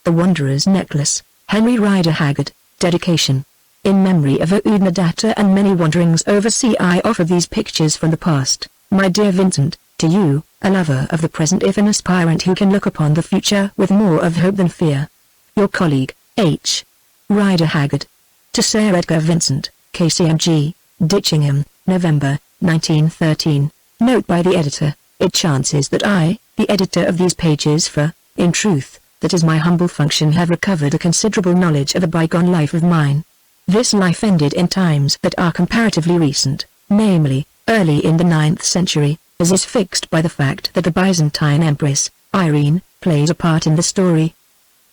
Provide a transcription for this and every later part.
The Wanderer's Necklace, Henry Rider Haggard, dedication. In memory of Oudnadatta and many wanderings overseas, I offer these pictures from the past, my dear Vincent, to you, a lover of the present if an aspirant who can look upon the future with more of hope than fear. Your colleague, H. Rider Haggard. To Sir Edgar Vincent, KCMG, Ditchingham, November, 1913. Note by the editor, it chances that I, the editor of these pages for, in truth, that is my humble function, have recovered a considerable knowledge of a bygone life of mine. This life ended in times that are comparatively recent, namely, early in the 9th century, as is fixed by the fact that the Byzantine Empress, Irene, plays a part in the story.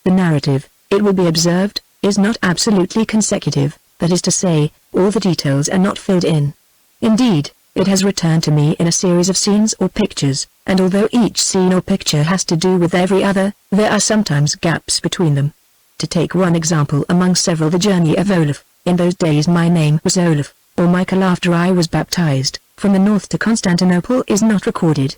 The narrative, it will be observed, is not absolutely consecutive, that is to say, all the details are not filled in. Indeed, it has returned to me in a series of scenes or pictures, and although each scene or picture has to do with every other, there are sometimes gaps between them. To take one example among several, the journey of Olaf. In those days my name was Olaf, or Michael after I was baptized, from the north to Constantinople is not recorded.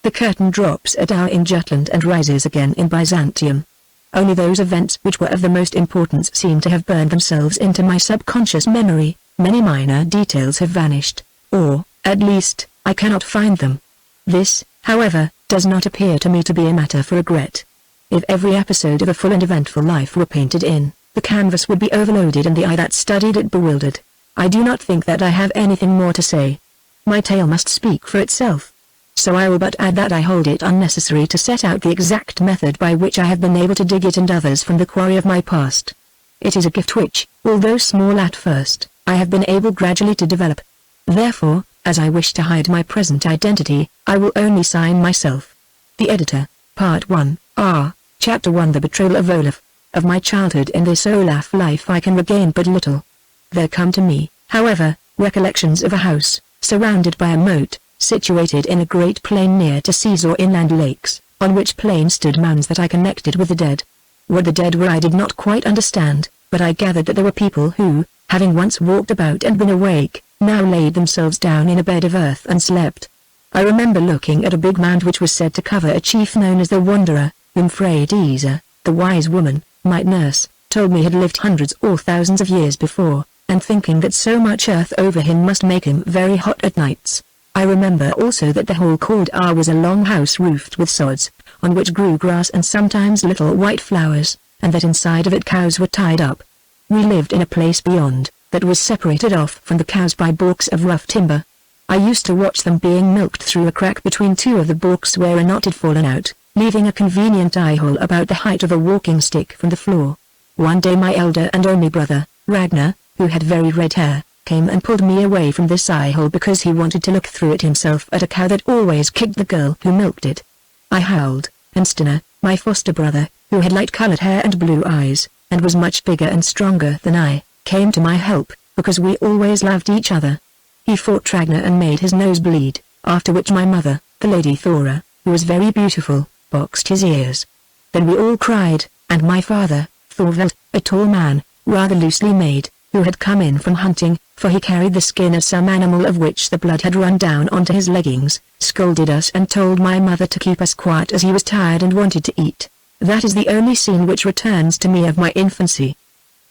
The curtain drops at Au in Jutland and rises again in Byzantium. Only those events which were of the most importance seem to have burned themselves into my subconscious memory. Many minor details have vanished, or, at least, I cannot find them. This, however, does not appear to me to be a matter for regret. If every episode of a full and eventful life were painted in, the canvas would be overloaded and the eye that studied it bewildered. I do not think that I have anything more to say. My tale must speak for itself. So I will but add that I hold it unnecessary to set out the exact method by which I have been able to dig it and others from the quarry of my past. It is a gift which, although small at first, I have been able gradually to develop. Therefore, as I wish to hide my present identity, I will only sign myself. The Editor, Part 1, R. Chapter 1. The Betrayal of Olaf. Of my childhood in this Olaf life I can regain but little. There come to me, however, recollections of a house, surrounded by a moat, situated in a great plain near to seas or inland lakes, on which plain stood mounds that I connected with the dead. What the dead were I did not quite understand, but I gathered that there were people who, having once walked about and been awake, now laid themselves down in a bed of earth and slept. I remember looking at a big mound which was said to cover a chief known as the Wanderer, whom Freydisa, the wise woman, my nurse, told me had lived hundreds or thousands of years before, and thinking that so much earth over him must make him very hot at nights. I remember also that the hall called R was a long house roofed with sods, on which grew grass and sometimes little white flowers, and that inside of it cows were tied up. We lived in a place beyond, that was separated off from the cows by balks of rough timber. I used to watch them being milked through a crack between two of the balks where a knot had fallen out, leaving a convenient eye-hole about the height of a walking stick from the floor. One day my elder and only brother, Ragnar, who had very red hair, came and pulled me away from this eye-hole because he wanted to look through it himself at a cow that always kicked the girl who milked it. I howled, and Stina, my foster brother, who had light-colored hair and blue eyes, and was much bigger and stronger than I, came to my help, because we always loved each other. He fought Ragnar and made his nose bleed, after which my mother, the Lady Thora, who was very beautiful, boxed his ears. Then we all cried, and my father, Thorvald, a tall man, rather loosely made, who had come in from hunting, for he carried the skin of some animal of which the blood had run down onto his leggings, scolded us and told my mother to keep us quiet as he was tired and wanted to eat. That is the only scene which returns to me of my infancy.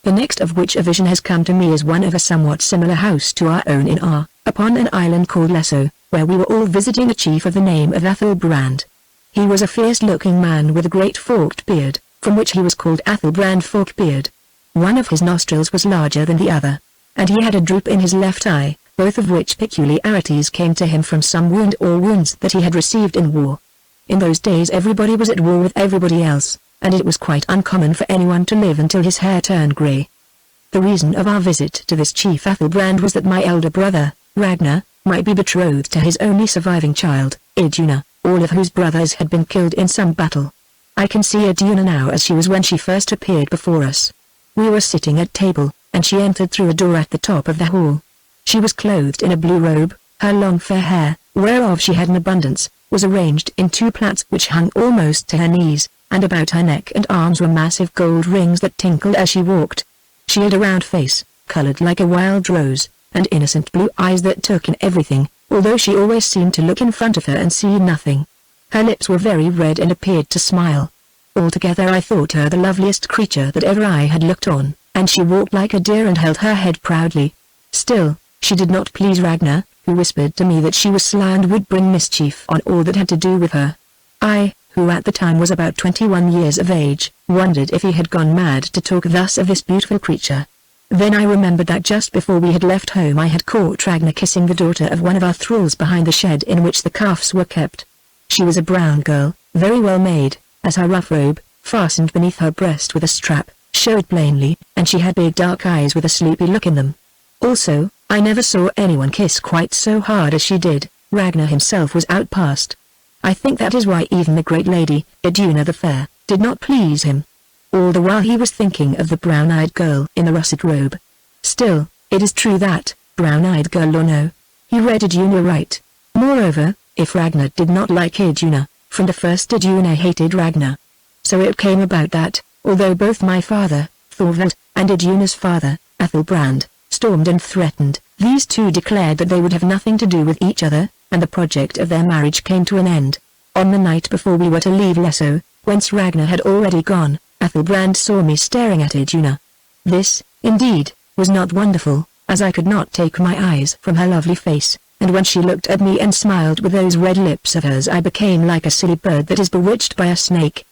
The next of which a vision has come to me is one of a somewhat similar house to our own in R, upon an island called Lesso, where we were all visiting a chief of the name of Athelbrand. He was a fierce-looking man with a great forked beard, from which he was called Athelbrand Forkbeard. One of his nostrils was larger than the other, and he had a droop in his left eye, both of which peculiarities came to him from some wound or wounds that he had received in war. In those days everybody was at war with everybody else, and it was quite uncommon for anyone to live until his hair turned grey. The reason of our visit to this chief Athelbrand was that my elder brother, Ragnar, might be betrothed to his only surviving child, Iduna, all of whose brothers had been killed in some battle. I can see Iduna now as she was when she first appeared before us. We were sitting at table, and she entered through a door at the top of the hall. She was clothed in a blue robe, her long fair hair, whereof she had an abundance, was arranged in two plaits which hung almost to her knees, and about her neck and arms were massive gold rings that tinkled as she walked. She had a round face, colored like a wild rose, and innocent blue eyes that took in everything, although she always seemed to look in front of her and see nothing. Her lips were very red and appeared to smile. Altogether I thought her the loveliest creature that ever I had looked on, and she walked like a deer and held her head proudly. Still, she did not please Ragnar, who whispered to me that she was sly and would bring mischief on all that had to do with her. I, who at the time was about 21 years of age, wondered if he had gone mad to talk thus of this beautiful creature. Then I remembered that just before we had left home I had caught Ragnar kissing the daughter of one of our thralls behind the shed in which the calves were kept. She was a brown girl, very well made, as her rough robe, fastened beneath her breast with a strap, showed plainly, and she had big dark eyes with a sleepy look in them. Also, I never saw anyone kiss quite so hard as she did. Ragnar himself was outpassed. I think that is why even the great lady, Iduna the Fair, did not please him. All the while he was thinking of the brown-eyed girl in the russet robe. Still, it is true that, brown-eyed girl or no, he read Iduna right. Moreover, if Ragnar did not like Iduna, from the first Iduna hated Ragnar. So it came about that, although both my father, Thorvald, and Iduna's father, Athelbrand, stormed and threatened, these two declared that they would have nothing to do with each other, and the project of their marriage came to an end. On the night before we were to leave Lesso, whence Ragnar had already gone, Athelbrand saw me staring at Iduna. This, indeed, was not wonderful, as I could not take my eyes from her lovely face, and when she looked at me and smiled with those red lips of hers I became like a silly bird that is bewitched by a snake.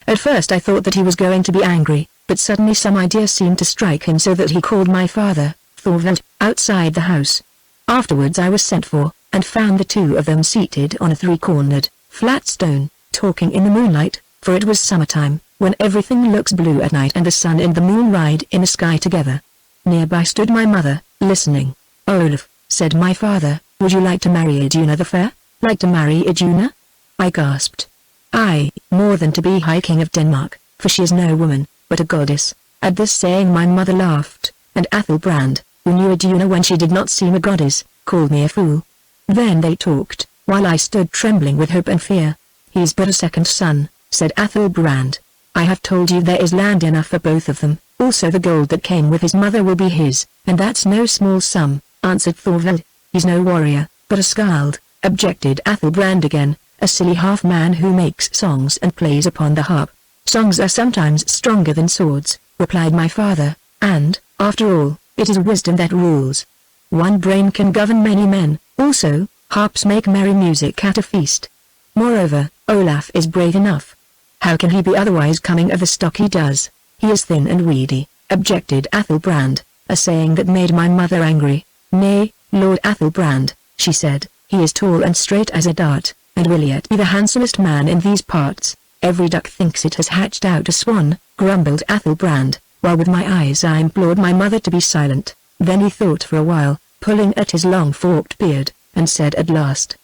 At first I thought that he was going to be angry, but suddenly some idea seemed to strike him so that he called my father, Thorvald, outside the house. Afterwards I was sent for, and found the two of them seated on a three-cornered, flat stone, talking in the moonlight, for it was summertime, when everything looks blue at night and the sun and the moon ride in the sky together. Nearby stood my mother, listening. "Olaf," said my father, "would you like to marry Iduna the Fair?" "Like to marry Iduna?" I gasped. "Aye, more than to be High King of Denmark, for she is no woman, but a goddess." At this saying my mother laughed, and Athelbrand, who knew Iduna when she did not seem a goddess, called me a fool. Then they talked, while I stood trembling with hope and fear. "He's but a second son," said Athelbrand. "I have told you there is land enough for both of them, also the gold that came with his mother will be his, and that's no small sum," answered Thorvald. "He's no warrior, but a skald," objected Athelbrand again, "a silly half-man who makes songs and plays upon the harp." "Songs are sometimes stronger than swords," replied my father, "and, after all, it is wisdom that rules. One brain can govern many men, also, harps make merry music at a feast. Moreover, Olaf is brave enough. How can he be otherwise coming of the stock he does?" "He is thin and weedy," objected Athelbrand, a saying that made my mother angry. "Nay, Lord Athelbrand," she said, "he is tall and straight as a dart, and will yet be the handsomest man in these parts. Every duck thinks it has hatched out a swan," grumbled Athelbrand, while with my eyes I implored my mother to be silent. Then he thought for a while, pulling at his long forked beard, and said at last,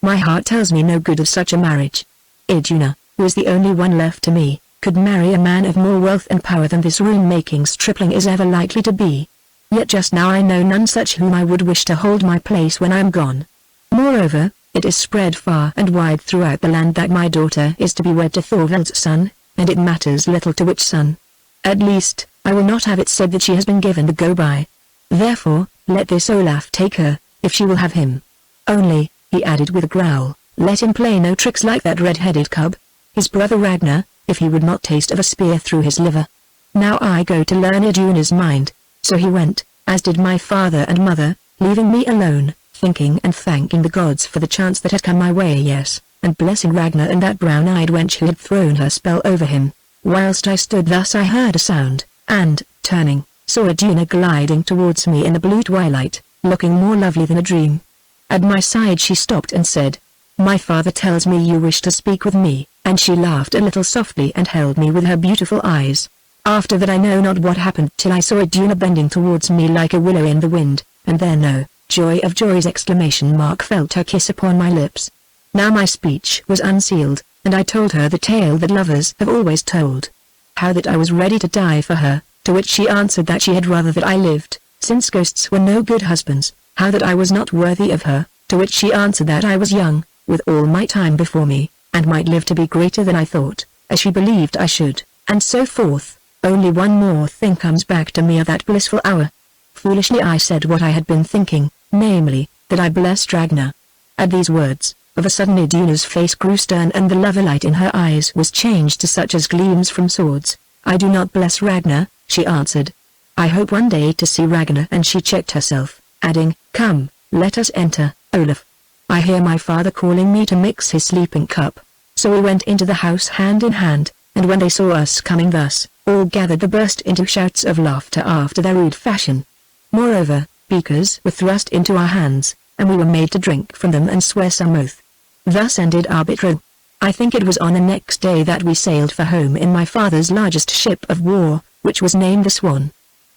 "My heart tells me no good of such a marriage. Iduna, who is the only one left to me, could marry a man of more wealth and power than this room-making stripling is ever likely to be. Yet just now I know none such whom I would wish to hold my place when I am gone. Moreover, it is spread far and wide throughout the land that my daughter is to be wed to Thorvald's son, and it matters little to which son. At least, I will not have it said that she has been given the go-by. Therefore, let this Olaf take her, if she will have him. Only," he added with a growl, "let him play no tricks like that red-headed cub, his brother Ragnar, if he would not taste of a spear through his liver. Now I go to learn Iduna's mind." So he went, as did my father and mother, leaving me alone, thinking and thanking the gods for the chance that had come my way, yes, and blessing Ragnar and that brown-eyed wench who had thrown her spell over him. Whilst I stood thus I heard a sound, and, turning, saw Iduna gliding towards me in the blue twilight, looking more lovely than a dream. At my side she stopped and said, "My father tells me you wish to speak with me," and she laughed a little softly and held me with her beautiful eyes. After that I know not what happened till I saw Iduna bending towards me like a willow in the wind, and then "Oh, joy of joys!" felt her kiss upon my lips. Now my speech was unsealed, and I told her the tale that lovers have always told. How that I was ready to die for her, to which she answered that she had rather that I lived, since ghosts were no good husbands. How that I was not worthy of her, to which she answered that I was young, with all my time before me, and might live to be greater than I thought, as she believed I should, and so forth. Only one more thing comes back to me of that blissful hour. Foolishly I said what I had been thinking, namely, that I blessed Ragnar. At these words, Of a sudden Iduna's face grew stern and the lover-light in her eyes was changed to such as gleams from swords. "I do not bless Ragnar," she answered. "I hope one day to see Ragnar," and she checked herself, adding, "Come, let us enter, Olaf. I hear my father calling me to mix his sleeping cup." So we went into the house hand in hand, and when they saw us coming thus, all gathered to burst into shouts of laughter after their rude fashion. Moreover, beakers were thrust into our hands, and we were made to drink from them and swear some oath. Thus ended our betrothal. I think it was on the next day that we sailed for home in my father's largest ship of war, which was named the Swan.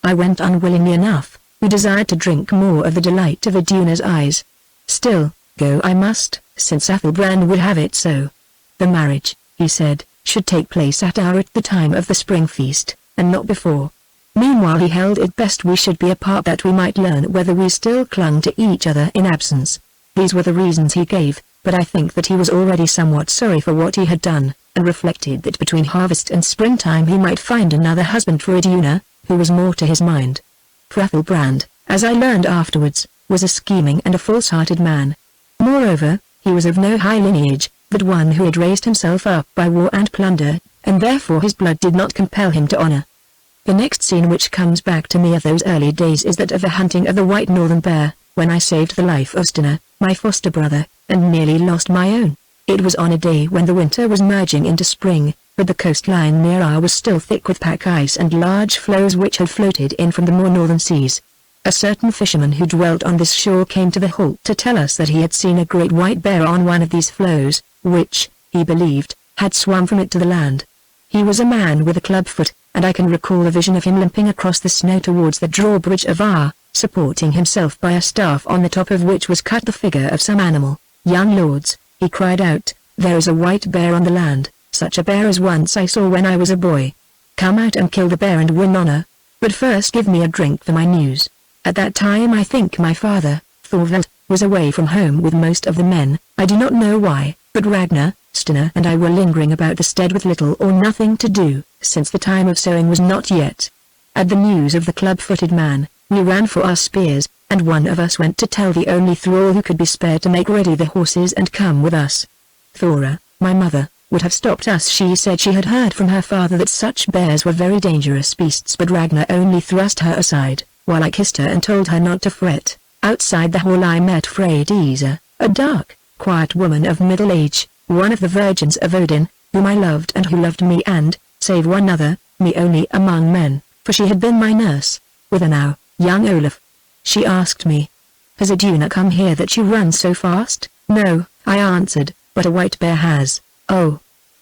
I went unwillingly enough, we desired to drink more of the delight of Iduna's eyes. Still, go I must, since Athelbrand would have it so. The marriage, he said, should take place at the time of the spring feast, and not before. Meanwhile he held it best we should be apart that we might learn whether we still clung to each other in absence. These were the reasons he gave, but I think that he was already somewhat sorry for what he had done, and reflected that between harvest and springtime he might find another husband for Iduna, who was more to his mind. For Athelbrand, as I learned afterwards, was a scheming and a false-hearted man. Moreover, he was of no high lineage, but one who had raised himself up by war and plunder, and therefore his blood did not compel him to honor. The next scene which comes back to me of those early days is that of the hunting of the white northern bear, when I saved the life of Stina, my foster brother, and nearly lost my own. It was on a day when the winter was merging into spring, but the coastline near our was still thick with pack ice and large floes which had floated in from the more northern seas. A certain fisherman who dwelt on this shore came to the halt to tell us that he had seen a great white bear on one of these floes, which, he believed, had swum from it to the land. He was a man with a club-foot, and I can recall a vision of him limping across the snow towards the drawbridge of our, supporting himself by a staff on the top of which was cut the figure of some animal. "Young lords," he cried out, "there is a white bear on the land, such a bear as once I saw when I was a boy. Come out and kill the bear and win honor. But first give me a drink for my news." At that time I think my father, Thorvald, was away from home with most of the men. I do not know why, but Ragnar, Stina and I were lingering about the stead with little or nothing to do, since the time of sowing was not yet. At the news of the club-footed man, we ran for our spears, and one of us went to tell the only thrall who could be spared to make ready the horses and come with us. Thora, my mother, would have stopped us. She said she had heard from her father that such bears were very dangerous beasts, but Ragnar only thrust her aside, while I kissed her and told her not to fret. Outside the hall I met Freydisa, a dark, quiet woman of middle age, one of the virgins of Odin, whom I loved and who loved me and, save one other, me only among men, for she had been my nurse. "Whither now, young Olaf?" she asked me. "Has Iduna come here that you run so fast?" "No," I answered, "but a white bear has." "Oh.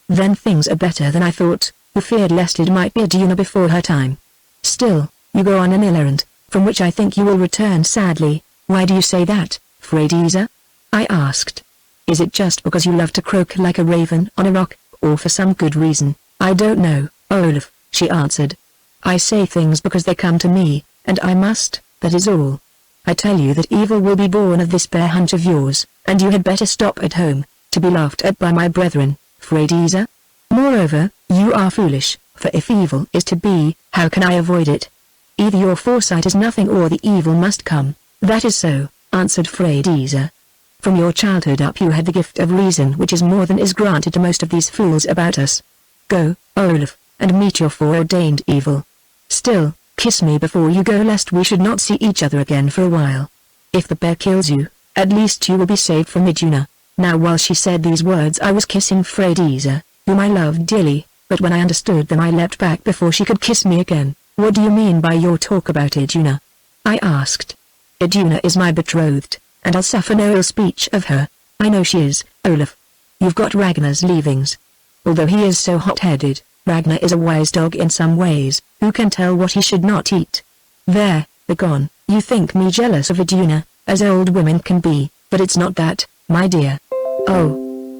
Then things are better than I thought, who feared lest it might be Iduna before her time. Still, you go on an ill errand, from which I think you will return sadly." "Why do you say that, Freydisa?" I asked. "Is it just because you love to croak like a raven on a rock, or for some good reason?" "I don't know, Olaf," she answered. "I say things because they come to me, and I must, that is all. I tell you that evil will be born of this bear hunt of yours, and you had better stop at home, to be laughed at by my brethren, Freydisa. Moreover, you are foolish, for if evil is to be, how can I avoid it? Either your foresight is nothing or the evil must come." "That is so," answered Freydisa. "From your childhood up you had the gift of reason, which is more than is granted to most of these fools about us. Go, Olaf, and meet your foreordained evil. Still, kiss me before you go lest we should not see each other again for a while. If the bear kills you, at least you will be saved from Iduna." Now while she said these words I was kissing Freydisa, whom I loved dearly, but when I understood them I leapt back before she could kiss me again. "What do you mean by your talk about Iduna?" I asked. "Iduna is my betrothed, and I'll suffer no ill speech of her." "I know she is, Olaf. You've got Ragnar's leavings. Although he is so hot-headed, Ragnar is a wise dog in some ways, who can tell what he should not eat. There, begone. You think me jealous of Iduna, as old women can be, but it's not that, my dear. Oh,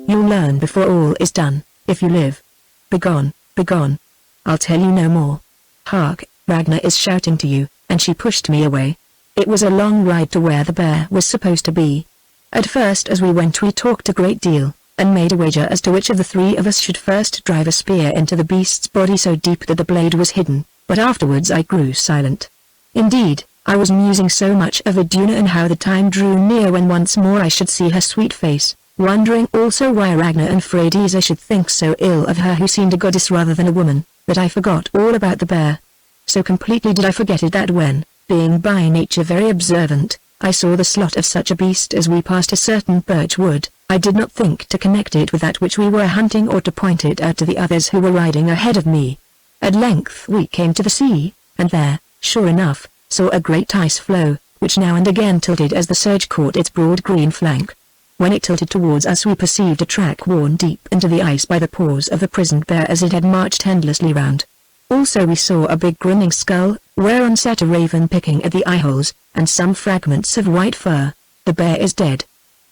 you'll learn before all is done, if you live. Begone, begone. I'll tell you no more. Hark, Ragnar is shouting to you," and she pushed me away. It was a long ride to where the bear was supposed to be. At first as we went we talked a great deal, and made a wager as to which of the three of us should first drive a spear into the beast's body so deep that the blade was hidden, but afterwards I grew silent. Indeed, I was musing so much of Iduna and how the time drew near when once more I should see her sweet face, wondering also why Ragnar and Freydisa should think so ill of her who seemed a goddess rather than a woman, but I forgot all about the bear. So completely did I forget it that when, being by nature very observant, I saw the slot of such a beast as we passed a certain birch wood, I did not think to connect it with that which we were hunting or to point it out to the others who were riding ahead of me. At length we came to the sea, and there, sure enough, saw a great ice floe, which now and again tilted as the surge caught its broad green flank. When it tilted towards us we perceived a track worn deep into the ice by the paws of the prisoned bear as it had marched endlessly round. Also we saw a big grinning skull, whereon sat a raven picking at the eyeholes, and some fragments of white fur. "The bear is dead!"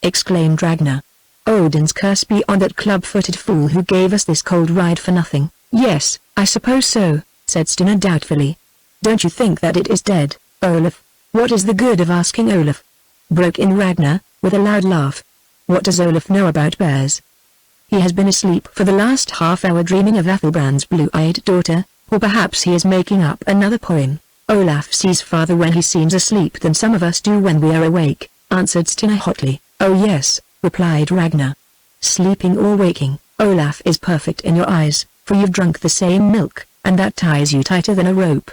exclaimed Ragnar. "Odin's curse be on that club-footed fool who gave us this cold ride for nothing." "Yes, I suppose so," said Stina doubtfully. "Don't you think that it is dead, Olaf?" "What is the good of asking Olaf?" broke in Ragnar, with a loud laugh. "What does Olaf know about bears? He has been asleep for the last half hour dreaming of Athelbrand's blue-eyed daughter, or perhaps he is making up another poem." "Olaf sees farther when he seems asleep than some of us do when we are awake," answered Stina hotly. "Oh yes," replied Ragnar. "Sleeping or waking, Olaf is perfect in your eyes, for you've drunk the same milk, and that ties you tighter than a rope.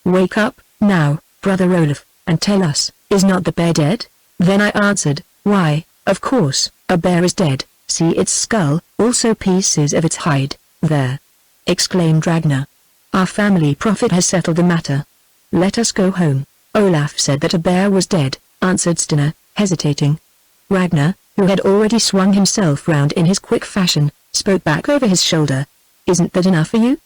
Wake up, now, brother Olaf, and tell us, is not the bear dead?" Then I answered, "Why, of course, a bear is dead, see its skull, also pieces of its hide, there," exclaimed Ragnar. "Our family prophet has settled the matter. Let us go home." "Olaf said that a bear was dead," answered Stina, hesitating. Ragnar, who had already swung himself round in his quick fashion, spoke back over his shoulder. "Isn't that enough for you?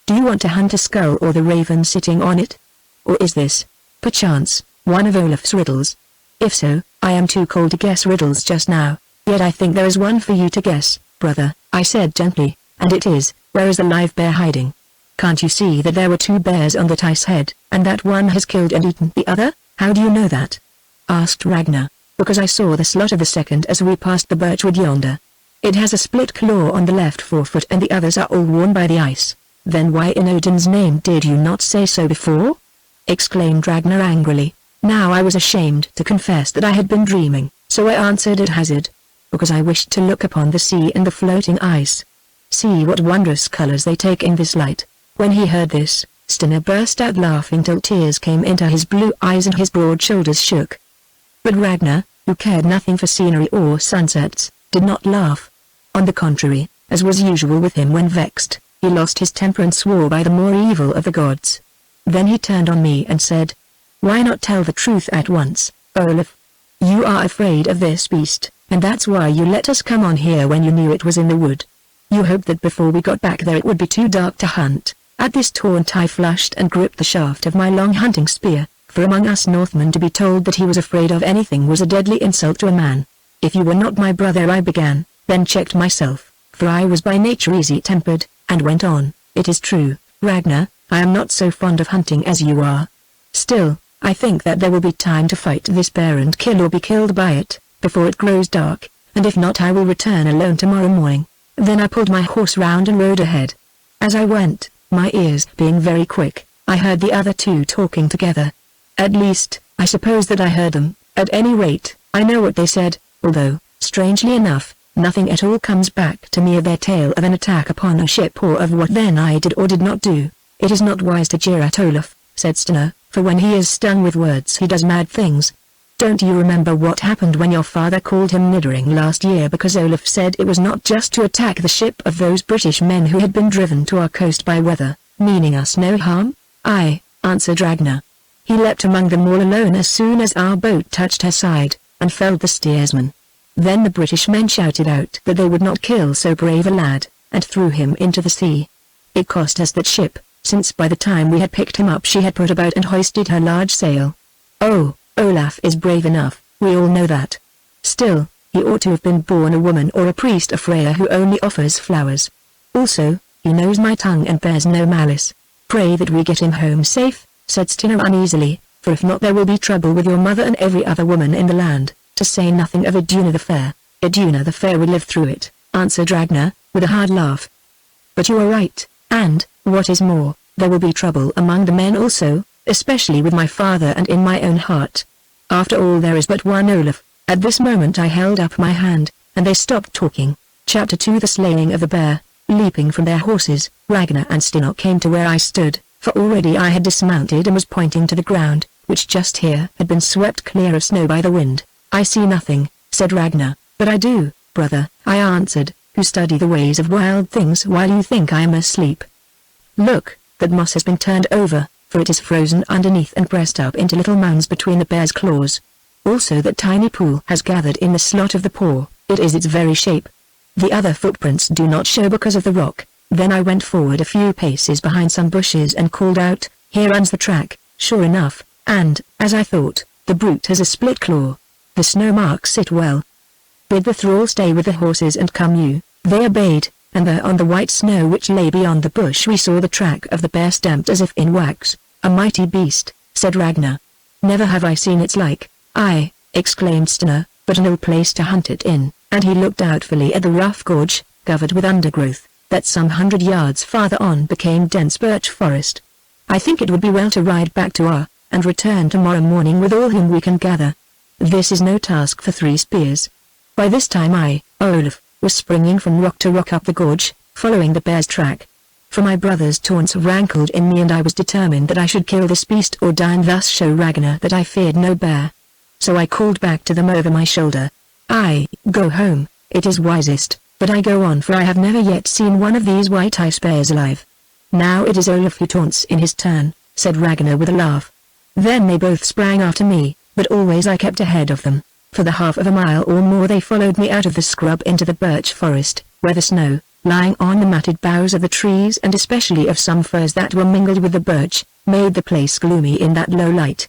Do you want to hunt a skull or the raven sitting on it? Or is this, perchance, one of Olaf's riddles? If so, I am too cold to guess riddles just now, yet I think there is one for you to guess, brother," I said gently, "and it is, where is the live bear hiding? Can't you see that there were two bears on that ice head, and that one has killed and eaten the other?" "How do you know that?" asked Ragnar. "Because I saw the slot of the second as we passed the birchwood yonder. It has a split claw on the left forefoot and the others are all worn by the ice." "Then why in Odin's name did you not say so before?" exclaimed Ragnar angrily. Now I was ashamed to confess that I had been dreaming, so I answered at hazard. "Because I wished to look upon the sea and the floating ice. See what wondrous colors they take in this light." When he heard this, Stina burst out laughing till tears came into his blue eyes and his broad shoulders shook. But Ragnar, who cared nothing for scenery or sunsets, did not laugh. On the contrary, as was usual with him when vexed, he lost his temper and swore by the more evil of the gods. Then he turned on me and said, "Why not tell the truth at once, Olaf? You are afraid of this beast, and that's why you let us come on here when you knew it was in the wood. You hoped that before we got back there it would be too dark to hunt." At this taunt I flushed and gripped the shaft of my long hunting spear, for among us Northmen to be told that he was afraid of anything was a deadly insult to a man. "If you were not my brother," I began, then checked myself, for I was by nature easy-tempered, and went on, "It is true, Ragnar, I am not so fond of hunting as you are. Still, I think that there will be time to fight this bear and kill or be killed by it, before it grows dark, and if not I will return alone tomorrow morning." Then I pulled my horse round and rode ahead. As I went, my ears being very quick, I heard the other two talking together. At least, I suppose that I heard them. At any rate, I know what they said, although, strangely enough, nothing at all comes back to me of their tale of an attack upon a ship or of what then I did or did not do. "It is not wise to jeer at Olaf," said Stina, "for when he is stung with words he does mad things. Don't you remember what happened when your father called him niddering last year because Olaf said it was not just to attack the ship of those British men who had been driven to our coast by weather, meaning us no harm?" "Aye," answered Ragnar. "He leapt among them all alone as soon as our boat touched her side, and felled the steersman. Then the British men shouted out that they would not kill so brave a lad, and threw him into the sea. It cost us that ship, since by the time we had picked him up she had put about and hoisted her large sail. Oh, Olaf is brave enough, we all know that. Still, he ought to have been born a woman or a priest of Freya who only offers flowers. Also, he knows my tongue and bears no malice. Pray that we get him home safe," said Stina uneasily, "for if not there will be trouble with your mother and every other woman in the land, to say nothing of Iduna the Fair." "Iduna the Fair would live through it," answered Ragnar, with a hard laugh. "But you are right, and, what is more, there will be trouble among the men also, especially with my father and in my own heart. After all there is but one Olaf." At this moment I held up my hand, and they stopped talking. Chapter 2: The Slaying of the Bear. Leaping from their horses, Ragnar and Stina came to where I stood, for already I had dismounted and was pointing to the ground, which just here had been swept clear of snow by the wind. "I see nothing," said Ragnar. "But I do, brother," I answered, "who study the ways of wild things while you think I am asleep. Look, that moss has been turned over, for it is frozen underneath and pressed up into little mounds between the bear's claws. Also that tiny pool has gathered in the slot of the paw, it is its very shape. The other footprints do not show because of the rock." Then I went forward a few paces behind some bushes and called out, "Here runs the track." Sure enough, and, as I thought, the brute has a split claw. The snow marks it well. "Bid the thrall stay with the horses and come you." They obeyed, and there on the white snow which lay beyond the bush we saw the track of the bear stamped as if in wax. "A mighty beast," said Ragnar. "Never have I seen its like." "Aye," exclaimed Stina, "but an ill place to hunt it in," and he looked doubtfully at the rough gorge, covered with undergrowth, that some 100 yards farther on became dense birch forest. "I think it would be well to ride back to our, and return tomorrow morning with all whom we can gather. This is no task for 3 spears." By this time I, Olaf, was springing from rock to rock up the gorge, following the bear's track. For my brother's taunts rankled in me and I was determined that I should kill this beast or die and thus show Ragnar that I feared no bear. So I called back to them over my shoulder, "Aye, go home, it is wisest, but I go on for I have never yet seen one of these white ice bears alive." "Now it is Olaf who taunts in his turn," said Ragnar with a laugh. Then they both sprang after me, but always I kept ahead of them. For the half of a mile or more they followed me out of the scrub into the birch forest, where the snow, lying on the matted boughs of the trees and especially of some firs that were mingled with the birch, made the place gloomy in that low light.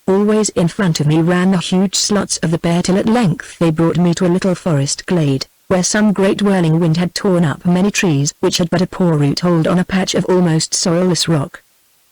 Always in front of me ran the huge slots of the bear till at length they brought me to a little forest glade, where some great whirling wind had torn up many trees which had but a poor root hold on a patch of almost soilless rock.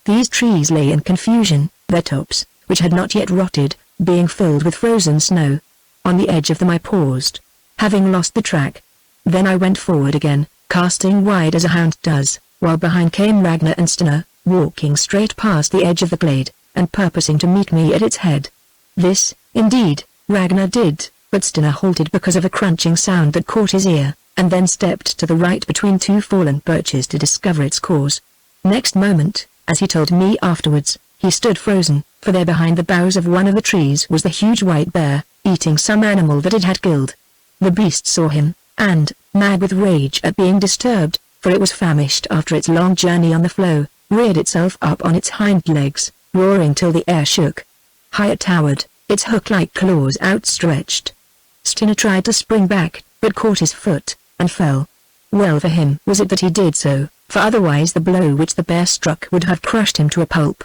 These trees lay in confusion, their tops, which had not yet rotted, being filled with frozen snow. On the edge of them I paused, having lost the track. Then I went forward again, casting wide as a hound does, while behind came Ragnar and Stina, walking straight past the edge of the glade, and purposing to meet me at its head. This, indeed, Ragnar did, but Stina halted because of a crunching sound that caught his ear, and then stepped to the right between 2 fallen birches to discover its cause. Next moment, as he told me afterwards, he stood frozen, for there behind the boughs of one of the trees was the huge white bear, eating some animal that it had killed. The beast saw him, and, mad with rage at being disturbed, for it was famished after its long journey on the floe, reared itself up on its hind legs, roaring till the air shook. High it towered, its hook-like claws outstretched. Stina tried to spring back, but caught his foot, and fell. Well for him was it that he did so, for otherwise the blow which the bear struck would have crushed him to a pulp.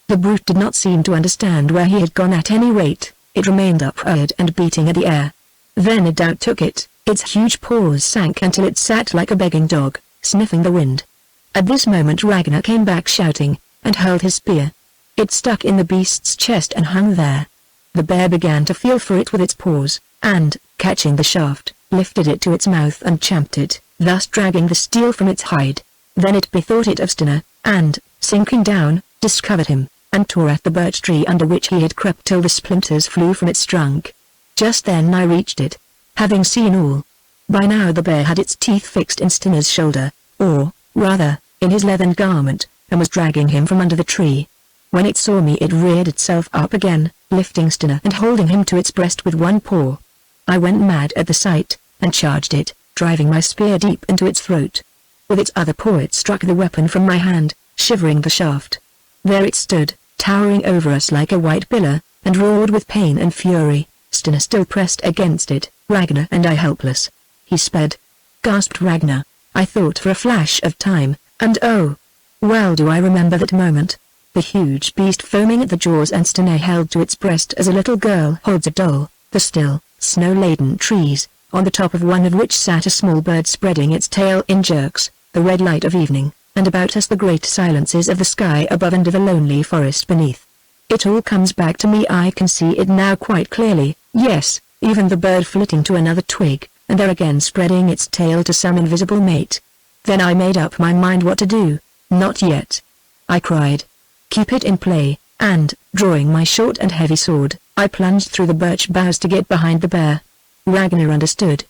The brute did not seem to understand where he had gone at any rate, it remained upreared and beating at the air. Then a doubt took it, its huge paws sank until it sat like a begging dog, sniffing the wind. At this moment Ragnar came back shouting, and hurled his spear. It stuck in the beast's chest and hung there. The bear began to feel for it with its paws, and, catching the shaft, lifted it to its mouth and champed it, thus dragging the steel from its hide. Then it bethought it of Stina, and, sinking down, discovered him, and tore at the birch tree under which he had crept till the splinters flew from its trunk. Just then I reached it, having seen all. By now the bear had its teeth fixed in Stina's shoulder, or, rather, in his leathern garment, and was dragging him from under the tree. When it saw me it reared itself up again, lifting Stina and holding him to its breast with one paw. I went mad at the sight, and charged it, driving my spear deep into its throat. With its other paw it struck the weapon from my hand, shivering the shaft. There it stood, towering over us like a white pillar, and roared with pain and fury, Stina still pressed against it, Ragnar and I helpless. "He sped," gasped Ragnar. I thought for a flash of time, and oh! Well do I remember that moment. The huge beast foaming at the jaws and Stina held to its breast as a little girl holds a doll, the still, snow-laden trees, on the top of one of which sat a small bird spreading its tail in jerks, the red light of evening, and about us the great silences of the sky above and of the lonely forest beneath. It all comes back to me. I can see it now quite clearly, yes, even the bird flitting to another twig, and there again spreading its tail to some invisible mate. Then I made up my mind what to do. "Not yet," I cried. "Keep it in play," and, drawing my short and heavy sword, I plunged through the birch boughs to get behind the bear. Ragnar understood.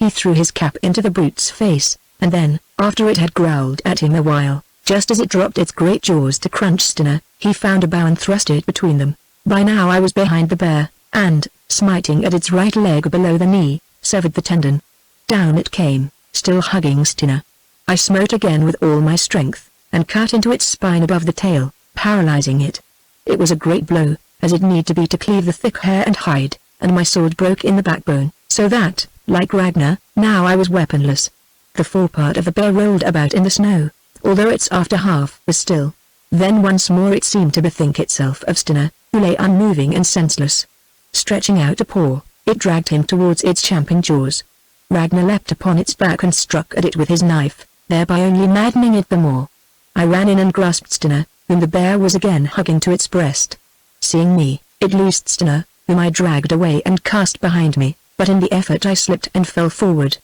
He threw his cap into the brute's face, and then, after it had growled at him a while, just as it dropped its great jaws to crunch Stinner, he found a bough and thrust it between them. By now I was behind the bear, and, smiting at its right leg below the knee, severed the tendon. Down it came, still hugging Stinner. I smote again with all my strength, and cut into its spine above the tail, paralyzing it. It was a great blow, as it need to be to cleave the thick hair and hide, and my sword broke in the backbone, so that, like Ragnar, now I was weaponless. The forepart of the bear rolled about in the snow, although its after half was still. Then once more it seemed to bethink itself of Stinner, who lay unmoving and senseless. Stretching out a paw, it dragged him towards its champing jaws. Ragnar leapt upon its back and struck at it with his knife, thereby only maddening it the more. I ran in and grasped Stinner, whom the bear was again hugging to its breast. Seeing me, it loosed Stinner, whom I dragged away and cast behind me, but in the effort I slipped and fell forward.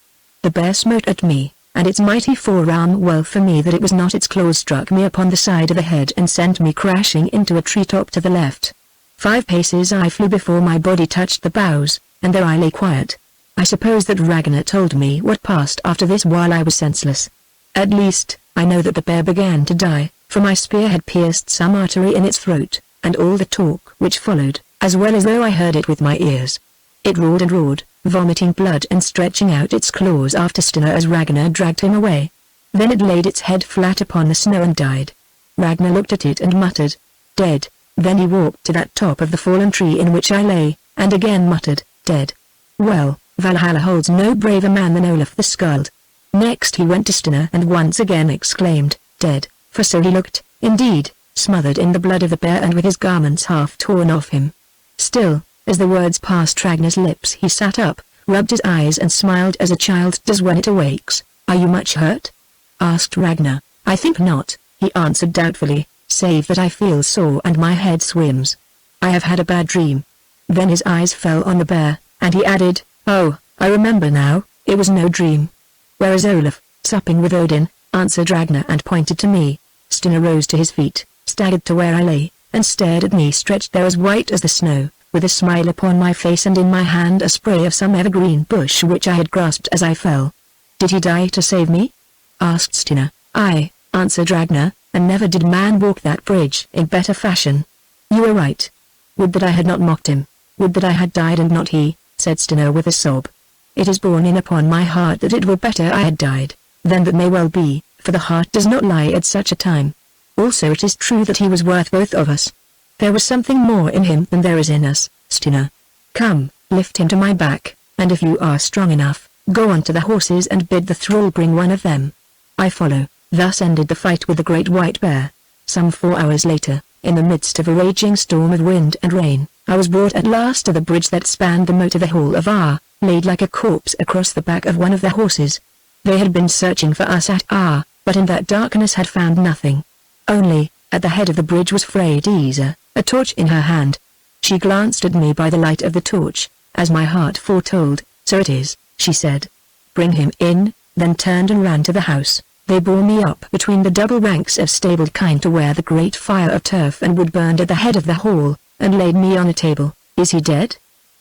The bear smote at me, and its mighty forearm, well for me that it was not its claws, struck me upon the side of the head and sent me crashing into a treetop to the left. 5 paces I flew before my body touched the boughs, and there I lay quiet. I suppose that Ragnar told me what passed after this while I was senseless. At least, I know that the bear began to die, for my spear had pierced some artery in its throat, and all the talk which followed, as well as though I heard it with my ears. It roared and roared, vomiting blood and stretching out its claws after Stinner as Ragnar dragged him away. Then it laid its head flat upon the snow and died. Ragnar looked at it and muttered, "Dead." Then he walked to that top of the fallen tree in which I lay, and again muttered, "Dead." Well, Valhalla holds no braver man than Olaf the Skald. Next he went to Stinner and once again exclaimed, "Dead," for so he looked, indeed, smothered in the blood of the bear and with his garments half torn off him. Still, as the words passed Ragnar's lips, he sat up, rubbed his eyes and smiled as a child does when it awakes. "Are you much hurt?" asked Ragnar. "I think not," he answered doubtfully, "save that I feel sore and my head swims. I have had a bad dream." Then his eyes fell on the bear, and he added, "Oh, I remember now, it was no dream." "Where is Olaf?" "Supping with Odin," answered Ragnar and pointed to me. Stinner rose to his feet, staggered to where I lay, and stared at me stretched there as white as the snow, with a smile upon my face and in my hand a spray of some evergreen bush which I had grasped as I fell. "Did he die to save me?" asked Stinner. "Aye," answered Ragnar, "and never did man walk that bridge in better fashion." "You were right. Would that I had not mocked him. Would that I had died and not he," said Stinner with a sob. "It is borne in upon my heart that it were better I had died." "Then that may well be, for the heart does not lie at such a time. Also it is true that he was worth both of us. There was something more in him than there is in us, Stinner. Come, lift him to my back, and if you are strong enough, go on to the horses and bid the thrall bring one of them. I follow." Thus ended the fight with the great white bear. Some 4 hours later, in the midst of a raging storm of wind and rain, I was brought at last to the bridge that spanned the moat of the Hall of Ar, laid like a corpse across the back of one of the horses. They had been searching for us at Ar, but in that darkness had found nothing. Only, at the head of the bridge was Freydisa, a torch in her hand. She glanced at me by the light of the torch, as my heart foretold. "So it is," she said. "Bring him in," then turned and ran to the house. They bore me up between the double ranks of stabled kine to where the great fire of turf and wood burned at the head of the hall, and laid me on a table. "Is he dead?"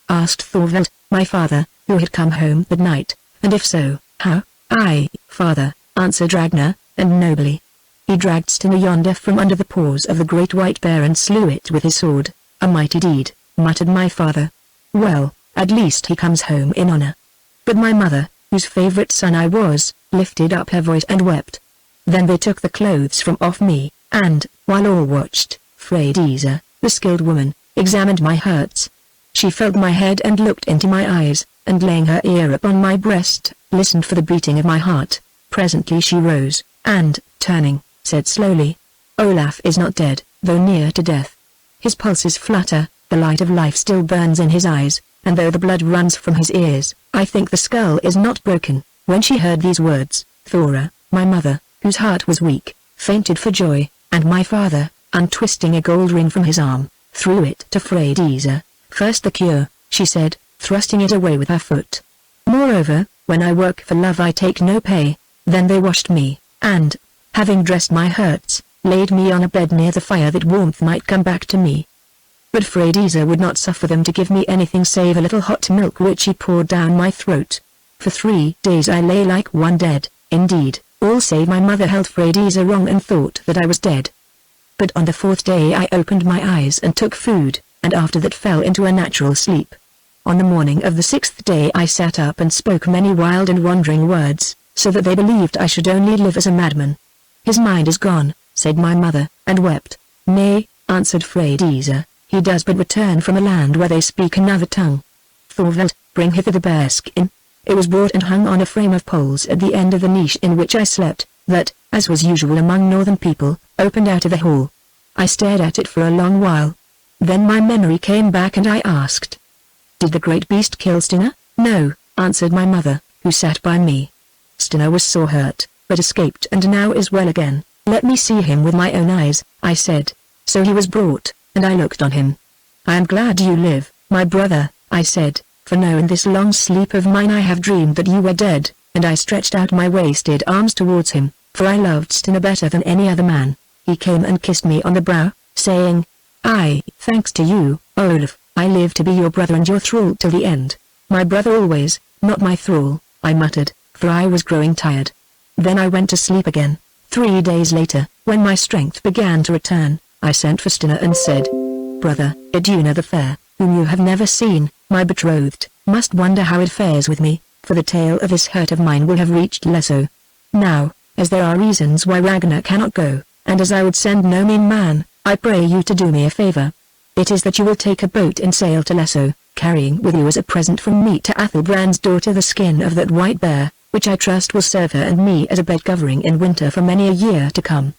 asked Thorvald, my father, who had come home that night, "and if so, how?" "Aye, father," answered Ragnar, "and nobly. He dragged Stinner yonder from under the paws of the great white bear and slew it with his sword." "A mighty deed," muttered my father. "Well, at least he comes home in honor." But my mother, whose favorite son I was, lifted up her voice and wept. Then they took the clothes from off me, and, while all watched, Freydisa, the skilled woman, examined my hurts. She felt my head and looked into my eyes, and laying her ear upon my breast, listened for the beating of my heart. Presently she rose, and, turning, said slowly, "Olaf is not dead, though near to death. His pulses flutter, the light of life still burns in his eyes, and though the blood runs from his ears, I think the skull is not broken." When she heard these words, Thora, my mother, whose heart was weak, fainted for joy, and my father, untwisting a gold ring from his arm, threw it to Freydisa. "First the cure," she said, thrusting it away with her foot. "Moreover, when I work for love I take no pay." Then they washed me, and, having dressed my hurts, laid me on a bed near the fire that warmth might come back to me. But Freydisa would not suffer them to give me anything save a little hot milk which she poured down my throat. For 3 days I lay like one dead. Indeed, all save my mother held Freydiza wrong and thought that I was dead. But on the 4th day I opened my eyes and took food, and after that fell into a natural sleep. On the morning of the 6th day I sat up and spoke many wild and wandering words, so that they believed I should only live as a madman. His mind is gone, said my mother, and wept. Nay, answered Freydiza, he does but return from a land where they speak another tongue. Thorvald, bring hither the bearskin. It was brought and hung on a frame of poles at the end of the niche in which I slept, that, as was usual among northern people, opened out of the hall. I stared at it for a long while. Then my memory came back and I asked, did the great beast kill Stina? No, answered my mother, who sat by me. Stina was sore hurt, but escaped and now is well again. Let me see him with my own eyes, I said. So he was brought, and I looked on him. I am glad you live, my brother, I said, for now in this long sleep of mine I have dreamed that you were dead, and I stretched out my wasted arms towards him, for I loved Stina better than any other man. He came and kissed me on the brow, saying, "Aye, thanks to you, Olaf, I live to be your brother and your thrall till the end." "My brother always, not my thrall," I muttered, for I was growing tired. Then I went to sleep again. 3 days later, when my strength began to return, I sent for Stina and said, "Brother, Iduna the fair, whom you have never seen, my betrothed, must wonder how it fares with me, for the tale of this hurt of mine will have reached Lesso. Now, as there are reasons why Ragnar cannot go, and as I would send no mean man, I pray you to do me a favor. It is that you will take a boat and sail to Lesso, carrying with you as a present from me to Athelbrand's daughter the skin of that white bear, which I trust will serve her and me as a bed covering in winter for many a year to come.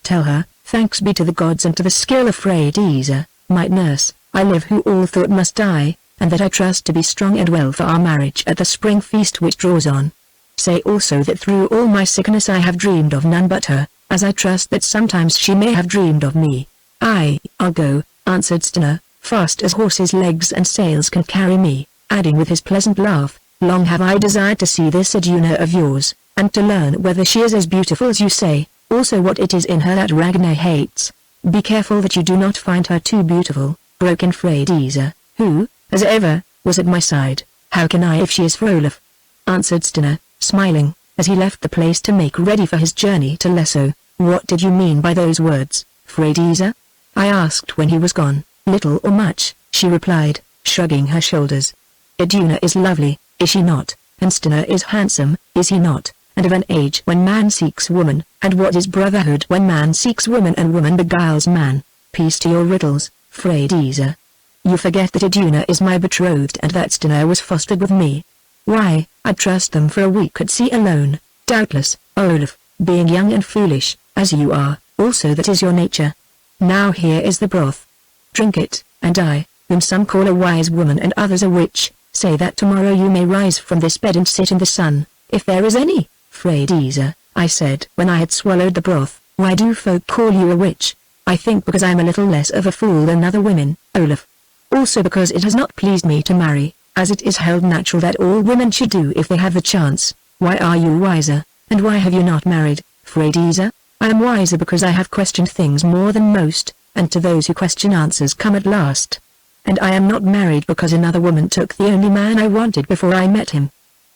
Tell her, thanks be to the gods and to the skill of Freydiza, my nurse, I live who all thought must die, and that I trust to be strong and well for our marriage at the spring feast which draws on. Say also that through all my sickness I have dreamed of none but her, as I trust that sometimes she may have dreamed of me." "Aye, I'll go," answered Stina, "fast as horses' legs and sails can carry me," adding with his pleasant laugh, "Long have I desired to see this Iduna of yours, and to learn whether she is as beautiful as you say, also what it is in her that Ragnar hates." "Be careful that you do not find her too beautiful," broke in Freydiza, who, as ever, was at my side. "How can I if she is for Olaf?" answered Stina, smiling, as he left the place to make ready for his journey to Lesso. "What did you mean by those words, Freydiza?" I asked when he was gone. "Little or much," she replied, shrugging her shoulders. "Iduna is lovely, is she not? And Stina is handsome, is he not? And of an age when man seeks woman, and what is brotherhood when man seeks woman and woman beguiles man? Peace to your riddles, Freydiza. You forget that Iduna is my betrothed and that Stina was fostered with me. Why, I'd trust them for a week at sea alone, doubtless, Olaf, being young and foolish, as you are, also that is your nature. Now here is the broth. Drink it, and I, whom some call a wise woman and others a witch, say that tomorrow you may rise from this bed and sit in the sun, if there is any." "Freydiza," I said when I had swallowed the broth, "why do folk call you a witch?" "I think because I am a little less of a fool than other women, Olaf. Also because it has not pleased me to marry, as it is held natural that all women should do if they have the chance. Why are you wiser, and why have you not married, Freydiza?" "I am wiser because I have questioned things more than most, and to those who question answers come at last. And I am not married because another woman took the only man I wanted before I met him.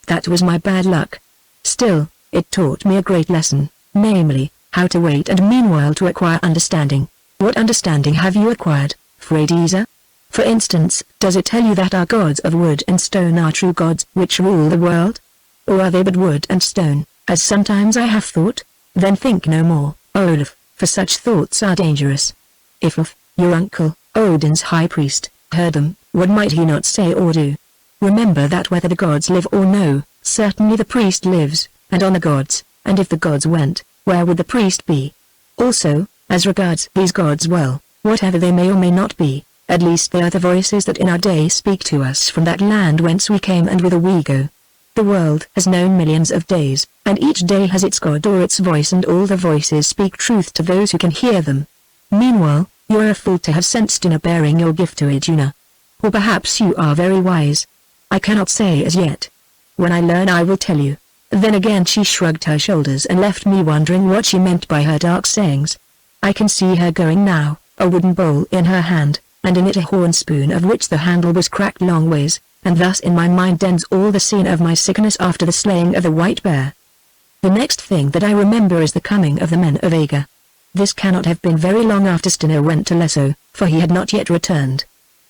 That was my bad luck. Still, it taught me a great lesson, namely, how to wait and meanwhile to acquire understanding." "What understanding have you acquired, Freydiza? For instance, does it tell you that our gods of wood and stone are true gods which rule the world? Or are they but wood and stone, as sometimes I have thought? Then think no more, Olaf, for such thoughts are dangerous. If Ulf, your uncle, Odin's high priest, heard them, what might he not say or do? Remember that whether the gods live or no, certainly the priest lives, and on the gods, and if the gods went, where would the priest be? Also, as regards these gods, well, whatever they may or may not be, at least they are the voices that in our day speak to us from that land whence we came and whither we go. The world has known millions of days, and each day has its god or its voice, and all the voices speak truth to those who can hear them. Meanwhile, you are a fool to have sent Stina bearing your gift to Iduna. Or perhaps you are very wise. I cannot say as yet. When I learn I will tell you." Then again she shrugged her shoulders and left me wondering what she meant by her dark sayings. I can see her going now, a wooden bowl in her hand, and in it a horn spoon of which the handle was cracked long ways, and thus in my mind ends all the scene of my sickness after the slaying of the white bear. The next thing that I remember is the coming of the men of Haggard. This cannot have been very long after Stina went to Lesso, for he had not yet returned.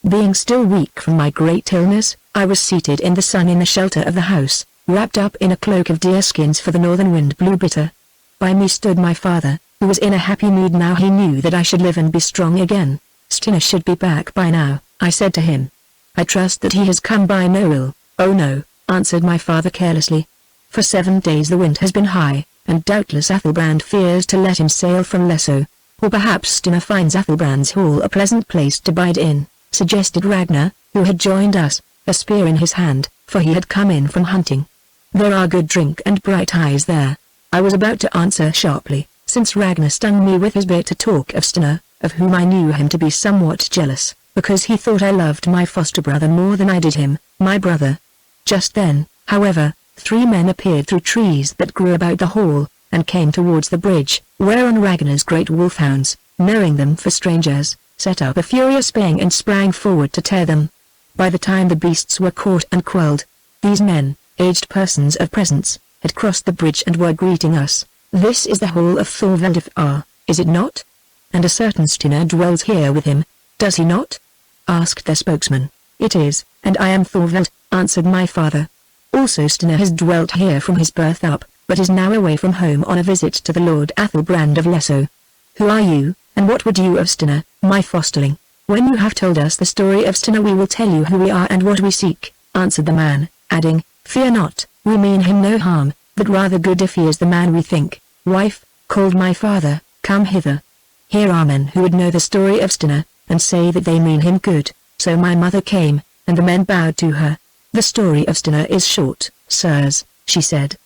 Being still weak from my great illness, I was seated in the sun in the shelter of the house, wrapped up in a cloak of deerskins, for the northern wind blew bitter. By me stood my father, who was in a happy mood now he knew that I should live and be strong again. Stina should be back by now, I said to him. I trust that he has come by no ill. Oh no, answered my father carelessly. For 7 days the wind has been high, and doubtless Athelbrand fears to let him sail from Lesso. Or perhaps Stina finds Athelbrand's hall a pleasant place to bide in, suggested Ragnar, who had joined us, a spear in his hand, for he had come in from hunting. There are good drink and bright eyes there. I was about to answer sharply, since Ragnar stung me with his bitter talk of Stina, of whom I knew him to be somewhat jealous, because he thought I loved my foster brother more than I did him, my brother. Just then, however, 3 men appeared through trees that grew about the hall, and came towards the bridge, whereon Ragnar's great wolfhounds, knowing them for strangers, set up a furious baying and sprang forward to tear them. By the time the beasts were caught and quelled, these men, aged persons of presence, had crossed the bridge and were greeting us. This is the hall of Thorvaldr, is it not? And a certain Stina dwells here with him, does he not? Asked their spokesman. It is, and I am Thorvald, answered my father. Also Stina has dwelt here from his birth up, but is now away from home on a visit to the Lord Athelbrand of Lesso. Who are you, and what would you of Stina, my fosterling? When you have told us the story of Stina we will tell you who we are and what we seek, answered the man, adding, Fear not, we mean him no harm, but rather good if he is the man we think. Wife, called my father, come hither. Here are men who would know the story of Stina, and say that they mean him good. So my mother came, and the men bowed to her. The story of Stina is short, sirs, she said.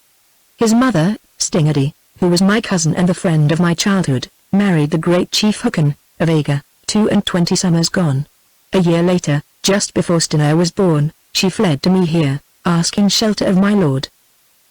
His mother, Stingadi, who was my cousin and the friend of my childhood, married the great chief Haggard, of Haggard, 22 summers gone. A year later, just before Stina was born, she fled to me here, asking shelter of my lord.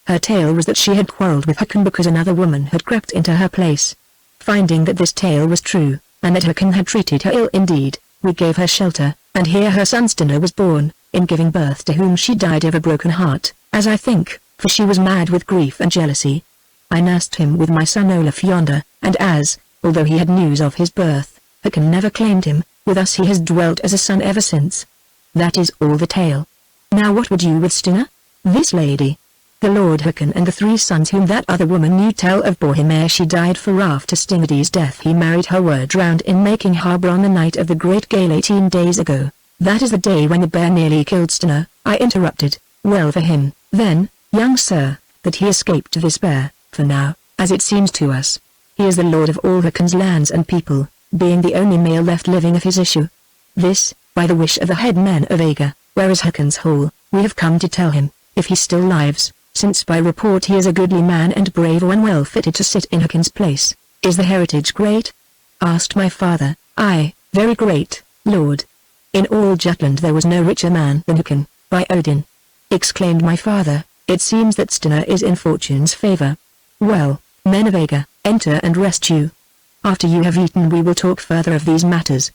Her tale was that she had quarrelled with Haggard because another woman had crept into her place. Finding that this tale was true, and that Haggard had treated her ill indeed, we gave her shelter, and here her son Stina was born, in giving birth to whom she died of a broken heart, as I think, for she was mad with grief and jealousy. I nursed him with my son Olaf yonder, and as, although he had news of his birth, Haggard never claimed him, with us he has dwelt as a son ever since. That is all the tale. Now what would you with Stina? This lady. The Lord Haggard and the 3 sons whom that other woman knew tell of bore him ere she died, for after Stingadi's death he married her, were drowned in making harbour on the night of the great gale 18 days ago. That is the day when the bear nearly killed Stina, I interrupted. Well for him, then, young sir, that he escaped to this bear, for now, as it seems to us, he is the lord of all Haggard's lands and people, being the only male left living of his issue. This, by the wish of the head men of Haggard, where is Haggard's hall, we have come to tell him, if he still lives, since by report he is a goodly man and brave one well fitted to sit in Haggard's place. Is the heritage great? Asked my father. Aye, very great, lord. In all Jutland there was no richer man than Haggard, by Odin. Exclaimed my father, it seems that Stina is in fortune's favour. Well, men of Haggard, enter and rest you. After you have eaten we will talk further of these matters.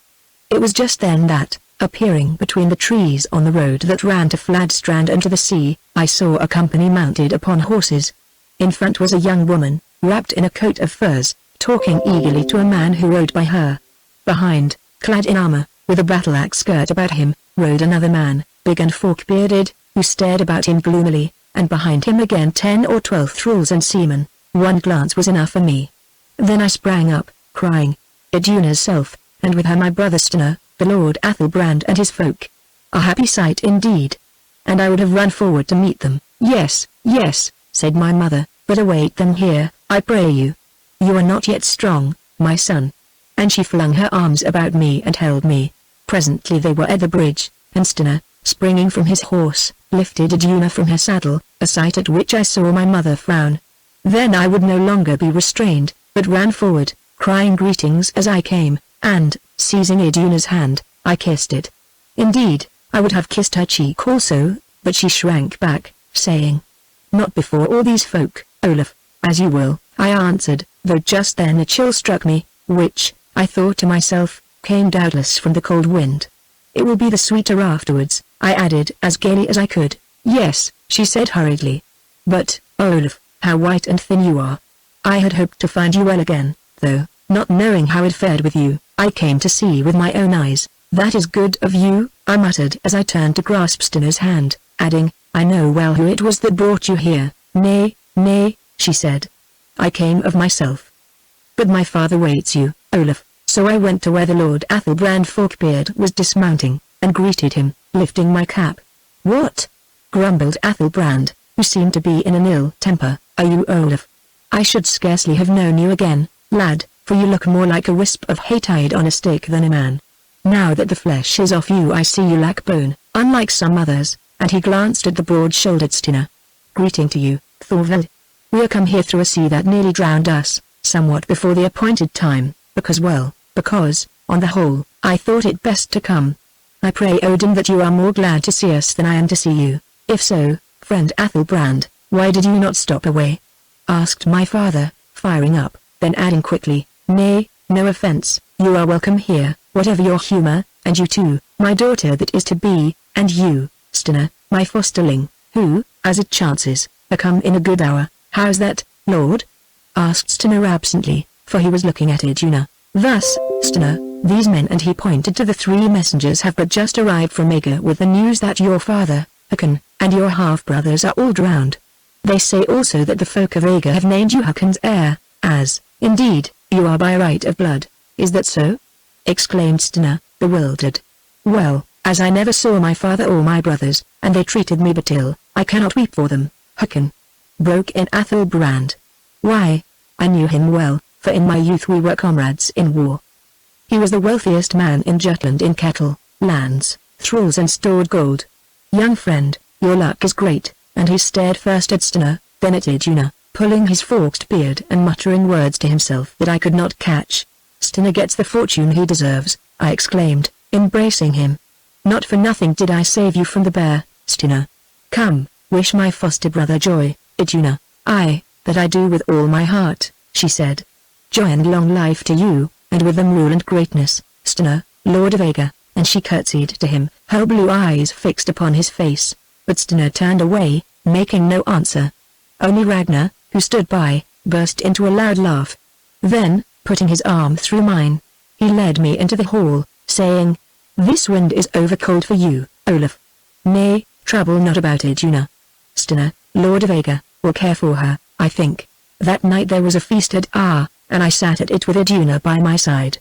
It was just then that, appearing between the trees on the road that ran to Fladstrand and to the sea, I saw a company mounted upon horses. In front was a young woman, wrapped in a coat of furs, talking eagerly to a man who rode by her. Behind, clad in armour, with a battle-axe girt about him, rode another man, big and fork-bearded, who stared about him gloomily, and behind him again 10 or 12 thralls and seamen. One glance was enough for me. Then I sprang up, crying, Iduna's self, and with her my brother Stina, the Lord Athelbrand and his folk. A happy sight indeed. And I would have run forward to meet them. Yes, yes, said my mother, but await them here, I pray you. You are not yet strong, my son. And she flung her arms about me and held me. Presently they were at the bridge, and Stina, springing from his horse, lifted Iduna from her saddle, a sight at which I saw my mother frown. Then I would no longer be restrained, but ran forward, crying greetings as I came, and, seizing Iduna's hand, I kissed it. Indeed, I would have kissed her cheek also, but she shrank back, saying, Not before all these folk, Olaf. As you will, I answered, though just then a chill struck me, which, I thought to myself, came doubtless from the cold wind. It will be the sweeter afterwards, I added as gaily as I could. Yes, she said hurriedly. But, Olaf, how white and thin you are. I had hoped to find you well again, though, not knowing how it fared with you, I came to see with my own eyes. That is good of you, I muttered as I turned to grasp Stina's hand, adding, I know well who it was that brought you here. Nay, nay, she said. I came of myself. But my father waits you, Olaf, so I went to where the Lord Athelbrand Forkbeard was dismounting, and greeted him, lifting my cap. What? Grumbled Athelbrand, who seemed to be in an ill temper. Are you Olaf? I should scarcely have known you again, lad, for you look more like a wisp of hay tied on a stake than a man. Now that the flesh is off you I see you lack bone, unlike some others, and he glanced at the broad-shouldered Stina. Greeting to you, Thorvald. We are come here through a sea that nearly drowned us, somewhat before the appointed time, because, on the whole, I thought it best to come. I pray Odin that you are more glad to see us than I am to see you. If so, friend Athelbrand, why did you not stop away? Asked my father, firing up, then adding quickly, nay, no offense, you are welcome here, whatever your humor, and you too, my daughter that is to be, and you, Stina, my fosterling, who, as it chances, are come in a good hour. How's that, Lord? Asked Stina absently, for he was looking at Iduna. Thus, Stina, these men, and he pointed to the 3 messengers, have but just arrived from Haggard with the news that your father, Håkon, and your half-brothers are all drowned. They say also that the folk of Haggard have named you Håkon's heir, as, indeed, you are by right of blood. Is that so? Exclaimed Stina, bewildered. Well, as I never saw my father or my brothers, and they treated me but ill, I cannot weep for them. Håkon. Broke in Athelbrand. Why, I knew him well, for in my youth we were comrades in war. He was the wealthiest man in Jutland in cattle, lands, thralls and stored gold. Young friend, your luck is great, and he stared first at Stina, then at Iduna, pulling his forked beard and muttering words to himself that I could not catch. Stina gets the fortune he deserves, I exclaimed, embracing him. Not for nothing did I save you from the bear, Stina. Come, wish my foster brother joy, Iduna. Aye, that I do with all my heart, she said. Joy and long life to you, and with them rule and greatness, Stina, Lord of Haggard, and she curtsied to him, her blue eyes fixed upon his face. But Stina turned away, making no answer. Only Ragnar, who stood by, burst into a loud laugh. Then, putting his arm through mine, he led me into the hall, saying, This wind is over cold for you, Olaf. Nay, trouble not about Iduna. Stina, Lord of Haggard, will care for her, I think. That night there was a feast at and I sat at it with Iduna by my side.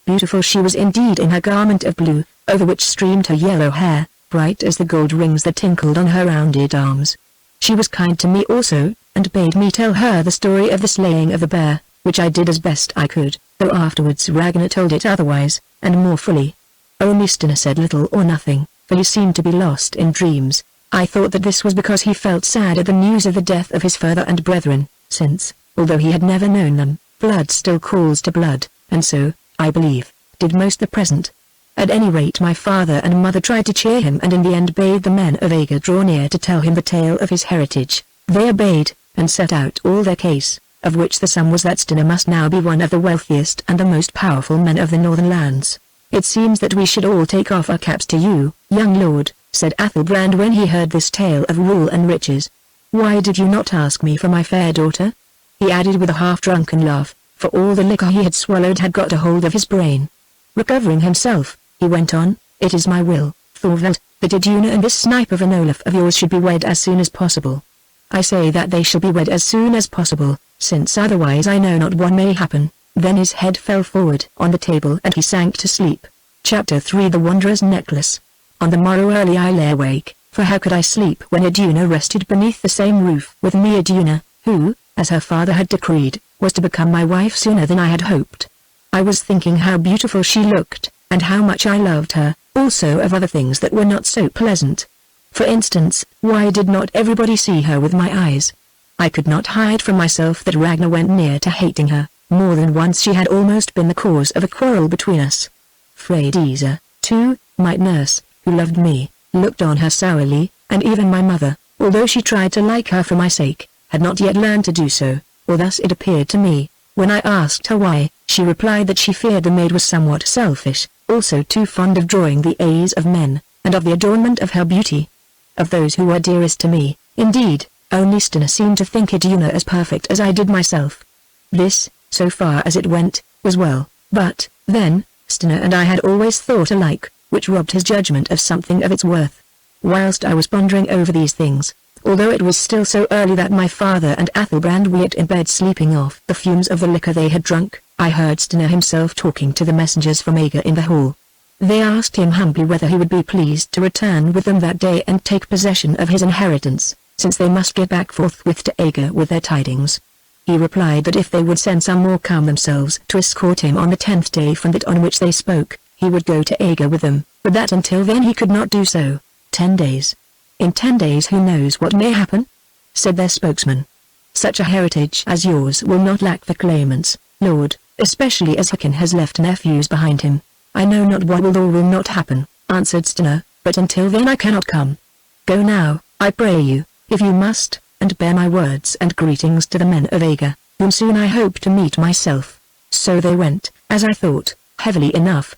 Beautiful she was indeed in her garment of blue, over which streamed her yellow hair, bright as the gold rings that tinkled on her rounded arms. She was kind to me also, and bade me tell her the story of the slaying of the bear, which I did as best I could, though afterwards Ragnar told it otherwise, and more fully. Only Stina said little or nothing, for he seemed to be lost in dreams. I thought that this was because he felt sad at the news of the death of his father and brethren, since, although he had never known them, blood still calls to blood, and so, I believe, did most the present. At any rate my father and mother tried to cheer him and in the end bade the men of Haggard draw near to tell him the tale of his heritage. They obeyed, and set out all their case, of which the sum was that Stina must now be one of the wealthiest and the most powerful men of the northern lands. It seems that we should all take off our caps to you, young lord, said Athelbrand when he heard this tale of rule and riches. Why did you not ask me for my fair daughter? He added with a half-drunken laugh, for all the liquor he had swallowed had got a hold of his brain. Recovering himself, he went on, It is my will, Thorvald, that Iduna and this snipe of an Olaf of yours should be wed as soon as possible. I say that they shall be wed as soon as possible, since otherwise I know not what may happen. Then his head fell forward on the table and he sank to sleep. Chapter 3 The Wanderer's Necklace. On the morrow early I lay awake, for how could I sleep when Iduna rested beneath the same roof with me, Iduna, who, as her father had decreed, was to become my wife sooner than I had hoped. I was thinking how beautiful she looked, and how much I loved her, also of other things that were not so pleasant. For instance, why did not everybody see her with my eyes? I could not hide from myself that Ragnar went near to hating her. More than once she had almost been the cause of a quarrel between us. Freydisa, too, my nurse, who loved me, looked on her sourly, and even my mother, although she tried to like her for my sake, had not yet learned to do so, or thus it appeared to me. When I asked her why, she replied that she feared the maid was somewhat selfish, also too fond of drawing the eyes of men, and of the adornment of her beauty. Of those who were dearest to me, indeed, only Stina seemed to think Iduna as perfect as I did myself. This, so far as it went, was well, but, then, Stina and I had always thought alike, which robbed his judgment of something of its worth. Whilst I was pondering over these things, although it was still so early that my father and Athelbrand were yet in bed sleeping off the fumes of the liquor they had drunk, I heard Stina himself talking to the messengers from Haggard in the hall. They asked him humbly whether he would be pleased to return with them that day and take possession of his inheritance, since they must get back forthwith to Haggard with their tidings. He replied that if they would send some more come themselves to escort him on the 10th day from that on which they spoke, he would go to Haggard with them, but that until then he could not do so. 10 days. In 10 days who knows what may happen? Said their spokesman. Such a heritage as yours will not lack for claimants, Lord, especially as Hakan has left nephews behind him. I know not what will or will not happen, answered Stina, but until then I cannot come. Go now, I pray you, if you must, and bear my words and greetings to the men of Haggard, whom soon I hope to meet myself. So they went, as I thought, heavily enough.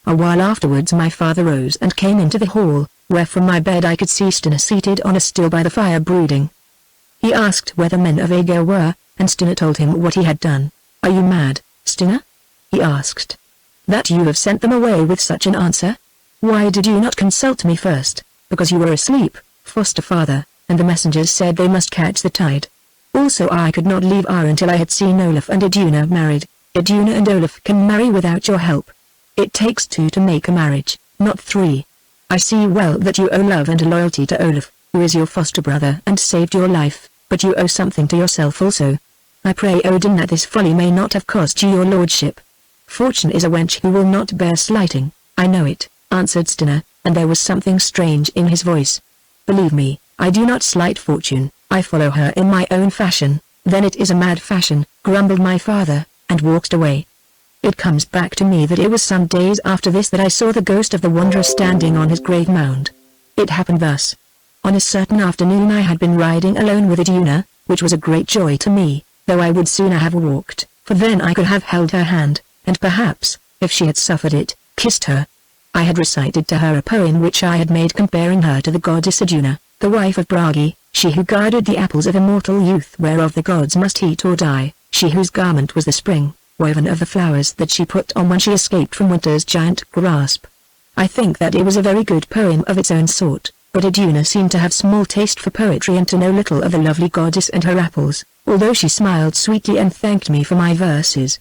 A while afterwards my father rose and came into the hall, where from my bed I could see Stina seated on a stool by the fire brooding. He asked where the men of Haggard were, and Stina told him what he had done. Are you mad, Stina? He asked. That you have sent them away with such an answer? Why did you not consult me first? Because you were asleep, foster father, and the messengers said they must catch the tide. Also I could not leave Ar until I had seen Olaf and Iduna married. Iduna and Olaf can marry without your help. It takes 2 to make a marriage, not 3. I see well that you owe love and loyalty to Olaf, who is your foster brother and saved your life, but you owe something to yourself also. I pray Odin that this folly may not have cost you your lordship. Fortune is a wench who will not bear slighting, I know it, answered Stina, and there was something strange in his voice. Believe me, I do not slight Fortune, I follow her in my own fashion. Then it is a mad fashion, grumbled my father, and walked away. It comes back to me that it was some days after this that I saw the ghost of the wanderer standing on his grave mound. It happened thus. On a certain afternoon I had been riding alone with Iduna, which was a great joy to me, though I would sooner have walked, for then I could have held her hand, and perhaps, if she had suffered it, kissed her. I had recited to her a poem which I had made comparing her to the goddess Iduna, the wife of Bragi, she who guarded the apples of immortal youth whereof the gods must eat or die, she whose garment was the spring, woven of the flowers that she put on when she escaped from winter's giant grasp. I think that it was a very good poem of its own sort, but Iduna seemed to have small taste for poetry and to know little of the lovely goddess and her apples, although she smiled sweetly and thanked me for my verses.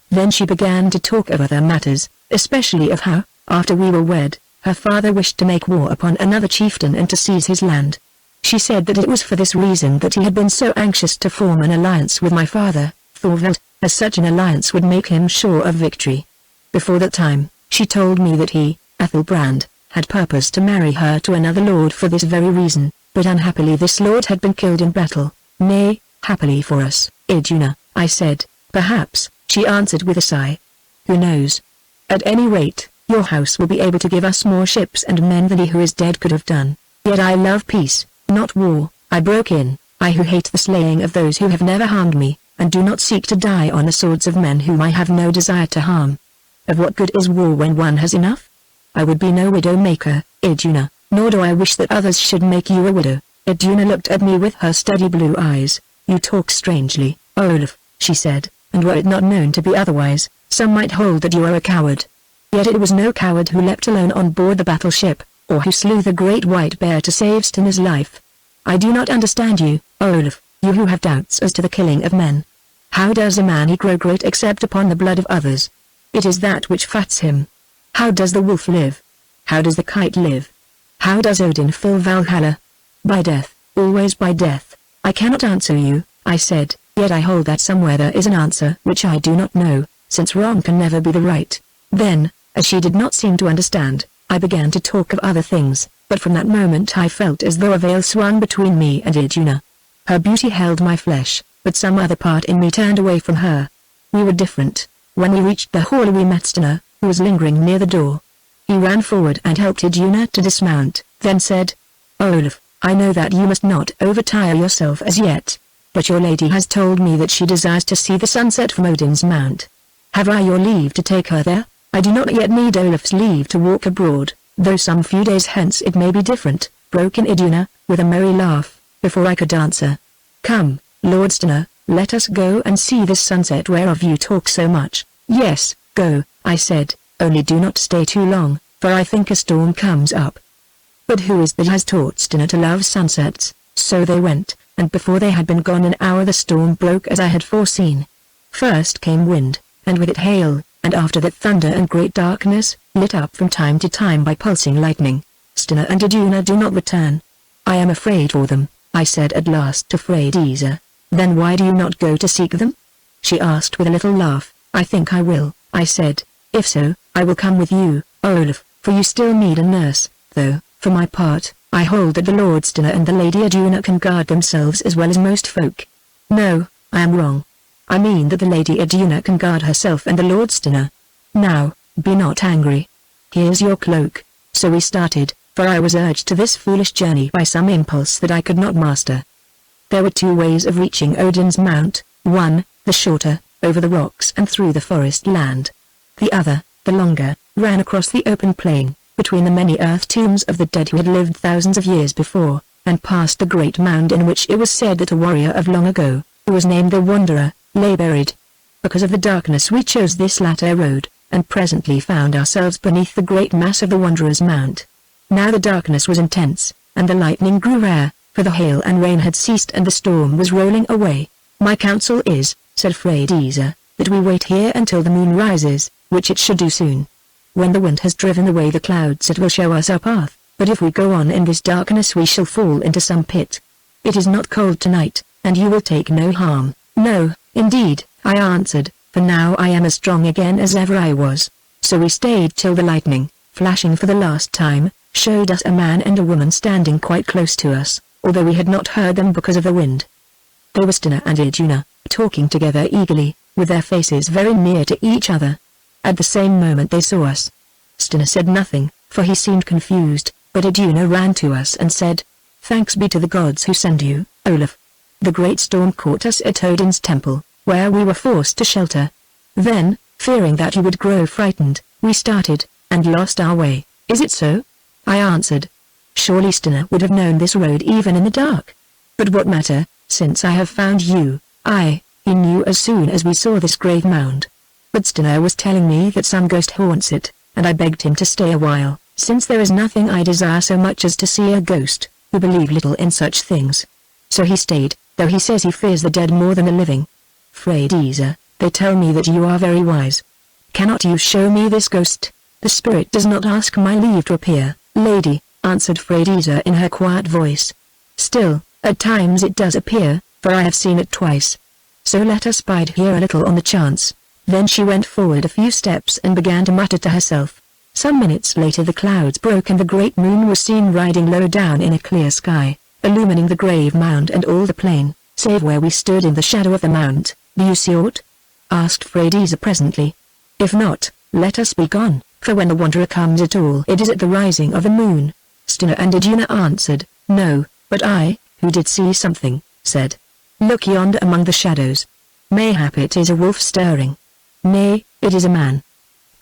Then she began to talk of other matters, especially of how, after we were wed, her father wished to make war upon another chieftain and to seize his land. She said that it was for this reason that he had been so anxious to form an alliance with my father, Thorvald, as such an alliance would make him sure of victory. Before that time, she told me that he, Athelbrand, had purposed to marry her to another lord for this very reason, but unhappily this lord had been killed in battle. Nay, happily for us, Iduna, I said. Perhaps, she answered with a sigh. Who knows? At any rate, your house will be able to give us more ships and men than he who is dead could have done. Yet I love peace, not war, I broke in, I who hate the slaying of those who have never harmed me, and do not seek to die on the swords of men whom I have no desire to harm. Of what good is war when one has enough? I would be no widow maker, Iduna, nor do I wish that others should make you a widow. Iduna looked at me with her steady blue eyes. You talk strangely, Olaf, she said, and were it not known to be otherwise, some might hold that you are a coward. Yet it was no coward who leapt alone on board the battleship, or who slew the great white bear to save Stina's life. I do not understand you, Olaf, you who have doubts as to the killing of men. How does a man grow great except upon the blood of others? It is that which fats him. How does the wolf live? How does the kite live? How does Odin fill Valhalla? By death, always by death. I cannot answer you, I said, yet I hold that somewhere there is an answer which I do not know, since wrong can never be the right. Then, as she did not seem to understand, I began to talk of other things, but from that moment I felt as though a veil swung between me and Iduna. Her beauty held my flesh, but some other part in me turned away from her. We were different. When we reached the hall we met Stina, who was lingering near the door. He ran forward and helped Iduna to dismount, then said, Olaf, I know that you must not overtire yourself as yet, but your lady has told me that she desires to see the sunset from Odin's mount. Have I your leave to take her there? I do not yet need Olaf's leave to walk abroad. though some few days hence it may be different," broke in Iduna, with a merry laugh, before I could answer. "Come, Lord Stina, let us go and see this sunset whereof you talk so much." "Yes, go," I said, "only do not stay too long, for I think a storm comes up." But who is that has taught Stina to love sunsets? So they went, and before they had been gone an hour the storm broke as I had foreseen. First came wind, and with it hail, and after that thunder and great darkness, lit up from time to time by pulsing lightning. Stina and Iduna do not return. "I am afraid for them," I said at last to Freydisa. "Then why do you not go to seek them?" she asked with a little laugh. "I think I will," I said. "If so, I will come with you, Olaf, for you still need a nurse, though, for my part, I hold that the Lord Stina and the Lady Iduna can guard themselves as well as most folk." "No, I am wrong. I mean that the Lady Iduna can guard herself and the Lord Stina. Now, be not angry. Here's your cloak." So we started, for I was urged to this foolish journey by some impulse that I could not master. There were two ways of reaching Odin's mount, one, the shorter, over the rocks and through the forest land. The other, the longer, ran across the open plain, between the many earth tombs of the dead who had lived thousands of years before, and past the great mound in which it was said that a warrior of long ago, who was named the Wanderer, lay buried. Because of the darkness we chose this latter road, and presently found ourselves beneath the great mass of the Wanderer's mount. Now the darkness was intense, and the lightning grew rare, for the hail and rain had ceased and the storm was rolling away. "My counsel is," said Freydisa, "that we wait here until the moon rises, which it should do soon. When the wind has driven away the clouds it will show us our path, but if we go on in this darkness we shall fall into some pit. It is not cold tonight, and you will take no harm." "No, indeed," I answered, "for now I am as strong again as ever I was." So we stayed till the lightning, flashing for the last time, showed us a man and a woman standing quite close to us, although we had not heard them because of the wind. They were Stina and Iduna, talking together eagerly, with their faces very near to each other. At the same moment they saw us. Stina said nothing, for he seemed confused, but Iduna ran to us and said, "Thanks be to the gods who send you, Olaf. The great storm caught us at Odin's temple, where we were forced to shelter. Then, fearing that you would grow frightened, we started, and lost our way. Is it so?" I answered. "Surely Stina would have known this road even in the dark. But what matter, since I have found you?" He knew as soon as we saw this grave mound. But Stina was telling me that some ghost haunts it, and I begged him to stay a while, since there is nothing I desire so much as to see a ghost, who believe little in such things. So he stayed, though he says he fears the dead more than the living. "Freydisa, they tell me that you are very wise. Cannot you show me this ghost? The spirit does not ask my leave to appear, lady," answered Freydisa in her quiet voice. "Still, at times it does appear, for I have seen it twice. So let us bide here a little on the chance." Then she went forward a few steps and began to mutter to herself. Some minutes later the clouds broke and the great moon was seen riding low down in a clear sky, illumining the grave mound and all the plain, save where we stood in the shadow of the mount. "Do you see aught?" asked Freydisa presently. "If not, let us be gone, for when the Wanderer comes at all it is at the rising of the moon." Stina and Iduna answered, "No, but I, who did see something, said, 'Look yonder among the shadows. Mayhap it is a wolf stirring.' Nay, it is a man."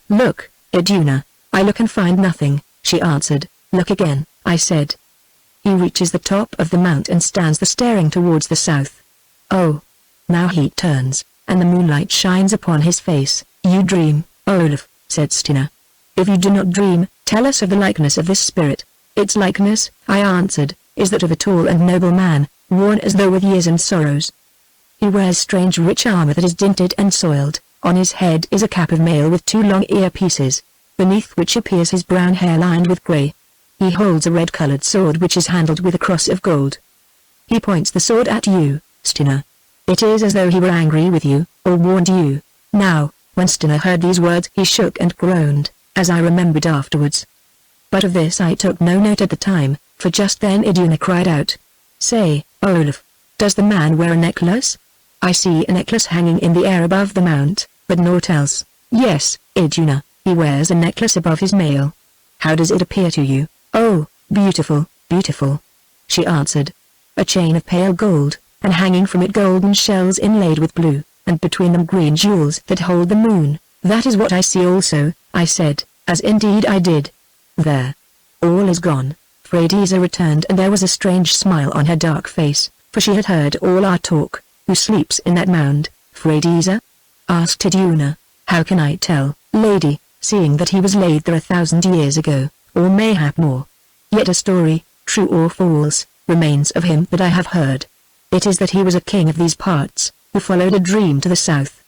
"Look, Iduna." "I look and find nothing," she answered. "Look again," I said. He reaches the top of the mount and stands there staring towards the south. Oh! Now he turns, and the moonlight shines upon his face. "You dream, Olaf," said Stina. "If you do not dream, tell us of the likeness of this spirit." "Its likeness," I answered, "is that of a tall and noble man, worn as though with years and sorrows. He wears strange rich armor that is dinted and soiled. On his head is a cap of mail with two long earpieces, beneath which appears his brown hair lined with grey. He holds a red-colored sword which is handled with a cross of gold. He points the sword at you, Stina. It is as though he were angry with you, or warned you." Now, when Stina heard these words he shook and groaned, as I remembered afterwards. But of this I took no note at the time, for just then Iduna cried out, "Say, Olaf, does the man wear a necklace? I see a necklace hanging in the air above the mount, but naught else." "Yes, Iduna, he wears a necklace above his mail." "How does it appear to you?" "Oh, beautiful, beautiful," she answered. "A chain of pale gold, and hanging from it golden shells inlaid with blue, and between them green jewels that hold the moon." "That is what I see also," I said, as indeed I did. "There, all is gone." Freydiza returned, and there was a strange smile on her dark face, for she had heard all our talk. "Who sleeps in that mound, Freydiza?" asked Iduna. "How can I tell, lady, seeing that he was laid there 1,000 years ago, or mayhap more? Yet a story, true or false, remains of him that I have heard. It is that he was a king of these parts, who followed a dream to the south.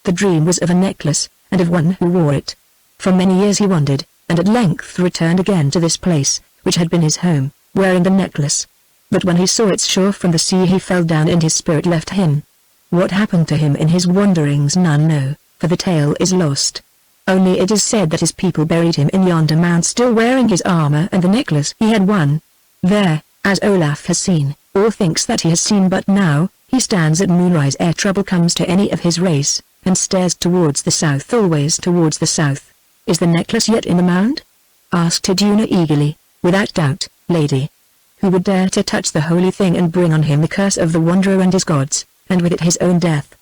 The dream was of a necklace, and of one who wore it. For many years he wandered, and at length returned again to this place, which had been his home, wearing the necklace. But when he saw its shore from the sea he fell down and his spirit left him. What happened to him in his wanderings none know, for the tale is lost. Only it is said that his people buried him in yonder mound still wearing his armor and the necklace he had won. There, as Olaf has seen, or thinks that he has seen, but now, he stands at moonrise ere trouble comes to any of his race, and stares towards the south, always towards the south. Is the necklace yet in the mound?" asked Iduna eagerly. "Without doubt, lady. Who would dare to touch the holy thing and bring on him the curse of the wanderer and his gods, and with it his own death?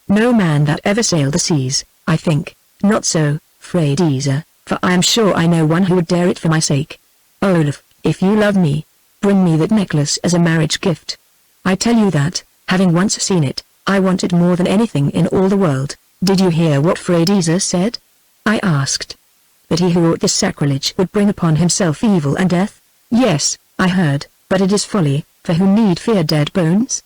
No man that ever sailed the seas, I think." "Not so, Freydiza, for I am sure I know one who would dare it for my sake. Olaf, if you love me, bring me that necklace as a marriage gift. I tell you that, having once seen it, I want it more than anything in all the world." "Did you hear what Freydiza said?" I asked. "That he who wrought this sacrilege would bring upon himself evil and death?" "Yes, I heard, but it is folly, for who need fear dead bones?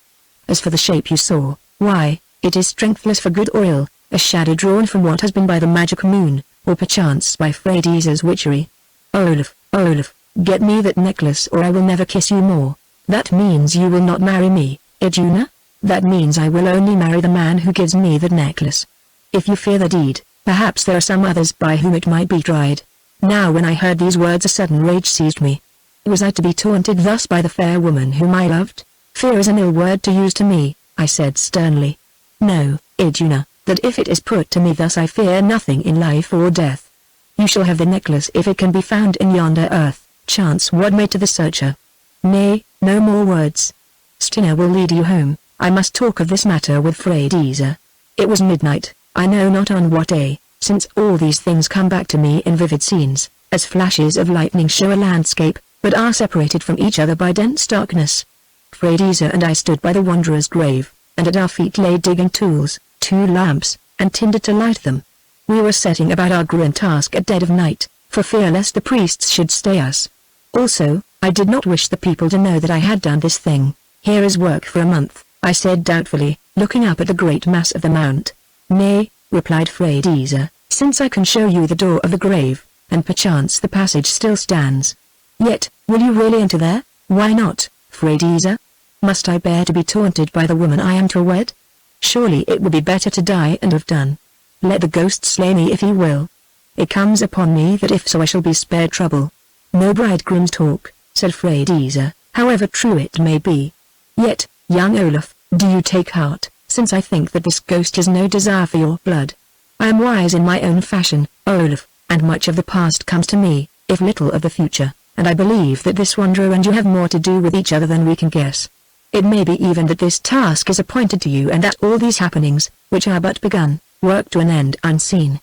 As for the shape you saw, why, it is strengthless for good oil, a shadow drawn from what has been by the magic moon, or perchance by Freydiza's witchery. Olaf, Olaf, get me that necklace or I will never kiss you more." "That means you will not marry me, Iduna?" "That means I will only marry the man who gives me that necklace. If you fear the deed, perhaps there are some others by whom it might be tried." Now when I heard these words a sudden rage seized me. Was I to be taunted thus by the fair woman whom I loved? "Fear is an ill word to use to me," I said sternly. "No, Iduna, that if it is put to me thus I fear nothing in life or death. You shall have the necklace if it can be found in yonder earth, chance what may to the searcher. Nay, no more words. Stina will lead you home. I must talk of this matter with Freydiza." It was midnight, I know not on what day, since all these things come back to me in vivid scenes, as flashes of lightning show a landscape, but are separated from each other by dense darkness. Freydiza and I stood by the wanderer's grave, and at our feet lay digging tools, 2 lamps, and tinder to light them. We were setting about our grim task at dead of night, for fear lest the priests should stay us. Also, I did not wish the people to know that I had done this thing. "Here is work for a month," I said doubtfully, looking up at the great mass of the mount. "Nay," replied Freydiza, "since I can show you the door of the grave, and perchance the passage still stands." "Yet, will you really enter there?" "Why not, Freydiza? Must I bear to be taunted by the woman I am to wed? Surely it would be better to die and have done. Let the ghost slay me if he will. It comes upon me that if so I shall be spared trouble." "No bridegroom's talk," said Freydiza, "however true it may be. Yet, young Olaf, do you take heart, since I think that this ghost has no desire for your blood. I am wise in my own fashion, Olaf, and much of the past comes to me, if little of the future, and I believe that this wanderer and you have more to do with each other than we can guess. It may be even that this task is appointed to you and that all these happenings, which are but begun, work to an end unseen.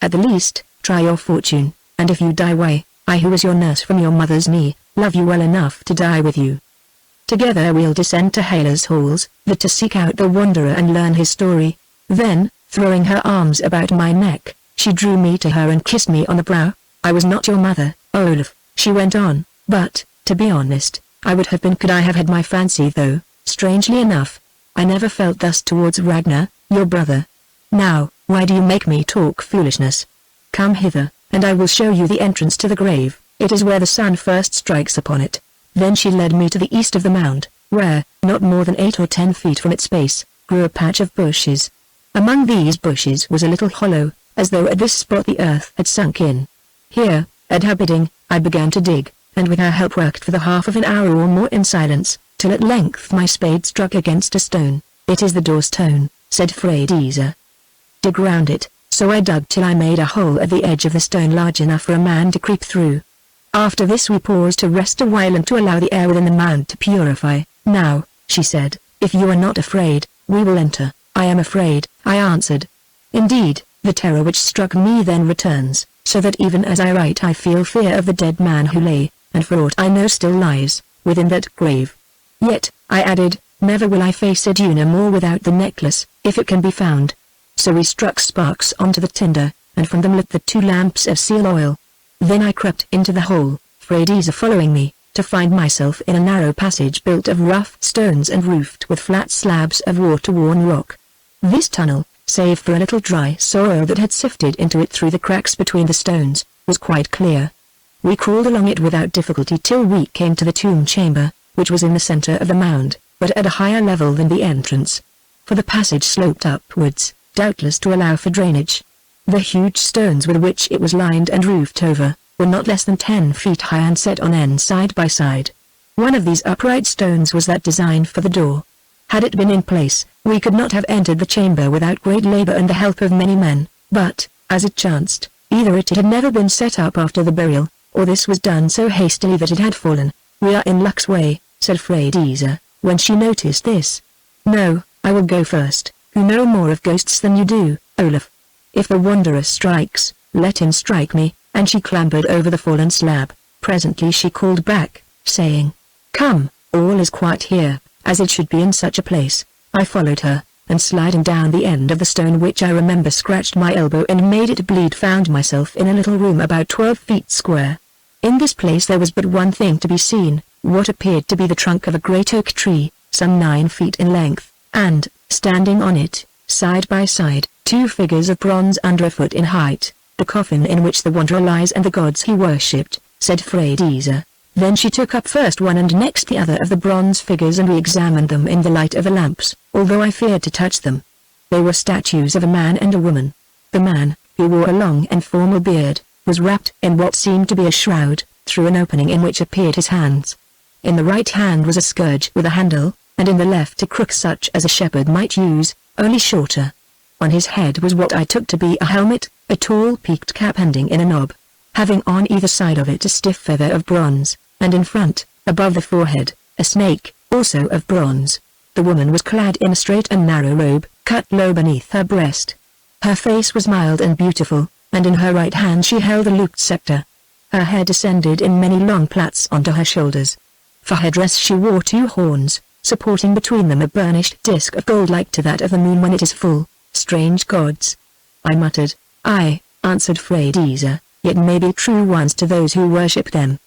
At the least, try your fortune, and if you die why, I who was your nurse from your mother's knee, love you well enough to die with you. Together we'll descend to Hela's halls, that to seek out the wanderer and learn his story." Then, throwing her arms about my neck, she drew me to her and kissed me on the brow. "I was not your mother, Olaf," she went on, "but, to be honest, I would have been could I have had my fancy though, strangely enough, I never felt thus towards Ragnar, your brother. Now, why do you make me talk foolishness? Come hither, and I will show you the entrance to the grave. It is where the sun first strikes upon it." Then she led me to the east of the mound, where, not more than 8 or 10 feet from its base, grew a patch of bushes. Among these bushes was a little hollow, as though at this spot the earth had sunk in. Here, at her bidding, I began to dig, and with her help worked for the half of an hour or more in silence, till at length my spade struck against a stone. "It is the door stone," said Freydiza. "Dig round it." So I dug till I made a hole at the edge of the stone large enough for a man to creep through. After this we paused to rest a while and to allow the air within the mound to purify. "Now," she said, "if you are not afraid, we will enter." "I am afraid," I answered. Indeed, the terror which struck me then returns, so that even as I write I feel fear of the dead man who lay, and for aught I know still lies within that grave. Yet, I added, never will I face Iduna more without the necklace, if it can be found. So we struck sparks onto the tinder, and from them lit the 2 lamps of seal oil. Then I crept into the hole, Freydisa following me, to find myself in a narrow passage built of rough stones and roofed with flat slabs of water-worn rock. This tunnel, save for a little dry soil that had sifted into it through the cracks between the stones, was quite clear. We crawled along it without difficulty till we came to the tomb chamber, which was in the center of the mound, but at a higher level than the entrance. For the passage sloped upwards, doubtless to allow for drainage. The huge stones with which it was lined and roofed over, were not less than 10 feet high and set on end side by side. One of these upright stones was that designed for the door. Had it been in place, we could not have entered the chamber without great labor and the help of many men, but, as it chanced, either it had never been set up after the burial, or this was done so hastily that it had fallen. We are in luck's way, said Freydisa, when she noticed this. No, I will go first, who know more of ghosts than you do, Olaf. If the wanderer strikes, let him strike me, and she clambered over the fallen slab. Presently she called back, saying, Come, all is quiet here, as it should be in such a place. I followed her, and sliding down the end of the stone which I remember scratched my elbow and made it bleed, found myself in a little room about 12 feet square. In this place there was but one thing to be seen, what appeared to be the trunk of a great oak tree, some 9 feet in length, and, standing on it, side by side, 2 figures of bronze under a foot in height, the coffin in which the wanderer lies and the gods he worshipped, said Freydisa. Then she took up first one and next the other of the bronze figures and re-examined them in the light of the lamps, although I feared to touch them. They were statues of a man and a woman. The man, who wore a long and formal beard, was wrapped in what seemed to be a shroud, through an opening in which appeared his hands. In the right hand was a scourge with a handle, and in the left a crook such as a shepherd might use, only shorter. On his head was what I took to be a helmet, a tall peaked cap ending in a knob, having on either side of it a stiff feather of bronze, and in front, above the forehead, a snake, also of bronze. The woman was clad in a straight and narrow robe, cut low beneath her breast. Her face was mild and beautiful, and in her right hand she held a looped scepter. Her hair descended in many long plaits onto her shoulders. For her dress she wore 2 horns, supporting between them a burnished disc of gold like to that of the moon when it is full. Strange gods, I muttered. Aye, answered Freydisa, yet may be true ones to those who worship them.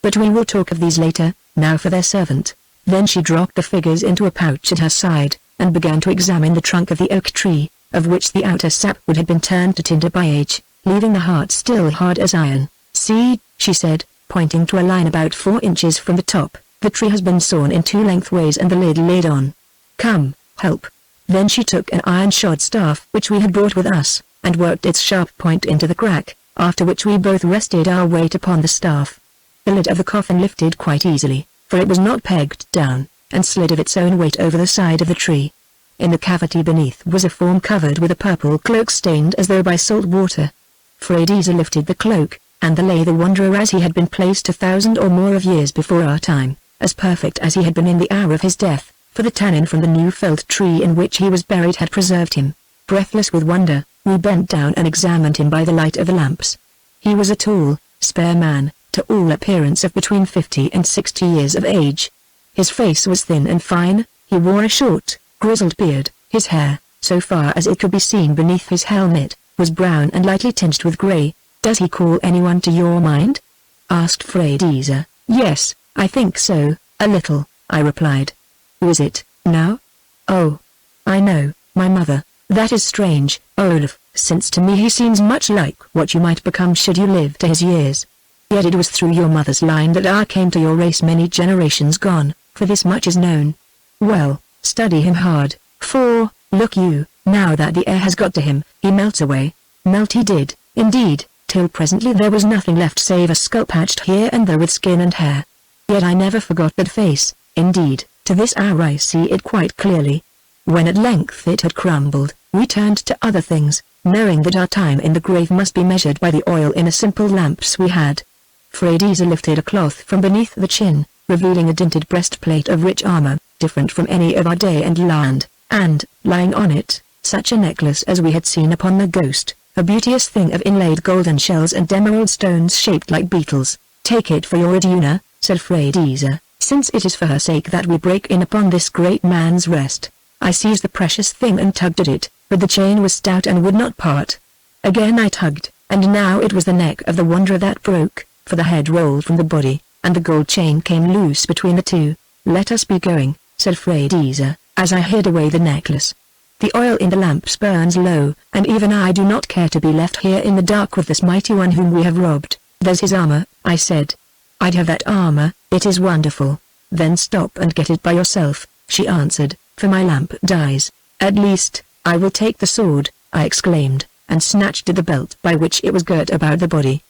But we will talk of these later, now for their servant. Then she dropped the figures into a pouch at her side, and began to examine the trunk of the oak tree, of which the outer sap wood had been turned to tinder by age, leaving the heart still hard as iron. See, she said, pointing to a line about 4 inches from the top, the tree has been sawn in 2 lengthways and the lid laid on. Come, help. Then she took an iron-shod staff which we had brought with us, and worked its sharp point into the crack, after which we both rested our weight upon the staff. The lid of the coffin lifted quite easily, for it was not pegged down, and slid of its own weight over the side of the tree. In the cavity beneath was a form covered with a purple cloak stained as though by salt water. Freydisa lifted the cloak, and there lay the wanderer as he had been placed 1,000 or more of years before our time, as perfect as he had been in the hour of his death, for the tannin from the new felled tree in which he was buried had preserved him. Breathless with wonder, we bent down and examined him by the light of the lamps. He was a tall, spare man, to all appearance of between 50 and 60 years of age. His face was thin and fine, he wore a short, grizzled beard, his hair, so far as it could be seen beneath his helmet, was brown and lightly tinged with grey. Does he call anyone to your mind? Asked Freydisa. Yes, I think so, a little, I replied. Who is it, now? Oh, I know, my mother. That is strange, Olaf, since to me he seems much like what you might become should you live to his years. Yet it was through your mother's line that I came to your race many generations gone, for this much is known. Well, study him hard, for, look you, now that the air has got to him, he melts away. Melt he did, indeed, till presently there was nothing left save a skull patched here and there with skin and hair. Yet I never forgot that face, indeed, to this hour I see it quite clearly. When at length it had crumbled, we turned to other things, knowing that our time in the grave must be measured by the oil in a simple lamps we had. Freydisa lifted a cloth from beneath the chin, revealing a dinted breastplate of rich armor, different from any of our day and land, and, lying on it, such a necklace as we had seen upon the ghost, a beauteous thing of inlaid golden shells and emerald stones shaped like beetles. "Take it for your Iduna," said Freydiza, "since it is for her sake that we break in upon this great man's rest." I seized the precious thing and tugged at it, but the chain was stout and would not part. Again I tugged, and now it was the neck of the wanderer that broke, for the head rolled from the body, and the gold chain came loose between the two. "Let us be going," said Freydiza, as I hid away the necklace. "The oil in the lamps burns low, and even I do not care to be left here in the dark with this mighty one whom we have robbed." "There's his armor," I said. "I'd have that armor, it is wonderful." "Then stop and get it by yourself," she answered, "for my lamp dies." "At least, I will take the sword," I exclaimed, and snatched at the belt by which it was girt about the body.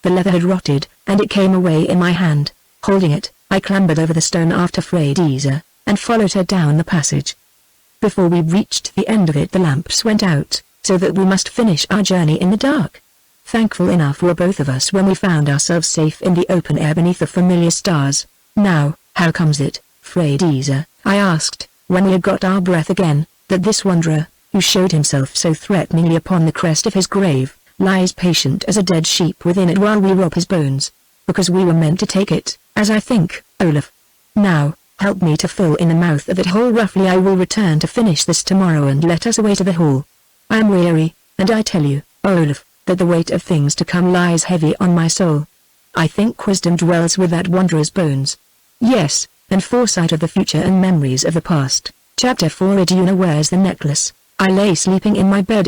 The leather had rotted, and it came away in my hand. Holding it, I clambered over the stone after Freydiza, and followed her down the passage. Before we reached the end of it the lamps went out, so that we must finish our journey in the dark. Thankful enough were both of us when we found ourselves safe in the open air beneath the familiar stars. "Now, how comes it, Freydiza," I asked, when we had got our breath again, "that this wanderer, who showed himself so threateningly upon the crest of his grave, lies patient as a dead sheep within it while we rob his bones? Because we were meant to take it, as I think, Olaf. Now, help me to fill in the mouth of that hole roughly. I will return to finish this tomorrow and let us away to the hall. I am weary, and I tell you, Olaf, that the weight of things to come lies heavy on my soul. I think wisdom dwells with that wanderer's bones. Yes, and foresight of the future and memories of the past." Chapter 4 Iduna wears the necklace. I lay sleeping in my bed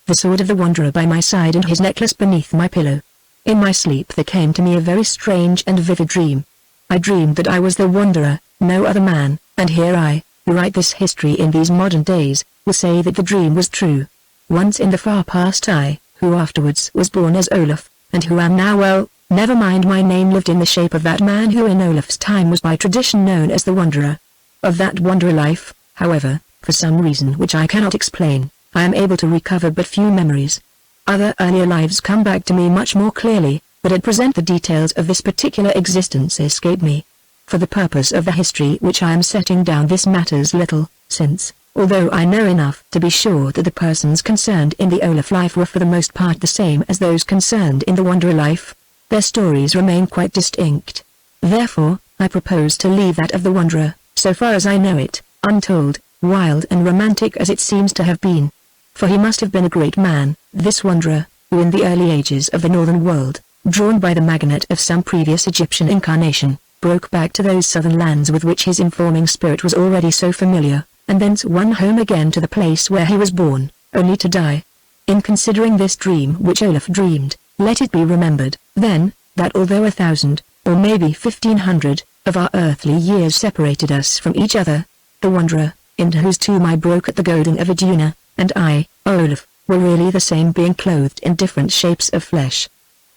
the sword of the wanderer by my side and his necklace beneath my pillow. In my sleep there came to me a very strange and vivid dream. I dreamed that I was the wanderer, no other man, and here I, who write this history in these modern days, will say that the dream was true. Once in the far past I, who afterwards was born as Olaf, and who am now never mind my name, lived in the shape of that man who in Olaf's time was by tradition known as the wanderer. Of that wanderer life, however, for some reason which I cannot explain, I am able to recover but few memories. Other earlier lives come back to me much more clearly, but at present the details of this particular existence escape me. For the purpose of the history which I am setting down this matters little, since, although I know enough to be sure that the persons concerned in the Olaf life were for the most part the same as those concerned in the wanderer life, their stories remain quite distinct. Therefore, I propose to leave that of the wanderer, so far as I know it, untold, wild and romantic as it seems to have been. For he must have been a great man, this wanderer, who in the early ages of the northern world, drawn by the magnet of some previous Egyptian incarnation, broke back to those southern lands with which his informing spirit was already so familiar, and thence won home again to the place where he was born, only to die. In considering this dream which Olaf dreamed, let it be remembered, then, that although 1,000, or maybe 1,500, of our earthly years separated us from each other, the wanderer, into whose tomb I broke at the goading of Iduna, and I, Olaf, were really the same being clothed in different shapes of flesh.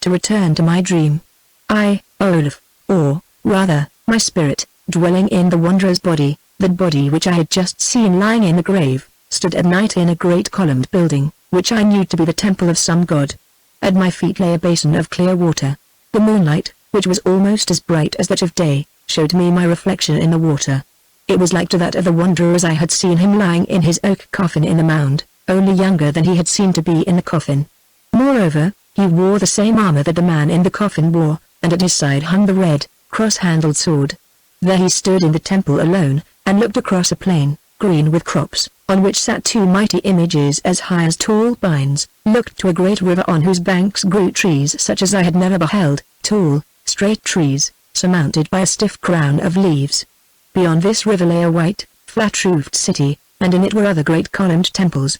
To return to my dream. I, Olaf, or, rather, my spirit, dwelling in the wanderer's body, that body which I had just seen lying in the grave, stood at night in a great columned building, which I knew to be the temple of some god. At my feet lay a basin of clear water. The moonlight, which was almost as bright as that of day, showed me my reflection in the water. It was like to that of the wanderer as I had seen him lying in his oak coffin in the mound, only younger than he had seemed to be in the coffin. Moreover, he wore the same armor that the man in the coffin wore, and at his side hung the red, cross-handled sword. There he stood in the temple alone, and looked across a plain, green with crops, on which sat two mighty images as high as tall pines, looked to a great river on whose banks grew trees such as I had never beheld, tall, straight trees, surmounted by a stiff crown of leaves. Beyond this river lay a white, flat-roofed city, and in it were other great columned temples.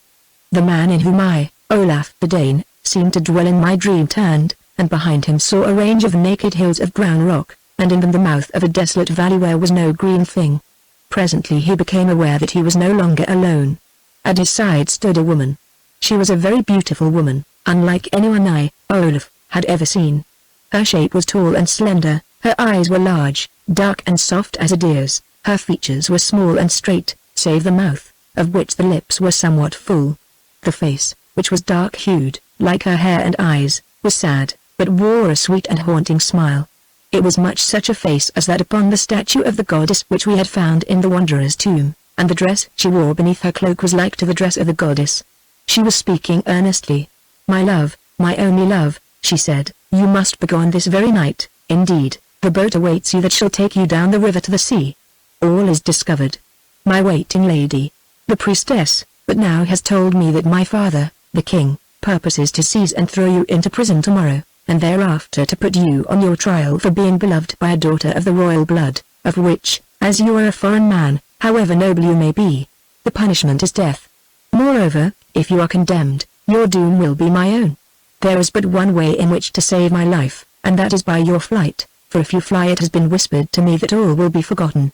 The man in whom I, Olaf the Dane, seemed to dwell in my dream turned, and behind him saw a range of naked hills of brown rock, and in them the mouth of a desolate valley where was no green thing. Presently he became aware that he was no longer alone. At his side stood a woman. She was a very beautiful woman, unlike anyone I, Olaf, had ever seen. Her shape was tall and slender, her eyes were large, dark and soft as a deer's, her features were small and straight, save the mouth, of which the lips were somewhat full. The face, which was dark-hued, like her hair and eyes, was sad, but wore a sweet and haunting smile. It was much such a face as that upon the statue of the goddess which we had found in the wanderer's tomb, and the dress she wore beneath her cloak was like to the dress of the goddess. She was speaking earnestly. "My love, my only love," she said, "you must begone this very night. Indeed, the boat awaits you that shall take you down the river to the sea. All is discovered. My waiting lady, the priestess, but now has told me that my father, the king, purposes to seize and throw you into prison tomorrow, and thereafter to put you on your trial for being beloved by a daughter of the royal blood, of which, as you are a foreign man, however noble you may be, the punishment is death. Moreover, if you are condemned, your doom will be my own. There is but one way in which to save my life, and that is by your flight, for if you fly it has been whispered to me that all will be forgotten.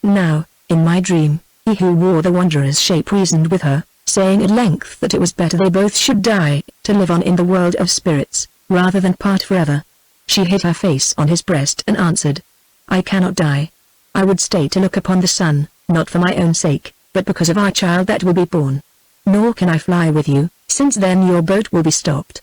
Now, in my dream, he who wore the wanderer's shape reasoned with her, saying at length that it was better they both should die, to live on in the world of spirits, rather than part forever. She hid her face on his breast and answered, I cannot die. I would stay to look upon the sun, not for my own sake, but because of our child that will be born. Nor can I fly with you, since then your boat will be stopped.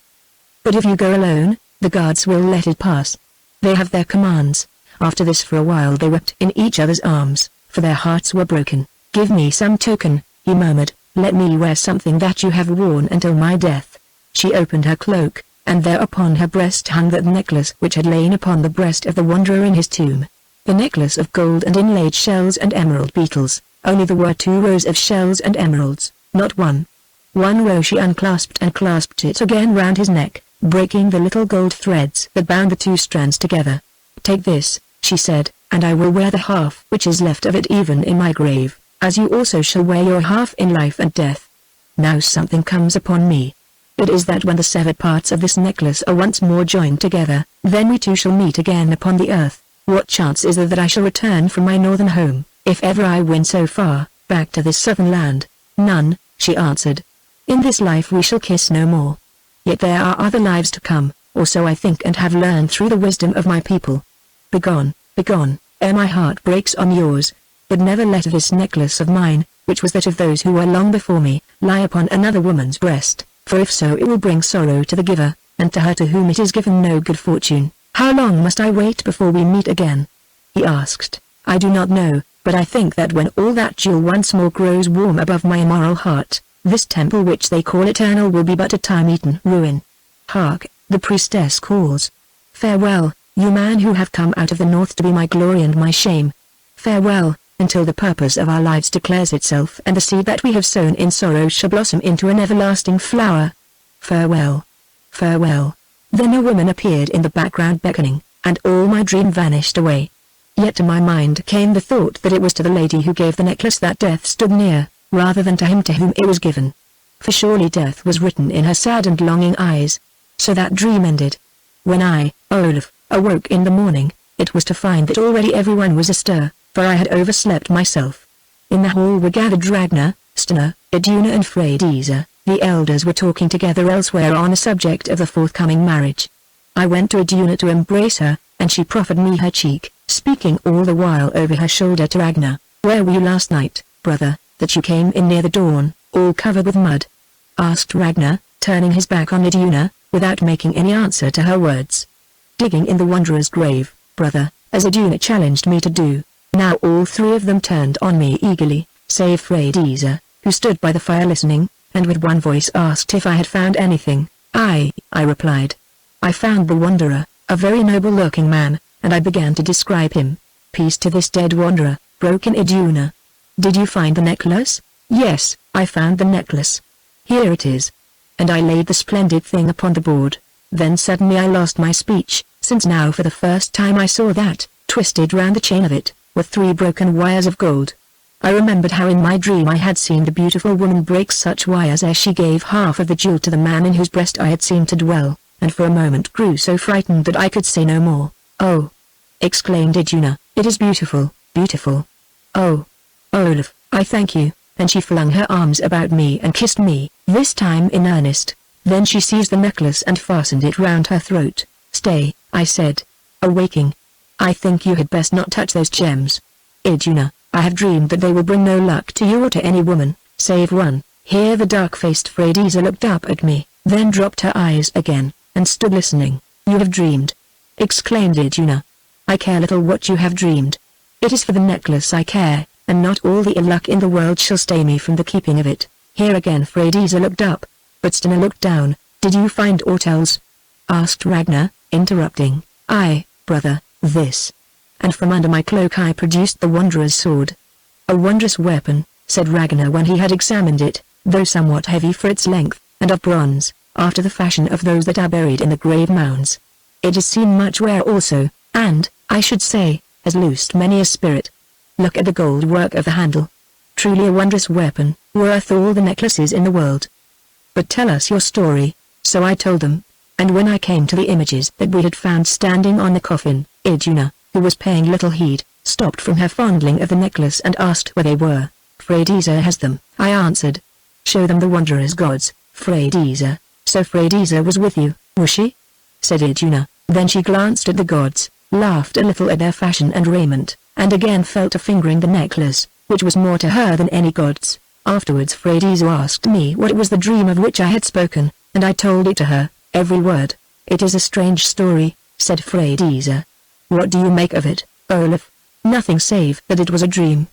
But if you go alone, the guards will let it pass. They have their commands. After this for a while they wept in each other's arms, for their hearts were broken. Give me some token, he murmured, let me wear something that you have worn until my death. She opened her cloak, and there upon her breast hung that necklace which had lain upon the breast of the wanderer in his tomb. The necklace of gold and inlaid shells and emerald beetles, only there were 2 rows of shells and emeralds, not one. One row she unclasped and clasped it again round his neck, breaking the little gold threads that bound the 2 strands together. Take this, she said, and I will wear the half which is left of it even in my grave, as you also shall wear your half in life and death. Now something comes upon me. It is that when the severed parts of this necklace are once more joined together, then we two shall meet again upon the earth. What chance is there that I shall return from my northern home, if ever I win so far, back to this southern land? None, she answered. In this life we shall kiss no more. Yet there are other lives to come, or so I think and have learned through the wisdom of my people. Begone, begone, ere my heart breaks on yours, but never let this necklace of mine, which was that of those who were long before me, lie upon another woman's breast, for if so it will bring sorrow to the giver, and to her to whom it is given no good fortune. How long must I wait before we meet again? He asked. I do not know, but I think that when all that jewel once more grows warm above my immoral heart, this temple which they call eternal will be but a time-eaten ruin. Hark, the priestess calls. Farewell, you man who have come out of the north to be my glory and my shame. Farewell, until the purpose of our lives declares itself and the seed that we have sown in sorrow shall blossom into an everlasting flower. Farewell. Farewell. Then a woman appeared in the background beckoning, and all my dream vanished away. Yet to my mind came the thought that it was to the lady who gave the necklace that death stood near, rather than to him to whom it was given. For surely death was written in her sad and longing eyes. So that dream ended. When I, Olaf, awoke in the morning, it was to find that already everyone was astir, for I had overslept myself. In the hall were gathered Ragnar, Stina, Iduna and Freydisa. The elders were talking together elsewhere on a subject of the forthcoming marriage. I went to Iduna to embrace her, and she proffered me her cheek, speaking all the while over her shoulder to Ragnar. Where were you last night, brother, that you came in near the dawn, all covered with mud? Asked Ragnar, turning his back on Iduna, without making any answer to her words. Digging in the wanderer's grave, brother, as Iduna challenged me to do. Now all 3 of them turned on me eagerly, save Freydisa, who stood by the fire listening, and with one voice asked if I had found anything. I replied. I found the wanderer, a very noble-looking man, and I began to describe him. Peace to this dead wanderer, broke in Iduna. Did you find the necklace? Yes, I found the necklace. Here it is. And I laid the splendid thing upon the board. Then suddenly I lost my speech, since now for the first time I saw that, twisted round the chain of it, were 3 broken wires of gold. I remembered how in my dream I had seen the beautiful woman break such wires ere she gave half of the jewel to the man in whose breast I had seemed to dwell, and for a moment grew so frightened that I could say no more. Oh! Exclaimed Iduna, it is beautiful, beautiful. Oh! Olaf, I thank you, and she flung her arms about me and kissed me, this time in earnest. Then she seized the necklace and fastened it round her throat. Stay, I said. Awaking. I think you had best not touch those gems. Iduna, I have dreamed that they will bring no luck to you or to any woman, save one. Here the dark-faced Freydisa looked up at me, then dropped her eyes again, and stood listening. You have dreamed. Exclaimed Iduna. I care little what you have dreamed. It is for the necklace I care, and not all the ill luck in the world shall stay me from the keeping of it. Here again Freydisa looked up, but Stina looked down. Did you find aught else? Asked Ragnar, interrupting. brother, this. And from under my cloak I produced the Wanderer's sword. A wondrous weapon, said Ragnar when he had examined it, though somewhat heavy for its length, and of bronze, after the fashion of those that are buried in the grave mounds. It has seen much wear also, and, I should say, has loosed many a spirit. Look at the gold work of the handle. Truly a wondrous weapon, worth all the necklaces in the world. But tell us your story. So I told them. And when I came to the images that we had found standing on the coffin, Iduna, who was paying little heed, stopped from her fondling of the necklace and asked where they were. Freydisa has them, I answered. Show them the Wanderer's gods, Freydisa. So Freydisa was with you, was she? Said Iduna. Then she glanced at the gods, laughed a little at their fashion and raiment, and again fell to fingering the necklace, which was more to her than any gods. Afterwards Freydisa asked me what was the dream of which I had spoken, and I told it to her, every word. It is a strange story, said Freydisa. What do you make of it, Olaf? Nothing save that it was a dream.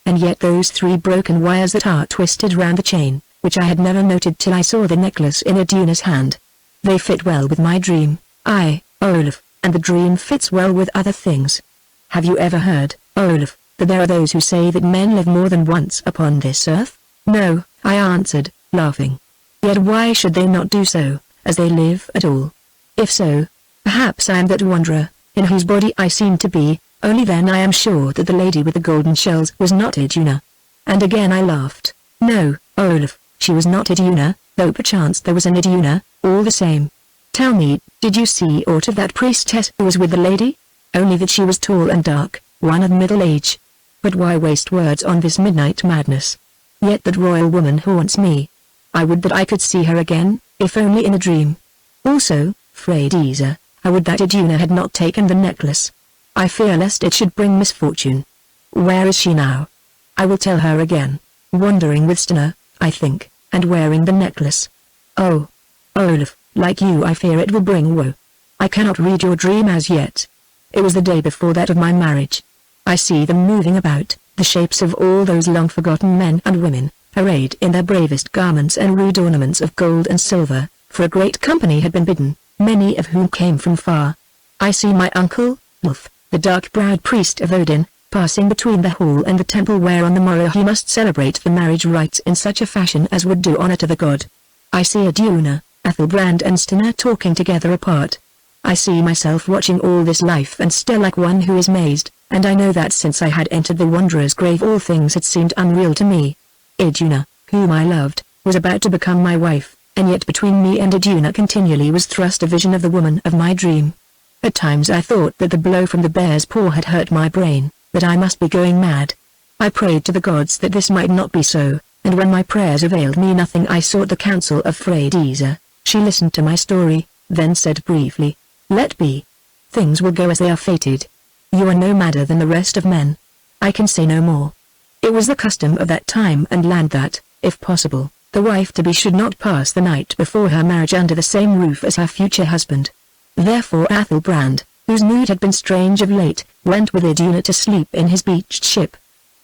And yet those 3 broken wires that are twisted round the chain, which I had never noted till I saw the necklace in Iduna's hand. They fit well with my dream, aye, Olaf, and the dream fits well with other things. Have you ever heard, Olaf, that there are those who say that men live more than once upon this earth? No, I answered, laughing. Yet why should they not do so, as they live at all? If so, perhaps I am that wanderer, in whose body I seem to be, only then I am sure that the lady with the golden shells was not Iduna. And again I laughed. No, Olaf, she was not Iduna, though perchance there was an Iduna, all the same. Tell me, did you see aught of that priestess who was with the lady? Only that she was tall and dark, one of middle age. But why waste words on this midnight madness? Yet that royal woman haunts me. I would that I could see her again, if only in a dream. Also, Freydisa, I would that Iduna had not taken the necklace. I fear lest it should bring misfortune. Where is she now? I will tell her again. Wandering with Stina, I think, and wearing the necklace. Oh, Olaf, like you I fear it will bring woe. I cannot read your dream as yet. It was the day before that of my marriage. I see them moving about, the shapes of all those long-forgotten men and women, arrayed in their bravest garments and rude ornaments of gold and silver, for a great company had been bidden, many of whom came from far. I see my uncle, Ulf, the dark-browed priest of Odin, passing between the hall and the temple where on the morrow he must celebrate the marriage rites in such a fashion as would do honor to the god. I see Iduna, Ethelbrand and Stina talking together apart. I see myself watching all this life and still like one who is mazed, and I know that since I had entered the Wanderer's grave all things had seemed unreal to me. Iduna, whom I loved, was about to become my wife, and yet between me and Iduna continually was thrust a vision of the woman of my dream. At times I thought that the blow from the bear's paw had hurt my brain, that I must be going mad. I prayed to the gods that this might not be so, and when my prayers availed me nothing I sought the counsel of Freydisa. She listened to my story, then said briefly, "Let be. Things will go as they are fated. You are no madder than the rest of men. I can say no more." It was the custom of that time and land that, if possible, the wife-to-be should not pass the night before her marriage under the same roof as her future husband. Therefore Athelbrand, whose mood had been strange of late, went with Iduna to sleep in his beached ship.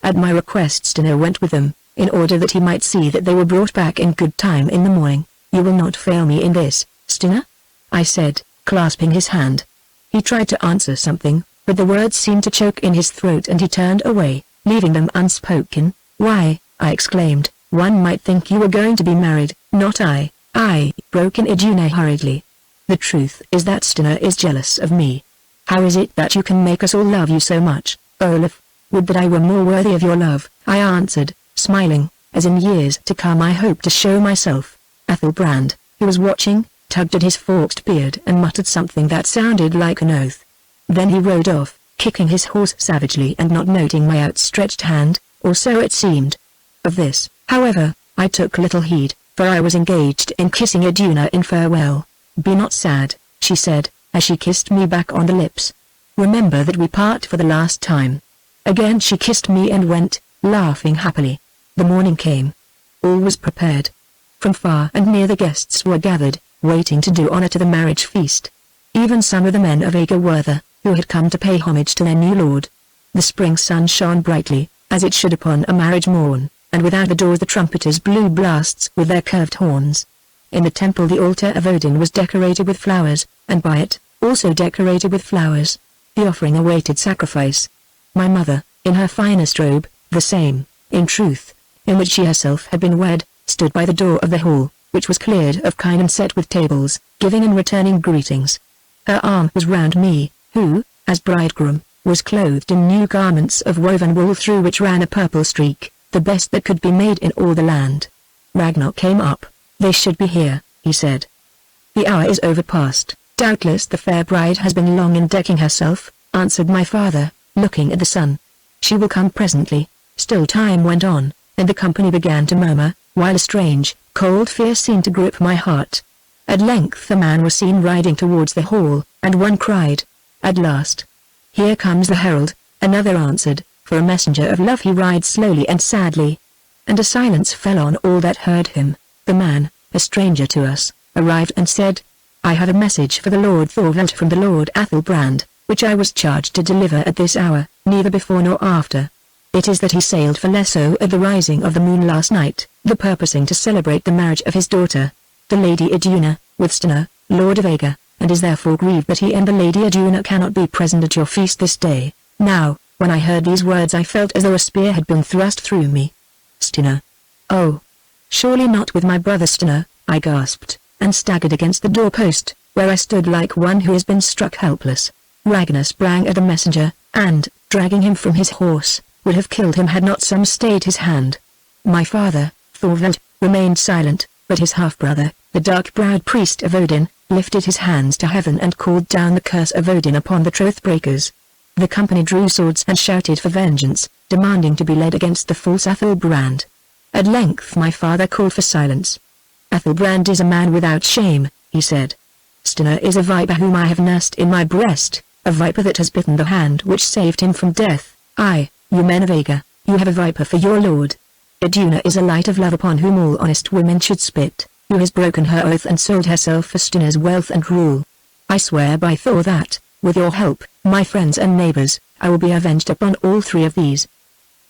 At my request Stina went with them, in order that he might see that they were brought back in good time in the morning. "You will not fail me in this, Stina?" I said, clasping his hand. He tried to answer something, but the words seemed to choke in his throat and he turned away, leaving them unspoken. "Why," I exclaimed, "one might think you were going to be married." "Not I," broke in Iduna hurriedly. "The truth is that Stina is jealous of me. How is it that you can make us all love you so much, Olaf?" "Would that I were more worthy of your love," I answered, smiling, as in years to come I hope to show myself. Ethelbrand, who was watching, tugged at his forked beard and muttered something that sounded like an oath. Then he rode off, kicking his horse savagely and not noting my outstretched hand, or so it seemed. Of this, however, I took little heed, for I was engaged in kissing Iduna in farewell. "Be not sad," she said, as she kissed me back on the lips. "Remember that we part for the last time." Again she kissed me and went, laughing happily. The morning came. All was prepared. From far and near the guests were gathered, waiting to do honor to the marriage feast. Even some of the men of Haggard were there, who had come to pay homage to their new lord. The spring sun shone brightly, as it should upon a marriage morn, and without the doors the trumpeters blew blasts with their curved horns. In the temple the altar of Odin was decorated with flowers, and by it, also decorated with flowers. The offering awaited sacrifice. My mother, in her finest robe, the same, in truth, in which she herself had been wed, stood by the door of the hall, which was cleared of kine and set with tables, giving and returning greetings. Her arm was round me, who, as bridegroom, was clothed in new garments of woven wool through which ran a purple streak, the best that could be made in all the land. Ragnar came up. "They should be here," he said. "The hour is overpast. Doubtless the fair bride has been long in decking herself," answered my father, looking at the sun. "She will come presently." Still time went on, and the company began to murmur, while a strange, cold fear seemed to grip my heart. At length a man was seen riding towards the hall, and one cried, "At last! Here comes the herald," another answered, "For a messenger of love he rides slowly and sadly." And a silence fell on all that heard him. The man, a stranger to us, arrived and said, "I have a message for the Lord Thorvald from the Lord Athelbrand, which I was charged to deliver at this hour, neither before nor after. It is that he sailed for Lesso at the rising of the moon last night, the purposing to celebrate the marriage of his daughter, the Lady Iduna, with Stina, Lord of Haggard, and is therefore grieved that he and the Lady Iduna cannot be present at your feast this day." Now, when I heard these words I felt as though a spear had been thrust through me. "Stina? Oh! Surely not with my brother Stina," I gasped, and staggered against the doorpost, where I stood like one who has been struck helpless. Ragnar sprang at the messenger, and, dragging him from his horse, would have killed him had not some stayed his hand. My father, Thorvald, remained silent, but his half-brother, the dark-browed priest of Odin, lifted his hands to heaven and called down the curse of Odin upon the troth-breakers. The company drew swords and shouted for vengeance, demanding to be led against the false Athelbrand. At length my father called for silence. "Athelbrand is a man without shame," he said. "Stina is a viper whom I have nursed in my breast, a viper that has bitten the hand which saved him from death. Aye, you men of Haggard, you have a viper for your lord. Iduna is a light of love upon whom all honest women should spit, who has broken her oath and sold herself for Stina's wealth and rule. I swear by Thor that, with your help, my friends and neighbors, I will be avenged upon all three of these.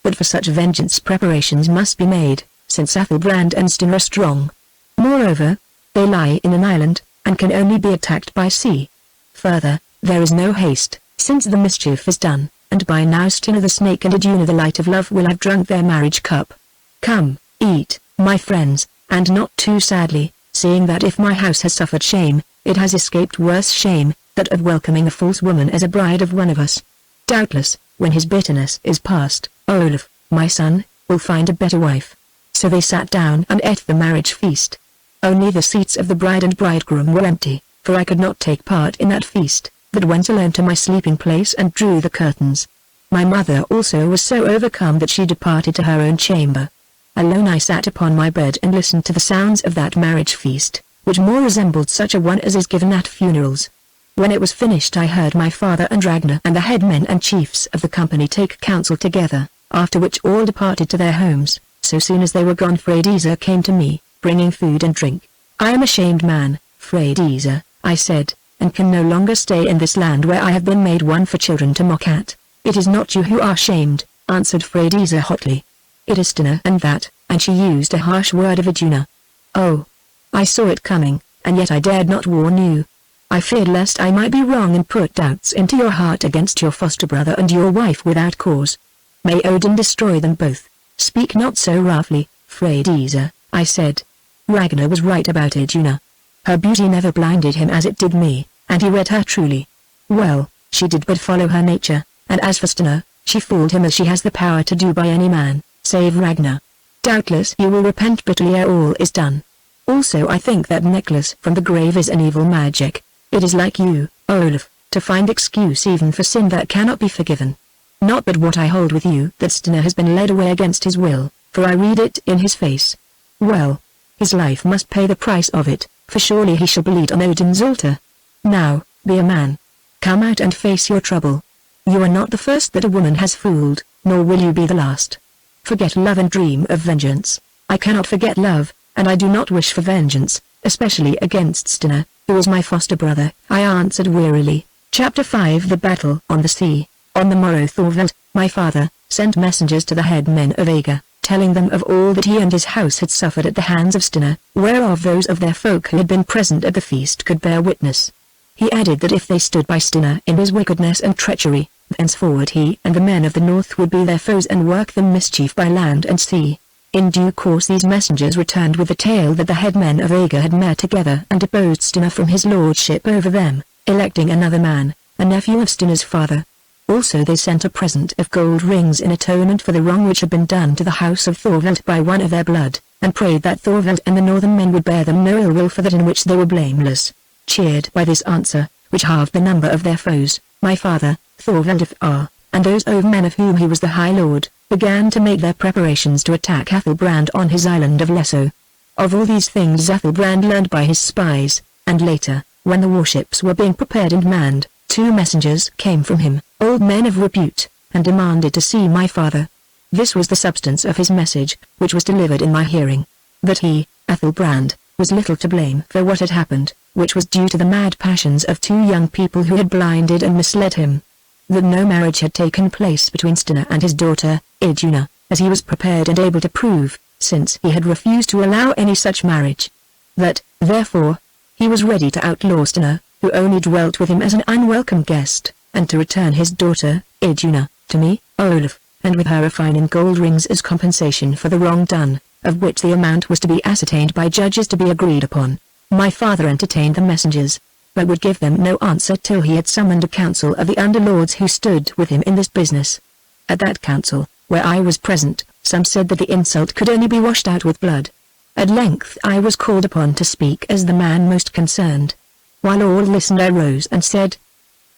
But for such vengeance preparations must be made, since Athelbrand and Stina are strong. Moreover, they lie in an island, and can only be attacked by sea. Further, there is no haste, since the mischief is done, and by now Stina the snake and Iduna the light of love will have drunk their marriage cup. Come, eat, my friends, and not too sadly, seeing that if my house has suffered shame, it has escaped worse shame, that of welcoming a false woman as a bride of one of us. Doubtless, when his bitterness is past, Olaf, my son, will find a better wife." So they sat down and ate the marriage feast. Only the seats of the bride and bridegroom were empty, for I could not take part in that feast, but went alone to my sleeping place and drew the curtains. My mother also was so overcome that she departed to her own chamber. Alone I sat upon my bed and listened to the sounds of that marriage feast, which more resembled such a one as is given at funerals. When it was finished I heard my father and Ragnar and the headmen and chiefs of the company take counsel together, after which all departed to their homes. So soon as they were gone Freydisa came to me, bringing food and drink. "I am a shamed man, Freydisa," I said, "and can no longer stay in this land where I have been made one for children to mock at." "It is not you who are shamed," answered Freydisa hotly. "It is Stina and that," and she used a harsh word of Iduna. "Oh! I saw it coming, and yet I dared not warn you. I feared lest I might be wrong and put doubts into your heart against your foster brother and your wife without cause. May Odin destroy them both." "Speak not so roughly, Freydisa," I said. Ragnar was right about Iduna. Her beauty never blinded him as it did me, and he read her truly. Well, she did but follow her nature, and as for Stina, she fooled him as she has the power to do by any man, save Ragnar. Doubtless he will repent bitterly ere all is done. Also I think that necklace from the grave is an evil magic. It is like you, Olaf, to find excuse even for sin that cannot be forgiven. Not but what I hold with you that Stina has been led away against his will, for I read it in his face. Well, his life must pay the price of it, for surely he shall bleed on Odin's altar. Now, be a man. Come out and face your trouble. You are not the first that a woman has fooled, nor will you be the last. Forget love and dream of vengeance. I cannot forget love, and I do not wish for vengeance, especially against Stina, who is my foster brother," I answered wearily. Chapter 5 The Battle on the Sea. On the morrow Thorvald, my father, sent messengers to the headmen of Haggard, telling them of all that he and his house had suffered at the hands of Stina, whereof those of their folk who had been present at the feast could bear witness. He added that if they stood by Stina in his wickedness and treachery, thenceforward he and the men of the north would be their foes and work them mischief by land and sea. In due course these messengers returned with the tale that the headmen of Haggard had met together and deposed Stina from his lordship over them, electing another man, a nephew of Stina's father. Also they sent a present of gold rings in atonement for the wrong which had been done to the house of Thorvald by one of their blood, and prayed that Thorvald and the northern men would bear them no ill will for that in which they were blameless. Cheered by this answer, which halved the number of their foes, my father, Thorvald of R, and those men of whom he was the High Lord, began to make their preparations to attack Ethelbrand on his island of Lesso. Of all these things Ethelbrand learned by his spies, and later, when the warships were being prepared and manned, 2 messengers came from him, old men of repute, and demanded to see my father. This was the substance of his message, which was delivered in my hearing. That he, Ethelbrand, was little to blame for what had happened, which was due to the mad passions of 2 young people who had blinded and misled him. That no marriage had taken place between Stina and his daughter, Iduna, as he was prepared and able to prove, since he had refused to allow any such marriage. That, therefore, he was ready to outlaw Stina, who only dwelt with him as an unwelcome guest, and to return his daughter, Iduna, to me, Olaf, and with her a fine in gold rings as compensation for the wrong done, of which the amount was to be ascertained by judges to be agreed upon. My father entertained the messengers, but would give them no answer till he had summoned a council of the underlords who stood with him in this business. At that council, where I was present, some said that the insult could only be washed out with blood. At length I was called upon to speak as the man most concerned. While all listened I rose and said,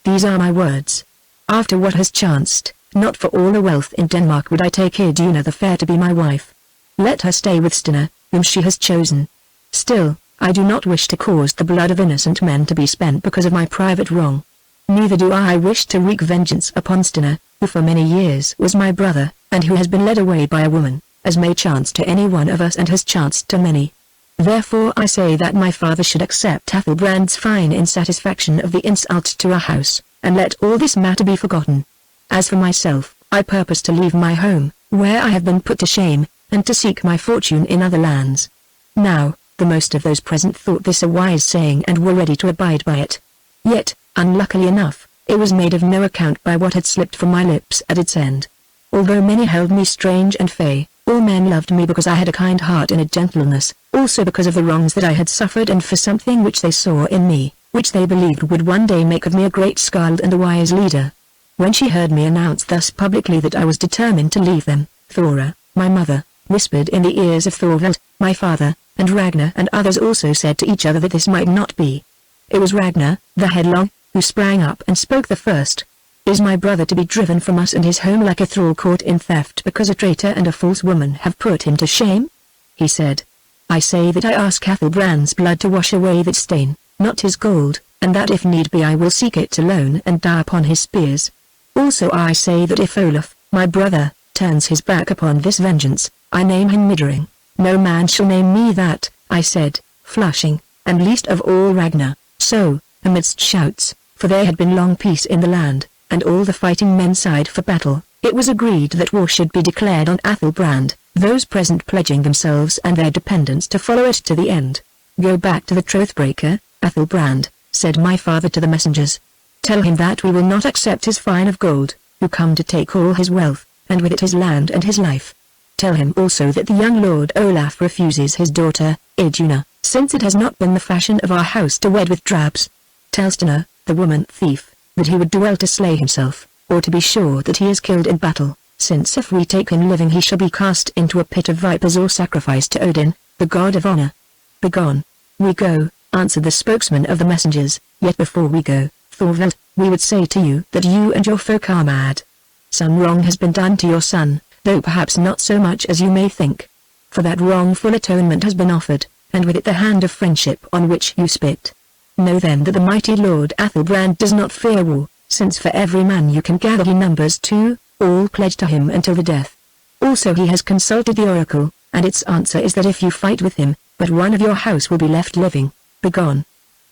"These are my words. After what has chanced, not for all the wealth in Denmark would I take Iduna the Fair to be my wife. Let her stay with Stina, whom she has chosen. Still, I do not wish to cause the blood of innocent men to be spent because of my private wrong. Neither do I wish to wreak vengeance upon Stina, who for many years was my brother, and who has been led away by a woman, as may chance to any one of us and has chanced to many. Therefore I say that my father should accept Ethelbrand's fine in satisfaction of the insult to our house, and let all this matter be forgotten. As for myself, I purpose to leave my home, where I have been put to shame, and to seek my fortune in other lands." Now, the most of those present thought this a wise saying and were ready to abide by it. Yet, unluckily enough, it was made of no account by what had slipped from my lips at its end. Although many held me strange and fey, all men loved me because I had a kind heart and a gentleness, also because of the wrongs that I had suffered and for something which they saw in me, which they believed would one day make of me a great skald and a wise leader. When she heard me announce thus publicly that I was determined to leave them, Thora, my mother, whispered in the ears of Thorvald, my father, and Ragnar and others also said to each other that this might not be. It was Ragnar, the headlong, who sprang up and spoke the first. "Is my brother to be driven from us and his home like a thrall caught in theft because a traitor and a false woman have put him to shame?" he said. "I say that I ask Ethelbrand's blood to wash away that stain, not his gold, and that if need be I will seek it alone and die upon his spears. Also I say that if Olaf, my brother, turns his back upon this vengeance, I name him Midring. No man shall name me that," I said, flushing, "and least of all Ragnar." So, amidst shouts, for there had been long peace in the land, and all the fighting men sighed for battle, it was agreed that war should be declared on Ethelbrand, those present pledging themselves and their dependents to follow it to the end. "Go back to the troth-breaker, Ethelbrand," said my father to the messengers. "Tell him that we will not accept his fine of gold, who come to take all his wealth, and with it his land and his life. Tell him also that the young Lord Olaf refuses his daughter, Iduna, since it has not been the fashion of our house to wed with drabs. Tell Stina, the woman thief, that he would do well to slay himself, or to be sure that he is killed in battle, since if we take him living he shall be cast into a pit of vipers or sacrificed to Odin, the god of honor." "Begone." "We go," answered the spokesman of the messengers, "yet before we go, Thorvald, we would say to you that you and your folk are mad. Some wrong has been done to your son, though perhaps not so much as you may think. For that wrongful atonement has been offered, and with it the hand of friendship on which you spit. Know then that the mighty Lord Ethelbrand does not fear war, since for every man you can gather he numbers 2, all pledged to him until the death. Also he has consulted the oracle, and its answer is that if you fight with him, but one of your house will be left living. Begone."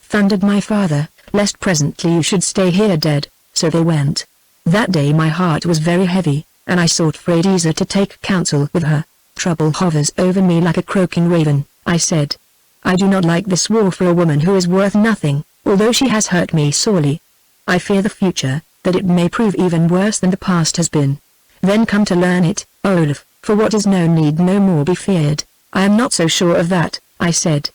Thundered my father, "lest presently you should stay here dead." So they went. That day my heart was very heavy, and I sought for Adisa to take counsel with her. "Trouble hovers over me like a croaking raven," I said. "I do not like this war for a woman who is worth nothing, although she has hurt me sorely. I fear the future, that it may prove even worse than the past has been. Then come to learn it, Olaf, for what is known need no more be feared. I am not so sure of that, I said.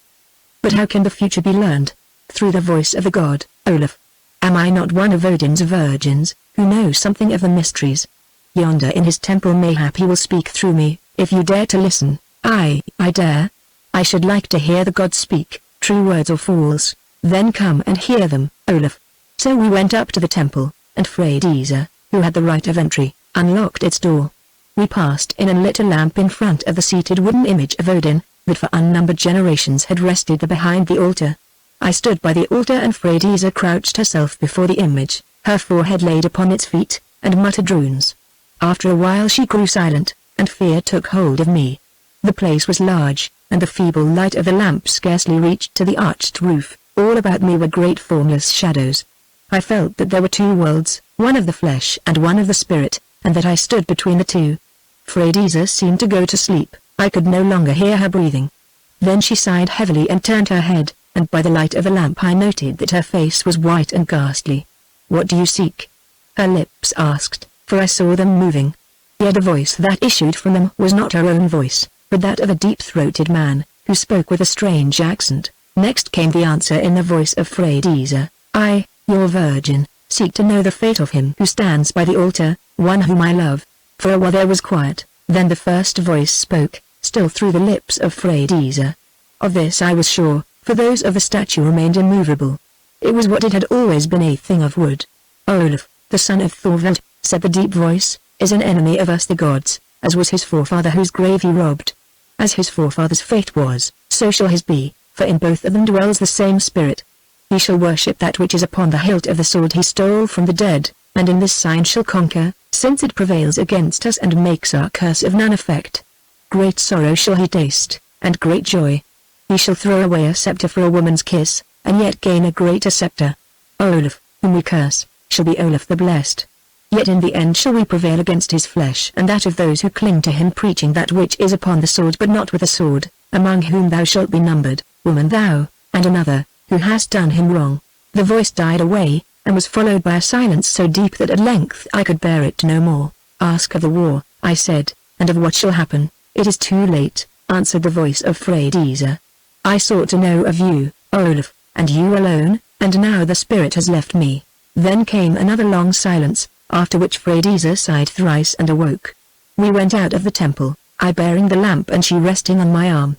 But how can the future be learned? Through the voice of the god, Olaf. Am I not one of Odin's virgins, who knows something of the mysteries? Yonder in his temple mayhap he will speak through me, if you dare to listen. I dare. I should like to hear the god speak, true words or false. Then come and hear them, Olaf. So we went up to the temple, and Freydisa, who had the right of entry, unlocked its door. We passed in and lit a lamp in front of the seated wooden image of Odin, that for unnumbered generations had rested behind the altar. I stood by the altar and Freydisa crouched herself before the image, her forehead laid upon its feet, and muttered runes. After a while she grew silent, and fear took hold of me. The place was large, and the feeble light of the lamp scarcely reached to the arched roof. All about me were great formless shadows. I felt that there were two worlds, one of the flesh and one of the spirit, and that I stood between the two. Freydisa seemed to go to sleep. I could no longer hear her breathing. Then she sighed heavily and turned her head, and by the light of the lamp I noted that her face was white and ghastly. "What do you seek?" her lips asked, for I saw them moving. Yet the voice that issued from them was not her own voice, but that of a deep-throated man, who spoke with a strange accent. Next came the answer in the voice of Freydisa. "I, your virgin, seek to know the fate of him who stands by the altar, one whom I love." For a while there was quiet, then the first voice spoke, still through the lips of Freydisa. Of this I was sure, for those of the statue remained immovable. It was what it had always been, a thing of wood. "Olaf, the son of Thorvald," said the deep voice, "is an enemy of us the gods, as was his forefather whose grave he robbed. As his forefather's fate was, so shall his be, for in both of them dwells the same spirit. He shall worship that which is upon the hilt of the sword he stole from the dead, and in this sign shall conquer, since it prevails against us and makes our curse of none effect. Great sorrow shall he taste, and great joy. He shall throw away a scepter for a woman's kiss, and yet gain a greater scepter. Olaf, whom we curse, shall be Olaf the Blessed. Yet in the end shall we prevail against his flesh and that of those who cling to him, preaching that which is upon the sword but not with a sword, among whom thou shalt be numbered, woman thou, and another, who hast done him wrong." The voice died away, and was followed by a silence so deep that at length I could bear it no more. "Ask of the war," I said, "and of what shall happen." "It is too late," answered the voice of Freydisa. "I sought to know of you, Olaf, and you alone, and now the spirit has left me." Then came another long silence, after which Freydisa sighed thrice and awoke. We went out of the temple, I bearing the lamp and she resting on my arm.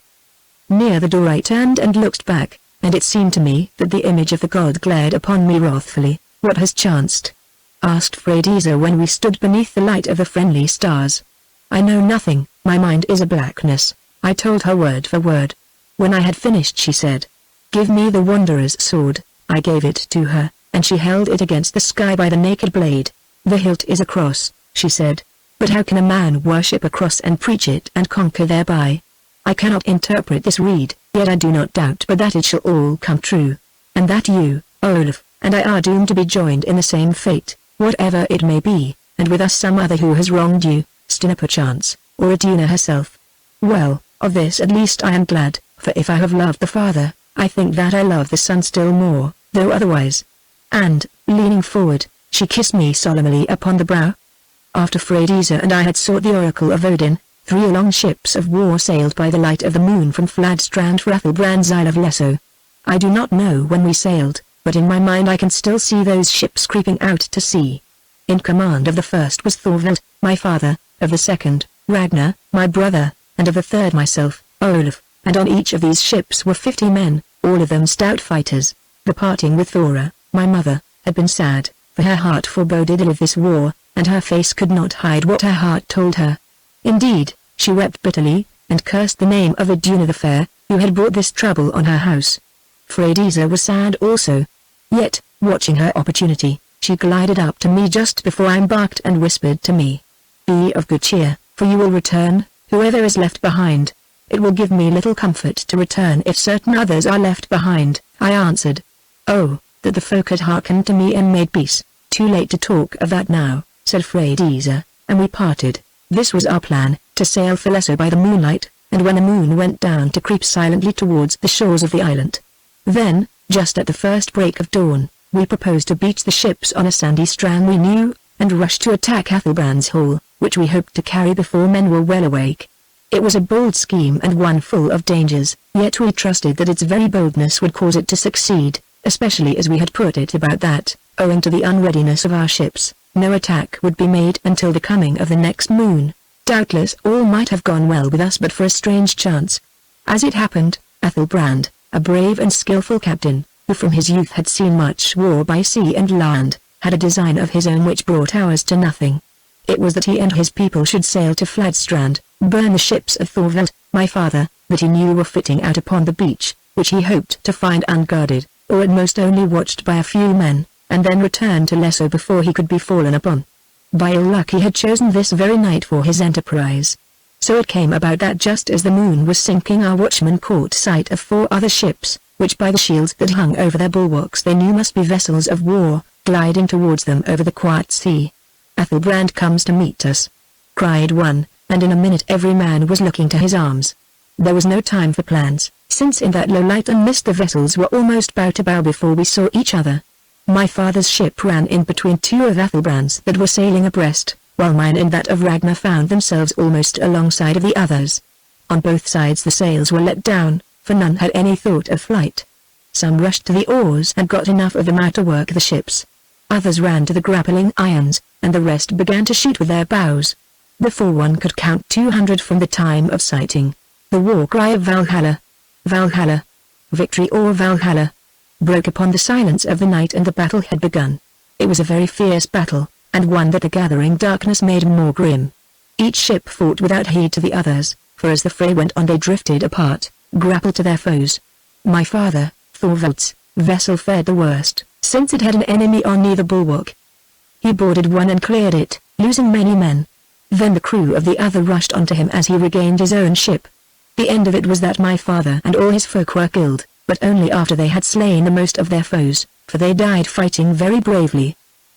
Near the door I turned and looked back, and it seemed to me that the image of the god glared upon me wrathfully. "What has chanced?" asked Freydisa when we stood beneath the light of the friendly stars. "I know nothing, my mind is a blackness," I told her word for word. When I had finished she said, "Give me the Wanderer's sword." I gave it to her, and she held it against the sky by the naked blade. "The hilt is a cross," she said. "But how can a man worship a cross and preach it and conquer thereby? I cannot interpret this rede, yet I do not doubt but that it shall all come true. And that you, Olaf, and I are doomed to be joined in the same fate, whatever it may be, and with us some other who has wronged you, Stina perchance, or Adina herself. Well, of this at least I am glad, for if I have loved the father, I think that I love the son still more, though otherwise." And, leaning forward, she kissed me solemnly upon the brow. After Freydisa and I had sought the oracle of Odin, 3 long ships of war sailed by the light of the moon from Fladstrand for Ethelbrand's Isle of Lesso. I do not know when we sailed, but in my mind I can still see those ships creeping out to sea. In command of the first was Thorvald, my father, of the second, Ragnar, my brother, and of the third myself, Olaf, and on each of these ships were 50 men, all of them stout fighters. The parting with Thora, my mother, had been sad, for her heart foreboded ill of this war, and her face could not hide what her heart told her. Indeed, she wept bitterly, and cursed the name of Iduna the Fair, who had brought this trouble on her house. Freydisa was sad also. Yet, watching her opportunity, she glided up to me just before I embarked and whispered to me, "Be of good cheer, for you will return, whoever is left behind." "It will give me little comfort to return if certain others are left behind," I answered. "Oh, that the folk had hearkened to me and made peace." "Too late to talk of that now," said Freydisa, and we parted. This was our plan, to sail for Lesso by the moonlight, and when the moon went down to creep silently towards the shores of the island. Then, Just at the first break of dawn, we proposed to beach the ships on a sandy strand we knew, and rush to attack Athelbrand's hall, which we hoped to carry before men were well awake. It was a bold scheme and one full of dangers, yet we trusted that its very boldness would cause it to succeed, especially as we had put it about that, owing to the unreadiness of our ships, no attack would be made until the coming of the next moon. Doubtless all might have gone well with us but for a strange chance. As it happened, Athelbrand, a brave and skillful captain, who from his youth had seen much war by sea and land, had a design of his own which brought ours to nothing. It was that he and his people should sail to Fladstrand, burn the ships of Thorvald, my father, that he knew were fitting out upon the beach, which he hoped to find unguarded, or at most only watched by a few men, and then return to Lesso before he could be fallen upon. By ill luck he had chosen this very night for his enterprise. So it came about that just as the moon was sinking our watchmen caught sight of 4 other ships, which by the shields that hung over their bulwarks they knew must be vessels of war, gliding towards them over the quiet sea. "Athelbrand comes to meet us," cried one, and in a minute every man was looking to his arms. There was no time for plans, since in that low light and mist the vessels were almost bow to bow before we saw each other. My father's ship ran in between 2 of Athelbrand's that were sailing abreast, while mine and that of Ragnar found themselves almost alongside of the others. On both sides the sails were let down, for none had any thought of flight. Some rushed to the oars and got enough of them out to work the ships. Others ran to the grappling irons, and the rest began to shoot with their bows. Before one could count 200 from the time of sighting, the war cry of Valhalla, Valhalla, victory or Valhalla, broke upon the silence of the night, and the battle had begun. It was a very fierce battle, and one that the gathering darkness made more grim. Each ship fought without heed to the others, for as the fray went on they drifted apart, grappled to their foes. My father, Thorvald's, vessel fared the worst, since it had an enemy on either bulwark. He boarded one and cleared it, losing many men. Then the crew of the other rushed onto him as he regained his own ship. The end of it was that my father and all his folk were killed, but only after they had slain the most of their foes, for they died fighting very bravely.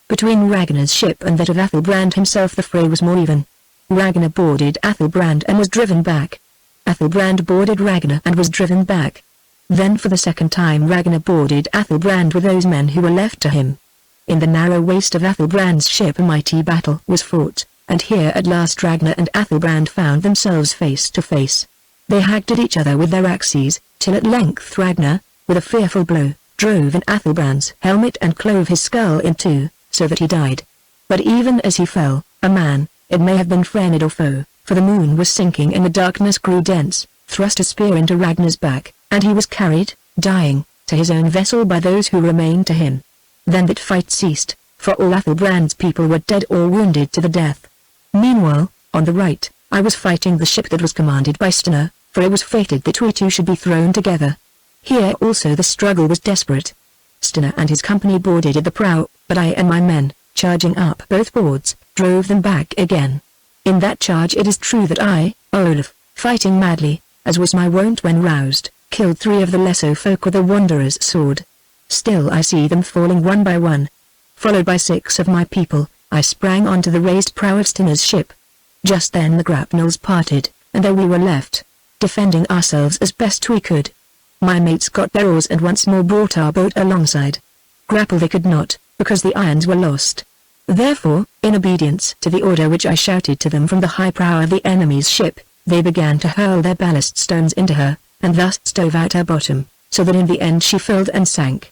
Between Ragnar's ship and that of Athelbrand himself the fray was more even. Ragnar boarded Athelbrand and was driven back. Athelbrand boarded Ragnar and was driven back. Then for the second time Ragnar boarded Athelbrand with those men who were left to him. In the narrow waist of Athelbrand's ship a mighty battle was fought, and here at last Ragnar and Athelbrand found themselves face to face. They hacked at each other with their axes, till at length Ragnar, with a fearful blow, drove in Athelbrand's helmet and clove his skull in 2, so that he died. But even as he fell, a man, it may have been friend or foe, for the moon was sinking and the darkness grew dense, thrust a spear into Ragnar's back, and he was carried, dying, to his own vessel by those who remained to him. Then that fight ceased, for all Athelbrand's people were dead or wounded to the death. Meanwhile, on the right, I was fighting the ship that was commanded by Stina, for it was fated that we 2 should be thrown together. Here also the struggle was desperate. Stina and his company boarded at the prow, but I and my men, charging up both boards, drove them back again. In that charge it is true that I, Olaf, fighting madly, as was my wont when roused, killed 3 of the Lesso folk with a wanderer's sword. Still I see them falling one by one. Followed by 6 of my people, I sprang onto the raised prow of Stina's ship. Just then the grapnels parted, and there we were left, defending ourselves as best we could. My mates got their oars and once more brought our boat alongside. Grapple they could not, because the irons were lost. Therefore, in obedience to the order which I shouted to them from the high prow of the enemy's ship, they began to hurl their ballast stones into her, and thus stove out her bottom, so that in the end she filled and sank.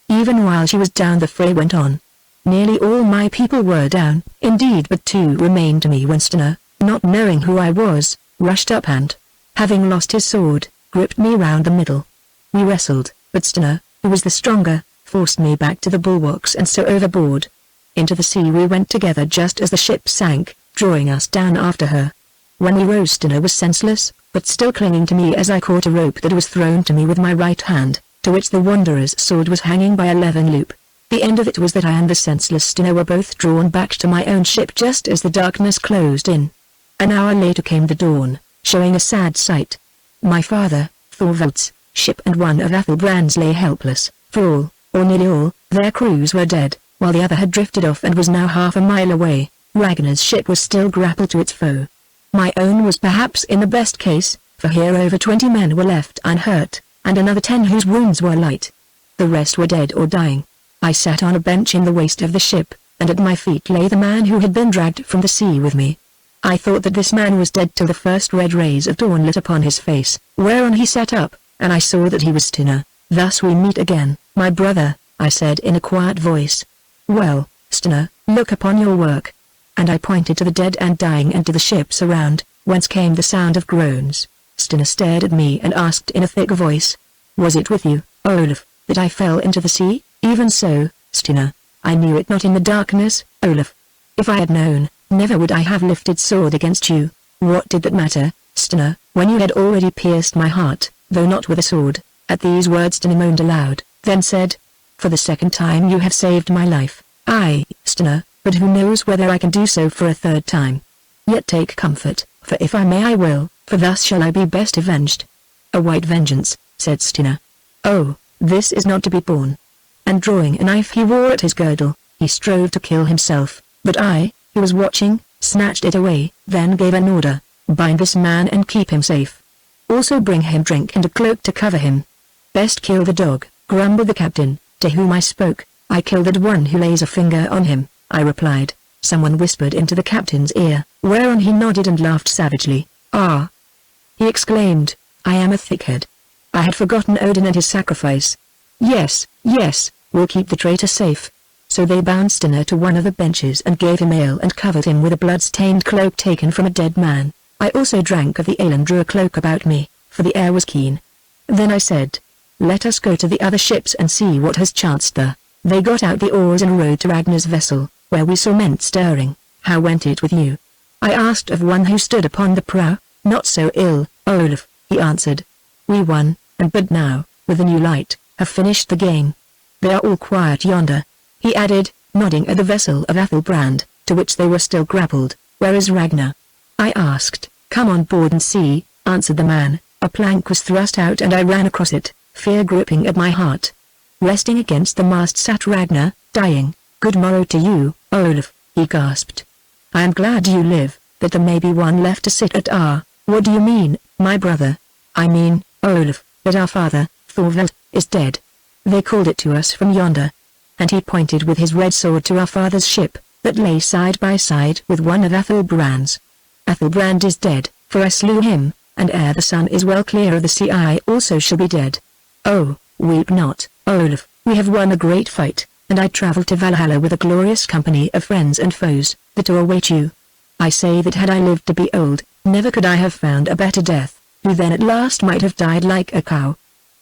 Even while she was down the fray went on. Nearly all my people were down, indeed but 2 remained to me when Stina, not knowing who I was, rushed up and, having lost his sword, gripped me round the middle. We wrestled, but Stina, who was the stronger, forced me back to the bulwarks and so overboard. Into the sea we went together just as the ship sank, drawing us down after her. When we rose Stina was senseless, but still clinging to me as I caught a rope that was thrown to me with my right hand, to which the wanderer's sword was hanging by a leathern loop. The end of it was that I and the senseless Stina were both drawn back to my own ship just as the darkness closed in. An hour later came the dawn, showing a sad sight. My father, Thorvald's, ship and one of Athelbrand's lay helpless, for all, or nearly all, their crews were dead, while the other had drifted off and was now half a mile away. Ragnar's ship was still grappled to its foe. My own was perhaps in the best case, for here over 20 men were left unhurt, and another 10 whose wounds were light. the rest were dead or dying. I sat on a bench in the waist of the ship, and at my feet lay the man who had been dragged from the sea with me. I thought that this man was dead till the first red rays of dawn lit upon his face, whereon he sat up, and I saw that he was Stina. "Thus we meet again, my brother," I said in a quiet voice. "Well, Stina, look upon your work." And I pointed to the dead and dying and to the ships around, whence came the sound of groans. Stina stared at me and asked in a thick voice, "Was it with you, Olaf, that I fell into the sea?" "Even so, Stina. I knew it not in the darkness, Olaf. If I had known, never would I have lifted sword against you." "What did that matter, Stina, when you had already pierced my heart, though not with a sword?" At these words Stina moaned aloud, then said, "For the second time you have saved my life." "Aye, Stina, but who knows whether I can do so for a third time. Yet take comfort, for if I may I will, for thus shall I be best avenged." "A white vengeance," said Stina. "Oh, this is not to be borne." And drawing a knife he wore at his girdle, he strove to kill himself, but I, who was watching, snatched it away, then gave an order, "Bind this man and keep him safe. Also bring him drink and a cloak to cover him." "Best kill the dog," grumbled the captain, to whom I spoke. "I kill that one who lays a finger on him," I replied. Someone whispered into the captain's ear, whereon he nodded and laughed savagely. "Ah!" he exclaimed, "I am a thickhead. I had forgotten Odin and his sacrifice. Yes, yes, we'll keep the traitor safe." So they bound Stina to one of the benches and gave him ale and covered him with a blood-stained cloak taken from a dead man. I also drank of the ale and drew a cloak about me, for the air was keen. Then I said, "Let us go to the other ships and see what has chanced there." They got out the oars and rowed to Ragnar's vessel, where we saw men stirring. "How went it with you?" I asked of one who stood upon the prow. "Not so ill, Olaf," he answered. "We won, and but now, with a new light, have finished the game. They are all quiet yonder," he added, nodding at the vessel of Athelbrand, to which they were still grappled. "Where is Ragnar?" I asked. "Come on board and see," answered the man. A plank was thrust out and I ran across it, fear gripping at my heart. Resting against the mast sat Ragnar, dying. "Good morrow to you, Olaf," he gasped. "I am glad you live, but there may be one left to sit at our—" "What do you mean, my brother?" "I mean, Olaf, that our father, Thorvald, is dead. They called it to us from yonder." And he pointed with his red sword to our father's ship, that lay side by side with one of Athelbrand's. "Athelbrand is dead, for I slew him, and ere the sun is well clear of the sea I also shall be dead. Oh, weep not, Olaf, we have won a great fight, and I travel to Valhalla with a glorious company of friends and foes, that to await you. I say that had I lived to be old, never could I have found a better death, who then at last might have died like a cow.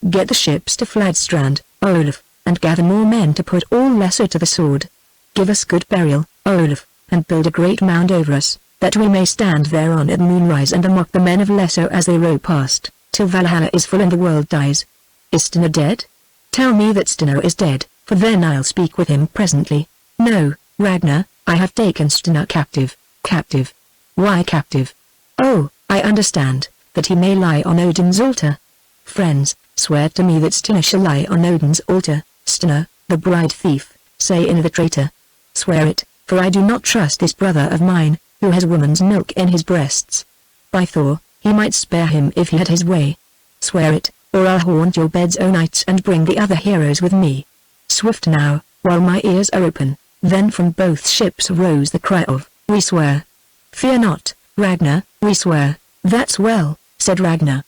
Get the ships to Fladstrand, Olaf, and gather more men to put all lesser to the sword. Give us good burial, Olaf, and build a great mound over us, that we may stand thereon at moonrise and mock the men of lesser as they row past, till Valhalla is full and the world dies. Is Stina dead? Tell me that Stina is dead, for then I'll speak with him presently." "No, Ragnar, I have taken Stina captive." "Captive? Why captive?" "Oh, I understand, that he may lie on Odin's altar." "Friends, swear to me that Stina shall lie on Odin's altar." "Stina, the bride thief, say in the traitor." "Swear it, for I do not trust this brother of mine, who has woman's milk in his breasts. By Thor, he might spare him if he had his way." "Swear it, or I'll haunt your beds o' nights and bring the other heroes with me." Swift now, while my ears are open. Then from both ships rose the cry of, "We swear." "Fear not, Ragnar, we swear." "That's well," said Ragnar.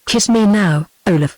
"Kiss me now, Olaf."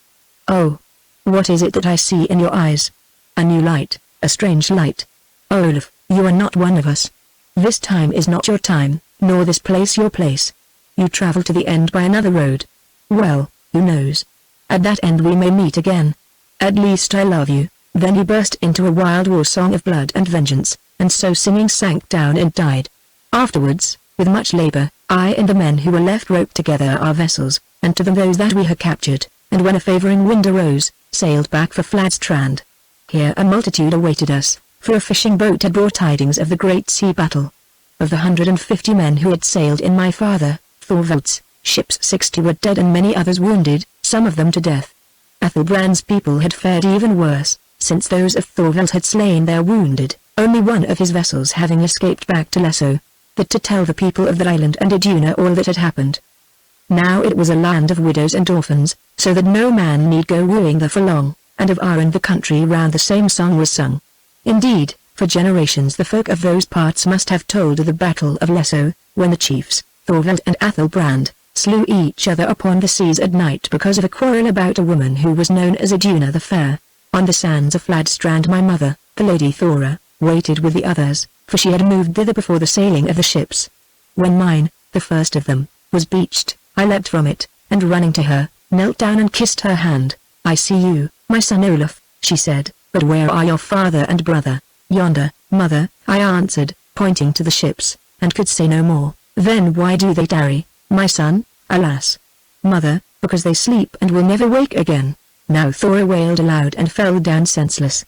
"Oh, what is it that I see in your eyes?" "A new light, a strange light. Olaf, you are not one of us. This time is not your time, nor this place your place. You travel to the end by another road. Well, who knows? At that end we may meet again. At least I love you." Then he burst into a wild war song of blood and vengeance, and so singing sank down and died. Afterwards, with much labor, I and the men who were left roped together our vessels, and to them those that we had captured, and when a favoring wind arose, sailed back for Fladstrand. Here a multitude awaited us, for a fishing boat had brought tidings of the great sea battle. Of the 150 men who had sailed in my father, Thorvald's, ships 60 were dead and many others wounded, some of them to death. Athelbrand's people had fared even worse, since those of Thorvald had slain their wounded, only one of his vessels having escaped back to Lesso, but to tell the people of the island and Iduna all that had happened. Now it was a land of widows and orphans, so that no man need go wooing there for long. and of Ar and the country round the same song was sung. Indeed, for generations the folk of those parts must have told of the Battle of Lesso, when the chiefs, Thorvald and Athelbrand, slew each other upon the seas at night because of a quarrel about a woman who was known as Iduna the Fair. On the sands of Fladstrand my mother, the Lady Thora, waited with the others, for she had moved thither before the sailing of the ships. When mine, the first of them, was beached, I leapt from it, and running to her, knelt down and kissed her hand. "I see you, my son Olaf," she said, "but where are your father and brother?" "Yonder, mother," I answered, pointing to the ships, and could say no more. "Then why do they tarry, my son?" "Alas, mother, because they sleep and will never wake again." Now Thora wailed aloud and fell down senseless.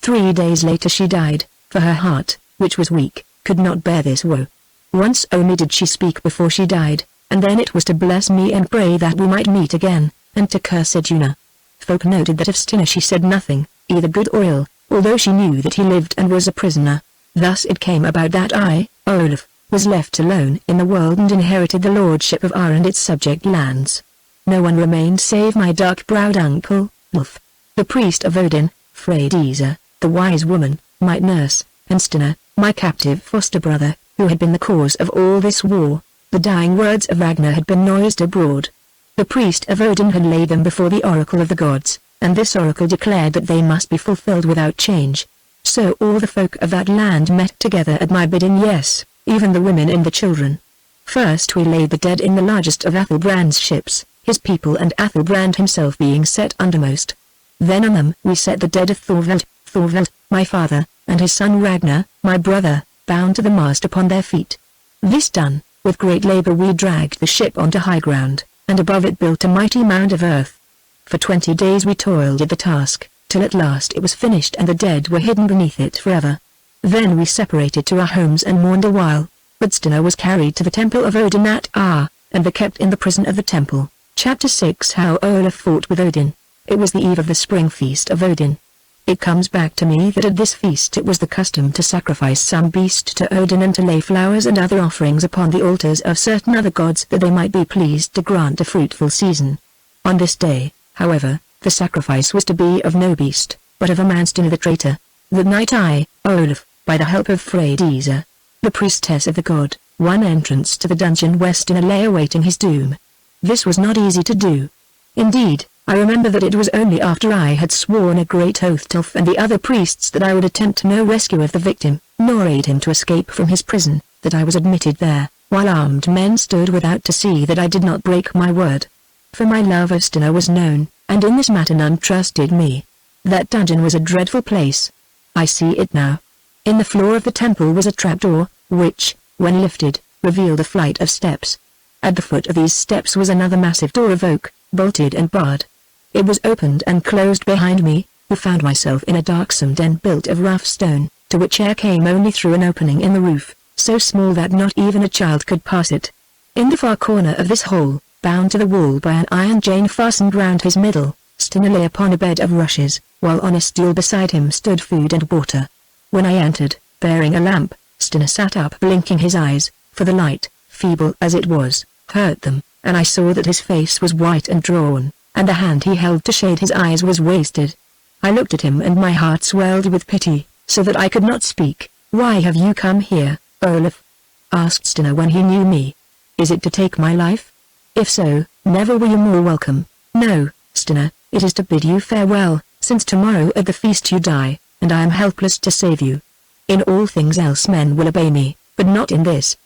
3 days later she died, for her heart, which was weak, could not bear this woe. Once only did she speak before she died, and then it was to bless me and pray that we might meet again, and to curse Iduna. Folk noted that of Stinner she said nothing, either good or ill, although she knew that he lived and was a prisoner. Thus it came about that I, Olaf, was left alone in the world and inherited the lordship of Ar and its subject lands. No one remained save my dark-browed uncle, Ulf, the priest of Odin, Freydisa, the wise woman, my nurse, and Stinner, my captive foster-brother, who had been the cause of all this war. The dying words of Ragnar had been noised abroad. The priest of Odin had laid them before the oracle of the gods, and this oracle declared that they must be fulfilled without change. So all the folk of that land met together at my bidding, yes, even the women and the children. First we laid the dead in the largest of Athelbrand's ships, his people and Athelbrand himself being set undermost. Then on them we set the dead of Thorvald, my father, and his son Ragnar, my brother, bound to the mast upon their feet. This done, with great labor we dragged the ship onto high ground, and above it built a mighty mound of earth. For 20 days we toiled at the task, till at last it was finished and the dead were hidden beneath it forever. Then we separated to our homes and mourned a while, but Stinner was carried to the temple of Odin at Ar, and were kept in the prison of the temple. Chapter 6 How Olaf Fought with Odin. It was the eve of the spring feast of Odin. It comes back to me that at this feast it was the custom to sacrifice some beast to Odin and to lay flowers and other offerings upon the altars of certain other gods that they might be pleased to grant a fruitful season. On this day, however, the sacrifice was to be of no beast, but of a man Stinner the traitor. That night I, Olaf, by the help of Freydisa, the priestess of the god, won entrance to the dungeon where Stinner lay awaiting his doom. This was not easy to do. Indeed, I remember that it was only after I had sworn a great oath to Ulf and the other priests that I would attempt no rescue of the victim, nor aid him to escape from his prison, that I was admitted there, while armed men stood without to see that I did not break my word. For my love of Stinner was known, and in this matter none trusted me. That dungeon was a dreadful place. I see it now. In the floor of the temple was a trapdoor, which, when lifted, revealed a flight of steps. At the foot of these steps was another massive door of oak, bolted and barred. It was opened and closed behind me, who found myself in a darksome den built of rough stone, to which air came only through an opening in the roof, so small that not even a child could pass it. In the far corner of this hole, bound to the wall by an iron chain fastened round his middle, Stinner lay upon a bed of rushes, while on a stool beside him stood food and water. When I entered, bearing a lamp, Stinner sat up blinking his eyes, for the light, feeble as it was, hurt them, and I saw that his face was white and drawn, and the hand he held to shade his eyes was wasted. I looked at him and my heart swelled with pity, so that I could not speak. "Why have you come here, Olaf?" asked Stinner when he knew me. "Is it to take my life? If so, never were you more welcome." "No, Stinner, it is to bid you farewell, since tomorrow at the feast you die, and I am helpless to save you. In all things else men will obey me, but not in this."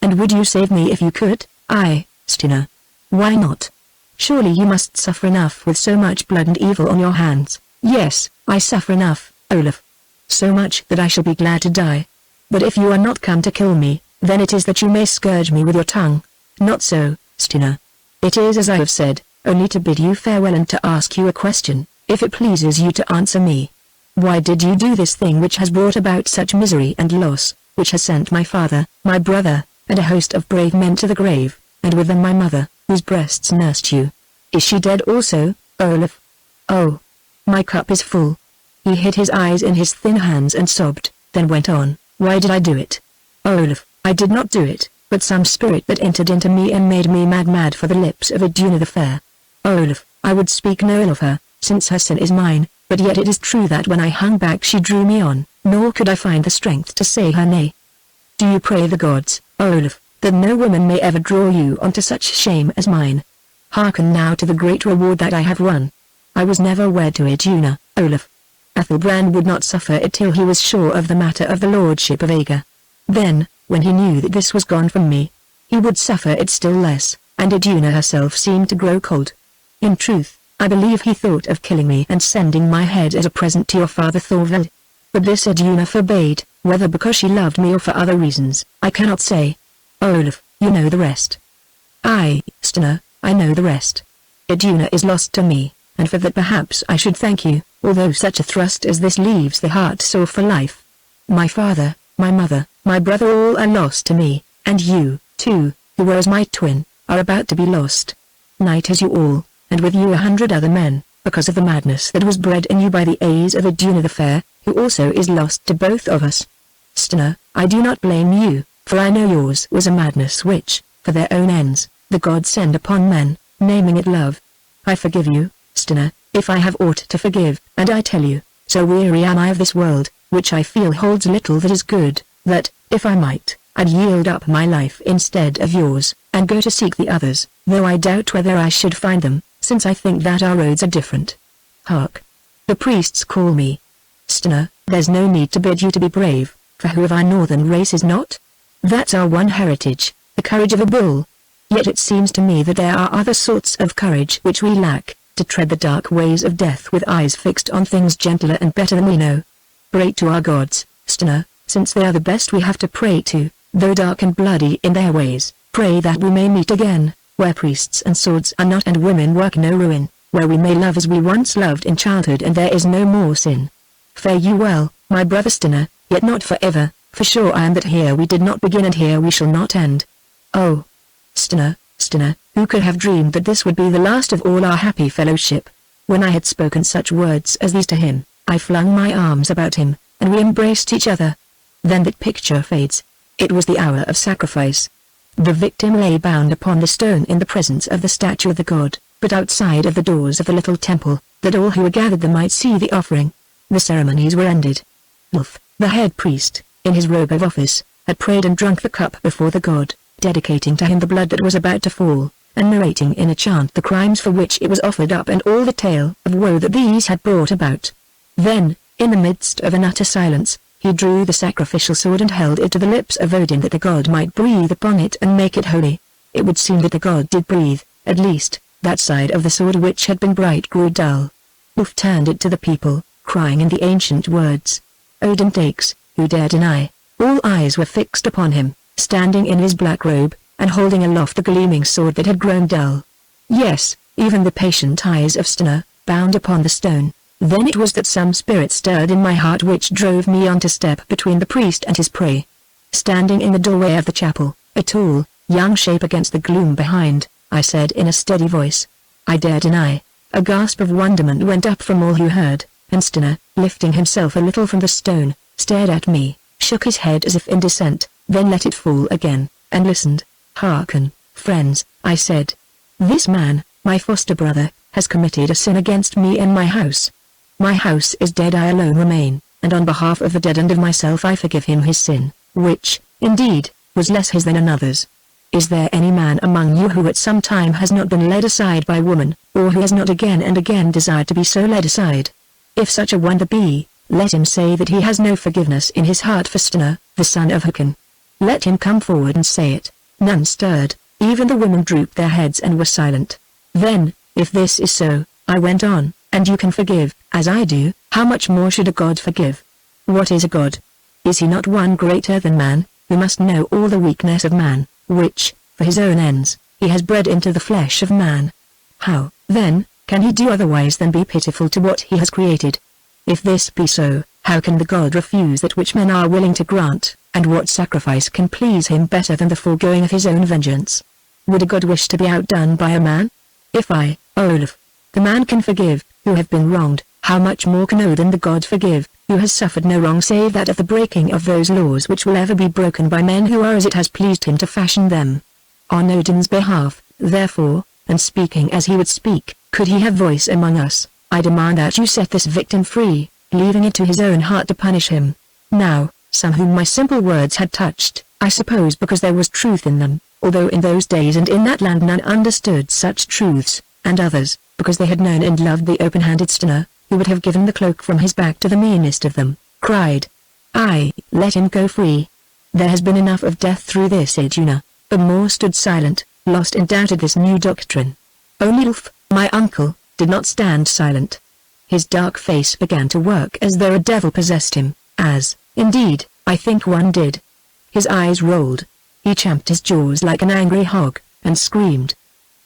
"And would you save me if you could?" "I, Stinner. Why not? Surely you must suffer enough with so much blood and evil on your hands." "Yes, I suffer enough, Olaf. So much that I shall be glad to die. But if you are not come to kill me, then it is that you may scourge me with your tongue." "Not so, Stinner. It is as I have said, only to bid you farewell and to ask you a question, if it pleases you to answer me. Why did you do this thing which has brought about such misery and loss, which has sent my father, my brother, and a host of brave men to the grave, and with them my mother, whose breasts nursed you? Is she dead also, Olaf? Oh, my cup is full." He hid his eyes in his thin hands and sobbed, then went on, "Why did I do it? Olaf, I did not do it, but some spirit that entered into me and made me mad for the lips of Iduna the Fair. Olaf, I would speak no ill of her, since her sin is mine, but yet it is true that when I hung back she drew me on, nor could I find the strength to say her nay. Do you pray the gods, Olaf, that no woman may ever draw you on to such shame as mine? Hearken now to the great reward that I have won. I was never wed to Iduna, Olaf. Athelbrand would not suffer it till he was sure of the matter of the lordship of Haggard. Then, when he knew that this was gone from me, he would suffer it still less, and Iduna herself seemed to grow cold. In truth, I believe he thought of killing me and sending my head as a present to your father Thorvald. But this Iduna forbade, whether because she loved me or for other reasons, I cannot say. Olaf, you know the rest. Aye, Stina, I know the rest. Iduna is lost to me, and for that perhaps I should thank you, although such a thrust as this leaves the heart sore for life. My father, my mother, my brother all are lost to me, and you, too, who were as my twin, are about to be lost. Night is you all, and with you 100 other men, because of the madness that was bred in you by the A's of Iduna the Fair, who also is lost to both of us. Stina, I do not blame you, for I know yours was a madness which, for their own ends, the gods send upon men, naming it love. I forgive you, Stina, if I have aught to forgive, and I tell you, so weary am I of this world, which I feel holds little that is good, that, if I might, I'd yield up my life instead of yours, and go to seek the others, though I doubt whether I should find them, since I think that our roads are different. Hark! The priests call me. Stina, there's no need to bid you to be brave, for who of our northern race is not? That's our one heritage, the courage of a bull. Yet it seems to me that there are other sorts of courage which we lack, to tread the dark ways of death with eyes fixed on things gentler and better than we know. Pray to our gods, Stina, since they are the best we have to pray to, though dark and bloody in their ways. Pray that we may meet again, where priests and swords are not and women work no ruin, where we may love as we once loved in childhood and there is no more sin. Fare you well, my brother Stina, yet not forever, for sure I am that here we did not begin and here we shall not end. Oh! Stina, Stina, who could have dreamed that this would be the last of all our happy fellowship? When I had spoken such words as these to him, I flung my arms about him, and we embraced each other. Then that picture fades. It was the hour of sacrifice. The victim lay bound upon the stone in the presence of the statue of the god, but outside of the doors of the little temple, that all who were gathered there might see the offering. The ceremonies were ended. Ulf, the head priest, in his robe of office, had prayed and drunk the cup before the god, dedicating to him the blood that was about to fall, and narrating in a chant the crimes for which it was offered up and all the tale of woe that these had brought about. Then, in the midst of an utter silence, he drew the sacrificial sword and held it to the lips of Odin that the god might breathe upon it and make it holy. It would seem that the god did breathe, at least, that side of the sword which had been bright grew dull. Ulf turned it to the people, crying in the ancient words, Odin takes, who dare deny? All eyes were fixed upon him, standing in his black robe, and holding aloft the gleaming sword that had grown dull. Yes, even the patient eyes of Stina, bound upon the stone. Then it was that some spirit stirred in my heart which drove me on to step between the priest and his prey. Standing in the doorway of the chapel, a tall, young shape against the gloom behind, I said in a steady voice, I dare deny. A gasp of wonderment went up from all who heard, and Stina, lifting himself a little from the stone, stared at me, shook his head as if in dissent, then let it fall again, and listened. Hearken, friends, I said. This man, my foster brother, has committed a sin against me and my house. My house is dead, I alone remain, and on behalf of the dead and of myself I forgive him his sin, which, indeed, was less his than another's. Is there any man among you who at some time has not been led aside by woman, or who has not again and again desired to be so led aside? If such a one there be, let him say that he has no forgiveness in his heart for Stina, the son of Haggard. Let him come forward and say it. None stirred, even the women drooped their heads and were silent. Then, if this is so, I went on, and you can forgive, as I do, how much more should a god forgive? What is a god? Is he not one greater than man, who must know all the weakness of man, which, for his own ends, he has bred into the flesh of man? How, then, can he do otherwise than be pitiful to what he has created? If this be so, how can the god refuse that which men are willing to grant, and what sacrifice can please him better than the foregoing of his own vengeance? Would a god wish to be outdone by a man? If I, Olaf, the man can forgive, who have been wronged, how much more can Odin the god forgive, who has suffered no wrong save that of the breaking of those laws which will ever be broken by men who are as it has pleased him to fashion them. On Odin's behalf, therefore, and speaking as he would speak, could he have voice among us, I demand that you set this victim free, leaving it to his own heart to punish him." Now, some whom my simple words had touched, I suppose because there was truth in them, although in those days and in that land none understood such truths, and others, because they had known and loved the open-handed sinner, who would have given the cloak from his back to the meanest of them, cried, "Aye, let him go free. There has been enough of death through this age." But more stood silent, lost in doubt at this new doctrine. Only Ulf, my uncle, did not stand silent. His dark face began to work as though a devil possessed him, as, indeed, I think one did. His eyes rolled. He champed his jaws like an angry hog, and screamed.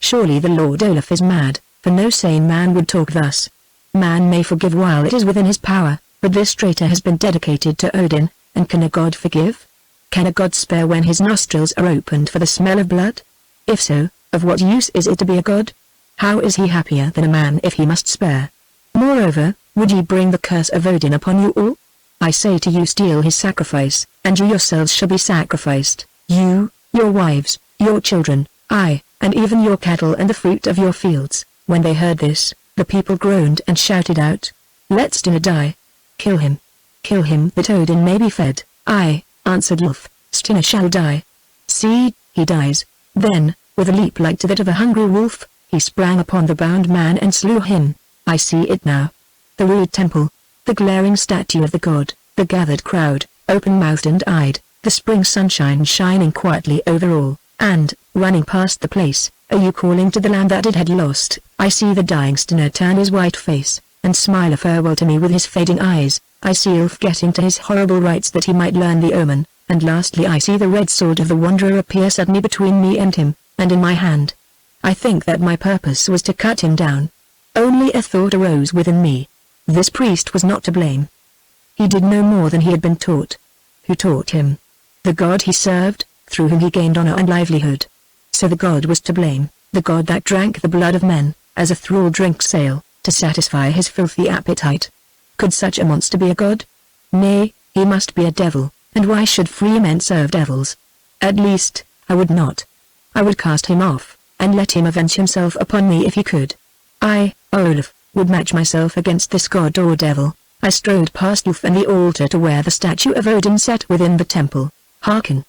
"Surely the Lord Olaf is mad, for no sane man would talk thus. Man may forgive while it is within his power, but this traitor has been dedicated to Odin, and can a god forgive? Can a god spare when his nostrils are opened for the smell of blood? If so, of what use is it to be a god? How is he happier than a man if he must spare? Moreover, would ye bring the curse of Odin upon you all? I say to you, steal his sacrifice, and you yourselves shall be sacrificed, you, your wives, your children, aye, and even your cattle and the fruit of your fields." When they heard this, the people groaned and shouted out, "Let Stina die. Kill him. Kill him that Odin may be fed." "Aye," answered Ulf, "Stina shall die. See, he dies." Then, with a leap like to that of a hungry wolf, he sprang upon the bound man and slew him. I see it now. The rude temple, the glaring statue of the god, the gathered crowd, open-mouthed and eyed, the spring sunshine shining quietly over all, and, running past the place, you calling to the lamb that it had lost. I see the dying Stina turn his white face, and smile a farewell to me with his fading eyes. I see Ulf getting to his horrible rites that he might learn the omen, and lastly I see the red sword of the wanderer appear suddenly between me and him, and in my hand. I think that my purpose was to cut him down. Only a thought arose within me. This priest was not to blame. He did no more than he had been taught. Who taught him? The god he served, through whom he gained honor and livelihood. So the god was to blame, the god that drank the blood of men, as a thrall drinks ale, to satisfy his filthy appetite. Could such a monster be a god? Nay, he must be a devil, and why should free men serve devils? At least, I would not. I would cast him off, and let him avenge himself upon me if he could. I, Olaf, would match myself against this god or devil. I strode past Ulf and the altar to where the statue of Odin sat within the temple. "Hearken,"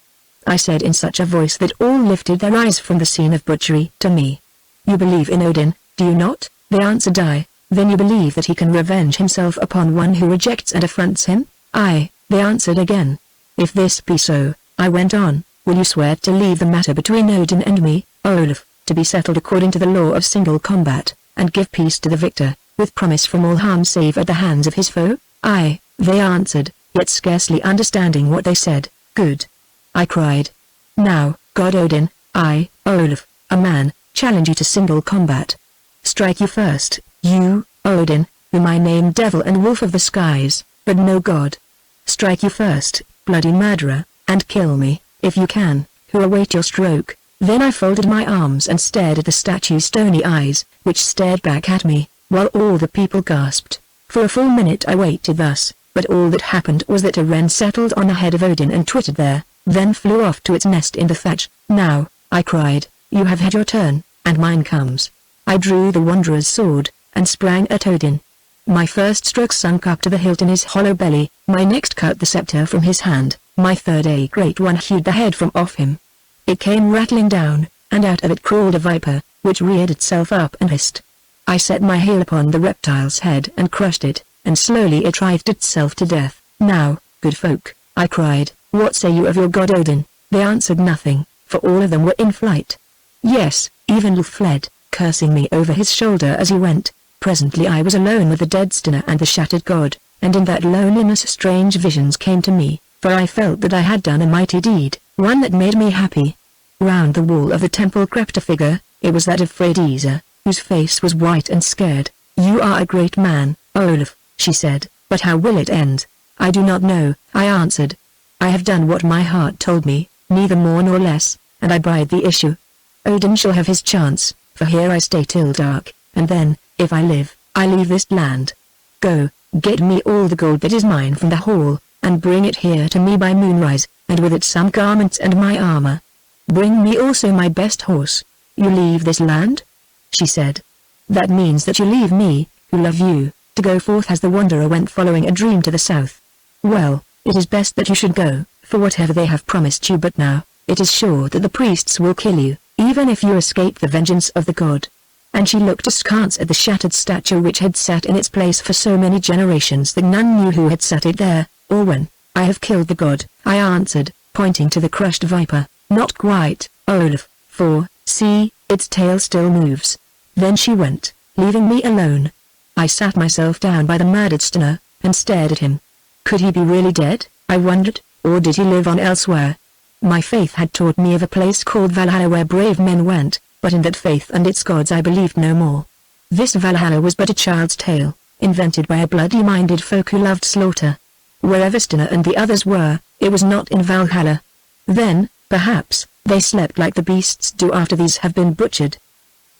I said in such a voice that all lifted their eyes from the scene of butchery to me. "You believe in Odin, do you not?" They answered, "Aye." "Then you believe that he can revenge himself upon one who rejects and affronts him?" "Aye," they answered again. "If this be so," I went on, "will you swear to leave the matter between Odin and me, Olaf, to be settled according to the law of single combat, and give peace to the victor, with promise from all harm save at the hands of his foe?" "Aye," they answered, yet scarcely understanding what they said. "Good," I cried. "Now, God Odin, I, Olaf, a man, challenge you to single combat. Strike you first, you, Odin, whom I name devil and wolf of the skies, but no god. Strike you first, bloody murderer, and kill me, if you can, who await your stroke." Then I folded my arms and stared at the statue's stony eyes, which stared back at me, while all the people gasped. For a full minute I waited thus, but all that happened was that a wren settled on the head of Odin and twittered there, then flew off to its nest in the thatch. "Now," I cried, "you have had your turn, and mine comes." I drew the wanderer's sword, and sprang at Odin. My first stroke sunk up to the hilt in his hollow belly, my next cut the scepter from his hand, my third a great one hewed the head from off him. It came rattling down, and out of it crawled a viper, which reared itself up and hissed. I set my heel upon the reptile's head and crushed it, and slowly it writhed itself to death. "Now, good folk," I cried, "what say you of your god Odin?" They answered nothing, for all of them were in flight. Yes, even Ulf fled, cursing me over his shoulder as he went. Presently I was alone with the dead Stina and the shattered god, and in that loneliness strange visions came to me, for I felt that I had done a mighty deed, one that made me happy. Round the wall of the temple crept a figure. It was that of Freydiza, whose face was white and scared. "You are a great man, Olaf," she said, "but how will it end?" "I do not know," I answered. "I have done what my heart told me, neither more nor less, and I bide the issue. Odin shall have his chance, for here I stay till dark, and then, if I live, I leave this land. Go, get me all the gold that is mine from the hall, and bring it here to me by moonrise, and with it some garments and my armor. Bring me also my best horse." "You leave this land?" she said. "That means that you leave me, who love you, to go forth as the wanderer went following a dream to the south. Well, it is best that you should go, for whatever they have promised you, but now, it is sure that the priests will kill you, even if you escape the vengeance of the god. And she looked askance at the shattered statue which had sat in its place for so many generations that none knew who had set it there, or when. I have killed the god, I answered, pointing to the crushed viper. Not quite, Olaf, for, see, its tail still moves. Then she went, leaving me alone. I sat myself down by the murdered Stina, and stared at him. Could he be really dead, I wondered, or did he live on elsewhere? My faith had taught me of a place called Valhalla where brave men went, but in that faith and its gods I believed no more. This Valhalla was but a child's tale, invented by a bloody-minded folk who loved slaughter. Wherever Stina and the others were, it was not in Valhalla. Then, perhaps, they slept like the beasts do after these have been butchered.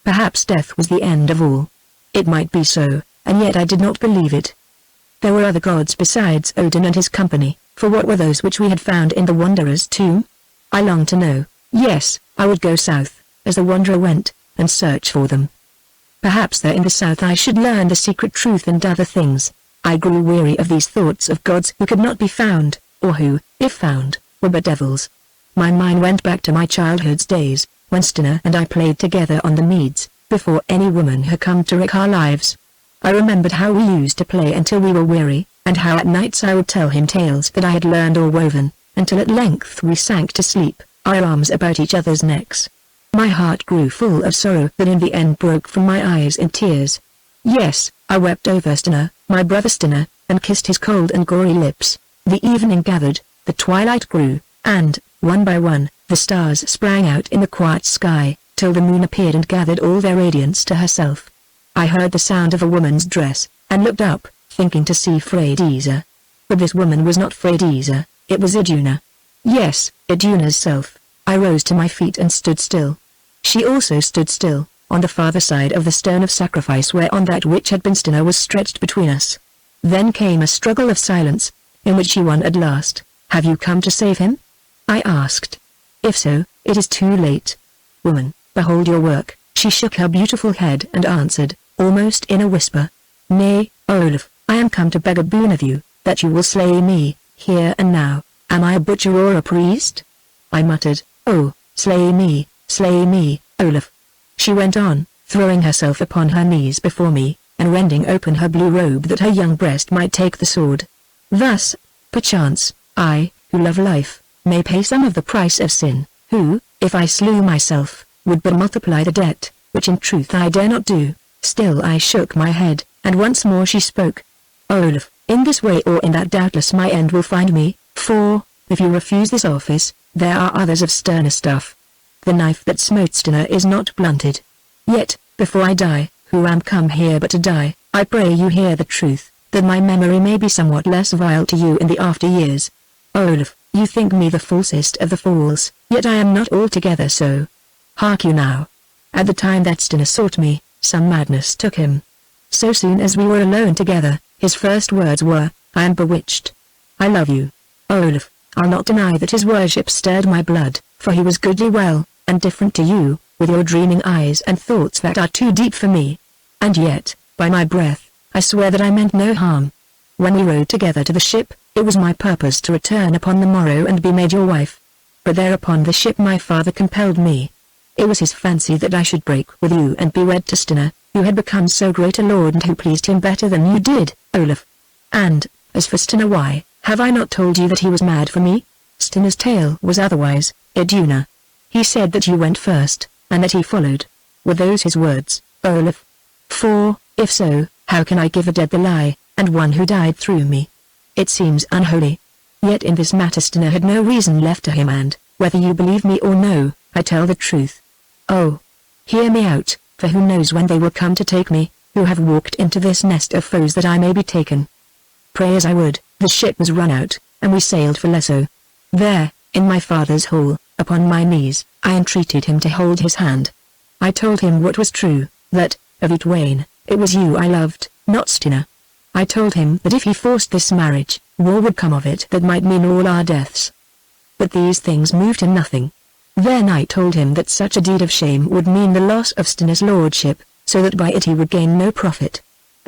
Perhaps death was the end of all. It might be so, and yet I did not believe it. There were other gods besides Odin and his company, for what were those which we had found in the Wanderer's tomb? I longed to know. Yes, I would go south, as the Wanderer went, and search for them. Perhaps there in the south I should learn the secret truth and other things. I grew weary of these thoughts of gods who could not be found, or who, if found, were but devils. My mind went back to my childhood's days, when Stina and I played together on the meads, before any woman had come to wreck our lives. I remembered how we used to play until we were weary, and how at nights I would tell him tales that I had learned or woven, until at length we sank to sleep, our arms about each other's necks. My heart grew full of sorrow that in the end broke from my eyes in tears. Yes, I wept over Stina, my brother Stina, and kissed his cold and gory lips. The evening gathered, the twilight grew, and, one by one, the stars sprang out in the quiet sky, till the moon appeared and gathered all their radiance to herself. I heard the sound of a woman's dress, and looked up, thinking to see Freydisa. But this woman was not Freydisa, it was Iduna. Yes, Iduna's self. I rose to my feet and stood still. She also stood still, on the farther side of the stone of sacrifice whereon that which had been Stina was stretched between us. Then came a struggle of silence, in which she won at last. Have you come to save him? I asked. If so, it is too late. Woman, behold your work. She shook her beautiful head and answered, almost in a whisper. Nay, Olaf, I am come to beg a boon of you, that you will slay me, here and now. Am I a butcher or a priest? I muttered, oh, slay me, Olaf. She went on, throwing herself upon her knees before me, and rending open her blue robe that her young breast might take the sword. Thus, perchance, I, who love life, may pay some of the price of sin, who, if I slew myself, would but multiply the debt, which in truth I dare not do. Still I shook my head, and once more she spoke. Olaf, in this way or in that doubtless my end will find me, for, if you refuse this office, there are others of sterner stuff. The knife that smote Stina is not blunted. Yet, before I die, who am come here but to die, I pray you hear the truth, that my memory may be somewhat less vile to you in the after years. Olaf, you think me the falsest of the fools, yet I am not altogether so. Hark you now. At the time that Stina sought me, some madness took him. So soon as we were alone together, his first words were, I am bewitched. I love you. Olaf, I'll not deny that his worship stirred my blood, for he was goodly well, and different to you, with your dreaming eyes and thoughts that are too deep for me. And yet, by my breath, I swear that I meant no harm. When we rode together to the ship, it was my purpose to return upon the morrow and be made your wife. But there upon the ship my father compelled me. It was his fancy that I should break with you and be wed to Stina, who had become so great a lord and who pleased him better than you did, Olaf. And, as for Stina, why, have I not told you that he was mad for me? Stina's tale was otherwise, Iduna. He said that you went first, and that he followed. Were those his words, Olaf? For, if so, how can I give a dead the lie, and one who died through me? It seems unholy. Yet in this matter Stina had no reason left to him, and, whether you believe me or no, I tell the truth. Oh, hear me out, for who knows when they will come to take me, who have walked into this nest of foes that I may be taken. Pray as I would, the ship was run out, and we sailed for Lesso. There, in my father's hall, upon my knees, I entreated him to hold his hand. I told him what was true, that, of it Wayne, it was you I loved, not Stina. I told him that if he forced this marriage, war would come of it that might mean all our deaths. But these things moved him nothing. Then I told him that such a deed of shame would mean the loss of Stina's lordship, so that by it he would gain no profit.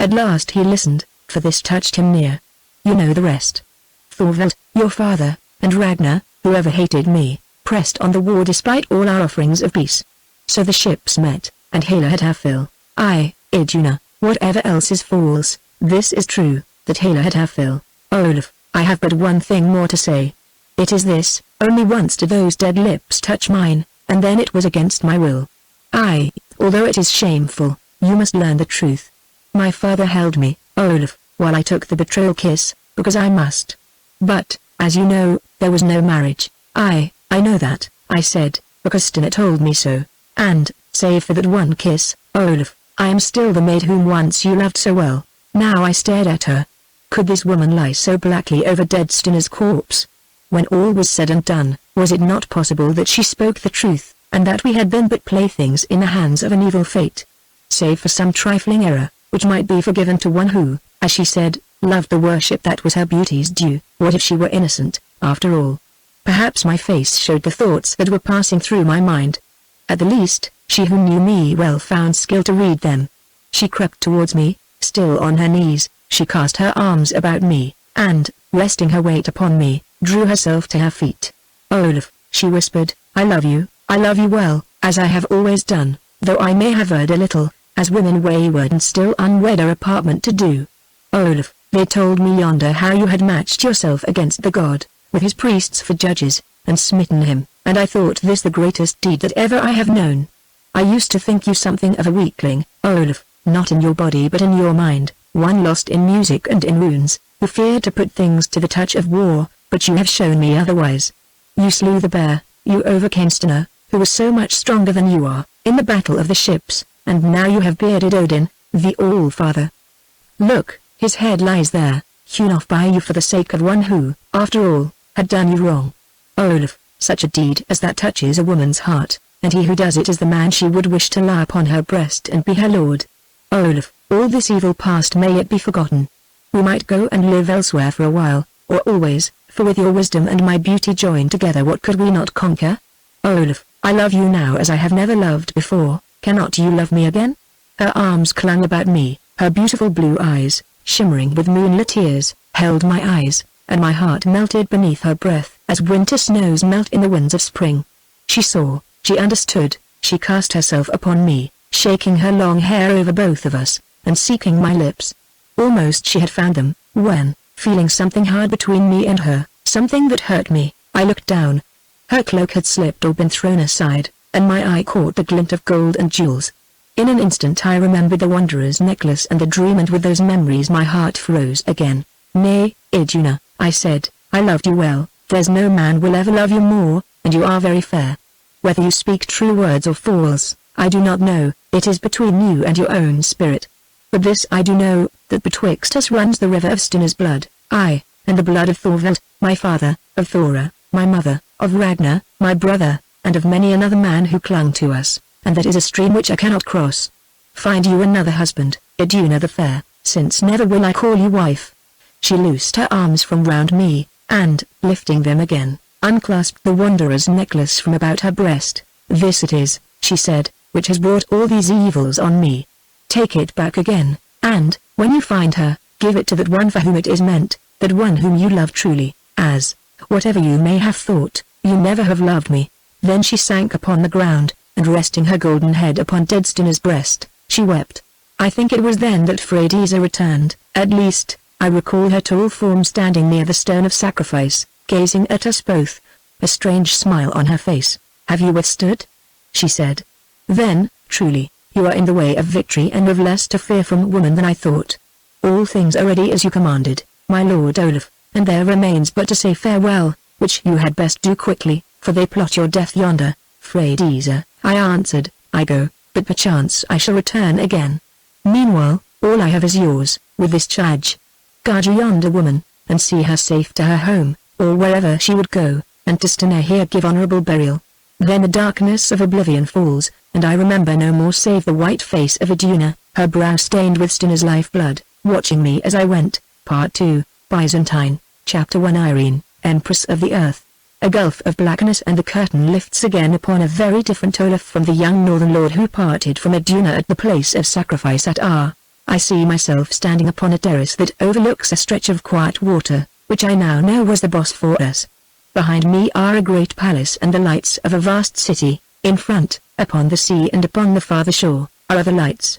At last he listened, for this touched him near. You know the rest. Thorvald, your father, and Ragnar, whoever hated me, pressed on the war despite all our offerings of peace. So the ships met, and Hela had her fill. Iduna, whatever else is false, this is true, that Hela had her fill. Olaf, I have but one thing more to say. It is this, only once did those dead lips touch mine, and then it was against my will. Although it is shameful, you must learn the truth. My father held me, Olaf, while I took the betrayal kiss, because I must. But, as you know, there was no marriage. I know that, I said, because Stina told me so. And, save for that one kiss, Olaf, I am still the maid whom once you loved so well. Now I stared at her. Could this woman lie so blackly over dead Stina's corpse? When all was said and done, was it not possible that she spoke the truth, and that we had been but playthings in the hands of an evil fate? Save for some trifling error, which might be forgiven to one who, as she said, loved the worship that was her beauty's due. What if she were innocent, after all? Perhaps my face showed the thoughts that were passing through my mind. At the least, she who knew me well found skill to read them. She crept towards me, still on her knees, she cast her arms about me, and, resting her weight upon me, drew herself to her feet. Olaf, she whispered, I love you well, as I have always done, though I may have erred a little, as women wayward and still unwed are apartment to do. Olaf, they told me yonder how you had matched yourself against the god, with his priests for judges, and smitten him, and I thought this the greatest deed that ever I have known. I used to think you something of a weakling, Olaf, not in your body but in your mind, one lost in music and in runes, who feared to put things to the touch of war, but you have shown me otherwise. You slew the bear, you overcame Stina, who was so much stronger than you are, in the battle of the ships, and now you have bearded Odin, the All-Father. Look, his head lies there, hewn off by you for the sake of one who, after all, had done you wrong. Olaf, such a deed as that touches a woman's heart, and he who does it is the man she would wish to lie upon her breast and be her lord. Olaf, all this evil past may yet be forgotten. We might go and live elsewhere for a while, or always, for with your wisdom and my beauty joined together what could we not conquer? Olaf, I love you now as I have never loved before, cannot you love me again? Her arms clung about me, her beautiful blue eyes, shimmering with moonlit tears, held my eyes, and my heart melted beneath her breath as winter snows melt in the winds of spring. She saw, she understood, she cast herself upon me, shaking her long hair over both of us, and seeking my lips. Almost she had found them, when, feeling something hard between me and her, something that hurt me, I looked down. Her cloak had slipped or been thrown aside, and my eye caught the glint of gold and jewels. In an instant I remembered the wanderer's necklace and the dream, and with those memories my heart froze again. Nay, Iduna, I said, I loved you well, there's no man will ever love you more, and you are very fair. Whether you speak true words or false, I do not know, it is between you and your own spirit. But this I do know, that betwixt us runs the river of Stina's blood, and the blood of Thorvald, my father, of Thora, my mother, of Ragnar, my brother, and of many another man who clung to us, and that is a stream which I cannot cross. Find you another husband, Iduna the fair, since never will I call you wife. She loosed her arms from round me, and, lifting them again, unclasped the wanderer's necklace from about her breast. This it is, she said, which has brought all these evils on me. Take it back again, and, when you find her, give it to that one for whom it is meant, that one whom you love truly, as, whatever you may have thought, you never have loved me. Then she sank upon the ground, and resting her golden head upon dead Stina's breast, she wept. I think it was then that Freydisa returned, at least, I recall her tall form standing near the stone of sacrifice, gazing at us both, a strange smile on her face. Have you withstood? She said. Then, truly, you are in the way of victory and have less to fear from woman than I thought. All things are ready as you commanded, my lord Olaf, and there remains but to say farewell, which you had best do quickly, for they plot your death yonder. Freydisa, I answered, I go, but perchance I shall return again. Meanwhile, all I have is yours, with this charge. Guard yonder woman, and see her safe to her home, or wherever she would go, and to Stina here give honorable burial. Then the darkness of oblivion falls, and I remember no more save the white face of Iduna, her brow stained with Stina's lifeblood, watching me as I went. Part 2, Byzantine, Chapter 1. Irene, Empress of the Earth. A gulf of blackness, and the curtain lifts again upon a very different Olaf from the young northern lord who parted from Iduna at the place of sacrifice at I see myself standing upon a terrace that overlooks a stretch of quiet water, which I now know was the Bosphorus. Behind me are a great palace and the lights of a vast city. In front, upon the sea and upon the farther shore, are other lights.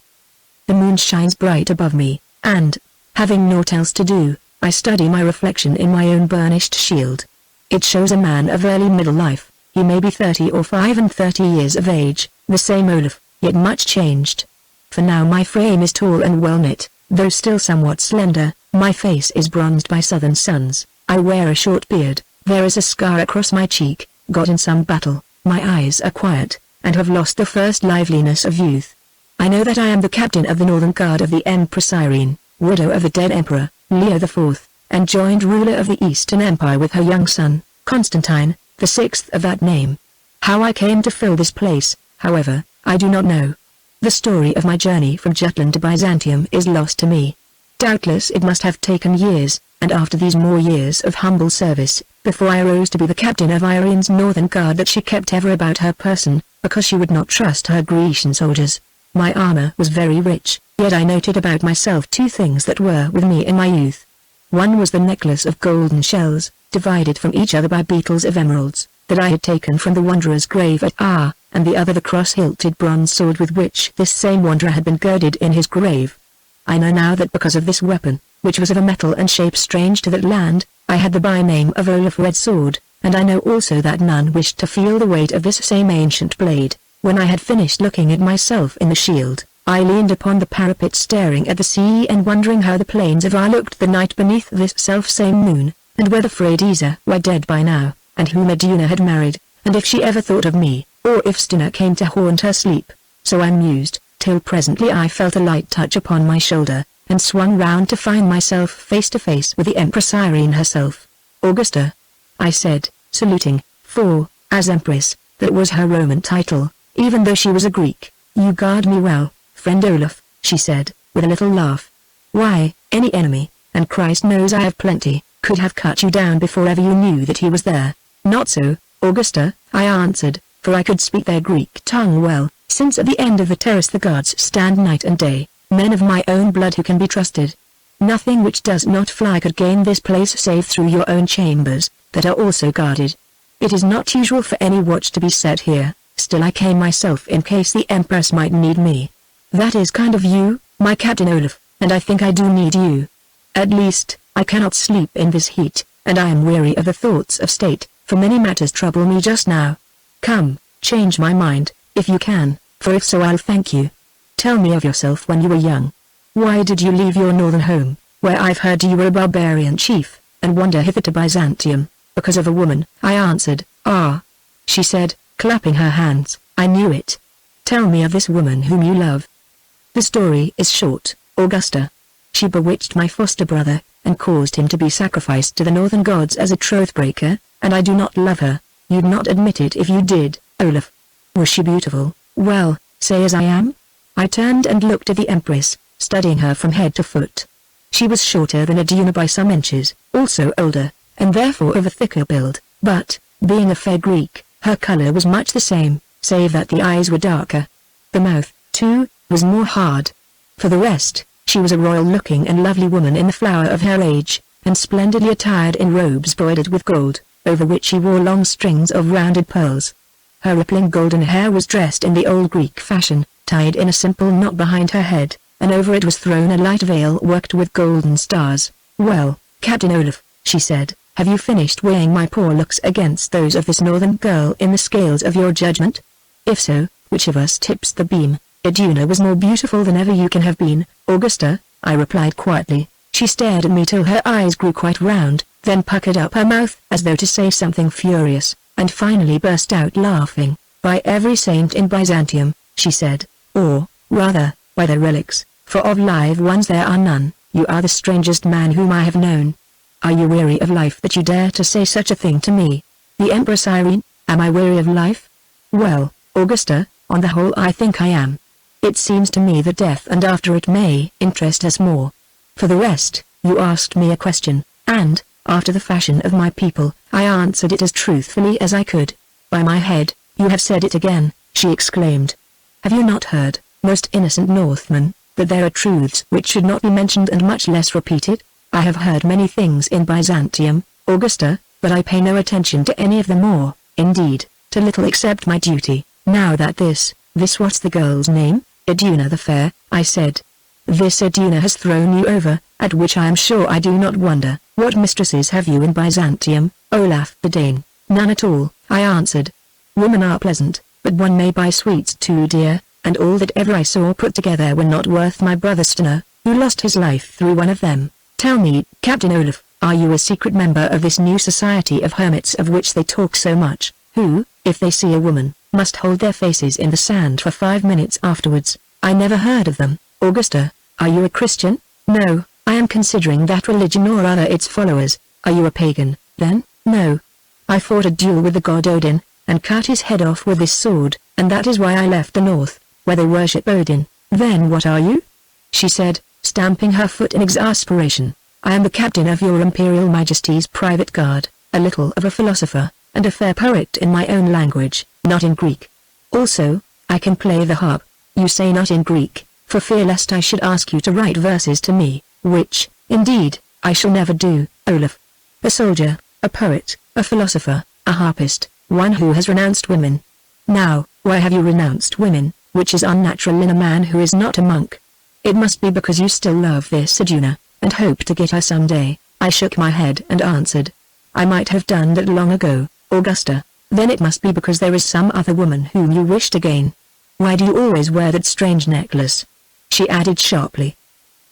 The moon shines bright above me, and, having naught else to do, I study my reflection in my own burnished shield. It shows a man of early middle life. He may be 30 or 35 years of age, the same Olaf, yet much changed. For now my frame is tall and well knit, though still somewhat slender. My face is bronzed by southern suns. I wear a short beard. There is a scar across my cheek, got in some battle. My eyes are quiet, and have lost the first liveliness of youth. I know that I am the captain of the Northern Guard of the Empress Irene, widow of the dead Emperor, Leo IV, and joint ruler of the Eastern Empire with her young son, Constantine, the sixth of that name. How I came to fill this place, however, I do not know. The story of my journey from Jutland to Byzantium is lost to me. Doubtless it must have taken years, and after these more years of humble service, before I rose to be the captain of Irene's Northern Guard that she kept ever about her person, because she would not trust her Grecian soldiers. My armor was very rich, yet I noted about myself two things that were with me in my youth. One was the necklace of golden shells, divided from each other by beetles of emeralds, that I had taken from the wanderer's grave at Ar, and the other the cross-hilted bronze sword with which this same wanderer had been girded in his grave. I know now that because of this weapon, which was of a metal and shape strange to that land, I had the by-name of Olaf Red Sword, and I know also that none wished to feel the weight of this same ancient blade. When I had finished looking at myself in the shield, I leaned upon the parapet staring at the sea and wondering how the plains of Ar looked the night beneath this self-same moon, and whether Freydisa were dead by now, and whom Iduna had married, and if she ever thought of me, or if Stina came to haunt her sleep. So I mused, till presently I felt a light touch upon my shoulder, and swung round to find myself face to face with the Empress Irene herself. "Augusta," I said, saluting, for, as Empress, that was her Roman title, even though she was a Greek. "You guard me well, friend Olaf," she said, with a little laugh. "Why, any enemy, and Christ knows I have plenty, could have cut you down before ever you knew that he was there." "Not so, Augusta," I answered, for I could speak their Greek tongue well, since at the end of the terrace the guards stand night and day, men of my own blood who can be trusted. Nothing which does not fly could gain this place save through your own chambers, that are also guarded. It is not usual for any watch to be set here, still I came myself in case the Empress might need me. "That is kind of you, my Captain Olaf, and I think I do need you. At least, I cannot sleep in this heat, and I am weary of the thoughts of state, for many matters trouble me just now. Come, change my mind, if you can, for if so I'll thank you. Tell me of yourself when you were young. Why did you leave your northern home, where I've heard you were a barbarian chief, and wander hither to Byzantium?" "Because of a woman," I answered. "Ah," she said, clapping her hands, "I knew it. Tell me of this woman whom you love." "The story is short, Augusta. She bewitched my foster brother, and caused him to be sacrificed to the northern gods as a troth-breaker, and I do not love her. You'd not admit it if you did, Olaf. Was she beautiful? Well, say as I am?" I turned and looked at the Empress, studying her from head to foot. She was shorter than Iduna by some inches, also older, and therefore of a thicker build, but, being a fair Greek, her color was much the same, save that the eyes were darker. The mouth, too, was more hard. For the rest, she was a royal-looking and lovely woman in the flower of her age, and splendidly attired in robes broidered with gold, over which she wore long strings of rounded pearls. Her rippling golden hair was dressed in the old Greek fashion, tied in a simple knot behind her head, and over it was thrown a light veil worked with golden stars. "Well, Captain Olaf," she said, "have you finished weighing my poor looks against those of this northern girl in the scales of your judgment? If so, which of us tips the beam?" "Iduna was more beautiful than ever you can have been, Augusta," I replied quietly. She stared at me till her eyes grew quite round, then puckered up her mouth as though to say something furious, and finally burst out laughing. "By every saint in Byzantium," she said, "or, rather, by their relics, for of live ones there are none, you are the strangest man whom I have known. Are you weary of life that you dare to say such a thing to me? The Empress Irene, am I weary of life? Well, Augusta, on the whole I think I am. It seems to me that death and after it may interest us more. For the rest, you asked me a question, and, after the fashion of my people, I answered it as truthfully as I could. By my head, you have said it again," she exclaimed. "Have you not heard, most innocent Northman, but there are truths which should not be mentioned and much less repeated. I have heard many things in Byzantium, Augusta, but I pay no attention to any of them or, indeed, to little except my duty. Now that this what's the girl's name? Iduna the Fair, I said. This Iduna has thrown you over, at which I am sure I do not wonder. What mistresses have you in Byzantium, Olaf the Dane? None at all, I answered. Women are pleasant, but one may buy sweets too dear, and all that ever I saw put together were not worth my brother Stena, who lost his life through one of them. Tell me, Captain Olaf, are you a secret member of this new society of hermits of which they talk so much, who, if they see a woman, must hold their faces in the sand for 5 minutes afterwards? I never heard of them. Augusta, are you a Christian? No, I am considering that religion or rather its followers. Are you a pagan, then? No. I fought a duel with the god Odin, and cut his head off with this sword, and that is why I left the north, where they worship Odin. Then what are you? She said, stamping her foot in exasperation. I am the captain of your Imperial Majesty's private guard, a little of a philosopher, and a fair poet in my own language, not in Greek. Also, I can play the harp. You say not in Greek, for fear lest I should ask you to write verses to me, which, indeed, I shall never do, Olaf. A soldier, a poet, a philosopher, a harpist, one who has renounced women. Now, why have you renounced women, which is unnatural in a man who is not a monk? It must be because you still love this Iduna, and hope to get her some day. I shook my head and answered. I might have done that long ago, Augusta. Then it must be because there is some other woman whom you wish to gain. Why do you always wear that strange necklace? She added sharply.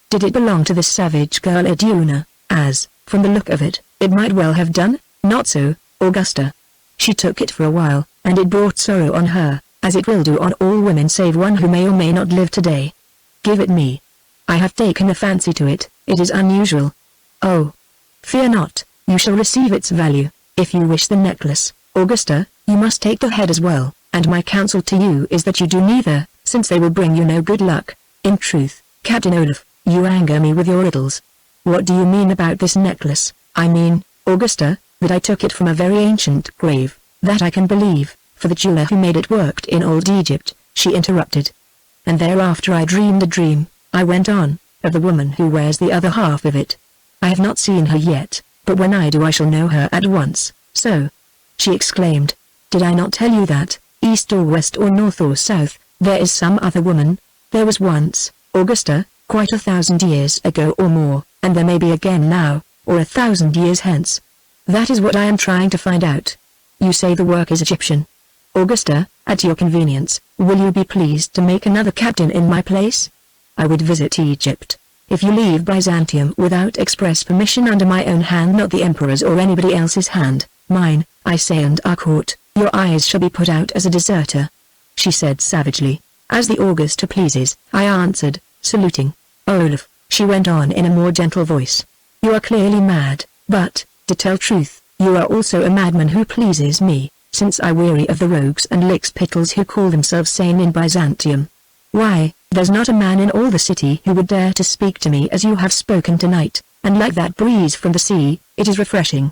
Did it belong to this savage girl Iduna, as, from the look of it, it might well have done? Not so, Augusta. She took it for a while, and it brought sorrow on her, as it will do on all women save one who may or may not live today. Give it me. I have taken a fancy to it, it is unusual. Oh. Fear not, you shall receive its value. If you wish the necklace, Augusta, you must take the head as well, and my counsel to you is that you do neither, since they will bring you no good luck. In truth, Captain Olaf, you anger me with your riddles. What do you mean about this necklace? I mean, Augusta, that I took it from a very ancient grave. That I can believe, for the jeweler who made it worked in old Egypt, she interrupted. And thereafter I dreamed a dream, I went on, of the woman who wears the other half of it. I have not seen her yet, but when I do I shall know her at once. So, she exclaimed, did I not tell you that, east or west or north or south, there is some other woman? There was once, Augusta, quite 1,000 years ago or more, and there may be again now, or 1,000 years hence. That is what I am trying to find out. You say the work is Egyptian. Augusta, at your convenience, will you be pleased to make another captain in my place? I would visit Egypt. If you leave Byzantium without express permission under my own hand, not the emperor's or anybody else's hand, mine, I say, and our court, your eyes shall be put out as a deserter. She said savagely. As the Augusta pleases, I answered, saluting. Olaf, she went on in a more gentle voice. You are clearly mad, but, to tell truth, you are also a madman who pleases me, since I weary of the rogues and lickspittles who call themselves sane in Byzantium. Why, there's not a man in all the city who would dare to speak to me as you have spoken tonight, and like that breeze from the sea, it is refreshing.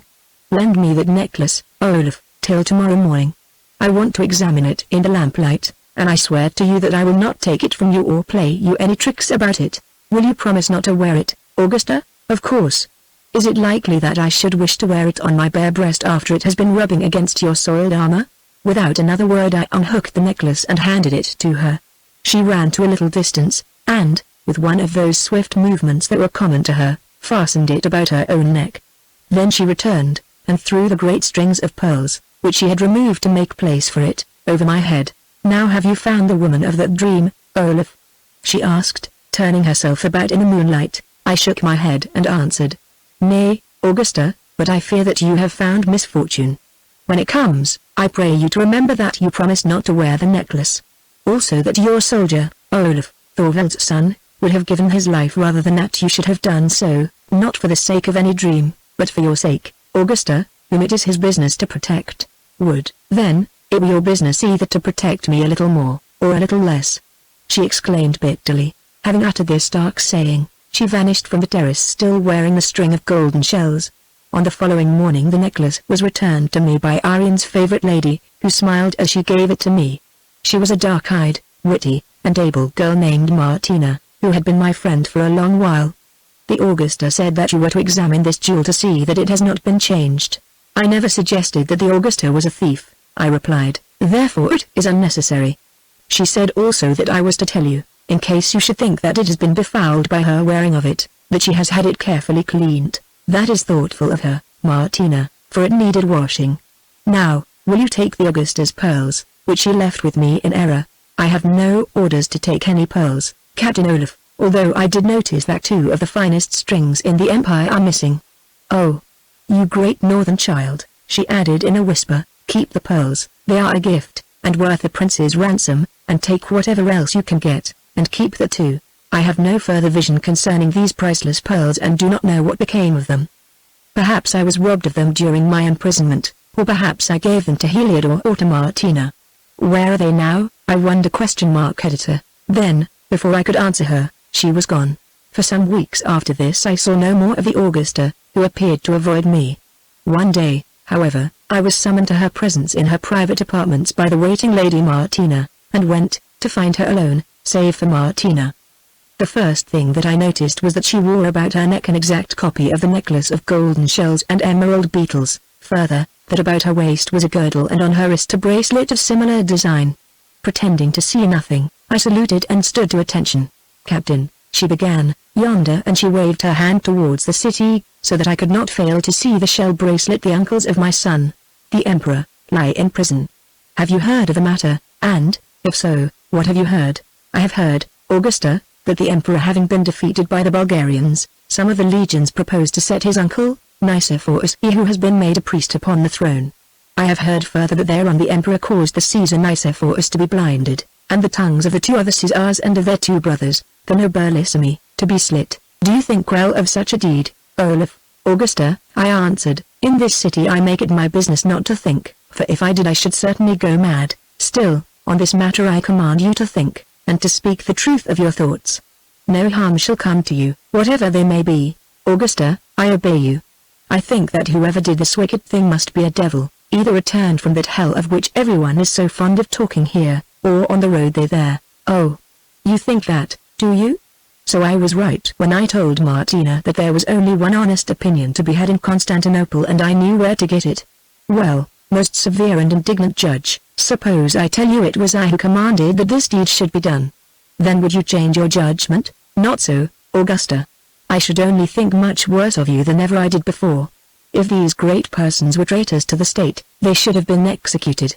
Lend me that necklace, Olaf, till tomorrow morning. I want to examine it in the lamplight, and I swear to you that I will not take it from you or play you any tricks about it. Will you promise not to wear it, Augusta? Of course. Is it likely that I should wish to wear it on my bare breast after it has been rubbing against your soiled armor? Without another word I unhooked the necklace and handed it to her. She ran to a little distance, and, with one of those swift movements that were common to her, fastened it about her own neck. Then she returned, and threw the great strings of pearls, which she had removed to make place for it, over my head. Now have you found the woman of that dream, Olaf? She asked, turning herself about in the moonlight. I shook my head and answered. Nay, Augusta, but I fear that you have found misfortune. When it comes, I pray you to remember that you promised not to wear the necklace. Also that your soldier, Olaf, Thorvald's son, would have given his life rather than that you should have done so, not for the sake of any dream, but for your sake, Augusta, whom it is his business to protect. Would, then, it be your business either to protect me a little more, or a little less? She exclaimed bitterly. Having uttered this dark saying, she vanished from the terrace still wearing the string of golden shells. On the following morning the necklace was returned to me by Arian's favorite lady, who smiled as she gave it to me. She was a dark-eyed, witty, and able girl named Martina, who had been my friend for a long while. The Augusta said that you were to examine this jewel to see that it has not been changed. I never suggested that the Augusta was a thief, I replied, therefore it is unnecessary. She said also that I was to tell you, in case you should think that it has been befouled by her wearing of it, that she has had it carefully cleaned. That is thoughtful of her, Martina, for it needed washing. Now, will you take the Augusta's pearls, which she left with me in error? I have no orders to take any pearls, Captain Olaf, although I did notice that 2 of the finest strings in the Empire are missing. Oh, you great northern child, she added in a whisper, keep the pearls, they are a gift, and worth a prince's ransom, and take whatever else you can get, and keep the 2. I have no further vision concerning these priceless pearls and do not know what became of them. Perhaps I was robbed of them during my imprisonment, or perhaps I gave them to Heliodor or to Martina. Where are they now, I wonder? Editor. Then, before I could answer her, she was gone. For some weeks after this I saw no more of the Augusta, who appeared to avoid me. One day, however, I was summoned to her presence in her private apartments by the waiting lady Martina, and went, to find her alone, save for Martina. The first thing that I noticed was that she wore about her neck an exact copy of the necklace of golden shells and emerald beetles, further, that about her waist was a girdle and on her wrist a bracelet of similar design. Pretending to see nothing, I saluted and stood to attention. Captain, she began, yonder, and she waved her hand towards the city, so that I could not fail to see the shell bracelet. The uncles of my son, the Emperor, lie in prison. Have you heard of the matter, and, if so, what have you heard? I have heard, Augusta, that the Emperor having been defeated by the Bulgarians, some of the legions proposed to set his uncle, Nicephorus, who has been made a priest, upon the throne. I have heard further that thereon the Emperor caused the Caesar Nicephorus to be blinded, and the tongues of the 2 other Caesars and of their 2 brothers, the nobilissimi, to be slit. Do you think well of such a deed, Olaf? Augusta, I answered, in this city I make it my business not to think, for if I did I should certainly go mad. Still, on this matter I command you to think, and to speak the truth of your thoughts. No harm shall come to you, whatever they may be. Augusta, I obey you. I think that whoever did this wicked thing must be a devil, either returned from that hell of which everyone is so fond of talking here, or on the road there. Oh, you think that, do you? So I was right when I told Martina that there was only one honest opinion to be had in Constantinople and I knew where to get it. Well, most severe and indignant judge, suppose I tell you it was I who commanded that this deed should be done. Then would you change your judgment? Not so, Augusta. I should only think much worse of you than ever I did before. If these great persons were traitors to the state, they should have been executed.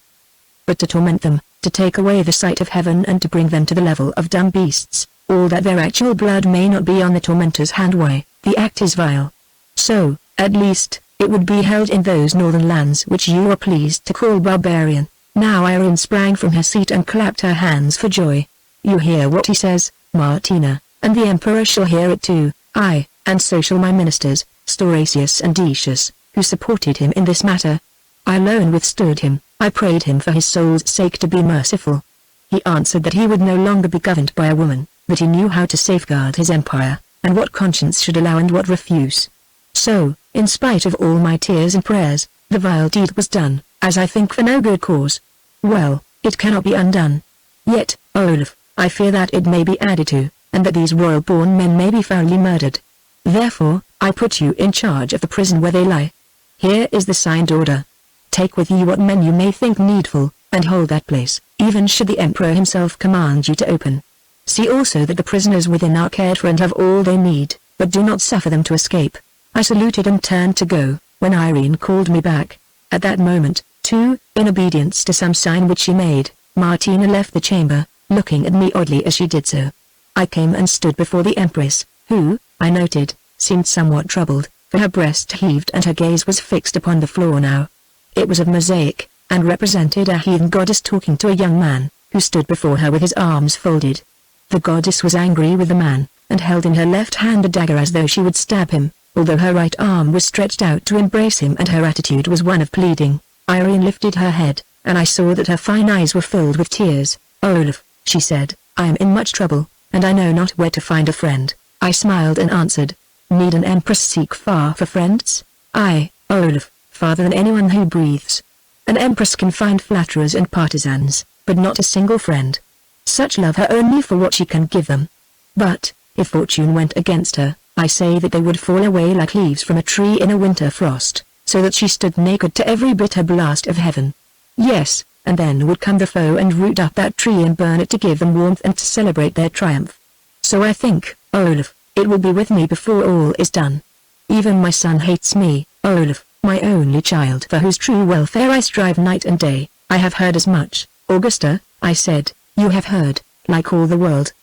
But to torment them, to take away the sight of heaven and to bring them to the level of dumb beasts, all that their actual blood may not be on the tormentor's hand, why, the act is vile. So, at least, it would be held in those northern lands which you are pleased to call barbarian. Now Irene sprang from her seat and clapped her hands for joy. You hear what he says, Martina, and the Emperor shall hear it too, aye, and so shall my ministers, Stauracius and Decius, who supported him in this matter. I alone withstood him. I prayed him for his soul's sake to be merciful. He answered that he would no longer be governed by a woman, that he knew how to safeguard his empire, and what conscience should allow and what refuse. So, in spite of all my tears and prayers, the vile deed was done, as I think for no good cause. Well, it cannot be undone. Yet, Olaf, I fear that it may be added to, and that these royal-born men may be foully murdered. Therefore, I put you in charge of the prison where they lie. Here is the signed order. Take with you what men you may think needful, and hold that place, even should the Emperor himself command you to open. See also that the prisoners within are cared for and have all they need, but do not suffer them to escape. I saluted and turned to go, when Irene called me back. At that moment, too, in obedience to some sign which she made, Martina left the chamber, looking at me oddly as she did so. I came and stood before the Empress, who, I noted, seemed somewhat troubled, for her breast heaved and her gaze was fixed upon the floor now. It was of mosaic, and represented a heathen goddess talking to a young man, who stood before her with his arms folded. The goddess was angry with the man, and held in her left hand a dagger as though she would stab him, although her right arm was stretched out to embrace him and her attitude was one of pleading. Irene lifted her head, and I saw that her fine eyes were filled with tears. Olaf, she said, I am in much trouble, and I know not where to find a friend. I smiled and answered, need an empress seek far for friends? I, Olaf, farther than anyone who breathes. An empress can find flatterers and partisans, but not a single friend. Such love her only for what she can give them. But, if fortune went against her, I say that they would fall away like leaves from a tree in a winter frost, so that she stood naked to every bitter blast of heaven. Yes, and then would come the foe and root up that tree and burn it to give them warmth and to celebrate their triumph. So I think, Olaf, it will be with me before all is done. Even my son hates me, Olaf, my only child for whose true welfare I strive night and day. I have heard as much, Augusta, I said. You have heard, like all the world.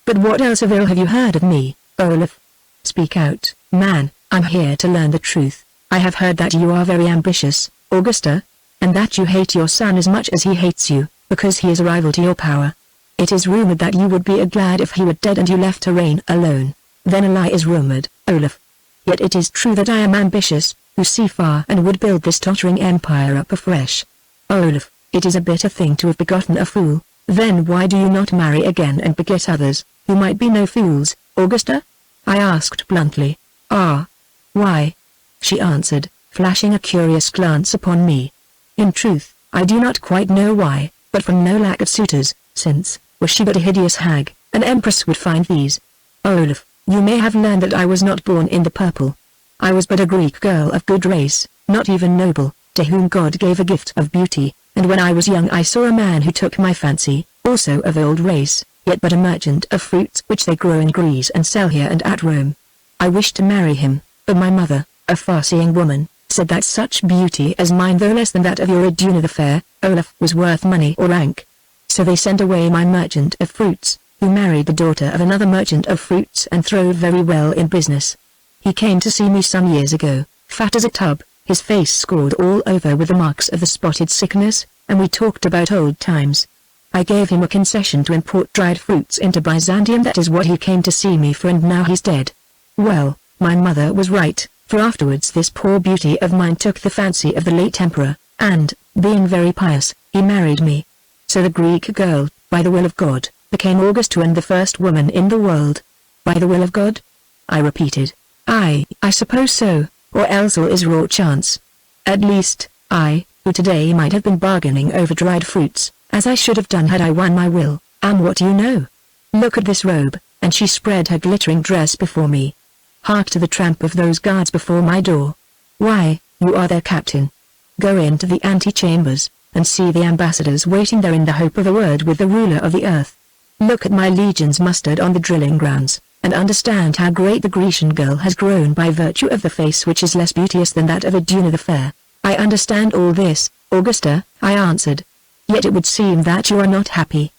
But what else of ill have you heard of me, Olaf? Speak out, man, I'm here to learn the truth. I have heard that you are very ambitious, Augusta, and that you hate your son as much as he hates you, because he is a rival to your power. It is rumored that you would be glad if he were dead and you left to reign alone. Then a lie is rumored, Olaf. Yet it is true that I am ambitious, who see far and would build this tottering empire up afresh. Olaf, it is a bitter thing to have begotten a fool. Then why do you not marry again and beget others, who might be no fools, Augusta? I asked bluntly. Ah. Why? She answered, flashing a curious glance upon me. In truth, I do not quite know why, but from no lack of suitors, since, were she but a hideous hag, an empress would find these. Olaf, you may have learned that I was not born in the purple. I was but a Greek girl of good race, not even noble, to whom God gave a gift of beauty, and when I was young I saw a man who took my fancy, also of old race, yet but a merchant of fruits which they grow in Greece and sell here and at Rome. I wished to marry him, but my mother, a far-seeing woman, said that such beauty as mine, though less than that of your Iduna the fair, Olaf, was worth money or rank. So they sent away my merchant of fruits, who married the daughter of another merchant of fruits and throve very well in business. He came to see me some years ago, fat as a tub, his face scored all over with the marks of the spotted sickness, and we talked about old times. I gave him a concession to import dried fruits into Byzantium. That is what he came to see me for, and now he's dead. Well, my mother was right, for afterwards this poor beauty of mine took the fancy of the late emperor, and, being very pious, he married me. So the Greek girl, by the will of God, became Augusta and the first woman in the world. By the will of God? I repeated. I suppose so, or else all is raw chance. At least, I, who today might have been bargaining over dried fruits, as I should have done had I won my will, am what you know. Look at this robe, and she spread her glittering dress before me. Hark to the tramp of those guards before my door. Why, you are their captain. Go into the antechambers, and see the ambassadors waiting there in the hope of a word with the ruler of the earth. Look at my legions mustered on the drilling grounds, and understand how great the Grecian girl has grown by virtue of the face which is less beauteous than that of Iduna the fair. I understand all this, Augusta, I answered. Yet it would seem that you are not happy.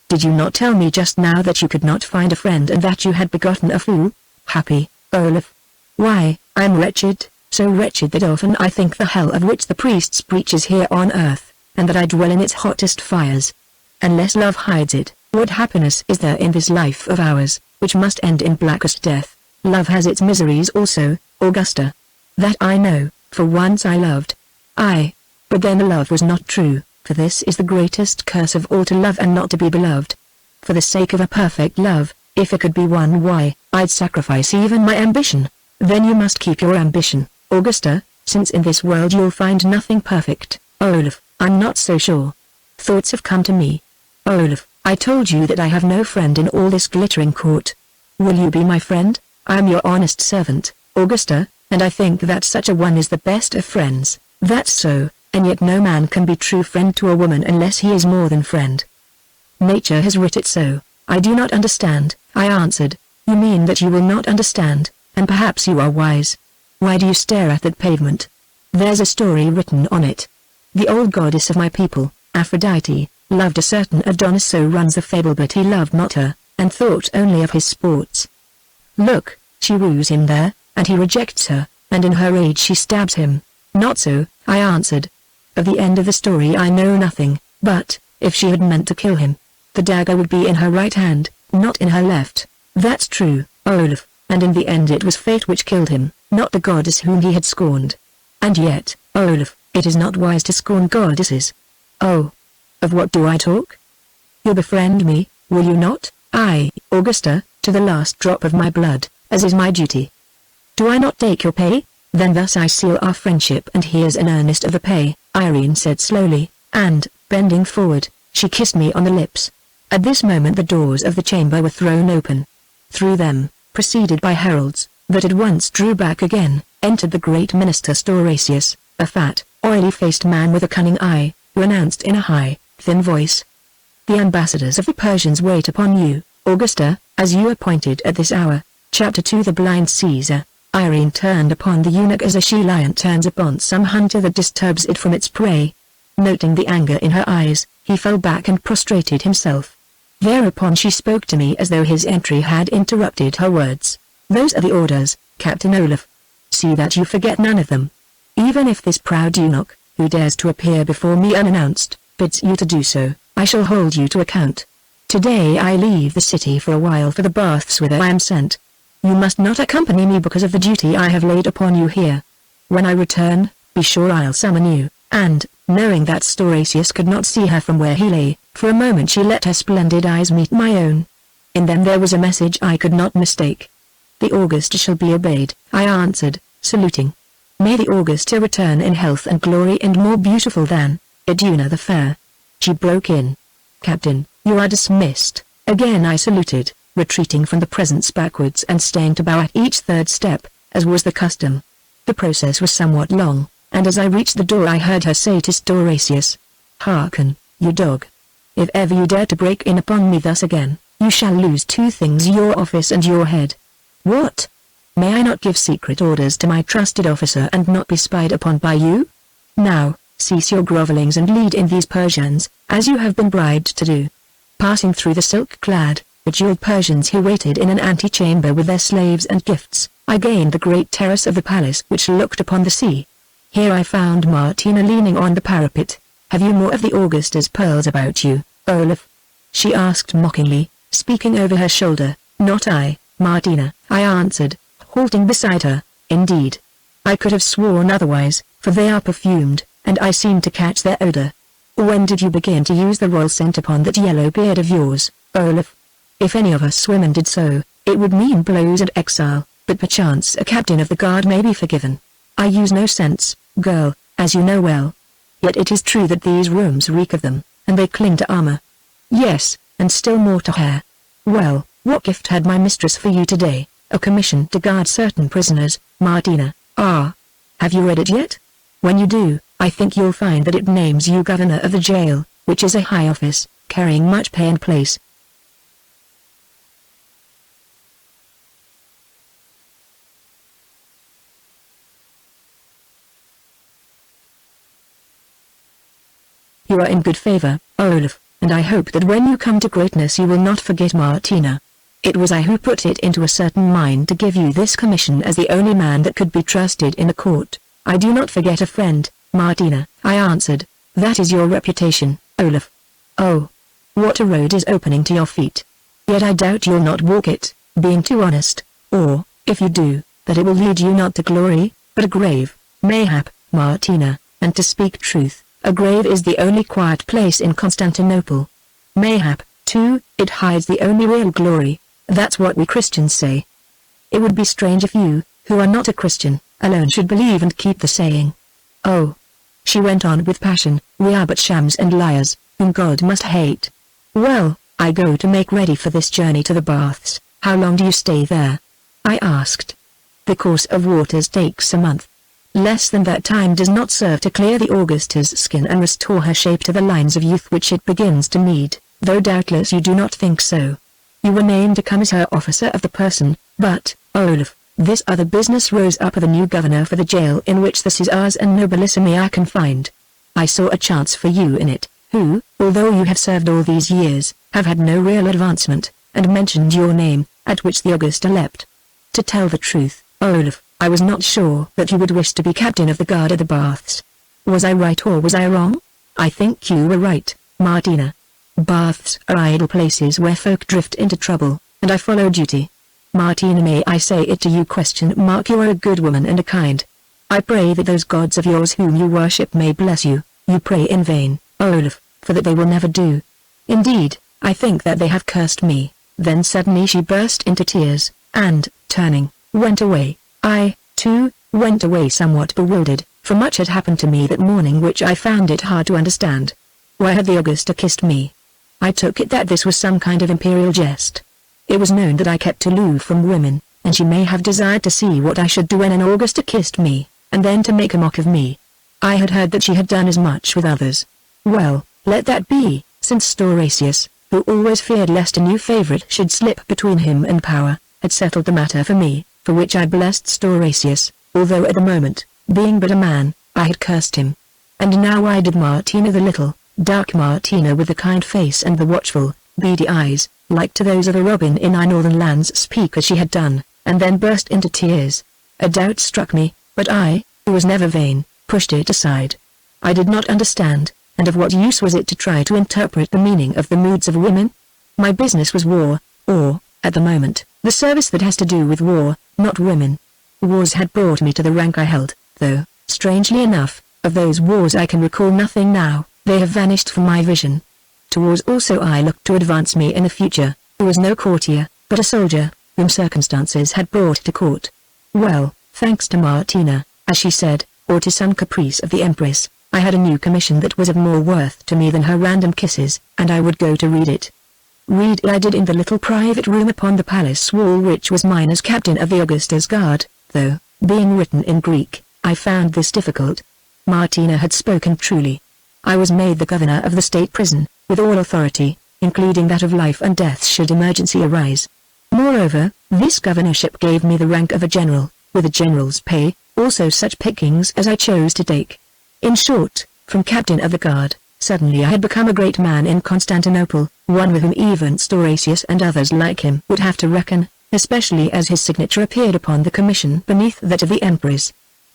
Did you not tell me just now that you could not find a friend and that you had begotten a fool? Happy, Olaf? Why, I'm wretched, so wretched that often I think the hell of which the priests preach is here on earth, and that I dwell in its hottest fires. Unless love hides it, what happiness is there in this life of ours, which must end in blackest death? Love has its miseries also, Augusta. That I know, for once I loved. But then the love was not true, for this is the greatest curse of all, to love and not to be beloved. For the sake of a perfect love, if it could be won, why, I'd sacrifice even my ambition. Then you must keep your ambition, Augusta, since in this world you'll find nothing perfect. Olaf, I'm not so sure. Thoughts have come to me. Olaf, I told you that I have no friend in all this glittering court. Will you be my friend? I am your honest servant, Augusta, and I think that such a one is the best of friends. That's so, and yet no man can be true friend to a woman unless he is more than friend. Nature has writ it so. I do not understand, I answered. You mean that you will not understand, and perhaps you are wise. Why do you stare at that pavement? There's a story written on it. The old goddess of my people, Aphrodite, loved a certain Adonis, so runs the fable, but he loved not her, and thought only of his sports. Look, she woos him there, and he rejects her, and in her rage she stabs him. Not so, I answered. Of the end of the story I know nothing, but, if she had meant to kill him, the dagger would be in her right hand, not in her left. That's true, Olaf, and in the end it was fate which killed him, not the goddess whom he had scorned. And yet, Olaf, it is not wise to scorn goddesses. Oh. Of what do I talk? You'll befriend me, will you not? I, Augusta, to the last drop of my blood, as is my duty. Do I not take your pay? Then thus I seal our friendship, and here's an earnest of the pay, Irene said slowly, and, bending forward, she kissed me on the lips. At this moment the doors of the chamber were thrown open. through them, preceded by heralds, that at once drew back again, entered the great minister Stauracius, a fat, oily-faced man with a cunning eye, who announced in a high, thin voice, "The ambassadors of the Persians wait upon you, Augusta, as you appointed at this hour." Chapter 2. The blind Caesar. Irene turned upon the eunuch as a she-lion turns upon some hunter that disturbs it from its prey. Noting the anger in her eyes, he fell back and prostrated himself. Thereupon she spoke to me as though his entry had interrupted her words. "Those are the orders, Captain Olaf. See that you forget none of them. Even if this proud eunuch, who dares to appear before me unannounced, bids you to do so, I shall hold you to account. Today I leave the city for a while for the baths whither I am sent. You must not accompany me because of the duty I have laid upon you here. When I return, be sure I'll summon you." And, knowing that Stauracius could not see her from where he lay, for a moment she let her splendid eyes meet my own. In them there was a message I could not mistake. "The Augusta shall be obeyed," I answered, saluting. "May the Augusta return in health and glory and more beautiful than Iduna the fair." She broke in. "Captain, you are dismissed." Again I saluted, retreating from the presence backwards and staying to bow at each third step, as was the custom. The process was somewhat long, and as I reached the door I heard her say to Stauracius, "Hearken, you dog. If ever you dare to break in upon me thus again, you shall lose two things: your office and your head." "What? May I not give secret orders to my trusted officer and not be spied upon by you? Now, cease your grovellings and lead in these Persians, as you have been bribed to do." Passing through the silk-clad, bejeweled Persians who waited in an antechamber with their slaves and gifts, I gained the great terrace of the palace which looked upon the sea. Here I found Martina leaning on the parapet. "Have you more of the Augusta's pearls about you, Olaf?" she asked mockingly, speaking over her shoulder. "Not I, Martina," I answered, halting beside her. "Indeed. I could have sworn otherwise, for they are perfumed, and I seem to catch their odor. When did you begin to use the royal scent upon that yellow beard of yours, Olaf? If any of us women did so, it would mean blows and exile, but perchance a captain of the guard may be forgiven. I use no scents, girl, as you know well. Yet it is true that these rooms reek of them, and they cling to armor. Yes, and still more to hair. Well, what gift had my mistress for you today? A commission to guard certain prisoners, Martina. Ah. Have you read it yet? When you do, I think you'll find that it names you governor of the jail, which is a high office, carrying much pay and place. You are in good favor, Olaf, and I hope that when you come to greatness you will not forget Martina. It was I who put it into a certain mind to give you this commission as the only man that could be trusted in the court. I do not forget a friend, Martina, I answered. That is your reputation, Olaf. Oh. What a road is opening to your feet. Yet I doubt you'll not walk it, being too honest, or, if you do, that it will lead you not to glory, but a grave, mayhap, Martina, and to speak truth. A grave is the only quiet place in Constantinople. Mayhap, too, it hides the only real glory. That's what we Christians say. It would be strange if you, who are not a Christian, alone should believe and keep the saying. Oh. She went on with passion, we are but shams and liars, whom God must hate. Well, I go to make ready for this journey to the baths. How long do you stay there? I asked. The course of waters takes a month. Less than that time does not serve to clear the Augusta's skin and restore her shape to the lines of youth which it begins to need, though doubtless you do not think so. You were named to come as her officer of the person, but, Olaf, this other business rose up of a new governor for the jail in which the Caesars and nobilissimi are confined. I saw a chance for you in it, who, although you have served all these years, have had no real advancement, and mentioned your name, at which the Augusta leapt. To tell the truth, Olaf, I was not sure that you would wish to be captain of the guard at the baths. Was I right or was I wrong? I think you were right, Martina. Baths are idle places where folk drift into trouble, and I follow duty. Martina, may I say it to you? You are a good woman and a kind. I pray that those gods of yours whom you worship may bless you. You pray in vain, Olaf, for that they will never do. Indeed, I think that they have cursed me. Then suddenly she burst into tears, and, turning, went away. I, too, went away somewhat bewildered, for much had happened to me that morning which I found it hard to understand. Why had the Augusta kissed me? I took it that this was some kind of imperial jest. It was known that I kept aloof from women, and she may have desired to see what I should do when an Augusta kissed me, and then to make a mock of me. I had heard that she had done as much with others. Well, let that be, since Stauracius, who always feared lest a new favorite should slip between him and power, had settled the matter for me, for which I blessed Stauracius, although at the moment, being but a man, I had cursed him. And now why did Martina, the little, dark Martina with the kind face and the watchful, beady eyes, like to those of a robin in our northern lands, speak as she had done, and then burst into tears? A doubt struck me, but I, who was never vain, pushed it aside. I did not understand, and of what use was it to try to interpret the meaning of the moods of women? My business was war, or, at the moment, the service that has to do with war, not women. Wars had brought me to the rank I held, though, strangely enough, of those wars I can recall nothing now. They have vanished from my vision. To wars also I looked to advance me in the future, who was no courtier, but a soldier, whom circumstances had brought to court. Well, thanks to Martina, as she said, or to some caprice of the Empress, I had a new commission that was of more worth to me than her random kisses, and I would go to read it. Read it I did in the little private room upon the palace wall which was mine as captain of the Augusta's guard, though, being written in Greek, I found this difficult. Martina had spoken truly. I was made the governor of the state prison, with all authority, including that of life and death should emergency arise. Moreover, this governorship gave me the rank of a general, with a general's pay, also such pickings as I chose to take. In short, from captain of the guard, suddenly I had become a great man in Constantinople, one with whom even Stauracius and others like him would have to reckon, especially as his signature appeared upon the commission beneath that of the Empress.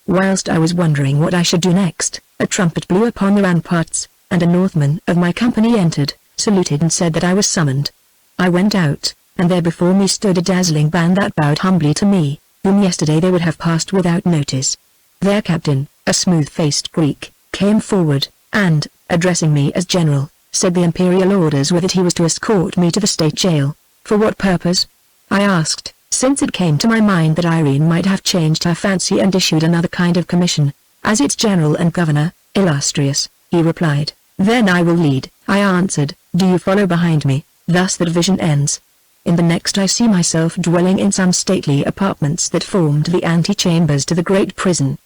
Whilst I was wondering what I should do next, a trumpet blew upon the ramparts, and a Northman of my company entered, saluted and said that I was summoned. I went out, and there before me stood a dazzling band that bowed humbly to me, whom yesterday they would have passed without notice. Their captain, a smooth-faced Greek, came forward, and, addressing me as general, said the imperial orders were that he was to escort me to the state jail. For what purpose? I asked, since it came to my mind that Irene might have changed her fancy and issued another kind of commission. As its general and governor, illustrious, he replied. Then I will lead, I answered. Do you follow behind me? Thus that vision ends. In the next I see myself dwelling in some stately apartments that formed the antechambers to the great prison.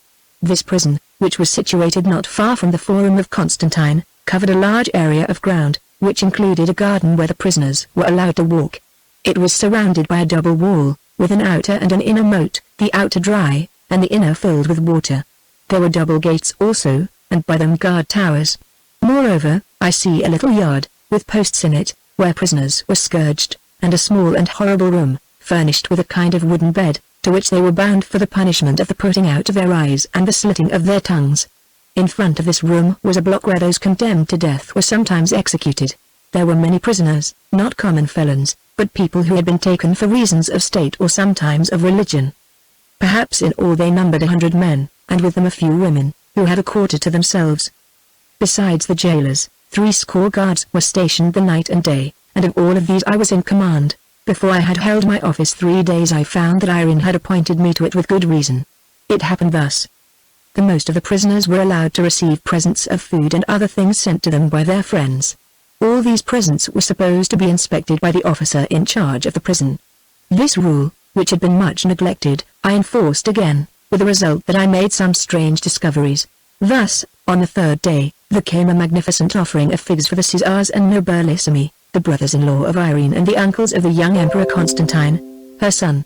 This prison, which was situated not far from the Forum of Constantine, covered a large area of ground, which included a garden where the prisoners were allowed to walk. It was surrounded by a double wall, with an outer and an inner moat, the outer dry, and the inner filled with water. There were double gates also, and by them guard towers. Moreover, I see a little yard, with posts in it, where prisoners were scourged, and a small and horrible room, furnished with a kind of wooden bed, to which they were bound for the punishment of the putting out of their eyes and the slitting of their tongues. In front of this room was a block where those condemned to death were sometimes executed. There were many prisoners, not common felons, but people who had been taken for reasons of state or sometimes of religion. Perhaps in all they numbered 100 men, and with them a few women, who had a quarter to themselves. Besides the jailers, 80 guards were stationed the night and day, and of all of these I was in command. Before I had held my office 3 days I found that Irene had appointed me to it with good reason. It happened thus. The most of the prisoners were allowed to receive presents of food and other things sent to them by their friends. All these presents were supposed to be inspected by the officer in charge of the prison. This rule, which had been much neglected, I enforced again, with the result that I made some strange discoveries. Thus, on the 3rd day, there came a magnificent offering of figs for the Caesars and Nobilissimi, the brothers-in-law of Irene and the uncles of the young Emperor Constantine, her son.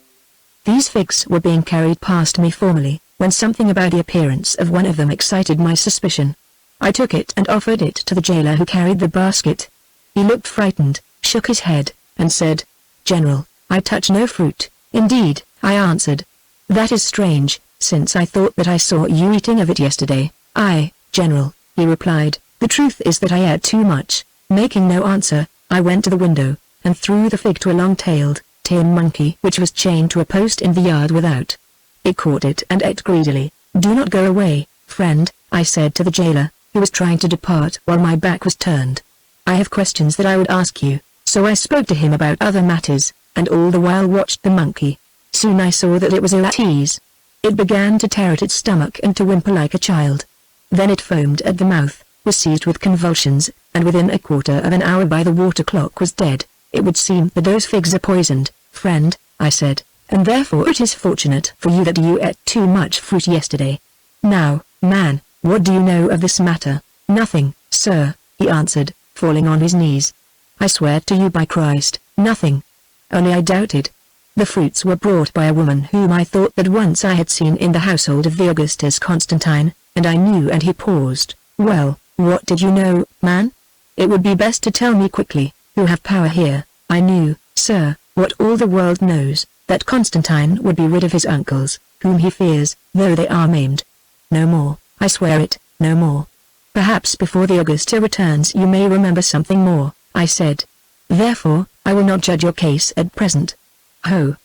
These figs were being carried past me formally, when something about the appearance of one of them excited my suspicion. I took it and offered it to the jailer who carried the basket. He looked frightened, shook his head, and said, "General, I touch no fruit." "Indeed," I answered. "That is strange, since I thought that I saw you eating of it yesterday." "Aye, General," he replied, "the truth is that I ate too much." Making no answer, I went to the window, and threw the fig to a long-tailed, tame monkey which was chained to a post in the yard without. It caught it and ate greedily. "Do not go away, friend," I said to the jailer, who was trying to depart while my back was turned. "I have questions that I would ask you." So I spoke to him about other matters, and all the while watched the monkey. Soon I saw that it was ill at ease. It began to tear at its stomach and to whimper like a child. Then it foamed at the mouth, was seized with convulsions, and within a quarter of an hour by the water clock was dead. It would seem that those figs are poisoned, friend," I said, "and therefore it is fortunate for you that you ate too much fruit yesterday. Now, man, what do you know of this matter?" "Nothing, sir," he answered, falling on his knees. "I swear to you by Christ, nothing. Only I doubted. The fruits were brought by a woman whom I thought that once I had seen in the household of the Augustus Constantine, and I knew." And he paused. "Well, what did you know, man? It would be best to tell me quickly, who have power here." "I knew, sir, what all the world knows, that Constantine would be rid of his uncles, whom he fears, though they are maimed. No more, I swear it, no more." "Perhaps before the Augusta returns you may remember something more," I said. "Therefore, I will not judge your case at present. Ho!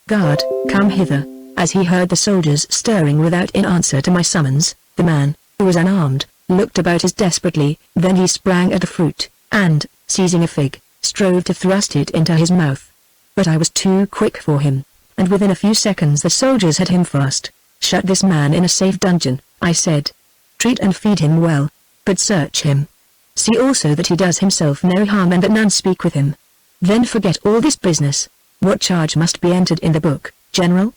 Guard, come hither." As he heard the soldiers stirring without in answer to my summons, the man, who was unarmed, looked about us desperately, then he sprang at the fruit, and, seizing a fig, strove to thrust it into his mouth. But I was too quick for him, and within a few seconds the soldiers had him fast. "Shut this man in a safe dungeon," I said. "Treat and feed him well, but search him. See also that he does himself no harm and that none speak with him. Then forget all this business." "What charge must be entered in the book, General?"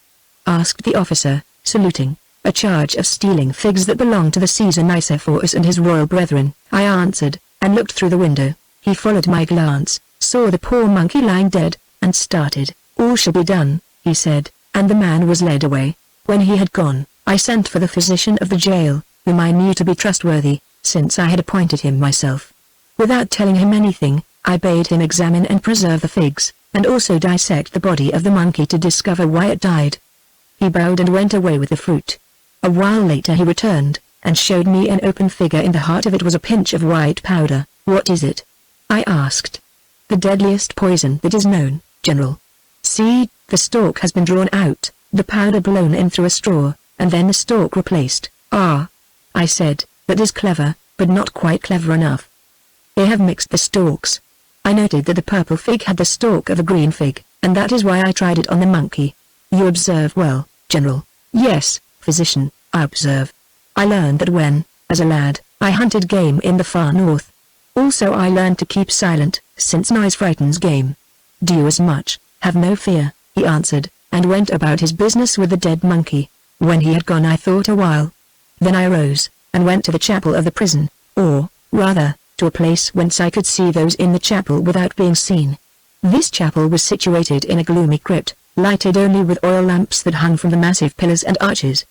asked the officer, saluting. "A charge of stealing figs that belong to the Caesar Nicephorus and his royal brethren," I answered, and looked through the window. He followed my glance, saw the poor monkey lying dead, and started. "All shall be done," he said, and the man was led away. When he had gone, I sent for the physician of the jail, whom I knew to be trustworthy, since I had appointed him myself. Without telling him anything, I bade him examine and preserve the figs, and also dissect the body of the monkey to discover why it died. He bowed and went away with the fruit. A while later he returned, and showed me an open figure. In the heart of it was a pinch of white powder. "What is it?" I asked. "The deadliest poison that is known, General. See, the stalk has been drawn out, the powder blown in through a straw, and then the stalk replaced." "Ah," I said, "that is clever, but not quite clever enough. They have mixed the stalks." I noted that the purple fig had the stalk of a green fig, and that is why I tried it on the monkey. "You observe well, General." "Yes, physician, I observe. I learned that when, as a lad, I hunted game in the far north. Also I learned to keep silent, since noise frightens game." "Do as much, have no fear," he answered, and went about his business with the dead monkey. When he had gone I thought a while. Then I rose, and went to the chapel of the prison, or, rather, to a place whence I could see those in the chapel without being seen. This chapel was situated in a gloomy crypt, lighted only with oil lamps that hung from the massive pillars and arches.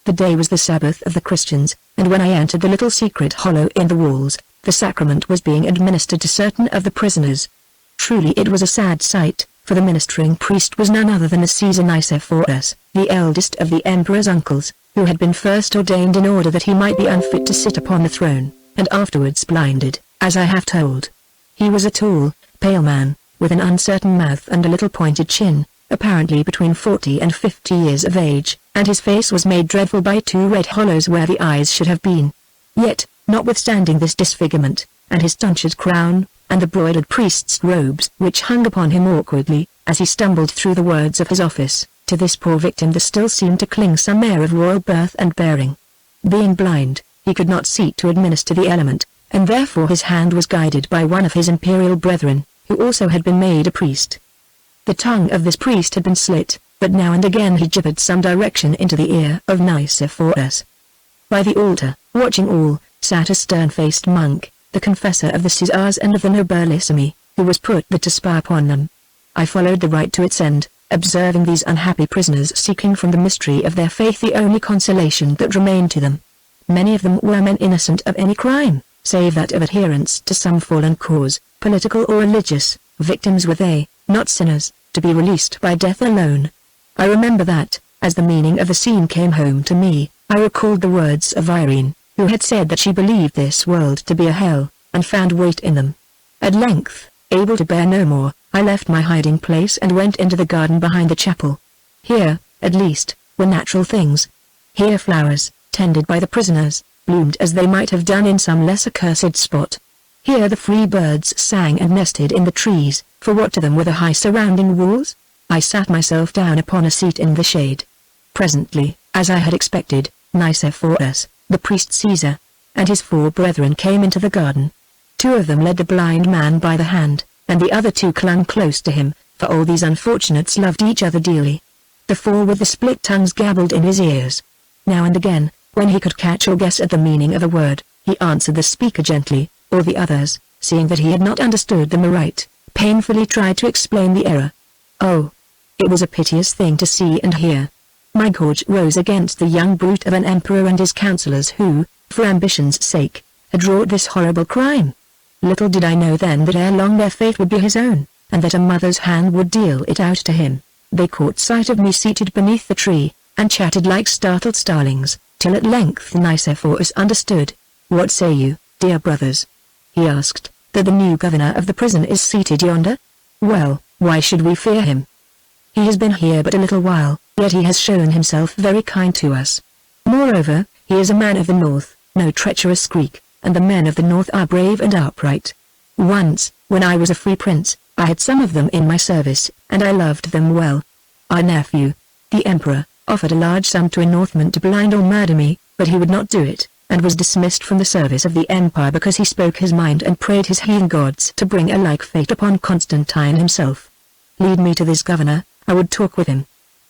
The day was the Sabbath of the Christians, and when I entered the little secret hollow in the walls, the sacrament was being administered to certain of the prisoners. Truly it was a sad sight, for the ministering priest was none other than the Caesar Nicephorus, the eldest of the emperor's uncles, who had been first ordained in order that he might be unfit to sit upon the throne, and afterwards blinded, as I have told. He was a tall, pale man, with an uncertain mouth and a little pointed chin, apparently between 40 and 50 years of age, and his face was made dreadful by 2 red hollows where the eyes should have been. Yet, notwithstanding this disfigurement, and his tonsure crown, and the broidered priest's robes which hung upon him awkwardly, as he stumbled through the words of his office, to this poor victim there still seemed to cling some air of royal birth and bearing. Being blind, he could not see to administer the element, and therefore his hand was guided by one of his imperial brethren, who also had been made a priest. The tongue of this priest had been slit, but now and again he gibbered some direction into the ear of Nicephorus. By the altar, watching all, sat a stern-faced monk, the confessor of the Caesars and of the Nobilissimi, who was put there to spy upon them. I followed the rite to its end, observing these unhappy prisoners seeking from the mystery of their faith the only consolation that remained to them. Many of them were men innocent of any crime, save that of adherence to some fallen cause, political or religious. Victims were they, not sinners, to be released by death alone. I remember that, as the meaning of the scene came home to me, I recalled the words of Irene, who had said that she believed this world to be a hell, and found weight in them. At length, able to bear no more, I left my hiding place and went into the garden behind the chapel. Here, at least, were natural things. Here flowers, tended by the prisoners, bloomed as they might have done in some less accursed spot. Here the free birds sang and nested in the trees, for what to them were the high surrounding walls? I sat myself down upon a seat in the shade. Presently, as I had expected, Nicephorus, the priest Caesar, and his 4 brethren came into the garden. 2 of them led the blind man by the hand, and the other 2 clung close to him, for all these unfortunates loved each other dearly. The four with the split tongues gabbled in his ears. Now and again, when he could catch or guess at the meaning of a word, he answered the speaker gently, or the others, seeing that he had not understood them aright, painfully tried to explain the error. Oh! It was a piteous thing to see and hear. My gorge rose against the young brute of an emperor and his counselors who, for ambition's sake, had wrought this horrible crime. Little did I know then that ere long their fate would be his own, and that a mother's hand would deal it out to him. They caught sight of me seated beneath the tree, and chatted like startled starlings, till at length Nicephorus understood. "What say you, dear brothers?" he asked, "that the new governor of the prison is seated yonder? Well, why should we fear him? He has been here but a little while, yet he has shown himself very kind to us. Moreover, he is a man of the north, no treacherous Greek, and the men of the north are brave and upright. Once, when I was a free prince, I had some of them in my service, and I loved them well. Our nephew, the emperor, offered a large sum to a Northman to blind or murder me, but he would not do it, and was dismissed from the service of the empire because he spoke his mind and prayed his heathen gods to bring a like fate upon Constantine himself. Lead me to this governor, I would talk with him."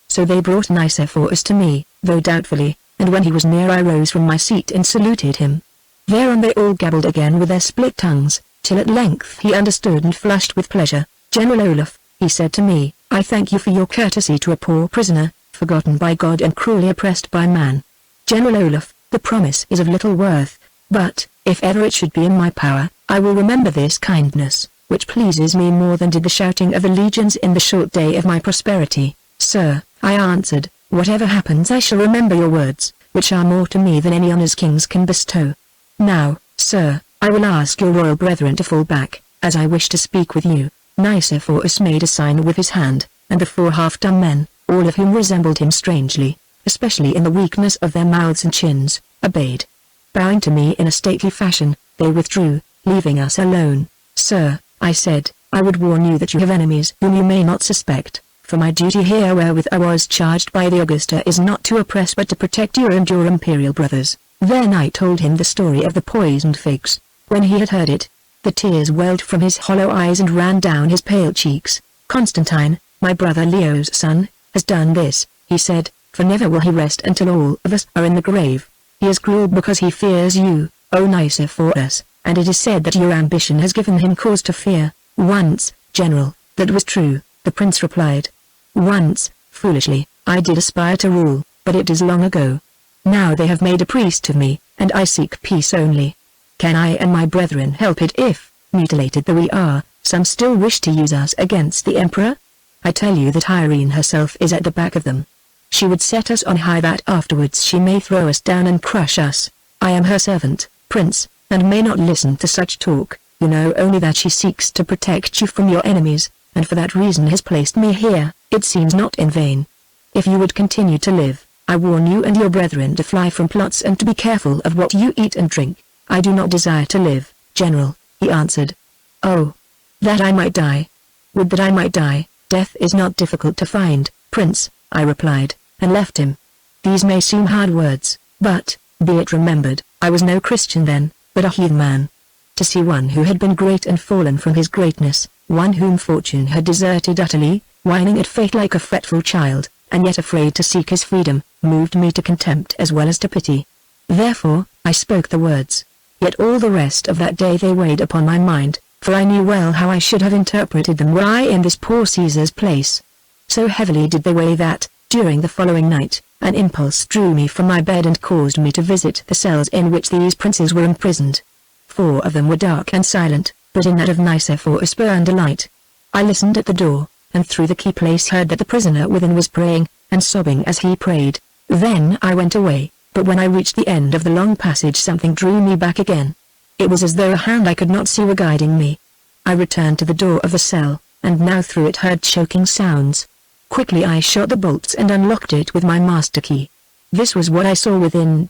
So they brought Nicephorus to me, though doubtfully, and when he was near I rose from my seat and saluted him. Thereon they all gabbled again with their split tongues, till at length he understood and flushed with pleasure. "General Olaf," he said to me, "I thank you for your courtesy to a poor prisoner, forgotten by God and cruelly oppressed by man. General Olaf, the promise is of little worth, but, if ever it should be in my power, I will remember this kindness, which pleases me more than did the shouting of the legions in the short day of my prosperity." "Sir," I answered, "whatever happens I shall remember your words, which are more to me than any honors kings can bestow. Now, sir, I will ask your royal brethren to fall back, as I wish to speak with you." Nicephorus made a sign with his hand, and the four half-dumb men, all of whom resembled him strangely, especially in the weakness of their mouths and chins, obeyed. Bowing to me in a stately fashion, they withdrew, leaving us alone. "Sir," I said, "I would warn you that you have enemies whom you may not suspect, for my duty here wherewith I was charged by the Augusta is not to oppress but to protect you and your imperial brothers." Then I told him the story of the poisoned figs. When he had heard it, the tears welled from his hollow eyes and ran down his pale cheeks. "Constantine, my brother Leo's son, has done this," he said, "for never will he rest until all of us are in the grave. He is cruel because he fears you, O Nicephorus, and it is said that your ambition has given him cause to fear." "Once, General, that was true," the prince replied. "Once, foolishly, I did aspire to rule, but it is long ago. Now they have made a priest of me, and I seek peace only. Can I and my brethren help it if, mutilated though we are, some still wish to use us against the emperor? I tell you that Irene herself is at the back of them. She would set us on high that afterwards she may throw us down and crush us. I am her servant, prince, and may not listen to such talk. You know only that she seeks to protect you from your enemies, and for that reason has placed me here. It seems not in vain. If you would continue to live, I warn you and your brethren to fly from plots and to be careful of what you eat and drink." "I do not desire to live, General," he answered. "Oh, that I might die. Would that I might die. Death is not difficult to find, Prince," I replied, and left him. These may seem hard words, but, be it remembered, I was no Christian then, but a heathen man. To see one who had been great and fallen from his greatness, one whom fortune had deserted utterly, whining at fate like a fretful child, and yet afraid to seek his freedom, moved me to contempt as well as to pity. Therefore, I spoke the words. Yet all the rest of that day they weighed upon my mind, for I knew well how I should have interpreted them were I in this poor Caesar's place. So heavily did they weigh that, during the following night, an impulse drew me from my bed and caused me to visit the cells in which these princes were imprisoned. 4 of them were dark and silent, but in that of Nicephorus burned a light. I listened at the door, and through the key place heard that the prisoner within was praying, and sobbing as he prayed. Then I went away, but when I reached the end of the long passage something drew me back again. It was as though a hand I could not see were guiding me. I returned to the door of the cell, and now through it heard choking sounds. Quickly I shot the bolts and unlocked it with my master key. This was what I saw within.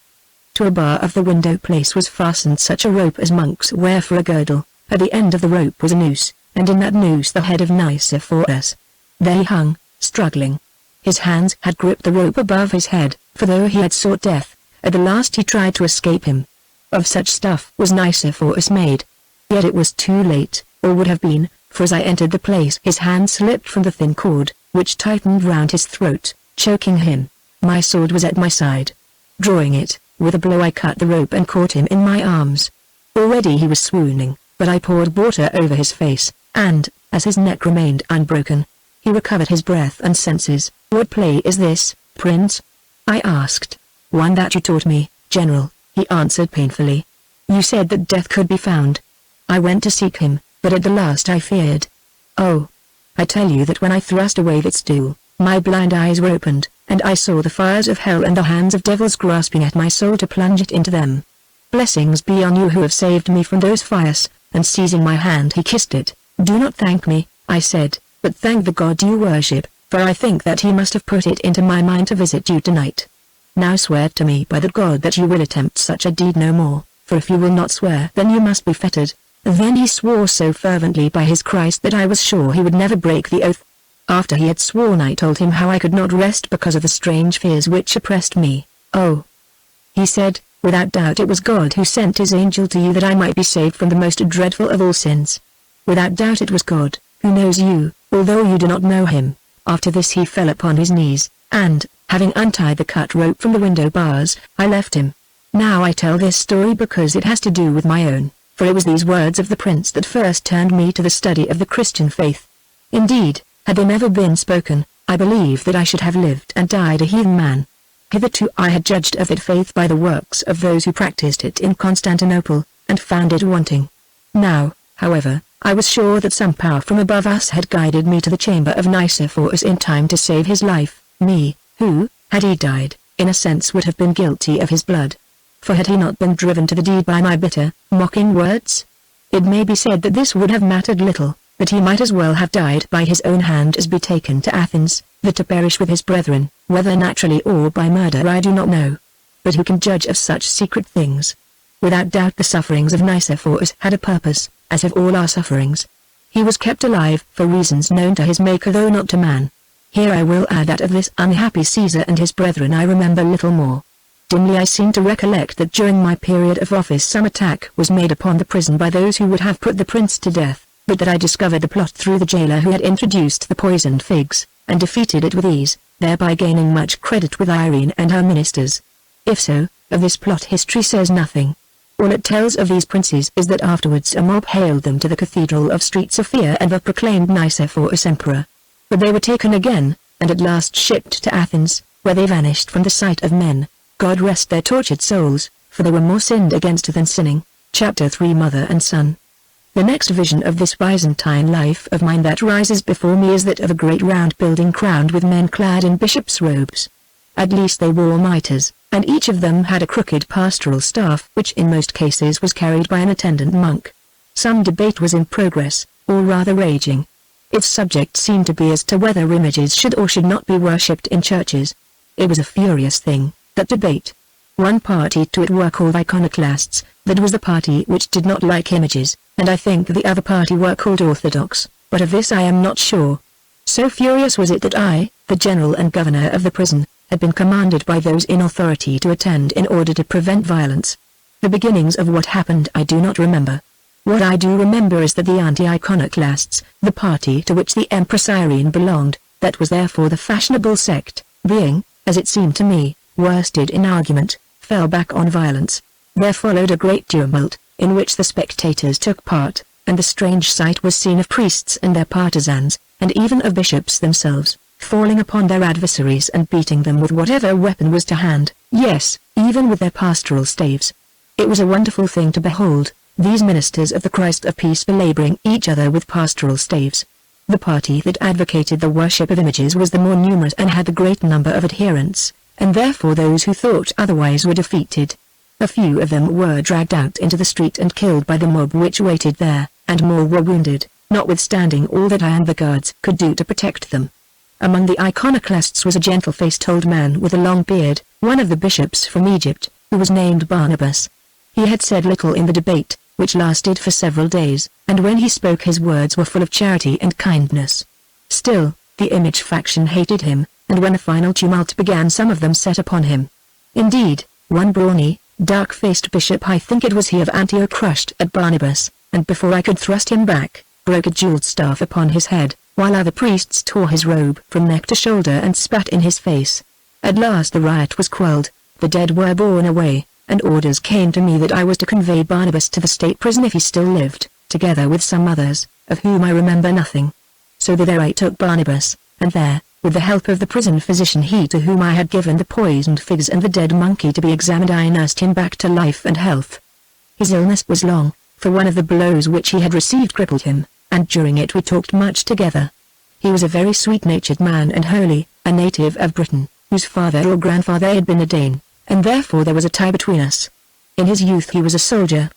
To a bar of the window place was fastened such a rope as monks wear for a girdle. At the end of the rope was a noose, and in that noose the head of Nicephorus. There he hung, struggling. His hands had gripped the rope above his head, for though he had sought death, at the last he tried to escape him. Of such stuff was Nicephorus made. Yet it was too late, or would have been, for as I entered the place his hand slipped from the thin cord, which tightened round his throat, choking him. My sword was at my side. Drawing it, with a blow I cut the rope and caught him in my arms. Already he was swooning, but I poured water over his face, and, as his neck remained unbroken, he recovered his breath and senses. "What play is this, Prince?" I asked. "One that you taught me, General," he answered painfully. "You said that death could be found. I went to seek him, but at the last I feared. Oh! I tell you that when I thrust away that stool, my blind eyes were opened, and I saw the fires of hell and the hands of devils grasping at my soul to plunge it into them. Blessings be on you who have saved me from those fires," and seizing my hand he kissed it. "Do not thank me," I said, "but thank the God you worship, for I think that he must have put it into my mind to visit you tonight. Now swear to me by the God that you will attempt such a deed no more, for if you will not swear then you must be fettered." Then he swore so fervently by his Christ that I was sure he would never break the oath. After he had sworn I told him how I could not rest because of the strange fears which oppressed me. "Oh," he said, "without doubt it was God who sent his angel to you that I might be saved from the most dreadful of all sins. Without doubt it was God, who knows you, although you do not know him." After this he fell upon his knees, and, having untied the cut rope from the window bars, I left him. Now I tell this story because it has to do with my own, for it was these words of the prince that first turned me to the study of the Christian faith. Indeed, had they never been spoken, I believe that I should have lived and died a heathen man. Hitherto I had judged of it faith by the works of those who practiced it in Constantinople, and found it wanting. Now, however, I was sure that some power from above us had guided me to the chamber of Nicephorus in time to save his life, me, who, had he died, in a sense would have been guilty of his blood. For had he not been driven to the deed by my bitter, mocking words? It may be said that this would have mattered little, but he might as well have died by his own hand as be taken to Athens, there to perish with his brethren, whether naturally or by murder I do not know. But who can judge of such secret things? Without doubt the sufferings of Nicephorus had a purpose, as have all our sufferings. He was kept alive for reasons known to his Maker though not to man. Here I will add that of this unhappy Caesar and his brethren I remember little more. Dimly I seem to recollect that during my period of office some attack was made upon the prison by those who would have put the prince to death, but that I discovered the plot through the jailer who had introduced the poisoned figs, and defeated it with ease, thereby gaining much credit with Irene and her ministers. If so, of this plot history says nothing. All it tells of these princes is that afterwards a mob hailed them to the cathedral of St. Sophia and were proclaimed Nicephorus emperor. But they were taken again, and at last shipped to Athens, where they vanished from the sight of men. God rest their tortured souls, for they were more sinned against than sinning. Chapter 3 Mother and Son. The next vision of this Byzantine life of mine that rises before me is that of a great round building crowned with men clad in bishops' robes. At least they wore mitres, and each of them had a crooked pastoral staff which in most cases was carried by an attendant monk. Some debate was in progress, or rather raging. Its subject seemed to be as to whether images should or should not be worshipped in churches. It was a furious thing, that debate. One party to it were called iconoclasts, that was the party which did not like images, and I think the other party were called orthodox, but of this I am not sure. So furious was it that I, the general and governor of the prison, had been commanded by those in authority to attend in order to prevent violence. The beginnings of what happened I do not remember. What I do remember is that the anti-iconoclasts, the party to which the Empress Irene belonged, that was therefore the fashionable sect, being, as it seemed to me, worsted in argument, fell back on violence. There followed a great tumult, in which the spectators took part, and the strange sight was seen of priests and their partisans, and even of bishops themselves, falling upon their adversaries and beating them with whatever weapon was to hand, yes, even with their pastoral staves. It was a wonderful thing to behold, these ministers of the Christ of peace belaboring each other with pastoral staves. The party that advocated the worship of images was the more numerous and had the great number of adherents, and therefore those who thought otherwise were defeated. A few of them were dragged out into the street and killed by the mob which waited there, and more were wounded, notwithstanding all that I and the guards could do to protect them. Among the iconoclasts was a gentle-faced old man with a long beard, one of the bishops from Egypt, who was named Barnabas. He had said little in the debate, which lasted for several days, and when he spoke his words were full of charity and kindness. Still, the image faction hated him, and when the final tumult began some of them set upon him. Indeed, one brawny, dark-faced bishop, I think it was he of Antioch, rushed at Barnabas, and before I could thrust him back, broke a jeweled staff upon his head, while other priests tore his robe from neck to shoulder and spat in his face. At last the riot was quelled, the dead were borne away, and orders came to me that I was to convey Barnabas to the state prison if he still lived, together with some others, of whom I remember nothing. So thither I took Barnabas, and there, with the help of the prison physician he to whom I had given the poisoned figs and the dead monkey to be examined, I nursed him back to life and health. His illness was long, for one of the blows which he had received crippled him, and during it we talked much together. He was a very sweet-natured man and holy, a native of Britain, whose father or grandfather had been a Dane, and therefore there was a tie between us. In his youth he was a soldier.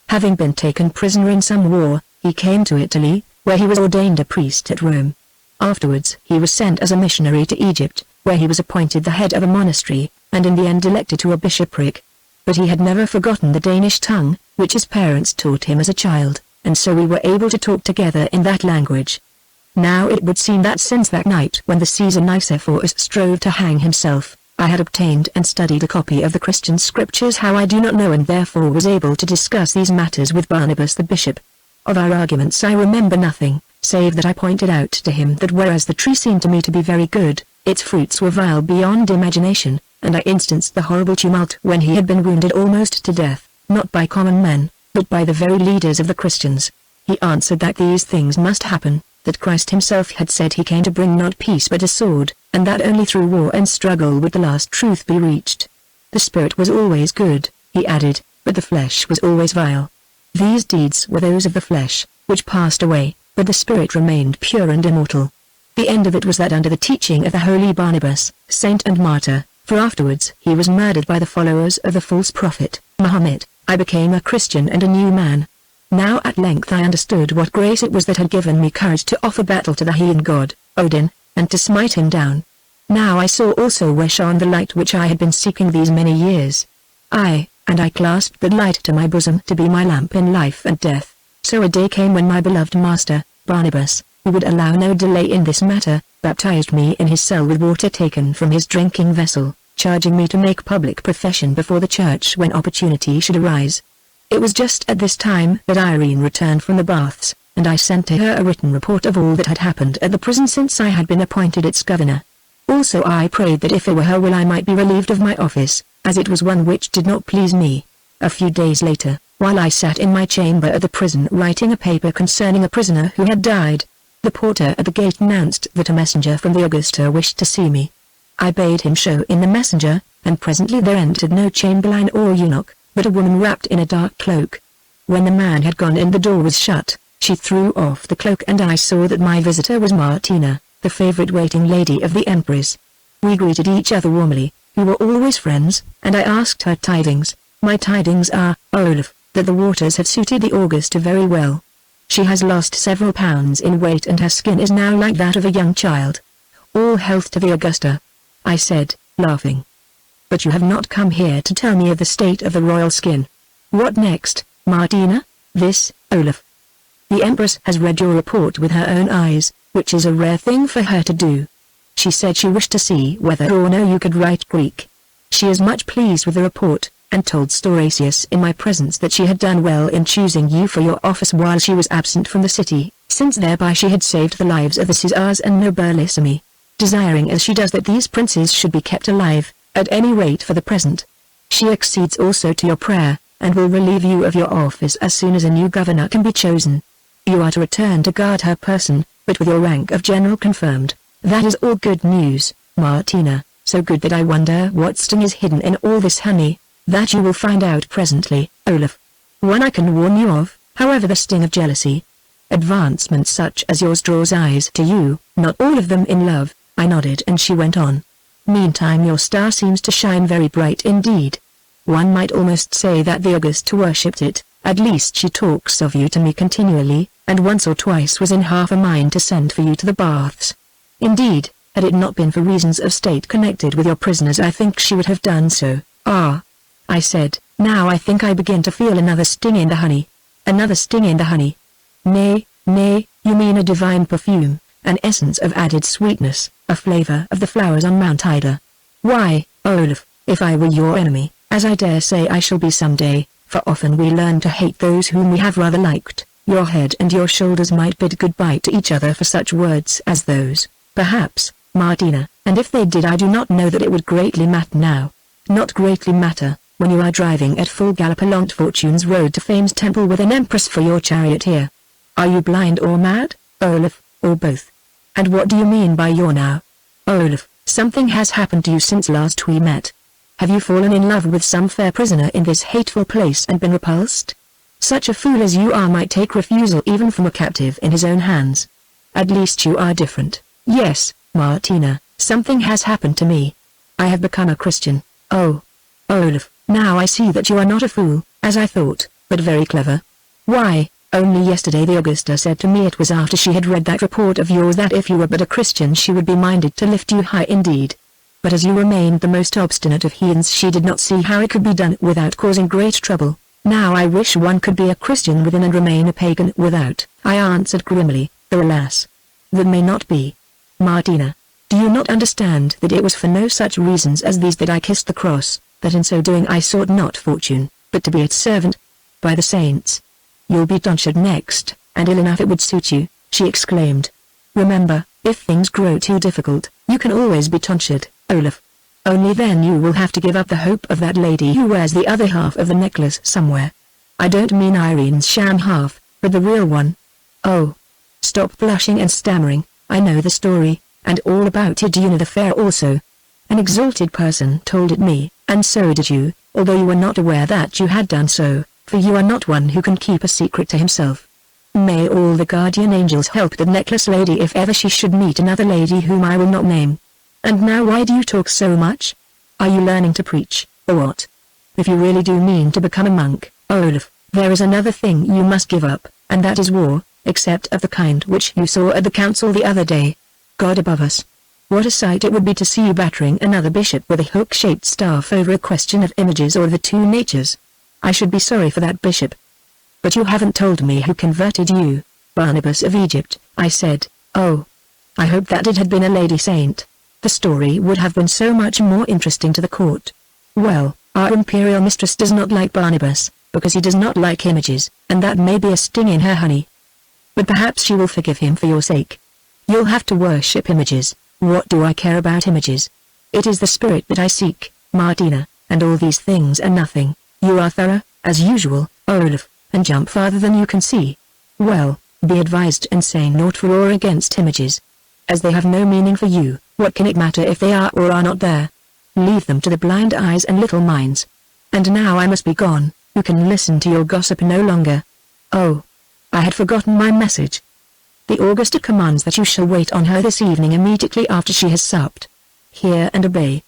Having been taken prisoner in some war, he came to Italy, where he was ordained a priest at Rome. Afterwards he was sent as a missionary to Egypt, where he was appointed the head of a monastery, and in the end elected to a bishopric. But he had never forgotten the Danish tongue, which his parents taught him as a child, and so we were able to talk together in that language. Now it would seem that since that night when the Caesar Nicephorus strove to hang himself, I had obtained and studied a copy of the Christian scriptures, how I do not know, and therefore was able to discuss these matters with Barnabas the bishop. Of our arguments I remember nothing, save that I pointed out to him that whereas the tree seemed to me to be very good, its fruits were vile beyond imagination, and I instanced the horrible tumult when he had been wounded almost to death, not by common men, but by the very leaders of the Christians. He answered that these things must happen, that Christ himself had said he came to bring not peace but a sword, and that only through war and struggle would the last truth be reached. The spirit was always good, he added, but the flesh was always vile. These deeds were those of the flesh, which passed away, but the spirit remained pure and immortal. The end of it was that under the teaching of the holy Barnabas, saint and martyr, for afterwards he was murdered by the followers of the false prophet, Muhammad, I became a Christian and a new man. Now at length I understood what grace it was that had given me courage to offer battle to the heathen god, Odin, and to smite him down. Now I saw also where shone the light which I had been seeking these many years. And I clasped that light to my bosom to be my lamp in life and death. So a day came when my beloved master, Barnabas, who would allow no delay in this matter, baptized me in his cell with water taken from his drinking vessel, charging me to make public profession before the church when opportunity should arise. It was just at this time that Irene returned from the baths, and I sent to her a written report of all that had happened at the prison since I had been appointed its governor. Also I prayed that if it were her will I might be relieved of my office, as it was one which did not please me. A few days later, while I sat in my chamber at the prison writing a paper concerning a prisoner who had died, the porter at the gate announced that a messenger from the Augusta wished to see me. I bade him show in the messenger, and presently there entered no chamberlain or eunuch, but a woman wrapped in a dark cloak. When the man had gone and the door was shut, she threw off the cloak and I saw that my visitor was Martina, the favorite waiting lady of the empress. We greeted each other warmly, we were always friends, and I asked her tidings. My tidings are, Olaf, that the waters have suited the Augusta very well. She has lost several pounds in weight and her skin is now like that of a young child. All health to the Augusta, I said, laughing. But you have not come here to tell me of the state of the royal skin. What next, Martina? This, Olaf. The Empress has read your report with her own eyes, which is a rare thing for her to do. She said she wished to see whether or no you could write Greek. She is much pleased with the report, and told Stauracius in my presence that she had done well in choosing you for your office while she was absent from the city, since thereby she had saved the lives of the Caesars and nobilissimi, desiring as she does that these princes should be kept alive, at any rate for the present. She accedes also to your prayer, and will relieve you of your office as soon as a new governor can be chosen. You are to return to guard her person, but with your rank of general confirmed. That is all good news, Martina, so good that I wonder what sting is hidden in all this honey. That you will find out presently, Olaf. One I can warn you of, however, the sting of jealousy. Advancement such as yours draws eyes to you, not all of them in love. I nodded and she went on. Meantime your star seems to shine very bright indeed. One might almost say that the Augusta worshipped it, at least she talks of you to me continually, and once or twice was in half a mind to send for you to the baths. Indeed, had it not been for reasons of state connected with your prisoners I think she would have done so. Ah, I said, now I think I begin to feel another sting in the honey. Another sting in the honey. Nay, you mean a divine perfume, an essence of added sweetness, a flavor of the flowers on Mount Ida. Why, Olaf, if I were your enemy, as I dare say I shall be some day, for often we learn to hate those whom we have rather liked, Your head and your shoulders might bid goodbye to each other for such words as those. Perhaps, Martina, and if they did I do not know that it would greatly matter now. Not greatly matter, when you are driving at full gallop along Fortune's road to Fame's temple with an empress for your charioteer. Are you blind or mad, Olaf, or both? And what do you mean by you're now? Olaf, something has happened to you since last we met. Have you fallen in love with some fair prisoner in this hateful place and been repulsed? Such a fool as you are might take refusal even from a captive in his own hands. At least you are different. Yes, Martina, something has happened to me. I have become a Christian. Oh, Olaf, now I see that you are not a fool, as I thought, but very clever. Why, only yesterday the Augusta said to me it was after she had read that report of yours that if you were but a Christian she would be minded to lift you high indeed. But as you remained the most obstinate of heathens she did not see how it could be done without causing great trouble. Now I wish one could be a Christian within and remain a pagan without, I answered grimly, though alas, that may not be. Martina, do you not understand that it was for no such reasons as these that I kissed the cross, that in so doing I sought not fortune, but to be its servant? By the saints! You'll be tonsured next, and ill enough it would suit you, she exclaimed. Remember, if things grow too difficult, you can always be tonsured, Olaf. Only then you will have to give up the hope of that lady who wears the other half of the necklace somewhere. I don't mean Irene's sham half, but the real one. Oh. Stop blushing and stammering, I know the story, and all about it. You know the affair also. An exalted person told it me, and so did you, although you were not aware that you had done so, for you are not one who can keep a secret to himself. May all the guardian angels help the necklace lady if ever she should meet another lady whom I will not name. And now why do you talk so much? Are you learning to preach, or what? If you really do mean to become a monk, Olaf, there is another thing you must give up, and that is war, except of the kind which you saw at the council the other day. God above us! What a sight it would be to see you battering another bishop with a hook-shaped staff over a question of images or the two natures. I should be sorry for that bishop. But you haven't told me who converted you. Barnabas of Egypt, I said. Oh. I hope that it had been a lady saint. The story would have been so much more interesting to the court. Well, our imperial mistress does not like Barnabas, because he does not like images, and that may be a sting in her honey. But perhaps she will forgive him for your sake. You'll have to worship images. What do I care about images? It is the spirit that I seek, Martina, and all these things are nothing. You are thorough, as usual, Olaf, and jump farther than you can see. Well, be advised and say naught for or against images. As they have no meaning for you, what can it matter if they are or are not there? Leave them to the blind eyes and little minds. And now I must be gone, you can listen to your gossip no longer. Oh. I had forgotten my message. The Augusta commands that you shall wait on her this evening immediately after she has supped. Hear and obey.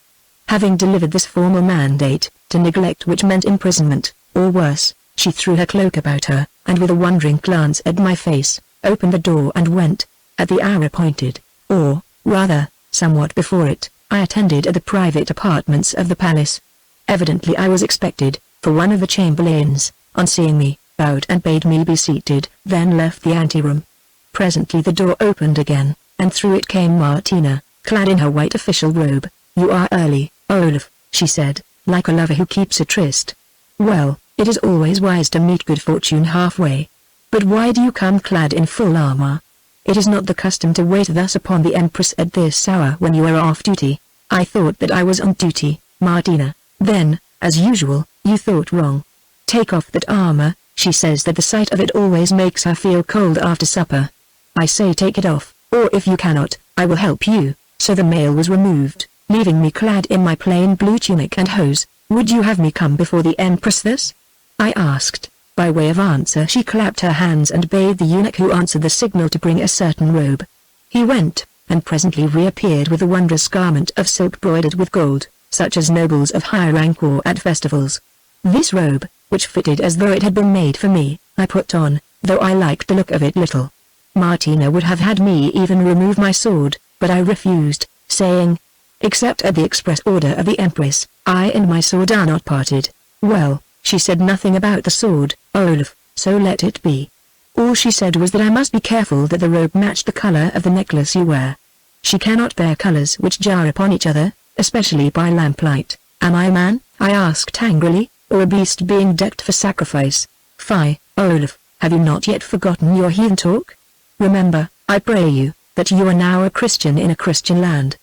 Having delivered this formal mandate, to neglect which meant imprisonment, or worse, she threw her cloak about her, and with a wondering glance at my face, opened the door and went. At the hour appointed, or, rather, somewhat before it, I attended at the private apartments of the palace. Evidently I was expected, for one of the chamberlains, on seeing me, bowed and bade me be seated, then left the anteroom. Presently the door opened again, and through it came Martina, clad in her white official robe. You are early, Olaf, she said, like a lover who keeps a tryst. Well, it is always wise to meet good fortune halfway. But why do you come clad in full armor? It is not the custom to wait thus upon the Empress at this hour when you are off duty. I thought that I was on duty, Martina. Then, as usual, you thought wrong. Take off that armor. She says that the sight of it always makes her feel cold after supper. I say take it off, or if you cannot, I will help you. So the mail was removed, leaving me clad in my plain blue tunic and hose. Would you have me come before the Empress thus? I asked. By way of answer she clapped her hands and bade the eunuch who answered the signal to bring a certain robe. He went, and presently reappeared with a wondrous garment of silk broidered with gold, such as nobles of high rank wore at festivals. This robe, which fitted as though it had been made for me, I put on, though I liked the look of it little. Martina would have had me even remove my sword, but I refused, saying, except at the express order of the Empress, I and my sword are not parted. Well, she said nothing about the sword, Olaf, so let it be. All she said was that I must be careful that the robe matched the color of the necklace you wear. She cannot bear colors which jar upon each other, especially by lamplight. Am I a man, I asked angrily, or a beast being decked for sacrifice? Fie, Olaf, have you not yet forgotten your heathen talk? Remember, I pray you, that you are now a Christian in a Christian land."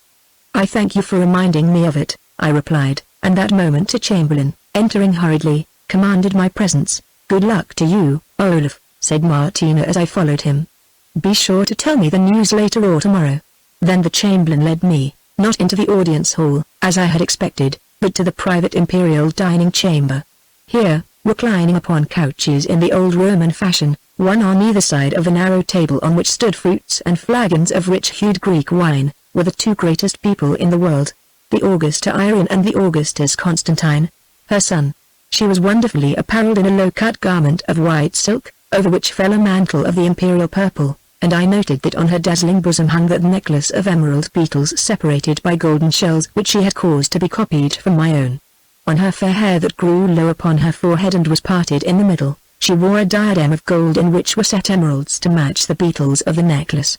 "I thank you for reminding me of it," I replied, and that moment a chamberlain, entering hurriedly, commanded my presence. "Good luck to you, Olaf," said Martina as I followed him. "Be sure to tell me the news later or tomorrow." Then the chamberlain led me, not into the audience hall, as I had expected, but to the private imperial dining chamber. Here, reclining upon couches in the old Roman fashion, one on either side of a narrow table on which stood fruits and flagons of rich-hued Greek wine, were the two greatest people in the world, the Augusta Irene and the Augustus Constantine, her son. She was wonderfully apparelled in a low-cut garment of white silk, over which fell a mantle of the imperial purple, and I noted that on her dazzling bosom hung that necklace of emerald beetles separated by golden shells which she had caused to be copied from my own. On her fair hair that grew low upon her forehead and was parted in the middle, she wore a diadem of gold in which were set emeralds to match the beetles of the necklace.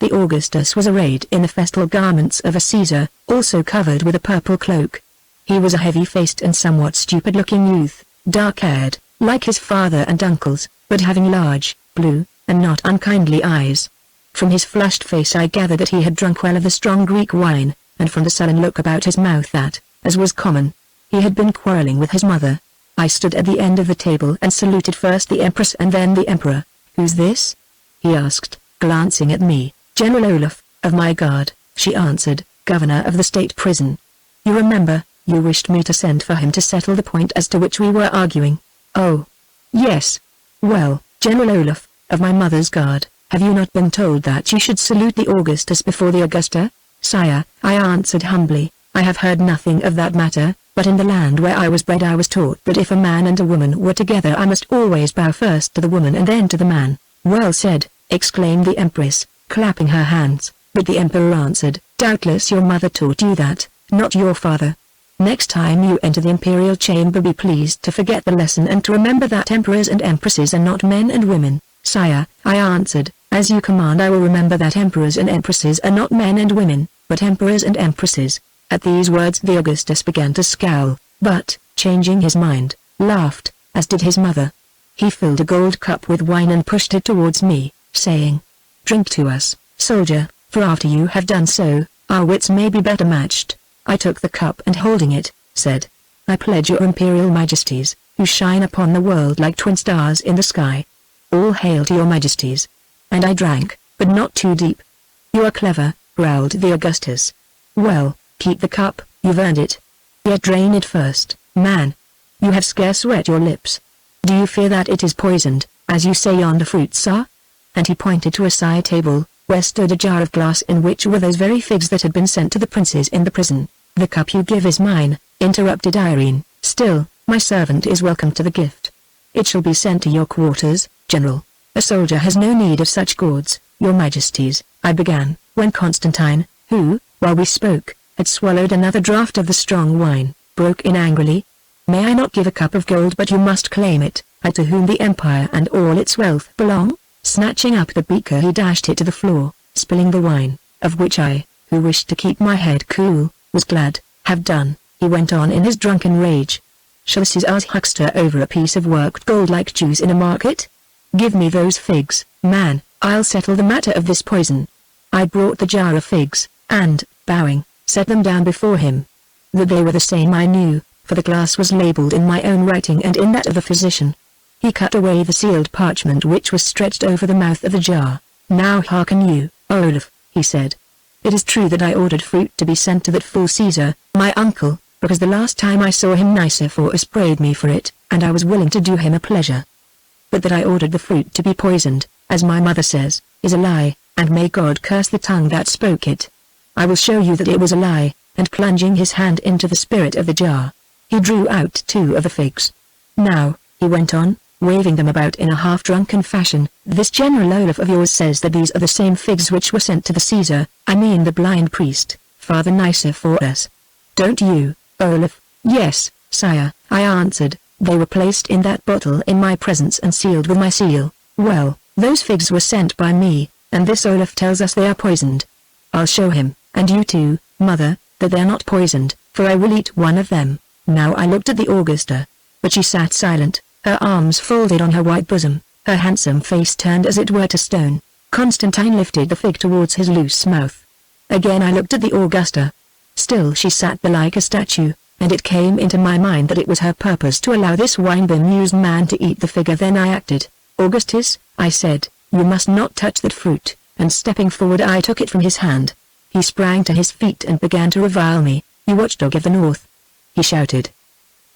The Augustus was arrayed in the festal garments of a Caesar, also covered with a purple cloak. He was a heavy-faced and somewhat stupid-looking youth, dark-haired, like his father and uncles, but having large, blue, and not unkindly eyes. From his flushed face I gathered that he had drunk well of the strong Greek wine, and from the sullen look about his mouth that, as was common, he had been quarreling with his mother. I stood at the end of the table and saluted first the Empress and then the Emperor. "Who's this?" he asked, glancing at me. "General Olaf, of my guard," she answered, "governor of the state prison. You remember, you wished me to send for him to settle the point as to which we were arguing." "Oh. Yes. Well, General Olaf, of my mother's guard, have you not been told that you should salute the Augustus before the Augusta?" "Sire," I answered humbly, "I have heard nothing of that matter, but in the land where I was bred I was taught that if a man and a woman were together I must always bow first to the woman and then to the man." "Well said," exclaimed the Empress, clapping her hands, but the Emperor answered, "Doubtless your mother taught you that, not your father. Next time you enter the imperial chamber be pleased to forget the lesson and to remember that emperors and empresses are not men and women." "Sire," I answered, "as you command I will remember that emperors and empresses are not men and women, but emperors and empresses." At these words the Augustus began to scowl, but, changing his mind, laughed, as did his mother. He filled a gold cup with wine and pushed it towards me, saying, "Drink to us, soldier, for after you have done so, our wits may be better matched." I took the cup and holding it, said, "I pledge your imperial majesties, who shine upon the world like twin stars in the sky. All hail to your majesties." And I drank, but not too deep. "You are clever," growled the Augustus. "Well, keep the cup, you've earned it. Yet drain it first, man. You have scarce wet your lips. Do you fear that it is poisoned, as you say yonder fruits are?" And he pointed to a side table, where stood a jar of glass in which were those very figs that had been sent to the princes in the prison. "The cup you give is mine," interrupted Irene. "Still, my servant is welcome to the gift. It shall be sent to your quarters, General. A soldier has no need of such gauds, your majesties," I began, when Constantine, who, while we spoke, had swallowed another draught of the strong wine, broke in angrily. "May I not give a cup of gold but you must claim it, I to whom the empire and all its wealth belong?" Snatching up the beaker he dashed it to the floor, spilling the wine, of which I, who wished to keep my head cool, was glad. "Have done," he went on in his drunken rage. "Shall this ass huckster over a piece of worked gold like Jews in a market? Give me those figs, man, I'll settle the matter of this poison." I brought the jar of figs, and, bowing, set them down before him. That they were the same I knew, for the glass was labeled in my own writing and in that of the physician. He cut away the sealed parchment which was stretched over the mouth of the jar. "Now hearken you, Olaf," he said. "It is true that I ordered fruit to be sent to that fool Caesar, my uncle, because the last time I saw him Nicephorus prayed me for it, and I was willing to do him a pleasure. But that I ordered the fruit to be poisoned, as my mother says, is a lie, and may God curse the tongue that spoke it. I will show you that it was a lie," and plunging his hand into the spirit of the jar, he drew out 2 of the figs. "Now," he went on, waving them about in a half-drunken fashion, "this General Olaf of yours says that these are the same figs which were sent to the Caesar, I mean the blind priest, Father Nicephorus. Don't you, Olaf?" "Yes, sire," I answered, "they were placed in that bottle in my presence and sealed with my seal." "Well, those figs were sent by me, and this Olaf tells us they are poisoned. I'll show him, and you too, mother, that they are not poisoned, for I will eat one of them." Now I looked at the Augusta, but she sat silent, her arms folded on her white bosom. Her handsome face turned as it were to stone. Constantine lifted the fig towards his loose mouth. Again I looked at the Augusta. Still she sat there like a statue, and it came into my mind that it was her purpose to allow this wine-bemused man to eat the fig. Then I acted. "Augustus," I said, "you must not touch that fruit," and stepping forward I took it from his hand. He sprang to his feet and began to revile me. "You watchdog of the north," he shouted.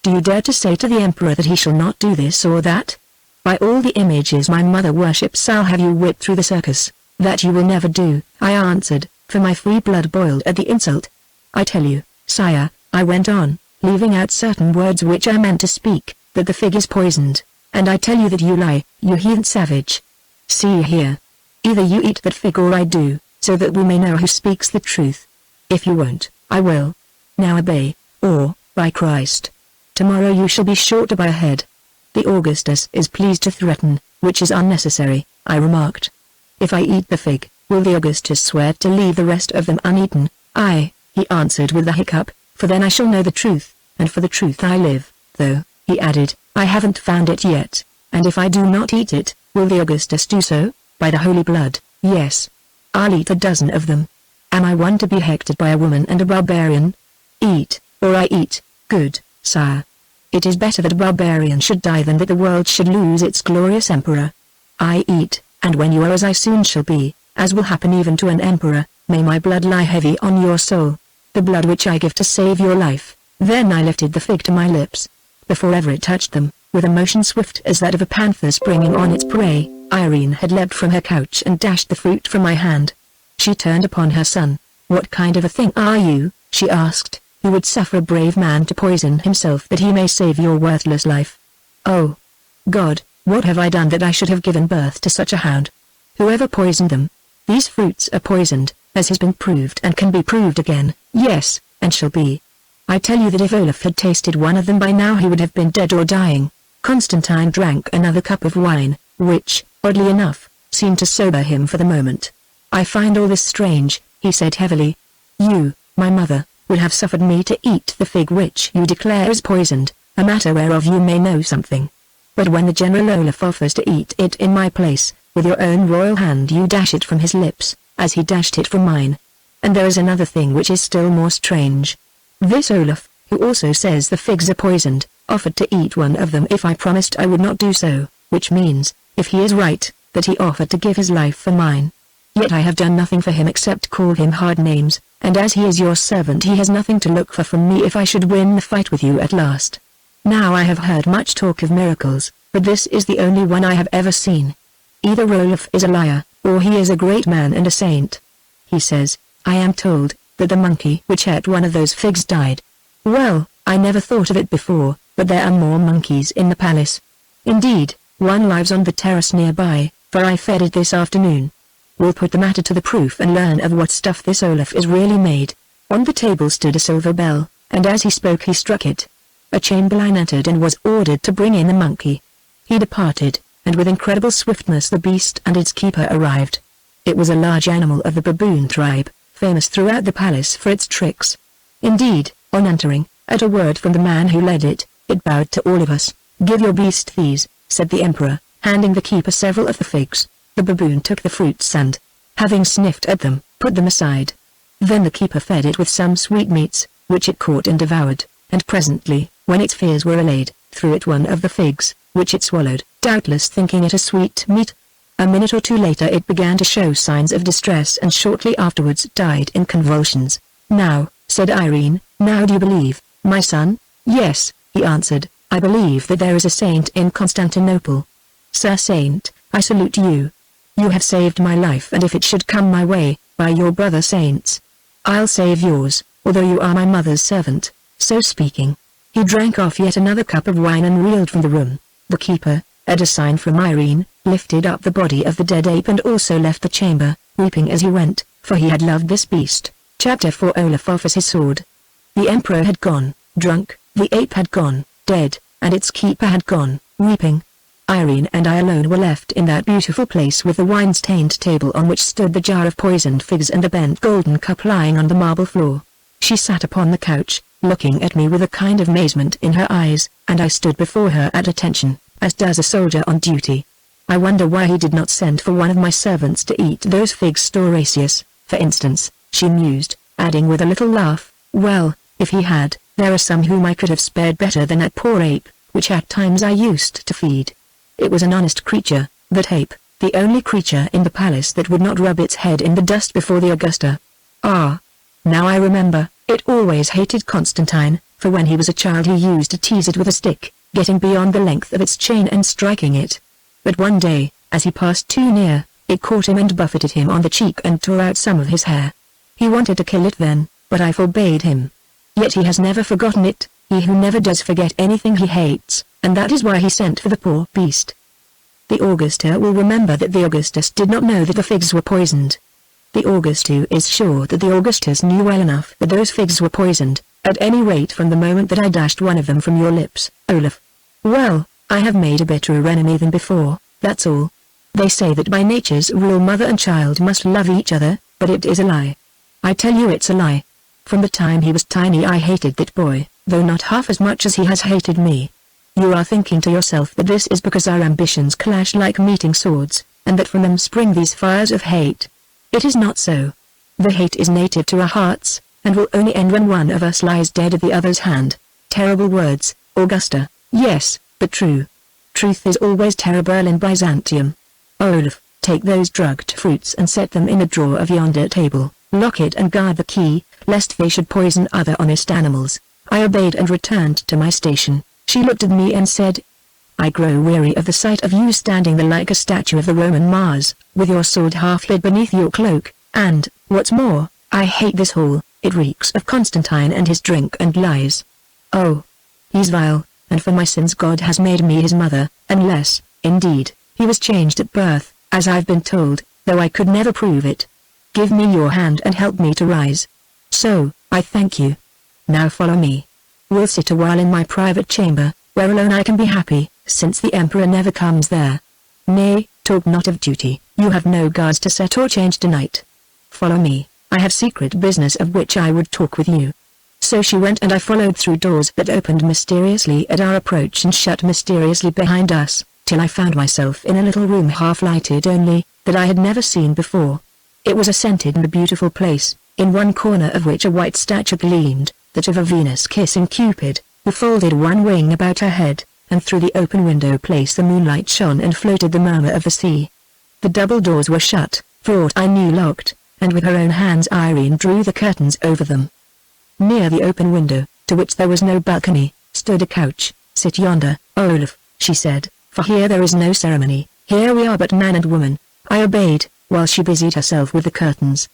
"Do you dare to say to the emperor that he shall not do this or that? By all the images my mother worships, I'll have you whipped through the circus." "That you will never do," I answered, for my free blood boiled at the insult. "I tell you, sire," I went on, leaving out certain words which I meant to speak, "that the fig is poisoned, and I tell you that you lie, you heathen savage. See here. Either you eat that fig or I do, so that we may know who speaks the truth. If you won't, I will. Now obey, or, by Christ, tomorrow you shall be shorter by a head." "The Augustus is pleased to threaten, which is unnecessary," I remarked. "If I eat the fig, will the Augustus swear to leave the rest of them uneaten?" "Aye," he answered with a hiccup, "for then I shall know the truth, and for the truth I live, though," he added, "I haven't found it yet, and if I do not eat it, will the Augustus do so? By the holy blood, yes. I'll eat a dozen of them. Am I one to be hectored by a woman and a barbarian? Eat, or I eat." "Good, sire. It is better that a barbarian should die than that the world should lose its glorious emperor. I eat, and when you are as I soon shall be, as will happen even to an emperor, may my blood lie heavy on your soul, the blood which I give to save your life." Then I lifted the fig to my lips. Before ever it touched them, with a motion swift as that of a panther springing on its prey, Irene had leapt from her couch and dashed the fruit from my hand. She turned upon her son. "What kind of a thing are you," she asked, "who would suffer a brave man to poison himself that he may save your worthless life? Oh, God, what have I done that I should have given birth to such a hound? Whoever poisoned them? These fruits are poisoned, as has been proved and can be proved again, yes, and shall be. I tell you that if Olaf had tasted one of them by now he would have been dead or dying." Constantine drank another cup of wine, which, oddly enough, seemed to sober him for the moment. "I find all this strange," he said heavily. "You, my mother, would have suffered me to eat the fig which you declare is poisoned, a matter whereof you may know something. But when the General Olaf offers to eat it in my place, with your own royal hand you dash it from his lips, as he dashed it from mine. And there is another thing which is still more strange. This Olaf, who also says the figs are poisoned, offered to eat one of them if I promised I would not do so, which means, if he is right, that he offered to give his life for mine. Yet I have done nothing for him except call him hard names, and as he is your servant he has nothing to look for from me if I should win the fight with you at last. Now I have heard much talk of miracles, but this is the only one I have ever seen. Either Olaf is a liar, or he is a great man and a saint. He says, I am told, that the monkey which ate one of those figs died. Well, I never thought of it before, but there are more monkeys in the palace. Indeed, one lives on the terrace nearby, for I fed it this afternoon. We'll put the matter to the proof and learn of what stuff this Olaf is really made." On the table stood a silver bell, and as he spoke he struck it. A chamberlain entered and was ordered to bring in the monkey. He departed, and with incredible swiftness the beast and its keeper arrived. It was a large animal of the baboon tribe, famous throughout the palace for its tricks. Indeed, on entering, at a word from the man who led it, it bowed to all of us. "Give your beast these," said the emperor, handing the keeper several of the figs. The baboon took the fruits and, having sniffed at them, put them aside. Then the keeper fed it with some sweetmeats, which it caught and devoured, and presently, when its fears were allayed, threw it one of the figs, which it swallowed, doubtless thinking it a sweet meat. A minute or two later it began to show signs of distress and shortly afterwards died in convulsions. "Now," said Irene, "now do you believe, my son?" "Yes," he answered, "I believe that there is a saint in Constantinople." "Sir Saint, I salute you. You have saved my life, and if it should come my way, by your brother saints, I'll save yours, although you are my mother's servant." So speaking, he drank off yet another cup of wine and reeled from the room. The keeper, at a sign from Irene, lifted up the body of the dead ape and also left the chamber, weeping as he went, for he had loved this beast. Chapter 4 Olaf offers his sword. The emperor had gone, drunk, the ape had gone, dead, and its keeper had gone, weeping. Irene and I alone were left in that beautiful place with the wine-stained table on which stood the jar of poisoned figs and the bent golden cup lying on the marble floor. She sat upon the couch, looking at me with a kind of amazement in her eyes, and I stood before her at attention, as does a soldier on duty. I wonder why he did not send for one of my servants to eat those figs Storasius, for instance, she mused, adding with a little laugh, well, if he had, there are some whom I could have spared better than that poor ape, which at times I used to feed. It was an honest creature, that ape, the only creature in the palace that would not rub its head in the dust before the Augusta. Ah! Now I remember, it always hated Constantine, for when he was a child he used to tease it with a stick, getting beyond the length of its chain and striking it. But one day, as he passed too near, it caught him and buffeted him on the cheek and tore out some of his hair. He wanted to kill it then, but I forbade him. Yet he has never forgotten it, he who never does forget anything he hates, and that is why he sent for the poor beast. The Augusta will remember that the Augustus did not know that the figs were poisoned. The Augustu is sure that the Augustus knew well enough that those figs were poisoned, at any rate from the moment that I dashed one of them from your lips, Olaf. Well, I have made a bitterer enemy than before, that's all. They say that by nature's rule mother and child must love each other, but it is a lie. I tell you it's a lie. From the time he was tiny I hated that boy, though not half as much as he has hated me. You are thinking to yourself that this is because our ambitions clash like meeting swords, and that from them spring these fires of hate. It is not so. The hate is native to our hearts, and will only end when one of us lies dead at the other's hand. Terrible words, Augusta, yes, but true. Truth is always terrible in Byzantium. Olaf, take those drugged fruits and set them in the drawer of yonder table, lock it and guard the key, lest they should poison other honest animals. I obeyed and returned to my station. She looked at me and said, I grow weary of the sight of you standing there like a statue of the Roman Mars, with your sword half hid beneath your cloak, and, what's more, I hate this hall, it reeks of Constantine and his drink and lies. Oh, he's vile, and for my sins God has made me his mother, unless, indeed, he was changed at birth, as I've been told, though I could never prove it. Give me your hand and help me to rise. So, I thank you. Now follow me. We'll sit a while in my private chamber, where alone I can be happy, since the Emperor never comes there. Nay, talk not of duty, you have no guards to set or change tonight. Follow me, I have secret business of which I would talk with you. So she went and I followed through doors that opened mysteriously at our approach and shut mysteriously behind us, till I found myself in a little room half lighted only, that I had never seen before. It was a scented and beautiful place, in one corner of which a white statue gleamed, that of a Venus kissing Cupid, who folded one wing about her head, and through the open window place the moonlight shone and floated the murmur of the sea. The double doors were shut, for aught I knew locked, and with her own hands Irene drew the curtains over them. Near the open window, to which there was no balcony, stood a couch. Sit yonder, Olaf, she said, for here there is no ceremony, here we are but man and woman. I obeyed, while she busied herself with the curtains.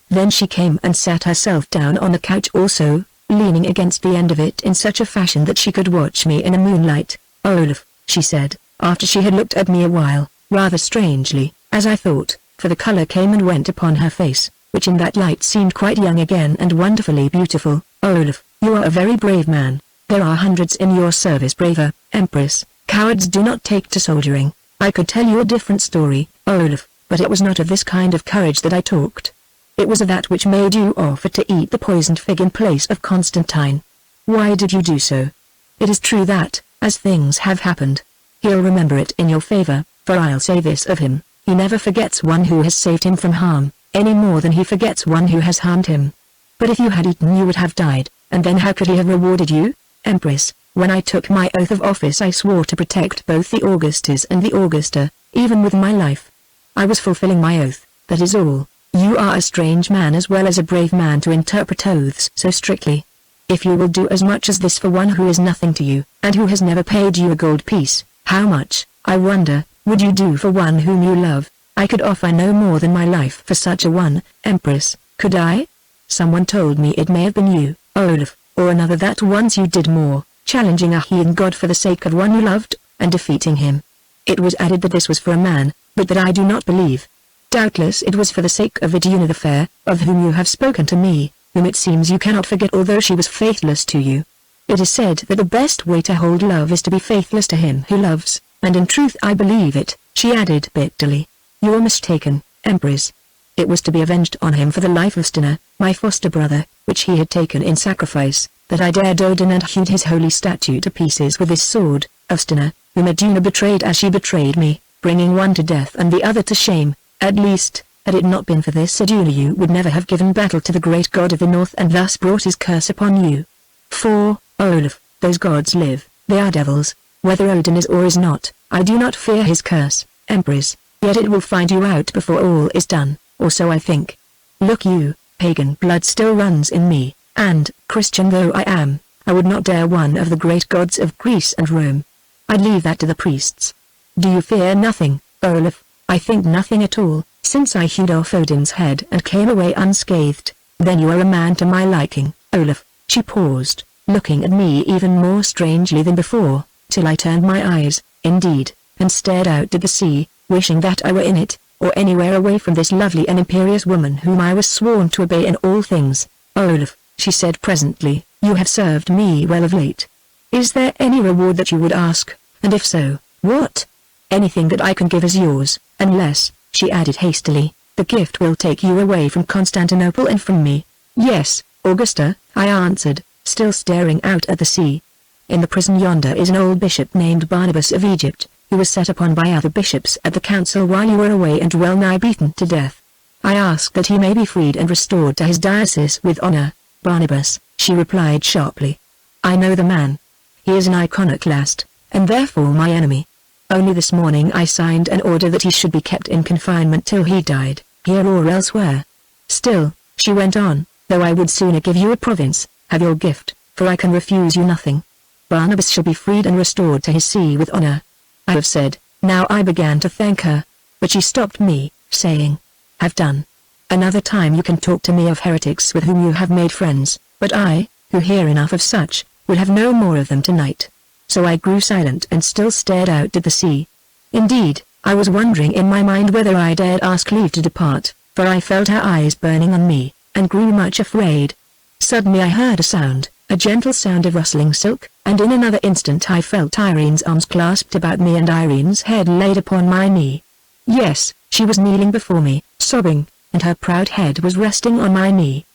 Then she came and sat herself down on the couch also, leaning against the end of it in such a fashion that she could watch me in the moonlight. Olaf, she said, after she had looked at me a while, rather strangely, as I thought, for the color came and went upon her face, which in that light seemed quite young again and wonderfully beautiful. Olaf, you are a very brave man. There are hundreds in your service braver, Empress. Cowards do not take to soldiering. I could tell you a different story, Olaf, but it was not of this kind of courage that I talked. It was of that which made you offer to eat the poisoned fig in place of Constantine. Why did you do so? It is true that, as things have happened, he'll remember it in your favor, for I'll say this of him, he never forgets one who has saved him from harm, any more than he forgets one who has harmed him. But if you had eaten you would have died, and then how could he have rewarded you, Empress? When I took my oath of office I swore to protect both the Augustus and the Augusta, even with my life. I was fulfilling my oath, that is all. You are a strange man as well as a brave man to interpret oaths so strictly. If you will do as much as this for one who is nothing to you, and who has never paid you a gold piece, how much, I wonder, would you do for one whom you love? I could offer no more than my life for such a one, Empress, could I? Someone told me it may have been you, Olaf, or another that once you did more, challenging a heathen god for the sake of one you loved, and defeating him. It was added that this was for a man, but that I do not believe. Doubtless it was for the sake of Iduna the fair, of whom you have spoken to me, whom it seems you cannot forget although she was faithless to you. It is said that the best way to hold love is to be faithless to him who loves, and in truth I believe it, she added bitterly. You are mistaken, Empress. It was to be avenged on him for the life of Stina, my foster brother, which he had taken in sacrifice, that I dared Odin and hewed his holy statue to pieces with this sword, of Stina, whom Iduna betrayed as she betrayed me. bringing one to death and the other to shame. At least, had it not been for this, Iduna, you would never have given battle to the great god of the north and thus brought his curse upon you. For, Olaf, those gods live, they are devils, whether Odin is or is not. I do not fear his curse, Empress, yet it will find you out before all is done, or so I think. Look you, pagan blood still runs in me, and, Christian though I am, I would not dare one of the great gods of Greece and Rome. I'd leave that to the priests. Do you fear nothing, Olaf? I think nothing at all, since I hewed off Odin's head and came away unscathed. Then you are a man to my liking, Olaf. She paused, looking at me even more strangely than before, till I turned my eyes, indeed, and stared out at the sea, wishing that I were in it, or anywhere away from this lovely and imperious woman whom I was sworn to obey in all things. Olaf, she said presently, you have served me well of late. Is there any reward that you would ask, and if so, what? Anything that I can give is yours, unless, she added hastily, the gift will take you away from Constantinople and from me. Yes, Augusta, I answered, still staring out at the sea. In the prison yonder is an old bishop named Barnabas of Egypt, who was set upon by other bishops at the council while you were away and well nigh beaten to death. I ask that he may be freed and restored to his diocese with honor. Barnabas, she replied sharply. I know the man. He is an iconoclast, and therefore my enemy. Only this morning I signed an order that he should be kept in confinement till he died, here or elsewhere. Still, she went on, though I would sooner give you a province, have your gift, for I can refuse you nothing. Barnabas shall be freed and restored to his see with honor. I have said. Now I began to thank her, but she stopped me, saying, have done. Another time you can talk to me of heretics with whom you have made friends, but I, who hear enough of such, will have no more of them tonight. So I grew silent and still stared out at the sea. Indeed, I was wondering in my mind whether I dared ask leave to depart, for I felt her eyes burning on me, and grew much afraid. Suddenly I heard a sound, a gentle sound of rustling silk, and in another instant I felt Irene's arms clasped about me and Irene's head laid upon my knee. Yes, she was kneeling before me, sobbing, and her proud head was resting on my knee.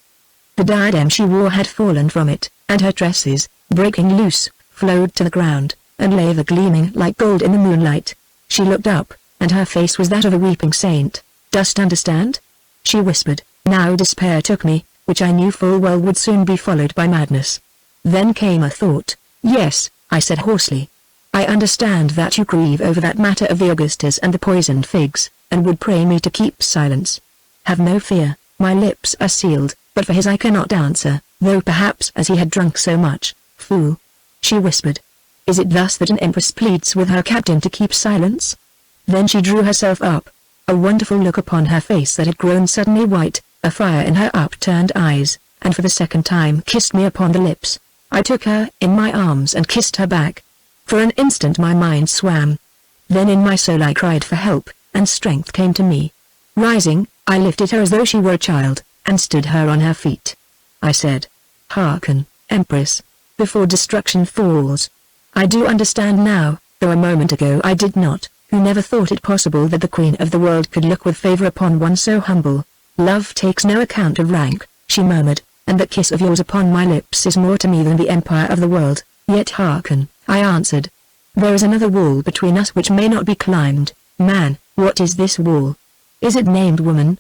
The diadem she wore had fallen from it, and her tresses, breaking loose, flowed to the ground, and lay there gleaming like gold in the moonlight. She looked up, and her face was that of a weeping saint. Dost understand? She whispered. Now despair took me, which I knew full well would soon be followed by madness. Then came a thought. Yes, I said hoarsely. I understand that you grieve over that matter of the Augustas and the poisoned figs, and would pray me to keep silence. Have no fear, my lips are sealed, but for his I cannot answer, though perhaps as he had drunk so much. Fool! She whispered. Is it thus that an empress pleads with her captain to keep silence? Then she drew herself up, a wonderful look upon her face that had grown suddenly white, a fire in her upturned eyes, and for the second time kissed me upon the lips. I took her in my arms and kissed her back. For an instant my mind swam. Then in my soul I cried for help, and strength came to me. Rising, I lifted her as though she were a child, and stood her on her feet. I said, hearken, Empress, before destruction falls. I do understand now, though a moment ago I did not, who never thought it possible that the Queen of the world could look with favor upon one so humble. Love takes no account of rank, she murmured, and that kiss of yours upon my lips is more to me than the empire of the world. Yet hearken, I answered. There is another wall between us which may not be climbed. Man, what is this wall? Is it named woman?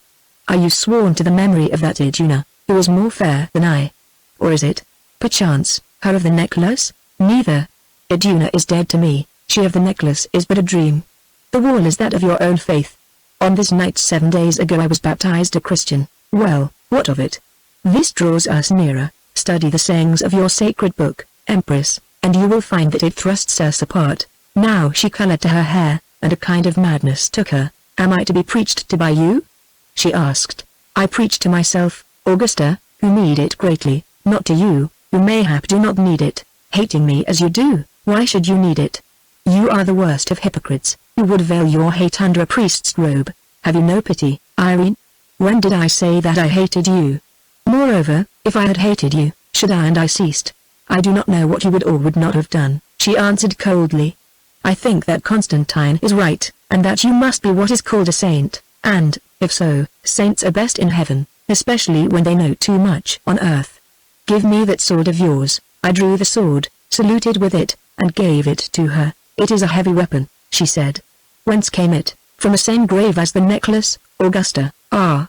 Are you sworn to the memory of that Iduna, who is more fair than I? Or is it, perchance, her of the necklace? Neither. Iduna is dead to me, she of the necklace is but a dream. The wall is that of your own faith. On this night 7 days ago I was baptized a Christian. Well, what of it? This draws us nearer. Study the sayings of your sacred book, Empress, and you will find that it thrusts us apart. Now she colored to her hair, and a kind of madness took her. Am I to be preached to by you? She asked. I preach to myself, Augusta, who need it greatly, not to you, who mayhap do not need it. Hating me as you do, why should you need it? You are the worst of hypocrites, who would veil your hate under a priest's robe. Have you no pity, Irene? When did I say that I hated you? Moreover, if I had hated you, should I and I ceased? I do not know what you would or would not have done, she answered coldly. I think that Constantine is right, and that you must be what is called a saint, and, if so, saints are best in heaven, especially when they know too much on earth. Give me that sword of yours. I drew the sword, saluted with it, and gave it to her. It is a heavy weapon, she said. Whence came it? From the same grave as the necklace, Augusta. Ah.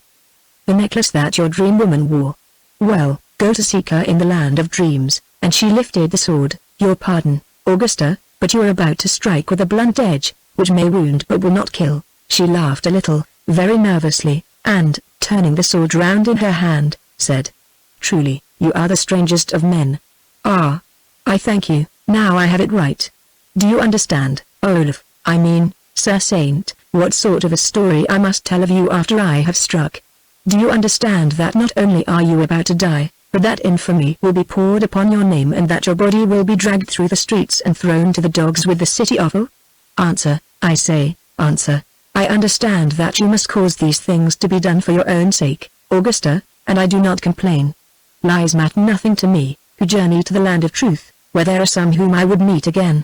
The necklace that your dream woman wore. Well, go to seek her in the land of dreams. And she lifted the sword. Your pardon, Augusta, but you are about to strike with a blunt edge, which may wound but will not kill. She laughed a little, very nervously, and, turning the sword round in her hand, said, Truly, you are the strangest of men. Ah. I thank you, now I have it right. Do you understand, Olaf, I mean, Sir Saint, what sort of a story I must tell of you after I have struck? Do you understand that not only are you about to die, but that infamy will be poured upon your name and that your body will be dragged through the streets and thrown to the dogs with the city offal? Answer, I say, answer. I understand that you must cause these things to be done for your own sake, Augusta, and I do not complain. Lies matter nothing to me, who journey to the land of truth, where there are some whom I would meet again.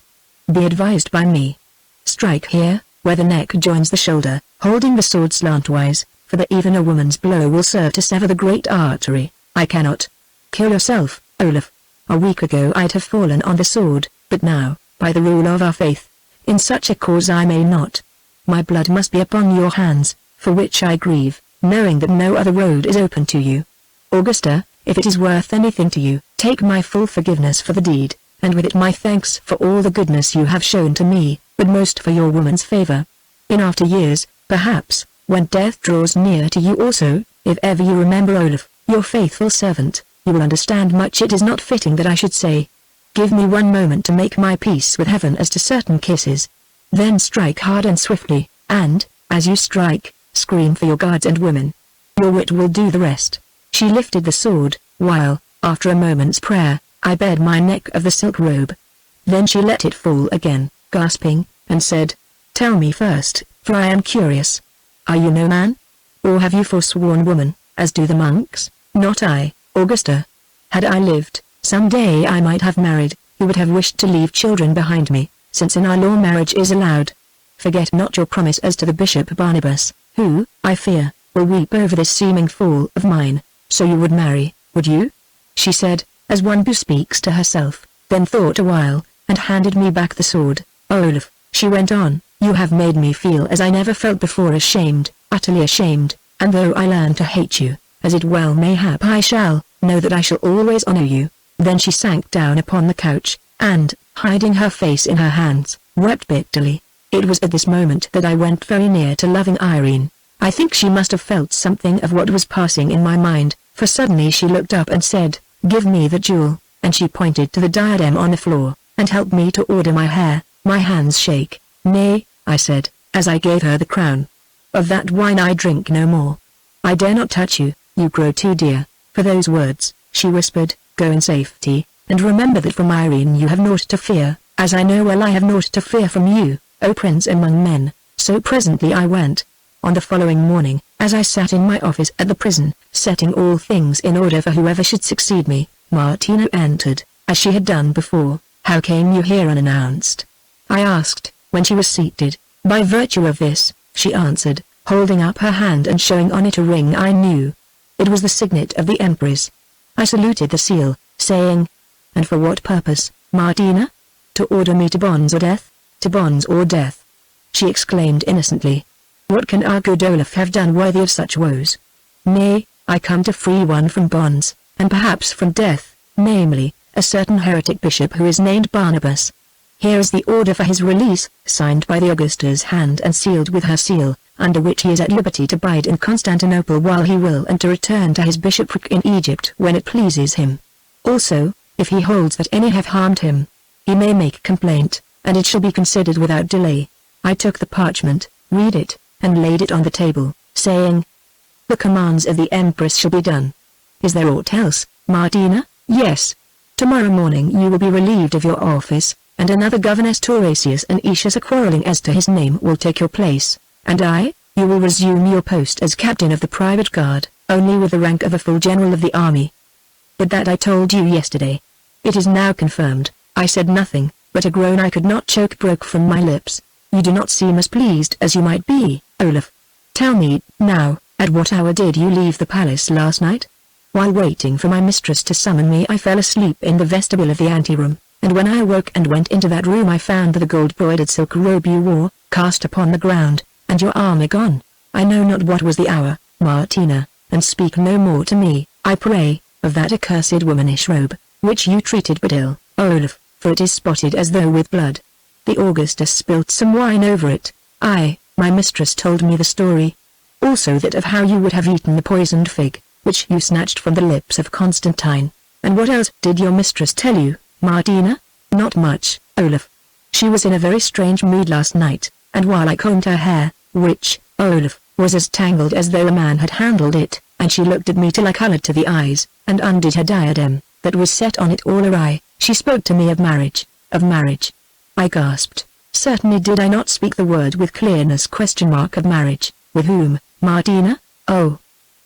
Be advised by me. Strike here, where the neck joins the shoulder, holding the sword slantwise, for that even a woman's blow will serve to sever the great artery. I cannot. Kill yourself, Olaf. A week ago I'd have fallen on the sword, but now, by the rule of our faith, in such a cause I may not. My blood must be upon your hands, for which I grieve, knowing that no other road is open to you. Augusta, if it is worth anything to you, take my full forgiveness for the deed, and with it my thanks for all the goodness you have shown to me, but most for your woman's favor. In after years, perhaps, when death draws near to you also, if ever you remember Olaf, your faithful servant, you will understand much it is not fitting that I should say. Give me one moment to make my peace with heaven as to certain kisses. Then strike hard and swiftly, and, as you strike, scream for your guards and women. Your wit will do the rest. She lifted the sword, while, after a moment's prayer, I bared my neck of the silk robe. Then she let it fall again, gasping, and said, Tell me first, for I am curious. Are you no man? Or have you forsworn woman, as do the monks? Not I, Augusta. Had I lived, some day I might have married, who would have wished to leave children behind me, since in our law marriage is allowed. Forget not your promise as to the Bishop Barnabas, who, I fear, will weep over this seeming fall of mine. So you would marry, would you? She said, as one who speaks to herself, then thought a while, and handed me back the sword. Olaf, she went on, you have made me feel as I never felt before, ashamed, utterly ashamed, and though I learn to hate you, as it well may hap I shall, know that I shall always honor you. Then she sank down upon the couch, and, hiding her face in her hands, wept bitterly. It was at this moment that I went very near to loving Irene. I think she must have felt something of what was passing in my mind, for suddenly she looked up and said, Give me the jewel, and she pointed to the diadem on the floor, and helped me to order my hair. My hands shake. Nay, I said, as I gave her the crown. Of that wine I drink no more. I dare not touch you, you grow too dear. For those words, she whispered, Go in safety, and remember that from Irene you have naught to fear, as I know well I have naught to fear from you, O prince among men. So presently I went. On the following morning, as I sat in my office at the prison, setting all things in order for whoever should succeed me, Martina entered, as she had done before. How came you here unannounced? I asked, when she was seated. By virtue of this, she answered, holding up her hand and showing on it a ring I knew. It was the signet of the Empress. I saluted the seal, saying, And for what purpose, Martina? To order me to bonds or death? To bonds or death? She exclaimed innocently. What can our good Olaf have done worthy of such woes? Nay, I come to free one from bonds, and perhaps from death, namely, a certain heretic bishop who is named Barnabas. Here is the order for his release, signed by the Augusta's hand and sealed with her seal, under which he is at liberty to bide in Constantinople while he will and to return to his bishopric in Egypt when it pleases him. Also, if he holds that any have harmed him, he may make complaint, and it shall be considered without delay. I took the parchment, read it, and laid it on the table, saying, The commands of the Empress shall be done. Is there aught else, Martina? Yes. Tomorrow morning you will be relieved of your office, and another governess Taurasius and Aetius quarreling as to his name will take your place, and you will resume your post as captain of the private guard, only with the rank of a full general of the army. But that I told you yesterday. It is now confirmed. I said nothing, but a groan I could not choke broke from my lips. You do not seem as pleased as you might be, Olaf. Tell me, now, at what hour did you leave the palace last night? While waiting for my mistress to summon me I fell asleep in the vestibule of the anteroom, and when I awoke and went into that room I found the gold-broidered silk robe you wore, cast upon the ground, and your armor gone. I know not what was the hour, Martina, and speak no more to me, I pray, of that accursed womanish robe, which you treated but ill, Olaf, for it is spotted as though with blood. The Augustus spilt some wine over it. My mistress told me the story. Also that of how you would have eaten the poisoned fig, which you snatched from the lips of Constantine. And what else did your mistress tell you, Martina? Not much, Olaf. She was in a very strange mood last night, and while I combed her hair, which, Olaf, was as tangled as though a man had handled it, and she looked at me till I colored to the eyes, and undid her diadem, that was set on it all awry, she spoke to me of marriage, of marriage. I gasped. Certainly did I not speak the word with clearness? Of marriage, with whom, Martina? Oh.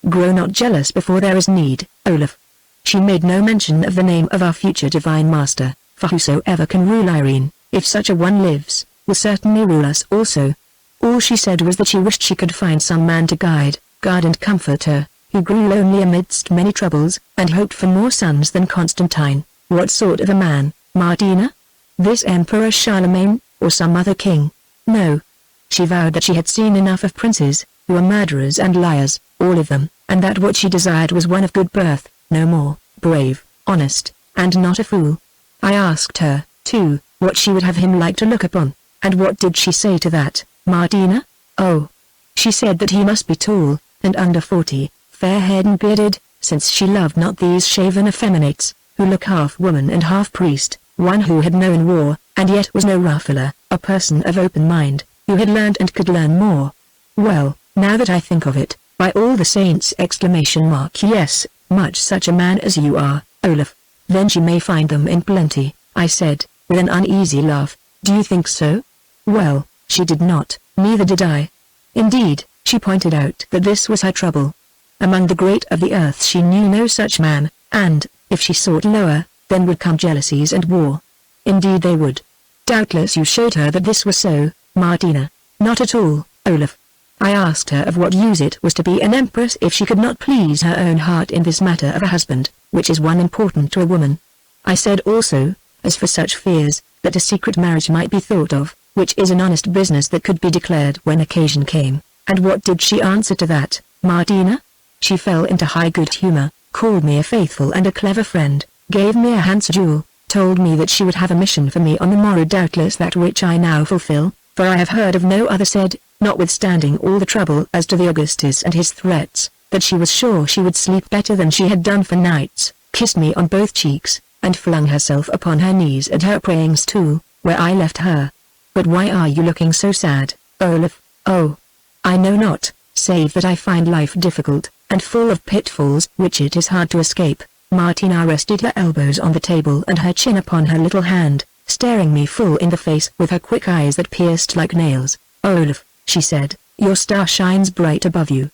Grow not jealous before there is need, Olaf. She made no mention of the name of our future divine master, for whosoever can rule Irene, if such a one lives, will certainly rule us also. All she said was that she wished she could find some man to guide and comfort her, who grew lonely amidst many troubles, and hoped for more sons than Constantine. What sort of a man, Martina? This Emperor Charlemagne, or some other king? No. She vowed that she had seen enough of princes, who were murderers and liars, all of them, and that what she desired was one of good birth, no more, brave, honest, and not a fool. I asked her, too, what she would have him like to look upon, and what did she say to that, Martina? Oh. She said that he must be tall, and under 40, fair-haired and bearded, since she loved not these shaven effeminates, who look half woman and half priest, one who had known war, and yet was no ruffler, a person of open mind, who had learned and could learn more. Well, now that I think of it, by all the saints! Yes, much such a man as you are, Olaf. Then she may find them in plenty, I said, with an uneasy laugh. Do you think so? Well, she did not, neither did I. Indeed, she pointed out that this was her trouble. Among the great of the earth she knew no such man, and, if she sought lower, then would come jealousies and war. Indeed they would. Doubtless you showed her that this was so, Martina. Not at all, Olaf. I asked her of what use it was to be an empress if she could not please her own heart in this matter of a husband, which is one important to a woman. I said also, as for such fears, that a secret marriage might be thought of, which is an honest business that could be declared when occasion came. And what did she answer to that, Martina? She fell into high good humor, called me a faithful and a clever friend, gave me a handsome jewel, told me that she would have a mission for me on the morrow, doubtless that which I now fulfill, for I have heard of no other, said, notwithstanding all the trouble as to the Augustus and his threats, that she was sure she would sleep better than she had done for nights, kissed me on both cheeks, and flung herself upon her knees at her praying stool, where I left her. But why are you looking so sad, Olaf? Oh, I know not, save that I find life difficult, and full of pitfalls which it is hard to escape. Martina rested her elbows on the table and her chin upon her little hand, staring me full in the face with her quick eyes that pierced like nails. Olaf, she said, your star shines bright above you.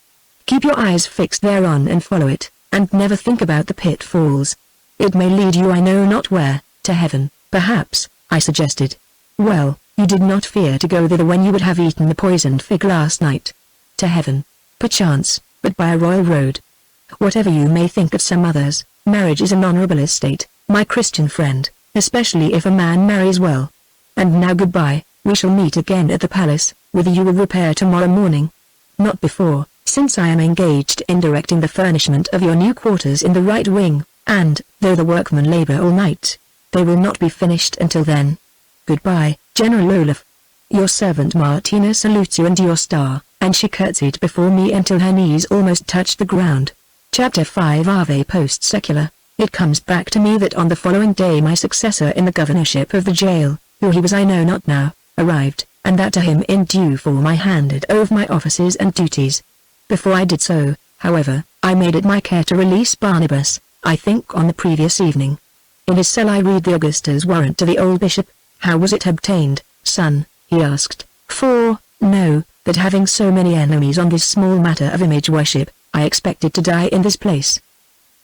Keep your eyes fixed thereon and follow it, and never think about the pitfalls. It may lead you I know not where, to heaven, perhaps, I suggested. Well, you did not fear to go thither when you would have eaten the poisoned fig last night. To heaven, perchance, but by a royal road. Whatever you may think of some others, marriage is an honorable estate, my Christian friend, especially if a man marries well. And now goodbye, we shall meet again at the palace, whither you will repair tomorrow morning. Not before, since I am engaged in directing the furnishment of your new quarters in the right wing, and, though the workmen labor all night, they will not be finished until then. Goodbye, General Olaf. Your servant Martina salutes you and your star, and she curtsied before me until her knees almost touched the ground. Chapter 5 Ave Post Secular. It comes back to me that on the following day my successor in the governorship of the jail, who he was I know not now, arrived, and that to him in due form I handed over my offices and duties. Before I did so, however, I made it my care to release Barnabas, I think on the previous evening. In his cell I read the Augusta's warrant to the old bishop. How was it obtained, son? He asked. For, know, that having so many enemies on this small matter of image worship, I expected to die in this place.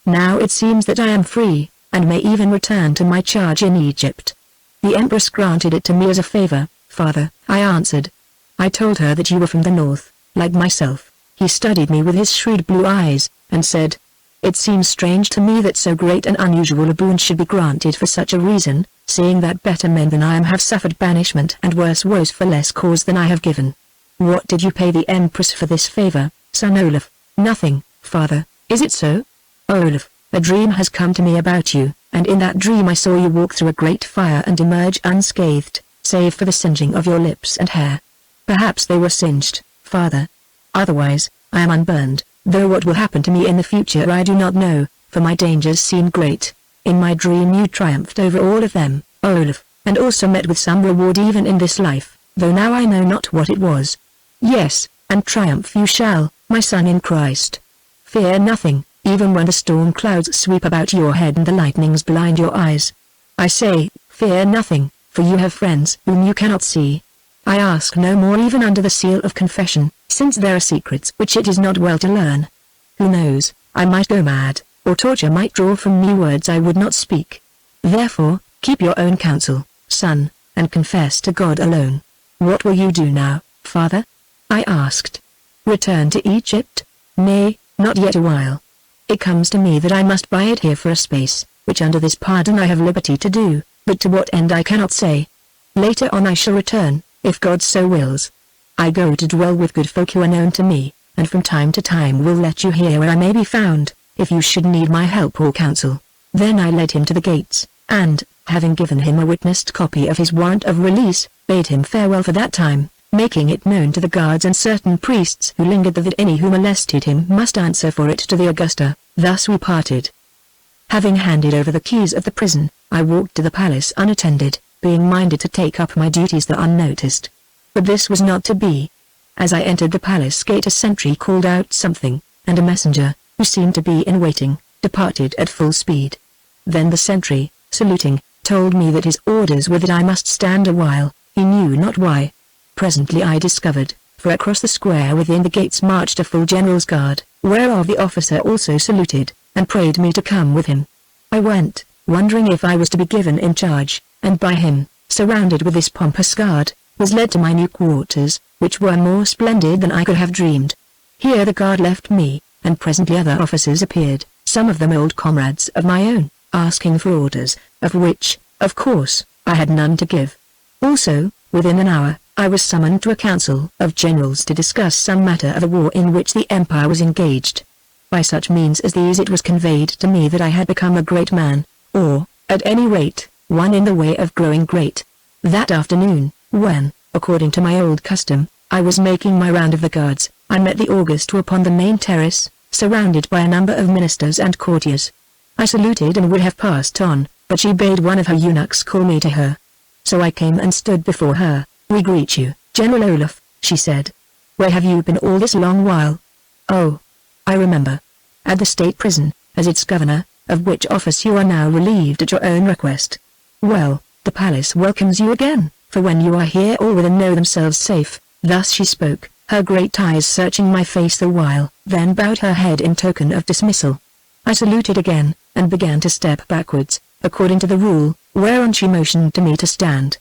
Now it seems that I am free, and may even return to my charge in Egypt. The Empress granted it to me as a favor, father, I answered. I told her that you were from the north, like myself. He studied me with his shrewd blue eyes, and said, it seems strange to me that so great and unusual a boon should be granted for such a reason, seeing that better men than I am have suffered banishment and worse woes for less cause than I have given. What did you pay the Empress for this favor, son Olaf? Nothing, father, is it so? Olaf, a dream has come to me about you, and in that dream I saw you walk through a great fire and emerge unscathed, save for the singeing of your lips and hair. Perhaps they were singed, father. Otherwise, I am unburned, though what will happen to me in the future I do not know, for my dangers seem great. In my dream you triumphed over all of them, Olaf, and also met with some reward even in this life, though now I know not what it was. Yes, and triumph you shall, my son in Christ. Fear nothing, even when the storm clouds sweep about your head and the lightnings blind your eyes. I say, fear nothing, for you have friends whom you cannot see. I ask no more even under the seal of confession, since there are secrets which it is not well to learn. Who knows, I might go mad, or torture might draw from me words I would not speak. Therefore, keep your own counsel, son, and confess to God alone. What will you do now, father? I asked. Return to Egypt? Nay, not yet a while. It comes to me that I must bide here for a space, which under this pardon I have liberty to do, but to what end I cannot say. Later on I shall return, if God so wills. I go to dwell with good folk who are known to me, and from time to time will let you hear where I may be found, if you should need my help or counsel. Then I led him to the gates, and, having given him a witnessed copy of his warrant of release, bade him farewell for that time, making it known to the guards and certain priests who lingered there that any who molested him must answer for it to the Augusta. Thus we parted. Having handed over the keys of the prison, I walked to the palace unattended, being minded to take up my duties there unnoticed. But this was not to be. As I entered the palace gate a sentry called out something, and a messenger, who seemed to be in waiting, departed at full speed. Then the sentry, saluting, told me that his orders were that I must stand a while, he knew not why. Presently I discovered, for across the square within the gates marched a full general's guard, whereof the officer also saluted, and prayed me to come with him. I went, wondering if I was to be given in charge, and by him, surrounded with this pompous guard, was led to my new quarters, which were more splendid than I could have dreamed. Here the guard left me, and presently other officers appeared, some of them old comrades of my own, asking for orders, of which, of course, I had none to give. Also, within an hour, I was summoned to a council of generals to discuss some matter of a war in which the empire was engaged. By such means as these it was conveyed to me that I had become a great man, or, at any rate, one in the way of growing great. That afternoon, when, according to my old custom, I was making my round of the guards, I met the Augusta upon the main terrace, surrounded by a number of ministers and courtiers. I saluted and would have passed on, but she bade one of her eunuchs call me to her. So I came and stood before her. "We greet you, General Olaf," she said. "Where have you been all this long while?" "Oh, I remember. At the state prison, as its governor, of which office you are now relieved at your own request. Well, the palace welcomes you again, for when you are here all within know themselves safe." Thus she spoke, her great eyes searching my face the while, then bowed her head in token of dismissal. I saluted again, and began to step backwards, according to the rule, whereon she motioned to me to stand.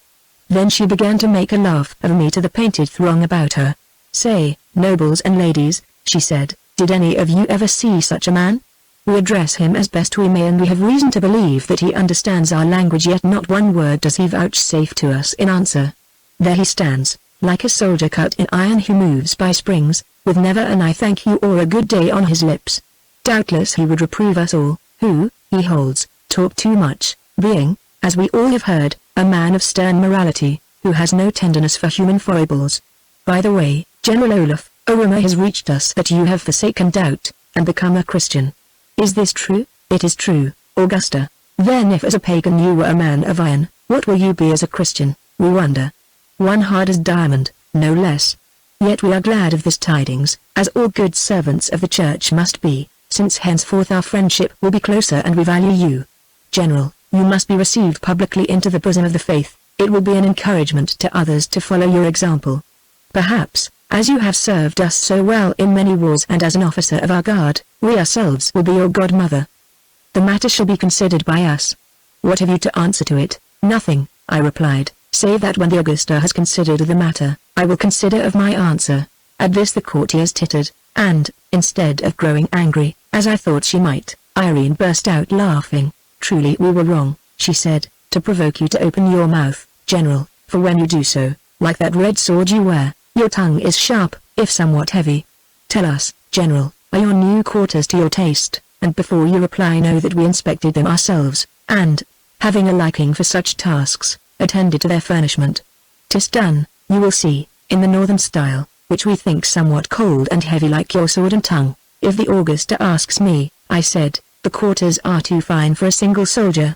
Then she began to make a laugh of me to the painted throng about her. "Say, nobles and ladies," she said, "did any of you ever see such a man? We address him as best we may and we have reason to believe that he understands our language, yet not one word does he vouchsafe to us in answer. There he stands, like a soldier cut in iron who moves by springs, with never an I thank you or a good day on his lips. Doubtless he would reprove us all, who, he holds, talk too much, being, as we all have heard, a man of stern morality, who has no tenderness for human foibles. By the way, General Olaf, a rumor has reached us that you have forsaken doubt, and become a Christian. Is this true?" "It is true, Augusta." "Then if as a pagan you were a man of iron, what will you be as a Christian, we wonder?" "One hard as diamond, no less. Yet we are glad of this tidings, as all good servants of the church must be, since henceforth our friendship will be closer and we value you. General, you must be received publicly into the bosom of the faith. It will be an encouragement to others to follow your example. Perhaps, as you have served us so well in many wars and as an officer of our guard, we ourselves will be your godmother. The matter shall be considered by us." "What have you to answer to it?" "Nothing," I replied, "save that when the Augusta has considered the matter, I will consider of my answer." At this the courtiers tittered, and, instead of growing angry, as I thought she might, Irene burst out laughing. "Truly we were wrong," she said. to provoke you to open your mouth, General, for when you do so, like that red sword you wear, your tongue is sharp, if somewhat heavy. Tell us, General, are your new quarters to your taste, and before you reply know that we inspected them ourselves, and, having a liking for such tasks, attended to their furnishment. 'Tis done, you will see, in the northern style, which we think somewhat cold and heavy like your sword and tongue. If the Augusta asks me, I said, the quarters are too fine for a single soldier.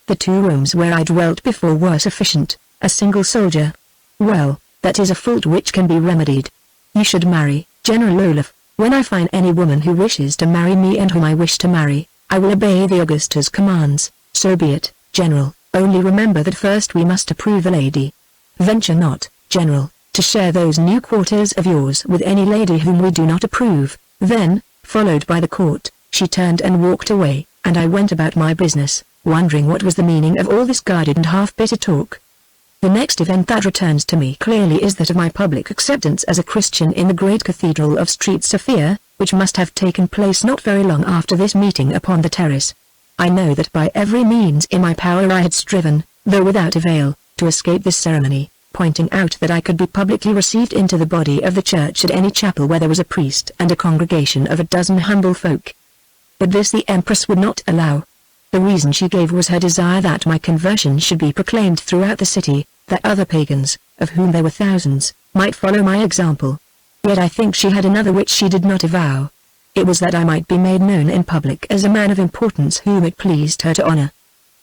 The 2 rooms where I dwelt before were sufficient, a single soldier. Well, that is a fault which can be remedied. You should marry, General Olaf. When I find any woman who wishes to marry me and whom I wish to marry, I will obey the Augusta's commands. So be it, General, only remember that first we must approve the lady. Venture not, General, to share those new quarters of yours with any lady whom we do not approve. Then, followed by the court, she turned and walked away, and I went about my business, wondering what was the meaning of all this guarded and half-bitter talk. The next event that returns to me clearly is that of my public acceptance as a Christian in the great cathedral of St. Sophia, which must have taken place not very long after this meeting upon the terrace. I know that by every means in my power I had striven, though without avail, to escape this ceremony, pointing out that I could be publicly received into the body of the church at any chapel where there was a priest and a congregation of a dozen humble folk. But this the Empress would not allow. The reason she gave was her desire that my conversion should be proclaimed throughout the city, that other pagans, of whom there were thousands, might follow my example. Yet I think she had another which she did not avow. It was that I might be made known in public as a man of importance whom it pleased her to honor.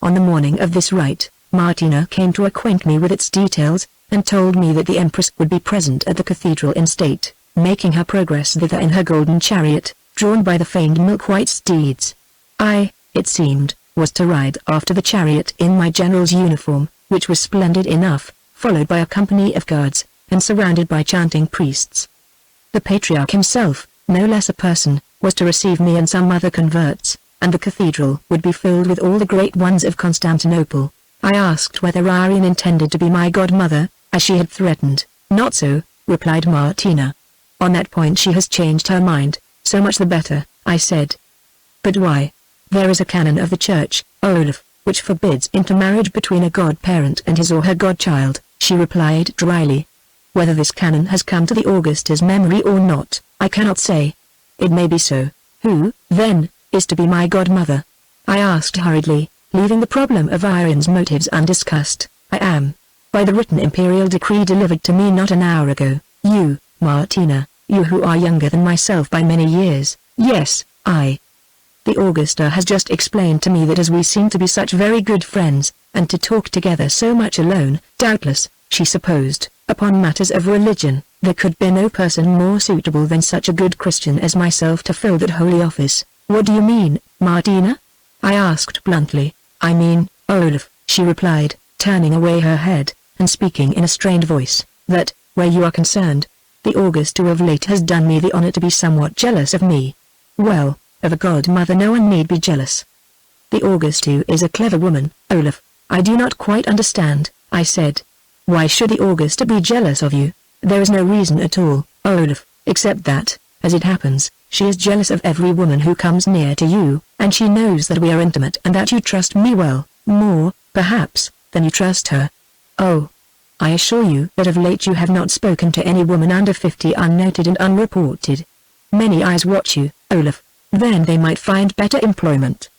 On the morning of this rite, Martina came to acquaint me with its details, and told me that the Empress would be present at the cathedral in state, making her progress thither in her golden chariot, drawn by the famed milk-white steeds. I, it seemed, was to ride after the chariot in my general's uniform, which was splendid enough, followed by a company of guards, and surrounded by chanting priests. The Patriarch himself, no less a person, was to receive me and some other converts, and the cathedral would be filled with all the great ones of Constantinople. I asked whether Irene intended to be my godmother, as she had threatened. Not so, replied Martina. On that point she has changed her mind, so much the better, I said. But why? There is a canon of the church, Olaf, which forbids intermarriage between a godparent and his or her godchild, she replied dryly. Whether this canon has come to the Augusta's memory or not, I cannot say. It may be so. Who, then, is to be my godmother? I asked hurriedly, leaving the problem of Irene's motives undiscussed. I am. By the written imperial decree delivered to me not an hour ago, you, Martina, you who are younger than myself by many years, yes, I. The Augusta has just explained to me that as we seem to be such very good friends, and to talk together so much alone, doubtless, she supposed, upon matters of religion, there could be no person more suitable than such a good Christian as myself to fill that holy office. What do you mean, Martina? I asked bluntly. I mean, Olaf, she replied, turning away her head, and speaking in a strained voice, that, where you are concerned, the Augusta of late has done me the honor to be somewhat jealous of me. Well, of a godmother no one need be jealous. The Augusta is a clever woman, Olaf. I do not quite understand, I said. Why should the Augusta be jealous of you? There is no reason at all, Olaf, except that, as it happens, she is jealous of every woman who comes near to you, and she knows that we are intimate and that you trust me well, more, perhaps, than you trust her. Oh. I assure you that of late you have not spoken to any woman under 50 unnoted and unreported. Many eyes watch you, Olaf. Then they might find better employment.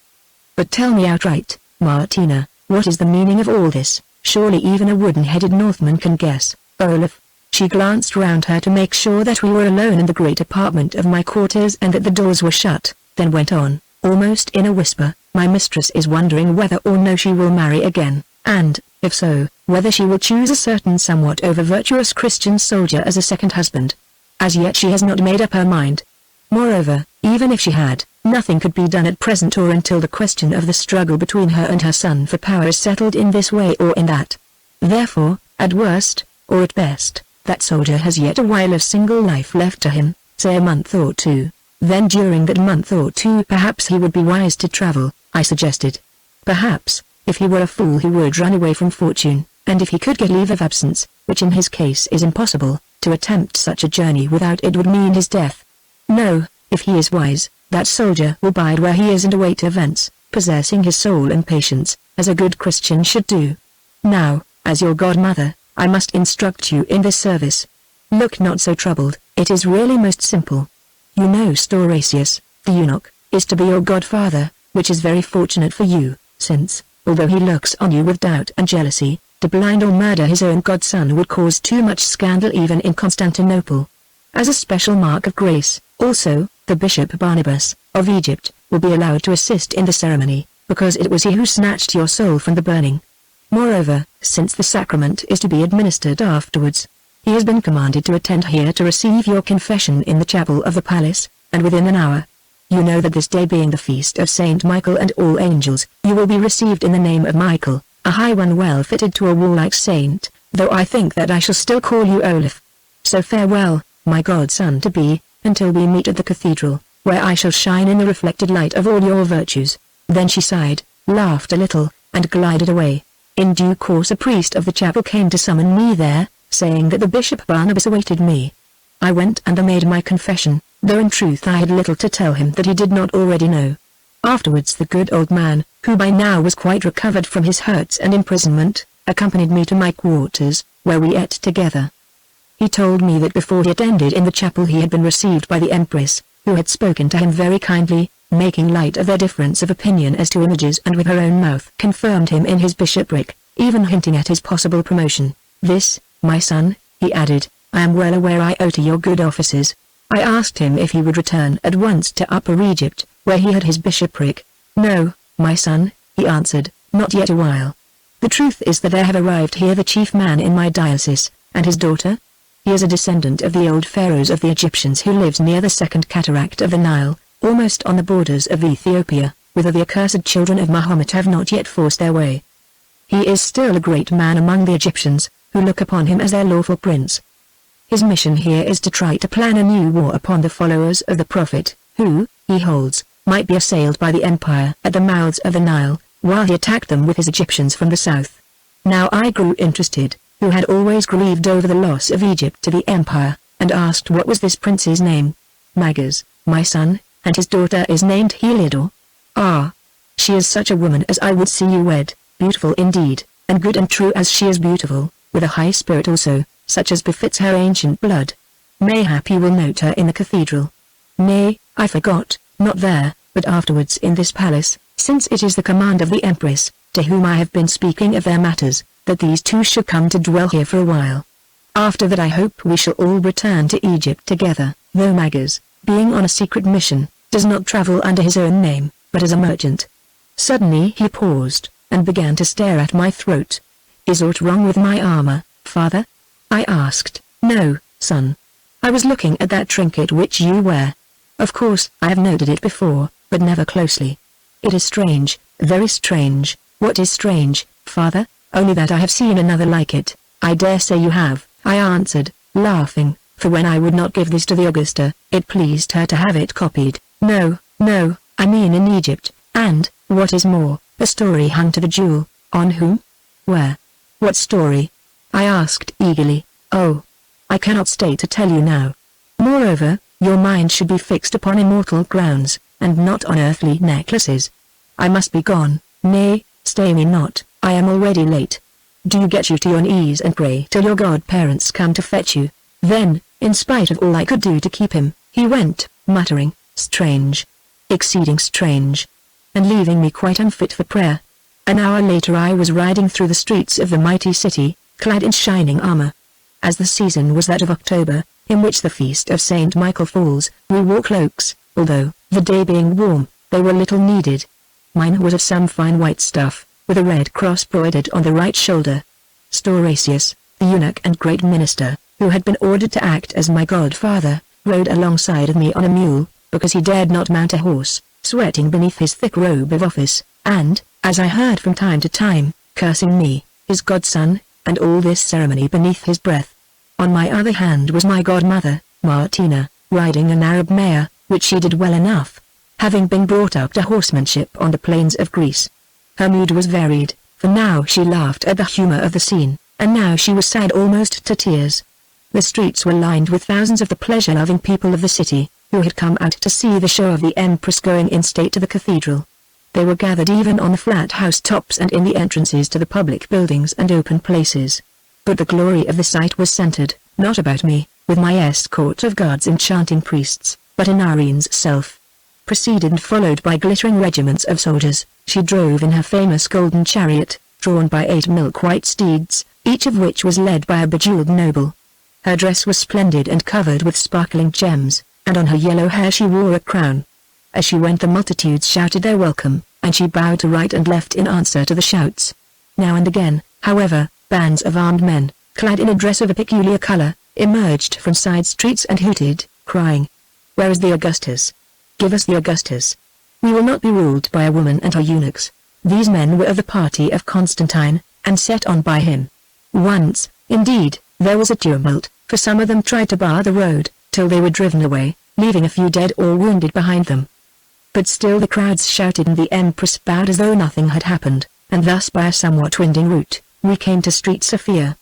But tell me outright, Martina, what is the meaning of all this? Surely even a wooden-headed Northman can guess, Olaf. She glanced round her to make sure that we were alone in the great apartment of my quarters and that the doors were shut, then went on, almost in a whisper, my mistress is wondering whether or no she will marry again, and, if so, whether she will choose a certain somewhat over-virtuous Christian soldier as a second husband. As yet she has not made up her mind. Moreover, even if she had, nothing could be done at present or until the question of the struggle between her and her son for power is settled in this way or in that. Therefore, at worst, or at best, that soldier has yet a while of single life left to him, say a month or two. Then during that month or two perhaps he would be wise to travel, I suggested. Perhaps, if he were a fool he would run away from fortune, and if he could get leave of absence, which in his case is impossible, to attempt such a journey without it would mean his death. No, if he is wise, that soldier will bide where he is and await events. possessing his soul and patience, as a good Christian should do. Now, as your godmother, I must instruct you in this service. Look not so troubled, it is really most simple. You know Stauracius, the eunuch, is to be your godfather, which is very fortunate for you, since, although he looks on you with doubt and jealousy, to blind or murder his own godson would cause too much scandal even in Constantinople. As a special mark of grace, also, the Bishop Barnabas, of Egypt, will be allowed to assist in the ceremony, because it was he who snatched your soul from the burning. Moreover, since the sacrament is to be administered afterwards, he has been commanded to attend here to receive your confession in the chapel of the palace, and within an hour. You know that this day being the feast of Saint Michael and all angels, you will be received in the name of Michael, a high one well fitted to a warlike saint, though I think that I shall still call you Olaf. So farewell, my godson-to-be, until we meet at the cathedral, where I shall shine in the reflected light of all your virtues. Then she sighed, laughed a little, and glided away. In due course a priest of the chapel came to summon me there, saying that the Bishop Barnabas awaited me. I went and made my confession, though in truth I had little to tell him that he did not already know. Afterwards the good old man, who by now was quite recovered from his hurts and imprisonment, accompanied me to my quarters, where we ate together. He told me that before he attended in the chapel he had been received by the Empress, who had spoken to him very kindly, making light of their difference of opinion as to images, and with her own mouth confirmed him in his bishopric, even hinting at his possible promotion. This, my son, he added, I am well aware I owe to your good offices. I asked him if he would return at once to Upper Egypt, where he had his bishopric. No, my son, he answered, not yet a while. The truth is that there have arrived here the chief man in my diocese, and his daughter. He is a descendant of the old pharaohs of the Egyptians who lives near the second cataract of the Nile, almost on the borders of Ethiopia, whither the accursed children of Mahomet have not yet forced their way. He is still a great man among the Egyptians, who look upon him as their lawful prince. His mission here is to try to plan a new war upon the followers of the Prophet, who, he holds, might be assailed by the empire at the mouths of the Nile, while he attacked them with his Egyptians from the south. Now I grew interested, who had always grieved over the loss of Egypt to the empire, and asked what was this prince's name. Magas, my son, and his daughter is named Heliodor. Ah! She is such a woman as I would see you wed, beautiful indeed, and good and true as she is beautiful, with a high spirit also, such as befits her ancient blood. Mayhap you will note her in the cathedral. Nay, I forgot, not there, but afterwards in this palace, since it is the command of the Empress, to whom I have been speaking of their matters, that these two should come to dwell here for a while. After that I hope we shall all return to Egypt together, though Magas, being on a secret mission, does not travel under his own name, but as a merchant. Suddenly he paused, and began to stare at my throat. Is aught wrong with my armor, father? I asked. No, son. I was looking at that trinket which you wear. Of course, I have noted it before, but never closely. It is strange, very strange. What is strange, father? Only that I have seen another like it. I dare say you have, I answered, laughing, for when I would not give this to the Augusta, it pleased her to have it copied. No, no, I mean in Egypt, and, what is more, a story hung to the jewel. On whom? Where? What story? I asked eagerly. Oh, I cannot stay to tell you now. Moreover, your mind should be fixed upon immortal grounds, and not on earthly necklaces. I must be gone. Nay, stay me not, I am already late. Do get you to your knees and pray till your godparents come to fetch you. Then, in spite of all I could do to keep him, he went, muttering, strange. Exceeding strange. And leaving me quite unfit for prayer. An hour later I was riding through the streets of the mighty city, clad in shining armor. As the season was that of October, in which the feast of Saint Michael falls, we wore cloaks, although, the day being warm, they were little needed. Mine was of some fine white stuff, with a red cross broidered on the right shoulder. Stauracius, the eunuch and great minister, who had been ordered to act as my godfather, rode alongside of me on a mule, because he dared not mount a horse, sweating beneath his thick robe of office, and, as I heard from time to time, cursing me, his godson, and all this ceremony beneath his breath. On my other hand was my godmother, Martina, riding an Arab mare, which she did well enough, having been brought up to horsemanship on the plains of Greece. Her mood was varied, for now she laughed at the humor of the scene, and now she was sad almost to tears. The streets were lined with thousands of the pleasure-loving people of the city, who had come out to see the show of the Empress going in state to the cathedral. They were gathered even on the flat house tops and in the entrances to the public buildings and open places. But the glory of the sight was centered, not about me, with my escort of guards and chanting priests, but in Irene's self. Preceded and followed by glittering regiments of soldiers, she drove in her famous golden chariot, drawn by 8 milk-white steeds, each of which was led by a bejeweled noble. Her dress was splendid and covered with sparkling gems, and on her yellow hair she wore a crown. As she went the multitudes shouted their welcome, and she bowed to right and left in answer to the shouts. Now and again, however, bands of armed men, clad in a dress of a peculiar color, emerged from side streets and hooted, crying, "Where is the Augustus? Give us the Augustus. We will not be ruled by a woman and her eunuchs." These men were of the party of Constantine, and set on by him. Once, indeed, there was a tumult, for some of them tried to bar the road, till they were driven away, leaving a few dead or wounded behind them. But still the crowds shouted and the Empress bowed as though nothing had happened, and thus by a somewhat winding route, we came to Street Sophia.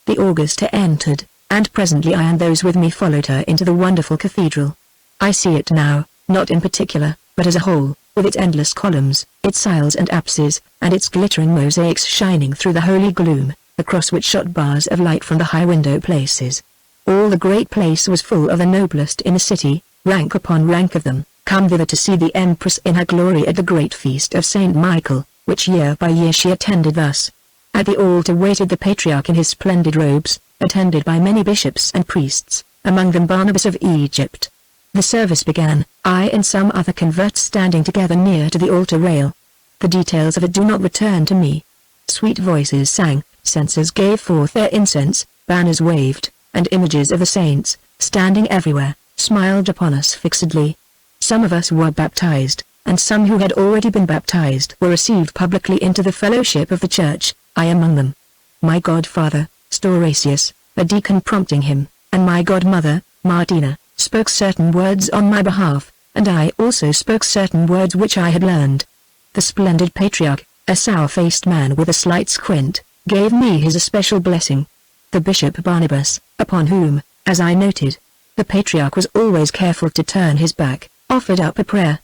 The Augusta entered, and presently I and those with me followed her into the wonderful cathedral. I see it now, not in particular, but as a whole, with its endless columns, its aisles and apses, and its glittering mosaics shining through the holy gloom, across which shot bars of light from the high window places. All the great place was full of the noblest in the city, rank upon rank of them, come thither to see the Empress in her glory at the great feast of Saint Michael, which year by year she attended thus. At the altar waited the Patriarch in his splendid robes, attended by many bishops and priests, among them Barnabas of Egypt. The service began, I and some other converts standing together near to the altar rail. The details of it do not return to me. Sweet voices sang, censers gave forth their incense, banners waved, and images of the saints, standing everywhere, smiled upon us fixedly. Some of us were baptized, and some who had already been baptized were received publicly into the fellowship of the church, I among them. My godfather, Stauracius, a deacon prompting him, and my godmother, Martina, spoke certain words on my behalf, and I also spoke certain words which I had learned. The splendid Patriarch, a sour-faced man with a slight squint, gave me his especial blessing. The Bishop Barnabas, upon whom, as I noted, the Patriarch was always careful to turn his back, offered up a prayer.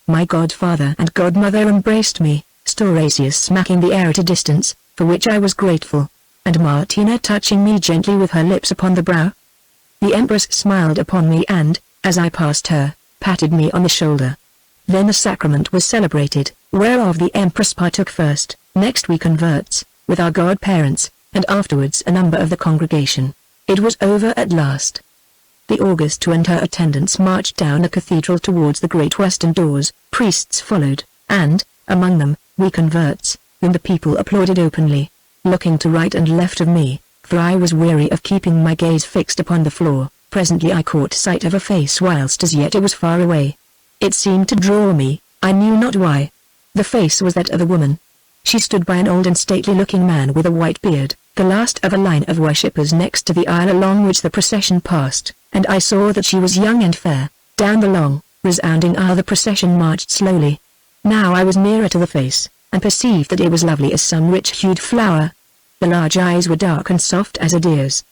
My godfather and godmother embraced me, Stauracius smacking the air at a distance, for which I was grateful, and Martina touching me gently with her lips upon the brow. The Empress smiled upon me and, as I passed her, patted me on the shoulder. Then the sacrament was celebrated, whereof the Empress partook first, next we converts, with our godparents, and afterwards a number of the congregation. It was over at last. The Augusta and her attendants marched down the cathedral towards the great western doors, priests followed, and, among them, we converts, whom the people applauded openly, looking to right and left of me, for I was weary of keeping my gaze fixed upon the floor. Presently I caught sight of a face whilst as yet it was far away. It seemed to draw me, I knew not why. The face was that of a woman. She stood by an old and stately-looking man with a white beard, the last of a line of worshippers next to the aisle along which the procession passed, and I saw that she was young and fair. Down the long, resounding aisle the procession marched slowly. Now I was nearer to the face, and perceived that it was lovely as some rich-hued flower. The large eyes were dark and soft as a deer's.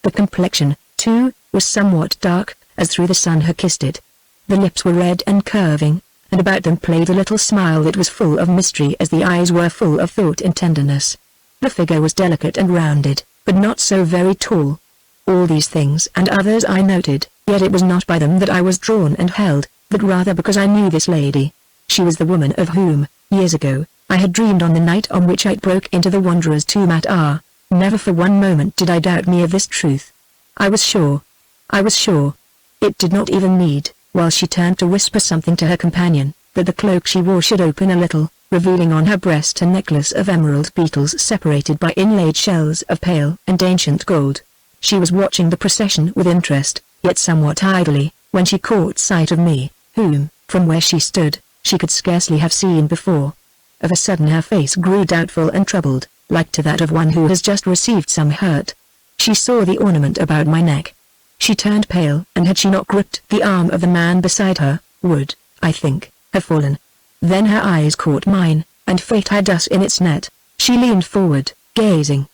The complexion, too, was somewhat dark, as through the sun had kissed it. The lips were red and curving, and about them played a little smile that was full of mystery as the eyes were full of thought and tenderness. The figure was delicate and rounded, but not so very tall. All these things and others I noted, yet it was not by them that I was drawn and held, but rather because I knew this lady. She was the woman of whom, years ago, I had dreamed on the night on which I broke into the Wanderer's tomb at R. Never for one moment did I doubt me of this truth. I was sure. It did not even need, while she turned to whisper something to her companion, that the cloak she wore should open a little, revealing on her breast a necklace of emerald beetles separated by inlaid shells of pale and ancient gold. She was watching the procession with interest, yet somewhat idly, when she caught sight of me, whom, from where she stood, she could scarcely have seen before. Of a sudden her face grew doubtful and troubled, like to that of one who has just received some hurt. She saw the ornament about my neck. She turned pale, and had she not gripped the arm of the man beside her, would, I think, have fallen. Then her eyes caught mine, and fate had us in its net. She leaned forward, gazing,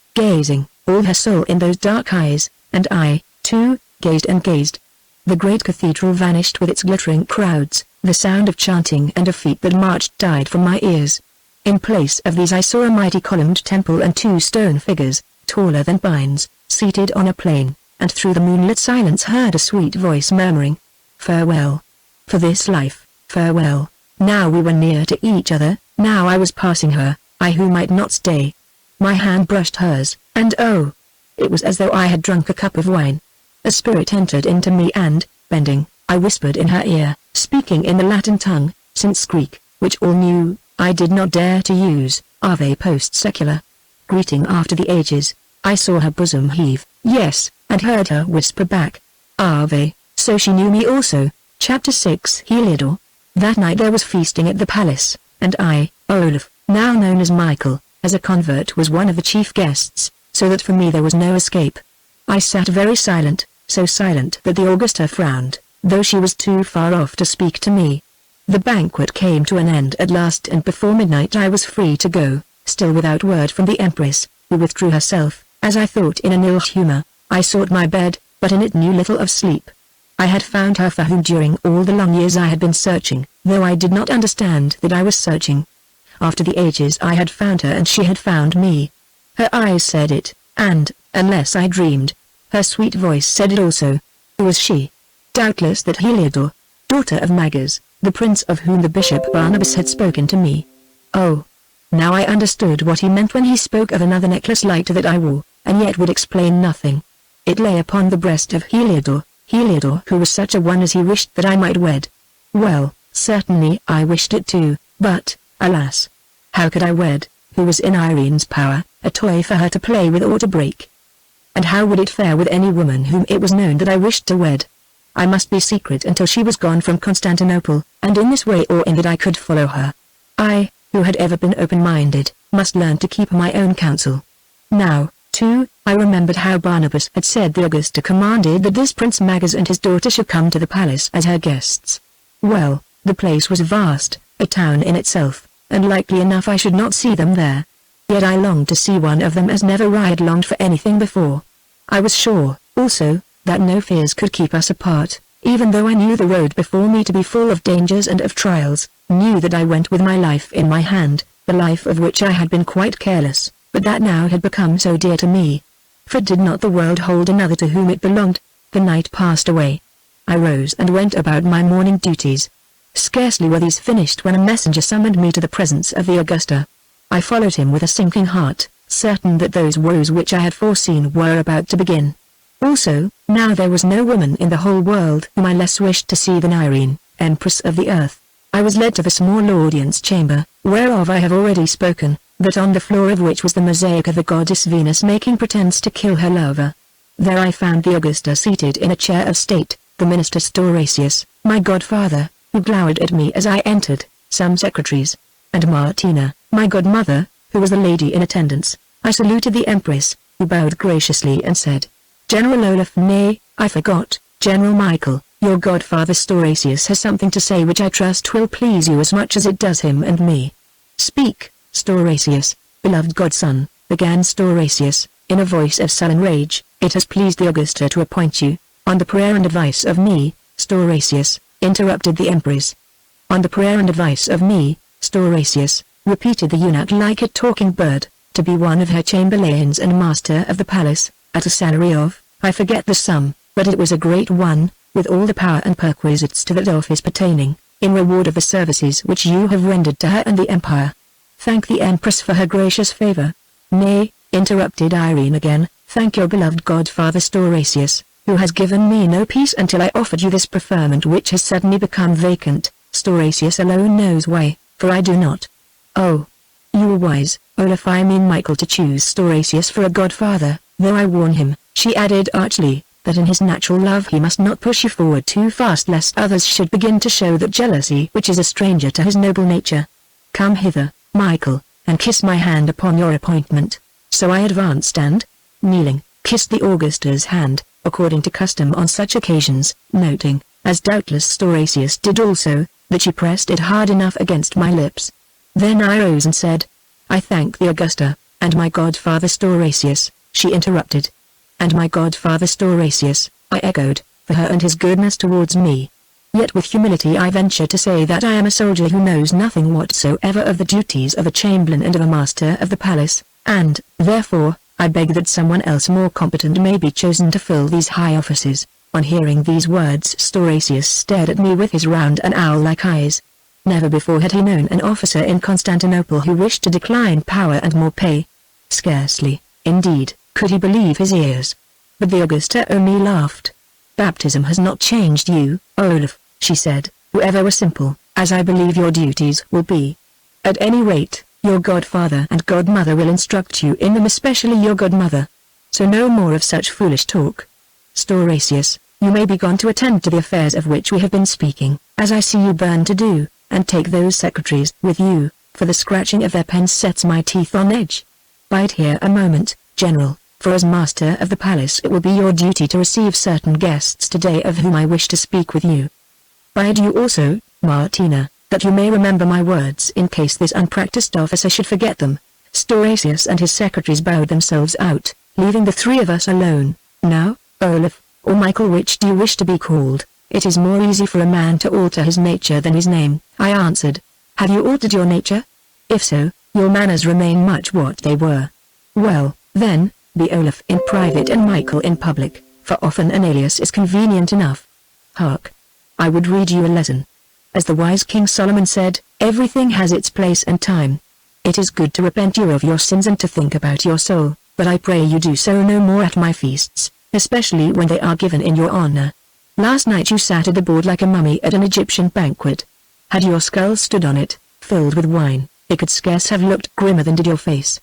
all her soul in those dark eyes, and I, too, gazed and gazed. The great cathedral vanished with its glittering crowds, the sound of chanting and of feet that marched died from my ears. In place of these I saw a mighty columned temple and 2 stone figures, taller than pines, seated on a plain, and through the moonlit silence heard a sweet voice murmuring, "Farewell. For this life, farewell." Now we were near to each other, now I was passing her, I who might not stay. My hand brushed hers, and oh! It was as though I had drunk a cup of wine. A spirit entered into me and, bending, I whispered in her ear, speaking in the Latin tongue, since Greek, which all knew, I did not dare to use, Ave post secula. Greeting after the ages. I saw her bosom heave, yes, and heard her whisper back, Ave, so she knew me also. Chapter 6 Heliodor. That night there was feasting at the palace, and I, Olaf, now known as Michael, as a convert was one of the chief guests, so that for me there was no escape. I sat very silent, so silent that the Augusta frowned, though she was too far off to speak to me. The banquet came to an end at last, and before midnight I was free to go, still without word from the Empress, who withdrew herself, as I thought in an ill humor. I sought my bed, but in it knew little of sleep. I had found her for whom during all the long years I had been searching, though I did not understand that I was searching. After the ages I had found her and she had found me. Her eyes said it, and, unless I dreamed, her sweet voice said it also. Who was she? Doubtless that Heliodor, daughter of Magas, the prince of whom the Bishop Barnabas had spoken to me. Oh! Now I understood what he meant when he spoke of another necklace like that I wore, and yet would explain nothing. It lay upon the breast of Heliodor, Heliodor who was such a one as he wished that I might wed. Well, certainly I wished it too, but, alas! How could I wed, who was in Irene's power, a toy for her to play with or to break? And how would it fare with any woman whom it was known that I wished to wed? I must be secret until she was gone from Constantinople, and in this way or in that I could follow her. I, who had ever been open-minded, must learn to keep my own counsel. Now, too, I remembered how Barnabas had said the Augusta commanded that this Prince Magas and his daughter should come to the palace as her guests. Well, the place was vast, a town in itself, and likely enough I should not see them there. Yet I longed to see one of them as never I had longed for anything before. I was sure, also, that no fears could keep us apart, even though I knew the road before me to be full of dangers and of trials, knew that I went with my life in my hand, the life of which I had been quite careless, but that now had become so dear to me. For did not the world hold another to whom it belonged? The night passed away. I rose and went about my morning duties. Scarcely were these finished when a messenger summoned me to the presence of the Augusta. I followed him with a sinking heart, certain that those woes which I had foreseen were about to begin. Also, now there was no woman in the whole world whom I less wished to see than Irene, Empress of the Earth. I was led to the small audience chamber, whereof I have already spoken, that on the floor of which was the mosaic of the goddess Venus making pretense to kill her lover. There I found the Augusta seated in a chair of state, the minister Stauracius, my godfather, who glowered at me as I entered, some secretaries, and Martina, my godmother, who was the lady in attendance. I saluted the Empress, who bowed graciously and said, General Olaf, nay, I forgot, General Michael, your godfather Stauracius has something to say which I trust will please you as much as it does him and me. Speak, Stauracius, beloved godson, began Stauracius, in a voice of sullen rage. It has pleased the Augusta to appoint you, on the prayer and advice of me, Stauracius, interrupted the Empress. On the prayer and advice of me, Stauracius, repeated the eunuch like a talking bird, to be one of her chamberlains and master of the palace, at a salary of, I forget the sum, but it was a great one, with all the power and perquisites to that office pertaining, in reward of the services which you have rendered to her and the empire. Thank the Empress for her gracious favor. Nay, interrupted Irene again, thank your beloved godfather Stauracius, who has given me no peace until I offered you this preferment which has suddenly become vacant. Stauracius alone knows why, for I do not. Oh, you were wise, Olaf, I mean Michael, to choose Stauracius for a godfather, though I warn him, she added archly, that in his natural love he must not push you forward too fast lest others should begin to show that jealousy which is a stranger to his noble nature. Come hither, Michael, and kiss my hand upon your appointment. So I advanced and, kneeling, kissed the Augusta's hand, according to custom on such occasions, noting, as doubtless Stauracius did also, that she pressed it hard enough against my lips. Then I rose and said, I thank the Augusta, and my godfather Stauracius, she interrupted. And my godfather Stauracius, I echoed, for her and his goodness towards me. Yet with humility I venture to say that I am a soldier who knows nothing whatsoever of the duties of a chamberlain and of a master of the palace, and, therefore, I beg that someone else more competent may be chosen to fill these high offices." On hearing these words Stauracius stared at me with his round and owl-like eyes. Never before had he known an officer in Constantinople who wished to decline power and more pay. Scarcely, indeed, could he believe his ears. But the Augusta only laughed. "Baptism has not changed you, Olaf," she said, "whoever were simple, as I believe your duties will be. At any rate, your godfather and godmother will instruct you in them, especially your godmother. So no more of such foolish talk. Stauracius, you may be gone to attend to the affairs of which we have been speaking, as I see you burn to do, and take those secretaries with you, for the scratching of their pens sets my teeth on edge. Bide here a moment, General, for as master of the palace it will be your duty to receive certain guests today of whom I wish to speak with you. Bide you also, Martina, that you may remember my words in case this unpracticed officer should forget them." Stauracius and his secretaries bowed themselves out, leaving the three of us alone. "Now, Olaf, or Michael, which do you wish to be called? It is more easy for a man to alter his nature than his name," I answered. "Have you altered your nature? If so, your manners remain much what they were. Well, then, be Olaf in private and Michael in public, for often an alias is convenient enough. Hark! I would read you a lesson. As the wise King Solomon said, everything has its place and time. It is good to repent you of your sins and to think about your soul, but I pray you do so no more at my feasts, especially when they are given in your honor. Last night you sat at the board like a mummy at an Egyptian banquet. Had your skull stood on it, filled with wine, it could scarce have looked grimmer than did your face.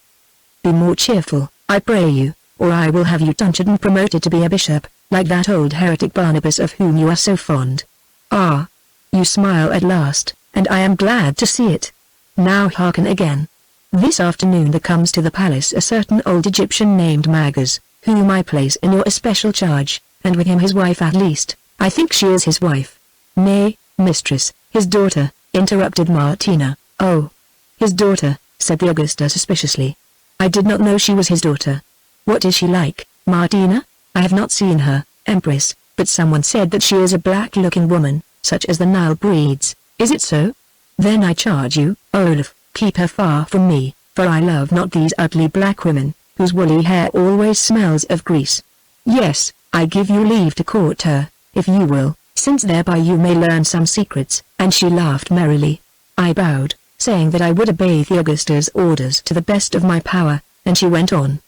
Be more cheerful, I pray you, or I will have you tonsured and promoted to be a bishop, like that old heretic Barnabas of whom you are so fond. Ah! You smile at last, and I am glad to see it. Now hearken again. This afternoon there comes to the palace a certain old Egyptian named Magas, whom I place in your especial charge, and with him his wife at least. I think she is his wife." "Nay, mistress, his daughter," interrupted Martina. "Oh, his daughter," said the Augusta suspiciously. "I did not know she was his daughter. What is she like, Martina?" "I have not seen her, Empress, but someone said that she is a black-looking woman, such as the Nile breeds. Is it so? Then I charge you, Olaf, keep her far from me, for I love not these ugly black women, whose woolly hair always smells of grease. Yes, I give you leave to court her, if you will, since thereby you may learn some secrets," and she laughed merrily. I bowed, saying that I would obey the Augusta's orders to the best of my power, and she went on.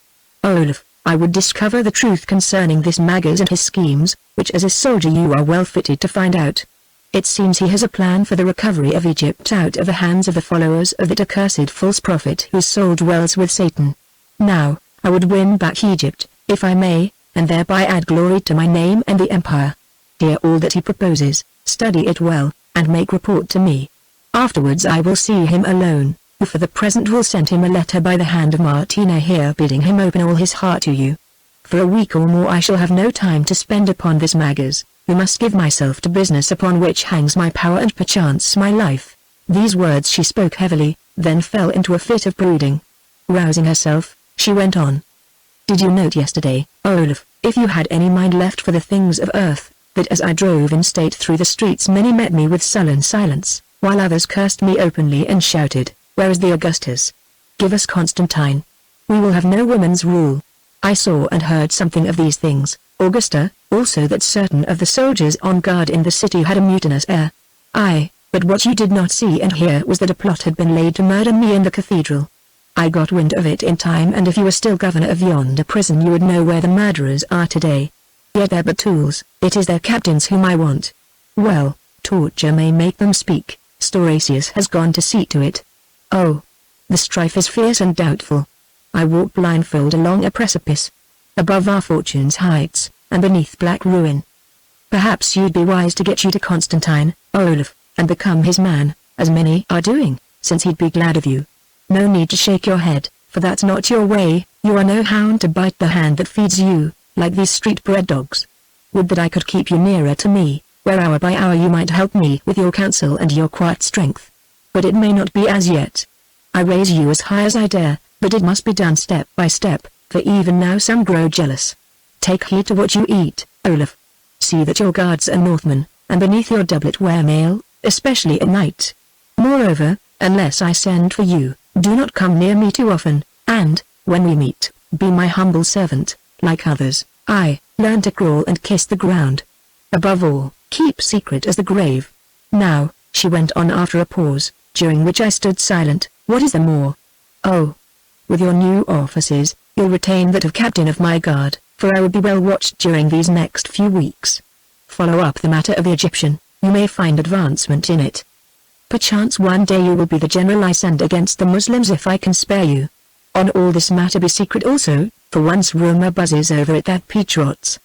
"Olaf, I would discover the truth concerning this Magas and his schemes, which as a soldier you are well fitted to find out. It seems he has a plan for the recovery of Egypt out of the hands of the followers of that accursed false prophet whose soul dwells with Satan. Now, I would win back Egypt, if I may, and thereby add glory to my name and the empire. Hear all that he proposes, study it well, and make report to me. Afterwards I will see him alone, who for the present will send him a letter by the hand of Martina here bidding him open all his heart to you. For a week or more I shall have no time to spend upon this Magas, who must give myself to business upon which hangs my power and perchance my life." These words she spoke heavily, then fell into a fit of brooding. Rousing herself, she went on. "Did you note yesterday, Olaf, if you had any mind left for the things of earth, that as I drove in state through the streets many met me with sullen silence, while others cursed me openly and shouted, 'Where is the Augustus? Give us Constantine. We will have no woman's rule.' I saw and heard something of these things, Augusta, also that certain of the soldiers on guard in the city had a mutinous air. Aye, but what you did not see and hear was that a plot had been laid to murder me in the cathedral. I got wind of it in time, and if you were still governor of yonder prison you would know where the murderers are today. Yet they're but tools, it is their captains whom I want. Well, torture may make them speak, Stauracius has gone to see to it. Oh, the strife is fierce and doubtful. I walk blindfold along a precipice, above our fortune's heights, and beneath black ruin. Perhaps you'd be wise to get you to Constantine, Olaf, and become his man, as many are doing, since he'd be glad of you. No need to shake your head, for that's not your way. You are no hound to bite the hand that feeds you, like these street-bred dogs. Would that I could keep you nearer to me, where hour by hour you might help me with your counsel and your quiet strength. But it may not be as yet. I raise you as high as I dare, but it must be done step by step, for even now some grow jealous. Take heed to what you eat, Olaf. see that your guards are Northmen, and beneath your doublet wear mail, especially at night. Moreover, unless I send for you, do not come near me too often, and, when we meet, be my humble servant, like others. Learn to crawl and kiss the ground. Above all, keep secret as the grave. Now, she went on after a pause, during which I stood silent, what is there more? Oh. With your new offices, you'll retain that of captain of my guard, for I will be well watched during these next few weeks. Follow up the matter of the Egyptian, you may find advancement in it. Perchance one day you will be the general I send against the Muslims if I can spare you. On all this matter be secret also, for once rumor buzzes over it that Petrots,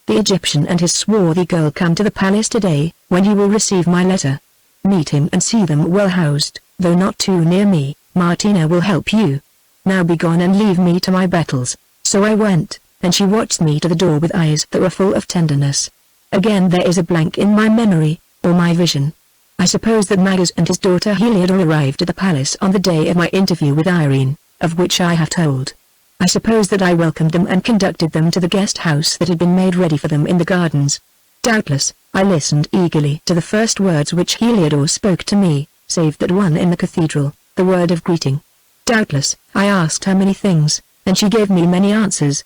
the Egyptian and his swarthy girl come to the palace today, when you will receive my letter. Meet him and see them well housed, though not too near me. Martina will help you. Now be gone and leave me to my battles. So I went, and she watched me to the door with eyes that were full of tenderness. Again there is a blank in my memory, or my vision. I suppose that Magas and his daughter Heliodor arrived at the palace on the day of my interview with Irene, of which I have told. I suppose that I welcomed them and conducted them to the guest house that had been made ready for them in the gardens. Doubtless, I listened eagerly to the first words which Heliodor spoke to me, save that one in the cathedral, the word of greeting. Doubtless, I asked her many things, and she gave me many answers.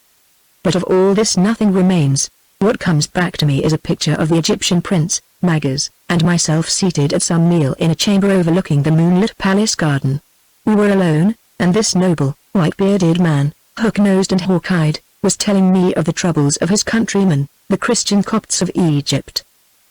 But of all this nothing remains. What comes back to me is a picture of the Egyptian prince, Magas, and myself seated at some meal in a chamber overlooking the moonlit palace garden. We were alone, and this noble, white-bearded man, hook-nosed and hawk-eyed, was telling me of the troubles of his countrymen, the Christian Copts of Egypt.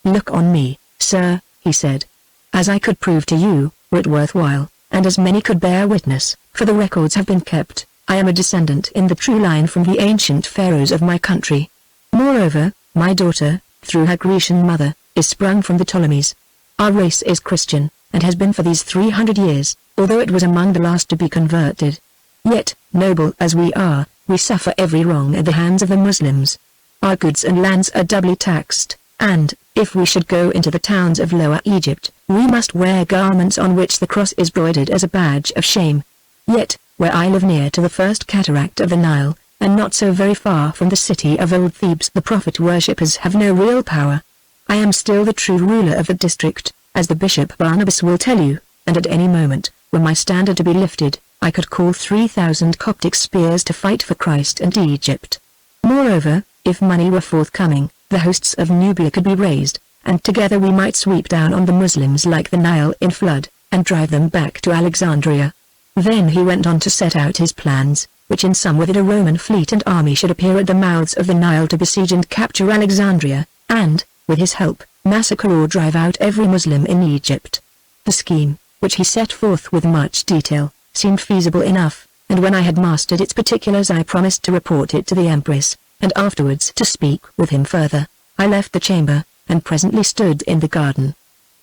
Look on me, sir, he said. As I could prove to you, were it worthwhile, and as many could bear witness, for the records have been kept, I am a descendant in the true line from the ancient pharaohs of my country. Moreover, my daughter, through her Grecian mother, is sprung from the Ptolemies. Our race is Christian, and has been for these 300 years, although it was among the last to be converted. Yet, noble as we are, we suffer every wrong at the hands of the Muslims. Our goods and lands are doubly taxed, and, if we should go into the towns of Lower Egypt, we must wear garments on which the cross is broidered as a badge of shame. Yet, where I live near to the first cataract of the Nile, and not so very far from the city of old Thebes, the prophet worshippers have no real power. I am still the true ruler of the district, as the Bishop Barnabas will tell you, and at any moment, were my standard to be lifted, I could call 3,000 Coptic spears to fight for Christ and Egypt. Moreover, if money were forthcoming, the hosts of Nubia could be raised, and together we might sweep down on the Muslims like the Nile in flood, and drive them back to Alexandria. Then he went on to set out his plans, which in sum were that a Roman fleet and army should appear at the mouths of the Nile to besiege and capture Alexandria, and, with his help, massacre or drive out every Muslim in Egypt. The scheme, which he set forth with much detail, seemed feasible enough, and when I had mastered its particulars I promised to report it to the Empress, and afterwards to speak with him further. I left the chamber, and presently stood in the garden.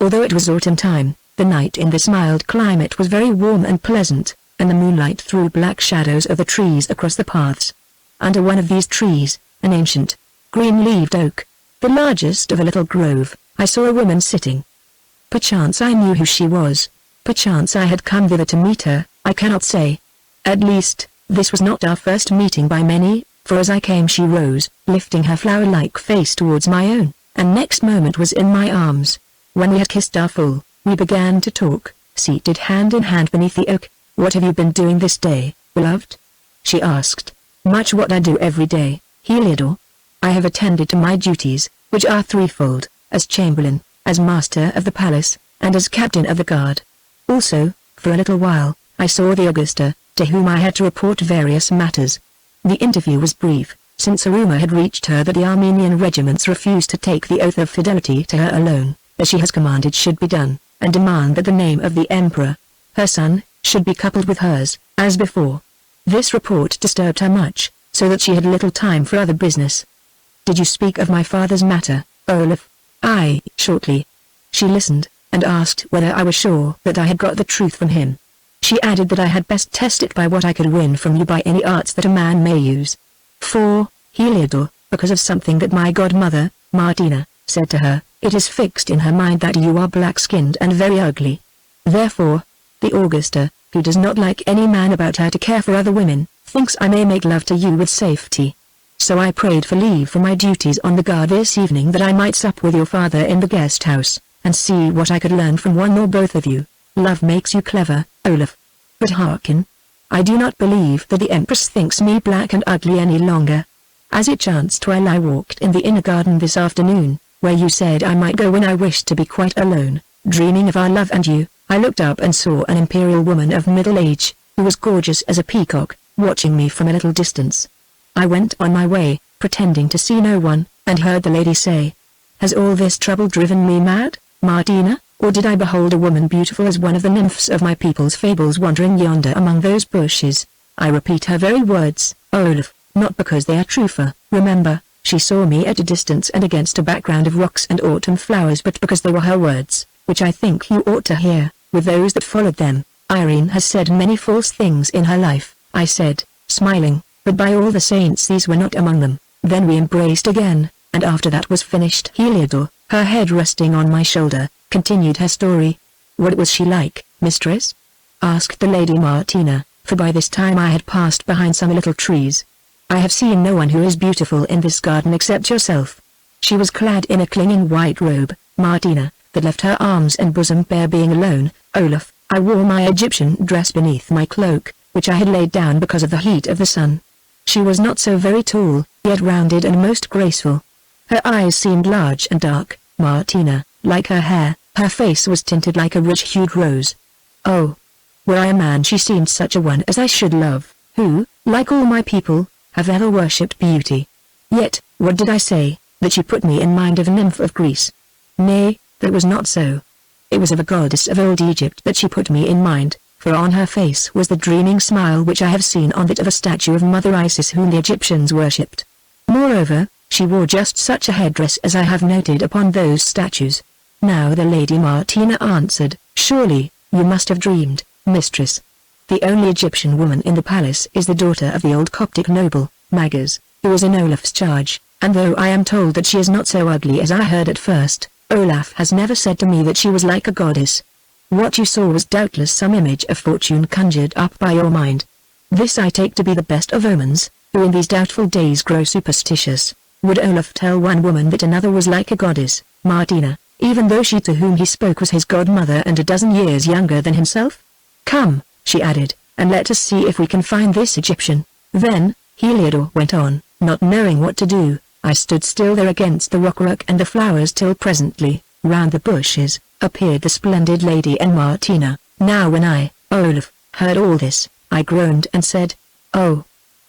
Although it was autumn time, the night in this mild climate was very warm and pleasant, and the moonlight threw black shadows of the trees across the paths. Under one of these trees, an ancient, green-leaved oak, the largest of a little grove, I saw a woman sitting. Perchance I knew who she was. Perchance I had come thither to meet her, I cannot say. At least, this was not our first meeting by many, for as I came she rose, lifting her flower-like face towards my own, and next moment was in my arms. When we had kissed our full, we began to talk, seated hand in hand beneath the oak. What have you been doing this day, beloved? She asked. Much what I do every day, Heliodor. I have attended to my duties, which are threefold, as chamberlain, as master of the palace, and as captain of the guard. Also, for a little while, I saw the Augusta, to whom I had to report various matters. The interview was brief, since a rumor had reached her that the Armenian regiments refused to take the oath of fidelity to her alone, as she has commanded should be done, and demand that the name of the emperor, her son, should be coupled with hers, as before. This report disturbed her much, so that she had little time for other business. Did you speak of my father's matter, Olaf? Aye, shortly. She listened, and asked whether I was sure that I had got the truth from him. She added that I had best test it by what I could win from you by any arts that a man may use. For, Heliodor, because of something that my godmother, Martina, said to her, it is fixed in her mind that you are black-skinned and very ugly. Therefore, the Augusta, who does not like any man about her to care for other women, thinks I may make love to you with safety. so I prayed for leave for my duties on the guard this evening that I might sup with your father in the guest house, and see what I could learn from one or both of you. Love makes you clever, Olaf. But hearken. I do not believe that the Empress thinks me black and ugly any longer. As it chanced while I walked in the inner garden this afternoon, where you said I might go when I wished to be quite alone, dreaming of our love and you, I looked up and saw an imperial woman of middle age, who was gorgeous as a peacock, watching me from a little distance. I went on my way, pretending to see no one, and heard the lady say, "Has all this trouble driven me mad, Martina, or did I behold a woman beautiful as one of the nymphs of my people's fables wandering yonder among those bushes?" I repeat her very words, Olaf, not because they are true, for, remember, she saw me at a distance and against a background of rocks and autumn flowers, but because they were her words, which I think you ought to hear, with those that followed them. Irene has said many false things in her life, I said, smiling, but by all the saints these were not among them. Then we embraced again, and after that was finished, Heliodor, her head resting on my shoulder, continued her story. What was she like, mistress? Asked the Lady Martina, for by this time I had passed behind some little trees. I have seen no one who is beautiful in this garden except yourself. She was clad in a clinging white robe, Martina, that left her arms and bosom bare. Being alone, Olaf, I wore my Egyptian dress beneath my cloak, which I had laid down because of the heat of the sun. She was not so very tall, yet rounded and most graceful. Her eyes seemed large and dark, Martina, like her hair. Her face was tinted like a rich-hued rose. Oh! Were I a man, she seemed such a one as I should love, who, like all my people, have ever worshipped beauty. Yet, what did I say, that she put me in mind of a nymph of Greece? Nay, that was not so. It was of a goddess of old Egypt that she put me in mind, for on her face was the dreaming smile which I have seen on that of a statue of Mother Isis whom the Egyptians worshipped. Moreover, she wore just such a headdress as I have noted upon those statues. Now the Lady Martina answered, "Surely, you must have dreamed, mistress. The only Egyptian woman in the palace is the daughter of the old Coptic noble, Magas, who is in Olaf's charge, and though I am told that she is not so ugly as I heard at first, Olaf has never said to me that she was like a goddess. What you saw was doubtless some image of fortune conjured up by your mind. This I take to be the best of omens, who in these doubtful days grow superstitious. Would Olaf tell one woman that another was like a goddess, Martina, even though she to whom he spoke was his godmother and a dozen years younger than himself? Come, she added, and let us see if we can find this Egyptian. Then, Heliodor went on, not knowing what to do. I stood still there against the rockwork and the flowers till presently, round the bushes, appeared the splendid Lady and Martina. Now when I, Olaf, heard all this, I groaned and said, "Oh,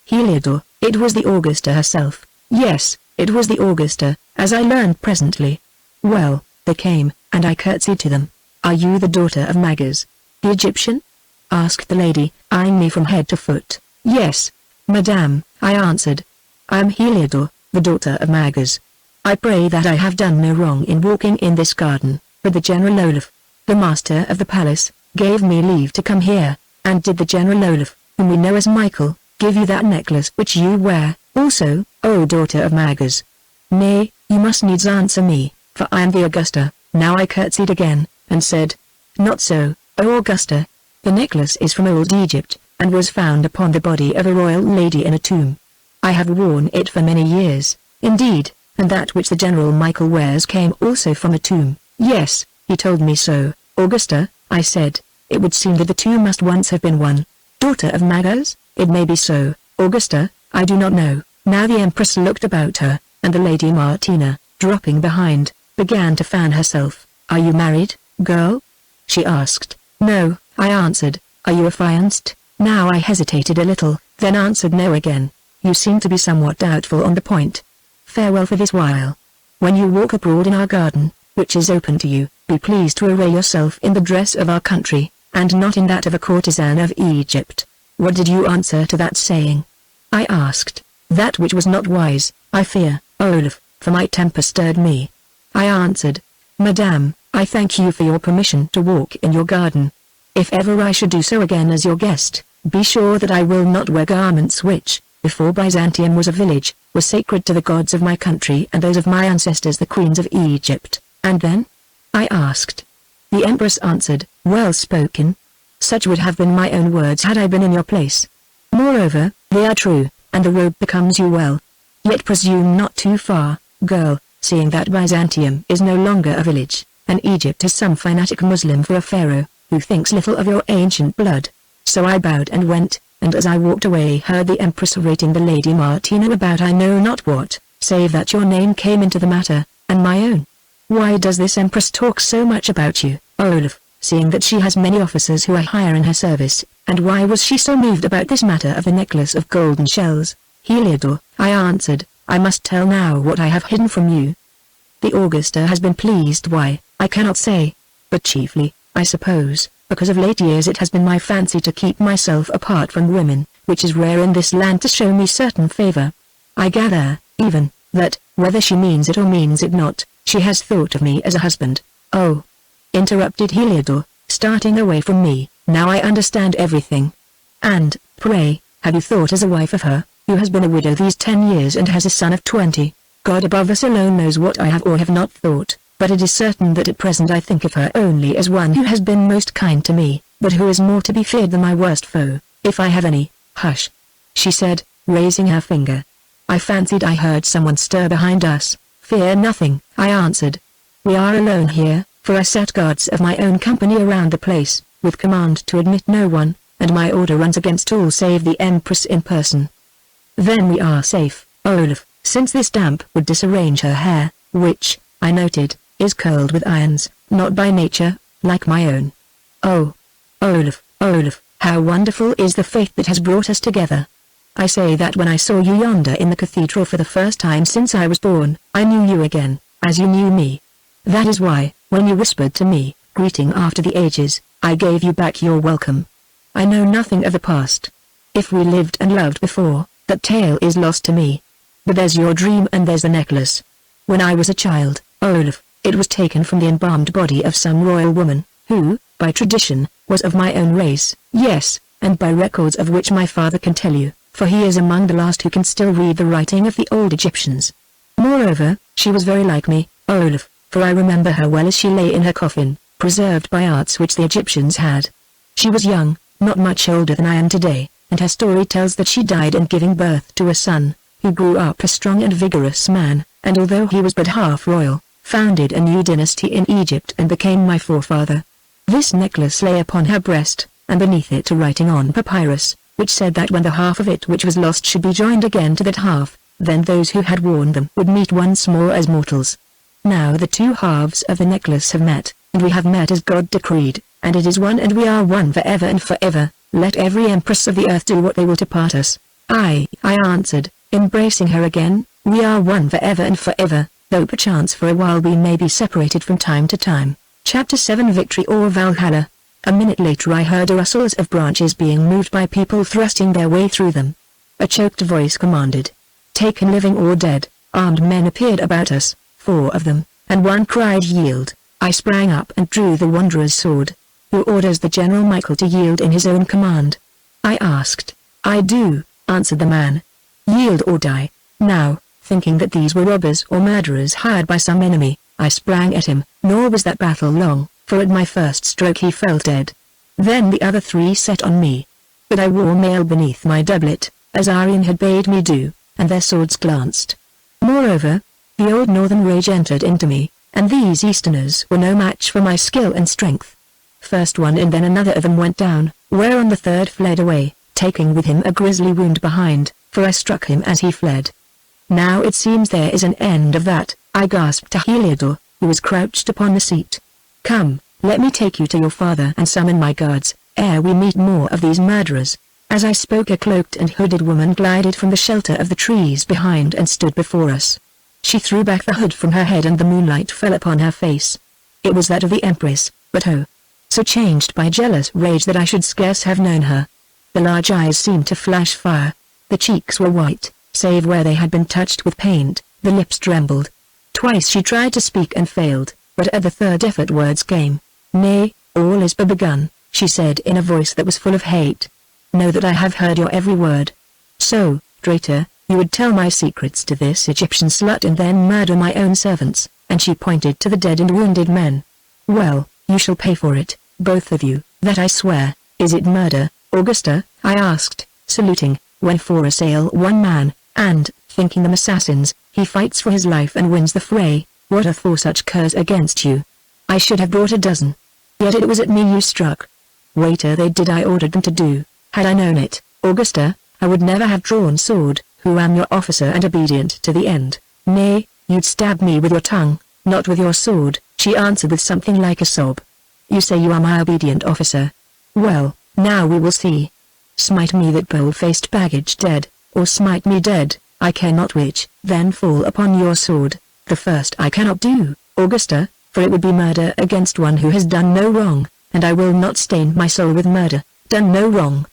Heliodor, it was the Augusta herself." Yes, it was the Augusta, as I learned presently. Well, they came, and I curtsied to them. "Are you the daughter of Magas, the Egyptian?" asked the lady, eyeing me from head to foot. "Yes, madame," I answered. "I am Heliodor, the daughter of Magas. I pray that I have done no wrong in walking in this garden, but the General Olaf, the master of the palace, gave me leave to come here, and did the General Olaf, whom we know as Michael, give you that necklace which you wear, also, O daughter of Magas? Nay, you must needs answer me, for I am the Augusta." Now I curtsied again, and said, "Not so, O Augusta. The necklace is from old Egypt, and was found upon the body of a royal lady in a tomb. I have worn it for many years, indeed, and that which the General Michael wears came also from a tomb." "Yes, he told me so, Augusta," I said. "It would seem that the two must once have been one. Daughter of Magas, it may be so, Augusta, I do not know." Now the Empress looked about her, and the Lady Martina, dropping behind, began to fan herself. "Are you married, girl?" she asked. "No," I answered. "Are you affianced?" Now I hesitated a little, then answered no again. "You seem to be somewhat doubtful on the point. Farewell for this while. When you walk abroad in our garden, which is open to you, be pleased to array yourself in the dress of our country, and not in that of a courtesan of Egypt." "What did you answer to that saying?" I asked. "That which was not wise, I fear, Olaf, for my temper stirred me. I answered, 'Madame, I thank you for your permission to walk in your garden. If ever I should do so again as your guest, be sure that I will not wear garments which, before Byzantium was a village, were sacred to the gods of my country and those of my ancestors the queens of Egypt.'" "And then?" I asked. The Empress answered, "Well spoken. Such would have been my own words had I been in your place. Moreover, they are true, and the robe becomes you well. Yet presume not too far, girl, seeing that Byzantium is no longer a village, and Egypt is some fanatic Muslim for a pharaoh, who thinks little of your ancient blood. So I bowed and went, and as I walked away heard the Empress rating the Lady Martina about I know not what, save that your name came into the matter, and my own. Why does this Empress talk so much about you, Olaf, seeing that she has many officers who I hire in her service, and why was she so moved about this matter of the necklace of golden shells? Heliodor, I answered, I must tell now what I have hidden from you. The Augusta has been pleased why, I cannot say, but chiefly, I suppose, because of late years it has been my fancy to keep myself apart from women, which is rare in this land to show me certain favor. I gather, even, that, whether she means it or means it not, she has thought of me as a husband. Oh! Interrupted Heliodor, starting away from me, now I understand everything. And, pray, have you thought as a wife of her, who has been a widow these 10 years and has a son of 20? God above us alone knows what I have or have not thought, but it is certain that at present I think of her only as one who has been most kind to me, but who is more to be feared than my worst foe, if I have any. Hush! She said, raising her finger. I fancied I heard someone stir behind us. Fear nothing, I answered. We are alone here, for I set guards of my own company around the place, with command to admit no one, and my order runs against all save the Empress in person. Then we are safe, Olaf, since this damp would disarrange her hair, which, I noted, is curled with irons, not by nature, like my own. Oh! Olaf, Olaf, how wonderful is the faith that has brought us together. I say that when I saw you yonder in the cathedral for the first time since I was born, I knew you again, as you knew me. That is why, when you whispered to me, greeting after the ages, I gave you back your welcome. I know nothing of the past. If we lived and loved before, that tale is lost to me. But there's your dream and there's the necklace. When I was a child, Olaf, it was taken from the embalmed body of some royal woman, who, by tradition, was of my own race, yes, and by records of which my father can tell you, for he is among the last who can still read the writing of the old Egyptians. Moreover, she was very like me, Olaf, for I remember her well as she lay in her coffin, preserved by arts which the Egyptians had. She was young, not much older than I am today, and her story tells that she died in giving birth to a son, who grew up a strong and vigorous man, and although he was but half royal, founded a new dynasty in Egypt and became my forefather. This necklace lay upon her breast, and beneath it a writing on papyrus, which said that when the half of it which was lost should be joined again to that half, then those who had worn them would meet once more as mortals. Now the two halves of the necklace have met, and we have met as God decreed, and it is one and we are one forever and forever. Let every empress of the earth do what they will to part us. I answered, embracing her again, we are one forever and forever, though perchance for a while we may be separated from time to time. Chapter 7 Victory or Valhalla. A minute later I heard a rustle as of branches being moved by people thrusting their way through them. A choked voice commanded. Taken living or dead. Armed men appeared about us, 4 of them, and one cried yield. I sprang up and drew the wanderer's sword. Who orders the General Michael to yield in his own command? I asked. I do, answered the man. Yield or die. Now, thinking that these were robbers or murderers hired by some enemy, I sprang at him, nor was that battle long, for at my first stroke he fell dead. Then the other 3 set on me. But I wore mail beneath my doublet, as Aryan had bade me do, and their swords glanced. Moreover, the old northern rage entered into me, and these Easterners were no match for my skill and strength. First one and then another of them went down, whereon the third fled away, taking with him a grisly wound behind, for I struck him as he fled. Now it seems there is an end of that, I gasped to Heliodor, who was crouched upon the seat. Come, let me take you to your father and summon my guards, ere we meet more of these murderers. As I spoke a cloaked and hooded woman glided from the shelter of the trees behind and stood before us. She threw back the hood from her head and the moonlight fell upon her face. It was that of the Empress, but oh! So changed by jealous rage that I should scarce have known her. The large eyes seemed to flash fire. The cheeks were white, save where they had been touched with paint, the lips trembled. Twice she tried to speak and failed, but at the third effort words came. Nay, all is but begun, she said in a voice that was full of hate. Know that I have heard your every word. So, traitor, you would tell my secrets to this Egyptian slut and then murder my own servants, and she pointed to the dead and wounded men. Well, you shall pay for it, both of you, that I swear. Is it murder, Augusta? I asked, saluting, when 4 assail one man, and, thinking them assassins. He fights for his life and wins the fray. What are 4 such curs against you? I should have brought a dozen. Yet it was at me you struck. Waiter, they did I ordered them to do. Had I known it, Augusta, I would never have drawn sword, who am your officer and obedient to the end. Nay, you'd stab me with your tongue, not with your sword, she answered with something like a sob. You say you are my obedient officer. Well, now we will see. Smite me that bold-faced baggage dead, or smite me dead, I care not which, then fall upon your sword. The first I cannot do, Augusta, for it would be murder against one who has done no wrong, and I will not stain my soul with murder, done no wrong.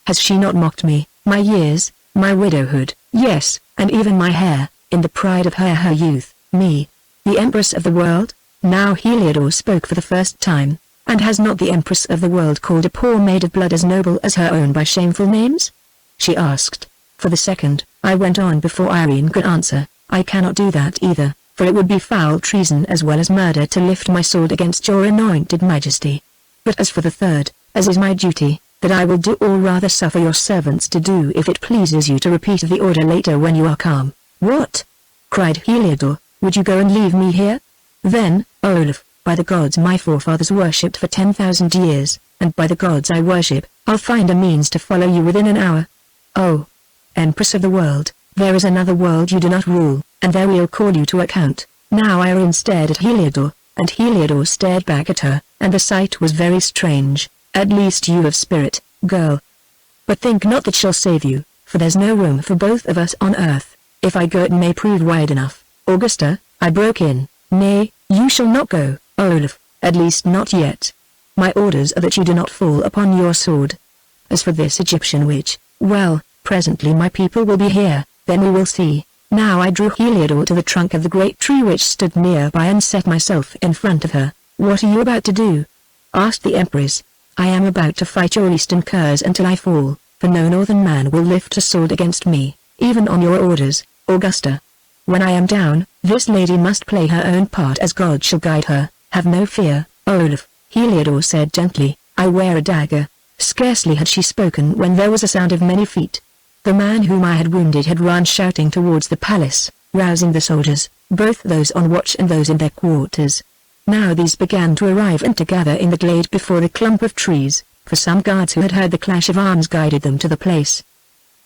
Has she not mocked me, my years, my widowhood, yes, and even my hair, in the pride of her youth, me, the Empress of the world? Now Heliodore spoke for the first time. And has not the Empress of the world called a poor maid of blood as noble as her own by shameful names? She asked. For the second, I went on before Irene could answer, I cannot do that either, for it would be foul treason as well as murder to lift my sword against your anointed majesty. But as for the third, as is my duty, that I will do or rather suffer your servants to do if it pleases you to repeat the order later when you are calm. What? Cried Heliodore, would you go and leave me here? Then, Olaf, by the gods my forefathers worshipped for 10,000 years, and by the gods I worship, I'll find a means to follow you within an hour. Oh, Empress of the world, there is another world you do not rule, and there we'll call you to account. Now Irene stared at Heliodore, and Heliodore stared back at her, and the sight was very strange. At least you have spirit, girl. But think not that she'll save you, for there's no room for both of us on earth. If I go it may prove wide enough. Augusta, I broke in. Nay, you shall not go, Olaf, at least not yet. My orders are that you do not fall upon your sword. As for this Egyptian witch, well, presently my people will be here, then we will see. Now I drew Heliodore to the trunk of the great tree which stood nearby and set myself in front of her. What are you about to do? Asked the Empress. I am about to fight your eastern curs until I fall, for no northern man will lift a sword against me, even on your orders, Augusta. When I am down, this lady must play her own part as God shall guide her. Have no fear, Olaf, Heliodore said gently, I wear a dagger. Scarcely had she spoken when there was a sound of many feet. The man whom I had wounded had run shouting towards the palace, rousing the soldiers, both those on watch and those in their quarters. Now these began to arrive and to gather in the glade before the clump of trees, for some guards who had heard the clash of arms guided them to the place.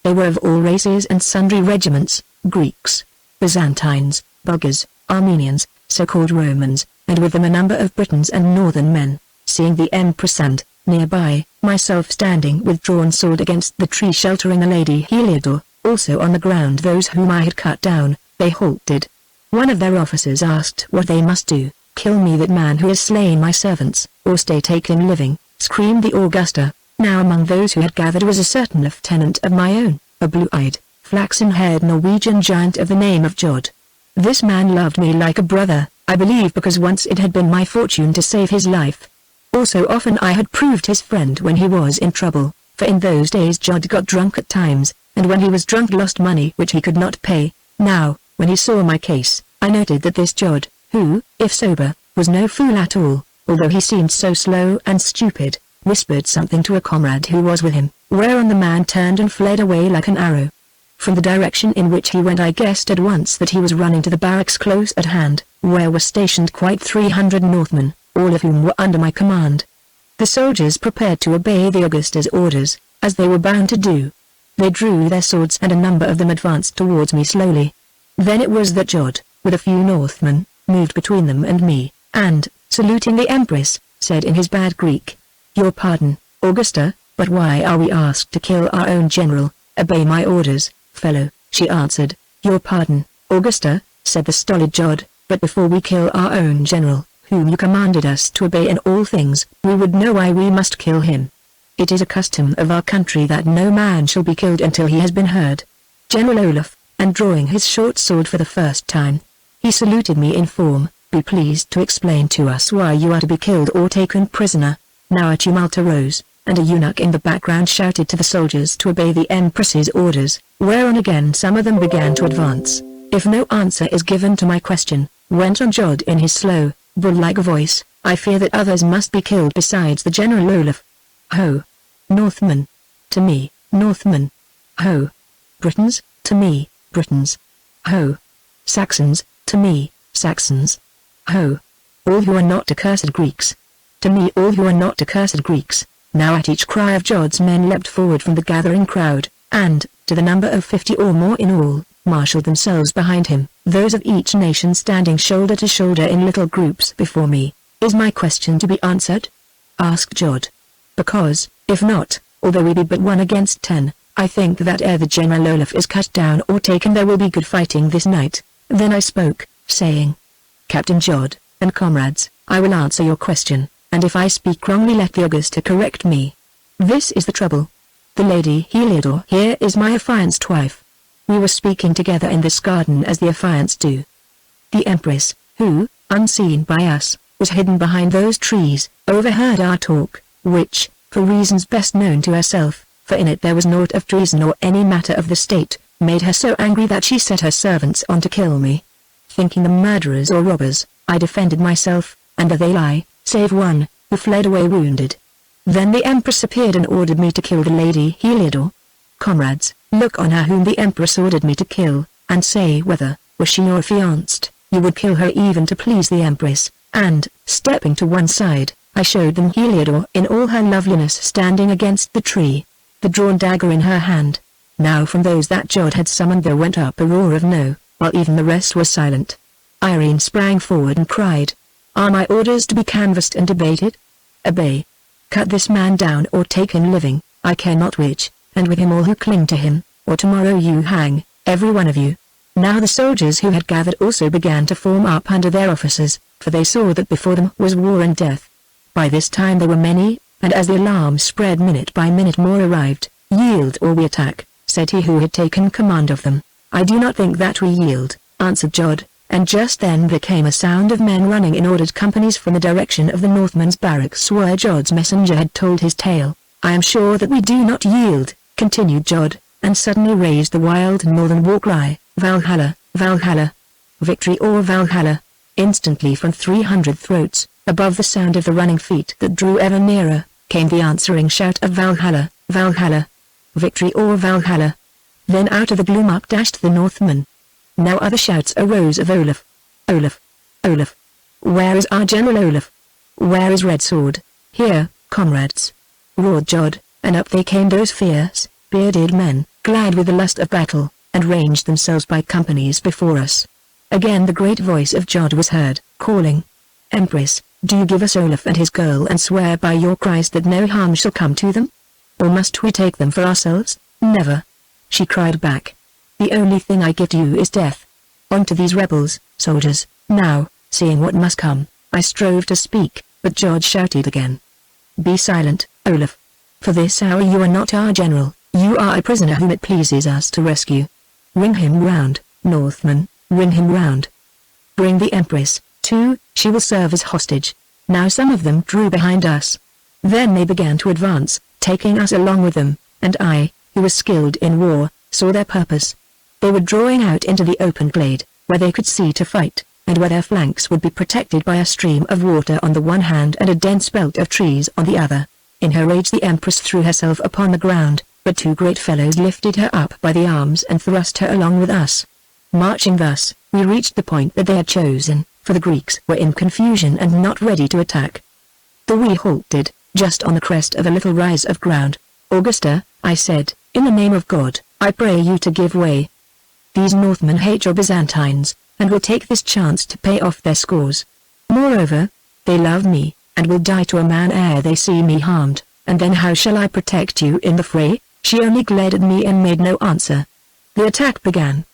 They were of all races and sundry regiments, Greeks, Byzantines, Bulgars, Armenians, so-called Romans, and with them a number of Britons and northern men. Seeing the Empress and, nearby, myself standing with drawn sword against the tree sheltering the lady Heliodore, also on the ground those whom I had cut down, they halted. One of their officers asked what they must do. Kill me that man who has slain my servants, or stay take him living, screamed the Augusta. Now among those who had gathered was a certain lieutenant of my own, a blue-eyed, flaxen-haired Norwegian giant of the name of Jod. This man loved me like a brother, I believe because once it had been my fortune to save his life. Also often I had proved his friend when he was in trouble, for in those days Jod got drunk at times, and when he was drunk lost money which he could not pay. Now, when he saw my case, I noted that this Jod, who, if sober, was no fool at all, although he seemed so slow and stupid, whispered something to a comrade who was with him, whereon the man turned and fled away like an arrow. From the direction in which he went I guessed at once that he was running to the barracks close at hand, where were stationed quite 300 Northmen, all of whom were under my command. The soldiers prepared to obey the Augusta's orders, as they were bound to do. They drew their swords and a number of them advanced towards me slowly. Then it was that Jod, with a few Northmen, moved between them and me, and, saluting the Empress, said in his bad Greek, Your pardon, Augusta, but why are we asked to kill our own general? Obey my orders, fellow, she answered. Your pardon, Augusta, said the stolid Jod, but before we kill our own general, whom you commanded us to obey in all things, we would know why we must kill him. It is a custom of our country that no man shall be killed until he has been heard. General Olaf, and drawing his short sword for the first time, he saluted me in form, Be pleased to explain to us why you are to be killed or taken prisoner. Now a tumult arose, and a eunuch in the background shouted to the soldiers to obey the Empress's orders, whereon again some of them began to advance. If no answer is given to my question, went on Jod in his slow, bull-like voice, I fear that others must be killed besides the General Olaf. Ho! Northmen! To me, Northmen! Ho! Britons! To me, Britons! Ho! Saxons, to me, Saxons. Ho! All who are not accursed Greeks. To me all who are not accursed Greeks. Now at each cry of Jod's men leapt forward from the gathering crowd, and, to the number of 50 or more in all, marshaled themselves behind him, those of each nation standing shoulder to shoulder in little groups before me. Is my question to be answered? Asked Jod. Because, if not, although we be but 1 against 10, I think that ere the General Olaf is cut down or taken there will be good fighting this night. Then I spoke, saying, Captain Jod, and comrades, I will answer your question, and if I speak wrongly let the Augusta correct me. This is the trouble. The Lady Heliodor here is my affianced wife. We were speaking together in this garden as the affianced do. The Empress, who, unseen by us, was hidden behind those trees, overheard our talk, which, for reasons best known to herself, for in it there was naught of treason or any matter of the state, made her so angry that she set her servants on to kill me. Thinking them murderers or robbers, I defended myself, and there they lie, save one, who fled away wounded. Then the Empress appeared and ordered me to kill the Lady Heliodor. Comrades, look on her whom the Empress ordered me to kill, and say whether, were she your affianced, you would kill her even to please the Empress, and, stepping to one side, I showed them Heliodor in all her loveliness standing against the tree, the drawn dagger in her hand. Now from those that Jod had summoned there went up a roar of no, while even the rest were silent. Irene sprang forward and cried, Are my orders to be canvassed and debated? Obey. Cut this man down or take him living, I care not which, and with him all who cling to him, or tomorrow you hang, every one of you. Now the soldiers who had gathered also began to form up under their officers, for they saw that before them was war and death. By this time there were many, and as the alarm spread minute by minute more arrived. Yield or we attack, said he who had taken command of them. I do not think that we yield, answered Jod, and just then there came a sound of men running in ordered companies from the direction of the Northmen's barracks where Jod's messenger had told his tale. I am sure that we do not yield, continued Jod, and suddenly raised the wild northern war cry, Valhalla, Valhalla. Victory or Valhalla. Instantly from 300 throats, above the sound of the running feet that drew ever nearer, came the answering shout of Valhalla, Valhalla. Victory or Valhalla. Then out of the gloom up dashed the Northmen. Now other shouts arose of Olaf. Olaf. Olaf. Where is our General Olaf? Where is Red Sword? Here, comrades. Roared Jod, and up they came those fierce, bearded men, glad with the lust of battle, and ranged themselves by companies before us. Again the great voice of Jod was heard, calling, Empress, do you give us Olaf and his girl and swear by your Christ that no harm shall come to them? Or must we take them for ourselves? Never. She cried back. The only thing I give to you is death. On to these rebels, soldiers. Now, seeing what must come, I strove to speak, but Jod shouted again. Be silent, Olaf. For this hour you are not our general, you are a prisoner whom it pleases us to rescue. Ring him round, Northmen, ring him round. Bring the Empress, too, she will serve as hostage. Now some of them drew behind us. Then they began to advance, taking us along with them, and I, who was skilled in war, saw their purpose. They were drawing out into the open glade, where they could see to fight, and where their flanks would be protected by a stream of water on the one hand and a dense belt of trees on the other. In her rage the Empress threw herself upon the ground, but 2 great fellows lifted her up by the arms and thrust her along with us. Marching thus, we reached the point that they had chosen, for the Greeks were in confusion and not ready to attack. We halted, just on the crest of a little rise of ground. Augusta, I said, in the name of God, I pray you to give way. These Northmen hate your Byzantines, and will take this chance to pay off their scores. Moreover, they love me, and will die to a man ere they see me harmed, and then how shall I protect you in the fray? She only glared at me and made no answer. The attack began.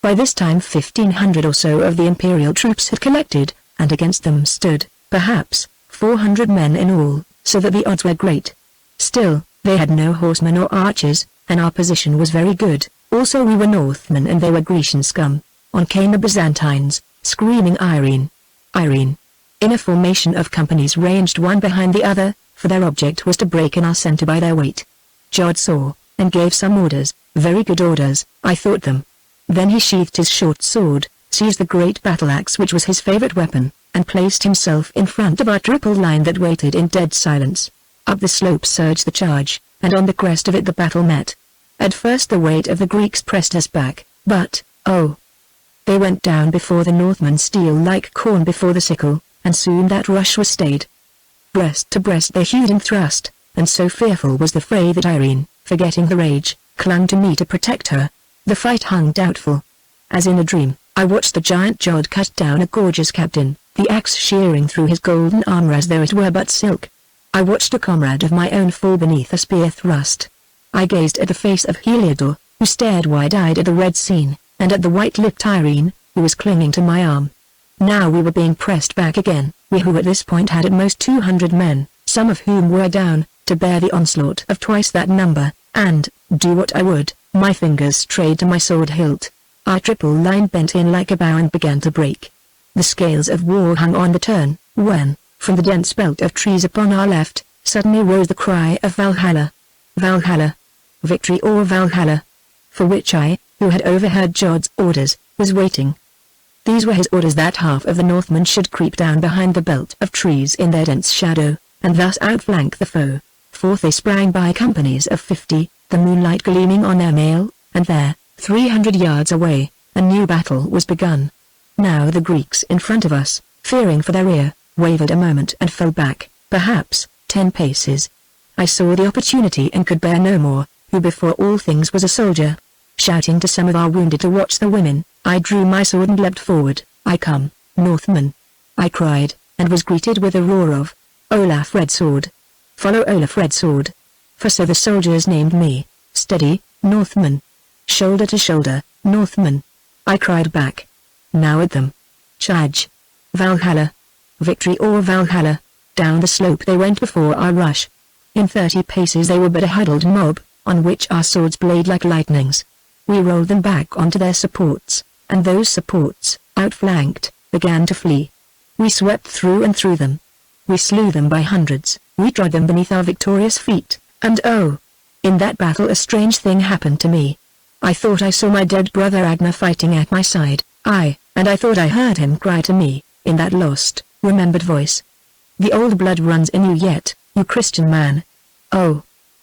By this time 1,500 or so of the imperial troops had collected, and against them stood, perhaps, 400 men in all, so that the odds were great. Still, they had no horsemen or archers, and our position was very good. Also we were Northmen and they were Grecian scum. On came the Byzantines, screaming Irene. Irene. In a formation of companies ranged one behind the other, for their object was to break in our center by their weight. Jod saw, and gave some orders, very good orders, I thought them. Then he sheathed his short sword, seized the great battle-axe which was his favorite weapon, and placed himself in front of our triple line that waited in dead silence. Up the slope surged the charge, and on the crest of it the battle met. At first the weight of the Greeks pressed us back, but, oh! They went down before the Northmen steel like corn before the sickle, and soon that rush was stayed. Breast to breast they hewed and thrust, and so fearful was the fray that Irene, forgetting the rage, clung to me to protect her. The fight hung doubtful. As in a dream, I watched the giant Jod cut down a gorgeous captain, the axe shearing through his golden armor as though it were but silk. I watched a comrade of my own fall beneath a spear thrust. I gazed at the face of Heliodor, who stared wide-eyed at the red scene, and at the white-lipped Irene, who was clinging to my arm. Now we were being pressed back again, we who at this point had at most 200 men, some of whom were down, to bear the onslaught of twice that number, and, do what I would, my fingers strayed to my sword hilt. Our triple line bent in like a bow and began to break. The scales of war hung on the turn, when, from the dense belt of trees upon our left, suddenly rose the cry of Valhalla. Valhalla. Victory or Valhalla. For which I, who had overheard Jod's orders, was waiting. These were his orders that half of the Northmen should creep down behind the belt of trees in their dense shadow, and thus outflank the foe. Forth they sprang by companies of 50, the moonlight gleaming on their mail, and there, 300 yards away, a new battle was begun. Now the Greeks in front of us, fearing for their rear, wavered a moment and fell back, perhaps, 10 paces. I saw the opportunity and could bear no more, who before all things was a soldier. Shouting to some of our wounded to watch the women, I drew my sword and leapt forward. "I come, Northmen!" I cried, and was greeted with a roar of, "Olaf Red Sword! Follow Olaf Red Sword!" For so the soldiers named me. "Steady, Northmen! Shoulder to shoulder, Northmen!" I cried back. Now at them. Charge! Valhalla! Victory or Valhalla! Down the slope they went before our rush. In 30 paces they were but a huddled mob, on which our swords blazed like lightnings. We rolled them back onto their supports, and those supports, outflanked, began to flee. We swept through and through them. We slew them by hundreds, we trod them beneath our victorious feet, and oh! In that battle a strange thing happened to me. I thought I saw my dead brother Agnar fighting at my side, and I thought I heard him cry to me, in that lost, remembered voice. "The old blood runs in you yet, you Christian man. Oh!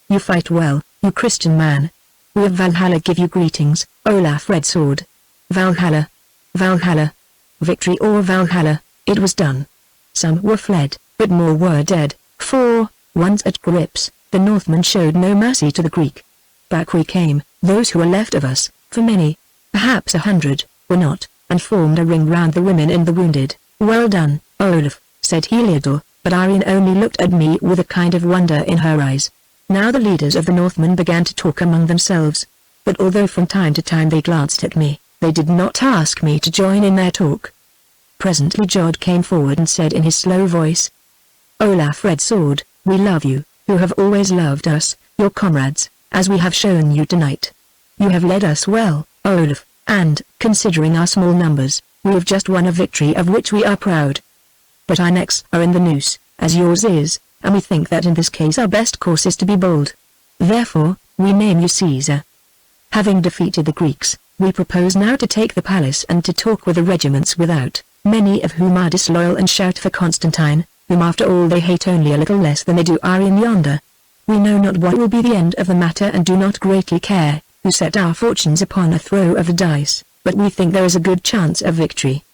You fight well, you Christian man. We of Valhalla give you greetings, Olaf Red Sword. Valhalla! Valhalla! Victory or Valhalla!" It was done. Some were fled, but more were dead, for, once at grips, the Northmen showed no mercy to the Greek. Back we came, those who were left of us, for many, perhaps 100, were not, and formed a ring round the women and the wounded. "Well done, Olaf," said Heliodor, but Irene only looked at me with a kind of wonder in her eyes. Now the leaders of the Northmen began to talk among themselves. But although from time to time they glanced at me, they did not ask me to join in their talk. Presently Jod came forward and said in his slow voice, "Olaf Red Sword, we love you, who have always loved us, your comrades, as we have shown you tonight. You have led us well, Olaf, and, considering our small numbers, we have just won a victory of which we are proud. But our necks are in the noose, as yours is, and we think that in this case our best course is to be bold. Therefore, we name you Caesar. Having defeated the Greeks, we propose now to take the palace and to talk with the regiments without, many of whom are disloyal and shout for Constantine, whom after all they hate only a little less than they do Irene yonder. We know not what will be the end of the matter and do not greatly care, who set our fortunes upon a throw of the dice, but we think there is a good chance of victory.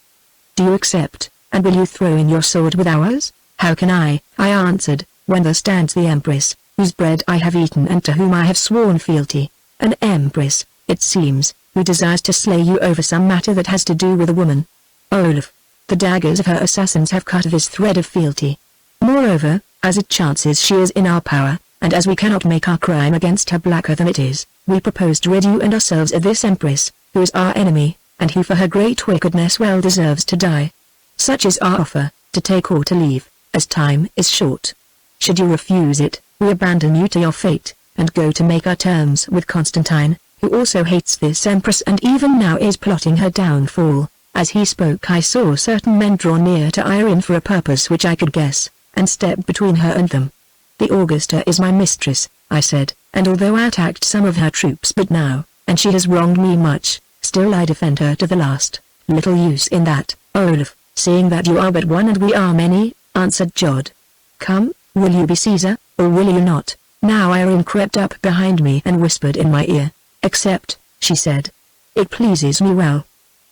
Do you accept, and will you throw in your sword with ours?" "How can I answered, "when there stands the Empress, whose bread I have eaten and to whom I have sworn fealty, an Empress, it seems, who desires to slay you over some matter that has to do with a woman. Olaf, the daggers of her assassins have cut this thread of fealty. Moreover, as it chances she is in our power, and as we cannot make our crime against her blacker than it is, we propose to rid you and ourselves of this Empress, who is our enemy, and who for her great wickedness well deserves to die. Such is our offer, to take or to leave, as time is short. Should you refuse it, we abandon you to your fate, and go to make our terms with Constantine, who also hates this Empress and even now is plotting her downfall." As he spoke I saw certain men draw near to Irene for a purpose which I could guess, and step between her and them. "The Augusta is my mistress," I said, "and although I attacked some of her troops but now, and she has wronged me much, still I defend her to the last." "Little use in that, Olaf, seeing that you are but one and we are many," answered Jod. "Come, will you be Caesar, or will you not?" Now Irene crept up behind me and whispered in my ear. "Accept," she said. "It pleases me well."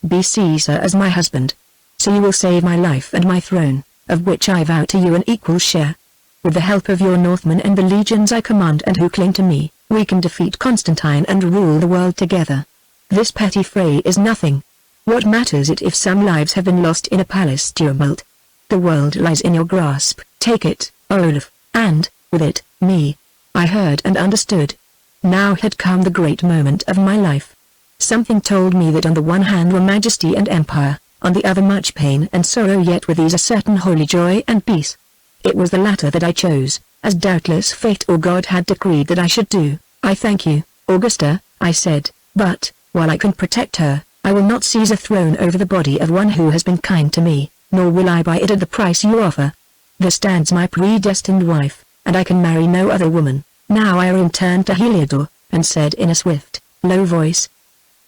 be Caesar as my husband. So you will save my life and my throne, of which I vow to you an equal share. With the help of your Northmen and the legions I command and who cling to me, we can defeat Constantine and rule the world together. This petty fray is nothing. What matters it if some lives have been lost in a palace tumult? The world lies in your grasp. Take it, Olaf, and, with it, me. I heard and understood. Now had come the great moment of my life. Something told me that on the one hand were majesty and empire, on the other much pain and sorrow, yet with these a certain holy joy and peace. It was the latter that I chose, as doubtless fate or God had decreed that I should do. I thank you, Augusta, I said, but, while I can protect her, I will not seize a throne over the body of one who has been kind to me, nor will I buy it at the price you offer. There stands my predestined wife, and I can marry no other woman. Now Irene turned to Heliodor, and said in a swift, low voice,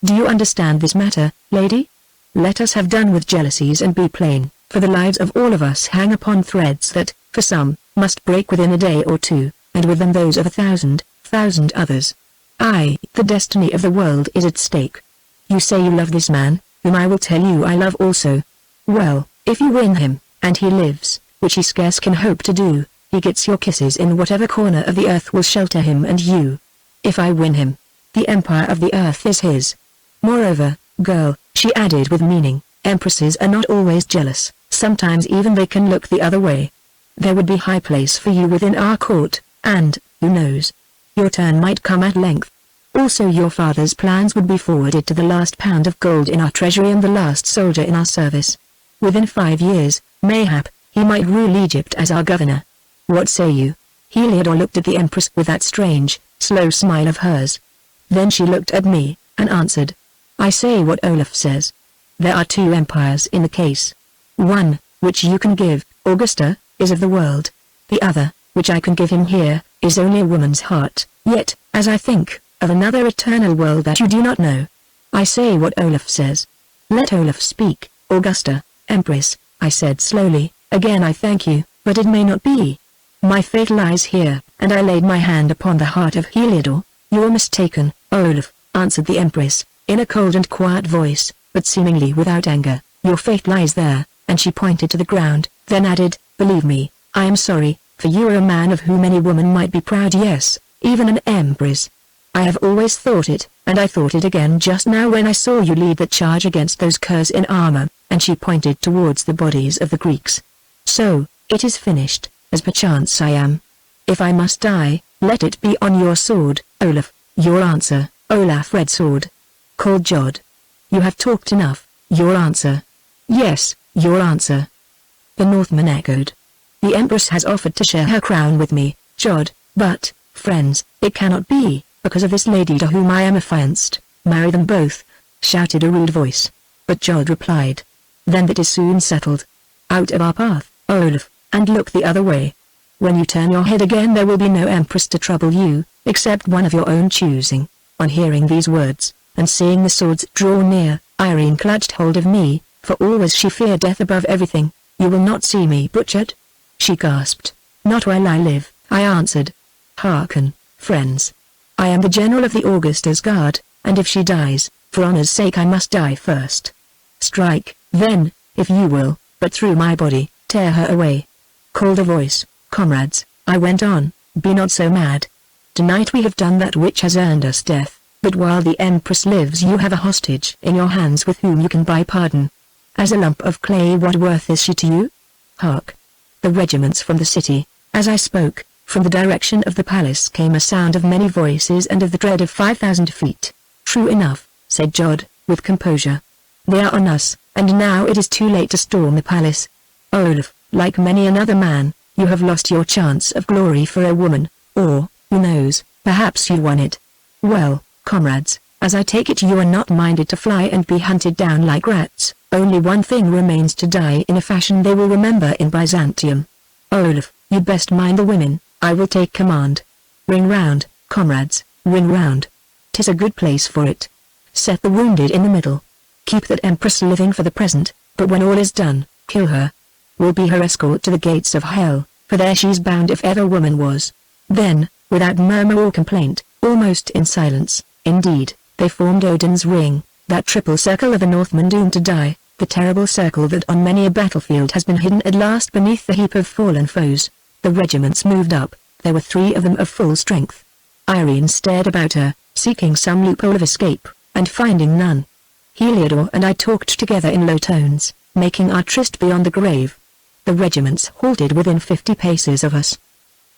"Do you understand this matter, lady? Let us have done with jealousies and be plain, for the lives of all of us hang upon threads that, for some, must break within a day or two, and with them those of 1,000 others. Aye, the destiny of the world is at stake. You say you love this man, whom I will tell you I love also. Well, if you win him, and he lives, which he scarce can hope to do, he gets your kisses in whatever corner of the earth will shelter him and you. If I win him, the empire of the earth is his. Moreover, girl," she added with meaning, "empresses are not always jealous, sometimes even they can look the other way. There would be high place for you within our court, and, who knows, your turn might come at length. Also your father's plans would be forwarded to the last pound of gold in our treasury and the last soldier in our service. Within 5 years, mayhap, he might rule Egypt as our governor. What say you?" Heliodor looked at the empress with that strange, slow smile of hers. Then she looked at me, and answered, "I say what Olaf says. There are 2 empires in the case. One, which you can give, Augusta, is of the world. The other, which I can give him here, is only a woman's heart, yet, as I think, of another eternal world that you do not know. I say what Olaf says." "Let Olaf speak, Augusta, Empress," I said slowly. "Again I thank you, but it may not be. My fate lies here," and I laid my hand upon the heart of Heliodor. "You are mistaken, Olaf," answered the Empress, in a cold and quiet voice, but seemingly without anger. "Your fate lies there," and she pointed to the ground, then added, "Believe me, I am sorry, for you are a man of whom any woman might be proud, yes, even an empress. I have always thought it, and I thought it again just now when I saw you lead the charge against those curs in armor," and she pointed towards the bodies of the Greeks. "So, it is finished, as perchance I am. If I must die, let it be on your sword, Olaf." "Your answer, Olaf Red Sword," called Jod. "You have talked enough, your answer." "Yes, your answer." The Northman echoed. "The Empress has offered to share her crown with me, Jod, but, friends, it cannot be, because of this lady to whom I am affianced. Marry them both," shouted a rude voice. But Jod replied, "Then that is soon settled. Out of our path, Olaf, and look the other way. When you turn your head again there will be no Empress to trouble you, except one of your own choosing." On hearing these words, and seeing the swords draw near, Irene clutched hold of me, for always she feared death above everything. "You will not see me butchered?" she gasped. "Not while I live," I answered. "Hearken, friends. I am the general of the Augusta's guard, and if she dies, for honor's sake I must die first. Strike, then, if you will, but through my body, tear her away." Called a voice, "Comrades," I went on, "be not so mad. Tonight we have done that which has earned us death, but while the Empress lives you have a hostage in your hands with whom you can buy pardon. As a lump of clay, what worth is she to you? Hark!" The regiments from the city. As I spoke, from the direction of the palace came a sound of many voices and of the tread of 5,000 feet. "True enough," said Jod, with composure. "They are on us, and now it is too late to storm the palace. Olaf, like many another man, you have lost your chance of glory for a woman, or, who knows, perhaps you won it. Well, comrades, as I take it you are not minded to fly and be hunted down like rats. Only one thing remains, to die in a fashion they will remember in Byzantium. Olaf, you'd best mind the women, I will take command. Ring round, comrades, ring round. 'Tis a good place for it. Set the wounded in the middle. Keep that Empress living for the present, but when all is done, kill her. We'll be her escort to the gates of hell, for there she's bound if ever woman was." Then, without murmur or complaint, almost in silence, indeed, they formed Odin's ring, That triple circle of the Northmen doomed to die, the terrible circle that on many a battlefield has been hidden at last beneath the heap of fallen foes. The regiments moved up, there were 3 of them of full strength. Irene stared about her, seeking some loophole of escape, and finding none. Heliodor and I talked together in low tones, making our tryst beyond the grave. The regiments halted within 50 paces of us.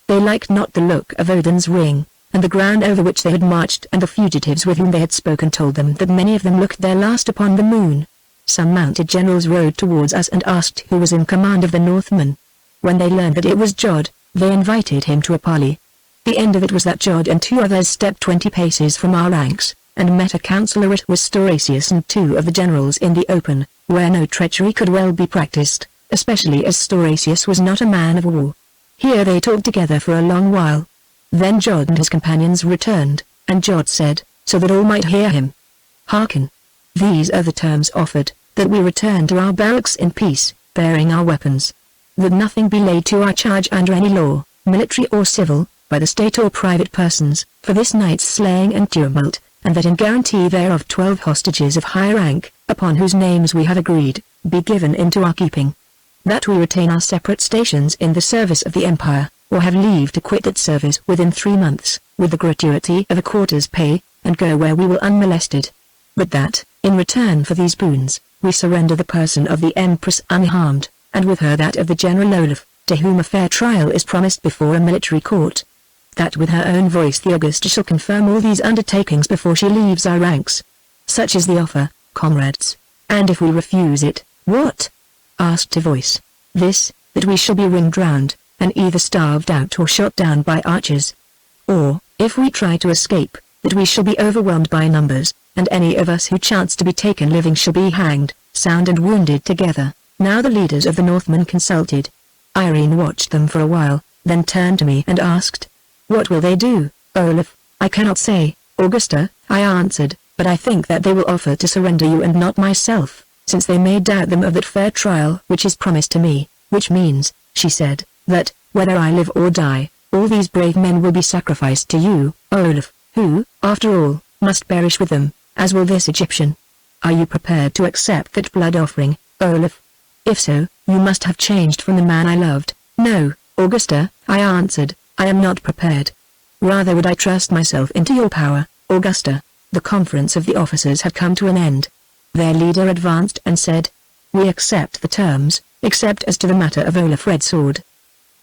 They liked not the look of Odin's ring, and the ground over which they had marched, and the fugitives with whom they had spoken told them that many of them looked their last upon the moon. Some mounted generals rode towards us and asked who was in command of the Northmen. When they learned that it was Jod, they invited him to a parley. The end of it was that Jod and 2 others stepped 20 paces from our ranks, and met a councillor. It was Storasius and 2 of the generals in the open, where no treachery could well be practiced, especially as Storasius was not a man of war. Here they talked together for a long while. Then Jod and his companions returned, and Jod said, so that all might hear him, "Hearken. These are the terms offered, that we return to our barracks in peace, bearing our weapons. That nothing be laid to our charge under any law, military or civil, by the state or private persons, for this night's slaying and tumult, and that in guarantee thereof 12 hostages of high rank, upon whose names we have agreed, be given into our keeping. That we retain our separate stations in the service of the Empire, or have leave to quit that service within 3 months, with the gratuity of a quarter's pay, and go where we will unmolested. But that, in return for these boons, we surrender the person of the Empress unharmed, and with her that of the General Olaf, to whom a fair trial is promised before a military court. That with her own voice the Augusta shall confirm all these undertakings before she leaves our ranks. Such is the offer, comrades. And if we refuse it, what?" asked a voice. "This, that we shall be ringed round, and either starved out or shot down by archers. Or, if we try to escape, that we shall be overwhelmed by numbers, and any of us who chance to be taken living shall be hanged, sound and wounded together." Now the leaders of the Northmen consulted. Irene watched them for a while, then turned to me and asked, "What will they do, Olaf?" "I cannot say, Augusta," I answered, "but I think that they will offer to surrender you and not myself, since they may doubt them of that fair trial which is promised to me, which means," she said, "that, whether I live or die, all these brave men will be sacrificed to you, Olaf, who, after all, must perish with them, as will this Egyptian. Are you prepared to accept that blood offering, Olaf? If so, you must have changed from the man I loved." "No, Augusta," I answered, "I am not prepared. Rather would I trust myself into your power, Augusta." The conference of the officers had come to an end. Their leader advanced and said, "We accept the terms, except as to the matter of Olaf Redsword.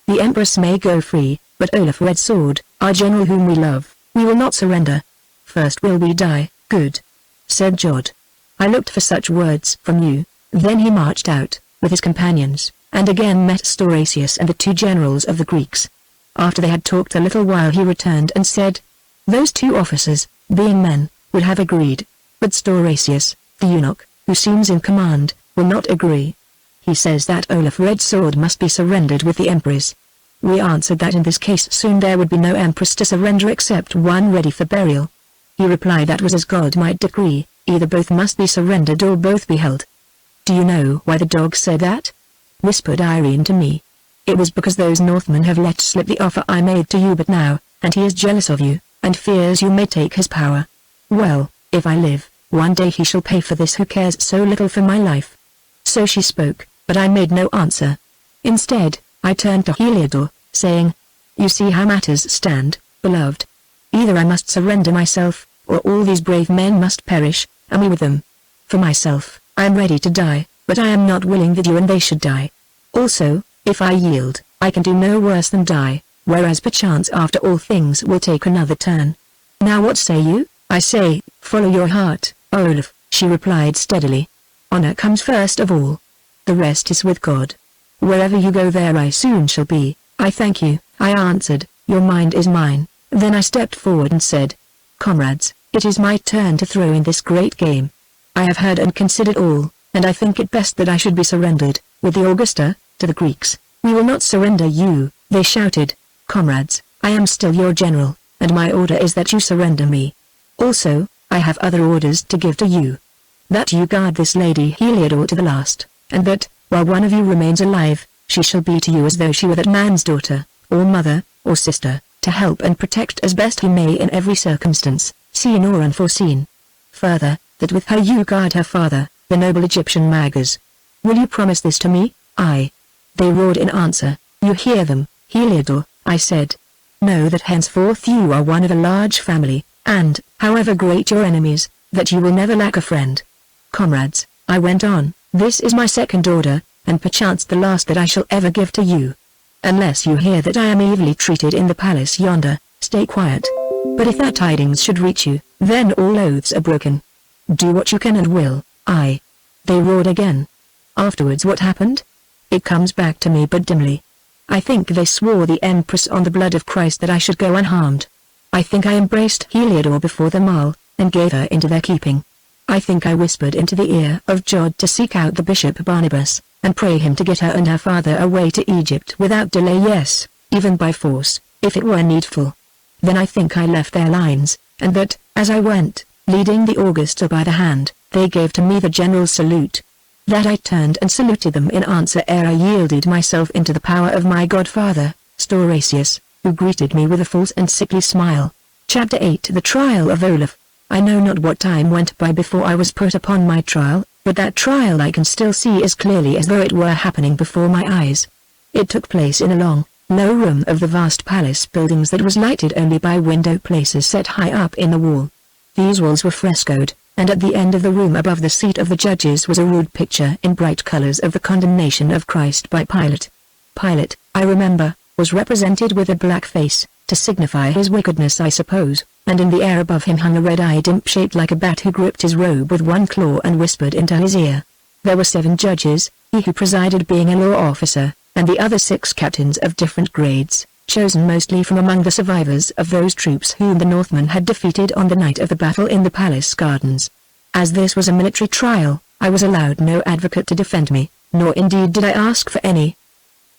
The Empress may go free, but Olaf Redsword, our general whom we love, we will not surrender. First will we die." "Good," said Jod. "I looked for such words from you." Then he marched out, with his companions, and again met Storasius and the 2 generals of the Greeks. After they had talked a little while he returned and said, "Those 2 officers, being men, would have agreed, but Storasius, the eunuch, who seems in command, will not agree. He says that Olaf Redsword must be surrendered with the Empress." We answered that in this case soon there would be no Empress to surrender except one ready for burial. He replied that was as God might decree, either both must be surrendered or both be held. "Do you know why the dog said that?" whispered Irene to me. "It was because those Northmen have let slip the offer I made to you but now, and he is jealous of you, and fears you may take his power. Well, if I live, one day he shall pay for this who cares so little for my life." So she spoke, but I made no answer. Instead, I turned to Heliodor, saying, "You see how matters stand, beloved. Either I must surrender myself, or all these brave men must perish, and we with them. For myself, I am ready to die, but I am not willing that you and they should die. Also, if I yield, I can do no worse than die, whereas perchance after all things will take another turn. Now what say you?" "I say, follow your heart, Olaf," she replied steadily. "Honor comes first of all. The rest is with God. Wherever you go there I soon shall be." "I thank you," I answered, "your mind is mine." Then I stepped forward and said, "Comrades, it is my turn to throw in this great game. I have heard and considered all, and I think it best that I should be surrendered, with the Augusta, to the Greeks." "We will not surrender you," they shouted. "Comrades, I am still your general, and my order is that you surrender me. Also, I have other orders to give to you. That you guard this lady Heliodor to the last, and that, while one of you remains alive, she shall be to you as though she were that man's daughter, or mother, or sister, to help and protect as best he may in every circumstance, seen or unforeseen. Further, that with her you guard her father, the noble Egyptian Magas. Will you promise this to me? Aye. They roared in answer. You hear them, Heliodor, I said. Know that henceforth you are one of a large family, and, however great your enemies, that you will never lack a friend. Comrades, I went on, this is my second order, and perchance the last that I shall ever give to you. Unless you hear that I am evilly treated in the palace yonder, stay quiet. But if that tidings should reach you, then all oaths are broken. Do what you can and will. Aye. They roared again. Afterwards what happened? It comes back to me but dimly. I think they swore the Empress on the blood of Christ that I should go unharmed. I think I embraced Heliodor before them all, and gave her into their keeping. I think I whispered into the ear of Jod to seek out the Bishop Barnabas, and pray him to get her and her father away to Egypt without delay, yes, even by force, if it were needful. Then I think I left their lines, and that, as I went, leading the Augusta by the hand, they gave to me the general's salute. That I turned and saluted them in answer ere I yielded myself into the power of my godfather, Stauracius, who greeted me with a false and sickly smile. Chapter 8 The Trial of Olaf. I know not what time went by before I was put upon my trial, but that trial I can still see as clearly as though it were happening before my eyes. It took place in a long, low room of the vast palace buildings that was lighted only by window places set high up in the wall. These walls were frescoed, and at the end of the room above the seat of the judges was a rude picture in bright colors of the condemnation of Christ by Pilate. Pilate, I remember, was represented with a black face, to signify his wickedness I suppose, and in the air above him hung a red-eyed imp shaped like a bat who gripped his robe with one claw and whispered into his ear. There were 7 judges, he who presided being a law officer, and the other 6 captains of different grades, chosen mostly from among the survivors of those troops whom the Northmen had defeated on the night of the battle in the palace gardens. As this was a military trial, I was allowed no advocate to defend me, nor indeed did I ask for any.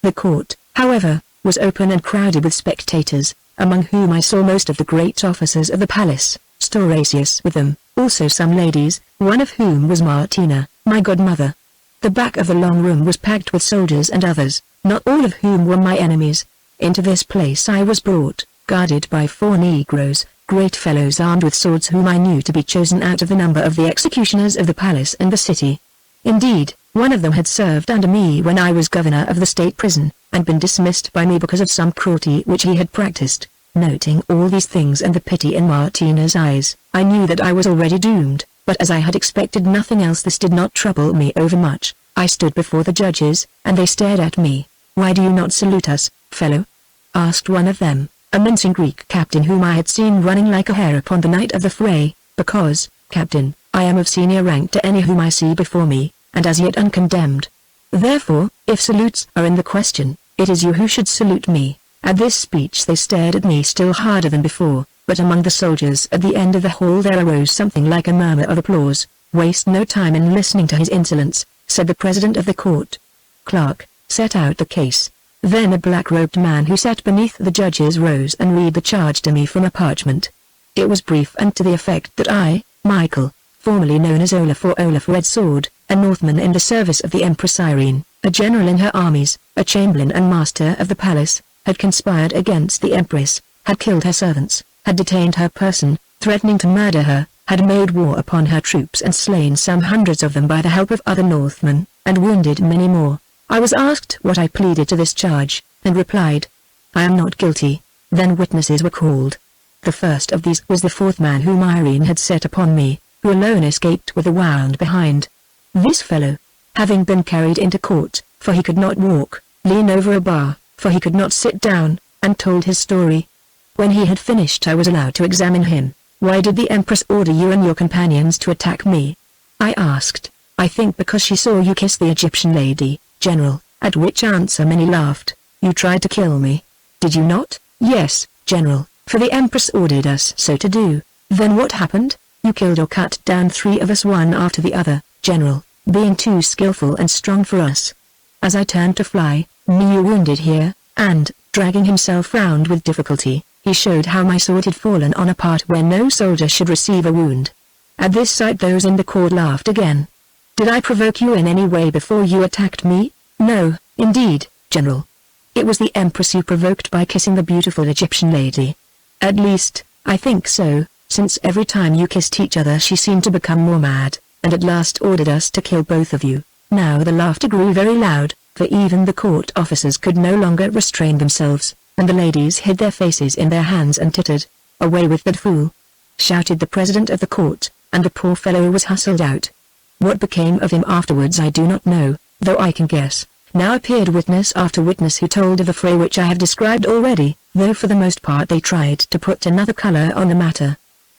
The court, however, was open and crowded with spectators, among whom I saw most of the great officers of the palace, Stauracius with them, also some ladies, one of whom was Martina, my godmother. The back of the long room was packed with soldiers and others, not all of whom were my enemies. Into this place I was brought, guarded by 4 Negroes, great fellows armed with swords whom I knew to be chosen out of the number of the executioners of the palace and the city. Indeed, one of them had served under me when I was governor of the state prison, and been dismissed by me because of some cruelty which he had practiced. Noting all these things and the pity in Martina's eyes, I knew that I was already doomed, but as I had expected nothing else this did not trouble me overmuch. I stood before the judges, and they stared at me. Why do you not salute us, fellow? Asked one of them, a mincing Greek captain whom I had seen running like a hare upon the night of the fray. Because, captain, I am of senior rank to any whom I see before me, and as yet uncondemned. Therefore, if salutes are in the question, it is you who should salute me. At this speech they stared at me still harder than before, but among the soldiers at the end of the hall there arose something like a murmur of applause. Waste no time in listening to his insolence, said the president of the court. Clerk, set out the case. Then a black-robed man who sat beneath the judges rose and read the charge to me from a parchment. It was brief and to the effect that I, Michael, formerly known as Olaf or Olaf Red Sword, a Northman in the service of the Empress Irene, a general in her armies, a chamberlain and master of the palace, had conspired against the Empress, had killed her servants, had detained her person, threatening to murder her, had made war upon her troops and slain some hundreds of them by the help of other Northmen, and wounded many more. I was asked what I pleaded to this charge, and replied, I am not guilty. Then witnesses were called. The first of these was the 4th man whom Irene had set upon me, who alone escaped with a wound behind. This fellow, having been carried into court, for he could not walk, lean over a bar, for he could not sit down, and told his story. When he had finished I was allowed to examine him. Why did the Empress order you and your companions to attack me? I asked. I think because she saw you kiss the Egyptian lady, General, at which answer many laughed. You tried to kill me. Did you not? Yes, General, for the Empress ordered us so to do. Then what happened? You killed or cut down 3 of us one after the other, General, being too skillful and strong for us. As I turned to fly, me you wounded here, and, dragging himself round with difficulty, he showed how my sword had fallen on a part where no soldier should receive a wound. At this sight those in the court laughed again. Did I provoke you in any way before you attacked me? No, indeed, General. It was the Empress you provoked by kissing the beautiful Egyptian lady. At least, I think so, since every time you kissed each other she seemed to become more mad, and at last ordered us to kill both of you." Now the laughter grew very loud, for even the court officers could no longer restrain themselves, and the ladies hid their faces in their hands and tittered. "Away with that fool!" shouted the president of the court, and the poor fellow was hustled out. What became of him afterwards I do not know, though I can guess. Now appeared witness after witness who told of the fray which I have described already, though for the most part they tried to put another color on the matter.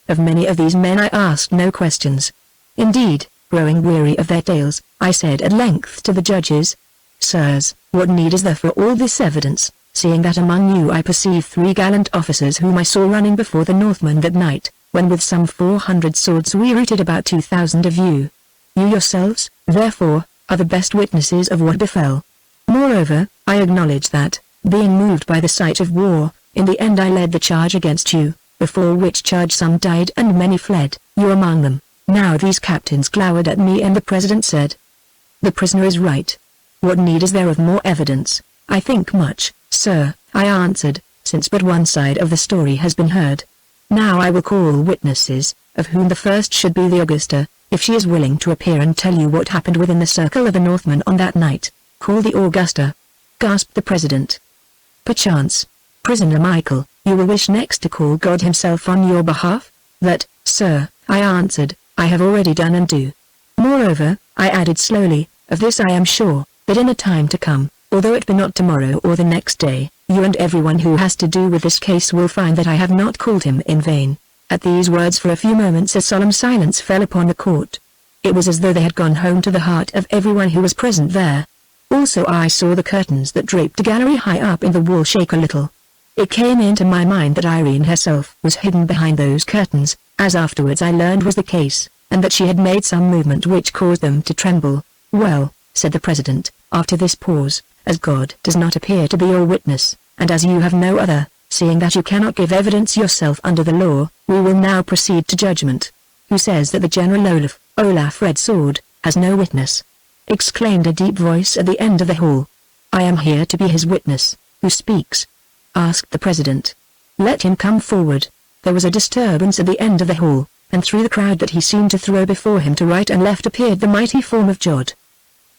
Of many of these men I asked no questions. Indeed, growing weary of their tales, I said at length to the judges, "Sirs, what need is there for all this evidence, seeing that among you I perceive 3 gallant officers whom I saw running before the Northmen that night, when with some 400 swords we routed about 2,000 of you. You yourselves, therefore, are the best witnesses of what befell. Moreover, I acknowledge that, being moved by the sight of war, in the end I led the charge against you, before which charge some died and many fled, you among them." Now these captains glowered at me and the president said, "The prisoner is right. What need is there of more evidence?" "I think much, sir," I answered, "since but one side of the story has been heard. Now I will call witnesses, of whom the first should be the Augusta, if she is willing to appear and tell you what happened within the circle of the Northmen on that night." "Call the Augusta," gasped the president. "Perchance, prisoner Michael, you will wish next to call God himself on your behalf?" "That, sir," I answered, "I have already done and do. Moreover," I added slowly, "of this I am sure, that in a time to come, although it be not tomorrow or the next day, you and everyone who has to do with this case will find that I have not called him in vain." At these words for a few moments a solemn silence fell upon the court. It was as though they had gone home to the heart of everyone who was present there. Also I saw the curtains that draped the gallery high up in the wall shake a little. It came into my mind that Irene herself was hidden behind those curtains, as afterwards I learned was the case, and that she had made some movement which caused them to tremble. "Well," said the president, after this pause, "as God does not appear to be your witness, and as you have no other, seeing that you cannot give evidence yourself under the law, we will now proceed to judgment." "Who says that the General Olaf Red Sword, has no witness?" exclaimed a deep voice at the end of the hall. "I am here to be his witness." "Who speaks?" asked the president. "Let him come forward." There was a disturbance at the end of the hall, and through the crowd that he seemed to throw before him to right and left appeared the mighty form of Jod.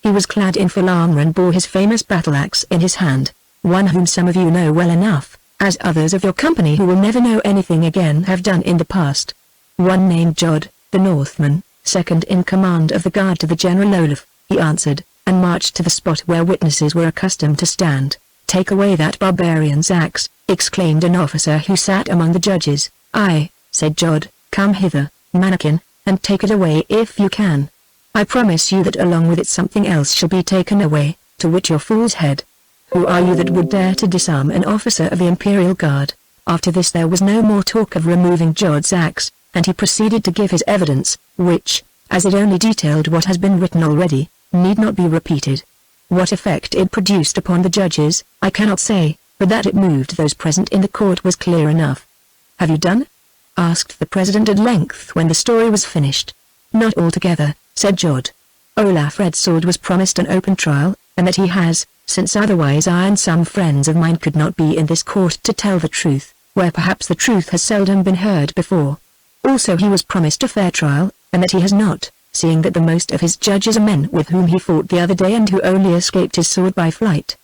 He was clad in full armor and bore his famous battle-axe in his hand, one whom some of you know well enough, as others of your company who will never know anything again have done in the past. "One named Jod, the Northman, second in command of the guard to the General Olaf," he answered, and marched to the spot where witnesses were accustomed to stand. "Take away that barbarian's axe," exclaimed an officer who sat among the judges. "Aye," said Jod, "come hither, mannequin, and take it away if you can. I promise you that along with it something else shall be taken away, to wit your fool's head. Who are you that would dare to disarm an officer of the Imperial Guard?" After this there was no more talk of removing Jod's axe, and he proceeded to give his evidence, which, as it only detailed what has been written already, need not be repeated. What effect it produced upon the judges, I cannot say, but that it moved those present in the court was clear enough. "Have you done?" asked the president at length when the story was finished. "Not altogether," said Jod. "Olaf Red Sword was promised an open trial, and that he has, since otherwise I and some friends of mine could not be in this court to tell the truth, where perhaps the truth has seldom been heard before. Also he was promised a fair trial, and that he has not, seeing that the most of his judges are men with whom he fought the other day and who only escaped his sword by flight.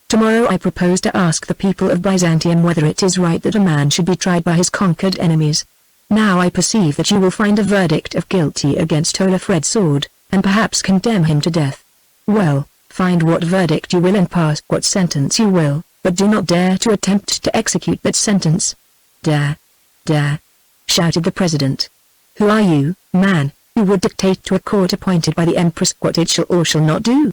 Tomorrow I propose to ask the people of Byzantium whether it is right that a man should be tried by his conquered enemies. Now I perceive that you will find a verdict of guilty against Olaf Red Sword, and perhaps condemn him to death. Well, find what verdict you will and pass what sentence you will, but do not dare to attempt to execute that sentence." "Dare? Dare?" shouted the president. "Who are you, man, who would dictate to a court appointed by the Empress what it shall or shall not do?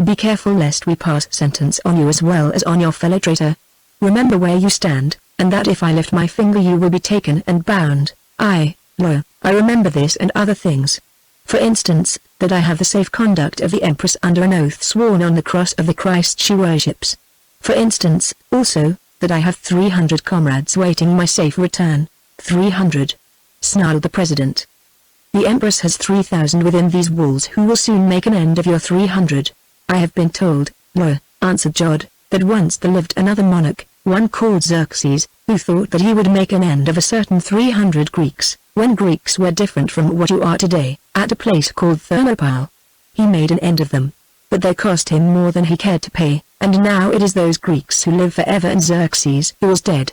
Be careful lest we pass sentence on you as well as on your fellow traitor. Remember where you stand, and that if I lift my finger you will be taken and bound. I remember this and other things. For instance, that I have the safe conduct of the Empress under an oath sworn on the cross of the Christ she worships. For instance, also, that I have 300 comrades waiting my safe return." 300, snarled the president. "The Empress has 3,000 within these walls who will soon make an end of your 300. I have been told," answered Jod, "that once there lived another monarch, one called Xerxes, who thought that he would make an end of a certain 300 Greeks, when Greeks were different from what you are today, at a place called Thermopylae. He made an end of them. But they cost him more than he cared to pay, and now it is those Greeks who live forever and Xerxes who is dead.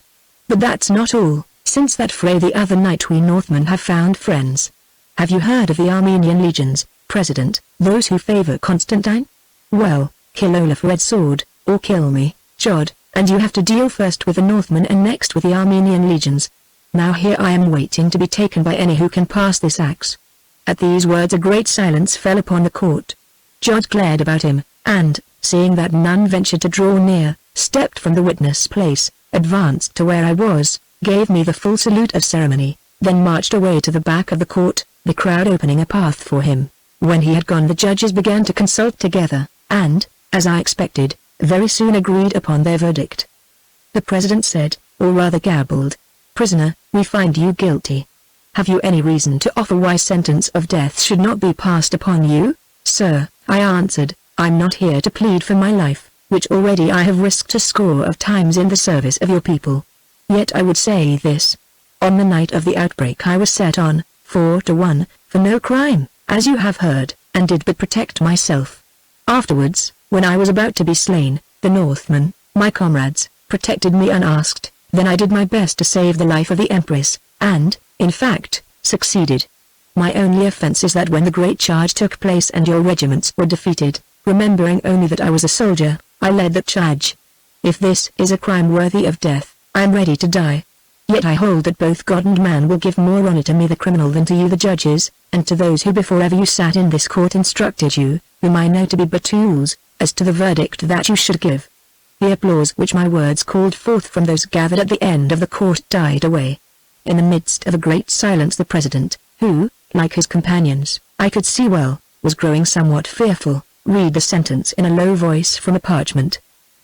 But that's not all. Since that fray the other night we Northmen have found friends. Have you heard of the Armenian legions, President, those who favor Constantine? Well, kill Olaf Red Sword, or kill me, Jod, and you have to deal first with the Northmen and next with the Armenian legions. Now here I am waiting to be taken by any who can pass this axe. At these words a great silence fell upon the court. Jod glared about him, and, seeing that none ventured to draw near, stepped from the witness place, advanced to where I was, gave me the full salute of ceremony, then marched away to the back of the court, the crowd opening a path for him. When he had gone the judges began to consult together, and, as I expected, very soon agreed upon their verdict. The president said, or rather gabbled, "Prisoner, we find you guilty. Have you any reason to offer why sentence of death should not be passed upon you?" "Sir," I answered, "I'm not here to plead for my life, which already I have risked a score of times in the service of your people. Yet I would say this. On the night of the outbreak I was set on, 4-1, for no crime, as you have heard, and did but protect myself. Afterwards, when I was about to be slain, the Northmen, my comrades, protected me unasked, then I did my best to save the life of the Empress, and, in fact, succeeded. My only offense is that when the great charge took place and your regiments were defeated, remembering only that I was a soldier, I led that charge. If this is a crime worthy of death, I am ready to die. Yet I hold that both God and man will give more honor to me the criminal than to you the judges, and to those who before ever you sat in this court instructed you, whom I know to be but tools, as to the verdict that you should give." The applause which my words called forth from those gathered at the end of the court died away. In the midst of a great silence the president, who, like his companions, I could see well, was growing somewhat fearful, read the sentence in a low voice from a parchment.